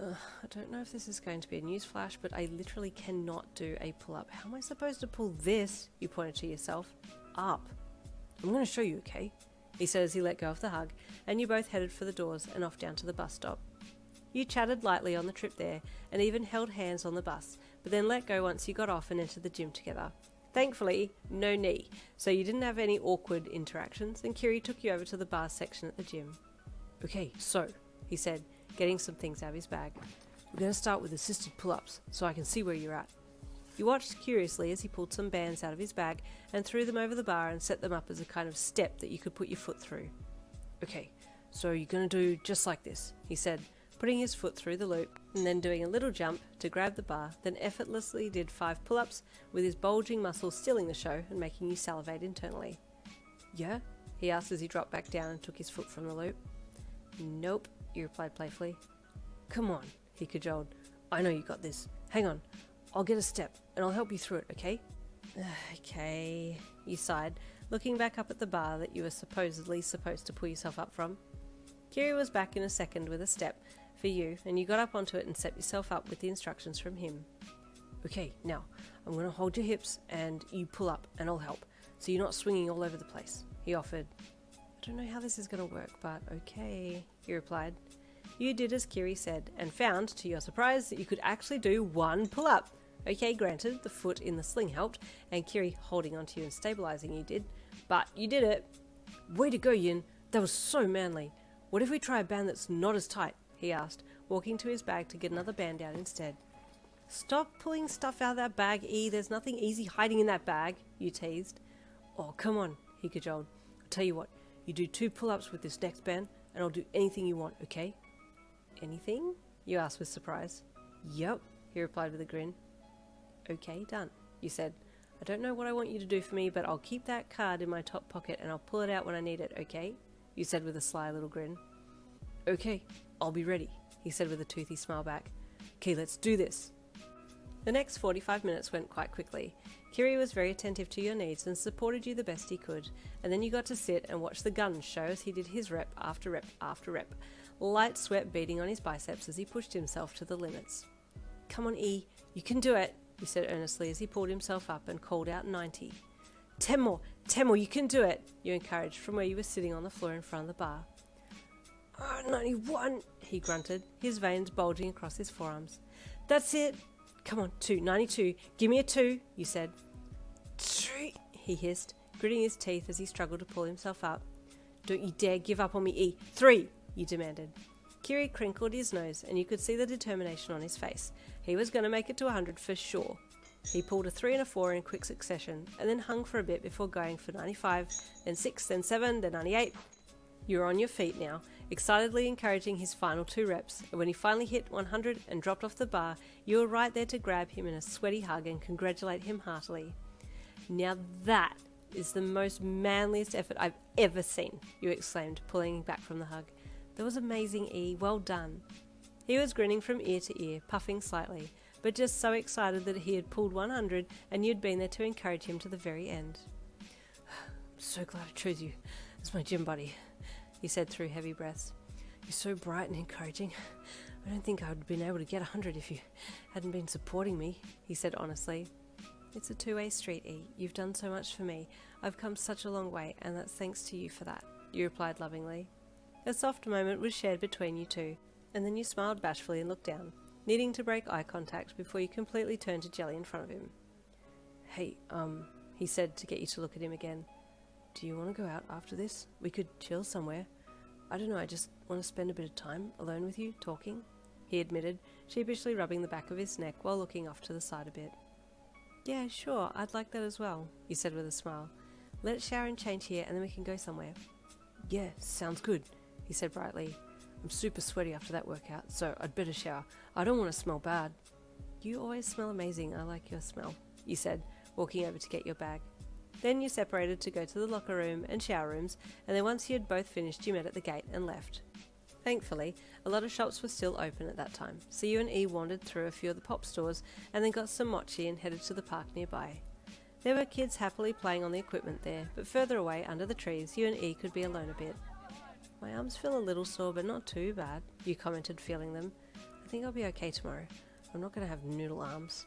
I don't know if this is going to be a newsflash, but I literally cannot do a pull-up. How am I supposed to pull this, you pointed to yourself, up? I'm going to show you, okay? He said as he let go of the hug, and you both headed for the doors and off down to the bus stop. You chatted lightly on the trip there, and even held hands on the bus, but then let go once you got off and entered the gym together. Thankfully, no knee, so you didn't have any awkward interactions, and Kiri took you over to the bar section at the gym. Okay, so, he said, getting some things out of his bag. We're going to start with assisted pull-ups, so I can see where you're at. You watched curiously as he pulled some bands out of his bag and threw them over the bar and set them up as a kind of step that you could put your foot through. Okay, so you're going to do just like this, he said, putting his foot through the loop and then doing a little jump to grab the bar, then effortlessly did 5 pull-ups with his bulging muscles stealing the show and making you salivate internally. Yeah? He asked as he dropped back down and took his foot from the loop. Nope, you replied playfully. Come on, he cajoled. I know you got this. Hang on, I'll get a step and I'll help you through it, okay? Okay, you sighed, looking back up at the bar that you were supposedly supposed to pull yourself up from. Kiri was back in a second with a step for you, and you got up onto it and set yourself up with the instructions from him. Okay, now, I'm going to hold your hips and you pull up and I'll help, so you're not swinging all over the place, he offered. I don't know how this is going to work, but okay, he replied. You did as Kiri said, and found, to your surprise, that you could actually do 1 pull-up. Okay, granted, the foot in the sling helped, and Kiri holding onto you and stabilizing you did, but you did it. Way to go, Yin. That was so manly. What if we try a band that's not as tight? He asked, walking to his bag to get another band out instead. Stop pulling stuff out of that bag, E. There's nothing easy hiding in that bag, you teased. Oh, come on, he cajoled. I'll tell you what, you do 2 pull-ups with this next band, and I'll do anything you want, okay? Anything? You asked with surprise. Yep, he replied with a grin. Okay, done, you said. I don't know what I want you to do for me, but I'll keep that card in my top pocket and I'll pull it out when I need it, okay? You said with a sly little grin. Okay, I'll be ready, he said with a toothy smile back. Okay, let's do this. The next 45 minutes went quite quickly. Kiri was very attentive to your needs and supported you the best he could, and then you got to sit and watch the gun show as he did his rep after rep after rep, light sweat beading on his biceps as he pushed himself to the limits. "Come on, E, you can do it," he said earnestly as he pulled himself up and called out 90. 10 more, you can do it," you encouraged from where you were sitting on the floor in front of the bar. 91, he grunted, his veins bulging across his forearms. "That's it. Come on, 92, give me a 2, you said. 3, he hissed, gritting his teeth as he struggled to pull himself up. "Don't you dare give up on me, E. 3, you demanded. Kiri crinkled his nose and you could see the determination on his face. He was going to make it to 100 for sure. He pulled a 3 and a 4 in quick succession and then hung for a bit before going for 95, then 6, then 7, then 98. You were on your feet now, excitedly encouraging his final 2 reps, and when he finally hit 100 and dropped off the bar, you were right there to grab him in a sweaty hug and congratulate him heartily. "Now that is the most manliest effort I've ever seen," you exclaimed, pulling back from the hug. "That was amazing, E. Well done." He was grinning from ear to ear, puffing slightly, but just so excited that he had pulled 100 and you'd been there to encourage him to the very end. "I'm so glad I chose you as my gym buddy," he said through heavy breaths. "You're so bright and encouraging. I don't think I would have been able to get 100 if you hadn't been supporting me," he said honestly. "It's a two-way street, E. You've done so much for me. I've come such a long way, and that's thanks to you for that," you replied lovingly. A soft moment was shared between you two, and then you smiled bashfully and looked down, needing to break eye contact before you completely turned to Jelly in front of him. "Hey, he said to get you to look at him again. "Do you want to go out after this? We could chill somewhere. I don't know, I just want to spend a bit of time alone with you, talking," he admitted, sheepishly rubbing the back of his neck while looking off to the side a bit. "Yeah, sure, I'd like that as well," you said with a smile. "Let's shower and change here and then we can go somewhere." "Yeah, sounds good," he said brightly. "I'm super sweaty after that workout, so I'd better shower. I don't want to smell bad." "You always smell amazing, I like your smell," you said, walking over to get your bag. Then you separated to go to the locker room and shower rooms, and then once you had both finished you met at the gate and left. Thankfully, a lot of shops were still open at that time, so you and E wandered through a few of the pop stores and then got some mochi and headed to the park nearby. There were kids happily playing on the equipment there, but further away under the trees you and E could be alone a bit. "My arms feel a little sore, but not too bad," you commented, feeling them. "I think I'll be okay tomorrow. I'm not going to have noodle arms."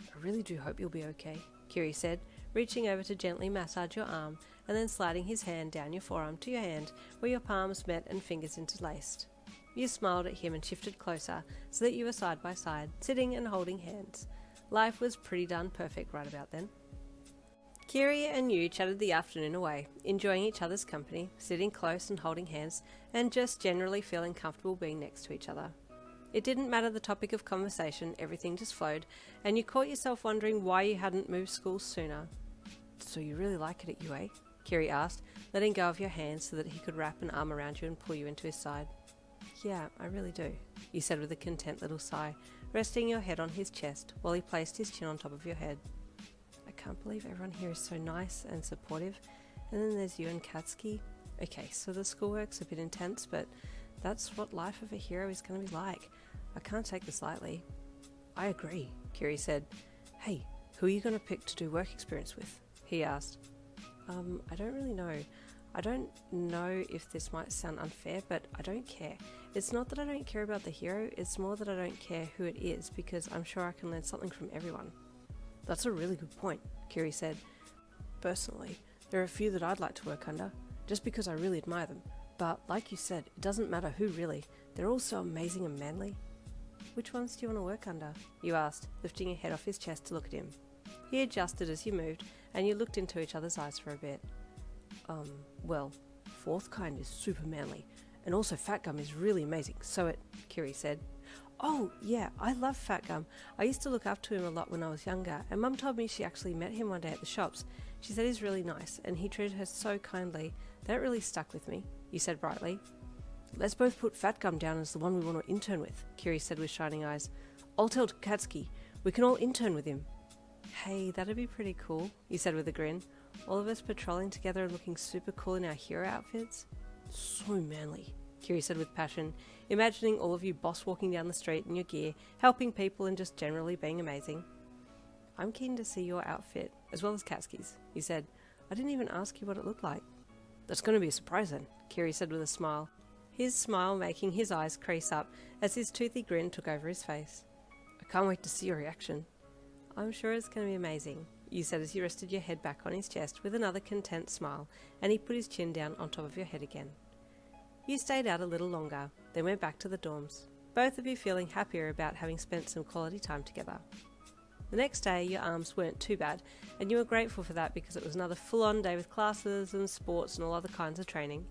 "I really do hope you'll be okay," Kiri said, reaching over to gently massage your arm and then sliding his hand down your forearm to your hand where your palms met and fingers interlaced. You smiled at him and shifted closer so that you were side by side, sitting and holding hands. Life was pretty darn perfect right about then. Kiri and you chatted the afternoon away, enjoying each other's company, sitting close and holding hands, and just generally feeling comfortable being next to each other. It didn't matter the topic of conversation, everything just flowed, and you caught yourself wondering why you hadn't moved schools sooner. "So you really like it at UA?" Kiri asked, letting go of your hand so that he could wrap an arm around you and pull you into his side. "Yeah, I really do," you said with a content little sigh, resting your head on his chest while he placed his chin on top of your head. "I can't believe everyone here is so nice and supportive, and then there's you and Katsuki. Okay, so the schoolwork's a bit intense, but that's what life of a hero is going to be like. I can't take this lightly." "I agree," Kiri said. "Hey, who are you going to pick to do work experience with?" he asked. I don't really know. I don't know if this might sound unfair, but I don't care. It's not that I don't care about the hero, it's more that I don't care who it is, because I'm sure I can learn something from everyone." "That's a really good point," Kiri said. "Personally, there are a few that I'd like to work under, just because I really admire them. But like you said, it doesn't matter who really. They're all so amazing and manly." "Which ones do you want to work under?" you asked, lifting your head off his chest to look at him. He adjusted as you moved, and you looked into each other's eyes for a bit. Well, fourth kind is super manly, and also Fat Gum is really amazing, so it," Kiri said. "Oh, yeah, I love Fat Gum. I used to look up to him a lot when I was younger, and Mum told me she actually met him one day at the shops. She said he's really nice, and he treated her so kindly. That really stuck with me," you said brightly. "Let's both put Fat Gum down as the one we want to intern with," Kiri said with shining eyes. "I'll tell Katsuki. We can all intern with him." "Hey, that'd be pretty cool," you said with a grin. "All of us patrolling together and looking super cool in our hero outfits." "So manly," Kiri said with passion, imagining all of you boss walking down the street in your gear, helping people and just generally being amazing. I'm keen to see your outfit, as well as Katsuki's, he said. I didn't even ask you what it looked like. That's going to be a surprise then, Kiri said with a smile. His smile making his eyes crease up as his toothy grin took over his face. I can't wait to see your reaction. I'm sure it's going to be amazing, you said as you rested your head back on his chest with another content smile, and he put his chin down on top of your head again. You stayed out a little longer, then went back to the dorms, both of you feeling happier about having spent some quality time together. The next day, your arms weren't too bad, and you were grateful for that because it was another full-on day with classes and sports and all other kinds of training.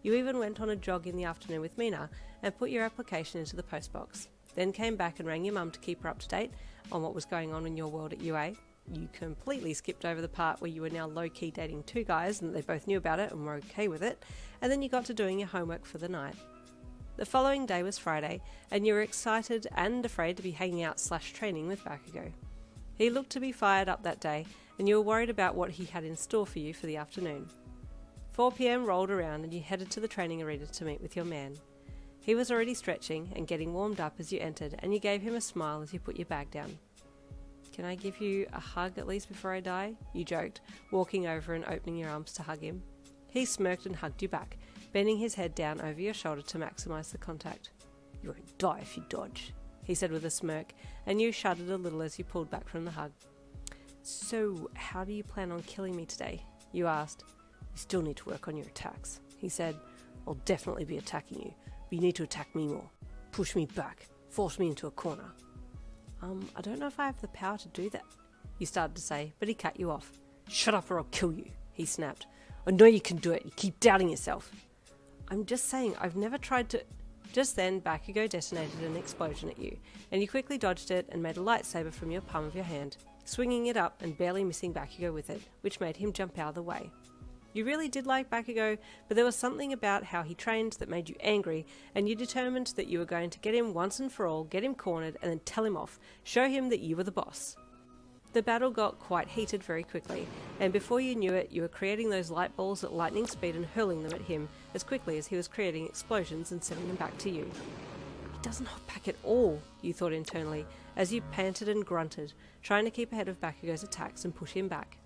You even went on a jog in the afternoon with Mina and put your application into the postbox, then came back and rang your mum to keep her up to date on what was going on in your world at UA. You completely skipped over the part where you were now low-key dating two guys and they both knew about it and were okay with it, and then you got to doing your homework for the night. The following day was Friday, and you were excited and afraid to be hanging out / training with Bakugou. He looked to be fired up that day, and you were worried about what he had in store for you for the afternoon. 4 p.m. rolled around and you headed to the training arena to meet with your man. He was already stretching and getting warmed up as you entered, and you gave him a smile as you put your bag down. Can I give you a hug at least before I die? You joked, walking over and opening your arms to hug him. He smirked and hugged you back, bending his head down over your shoulder to maximise the contact. You won't die if you dodge, he said with a smirk, and you shuddered a little as you pulled back from the hug. So, how do you plan on killing me today? You asked. You still need to work on your attacks, he said. I'll definitely be attacking you, but you need to attack me more. Push me back, force me into a corner. I don't know if I have the power to do that, you started to say, but he cut you off. Shut up or I'll kill you, he snapped. I know you can do it, you keep doubting yourself. I'm just saying, I've never tried to... Just then, Bakugou detonated an explosion at you, and you quickly dodged it and made a lightsaber from your palm of your hand, swinging it up and barely missing Bakugou with it, which made him jump out of the way. You really did like Bakugou, but there was something about how he trained that made you angry, and you determined that you were going to get him once and for all, get him cornered, and then tell him off, show him that you were the boss. The battle got quite heated very quickly, and before you knew it, you were creating those light balls at lightning speed and hurling them at him as quickly as he was creating explosions and sending them back to you. He doesn't hold back at all, you thought internally, as you panted and grunted, trying to keep ahead of Bakugou's attacks and push him back.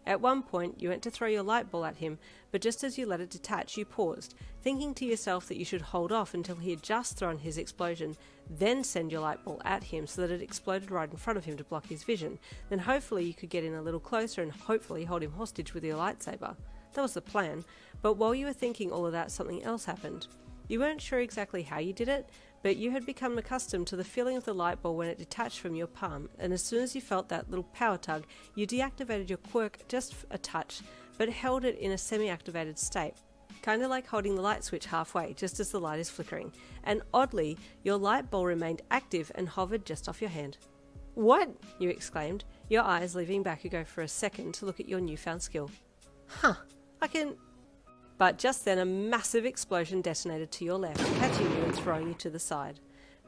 At one point, you went to throw your light ball at him, but just as you let it detach, you paused, thinking to yourself that you should hold off until he had just thrown his explosion, then send your light ball at him so that it exploded right in front of him to block his vision. Then hopefully you could get in a little closer and hopefully hold him hostage with your lightsaber. That was the plan, but while you were thinking all of that, something else happened. You weren't sure exactly how you did it, but you had become accustomed to the feeling of the light ball when it detached from your palm, and as soon as you felt that little power tug, you deactivated your quirk just a touch, but held it in a semi-activated state. Kind of like holding the light switch halfway, just as the light is flickering. And oddly, your light ball remained active and hovered just off your hand. What? You exclaimed, your eyes leaving Bakugou for a second to look at your newfound skill. Huh, I can... But just then a massive explosion detonated to your left, catching you and throwing you to the side.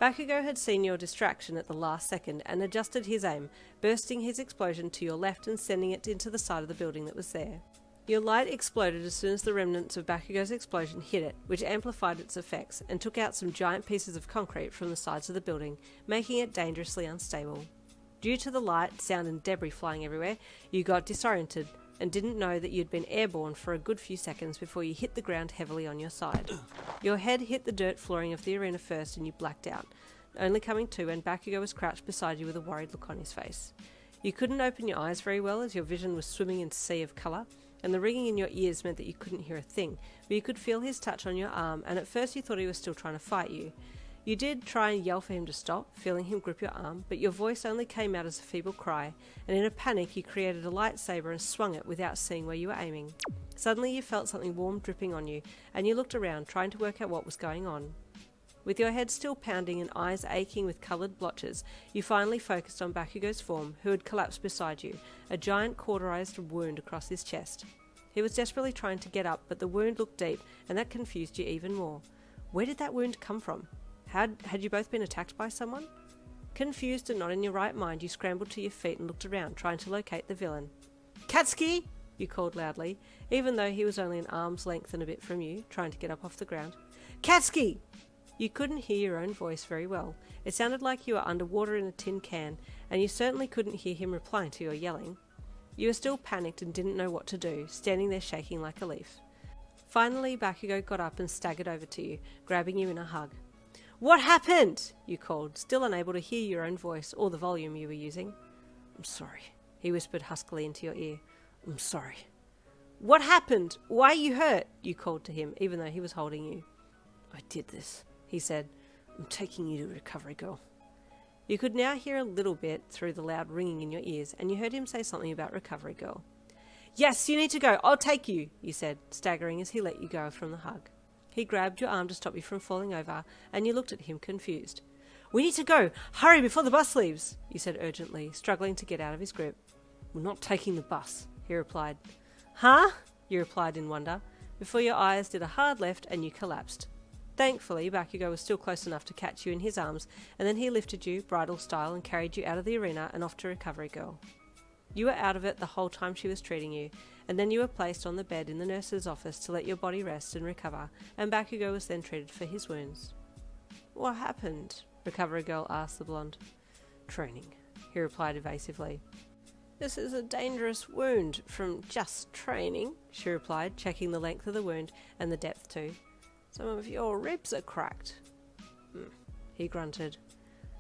Bakugou had seen your distraction at the last second and adjusted his aim, bursting his explosion to your left and sending it into the side of the building that was there. Your light exploded as soon as the remnants of Bakugou's explosion hit it, which amplified its effects and took out some giant pieces of concrete from the sides of the building, making it dangerously unstable. Due to the light, sound and debris flying everywhere, you got disoriented and didn't know that you'd been airborne for a good few seconds before you hit the ground heavily on your side. Your head hit the dirt flooring of the arena first and you blacked out, only coming to when Bakugou was crouched beside you with a worried look on his face. You couldn't open your eyes very well as your vision was swimming in a sea of colour, and the ringing in your ears meant that you couldn't hear a thing, but you could feel his touch on your arm, and at first you thought he was still trying to fight you. You did try and yell for him to stop, feeling him grip your arm, but your voice only came out as a feeble cry, and in a panic you created a lightsaber and swung it without seeing where you were aiming. Suddenly you felt something warm dripping on you, and you looked around, trying to work out what was going on. With your head still pounding and eyes aching with coloured blotches, you finally focused on Bakugou's form, who had collapsed beside you, a giant cauterized wound across his chest. He was desperately trying to get up, but the wound looked deep, and that confused you even more. Where did that wound come from? Had you both been attacked by someone? Confused and not in your right mind, you scrambled to your feet and looked around, trying to locate the villain. Katsuki! You called loudly, even though he was only an arm's length and a bit from you, trying to get up off the ground. Katsuki! You couldn't hear your own voice very well. It sounded like you were underwater in a tin can, and you certainly couldn't hear him replying to your yelling. You were still panicked and didn't know what to do, standing there shaking like a leaf. Finally, Bakugo got up and staggered over to you, grabbing you in a hug. "What happened?" you called, still unable to hear your own voice or the volume you were using. "I'm sorry," he whispered huskily into your ear. "I'm sorry." "What happened? Why are you hurt?" you called to him, even though he was holding you. "I did this," he said. "I'm taking you to Recovery Girl." You could now hear a little bit through the loud ringing in your ears, and you heard him say something about Recovery Girl. "Yes, you need to go. I'll take you," you said, staggering as he let you go from the hug. He grabbed your arm to stop you from falling over, and you looked at him confused. "We need to go. Hurry before the bus leaves," you said urgently, struggling to get out of his grip. "We're not taking the bus," he replied. "Huh?" you replied in wonder, before your eyes did a hard left and you collapsed. Thankfully, Bakugo was still close enough to catch you in his arms, and then he lifted you, bridal style, and carried you out of the arena and off to Recovery Girl. You were out of it the whole time she was treating you, and then you were placed on the bed in the nurse's office to let your body rest and recover, and Bakugo was then treated for his wounds. "What happened?" Recovery Girl asked the blonde. "Training," he replied evasively. "This is a dangerous wound from just training," she replied, checking the length of the wound and the depth too. "Some of your ribs are cracked." He grunted.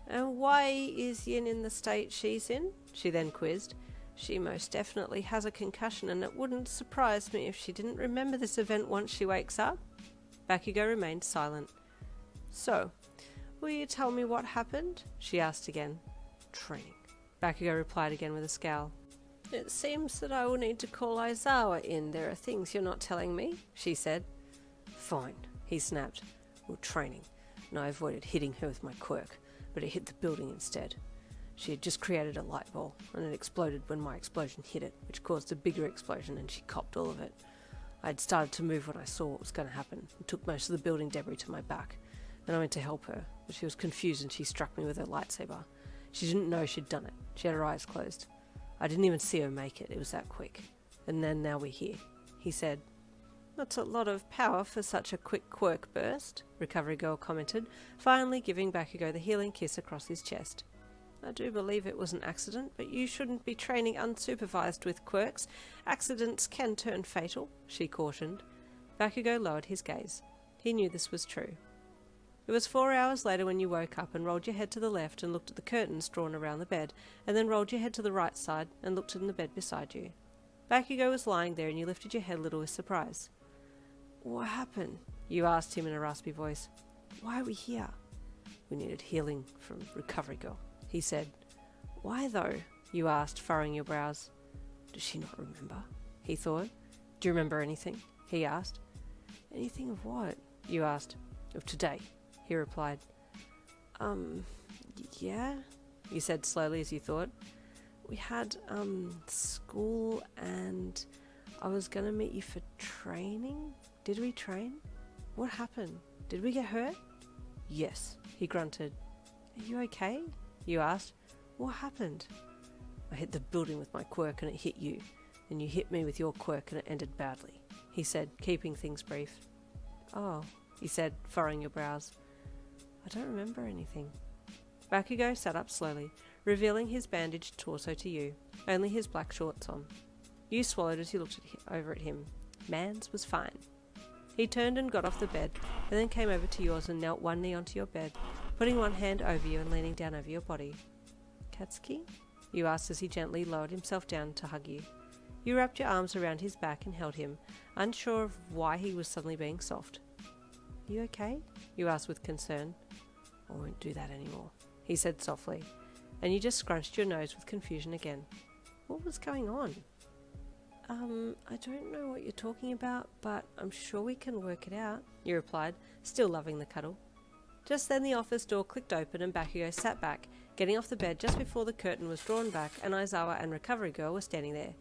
"And why is Yin in the state she's in?" she then quizzed. "She most definitely has a concussion, and it wouldn't surprise me if she didn't remember this event once she wakes up." Bakugo remained silent. "So, will you tell me what happened?" she asked again. "Training," Bakugo replied again with a scowl. "It seems that I will need to call Aizawa in. There are things you're not telling me," she said. "Fine," he snapped. "Well, training, and I avoided hitting her with my quirk, but it hit the building instead. She had just created a light ball, and it exploded when my explosion hit it, which caused a bigger explosion, and she copped all of it. I had started to move when I saw what was going to happen, and took most of the building debris to my back. Then I went to help her, but she was confused and she struck me with her lightsaber. She didn't know she'd done it. She had her eyes closed. I didn't even see her make it. It was that quick. And then now we're here," he said. "That's a lot of power for such a quick quirk burst," Recovery Girl commented, finally giving Bakugo the healing kiss across his chest. "I do believe it was an accident, but you shouldn't be training unsupervised with quirks. Accidents can turn fatal," she cautioned. Bakugo lowered his gaze. He knew this was true. It was 4 hours later when you woke up and rolled your head to the left and looked at the curtains drawn around the bed, and then rolled your head to the right side and looked in the bed beside you. Bakugo was lying there, and you lifted your head a little with surprise. "What happened?" you asked him in a raspy voice. "Why are we here?" "We needed healing from Recovery Girl," he said. "Why though?" you asked, furrowing your brows. "Does she not remember?" he thought. "Do you remember anything?" he asked. "Anything of what?" you asked. "Of today," he replied. Yeah, you said slowly as you thought. "We had, school, and I was gonna meet you for training. Did we train? What happened? Did we get hurt?" "Yes," he grunted. "Are you okay?" you asked. "What happened?" "I hit the building with my quirk and it hit you. Then you hit me with your quirk and it ended badly," he said, keeping things brief. "Oh," you said, furrowing your brows. "I don't remember anything." Bakugo sat up slowly, revealing his bandaged torso to you, only his black shorts on. You swallowed as you looked over at him. Mans was fine. He turned and got off the bed, and then came over to yours and knelt one knee onto your bed, putting one hand over you and leaning down over your body. "Katsuki?" you asked as he gently lowered himself down to hug you. You wrapped your arms around his back and held him, unsure of why he was suddenly being soft. "You okay?" you asked with concern. "I won't do that anymore," he said softly, and you just scrunched your nose with confusion again. What was going on? I don't know what you're talking about, but I'm sure we can work it out," you replied, still loving the cuddle. Just then the office door clicked open and Bakugo sat back, getting off the bed just before the curtain was drawn back and Aizawa and Recovery Girl were standing there.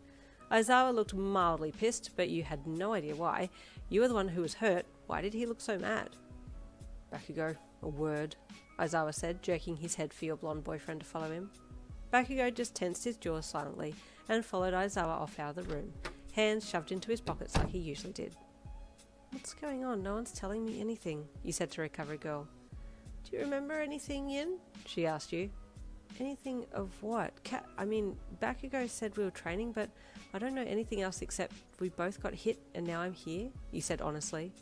Aizawa looked mildly pissed, but you had no idea why. You were the one who was hurt. Why did he look so mad? "Bakugo, a word," Aizawa said, jerking his head for your blonde boyfriend to follow him. Bakugo just tensed his jaws silently and followed Aizawa off out of the room, hands shoved into his pockets like he usually did. "What's going on? No one's telling me anything," you said to Recovery Girl. Do you remember anything, Yin? She asked you. Anything of what? Bakugo said we were training, but I don't know anything else except we both got hit and now I'm here, you said honestly.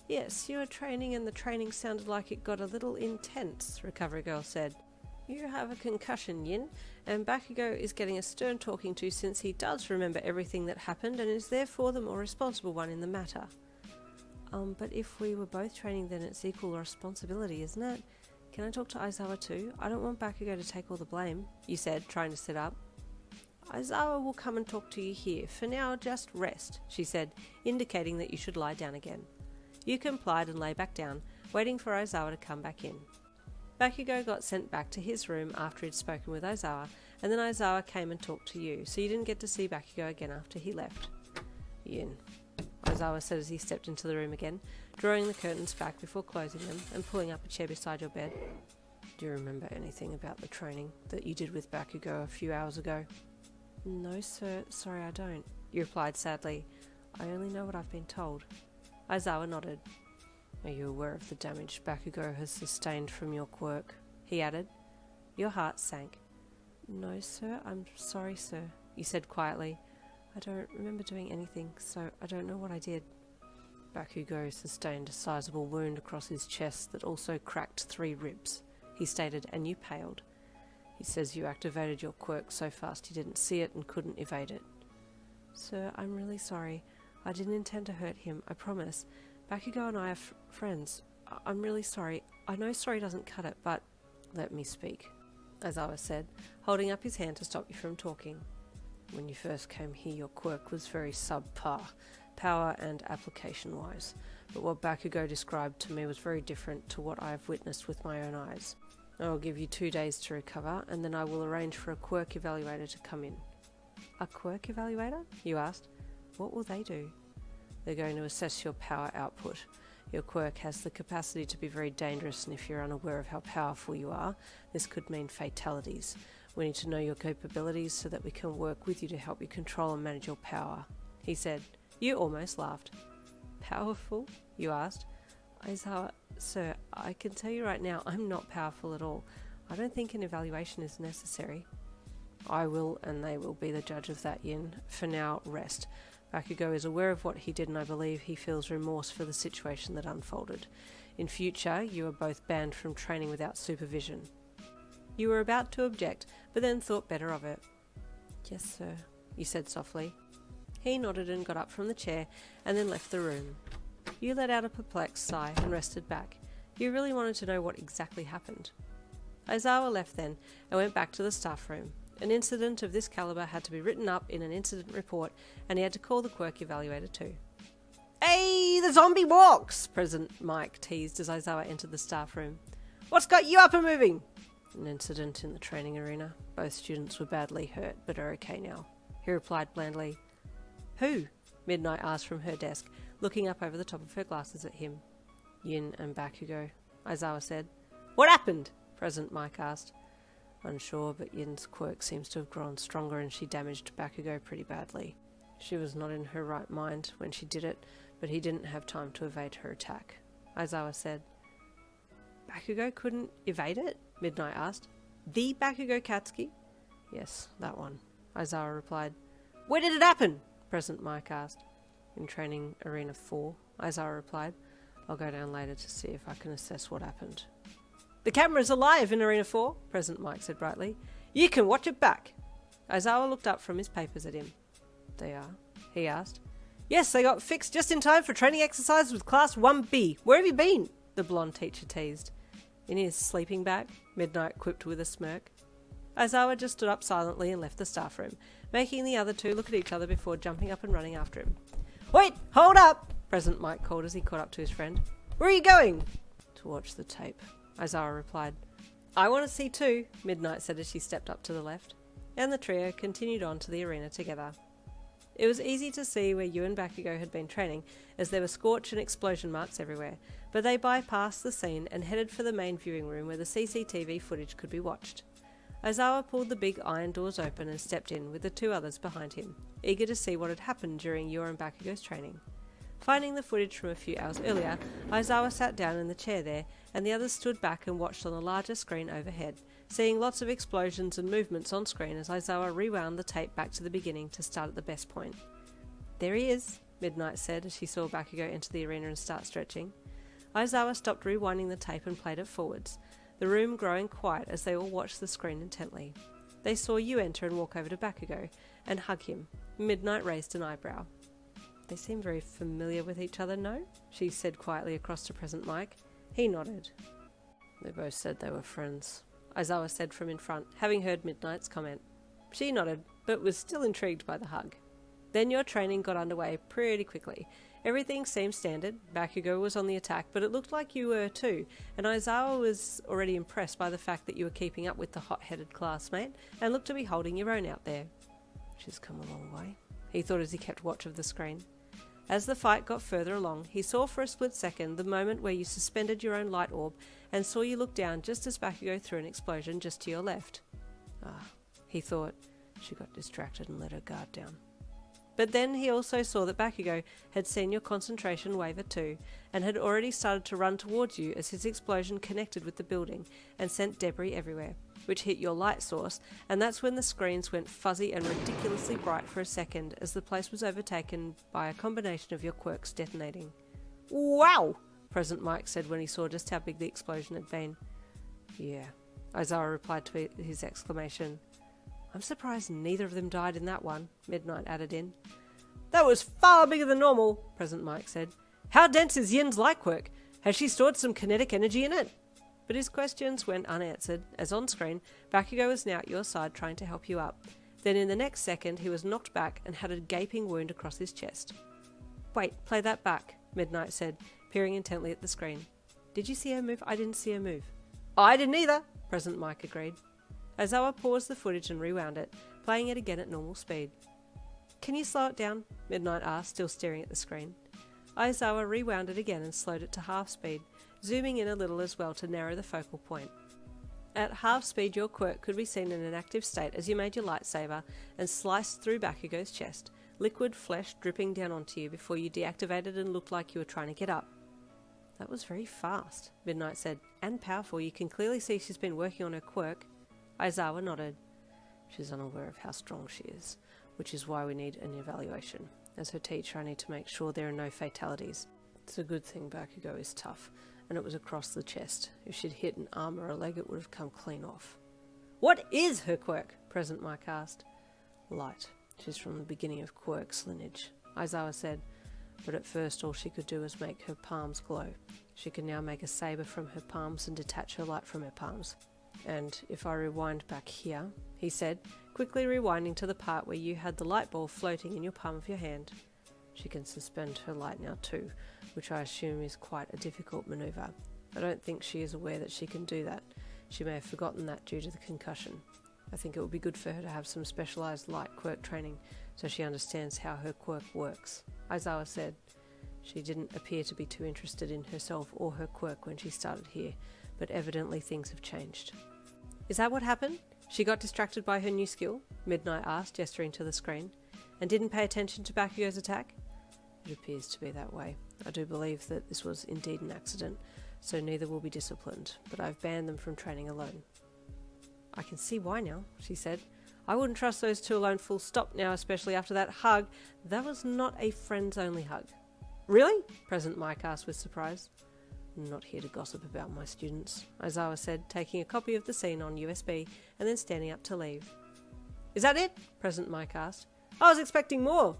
Yes, you were training and the training sounded like it got a little intense, Recovery Girl said. You have a concussion, Yin, and Bakugo is getting a stern talking to since he does remember everything that happened and is therefore the more responsible one in the matter. But if we were both training, then it's equal responsibility, isn't it? Can I talk to Aizawa too? I don't want Bakugo to take all the blame, you said, trying to sit up. Aizawa will come and talk to you here. For now, just rest, she said, indicating that you should lie down again. You complied and lay back down, waiting for Aizawa to come back in. Bakugo got sent back to his room after he'd spoken with Aizawa, and then Aizawa came and talked to you, so you didn't get to see Bakugo again after he left. Yin, Aizawa said as he stepped into the room again, drawing the curtains back before closing them and pulling up a chair beside your bed. Do you remember anything about the training that you did with Bakugo a few hours ago? No, sir. Sorry, I don't, you replied sadly. I only know what I've been told. Aizawa nodded. Are you aware of the damage Bakugo has sustained from your quirk? He added. Your heart sank. No, sir. I'm sorry, sir, you said quietly. I don't remember doing anything, so I don't know what I did. Bakugo sustained a sizable wound across his chest that also cracked 3 ribs, he stated, and you paled. He says you activated your quirk so fast he didn't see it and couldn't evade it. Sir, I'm really sorry. I didn't intend to hurt him, I promise. Bakugo and I are friends. I'm really sorry. I know sorry doesn't cut it, but... Let me speak, Aizawa said, holding up his hand to stop you from talking. When you first came here, your quirk was very subpar, power and application-wise, but what Bakugo described to me was very different to what I have witnessed with my own eyes. I will give you 2 days to recover, and then I will arrange for a quirk evaluator to come in. A quirk evaluator? You asked. What will they do? They're going to assess your power output. Your quirk has the capacity to be very dangerous, and if you're unaware of how powerful you are, this could mean fatalities. We need to know your capabilities so that we can work with you to help you control and manage your power, he said. You almost laughed. Powerful? You asked. Aizawa, sir, I can tell you right now, I'm not powerful at all. I don't think an evaluation is necessary. I will, and they will be the judge of that, Yin. For now, rest. Bakugo is aware of what he did, and I believe he feels remorse for the situation that unfolded. In future, you are both banned from training without supervision. You were about to object, but then thought better of it. Yes, sir, you said softly. He nodded and got up from the chair, and then left the room. You let out a perplexed sigh and rested back. You really wanted to know what exactly happened. Aizawa left then, and went back to the staff room. An incident of this caliber had to be written up in an incident report, and he had to call the quirk evaluator too. Hey, the zombie walks! President Mike teased as Aizawa entered the staff room. What's got you up and moving? An incident in the training arena. Both students were badly hurt, but are okay now, he replied blandly. Who? Midnight asked from her desk, looking up over the top of her glasses at him. Yin and Bakugo, Aizawa said. What happened? President Mike asked. Unsure, but Yin's quirk seems to have grown stronger and she damaged Bakugo pretty badly. She was not in her right mind when she did it, but he didn't have time to evade her attack, Aizawa said. Bakugo couldn't evade it? Midnight asked. The Bakugo Katsuki? Yes, that one, Aizawa replied. Where did it happen? President Mike asked. In Training Arena 4, Aizawa replied. I'll go down later to see if I can assess what happened. The camera's alive in Arena 4, President Mike said brightly. You can watch it back. Aizawa looked up from his papers at him. They are? He asked. Yes, they got fixed just in time for training exercises with Class 1B. Where have you been? The blonde teacher teased. In his sleeping bag, Midnight quipped with a smirk. Aizawa just stood up silently and left the staff room, making the other two look at each other before jumping up and running after him. Wait, hold up! President Mike called as he caught up to his friend. Where are you going? To watch the tape, Aizawa replied. I want to see too, Midnight said as she stepped up to the left, and the trio continued on to the arena together. It was easy to see where you and Bakugo had been training, as there were scorch and explosion marks everywhere, but they bypassed the scene and headed for the main viewing room where the CCTV footage could be watched. Aizawa pulled the big iron doors open and stepped in with the two others behind him, eager to see what had happened during your and Bakugo's training. Finding the footage from a few hours earlier, Aizawa sat down in the chair there, and the others stood back and watched on the larger screen overhead, seeing lots of explosions and movements on screen as Aizawa rewound the tape back to the beginning to start at the best point. "There he is," Midnight said as she saw Bakugou enter the arena and start stretching. Aizawa stopped rewinding the tape and played it forwards, the room growing quiet as they all watched the screen intently. They saw you enter and walk over to Bakugou and hug him. Midnight raised an eyebrow. "They seem very familiar with each other, no?" she said quietly across to present Mike. He nodded. "They both said they were friends," Aizawa said from in front, having heard Midnight's comment. She nodded, but was still intrigued by the hug. Then your training got underway pretty quickly. Everything seemed standard. Bakugou was on the attack, but it looked like you were too, and Aizawa was already impressed by the fact that you were keeping up with the hot-headed classmate and looked to be holding your own out there. "She's come a long way," he thought as he kept watch of the screen. As the fight got further along, he saw for a split second the moment where you suspended your own light orb and saw you look down just as Bakugou threw an explosion just to your left. "Ah," he thought, "she got distracted and let her guard down." But then he also saw that Bakugou had seen your concentration waver too, and had already started to run towards you as his explosion connected with the building and sent debris everywhere, which hit your light source, and that's when the screens went fuzzy and ridiculously bright for a second as the place was overtaken by a combination of your quirks detonating. "Wow!" Present Mike said when he saw just how big the explosion had been. "Yeah," Aizawa replied to his exclamation. "I'm surprised neither of them died in that one," Midnight added in. "That was far bigger than normal," Present Mike said. "How dense is Yin's light quirk? Has she stored some kinetic energy in it?" But his questions went unanswered, as on screen, Bakugou was now at your side trying to help you up. Then in the next second he was knocked back and had a gaping wound across his chest. "Wait, play that back," Midnight said, peering intently at the screen. "Did you see her move? I didn't see her move." "I didn't either," Present Mike agreed. Aizawa paused the footage and rewound it, playing it again at normal speed. "Can you slow it down?" Midnight asked, still staring at the screen. Aizawa rewound it again and slowed it to half speed, zooming in a little as well to narrow the focal point. At half speed your quirk could be seen in an active state as you made your lightsaber and sliced through Bakugou's chest, liquid flesh dripping down onto you before you deactivated and looked like you were trying to get up. "That was very fast," Midnight said, "and powerful. You can clearly see she's been working on her quirk." Aizawa nodded. "She's unaware of how strong she is, which is why we need an evaluation. As her teacher, I need to make sure there are no fatalities. It's a good thing Bakugou is tough, and it was across the chest. If she'd hit an arm or a leg, it would have come clean off." "What is her quirk?" Present Mike asked. "Light. She's from the beginning of quirk's lineage," Aizawa said. "But at first all she could do was make her palms glow. She can now make a saber from her palms and detach her light from her palms. And if I rewind back here," he said, quickly rewinding to the part where you had the light ball floating in your palm of your hand. "She can suspend her light now too, which I assume is quite a difficult maneuver. I don't think she is aware that she can do that. She may have forgotten that due to the concussion. I think it would be good for her to have some specialised light quirk training so she understands how her quirk works," Aizawa said. "She didn't appear to be too interested in herself or her quirk when she started here, but evidently things have changed." "Is that what happened? She got distracted by her new skill?" Midnight asked, gesturing to the screen, "and didn't pay attention to Bakugou's attack?" "It appears to be that way. I do believe that this was indeed an accident, so neither will be disciplined, but I've banned them from training alone." "I can see why now," she said. "I wouldn't trust those two alone full stop now, especially after that hug. That was not a friends-only hug." "Really?" Present Mike asked with surprise. "I'm not here to gossip about my students," Aizawa said, taking a copy of the scene on USB and then standing up to leave. "Is that it?" Present Mike asked. "I was expecting more."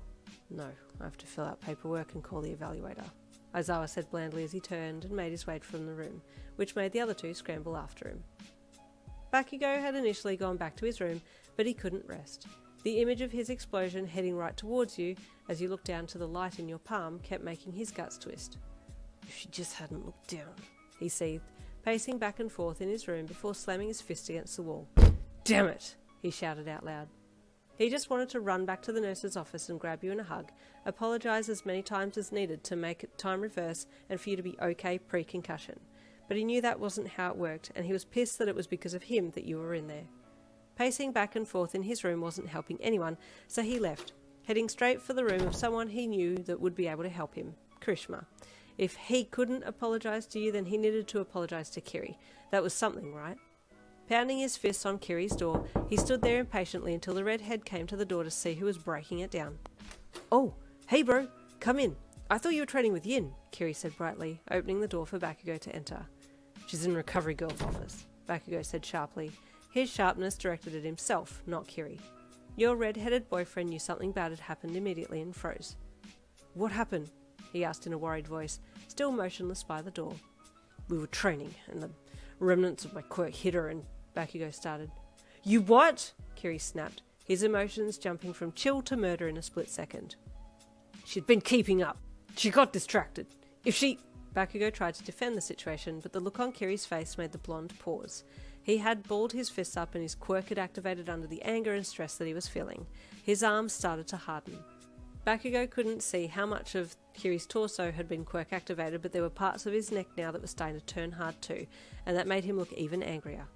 "No, I have to fill out paperwork and call the evaluator," Aizawa said blandly as he turned and made his way from the room, which made the other two scramble after him. Bakugou had initially gone back to his room, but he couldn't rest. The image of his explosion heading right towards you, as you looked down to the light in your palm, kept making his guts twist. "If she just hadn't looked down," he seethed, pacing back and forth in his room before slamming his fist against the wall. "Damn it!" he shouted out loud. He just wanted to run back to the nurse's office and grab you in a hug, apologise as many times as needed to make time reverse and for you to be okay pre-concussion. But he knew that wasn't how it worked, and he was pissed that it was because of him that you were in there. Pacing back and forth in his room wasn't helping anyone, so he left, heading straight for the room of someone he knew that would be able to help him, Kirishima. If he couldn't apologize to you, then he needed to apologize to Kiri. That was something, right? Pounding his fists on Kiri's door, he stood there impatiently until the redhead came to the door to see who was breaking it down. "Oh, hey bro, come in. I thought you were training with Yin," Kiri said brightly, opening the door for Bakugo to enter. "She's in Recovery Girl's office," Bakugo said sharply. His sharpness directed at himself, not Kiri. Your red-headed boyfriend knew something bad had happened immediately and froze. "What happened?" he asked in a worried voice, still motionless by the door. "We were training, and the remnants of my quirk hit her and..." Bakugo started. "You what?" Kiri snapped, his emotions jumping from chill to murder in a split second. "She'd been keeping up. She got distracted. If she..." Bakugo tried to defend the situation, but the look on Kiri's face made the blonde pause. He had balled his fists up and his quirk had activated under the anger and stress that he was feeling. His arms started to harden. Bakugo couldn't see how much of Kiri's torso had been quirk activated, but there were parts of his neck now that were starting to turn hard too, and that made him look even angrier.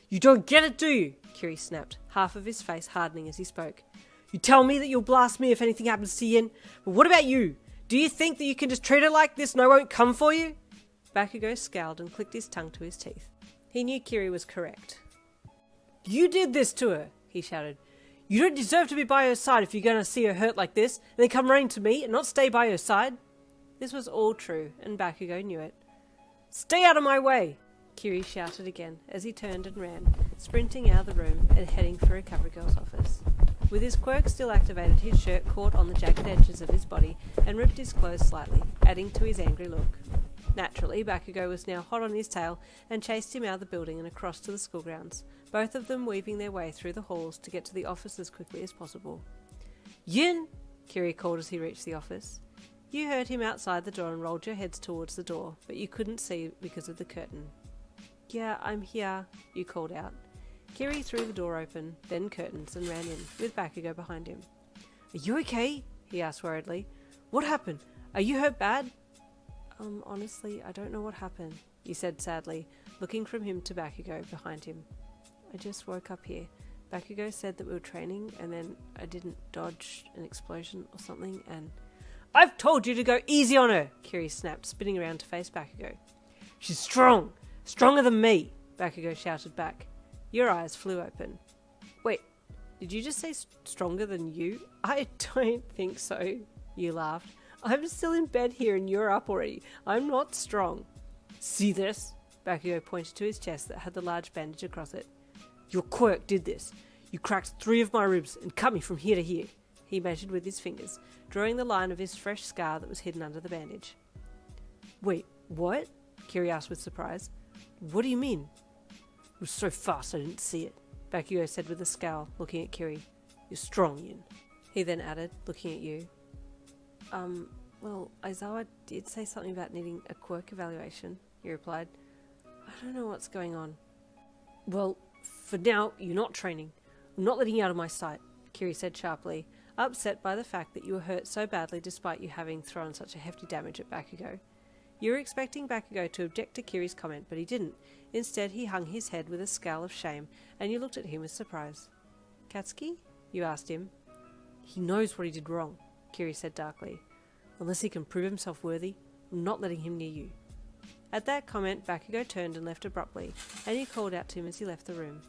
"You don't get it, do you?" Kiri snapped, half of his face hardening as he spoke. "You tell me that you'll blast me if anything happens to Yin, but what about you? Do you think that you can just treat her like this and I won't come for you?" Bakugo scowled and clicked his tongue to his teeth. He knew Kiri was correct. "You did this to her," he shouted. "You don't deserve to be by her side if you're going to see her hurt like this, and then come running to me and not stay by her side." This was all true, and Bakugo knew it. "Stay out of my way!" Kiri shouted again as he turned and ran, sprinting out of the room and heading for Recovery Girl's office. With his quirk still activated, his shirt caught on the jagged edges of his body and ripped his clothes slightly, adding to his angry look. Naturally, Bakugo was now hot on his tail and chased him out of the building and across to the school grounds, both of them weaving their way through the halls to get to the office as quickly as possible. "Yin!" Kiri called as he reached the office. You heard him outside the door and rolled your heads towards the door, but you couldn't see because of the curtain. "Yeah, I'm here," you called out. Kiri threw the door open, then curtains, and ran in, with Bakugo behind him. "Are you okay?" he asked worriedly. "What happened? Are you hurt bad?" Honestly, I don't know what happened," you said sadly, looking from him to Bakugo behind him. "I just woke up here. Bakugo said that we were training, and then I didn't dodge an explosion or something, and..." "I've told you to go easy on her!" Kiri snapped, spinning around to face Bakugo. "She's strong! Stronger than me!" Bakugo shouted back. Your eyes flew open. "Wait, did you just say stronger than you?" "I don't think so," you laughed. "I'm still in bed here and you're up already. I'm not strong." "See this?" Bakugo pointed to his chest that had the large bandage across it. "Your quirk did this. You cracked 3 of my ribs and cut me from here to here." He measured with his fingers, drawing the line of his fresh scar that was hidden under the bandage. "Wait, what?" Kiri asked with surprise. "What do you mean?" "It was so fast I didn't see it," Bakugo said with a scowl, looking at Kiri. "You're strong, Yin." He then added, looking at you. Well, Aizawa did say something about needing a quirk evaluation," you replied. "I don't know what's going on." "Well, for now, you're not training. I'm not letting you out of my sight," Kiri said sharply, upset by the fact that you were hurt so badly despite you having thrown such a hefty damage at Bakugo. You were expecting Bakugo to object to Kiri's comment, but he didn't. Instead, he hung his head with a scowl of shame, and you looked at him with surprise. "Katsuki?" you asked him. "He knows what he did wrong," Kiri said darkly. "Unless he can prove himself worthy, I'm not letting him near you." At that comment, Bakugo turned and left abruptly, and you called out to him as he left the room.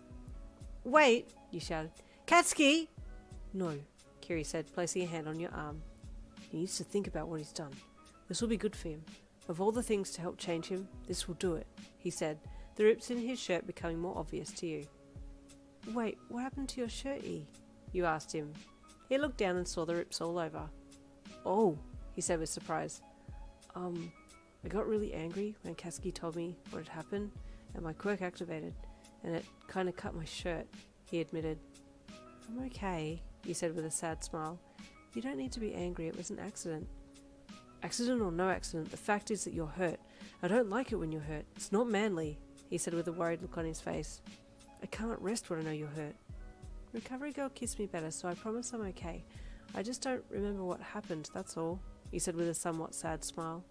"Wait!" you shouted. "Katsuki!" "No," Kiri said, placing a hand on your arm. "He needs to think about what he's done. This will be good for him. Of all the things to help change him, this will do it," he said, the rips in his shirt becoming more obvious to you. "Wait, what happened to your shirt, E?" you asked him. He looked down and saw the rips all over. "Oh," he said with surprise. I got really angry when Katsuki told me what had happened, and my quirk activated, and it kind of cut my shirt," he admitted. "I'm okay," you said with a sad smile. "You don't need to be angry, it was an accident." "Accident or no accident, the fact is that you're hurt. I don't like it when you're hurt. It's not manly," he said with a worried look on his face. "I can't rest when I know you're hurt. Recovery Girl kissed me better, so I promise I'm okay. I just don't remember what happened, that's all," he said with a somewhat sad smile.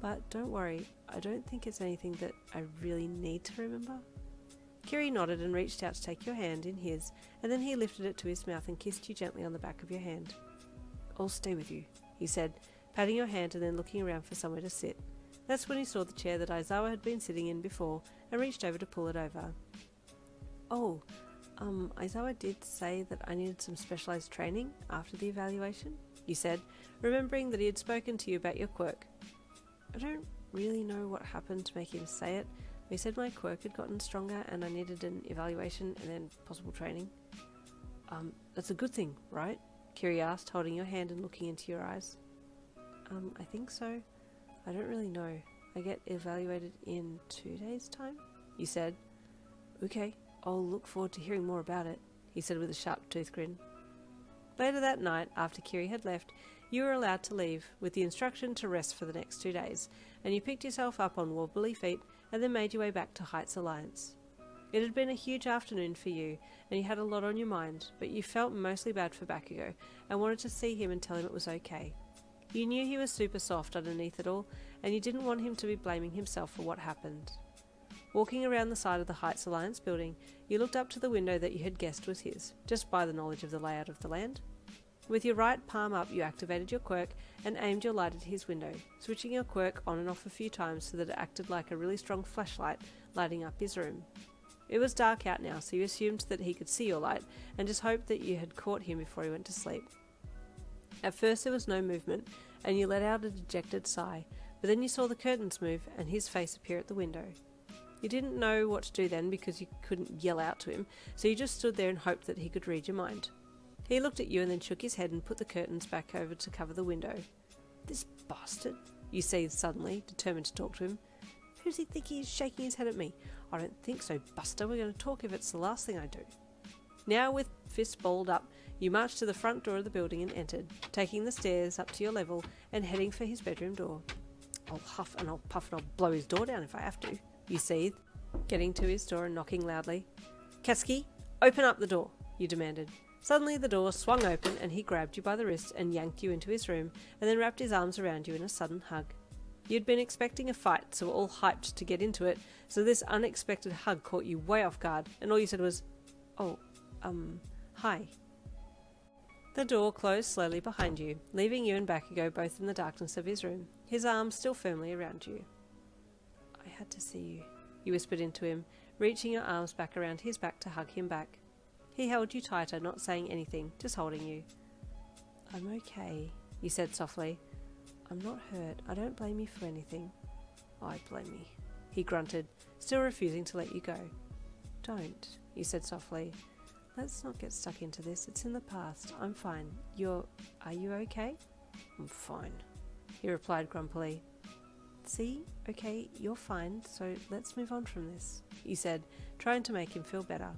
"But don't worry, I don't think it's anything that I really need to remember." Kiri nodded and reached out to take your hand in his, and then he lifted it to his mouth and kissed you gently on the back of your hand. "I'll stay with you," he said, patting your hand and then looking around for somewhere to sit. That's when he saw the chair that Aizawa had been sitting in before and reached over to pull it over. Oh, Aizawa did say that I needed some specialised training after the evaluation, you said, remembering that he had spoken to you about your quirk. I don't really know what happened to make him say it, but he said my quirk had gotten stronger and I needed an evaluation and then possible training. That's a good thing, right? Kiri asked, holding your hand and looking into your eyes. I think so. I don't really know. I get evaluated in 2 days' time, you said. Okay, I'll look forward to hearing more about it, he said with a sharp tooth grin. Later that night, after Kiri had left, you were allowed to leave, with the instruction to rest for the next 2 days, and you picked yourself up on wobbly feet and then made your way back to Heights Alliance. It had been a huge afternoon for you, and you had a lot on your mind, but you felt mostly bad for Bakugou and wanted to see him and tell him it was okay. You knew he was super soft underneath it all, and you didn't want him to be blaming himself for what happened. Walking around the side of the Heights Alliance building, you looked up to the window that you had guessed was his, just by the knowledge of the layout of the land. With your right palm up, you activated your quirk and aimed your light at his window, switching your quirk on and off a few times so that it acted like a really strong flashlight lighting up his room. It was dark out now, so you assumed that he could see your light and just hoped that you had caught him before he went to sleep. At first there was no movement, and you let out a dejected sigh, but then you saw the curtains move and his face appear at the window. You didn't know what to do then because you couldn't yell out to him, so you just stood there and hoped that he could read your mind. He looked at you and then shook his head and put the curtains back over to cover the window. This bastard, you seethed suddenly, determined to talk to him. Who does he think he is, shaking his head at me? I don't think so, Buster. We're going to talk if it's the last thing I do. Now, with fists balled up, you marched to the front door of the building and entered, taking the stairs up to your level and heading for his bedroom door. I'll huff and I'll puff and I'll blow his door down if I have to, you seethed, getting to his door and knocking loudly. Katsuki, open up the door, you demanded. Suddenly the door swung open and he grabbed you by the wrist and yanked you into his room and then wrapped his arms around you in a sudden hug. You'd been expecting a fight, so were all hyped to get into it, so this unexpected hug caught you way off guard, and all you said was, oh, hi. The door closed slowly behind you, leaving you and Bakugou both in the darkness of his room, his arms still firmly around you. I had to see you, you whispered into him, reaching your arms back around his back to hug him back. He held you tighter, not saying anything, just holding you. I'm okay, you said softly. I'm not hurt. I don't blame you for anything. I blame me, he grunted, still refusing to let you go. Don't, you said softly. Let's not get stuck into this. It's in the past. I'm fine. Are you okay? I'm fine, he replied grumpily. See? Okay, you're fine, so let's move on from this, you said, trying to make him feel better.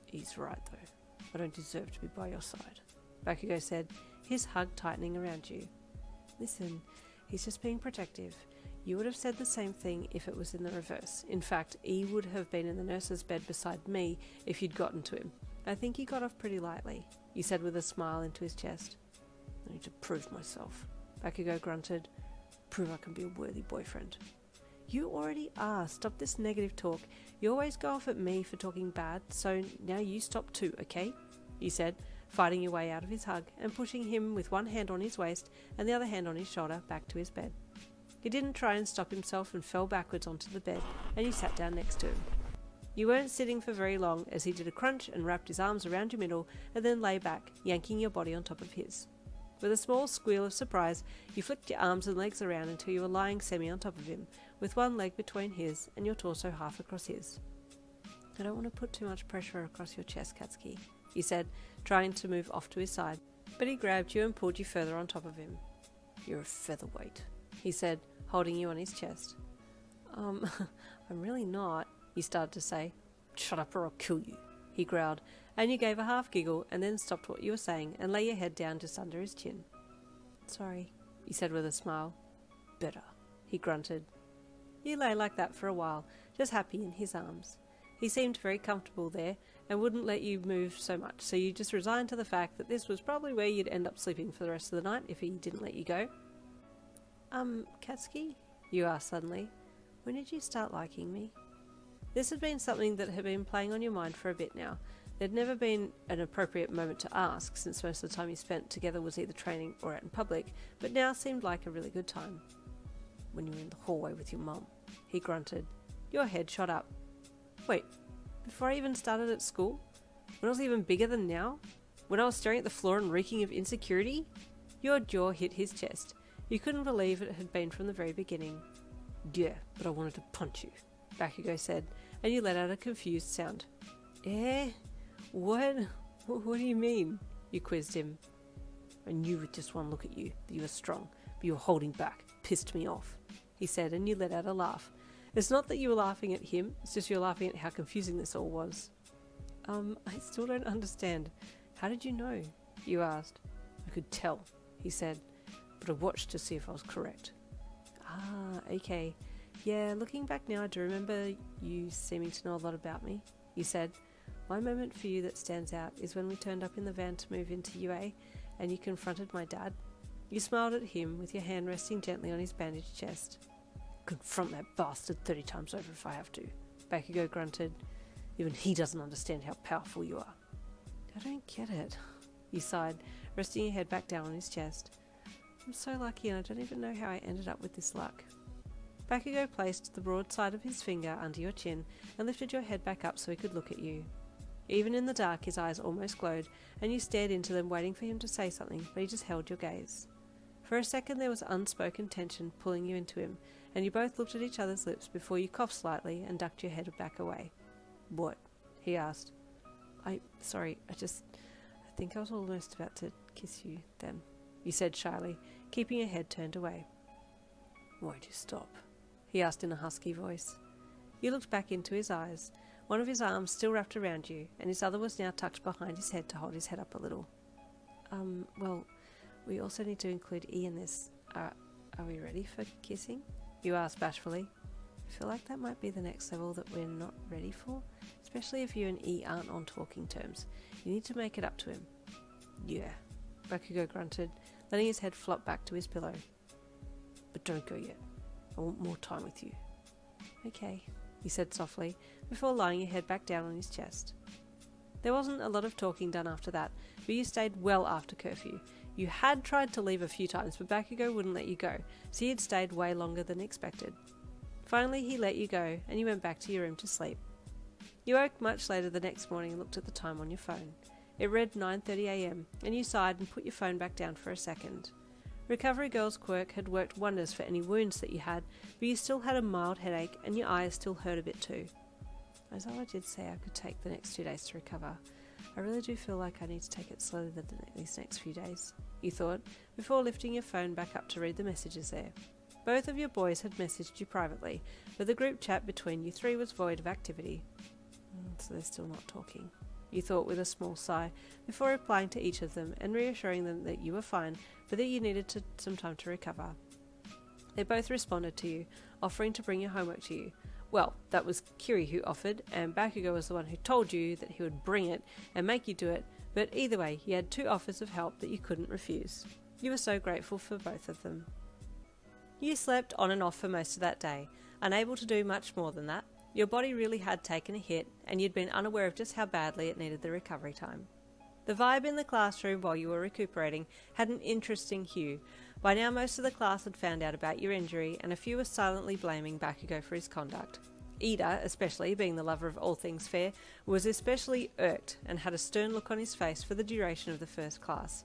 He's right, though. I don't deserve to be by your side, Bakugou said, his hug tightening around you. Listen, he's just being protective. You would have said the same thing if it was in the reverse. In fact, E would have been in the nurse's bed beside me if you'd gotten to him. I think he got off pretty lightly, you said with a smile into his chest. I need to prove myself, Bakugou grunted. Prove I can be a worthy boyfriend. You already are. Stop this negative talk. You always go off at me for talking bad, so now you stop too, okay? You said, fighting your way out of his hug and pushing him with one hand on his waist and the other hand on his shoulder back to his bed. He didn't try and stop himself and fell backwards onto the bed, and you sat down next to him. You weren't sitting for very long as he did a crunch and wrapped his arms around your middle and then lay back, yanking your body on top of his. With a small squeal of surprise, you flicked your arms and legs around until you were lying semi on top of him, with one leg between his and your torso half across his. I don't want to put too much pressure across your chest, Katsuki, he said, trying to move off to his side, but he grabbed you and pulled you further on top of him. You're a featherweight, he said, holding you on his chest. I'm really not, you started to say. Shut up or I'll kill you, he growled, and you gave a half giggle and then stopped what you were saying and lay your head down just under his chin. Sorry, you said with a smile. Better, he grunted. You lay like that for a while, just happy in his arms. He seemed very comfortable there and wouldn't let you move so much, so you just resigned to the fact that this was probably where you'd end up sleeping for the rest of the night if he didn't let you go. Katsuki? You asked suddenly. When did you start liking me? This had been something that had been playing on your mind for a bit now, There'd never been an appropriate moment to ask, since most of the time he spent together was either training or out in public, but now seemed like a really good time. When you were in the hallway with your mum, he grunted. Your head shot up. Wait, before I even started at school? When I was even bigger than now? When I was staring at the floor and reeking of insecurity? Your jaw hit his chest. You couldn't believe it had been from the very beginning. Yeah, but I wanted to punch you, Bakugo said, and you let out a confused sound. Eh? What? What do you mean? You quizzed him. I knew with just one look at you that you were strong, but you were holding back. Pissed me off, he said, and you let out a laugh. It's not that you were laughing at him, it's just you were laughing at how confusing this all was. I still don't understand. How did you know? You asked. I could tell, he said, but I watched to see if I was correct. Ah, okay. Yeah, looking back now, I do remember you seeming to know a lot about me, you said. My moment for you that stands out is when we turned up in the van to move into UA and you confronted my dad. You smiled at him with your hand resting gently on his bandaged chest. Confront that bastard 30 times over if I have to, Bakugo grunted. Even he doesn't understand how powerful you are. I don't get it, you sighed, resting your head back down on his chest. I'm so lucky and I don't even know how I ended up with this luck. Bakugo placed the broad side of his finger under your chin and lifted your head back up so he could look at you. Even in the dark, his eyes almost glowed, and you stared into them waiting for him to say something, but he just held your gaze. For a second there was unspoken tension pulling you into him, and you both looked at each other's lips before you coughed slightly and ducked your head back away. What? He asked. I think I was almost about to kiss you then, you said shyly, keeping your head turned away. Why'd you stop? He asked in a husky voice. You looked back into his eyes. One of his arms still wrapped around you, and his other was now tucked behind his head to hold his head up a little. Well, we also need to include E in this. Are we ready for kissing? You asked bashfully. I feel like that might be the next level that we're not ready for, especially if you and E aren't on talking terms. You need to make it up to him. Yeah, Bakugo grunted, letting his head flop back to his pillow. But don't go yet. I want more time with you. Okay, he said softly, before lying your head back down on his chest. There wasn't a lot of talking done after that, but you stayed well after curfew. You had tried to leave a few times, but Bakugo wouldn't let you go, so you had stayed way longer than expected. Finally, he let you go, and you went back to your room to sleep. You woke much later the next morning and looked at the time on your phone. It read 9:30 AM, and you sighed and put your phone back down for a second. Recovery Girl's quirk had worked wonders for any wounds that you had, but you still had a mild headache, and your eyes still hurt a bit too. Ozawa did say I could take the next 2 days to recover. I really do feel like I need to take it slower than these next few days, you thought, before lifting your phone back up to read the messages there. Both of your boys had messaged you privately, but the group chat between you three was void of activity. So they're still not talking, you thought with a small sigh, before replying to each of them and reassuring them that you were fine, but that you needed some time to recover. They both responded to you, offering to bring your homework to you. Well, that was Kiri who offered, and Bakugo was the one who told you that he would bring it and make you do it, but either way, you had 2 offers of help that you couldn't refuse. You were so grateful for both of them. You slept on and off for most of that day, unable to do much more than that. Your body really had taken a hit, and you'd been unaware of just how badly it needed the recovery time. The vibe in the classroom while you were recuperating had an interesting hue. By now most of the class had found out about your injury, and a few were silently blaming Bakugo for his conduct. Ida, especially, being the lover of all things fair, was especially irked and had a stern look on his face for the duration of the first class.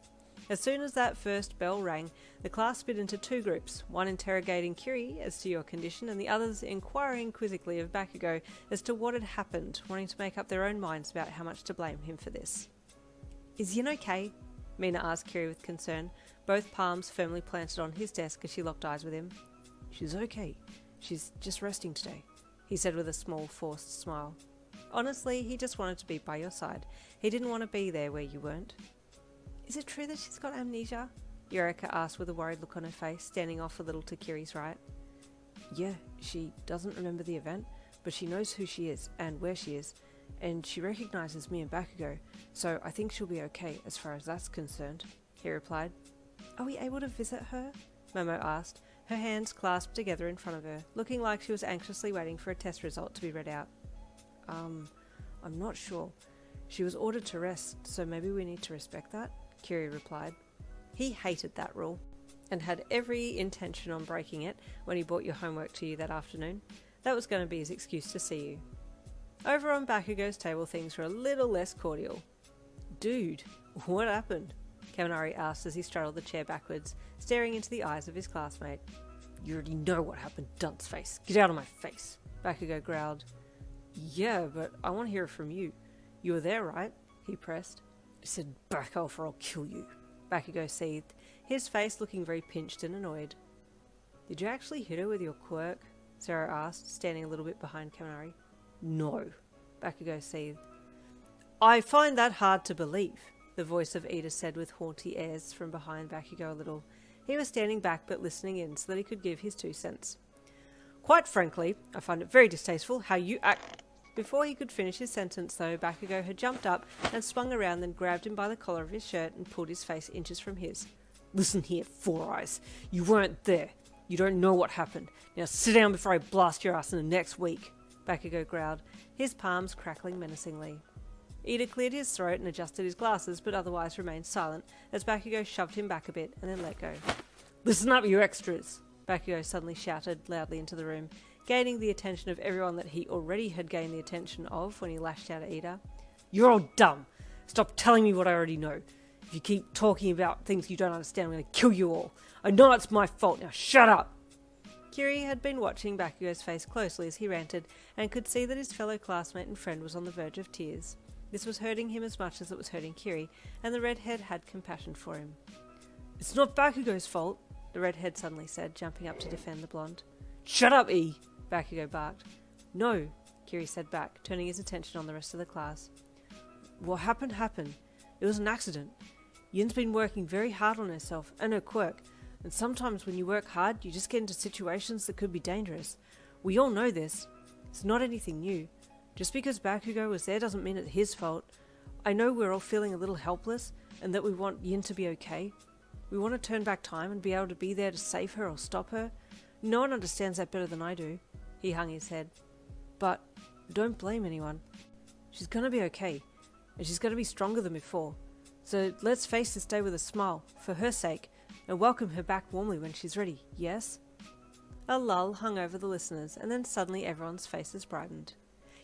As soon as that first bell rang, the class split into 2 groups, one interrogating Kiri as to your condition and the others inquiring quizzically of Bakugo as to what had happened, wanting to make up their own minds about how much to blame him for this. Is Yin okay? Mina asked Kiri with concern, both palms firmly planted on his desk as she locked eyes with him. She's okay. She's just resting today, he said with a small, forced smile. Honestly, he just wanted to be by your side. He didn't want to be there where you weren't. Is it true that she's got amnesia? Eureka asked with a worried look on her face, standing off a little to Kiri's right. Yeah, she doesn't remember the event, but she knows who she is and where she is, and she recognises me and Bakugo, so I think she'll be okay as far as that's concerned, he replied. Are we able to visit her? Momo asked, her hands clasped together in front of her, looking like she was anxiously waiting for a test result to be read out. I'm not sure. She was ordered to rest, so maybe we need to respect that, Kiri replied. He hated that rule, and had every intention on breaking it when he brought your homework to you that afternoon. That was going to be his excuse to see you. Over on Bakugou's table, things were a little less cordial. Dude, what happened? Kaminari asked as he straddled the chair backwards, staring into the eyes of his classmate. You already know what happened, dunce face. Get out of my face, Bakugou growled. Yeah, but I want to hear it from you. You were there, right? He pressed. I said back off or I'll kill you, Bakugou seethed, his face looking very pinched and annoyed. Did you actually hit her with your quirk? Zero asked, standing a little bit behind Kaminari. No, Bakugou seethed. I find that hard to believe, the voice of Ida said with haughty airs from behind Bakugou a little. He was standing back but listening in so that he could give his 2 cents. Quite frankly, I find it very distasteful how you act. Before he could finish his sentence, though, Bakugou had jumped up and swung around, then grabbed him by the collar of his shirt and pulled his face inches from his. Listen here, Four Eyes. You weren't there. You don't know what happened. Now sit down before I blast your ass in the next week, Bakugou growled, his palms crackling menacingly. Ida cleared his throat and adjusted his glasses, but otherwise remained silent as Bakugou shoved him back a bit and then let go. Listen up, you extras! Bakugou suddenly shouted loudly into the room, gaining the attention of everyone that he already had gained the attention of when he lashed out at Ida. You're all dumb! Stop telling me what I already know. If you keep talking about things you don't understand, I'm going to kill you all. I know it's my fault, now shut up! Kiri had been watching Bakugou's face closely as he ranted, and could see that his fellow classmate and friend was on the verge of tears. This was hurting him as much as it was hurting Kiri, and the redhead had compassion for him. It's not Bakugou's fault, the redhead suddenly said, jumping up to defend the blonde. Shut up, E! Bakugou barked. No, Kiri said back, turning his attention on the rest of the class. What happened happened. It was an accident. Yin's been working very hard on herself and her quirk, and sometimes when you work hard, you just get into situations that could be dangerous. We all know this. It's not anything new. Just because Bakugou was there doesn't mean it's his fault. I know we're all feeling a little helpless, and that we want Yin to be okay. We want to turn back time and be able to be there to save her or stop her. No one understands that better than I do. He hung his head. But don't blame anyone. She's going to be okay, and she's going to be stronger than before. So let's face this day with a smile, for her sake, and welcome her back warmly when she's ready, yes? A lull hung over the listeners, and then suddenly everyone's faces brightened.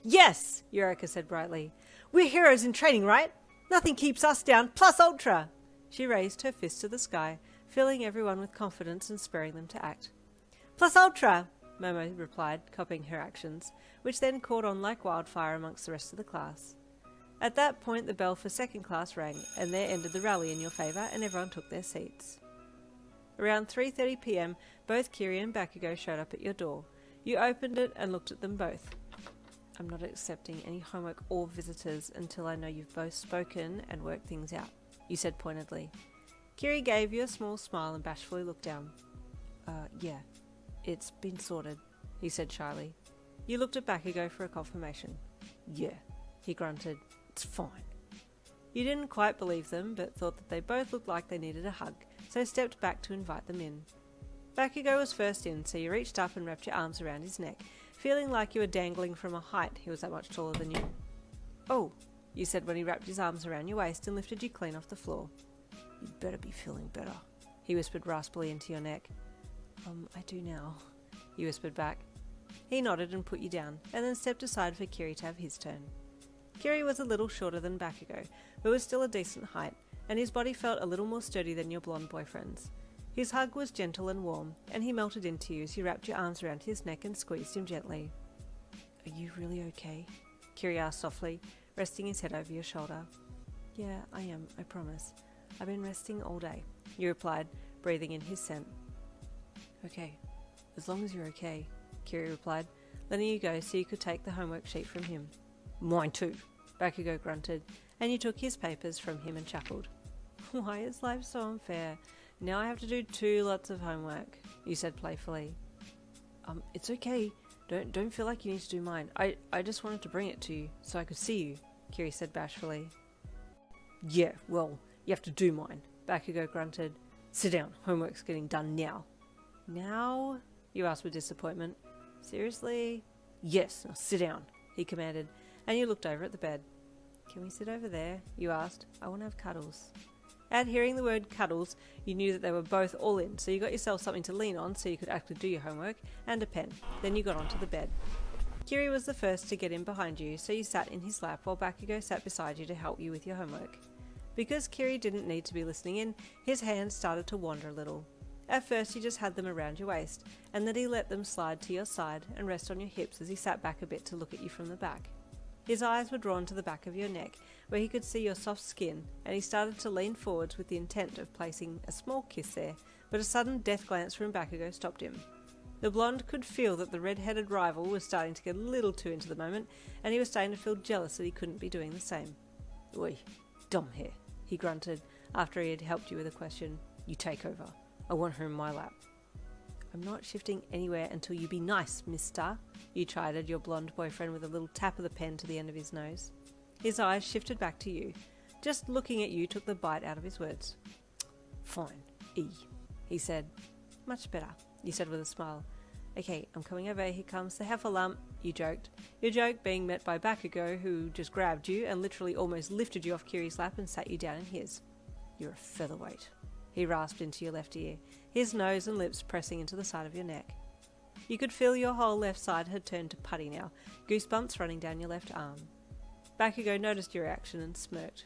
Yes, Eureka said brightly. We're heroes in training, right? Nothing keeps us down, plus ultra! She raised her fist to the sky, filling everyone with confidence and spurring them to act. Plus ultra, Momo replied, copying her actions, which then caught on like wildfire amongst the rest of the class. At that point the bell for second class rang, and there ended the rally in your favour, and everyone took their seats. Around 3:30 p.m, both Kiri and Bakugou showed up at your door. You opened it and looked at them both. I'm not accepting any homework or visitors until I know you've both spoken and worked things out, you said pointedly. Kiri gave you a small smile and bashfully looked down. Yeah, it's been sorted, he said shyly. You looked at Bakugou for a confirmation. Yeah, he grunted. It's fine. You didn't quite believe them, but thought that they both looked like they needed a hug, so stepped back to invite them in. Bakugou was first in, so you reached up and wrapped your arms around his neck, feeling like you were dangling from a height. He was that much taller than you. Oh, you said when he wrapped his arms around your waist and lifted you clean off the floor. You'd better be feeling better, he whispered raspily into your neck. I do now, you whispered back. He nodded and put you down, and then stepped aside for Kiri to have his turn. Kiri was a little shorter than Bakugou, but was still a decent height, and his body felt a little more sturdy than your blonde boyfriend's. His hug was gentle and warm, and he melted into you as you wrapped your arms around his neck and squeezed him gently. Are you really okay? Kiri asked softly, resting his head over your shoulder. Yeah, I am, I promise. I've been resting all day, you replied, breathing in his scent. Okay, as long as you're okay, Kiri replied, letting you go so you could take the homework sheet from him. Mine too, Bakugou grunted, and you took his papers from him and chuckled. Why is life so unfair? Now I have to do 2 lots of homework, you said playfully. It's okay. Don't feel like you need to do mine. I just wanted to bring it to you so I could see you, Kiri said bashfully. Yeah, well, you have to do mine, Bakugou grunted. Sit down, homework's getting done now. Now? You asked with disappointment. Seriously? Yes, now sit down, he commanded, and you looked over at the bed. Can we sit over there? You asked. I want to have cuddles. At hearing the word cuddles, you knew that they were both all in, so you got yourself something to lean on so you could actually do your homework, and a pen. Then you got onto the bed. Kiri was the first to get in behind you, so you sat in his lap while Bakugo sat beside you to help you with your homework. Because Kiri didn't need to be listening in, his hands started to wander a little. At first he just had them around your waist, and then he let them slide to your side and rest on your hips as he sat back a bit to look at you from the back. His eyes were drawn to the back of your neck, where he could see your soft skin, and he started to lean forwards with the intent of placing a small kiss there, but a sudden death glance from Bakugo stopped him. The blonde could feel that the red-headed rival was starting to get a little too into the moment, and he was starting to feel jealous that he couldn't be doing the same. Oi, dumb hair, he grunted, after he had helped you with a question. You take over. I want her in my lap. I'm not shifting anywhere until you be nice, mister, you chided your blonde boyfriend with a little tap of the pen to the end of his nose. His eyes shifted back to you. Just looking at you took the bite out of his words. Fine, E, he said. Much better, you said with a smile. Okay, I'm coming over, here comes the heifer lump, you joked. Your joke being met by Bakugo, who just grabbed you and literally almost lifted you off Kiri's lap and sat you down in his. You're a featherweight, he rasped into your left ear, his nose and lips pressing into the side of your neck. You could feel your whole left side had turned to putty now, goosebumps running down your left arm. Bakugo noticed your reaction and smirked.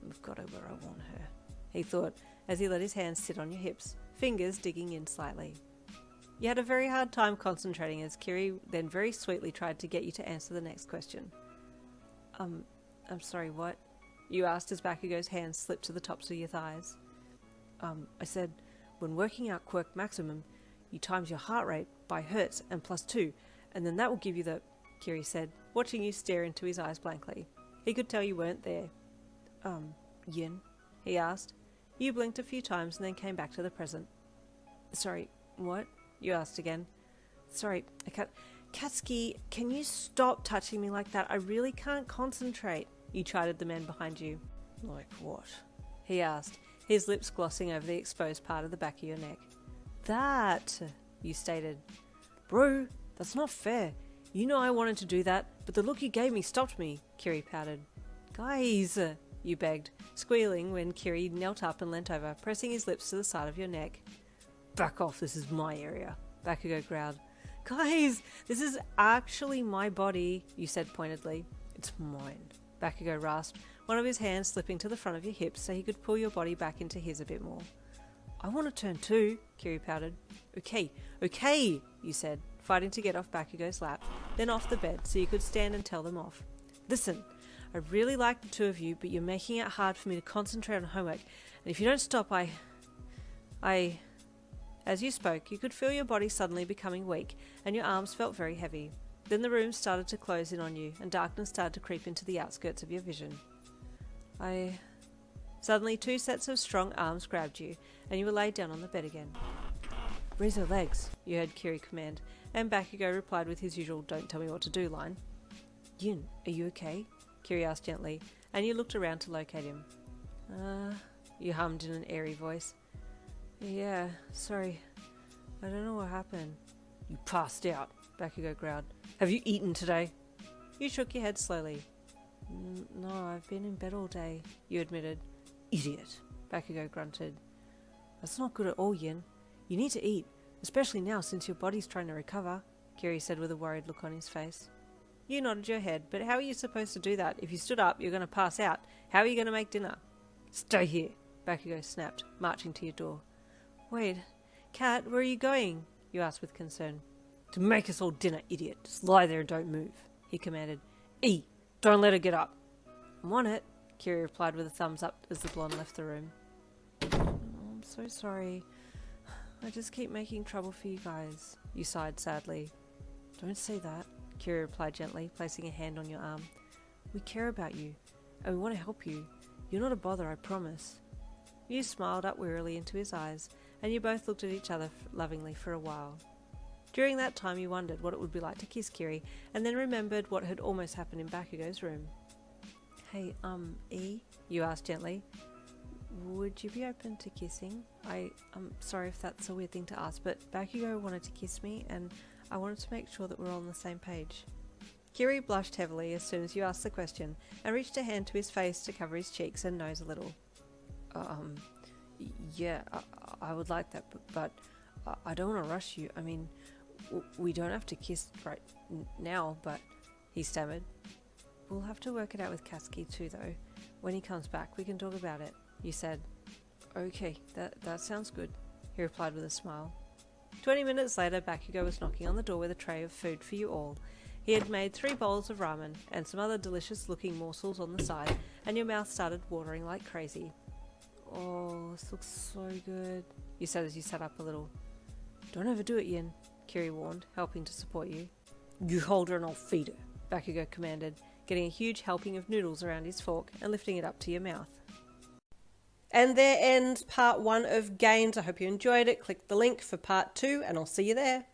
I've got her where I want her, he thought, as he let his hands sit on your hips, fingers digging in slightly. You had a very hard time concentrating as Kiri then very sweetly tried to get you to answer the next question. I'm sorry, what? You asked as Bakugo's hands slipped to the tops of your thighs. I said, when working out quirk maximum, you times your heart rate by hertz and +2, and then that will give you the... Kiri said, watching you stare into his eyes blankly. He could tell you weren't there. Yin? He asked. You blinked a few times and then came back to the present. Sorry, what? You asked again. Sorry, I can't... Katsuki, can you stop touching me like that? I really can't concentrate, you chided the man behind you. Like what? He asked, his lips glossing over the exposed part of the back of your neck. That, you stated. Bro, that's not fair. You know I wanted to do that, but the look you gave me stopped me, Kiri pouted. Guys, you begged, squealing when Kiri knelt up and leant over, pressing his lips to the side of your neck. Back off, this is my area, Bakugo growled. Guys, this is actually my body, you said pointedly. It's mine, Bakugo rasped, one of his hands slipping to the front of your hips so he could pull your body back into his a bit more. I want to turn too, Kiri pouted. Okay, you said, fighting to get off Bakugo's lap, then off the bed so you could stand and tell them off. Listen, I really like the two of you, but you're making it hard for me to concentrate on homework, and if you don't stop, I... As you spoke, you could feel your body suddenly becoming weak, and your arms felt very heavy. Then the room started to close in on you, and darkness started to creep into the outskirts of your vision. Suddenly, two sets of strong arms grabbed you, and you were laid down on the bed again. Raise her legs, you heard Kiri command, and Bakugo replied with his usual don't tell me what to do line. Yin, are you okay? Kiri asked gently, and you looked around to locate him. You hummed in an airy voice. Yeah, sorry. I don't know what happened. You passed out, Bakugo growled. Have you eaten today? You shook your head slowly. No, I've been in bed all day, you admitted. Idiot, Bakugo grunted. That's not good at all, Yin. You need to eat, especially now since your body's trying to recover, Kiri said with a worried look on his face. You nodded your head, but how are you supposed to do that? If you stood up, you're going to pass out. How are you going to make dinner? Stay here, Bakugo snapped, marching to your door. Wait, Kat, where are you going? You asked with concern. To make us all dinner, idiot. Just lie there and don't move, he commanded. E, don't let her get up. I'm on it, Kiri replied with a thumbs up as the blonde left the room. I'm so sorry. I just keep making trouble for you guys, you sighed sadly. Don't say that, Kiri replied gently, placing a hand on your arm. We care about you, and we want to help you. You're not a bother, I promise. You smiled up wearily into his eyes, and you both looked at each other lovingly for a while. During that time you wondered what it would be like to kiss Kiri, and then remembered what had almost happened in Bakugo's room. Hey, E? You asked gently. Would you be open to kissing? I'm sorry if that's a weird thing to ask, but Bakugo wanted to kiss me, and I wanted to make sure that we're all on the same page. Kiri blushed heavily as soon as you asked the question and reached a hand to his face to cover his cheeks and nose a little. Yeah, I would like that, but I don't want to rush you. I mean, we don't have to kiss right now, but he stammered. We'll have to work it out with Katsuki too, though. When he comes back, we can talk about it, you said. Okay, that sounds good, he replied with a smile. 20 minutes later, Bakugou was knocking on the door with a tray of food for you all. He had made 3 bowls of ramen and some other delicious-looking morsels on the side, and your mouth started watering like crazy. Oh, this looks so good, you said as you sat up a little. Don't overdo it, Yin, Kiri warned, helping to support you. You hold her and I'll feed her, Bakugou commanded, getting a huge helping of noodles around his fork and lifting it up to your mouth. And there ends part 1 of Gains. I hope you enjoyed it. Click the link for part 2 and I'll see you there.